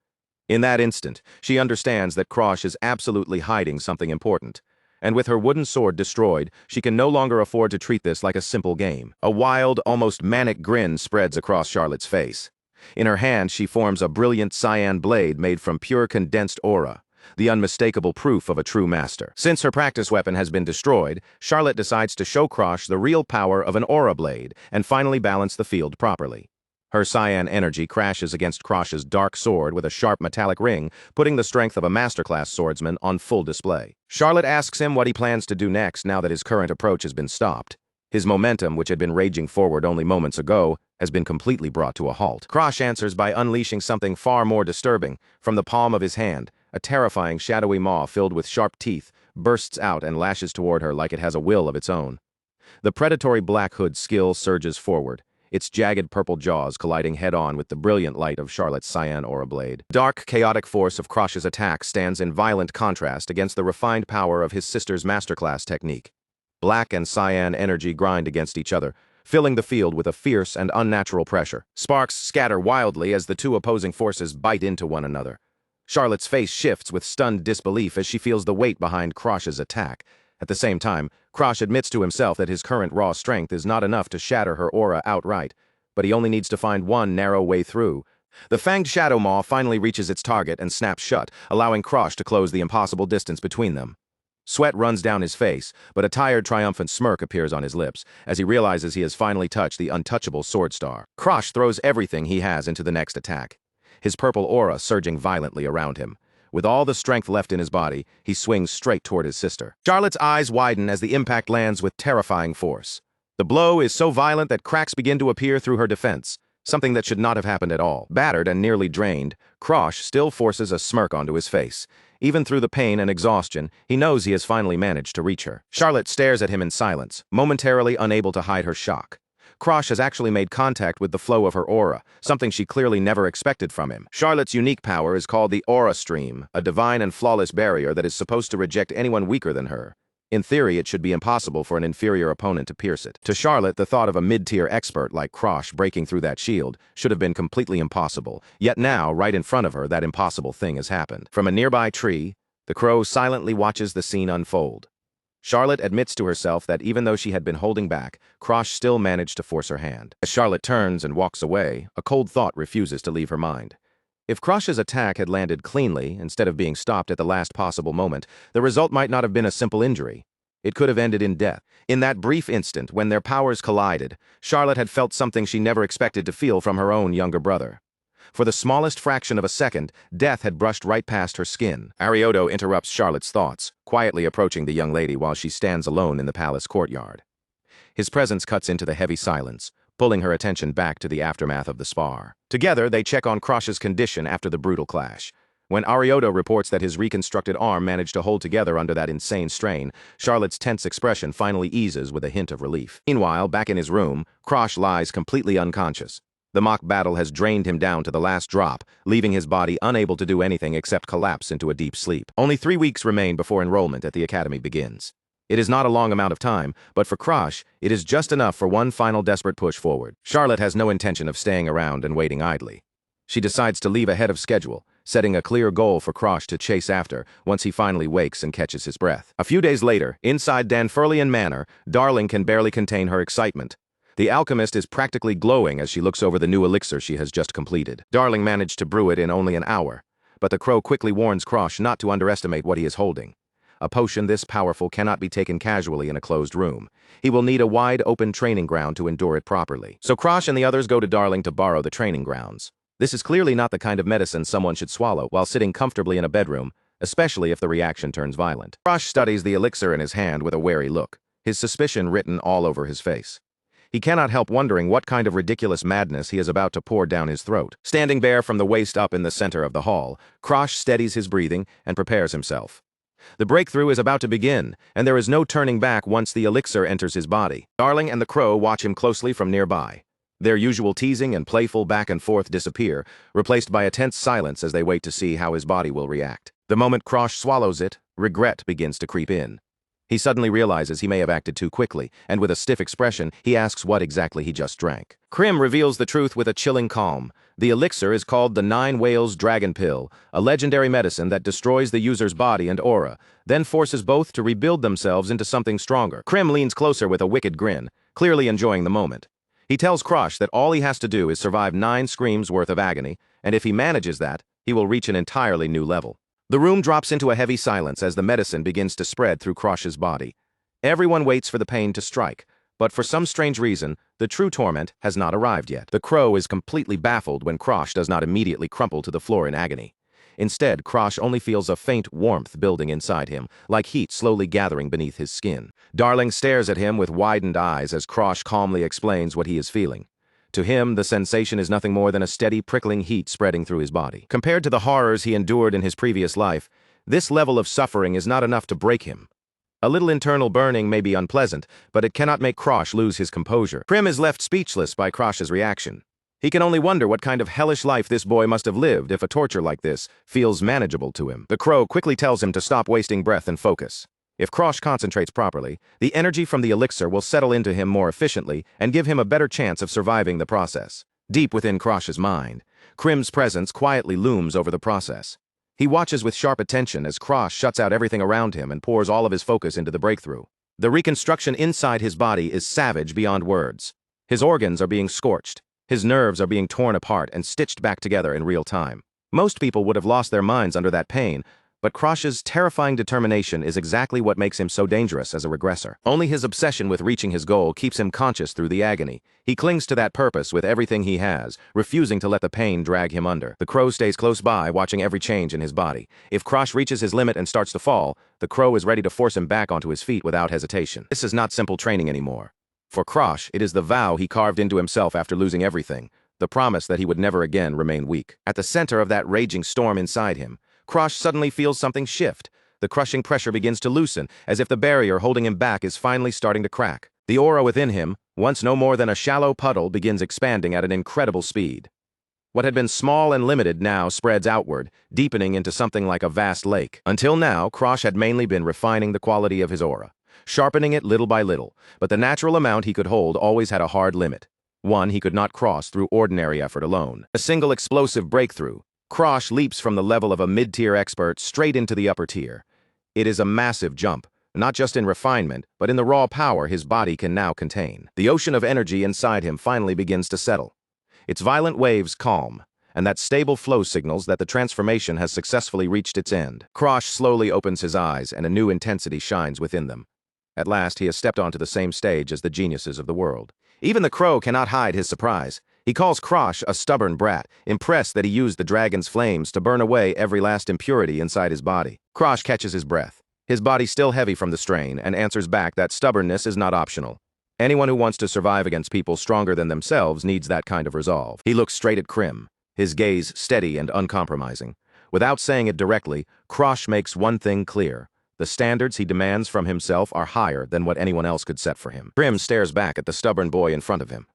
In that instant, she understands that Krosh is absolutely hiding something important. And with her wooden sword destroyed, she can no longer afford to treat this like a simple game. A wild, almost manic grin spreads across Charlotte's face. In her hand, she forms a brilliant cyan blade made from pure condensed aura, the unmistakable proof of a true master. Since her practice weapon has been destroyed, Charlotte decides to show Krosh the real power of an aura blade and finally balance the field properly. Her cyan energy crashes against Krosh's dark sword with a sharp metallic ring, putting the strength of a masterclass swordsman on full display. Charlotte asks him what he plans to do next now that his current approach has been stopped. His momentum, which had been raging forward only moments ago, has been completely brought to a halt. Krosh answers by unleashing something far more disturbing. From the palm of his hand, a terrifying shadowy maw filled with sharp teeth bursts out and lashes toward her like it has a will of its own. The predatory Black Hood skill surges forward, its jagged purple jaws colliding head-on with the brilliant light of Charlotte's cyan aura blade. Dark, chaotic force of Krosh's attack stands in violent contrast against the refined power of his sister's masterclass technique. Black and cyan energy grind against each other, filling the field with a fierce and unnatural pressure. Sparks scatter wildly as the two opposing forces bite into one another. Charlotte's face shifts with stunned disbelief as she feels the weight behind Krosh's attack. At the same time, Krosh admits to himself that his current raw strength is not enough to shatter her aura outright, but he only needs to find one narrow way through. The fanged shadow maw finally reaches its target and snaps shut, allowing Krosh to close the impossible distance between them. Sweat runs down his face, but a tired, triumphant smirk appears on his lips as he realizes he has finally touched the untouchable sword star. Krosh throws everything he has into the next attack, his purple aura surging violently around him. With all the strength left in his body, he swings straight toward his sister. Charlotte's eyes widen as the impact lands with terrifying force. The blow is so violent that cracks begin to appear through her defense, something that should not have happened at all. Battered and nearly drained, Krosh still forces a smirk onto his face. Even through the pain and exhaustion, he knows he has finally managed to reach her. Charlotte stares at him in silence, momentarily unable to hide her shock. Krosh has actually made contact with the flow of her aura, something she clearly never expected from him. Charlotte's unique power is called the Aura Stream, a divine and flawless barrier that is supposed to reject anyone weaker than her. In theory, it should be impossible for an inferior opponent to pierce it. To Charlotte, the thought of a mid-tier expert like Krosh breaking through that shield should have been completely impossible. Yet now, right in front of her, that impossible thing has happened. From a nearby tree, the crow silently watches the scene unfold. Charlotte admits to herself that even though she had been holding back, Krosh still managed to force her hand. As Charlotte turns and walks away, a cold thought refuses to leave her mind. If Krosh's attack had landed cleanly, instead of being stopped at the last possible moment, the result might not have been a simple injury. It could have ended in death. In that brief instant, when their powers collided, Charlotte had felt something she never expected to feel from her own younger brother. For the smallest fraction of a second, death had brushed right past her skin. Arioto interrupts Charlotte's thoughts, quietly approaching the young lady while she stands alone in the palace courtyard. His presence cuts into the heavy silence, pulling her attention back to the aftermath of the spar. Together, they check on Krosh's condition after the brutal clash. When Arioto reports that his reconstructed arm managed to hold together under that insane strain, Charlotte's tense expression finally eases with a hint of relief. Meanwhile, back in his room, Krosh lies completely unconscious. The mock battle has drained him down to the last drop, leaving his body unable to do anything except collapse into a deep sleep. Only 3 weeks remain before enrollment at the academy begins. It is not a long amount of time, but for Krosh, it is just enough for one final desperate push forward. Charlotte has no intention of staying around and waiting idly. She decides to leave ahead of schedule, setting a clear goal for Krosh to chase after once he finally wakes and catches his breath. A few days later, inside Danfurlian Manor, Darling can barely contain her excitement. The alchemist is practically glowing as she looks over the new elixir she has just completed. Darling managed to brew it in only an hour, but the crow quickly warns Krosh not to underestimate what he is holding. A potion this powerful cannot be taken casually in a closed room. He will need a wide open training ground to endure it properly. So Krosh and the others go to Darling to borrow the training grounds. This is clearly not the kind of medicine someone should swallow while sitting comfortably in a bedroom, especially if the reaction turns violent. Krosh studies the elixir in his hand with a wary look, his suspicion written all over his face. He cannot help wondering what kind of ridiculous madness he is about to pour down his throat. Standing bare from the waist up in the center of the hall, Krosh steadies his breathing and prepares himself. The breakthrough is about to begin, and there is no turning back once the elixir enters his body. Darling and the crow watch him closely from nearby. Their usual teasing and playful back and forth disappear, replaced by a tense silence as they wait to see how his body will react. The moment Krosh swallows it, regret begins to creep in. He suddenly realizes he may have acted too quickly, and with a stiff expression, he asks what exactly he just drank. Krim reveals the truth with a chilling calm. The elixir is called the Nine Whales Dragon Pill, a legendary medicine that destroys the user's body and aura, then forces both to rebuild themselves into something stronger. Krim leans closer with a wicked grin, clearly enjoying the moment. He tells Krosh that all he has to do is survive 9 screams worth of agony, and if he manages that, he will reach an entirely new level. The room drops into a heavy silence as the medicine begins to spread through Krosh's body. Everyone waits for the pain to strike, but for some strange reason, the true torment has not arrived yet. The crow is completely baffled when Krosh does not immediately crumple to the floor in agony. Instead, Krosh only feels a faint warmth building inside him, like heat slowly gathering beneath his skin. Darling stares at him with widened eyes as Krosh calmly explains what he is feeling. To him, the sensation is nothing more than a steady prickling heat spreading through his body. Compared to the horrors he endured in his previous life, this level of suffering is not enough to break him. A little internal burning may be unpleasant, but it cannot make Krosh lose his composure. Krim is left speechless by Krosh's reaction. He can only wonder what kind of hellish life this boy must have lived if a torture like this feels manageable to him. The crow quickly tells him to stop wasting breath and focus. If Krosh concentrates properly, the energy from the elixir will settle into him more efficiently and give him a better chance of surviving the process. Deep within Krosh's mind, Krim's presence quietly looms over the process. He watches with sharp attention as Krosh shuts out everything around him and pours all of his focus into the breakthrough. The reconstruction inside his body is savage beyond words. His organs are being scorched. His nerves are being torn apart and stitched back together in real time. Most people would have lost their minds under that pain, but Krosh's terrifying determination is exactly what makes him so dangerous as a regressor. Only his obsession with reaching his goal keeps him conscious through the agony. He clings to that purpose with everything he has, refusing to let the pain drag him under. The crow stays close by, watching every change in his body. If Krosh reaches his limit and starts to fall, the crow is ready to force him back onto his feet without hesitation. This is not simple training anymore. For Krosh, it is the vow he carved into himself after losing everything, the promise that he would never again remain weak. At the center of that raging storm inside him, Krosh suddenly feels something shift. The crushing pressure begins to loosen, as if the barrier holding him back is finally starting to crack. The aura within him, once no more than a shallow puddle, begins expanding at an incredible speed. What had been small and limited now spreads outward, deepening into something like a vast lake. Until now, Krosh had mainly been refining the quality of his aura, sharpening it little by little, but the natural amount he could hold always had a hard limit, one he could not cross through ordinary effort alone. A single explosive breakthrough, Krosh leaps from the level of a mid-tier expert straight into the upper tier. It is a massive jump, not just in refinement, but in the raw power his body can now contain. The ocean of energy inside him finally begins to settle. Its violent waves calm, and that stable flow signals that the transformation has successfully reached its end. Krosh slowly opens his eyes, and a new intensity shines within them. At last, he has stepped onto the same stage as the geniuses of the world. Even the crow cannot hide his surprise. He calls Krosh a stubborn brat, impressed that he used the dragon's flames to burn away every last impurity inside his body. Krosh catches his breath, his body still heavy from the strain, and answers back that stubbornness is not optional. Anyone who wants to survive against people stronger than themselves needs that kind of resolve. He looks straight at Krim, his gaze steady and uncompromising. Without saying it directly, Krosh makes one thing clear. The standards he demands from himself are higher than what anyone else could set for him. Krim stares back at the stubborn boy in front of him.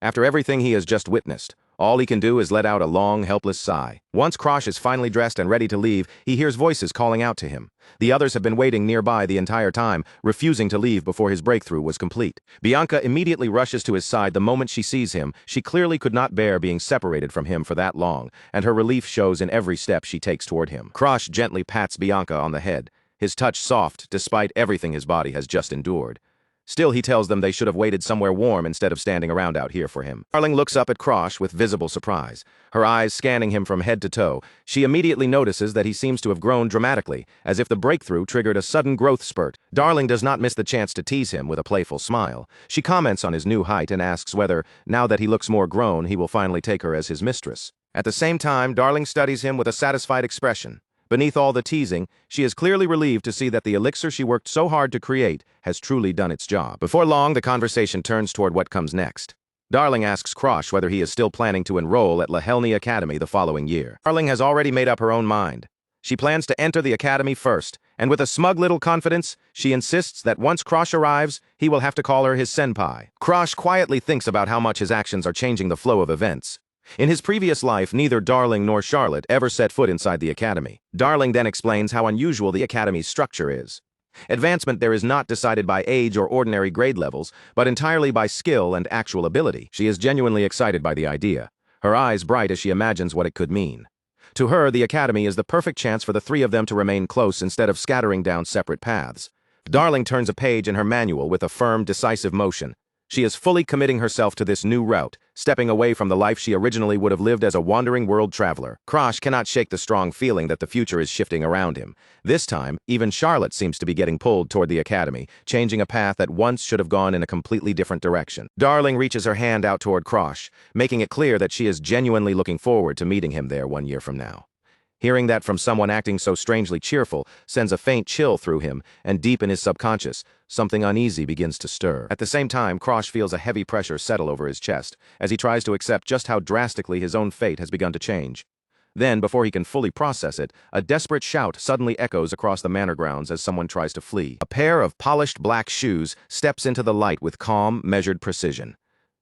After everything he has just witnessed, all he can do is let out a long, helpless sigh. Once Krosh is finally dressed and ready to leave, he hears voices calling out to him. The others have been waiting nearby the entire time, refusing to leave before his breakthrough was complete. Bianca immediately rushes to his side the moment she sees him. She clearly could not bear being separated from him for that long, and her relief shows in every step she takes toward him. Krosh gently pats Bianca on the head, his touch soft despite everything his body has just endured. Still, he tells them they should have waited somewhere warm instead of standing around out here for him. Darling looks up at Krosh with visible surprise, her eyes scanning him from head to toe. She immediately notices that he seems to have grown dramatically, as if the breakthrough triggered a sudden growth spurt. Darling does not miss the chance to tease him with a playful smile. She comments on his new height and asks whether, now that he looks more grown, he will finally take her as his mistress. At the same time, Darling studies him with a satisfied expression. Beneath all the teasing, she is clearly relieved to see that the elixir she worked so hard to create has truly done its job. Before long, the conversation turns toward what comes next. Darling asks Krosh whether he is still planning to enroll at Yahello Academy the following year. Darling has already made up her own mind. She plans to enter the academy first, And with a smug little confidence, she insists that once Krosh arrives, he will have to call her his senpai. Krosh quietly thinks about how much his actions are changing the flow of events. In his previous life, neither Darling nor Charlotte ever set foot inside the academy. Darling then explains how unusual the academy's structure is. Advancement there is not decided by age or ordinary grade levels, but entirely by skill and actual ability. She is genuinely excited by the idea, her eyes bright as she imagines what it could mean. To her, the academy is the perfect chance for the three of them to remain close instead of scattering down separate paths. Darling turns a page in her manual with a firm, decisive motion. She is fully committing herself to this new route, stepping away from the life she originally would have lived as a wandering world traveler. Krosh cannot shake the strong feeling that the future is shifting around him. This time, even Charlotte seems to be getting pulled toward the academy, changing a path that once should have gone in a completely different direction. Darling reaches her hand out toward Krosh, making it clear that she is genuinely looking forward to meeting him there 1 year from now. Hearing that from someone acting so strangely cheerful sends a faint chill through him, and deep in his subconscious, something uneasy begins to stir. At the same time, Krosh feels a heavy pressure settle over his chest as he tries to accept just how drastically his own fate has begun to change. Then, before he can fully process it, a desperate shout suddenly echoes across the manor grounds as someone tries to flee. A pair of polished black shoes steps into the light with calm, measured precision.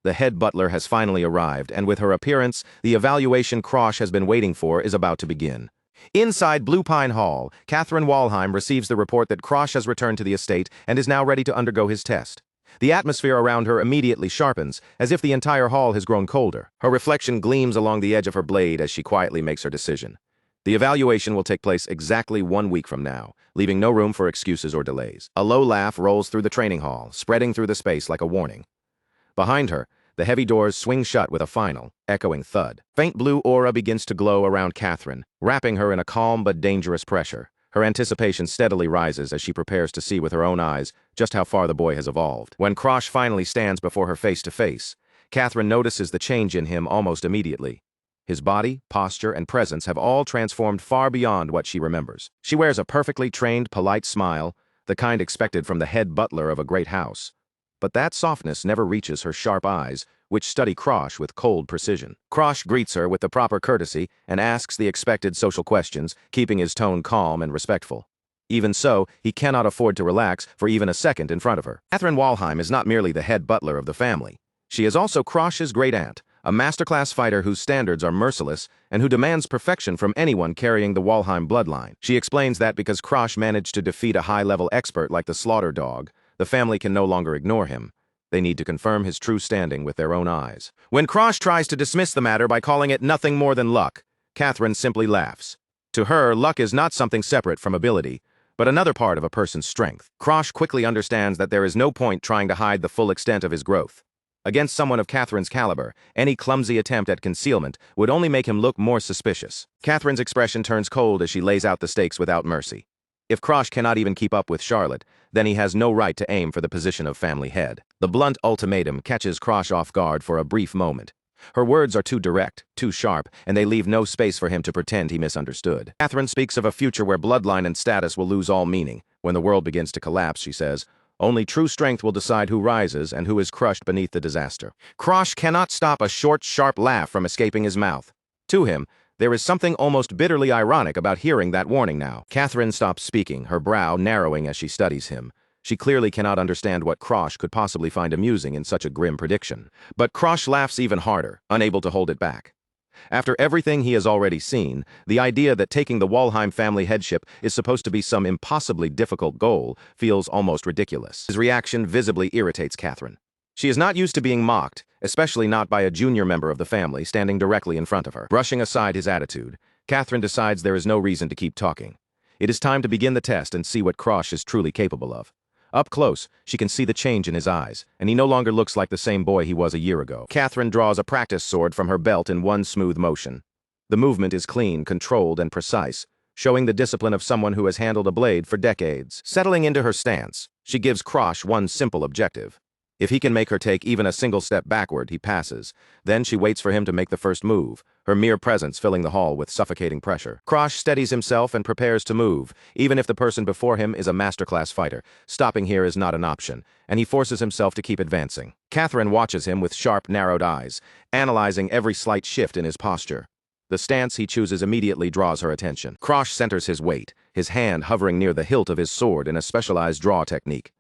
The head butler has finally arrived, and with her appearance, the evaluation Krosh has been waiting for is about to begin. Inside Blue Pine Hall, Catherine Walheim receives the report that Krosh has returned to the estate and is now ready to undergo his test. The atmosphere around her immediately sharpens, as if the entire hall has grown colder. Her reflection gleams along the edge of her blade as she quietly makes her decision. The evaluation will take place exactly 1 week from now, leaving no room for excuses or delays. A low laugh rolls through the training hall, spreading through the space like a warning. Behind her, the heavy doors swing shut with a final, echoing thud. Faint blue aura begins to glow around Catherine, wrapping her in a calm but dangerous pressure. Her anticipation steadily rises as she prepares to see with her own eyes just how far the boy has evolved. When Krosh finally stands before her face to face, Catherine notices the change in him almost immediately. His body, posture, and presence have all transformed far beyond what she remembers. She wears a perfectly trained, polite smile, the kind expected from the head butler of a great house. But that softness never reaches her sharp eyes, which study Krosh with cold precision. Krosh greets her with the proper courtesy and asks the expected social questions, keeping his tone calm and respectful. Even so, he cannot afford to relax for even a second in front of her. Catherine Walheim is not merely the head butler of the family. She is also Krosh's great-aunt, a masterclass fighter whose standards are merciless and who demands perfection from anyone carrying the Walheim bloodline. She explains that because Krosh managed to defeat a high-level expert like the Slaughter Dog, the family can no longer ignore him. They need to confirm his true standing with their own eyes. When Krosh tries to dismiss the matter by calling it nothing more than luck, Catherine simply laughs. To her, luck is not something separate from ability, but another part of a person's strength. Krosh quickly understands that there is no point trying to hide the full extent of his growth. Against someone of Catherine's caliber, any clumsy attempt at concealment would only make him look more suspicious. Catherine's expression turns cold as she lays out the stakes without mercy. If Krosh cannot even keep up with Charlotte, then he has no right to aim for the position of family head. The blunt ultimatum catches Krosh off guard for a brief moment. Her words are too direct, too sharp, and they leave no space for him to pretend he misunderstood. Catherine speaks of a future where bloodline and status will lose all meaning. When the world begins to collapse, she says, only true strength will decide who rises and who is crushed beneath the disaster. Krosh cannot stop a short, sharp laugh from escaping his mouth. To him, there is something almost bitterly ironic about hearing that warning now. Catherine stops speaking, her brow narrowing as she studies him. She clearly cannot understand what Krosh could possibly find amusing in such a grim prediction. But Krosh laughs even harder, unable to hold it back. After everything he has already seen, the idea that taking the Walheim family headship is supposed to be some impossibly difficult goal feels almost ridiculous. His reaction visibly irritates Catherine. She is not used to being mocked, especially not by a junior member of the family standing directly in front of her. Brushing aside his attitude, Catherine decides there is no reason to keep talking. It is time to begin the test and see what Krosh is truly capable of. Up close, she can see the change in his eyes, and he no longer looks like the same boy he was a year ago. Catherine draws a practice sword from her belt in one smooth motion. The movement is clean, controlled, and precise, showing the discipline of someone who has handled a blade for decades. Settling into her stance, she gives Krosh one simple objective. If he can make her take even a single step backward, he passes. Then she waits for him to make the first move, her mere presence filling the hall with suffocating pressure. Krosh steadies himself and prepares to move, even if the person before him is a masterclass fighter. Stopping here is not an option, and he forces himself to keep advancing. Catherine watches him with sharp, narrowed eyes, analyzing every slight shift in his posture. The stance he chooses immediately draws her attention. Krosh centers his weight, his hand hovering near the hilt of his sword in a specialized draw technique.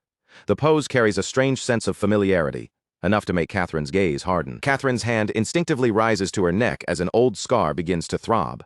The pose carries a strange sense of familiarity, enough to make Catherine's gaze harden. Catherine's hand instinctively rises to her neck as an old scar begins to throb.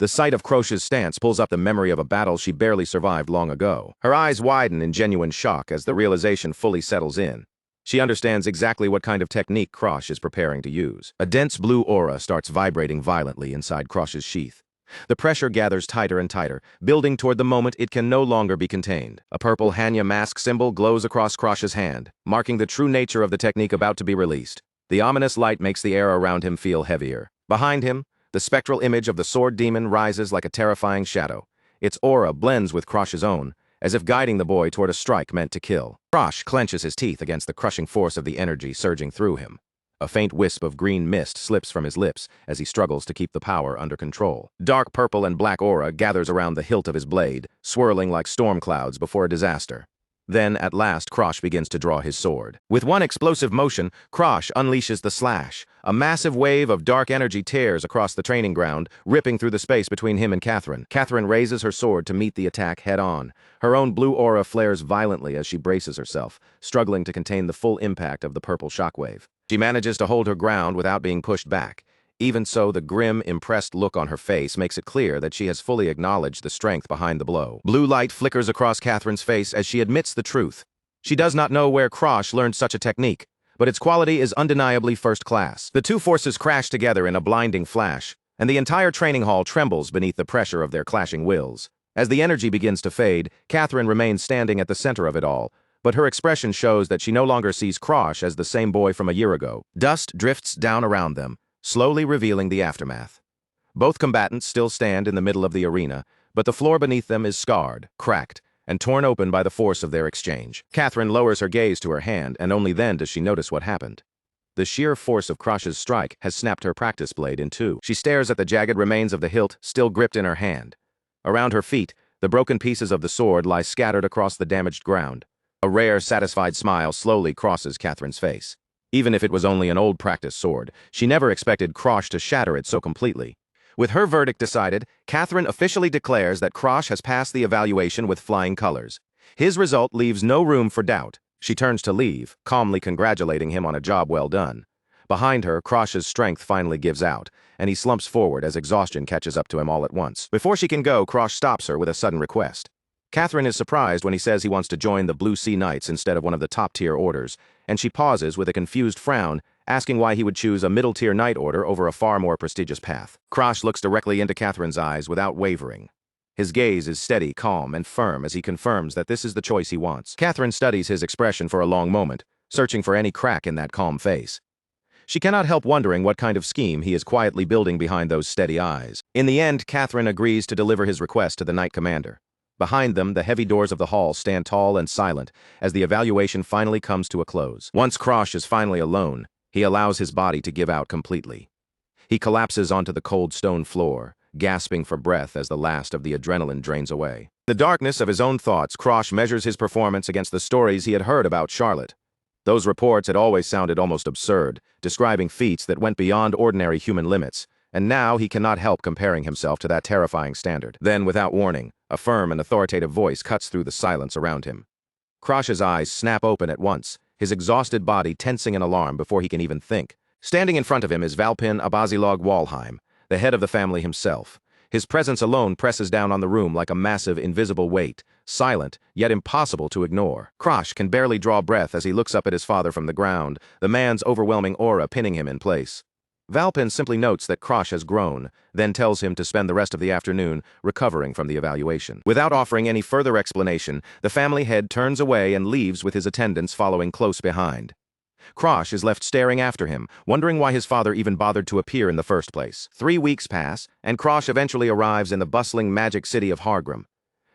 The sight of Krosh's stance pulls up the memory of a battle she barely survived long ago. Her eyes widen in genuine shock as the realization fully settles in. She understands exactly what kind of technique Krosh is preparing to use. A dense blue aura starts vibrating violently inside Krosh's sheath. The pressure gathers tighter and tighter, building toward the moment it can no longer be contained. A purple Hanya mask symbol glows across Krosh's hand, marking the true nature of the technique about to be released. The ominous light makes the air around him feel heavier. Behind him, the spectral image of the sword demon rises like a terrifying shadow. Its aura blends with Krosh's own, as if guiding the boy toward a strike meant to kill. Krosh clenches his teeth against the crushing force of the energy surging through him. A faint wisp of green mist slips from his lips as he struggles to keep the power under control. Dark purple and black aura gathers around the hilt of his blade, swirling like storm clouds before a disaster. Then, at last, Krosh begins to draw his sword. With one explosive motion, Krosh unleashes the slash. A massive wave of dark energy tears across the training ground, ripping through the space between him and Catherine. Catherine raises her sword to meet the attack head-on. Her own blue aura flares violently as she braces herself, struggling to contain the full impact of the purple shockwave. She manages to hold her ground without being pushed back. Even so, the grim, impressed look on her face makes it clear that she has fully acknowledged the strength behind the blow. Blue light flickers across Catherine's face as she admits the truth. She does not know where Krosh learned such a technique, but its quality is undeniably first class. The two forces crash together in a blinding flash, and the entire training hall trembles beneath the pressure of their clashing wills. As the energy begins to fade, Catherine remains standing at the center of it all, but her expression shows that she no longer sees Krosh as the same boy from a year ago. Dust drifts down around them, slowly revealing the aftermath. Both combatants still stand in the middle of the arena, but the floor beneath them is scarred, cracked, and torn open by the force of their exchange. Catherine lowers her gaze to her hand, and only then does she notice what happened. The sheer force of Krosh's strike has snapped her practice blade in two. She stares at the jagged remains of the hilt still gripped in her hand. Around her feet, the broken pieces of the sword lie scattered across the damaged ground. A rare, satisfied smile slowly crosses Catherine's face. Even if it was only an old practice sword, she never expected Krosh to shatter it so completely. With her verdict decided, Catherine officially declares that Krosh has passed the evaluation with flying colors. His result leaves no room for doubt. She turns to leave, calmly congratulating him on a job well done. Behind her, Krosh's strength finally gives out, and he slumps forward as exhaustion catches up to him all at once. Before she can go, Krosh stops her with a sudden request. Catherine is surprised when he says he wants to join the Blue Sea Knights instead of one of the top-tier orders, and she pauses with a confused frown, asking why he would choose a middle-tier knight order over a far more prestigious path. Krosh looks directly into Catherine's eyes without wavering. His gaze is steady, calm, and firm as he confirms that this is the choice he wants. Catherine studies his expression for a long moment, searching for any crack in that calm face. She cannot help wondering what kind of scheme he is quietly building behind those steady eyes. In the end, Catherine agrees to deliver his request to the Knight Commander. Behind them, the heavy doors of the hall stand tall and silent as the evaluation finally comes to a close. Once Krosh is finally alone, he allows his body to give out completely. He collapses onto the cold stone floor, gasping for breath as the last of the adrenaline drains away. In the darkness of his own thoughts, Krosh measures his performance against the stories he had heard about Charlotte. Those reports had always sounded almost absurd, describing feats that went beyond ordinary human limits, and now he cannot help comparing himself to that terrifying standard. Then, without warning, a firm and authoritative voice cuts through the silence around him. Krosh's eyes snap open at once, his exhausted body tensing in alarm before he can even think. Standing in front of him is Valpin Abazilog Walheim, the head of the family himself. His presence alone presses down on the room like a massive, invisible weight, silent, yet impossible to ignore. Krosh can barely draw breath as he looks up at his father from the ground, the man's overwhelming aura pinning him in place. Valpin simply notes that Krosh has grown, then tells him to spend the rest of the afternoon recovering from the evaluation. Without offering any further explanation, the family head turns away and leaves with his attendants following close behind. Krosh is left staring after him, wondering why his father even bothered to appear in the first place. 3 weeks pass, and Krosh eventually arrives in the bustling magic city of Hargrim.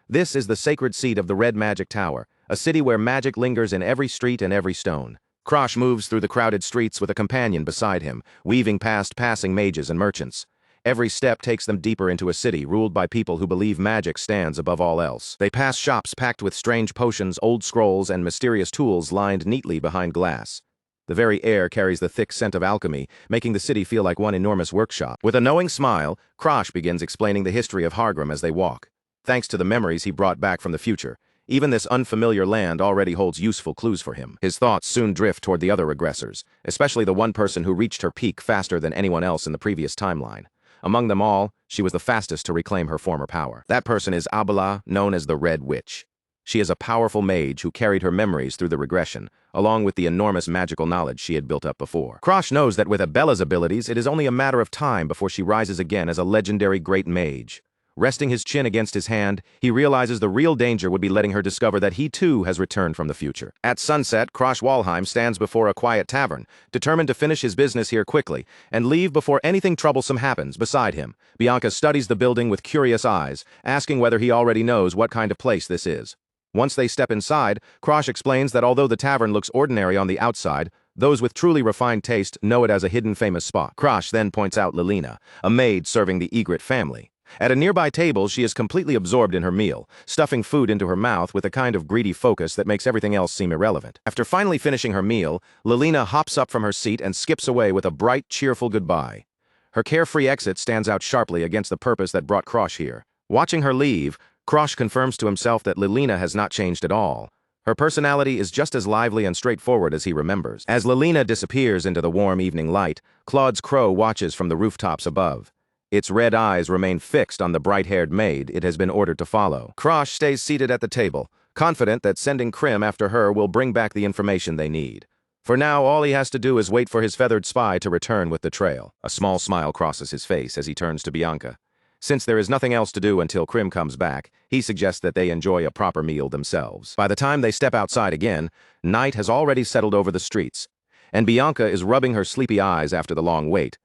This is the sacred seat of the Red Magic Tower, a city where magic lingers in every street and every stone. Krosh moves through the crowded streets with a companion beside him, weaving past passing mages and merchants. Every step takes them deeper into a city ruled by people who believe magic stands above all else. They pass shops packed with strange potions, old scrolls, and mysterious tools lined neatly behind glass. The very air carries the thick scent of alchemy, making the city feel like one enormous workshop. With a knowing smile, Krosh begins explaining the history of Hargrim as they walk. Thanks to the memories he brought back from the future, even this unfamiliar land already holds useful clues for him. His thoughts soon drift toward the other regressors, especially the one person who reached her peak faster than anyone else in the previous timeline. Among them all, she was the fastest to reclaim her former power. That person is Abala, known as the Red Witch. She is a powerful mage who carried her memories through the regression, along with the enormous magical knowledge she had built up before. Krosh knows that with Abella's abilities, it is only a matter of time before she rises again as a legendary great mage. Resting his chin against his hand, he realizes the real danger would be letting her discover that he too has returned from the future. At sunset, Krosh Walheim stands before a quiet tavern, determined to finish his business here quickly and leave before anything troublesome happens. Beside him, Bianca studies the building with curious eyes, asking whether he already knows what kind of place this is. Once they step inside, Krosh explains that although the tavern looks ordinary on the outside, those with truly refined taste know it as a hidden famous spot. Krosh then points out Lilina, a maid serving the Egret family. At a nearby table, she is completely absorbed in her meal, stuffing food into her mouth with a kind of greedy focus that makes everything else seem irrelevant. After finally finishing her meal, Lilina hops up from her seat and skips away with a bright, cheerful goodbye. Her carefree exit stands out sharply against the purpose that brought Krosh here. Watching her leave, Krosh confirms to himself that Lilina has not changed at all. Her personality is just as lively and straightforward as he remembers. As Lilina disappears into the warm evening light, Claude's crow watches from the rooftops above. Its red eyes remain fixed on the bright-haired maid it has been ordered to follow. Krosh stays seated at the table, confident that sending Krim after her will bring back the information they need. For now, all he has to do is wait for his feathered spy to return with the trail. A small smile crosses his face as he turns to Bianca. Since there is nothing else to do until Krim comes back, he suggests that they enjoy a proper meal themselves. By the time they step outside again, night has already settled over the streets, and Bianca is rubbing her sleepy eyes after the long wait.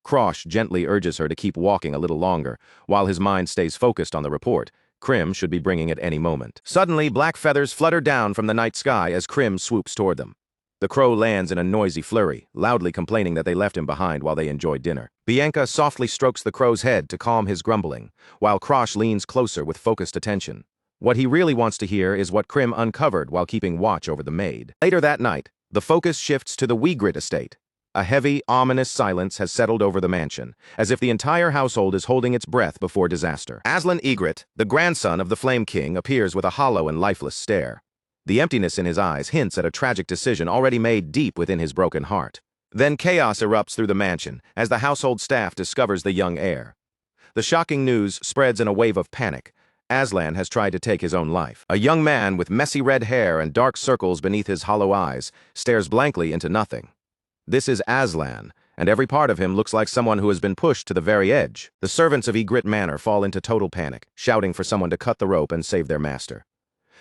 Krosh gently urges her to keep walking a little longer, while his mind stays focused on the report. Krim should be bringing at any moment. Suddenly, black feathers flutter down from the night sky as Krim swoops toward them. The crow lands in a noisy flurry, loudly complaining that they left him behind while they enjoyed dinner. Bianca softly strokes the crow's head to calm his grumbling, while Krosh leans closer with focused attention. What he really wants to hear is what Krim uncovered while keeping watch over the maid. Later that night, the focus shifts to the Wegrit estate. A heavy, ominous silence has settled over the mansion, as if the entire household is holding its breath before disaster. Aslan Egret, the grandson of the Flame King, appears with a hollow and lifeless stare. The emptiness in his eyes hints at a tragic decision already made deep within his broken heart. Then chaos erupts through the mansion as the household staff discovers the young heir. The shocking news spreads in a wave of panic. Aslan has tried to take his own life. A young man with messy red hair and dark circles beneath his hollow eyes stares blankly into nothing. This is Aslan, and every part of him looks like someone who has been pushed to the very edge. The servants of Egret Manor fall into total panic, shouting for someone to cut the rope and save their master.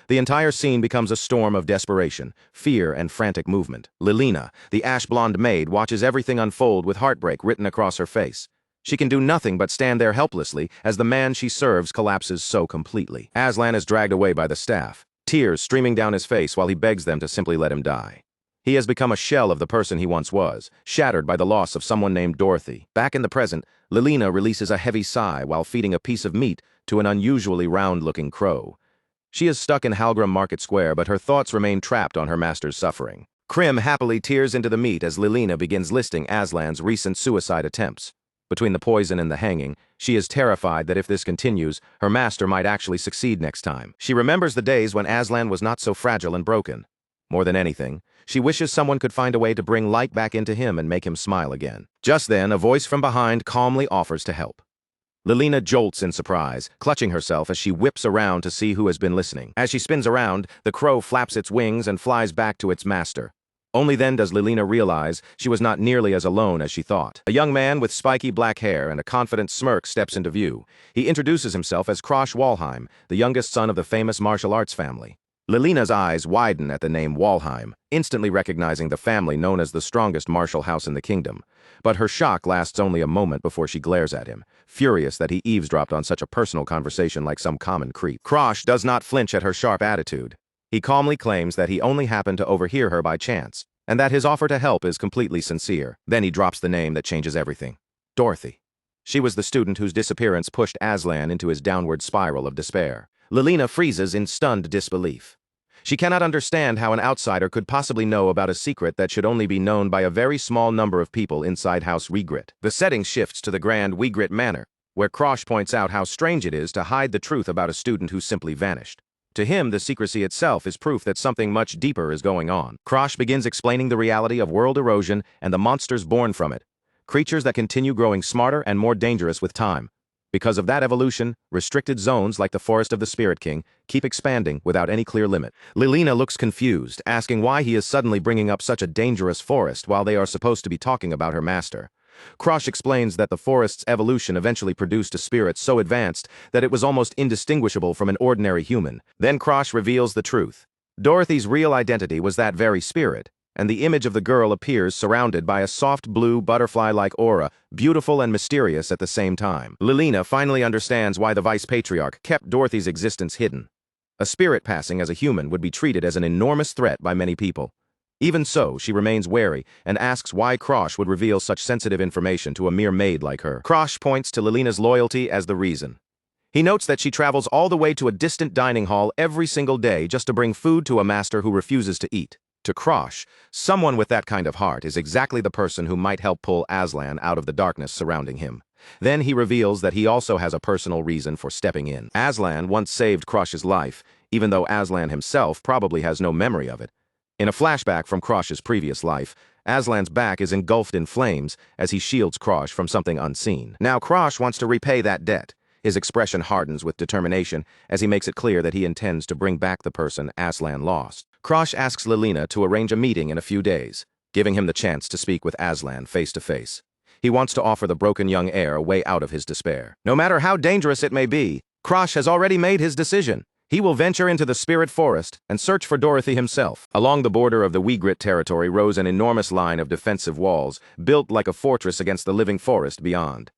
The entire scene becomes a storm of desperation, fear, and frantic movement. Lilina, the ash-blonde maid, watches everything unfold with heartbreak written across her face. She can do nothing but stand there helplessly as the man she serves collapses so completely. Aslan is dragged away by the staff, tears streaming down his face while he begs them to simply let him die. He has become a shell of the person he once was, shattered by the loss of someone named Dorothy. Back in the present, Lilina releases a heavy sigh while feeding a piece of meat to an unusually round-looking crow. She is stuck in Halgrim Market Square, but her thoughts remain trapped on her master's suffering. Krim happily tears into the meat as Lilina begins listing Aslan's recent suicide attempts. Between the poison and the hanging, she is terrified that if this continues, her master might actually succeed next time. She remembers the days when Aslan was not so fragile and broken. More than anything, she wishes someone could find a way to bring light back into him and make him smile again. Just then, a voice from behind calmly offers to help. Lilina jolts in surprise, clutching herself as she whips around to see who has been listening. As she spins around, the crow flaps its wings and flies back to its master. Only then does Lilina realize she was not nearly as alone as she thought. A young man with spiky black hair and a confident smirk steps into view. He introduces himself as Krosh Walheim, the youngest son of the famous martial arts family. Lilina's eyes widen at the name Walheim, instantly recognizing the family known as the strongest martial house in the kingdom. But her shock lasts only a moment before she glares at him, furious that he eavesdropped on such a personal conversation like some common creep. Krosh does not flinch at her sharp attitude. He calmly claims that he only happened to overhear her by chance, and that his offer to help is completely sincere. Then he drops the name that changes everything. Dorothy. She was the student whose disappearance pushed Aslan into his downward spiral of despair. Lilina freezes in stunned disbelief. She cannot understand how an outsider could possibly know about a secret that should only be known by a very small number of people inside House Regret. The setting shifts to the Grand Regret Manor, where Krosh points out how strange it is to hide the truth about a student who simply vanished. To him, the secrecy itself is proof that something much deeper is going on. Krosh begins explaining the reality of world erosion and the monsters born from it, creatures that continue growing smarter and more dangerous with time. Because of that evolution, restricted zones like the Forest of the Spirit King keep expanding without any clear limit. Lilina looks confused, asking why he is suddenly bringing up such a dangerous forest while they are supposed to be talking about her master. Krosh explains that the forest's evolution eventually produced a spirit so advanced that it was almost indistinguishable from an ordinary human. Then Krosh reveals the truth. Dorothy's real identity was that very spirit, and the image of the girl appears surrounded by a soft blue butterfly-like aura, beautiful and mysterious at the same time. Lilina finally understands why the Vice-Patriarch kept Dorothy's existence hidden. A spirit passing as a human would be treated as an enormous threat by many people. Even so, she remains wary and asks why Krosh would reveal such sensitive information to a mere maid like her. Krosh points to Lilina's loyalty as the reason. He notes that she travels all the way to a distant dining hall every single day just to bring food to a master who refuses to eat. To Krosh, someone with that kind of heart is exactly the person who might help pull Aslan out of the darkness surrounding him. Then he reveals that he also has a personal reason for stepping in. Aslan once saved Krosh's life, even though Aslan himself probably has no memory of it. In a flashback from Krosh's previous life, Aslan's back is engulfed in flames as he shields Krosh from something unseen. Now Krosh wants to repay that debt. His expression hardens with determination as he makes it clear that he intends to bring back the person Aslan lost. Krosh asks Lilina to arrange a meeting in a few days, giving him the chance to speak with Aslan face to face. He wants to offer the broken young heir a way out of his despair. No matter how dangerous it may be, Krosh has already made his decision. He will venture into the Spirit Forest and search for Dorothy himself. Along the border of the Regret territory rose an enormous line of defensive walls, built like a fortress against the living forest beyond.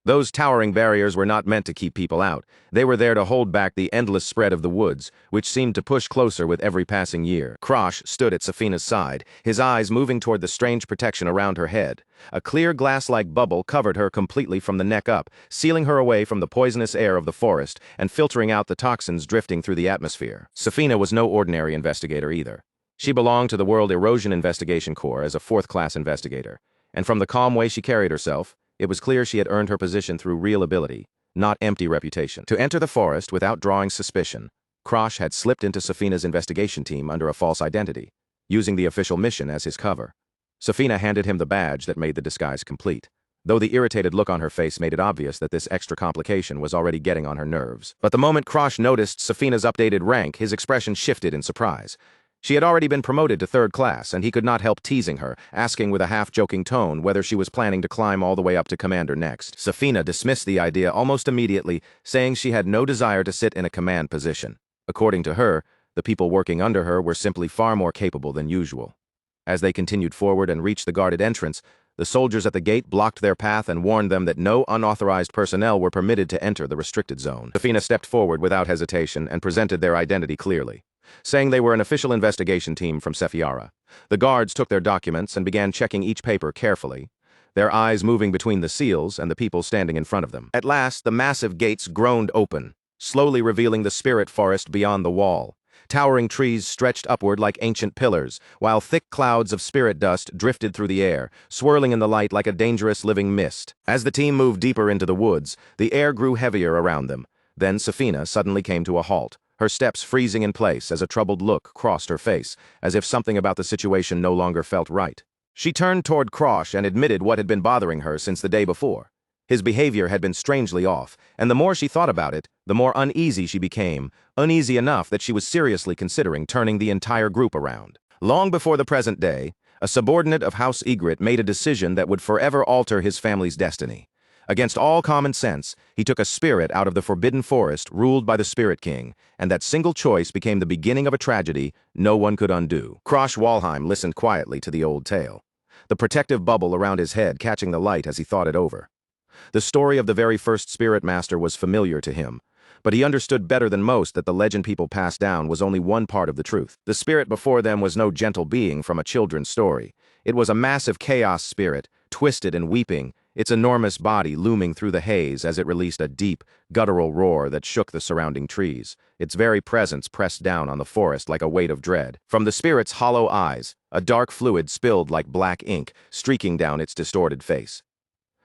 Those towering barriers were not meant to keep people out. They were there to hold back the endless spread of the woods, which seemed to push closer with every passing year. Krosh stood at Safina's side, his eyes moving toward the strange protection around her head. A clear glass-like bubble covered her completely from the neck up, sealing her away from the poisonous air of the forest and filtering out the toxins drifting through the atmosphere. Safina was no ordinary investigator either. She belonged to the World Erosion Investigation Corps as a fourth-class investigator, and from the calm way she carried herself, it was clear she had earned her position through real ability, not empty reputation. To enter the forest without drawing suspicion, Krosh had slipped into Safina's investigation team under a false identity, using the official mission as his cover. Safina handed him the badge that made the disguise complete, though the irritated look on her face made it obvious that this extra complication was already getting on her nerves. But the moment Krosh noticed Safina's updated rank, his expression shifted in surprise. She had already been promoted to 3rd class, and he could not help teasing her, asking with a half-joking tone whether she was planning to climb all the way up to commander next. Safina dismissed the idea almost immediately, saying she had no desire to sit in a command position. According to her, the people working under her were simply far more capable than usual. As they continued forward and reached the guarded entrance, the soldiers at the gate blocked their path and warned them that no unauthorized personnel were permitted to enter the restricted zone. Safina stepped forward without hesitation and presented their identity clearly, saying they were an official investigation team from Sephiara. The guards took their documents and began checking each paper carefully, their eyes moving between the seals and the people standing in front of them. At last, the massive gates groaned open, slowly revealing the spirit forest beyond the wall. Towering trees stretched upward like ancient pillars, while thick clouds of spirit dust drifted through the air, swirling in the light like a dangerous living mist. As the team moved deeper into the woods, the air grew heavier around them. Then Safina suddenly came to a halt, her steps freezing in place as a troubled look crossed her face, as if something about the situation no longer felt right. She turned toward Krosh and admitted what had been bothering her since the day before. His behavior had been strangely off, and the more she thought about it, the more uneasy she became, uneasy enough that she was seriously considering turning the entire group around. Long before the present day, a subordinate of House Egret made a decision that would forever alter his family's destiny. Against all common sense, he took a spirit out of the Forbidden Forest ruled by the Spirit King, and that single choice became the beginning of a tragedy no one could undo. Krosh Walheim listened quietly to the old tale, the protective bubble around his head catching the light as he thought it over. The story of the very first Spirit Master was familiar to him, but he understood better than most that the legend people passed down was only one part of the truth. The spirit before them was no gentle being from a children's story. It was a massive chaos spirit, twisted and weeping, its enormous body looming through the haze as it released a deep, guttural roar that shook the surrounding trees, its very presence pressed down on the forest like a weight of dread. From the spirit's hollow eyes, a dark fluid spilled like black ink, streaking down its distorted face.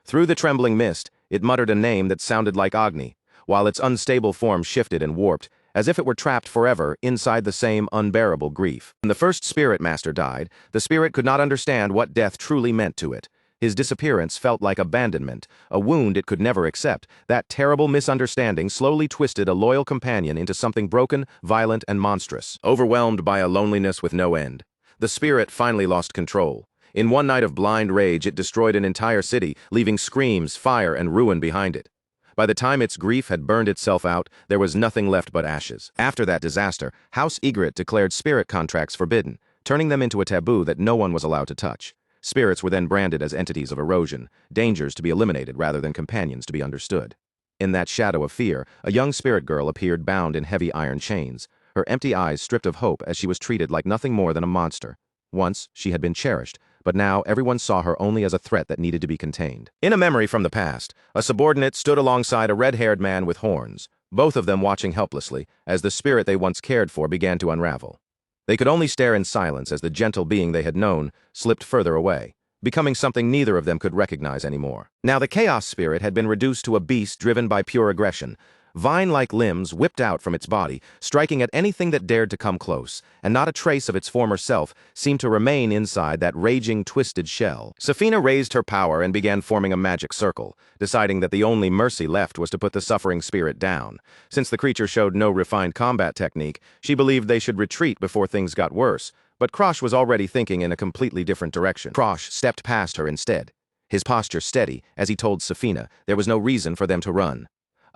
Through the trembling mist, it muttered a name that sounded like Agni, while its unstable form shifted and warped, as if it were trapped forever inside the same unbearable grief. When the first spirit master died, the spirit could not understand what death truly meant to it. His disappearance felt like abandonment, a wound it could never accept. That terrible misunderstanding slowly twisted a loyal companion into something broken, violent, and monstrous. Overwhelmed by a loneliness with no end, the spirit finally lost control. In one night of blind rage, it destroyed an entire city, leaving screams, fire, and ruin behind it. By the time its grief had burned itself out, there was nothing left but ashes. After that disaster, House Egret declared spirit contracts forbidden, turning them into a taboo that no one was allowed to touch. Spirits were then branded as entities of erosion, dangers to be eliminated rather than companions to be understood. In that shadow of fear, a young spirit girl appeared bound in heavy iron chains, her empty eyes stripped of hope as she was treated like nothing more than a monster. Once, she had been cherished, but now everyone saw her only as a threat that needed to be contained. In a memory from the past, a subordinate stood alongside a red-haired man with horns, both of them watching helplessly as the spirit they once cared for began to unravel. They could only stare in silence as the gentle being they had known slipped further away, becoming something neither of them could recognize anymore. Now the chaos spirit had been reduced to a beast driven by pure aggression. Vine-like limbs whipped out from its body, striking at anything that dared to come close, and not a trace of its former self seemed to remain inside that raging, twisted shell. Safina raised her power and began forming a magic circle, deciding that the only mercy left was to put the suffering spirit down. Since the creature showed no refined combat technique, she believed they should retreat before things got worse, but Krosh was already thinking in a completely different direction. Krosh stepped past her instead, his posture steady as he told Safina there was no reason for them to run.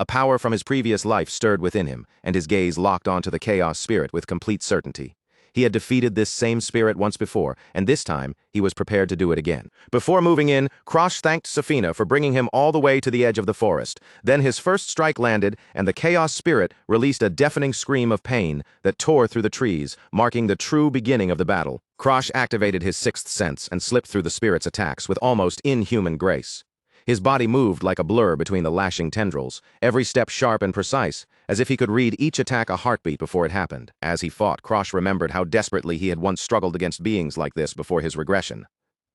A power from his previous life stirred within him, and his gaze locked onto the chaos spirit with complete certainty. He had defeated this same spirit once before, and this time he was prepared to do it again. Before moving in, Krosh thanked Safina for bringing him all the way to the edge of the forest. Then his first strike landed, and the chaos spirit released a deafening scream of pain that tore through the trees, marking the true beginning of the battle. Krosh activated his sixth sense and slipped through the spirit's attacks with almost inhuman grace. His body moved like a blur between the lashing tendrils, every step sharp and precise, as if he could read each attack a heartbeat before it happened. As he fought, Krosh remembered how desperately he had once struggled against beings like this before his regression.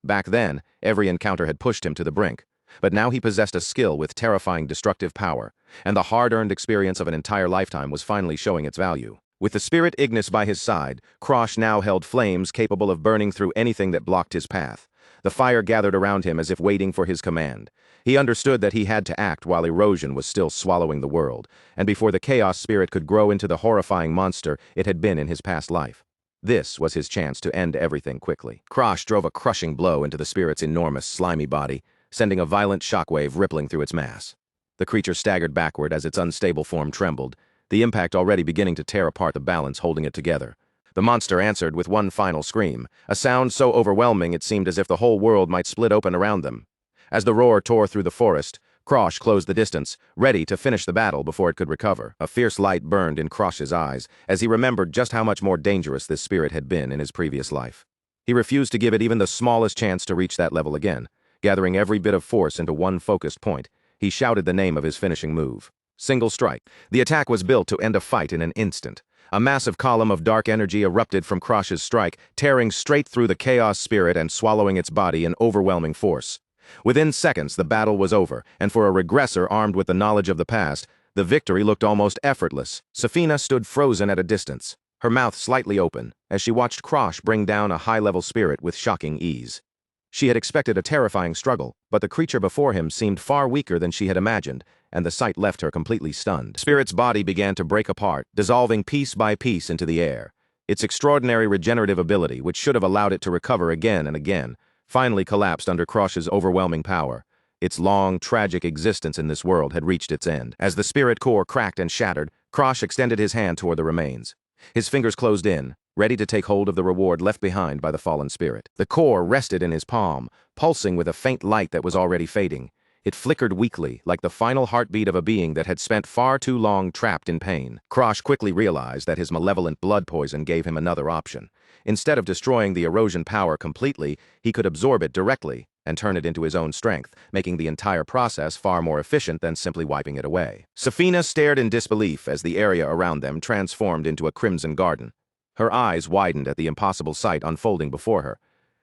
Back then, every encounter had pushed him to the brink, but now he possessed a skill with terrifying destructive power, and the hard-earned experience of an entire lifetime was finally showing its value. With the spirit Ignis by his side, Krosh now held flames capable of burning through anything that blocked his path. The fire gathered around him as if waiting for his command. He understood that he had to act while erosion was still swallowing the world, and before the chaos spirit could grow into the horrifying monster it had been in his past life. This was his chance to end everything quickly. Krosh drove a crushing blow into the spirit's enormous, slimy body, sending a violent shockwave rippling through its mass. The creature staggered backward as its unstable form trembled, the impact already beginning to tear apart the balance holding it together. The monster answered with one final scream, a sound so overwhelming it seemed as if the whole world might split open around them. As the roar tore through the forest, Krosh closed the distance, ready to finish the battle before it could recover. A fierce light burned in Krosh's eyes as he remembered just how much more dangerous this spirit had been in his previous life. He refused to give it even the smallest chance to reach that level again. Gathering every bit of force into one focused point, he shouted the name of his finishing move. Single strike. The attack was built to end a fight in an instant. A massive column of dark energy erupted from Krosh's strike, tearing straight through the chaos spirit and swallowing its body in overwhelming force. Within seconds, the battle was over, and for a regressor armed with the knowledge of the past, the victory looked almost effortless. Safina stood frozen at a distance, her mouth slightly open, as she watched Krosh bring down a high-level spirit with shocking ease. She had expected a terrifying struggle, but the creature before him seemed far weaker than she had imagined, and the sight left her completely stunned. Spirit's body began to break apart, dissolving piece by piece into the air. Its extraordinary regenerative ability, which should have allowed it to recover again and again, finally collapsed under Krosh's overwhelming power. Its long, tragic existence in this world had reached its end. As the spirit core cracked and shattered, Krosh extended his hand toward the remains. His fingers closed in, ready to take hold of the reward left behind by the fallen spirit. The core rested in his palm, pulsing with a faint light that was already fading. It flickered weakly, like the final heartbeat of a being that had spent far too long trapped in pain. Krosh quickly realized that his malevolent blood poison gave him another option. Instead of destroying the erosion power completely, he could absorb it directly, and turn it into his own strength, making the entire process far more efficient than simply wiping it away. Safina stared in disbelief as the area around them transformed into a crimson garden. Her eyes widened at the impossible sight unfolding before her,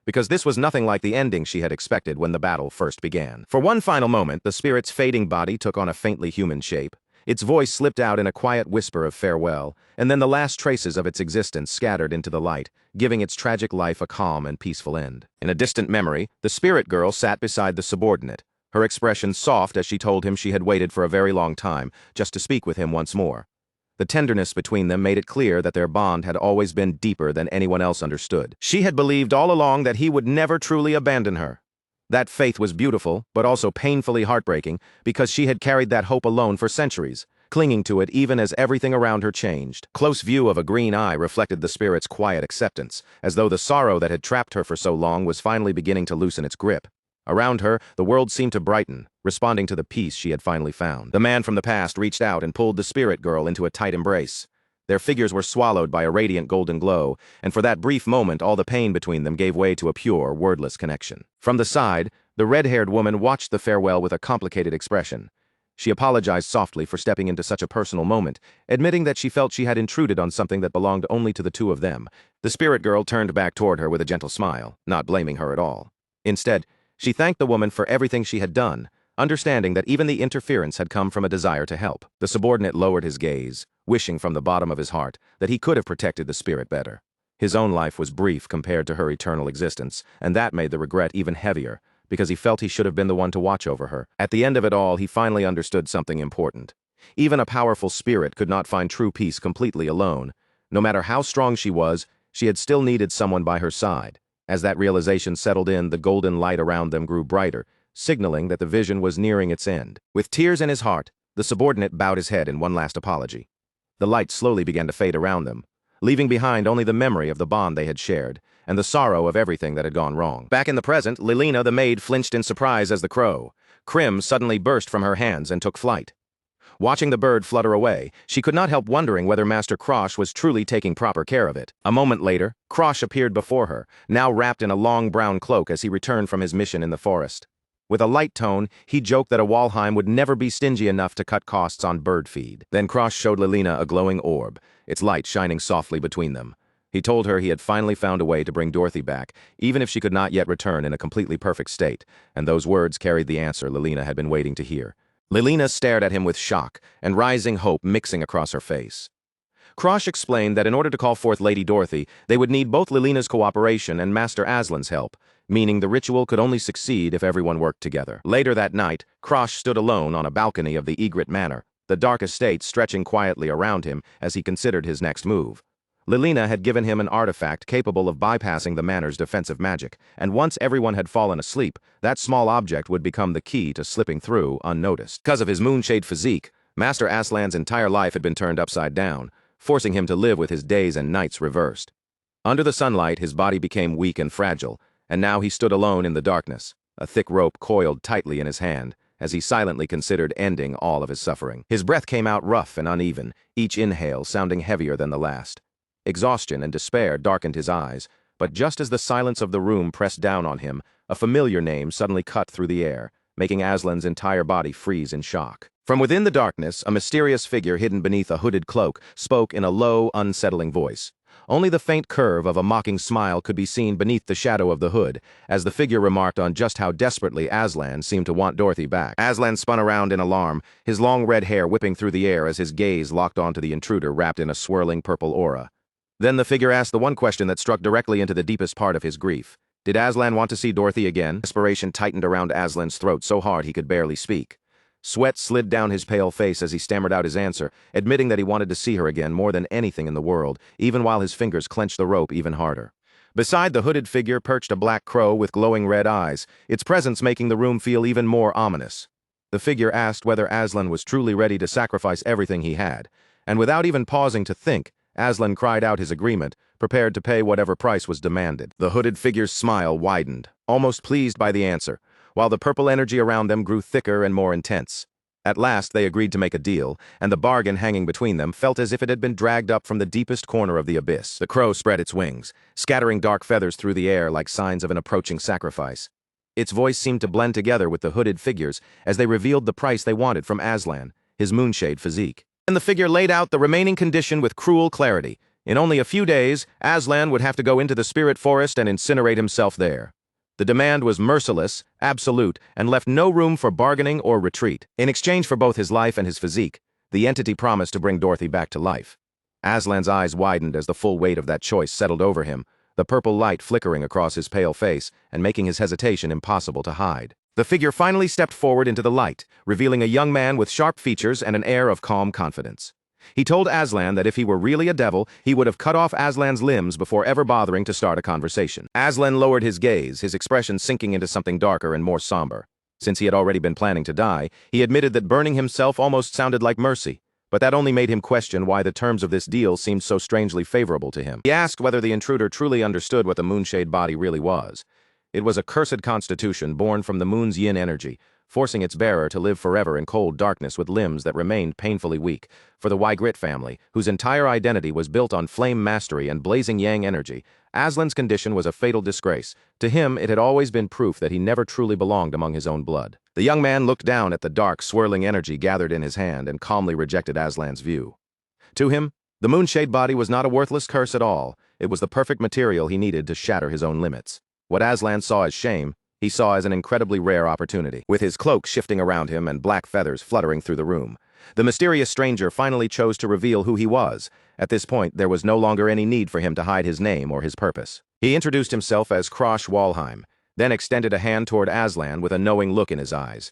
because this was nothing like the ending she had expected when the battle first began. For one final moment, the spirit's fading body took on a faintly human shape. Its voice slipped out in a quiet whisper of farewell, and then the last traces of its existence scattered into the light, giving its tragic life a calm and peaceful end. In a distant memory, the spirit girl sat beside the subordinate, her expression soft as she told him she had waited for a very long time just to speak with him once more. The tenderness between them made it clear that their bond had always been deeper than anyone else understood. She had believed all along that he would never truly abandon her. That faith was beautiful, but also painfully heartbreaking, because she had carried that hope alone for centuries, clinging to it even as everything around her changed. Close view of a green eye reflected the spirit's quiet acceptance, as though the sorrow that had trapped her for so long was finally beginning to loosen its grip. Around her, the world seemed to brighten, responding to the peace she had finally found. The man from the past reached out and pulled the spirit girl into a tight embrace. Their figures were swallowed by a radiant golden glow, and for that brief moment all the pain between them gave way to a pure, wordless connection. From the side, the red-haired woman watched the farewell with a complicated expression. She apologized softly for stepping into such a personal moment, admitting that she felt she had intruded on something that belonged only to the two of them. The spirit girl turned back toward her with a gentle smile, not blaming her at all. Instead, she thanked the woman for everything she had done, understanding that even the interference had come from a desire to help. The subordinate lowered his gaze, wishing from the bottom of his heart that he could have protected the spirit better. His own life was brief compared to her eternal existence, and that made the regret even heavier, because he felt he should have been the one to watch over her. At the end of it all, he finally understood something important. Even a powerful spirit could not find true peace completely alone. No matter how strong she was, she had still needed someone by her side. As that realization settled in, the golden light around them grew brighter, signaling that the vision was nearing its end. With tears in his heart, the subordinate bowed his head in one last apology. The light slowly began to fade around them, leaving behind only the memory of the bond they had shared, and the sorrow of everything that had gone wrong. Back in the present, Lilina the maid flinched in surprise as the crow. Krim suddenly burst from her hands and took flight. Watching the bird flutter away, she could not help wondering whether Master Krosh was truly taking proper care of it. A moment later, Krosh appeared before her, now wrapped in a long brown cloak as he returned from his mission in the forest. With a light tone, he joked that a Walheim would never be stingy enough to cut costs on bird feed. Then Krosh showed Lilina a glowing orb, its light shining softly between them. He told her he had finally found a way to bring Dorothy back, even if she could not yet return in a completely perfect state, and those words carried the answer Lilina had been waiting to hear. Lilina stared at him with shock and rising hope mixing across her face. Krosh explained that in order to call forth Lady Dorothy, they would need both Lilina's cooperation and Master Aslan's help, meaning the ritual could only succeed if everyone worked together. Later that night, Krosh stood alone on a balcony of the Egret Manor, the dark estate stretching quietly around him as he considered his next move. Lilina had given him an artifact capable of bypassing the manor's defensive magic, and once everyone had fallen asleep, that small object would become the key to slipping through unnoticed. Because of his moonshade physique, Master Aslan's entire life had been turned upside down, forcing him to live with his days and nights reversed. Under the sunlight, his body became weak and fragile, and now he stood alone in the darkness, a thick rope coiled tightly in his hand, as he silently considered ending all of his suffering. His breath came out rough and uneven, each inhale sounding heavier than the last. Exhaustion and despair darkened his eyes, but just as the silence of the room pressed down on him, a familiar name suddenly cut through the air, making Aslan's entire body freeze in shock. From within the darkness, a mysterious figure hidden beneath a hooded cloak spoke in a low, unsettling voice. Only the faint curve of a mocking smile could be seen beneath the shadow of the hood, as the figure remarked on just how desperately Aslan seemed to want Dorothy back. Aslan spun around in alarm, his long red hair whipping through the air as his gaze locked onto the intruder wrapped in a swirling purple aura. Then the figure asked the one question that struck directly into the deepest part of his grief. Did Aslan want to see Dorothy again? Desperation tightened around Aslan's throat so hard he could barely speak. Sweat slid down his pale face as he stammered out his answer, admitting that he wanted to see her again more than anything in the world, even while his fingers clenched the rope even harder. Beside the hooded figure perched a black crow with glowing red eyes, its presence making the room feel even more ominous. The figure asked whether Aslan was truly ready to sacrifice everything he had, and without even pausing to think, Aslan cried out his agreement, prepared to pay whatever price was demanded. The hooded figure's smile widened, almost pleased by the answer, while the purple energy around them grew thicker and more intense. At last they agreed to make a deal, and the bargain hanging between them felt as if it had been dragged up from the deepest corner of the abyss. The crow spread its wings, scattering dark feathers through the air like signs of an approaching sacrifice. Its voice seemed to blend together with the hooded figures as they revealed the price they wanted from Aslan, his moonshade physique. And the figure laid out the remaining condition with cruel clarity. In only a few days, Aslan would have to go into the spirit forest and incinerate himself there. The demand was merciless, absolute, and left no room for bargaining or retreat. In exchange for both his life and his physique, the entity promised to bring Dorothy back to life. Aslan's eyes widened as the full weight of that choice settled over him, the purple light flickering across his pale face and making his hesitation impossible to hide. The figure finally stepped forward into the light, revealing a young man with sharp features and an air of calm confidence. He told Aslan that if he were really a devil, he would have cut off Aslan's limbs before ever bothering to start a conversation. Aslan lowered his gaze, his expression sinking into something darker and more somber. Since he had already been planning to die, he admitted that burning himself almost sounded like mercy, but that only made him question why the terms of this deal seemed so strangely favorable to him. He asked whether the intruder truly understood what the moonshade body really was. It was a cursed constitution born from the moon's yin energy, forcing its bearer to live forever in cold darkness with limbs that remained painfully weak. For the Ygritte family, whose entire identity was built on flame mastery and blazing yang energy, Aslan's condition was a fatal disgrace. To him, it had always been proof that he never truly belonged among his own blood. The young man looked down at the dark, swirling energy gathered in his hand and calmly rejected Aslan's view. To him, the moonshade body was not a worthless curse at all. It was the perfect material he needed to shatter his own limits. What Aslan saw as shame, he saw as an incredibly rare opportunity. With his cloak shifting around him and black feathers fluttering through the room, the mysterious stranger finally chose to reveal who he was. At this point, there was no longer any need for him to hide his name or his purpose. He introduced himself as Krosh Walheim, then extended a hand toward Aslan with a knowing look in his eyes.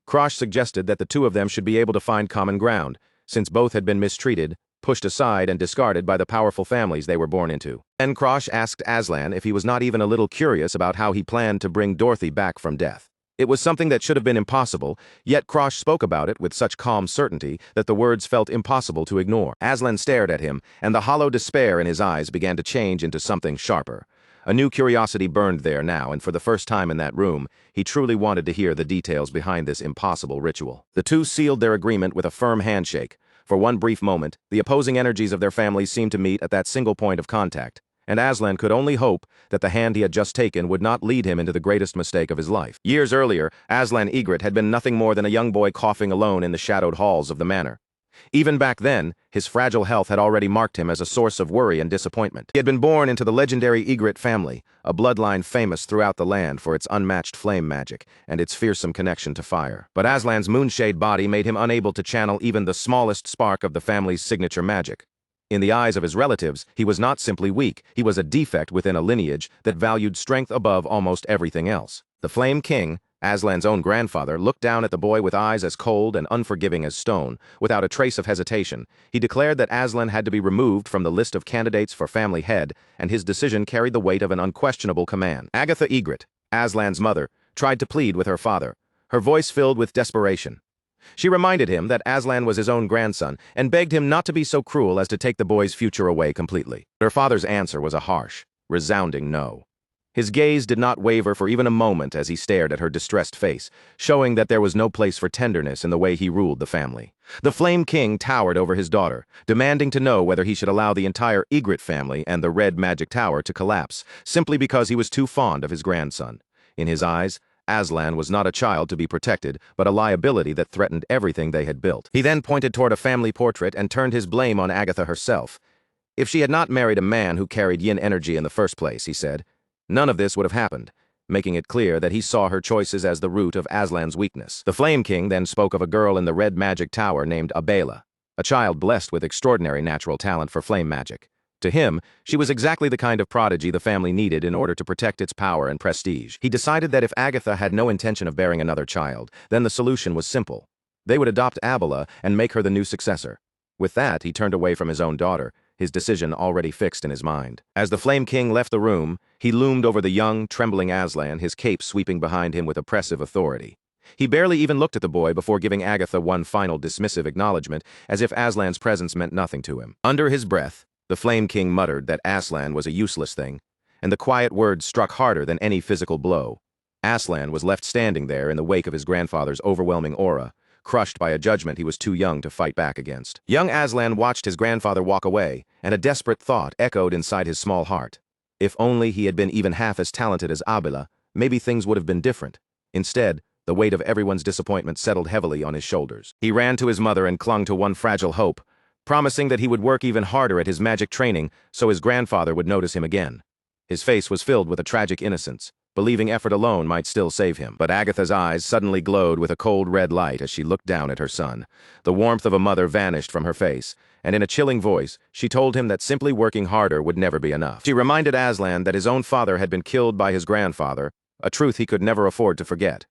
Krosh suggested that the two of them should be able to find common ground, since both had been mistreated, pushed aside, and discarded by the powerful families they were born into. Then Krosh asked Aslan if he was not even a little curious about how he planned to bring Dorothy back from death. It was something that should have been impossible, yet Krosh spoke about it with such calm certainty that the words felt impossible to ignore. Aslan stared at him, and the hollow despair in his eyes began to change into something sharper. A new curiosity burned there now, and for the first time in that room, he truly wanted to hear the details behind this impossible ritual. The two sealed their agreement with a firm handshake. For one brief moment, the opposing energies of their families seemed to meet at that single point of contact, and Aslan could only hope that the hand he had just taken would not lead him into the greatest mistake of his life. Years earlier, Aslan Ygritte had been nothing more than a young boy coughing alone in the shadowed halls of the manor. Even back then, his fragile health had already marked him as a source of worry and disappointment. He had been born into the legendary Ygritte family, a bloodline famous throughout the land for its unmatched flame magic and its fearsome connection to fire. But Aslan's moonshade body made him unable to channel even the smallest spark of the family's signature magic. In the eyes of his relatives, he was not simply weak, he was a defect within a lineage that valued strength above almost everything else. The Flame King, Aslan's own grandfather, looked down at the boy with eyes as cold and unforgiving as stone. Without a trace of hesitation, he declared that Aslan had to be removed from the list of candidates for family head, and his decision carried the weight of an unquestionable command. Agatha Ygritte, Aslan's mother, tried to plead with her father, her voice filled with desperation. She reminded him that Aslan was his own grandson and begged him not to be so cruel as to take the boy's future away completely. Her father's answer was a harsh, resounding no. His gaze did not waver for even a moment as he stared at her distressed face, showing that there was no place for tenderness in the way he ruled the family. The Flame King towered over his daughter, demanding to know whether he should allow the entire Ygritte family and the Red Magic Tower to collapse, simply because he was too fond of his grandson. In his eyes, Aslan was not a child to be protected, but a liability that threatened everything they had built. He then pointed toward a family portrait and turned his blame on Agatha herself. If she had not married a man who carried yin energy in the first place, he said, none of this would have happened, making it clear that he saw her choices as the root of Aslan's weakness. The Flame King then spoke of a girl in the Red Magic Tower named Abela, a child blessed with extraordinary natural talent for flame magic. To him, she was exactly the kind of prodigy the family needed in order to protect its power and prestige. He decided that if Agatha had no intention of bearing another child, then the solution was simple. They would adopt Abela and make her the new successor. With that, he turned away from his own daughter, his decision already fixed in his mind. As the Flame King left the room, he loomed over the young, trembling Aslan, his cape sweeping behind him with oppressive authority. He barely even looked at the boy before giving Agatha one final dismissive acknowledgement, as if Aslan's presence meant nothing to him. Under his breath, the Flame King muttered that Aslan was a useless thing, and the quiet words struck harder than any physical blow. Aslan was left standing there in the wake of his grandfather's overwhelming aura, crushed by a judgment he was too young to fight back against. Young Aslan watched his grandfather walk away, and a desperate thought echoed inside his small heart. If only he had been even half as talented as Abela, maybe things would have been different. Instead, the weight of everyone's disappointment settled heavily on his shoulders. He ran to his mother and clung to one fragile hope, promising that he would work even harder at his magic training so his grandfather would notice him again. His face was filled with a tragic innocence, believing effort alone might still save him. But Agatha's eyes suddenly glowed with a cold red light as she looked down at her son. The warmth of a mother vanished from her face, and in a chilling voice, she told him that simply working harder would never be enough. She reminded Aslan that his own father had been killed by his grandfather, a truth he could never afford to forget.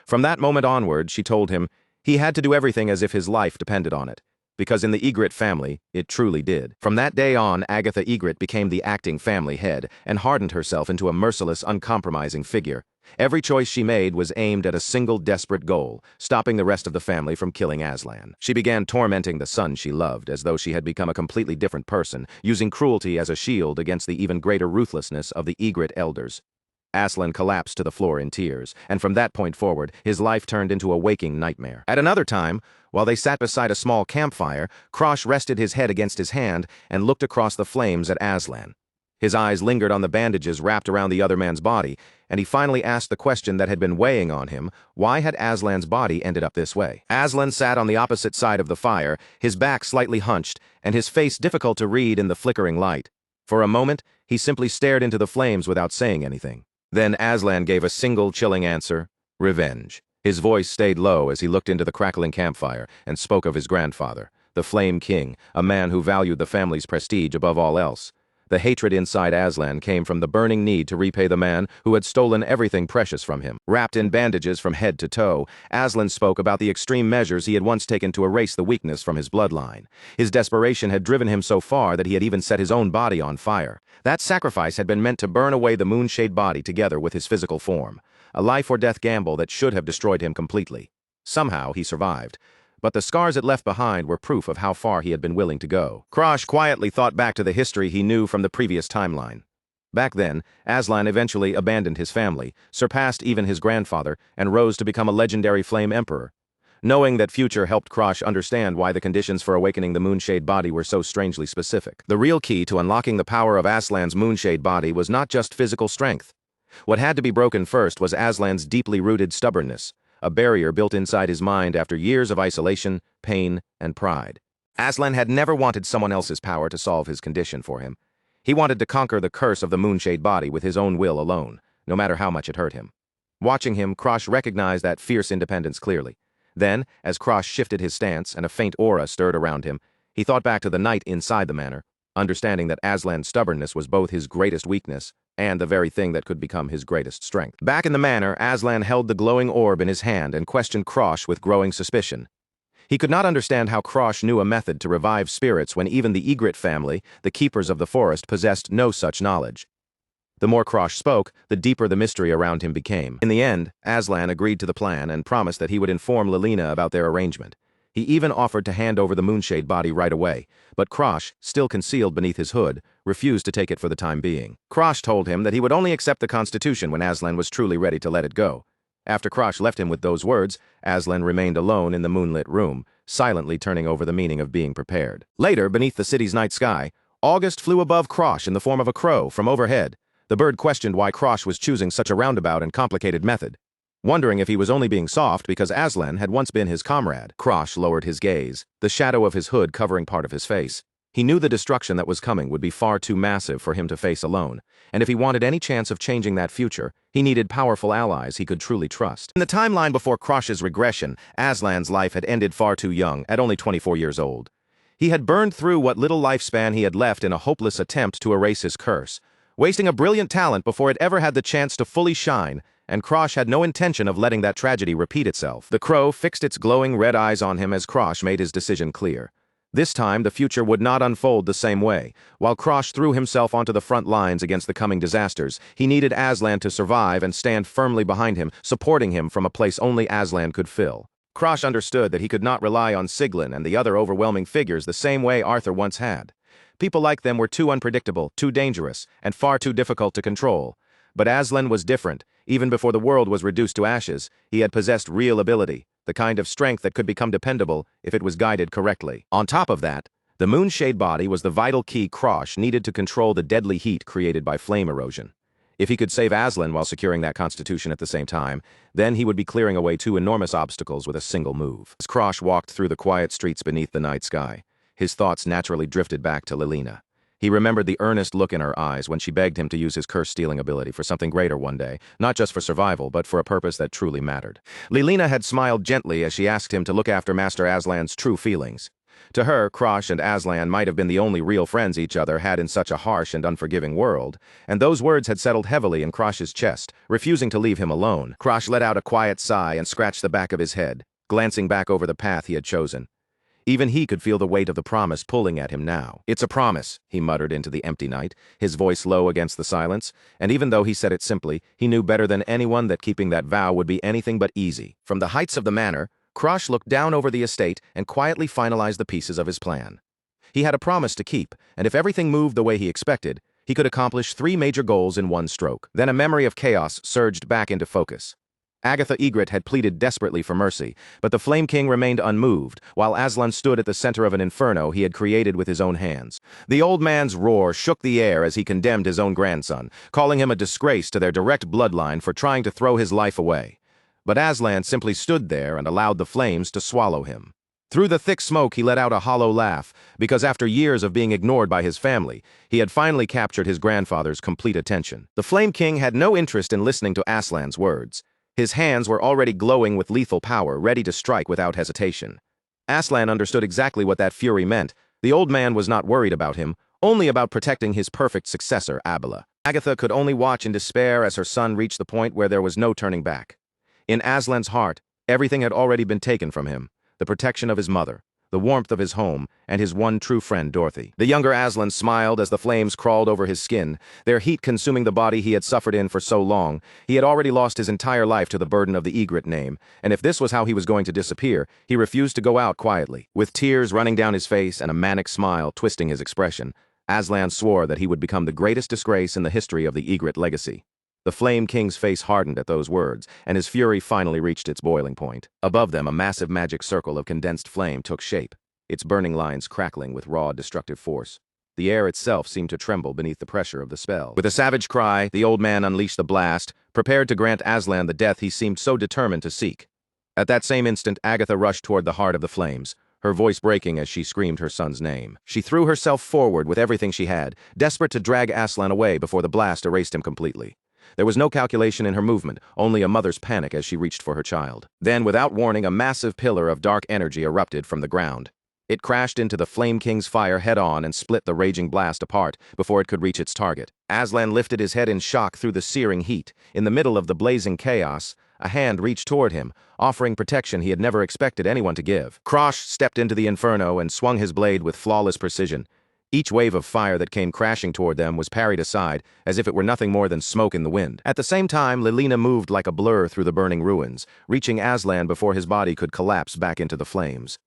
From that moment onward, she told him, he had to do everything as if his life depended on it, because in the Egret family, it truly did. From that day on, Agatha Egret became the acting family head and hardened herself into a merciless, uncompromising figure. Every choice she made was aimed at a single desperate goal, stopping the rest of the family from killing Aslan. She began tormenting the son she loved as though she had become a completely different person, using cruelty as a shield against the even greater ruthlessness of the Egret elders. Aslan collapsed to the floor in tears, and from that point forward, his life turned into a waking nightmare. At another time, while they sat beside a small campfire, Krosh rested his head against his hand and looked across the flames at Aslan. His eyes lingered on the bandages wrapped around the other man's body, and he finally asked the question that had been weighing on him: why had Aslan's body ended up this way? Aslan sat on the opposite side of the fire, his back slightly hunched, and his face difficult to read in the flickering light. For a moment, he simply stared into the flames without saying anything. Then Aslan gave a single chilling answer: revenge. His voice stayed low as he looked into the crackling campfire and spoke of his grandfather, the Flame King, a man who valued the family's prestige above all else. The hatred inside Aslan came from the burning need to repay the man who had stolen everything precious from him. Wrapped in bandages from head to toe, Aslan spoke about the extreme measures he had once taken to erase the weakness from his bloodline. His desperation had driven him so far that he had even set his own body on fire. That sacrifice had been meant to burn away the moonshade body together with his physical form, a life-or-death gamble that should have destroyed him completely. Somehow he survived, but the scars it left behind were proof of how far he had been willing to go. Krosh quietly thought back to the history he knew from the previous timeline. Back then, Aslan eventually abandoned his family, surpassed even his grandfather, and rose to become a legendary flame emperor. Knowing that future helped Krosh understand why the conditions for awakening the moonshade body were so strangely specific. The real key to unlocking the power of Aslan's moonshade body was not just physical strength. What had to be broken first was Aslan's deeply rooted stubbornness, a barrier built inside his mind after years of isolation, pain, and pride. Aslan had never wanted someone else's power to solve his condition for him. He wanted to conquer the curse of the moonshade body with his own will alone, no matter how much it hurt him. Watching him, Krosh recognized that fierce independence clearly. Then, as Krosh shifted his stance and a faint aura stirred around him, he thought back to the night inside the manor, understanding that Aslan's stubbornness was both his greatest weakness and the very thing that could become his greatest strength. Back in the manor, Aslan held the glowing orb in his hand and questioned Krosh with growing suspicion. He could not understand how Krosh knew a method to revive spirits when even the Egret family, the keepers of the forest, possessed no such knowledge. The more Krosh spoke, the deeper the mystery around him became. In the end, Aslan agreed to the plan and promised that he would inform Lilina about their arrangement. He even offered to hand over the moonshade body right away, but Krosh, still concealed beneath his hood, refused to take it for the time being. Krosh told him that he would only accept the Constitution when Aslan was truly ready to let it go. After Krosh left him with those words, Aslan remained alone in the moonlit room, silently turning over the meaning of being prepared. Later, beneath the city's night sky, August flew above Krosh in the form of a crow from overhead. The bird questioned why Krosh was choosing such a roundabout and complicated method, wondering if he was only being soft because Aslan had once been his comrade. Krosh lowered his gaze, the shadow of his hood covering part of his face. He knew the destruction that was coming would be far too massive for him to face alone, and if he wanted any chance of changing that future, he needed powerful allies he could truly trust. In the timeline before Krosh's regression, Aslan's life had ended far too young, at only 24 years old. He had burned through what little lifespan he had left in a hopeless attempt to erase his curse, wasting a brilliant talent before it ever had the chance to fully shine, and Krosh had no intention of letting that tragedy repeat itself. The crow fixed its glowing red eyes on him as Krosh made his decision clear. This time, the future would not unfold the same way. While Krosh threw himself onto the front lines against the coming disasters, he needed Aslan to survive and stand firmly behind him, supporting him from a place only Aslan could fill. Krosh understood that he could not rely on Siglin and the other overwhelming figures the same way Arthur once had. People like them were too unpredictable, too dangerous, and far too difficult to control. But Aslan was different. Even before the world was reduced to ashes, he had possessed real ability, the kind of strength that could become dependable if it was guided correctly. On top of that, the moonshade body was the vital key Krosh needed to control the deadly heat created by flame erosion. If he could save Aslan while securing that constitution at the same time, then he would be clearing away two enormous obstacles with a single move. As Krosh walked through the quiet streets beneath the night sky, his thoughts naturally drifted back to Lilina. He remembered the earnest look in her eyes when she begged him to use his curse-stealing ability for something greater one day, not just for survival, but for a purpose that truly mattered. Lilina had smiled gently as she asked him to look after Master Aslan's true feelings. To her, Krosh and Aslan might have been the only real friends each other had in such a harsh and unforgiving world, and those words had settled heavily in Krosh's chest, refusing to leave him alone. Krosh let out a quiet sigh and scratched the back of his head, glancing back over the path he had chosen. Even he could feel the weight of the promise pulling at him now. "It's a promise," he muttered into the empty night, his voice low against the silence, and even though he said it simply, he knew better than anyone that keeping that vow would be anything but easy. From the heights of the manor, Krosh looked down over the estate and quietly finalized the pieces of his plan. He had a promise to keep, and if everything moved the way he expected, he could accomplish 3 major goals in one stroke. Then a memory of chaos surged back into focus. Agatha Egret had pleaded desperately for mercy, but the Flame King remained unmoved, while Aslan stood at the center of an inferno he had created with his own hands. The old man's roar shook the air as he condemned his own grandson, calling him a disgrace to their direct bloodline for trying to throw his life away. But Aslan simply stood there and allowed the flames to swallow him. Through the thick smoke he let out a hollow laugh, because after years of being ignored by his family, he had finally captured his grandfather's complete attention. The Flame King had no interest in listening to Aslan's words. His hands were already glowing with lethal power, ready to strike without hesitation. Aslan understood exactly what that fury meant. The old man was not worried about him, only about protecting his perfect successor, Abila. Agatha could only watch in despair as her son reached the point where there was no turning back. In Aslan's heart, everything had already been taken from him: the protection of his mother, the warmth of his home, and his one true friend, Dorothy. The younger Aslan smiled as the flames crawled over his skin, their heat consuming the body he had suffered in for so long. He had already lost his entire life to the burden of the Egret name, and if this was how he was going to disappear, he refused to go out quietly. With tears running down his face and a manic smile twisting his expression, Aslan swore that he would become the greatest disgrace in the history of the Egret legacy. The Flame King's face hardened at those words, and his fury finally reached its boiling point. Above them, a massive magic circle of condensed flame took shape, its burning lines crackling with raw, destructive force. The air itself seemed to tremble beneath the pressure of the spell. With a savage cry, the old man unleashed the blast, prepared to grant Aslan the death he seemed so determined to seek. At that same instant, Agatha rushed toward the heart of the flames, her voice breaking as she screamed her son's name. She threw herself forward with everything she had, desperate to drag Aslan away before the blast erased him completely. There was no calculation in her movement, only a mother's panic as she reached for her child. Then, without warning, a massive pillar of dark energy erupted from the ground. It crashed into the Flame King's fire head-on and split the raging blast apart before it could reach its target. Aslan lifted his head in shock through the searing heat. In the middle of the blazing chaos, a hand reached toward him, offering protection he had never expected anyone to give. Krosh stepped into the inferno and swung his blade with flawless precision. Each wave of fire that came crashing toward them was parried aside, as if it were nothing more than smoke in the wind. At the same time, Lilina moved like a blur through the burning ruins, reaching Aslan before his body could collapse back into the flames.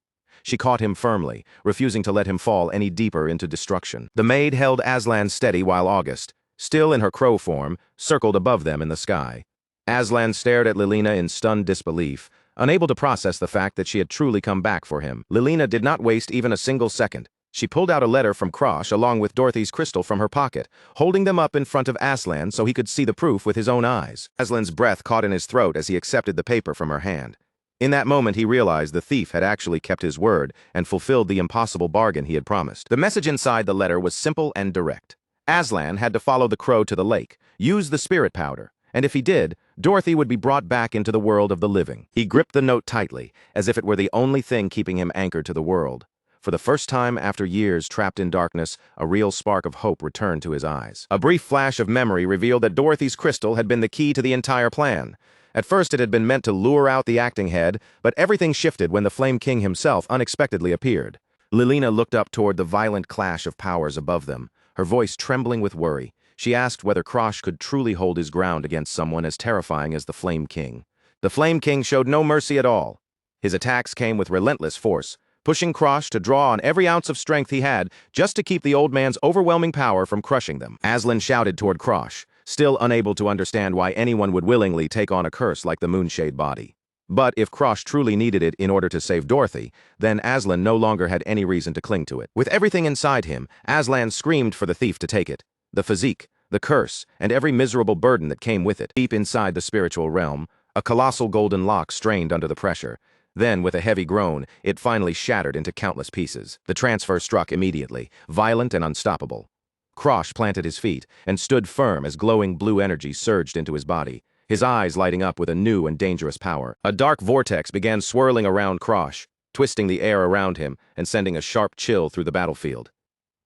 She caught him firmly, refusing to let him fall any deeper into destruction. The maid held Aslan steady while August, still in her crow form, circled above them in the sky. Aslan stared at Lilina in stunned disbelief, unable to process the fact that she had truly come back for him. Lilina did not waste even a single second. She pulled out a letter from Krosh along with Dorothy's crystal from her pocket, holding them up in front of Aslan so he could see the proof with his own eyes. Aslan's breath caught in his throat as he accepted the paper from her hand. In that moment, he realized the thief had actually kept his word and fulfilled the impossible bargain he had promised. The message inside the letter was simple and direct. Aslan had to follow the crow to the lake, use the spirit powder, and if he did, Dorothy would be brought back into the world of the living. He gripped the note tightly, as if it were the only thing keeping him anchored to the world. For the first time after years trapped in darkness, a real spark of hope returned to his eyes. A brief flash of memory revealed that Dorothy's crystal had been the key to the entire plan. At first it had been meant to lure out the acting head, but everything shifted when the Flame King himself unexpectedly appeared. Lilina looked up toward the violent clash of powers above them, her voice trembling with worry. She asked whether Krosh could truly hold his ground against someone as terrifying as the Flame King. The Flame King showed no mercy at all. His attacks came with relentless force, pushing Krosh to draw on every ounce of strength he had just to keep the old man's overwhelming power from crushing them. Aslan shouted toward Krosh, still unable to understand why anyone would willingly take on a curse like the Moonshade body. But if Krosh truly needed it in order to save Dorothy, then Aslan no longer had any reason to cling to it. With everything inside him, Aslan screamed for the thief to take it. The physique, the curse, and every miserable burden that came with it. Deep inside the spiritual realm, a colossal golden lock strained under the pressure. Then, with a heavy groan, it finally shattered into countless pieces. The transfer struck immediately, violent and unstoppable. Krosh planted his feet and stood firm as glowing blue energy surged into his body, his eyes lighting up with a new and dangerous power. A dark vortex began swirling around Krosh, twisting the air around him and sending a sharp chill through the battlefield.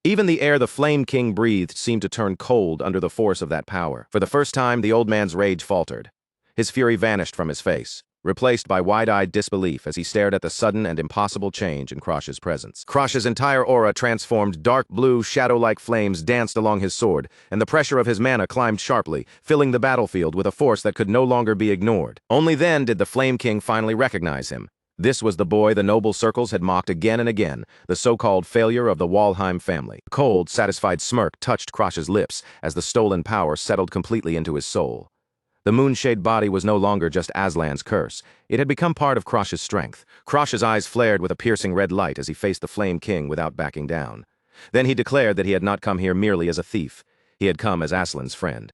Even the air the Flame King breathed seemed to turn cold under the force of that power. For the first time, the old man's rage faltered. His fury vanished from his face, replaced by wide-eyed disbelief as he stared at the sudden and impossible change in Krosh's presence. Krosh's entire aura transformed. Dark blue, shadow-like flames danced along his sword, and the pressure of his mana climbed sharply, filling the battlefield with a force that could no longer be ignored. Only then did the Flame King finally recognize him. This was the boy the noble circles had mocked again and again, the so-called failure of the Walheim family. A cold, satisfied smirk touched Krosh's lips as the stolen power settled completely into his soul. The Moonshade body was no longer just Aslan's curse. It had become part of Krosh's strength. Krosh's eyes flared with a piercing red light as he faced the Flame King without backing down. Then he declared that he had not come here merely as a thief. He had come as Aslan's friend.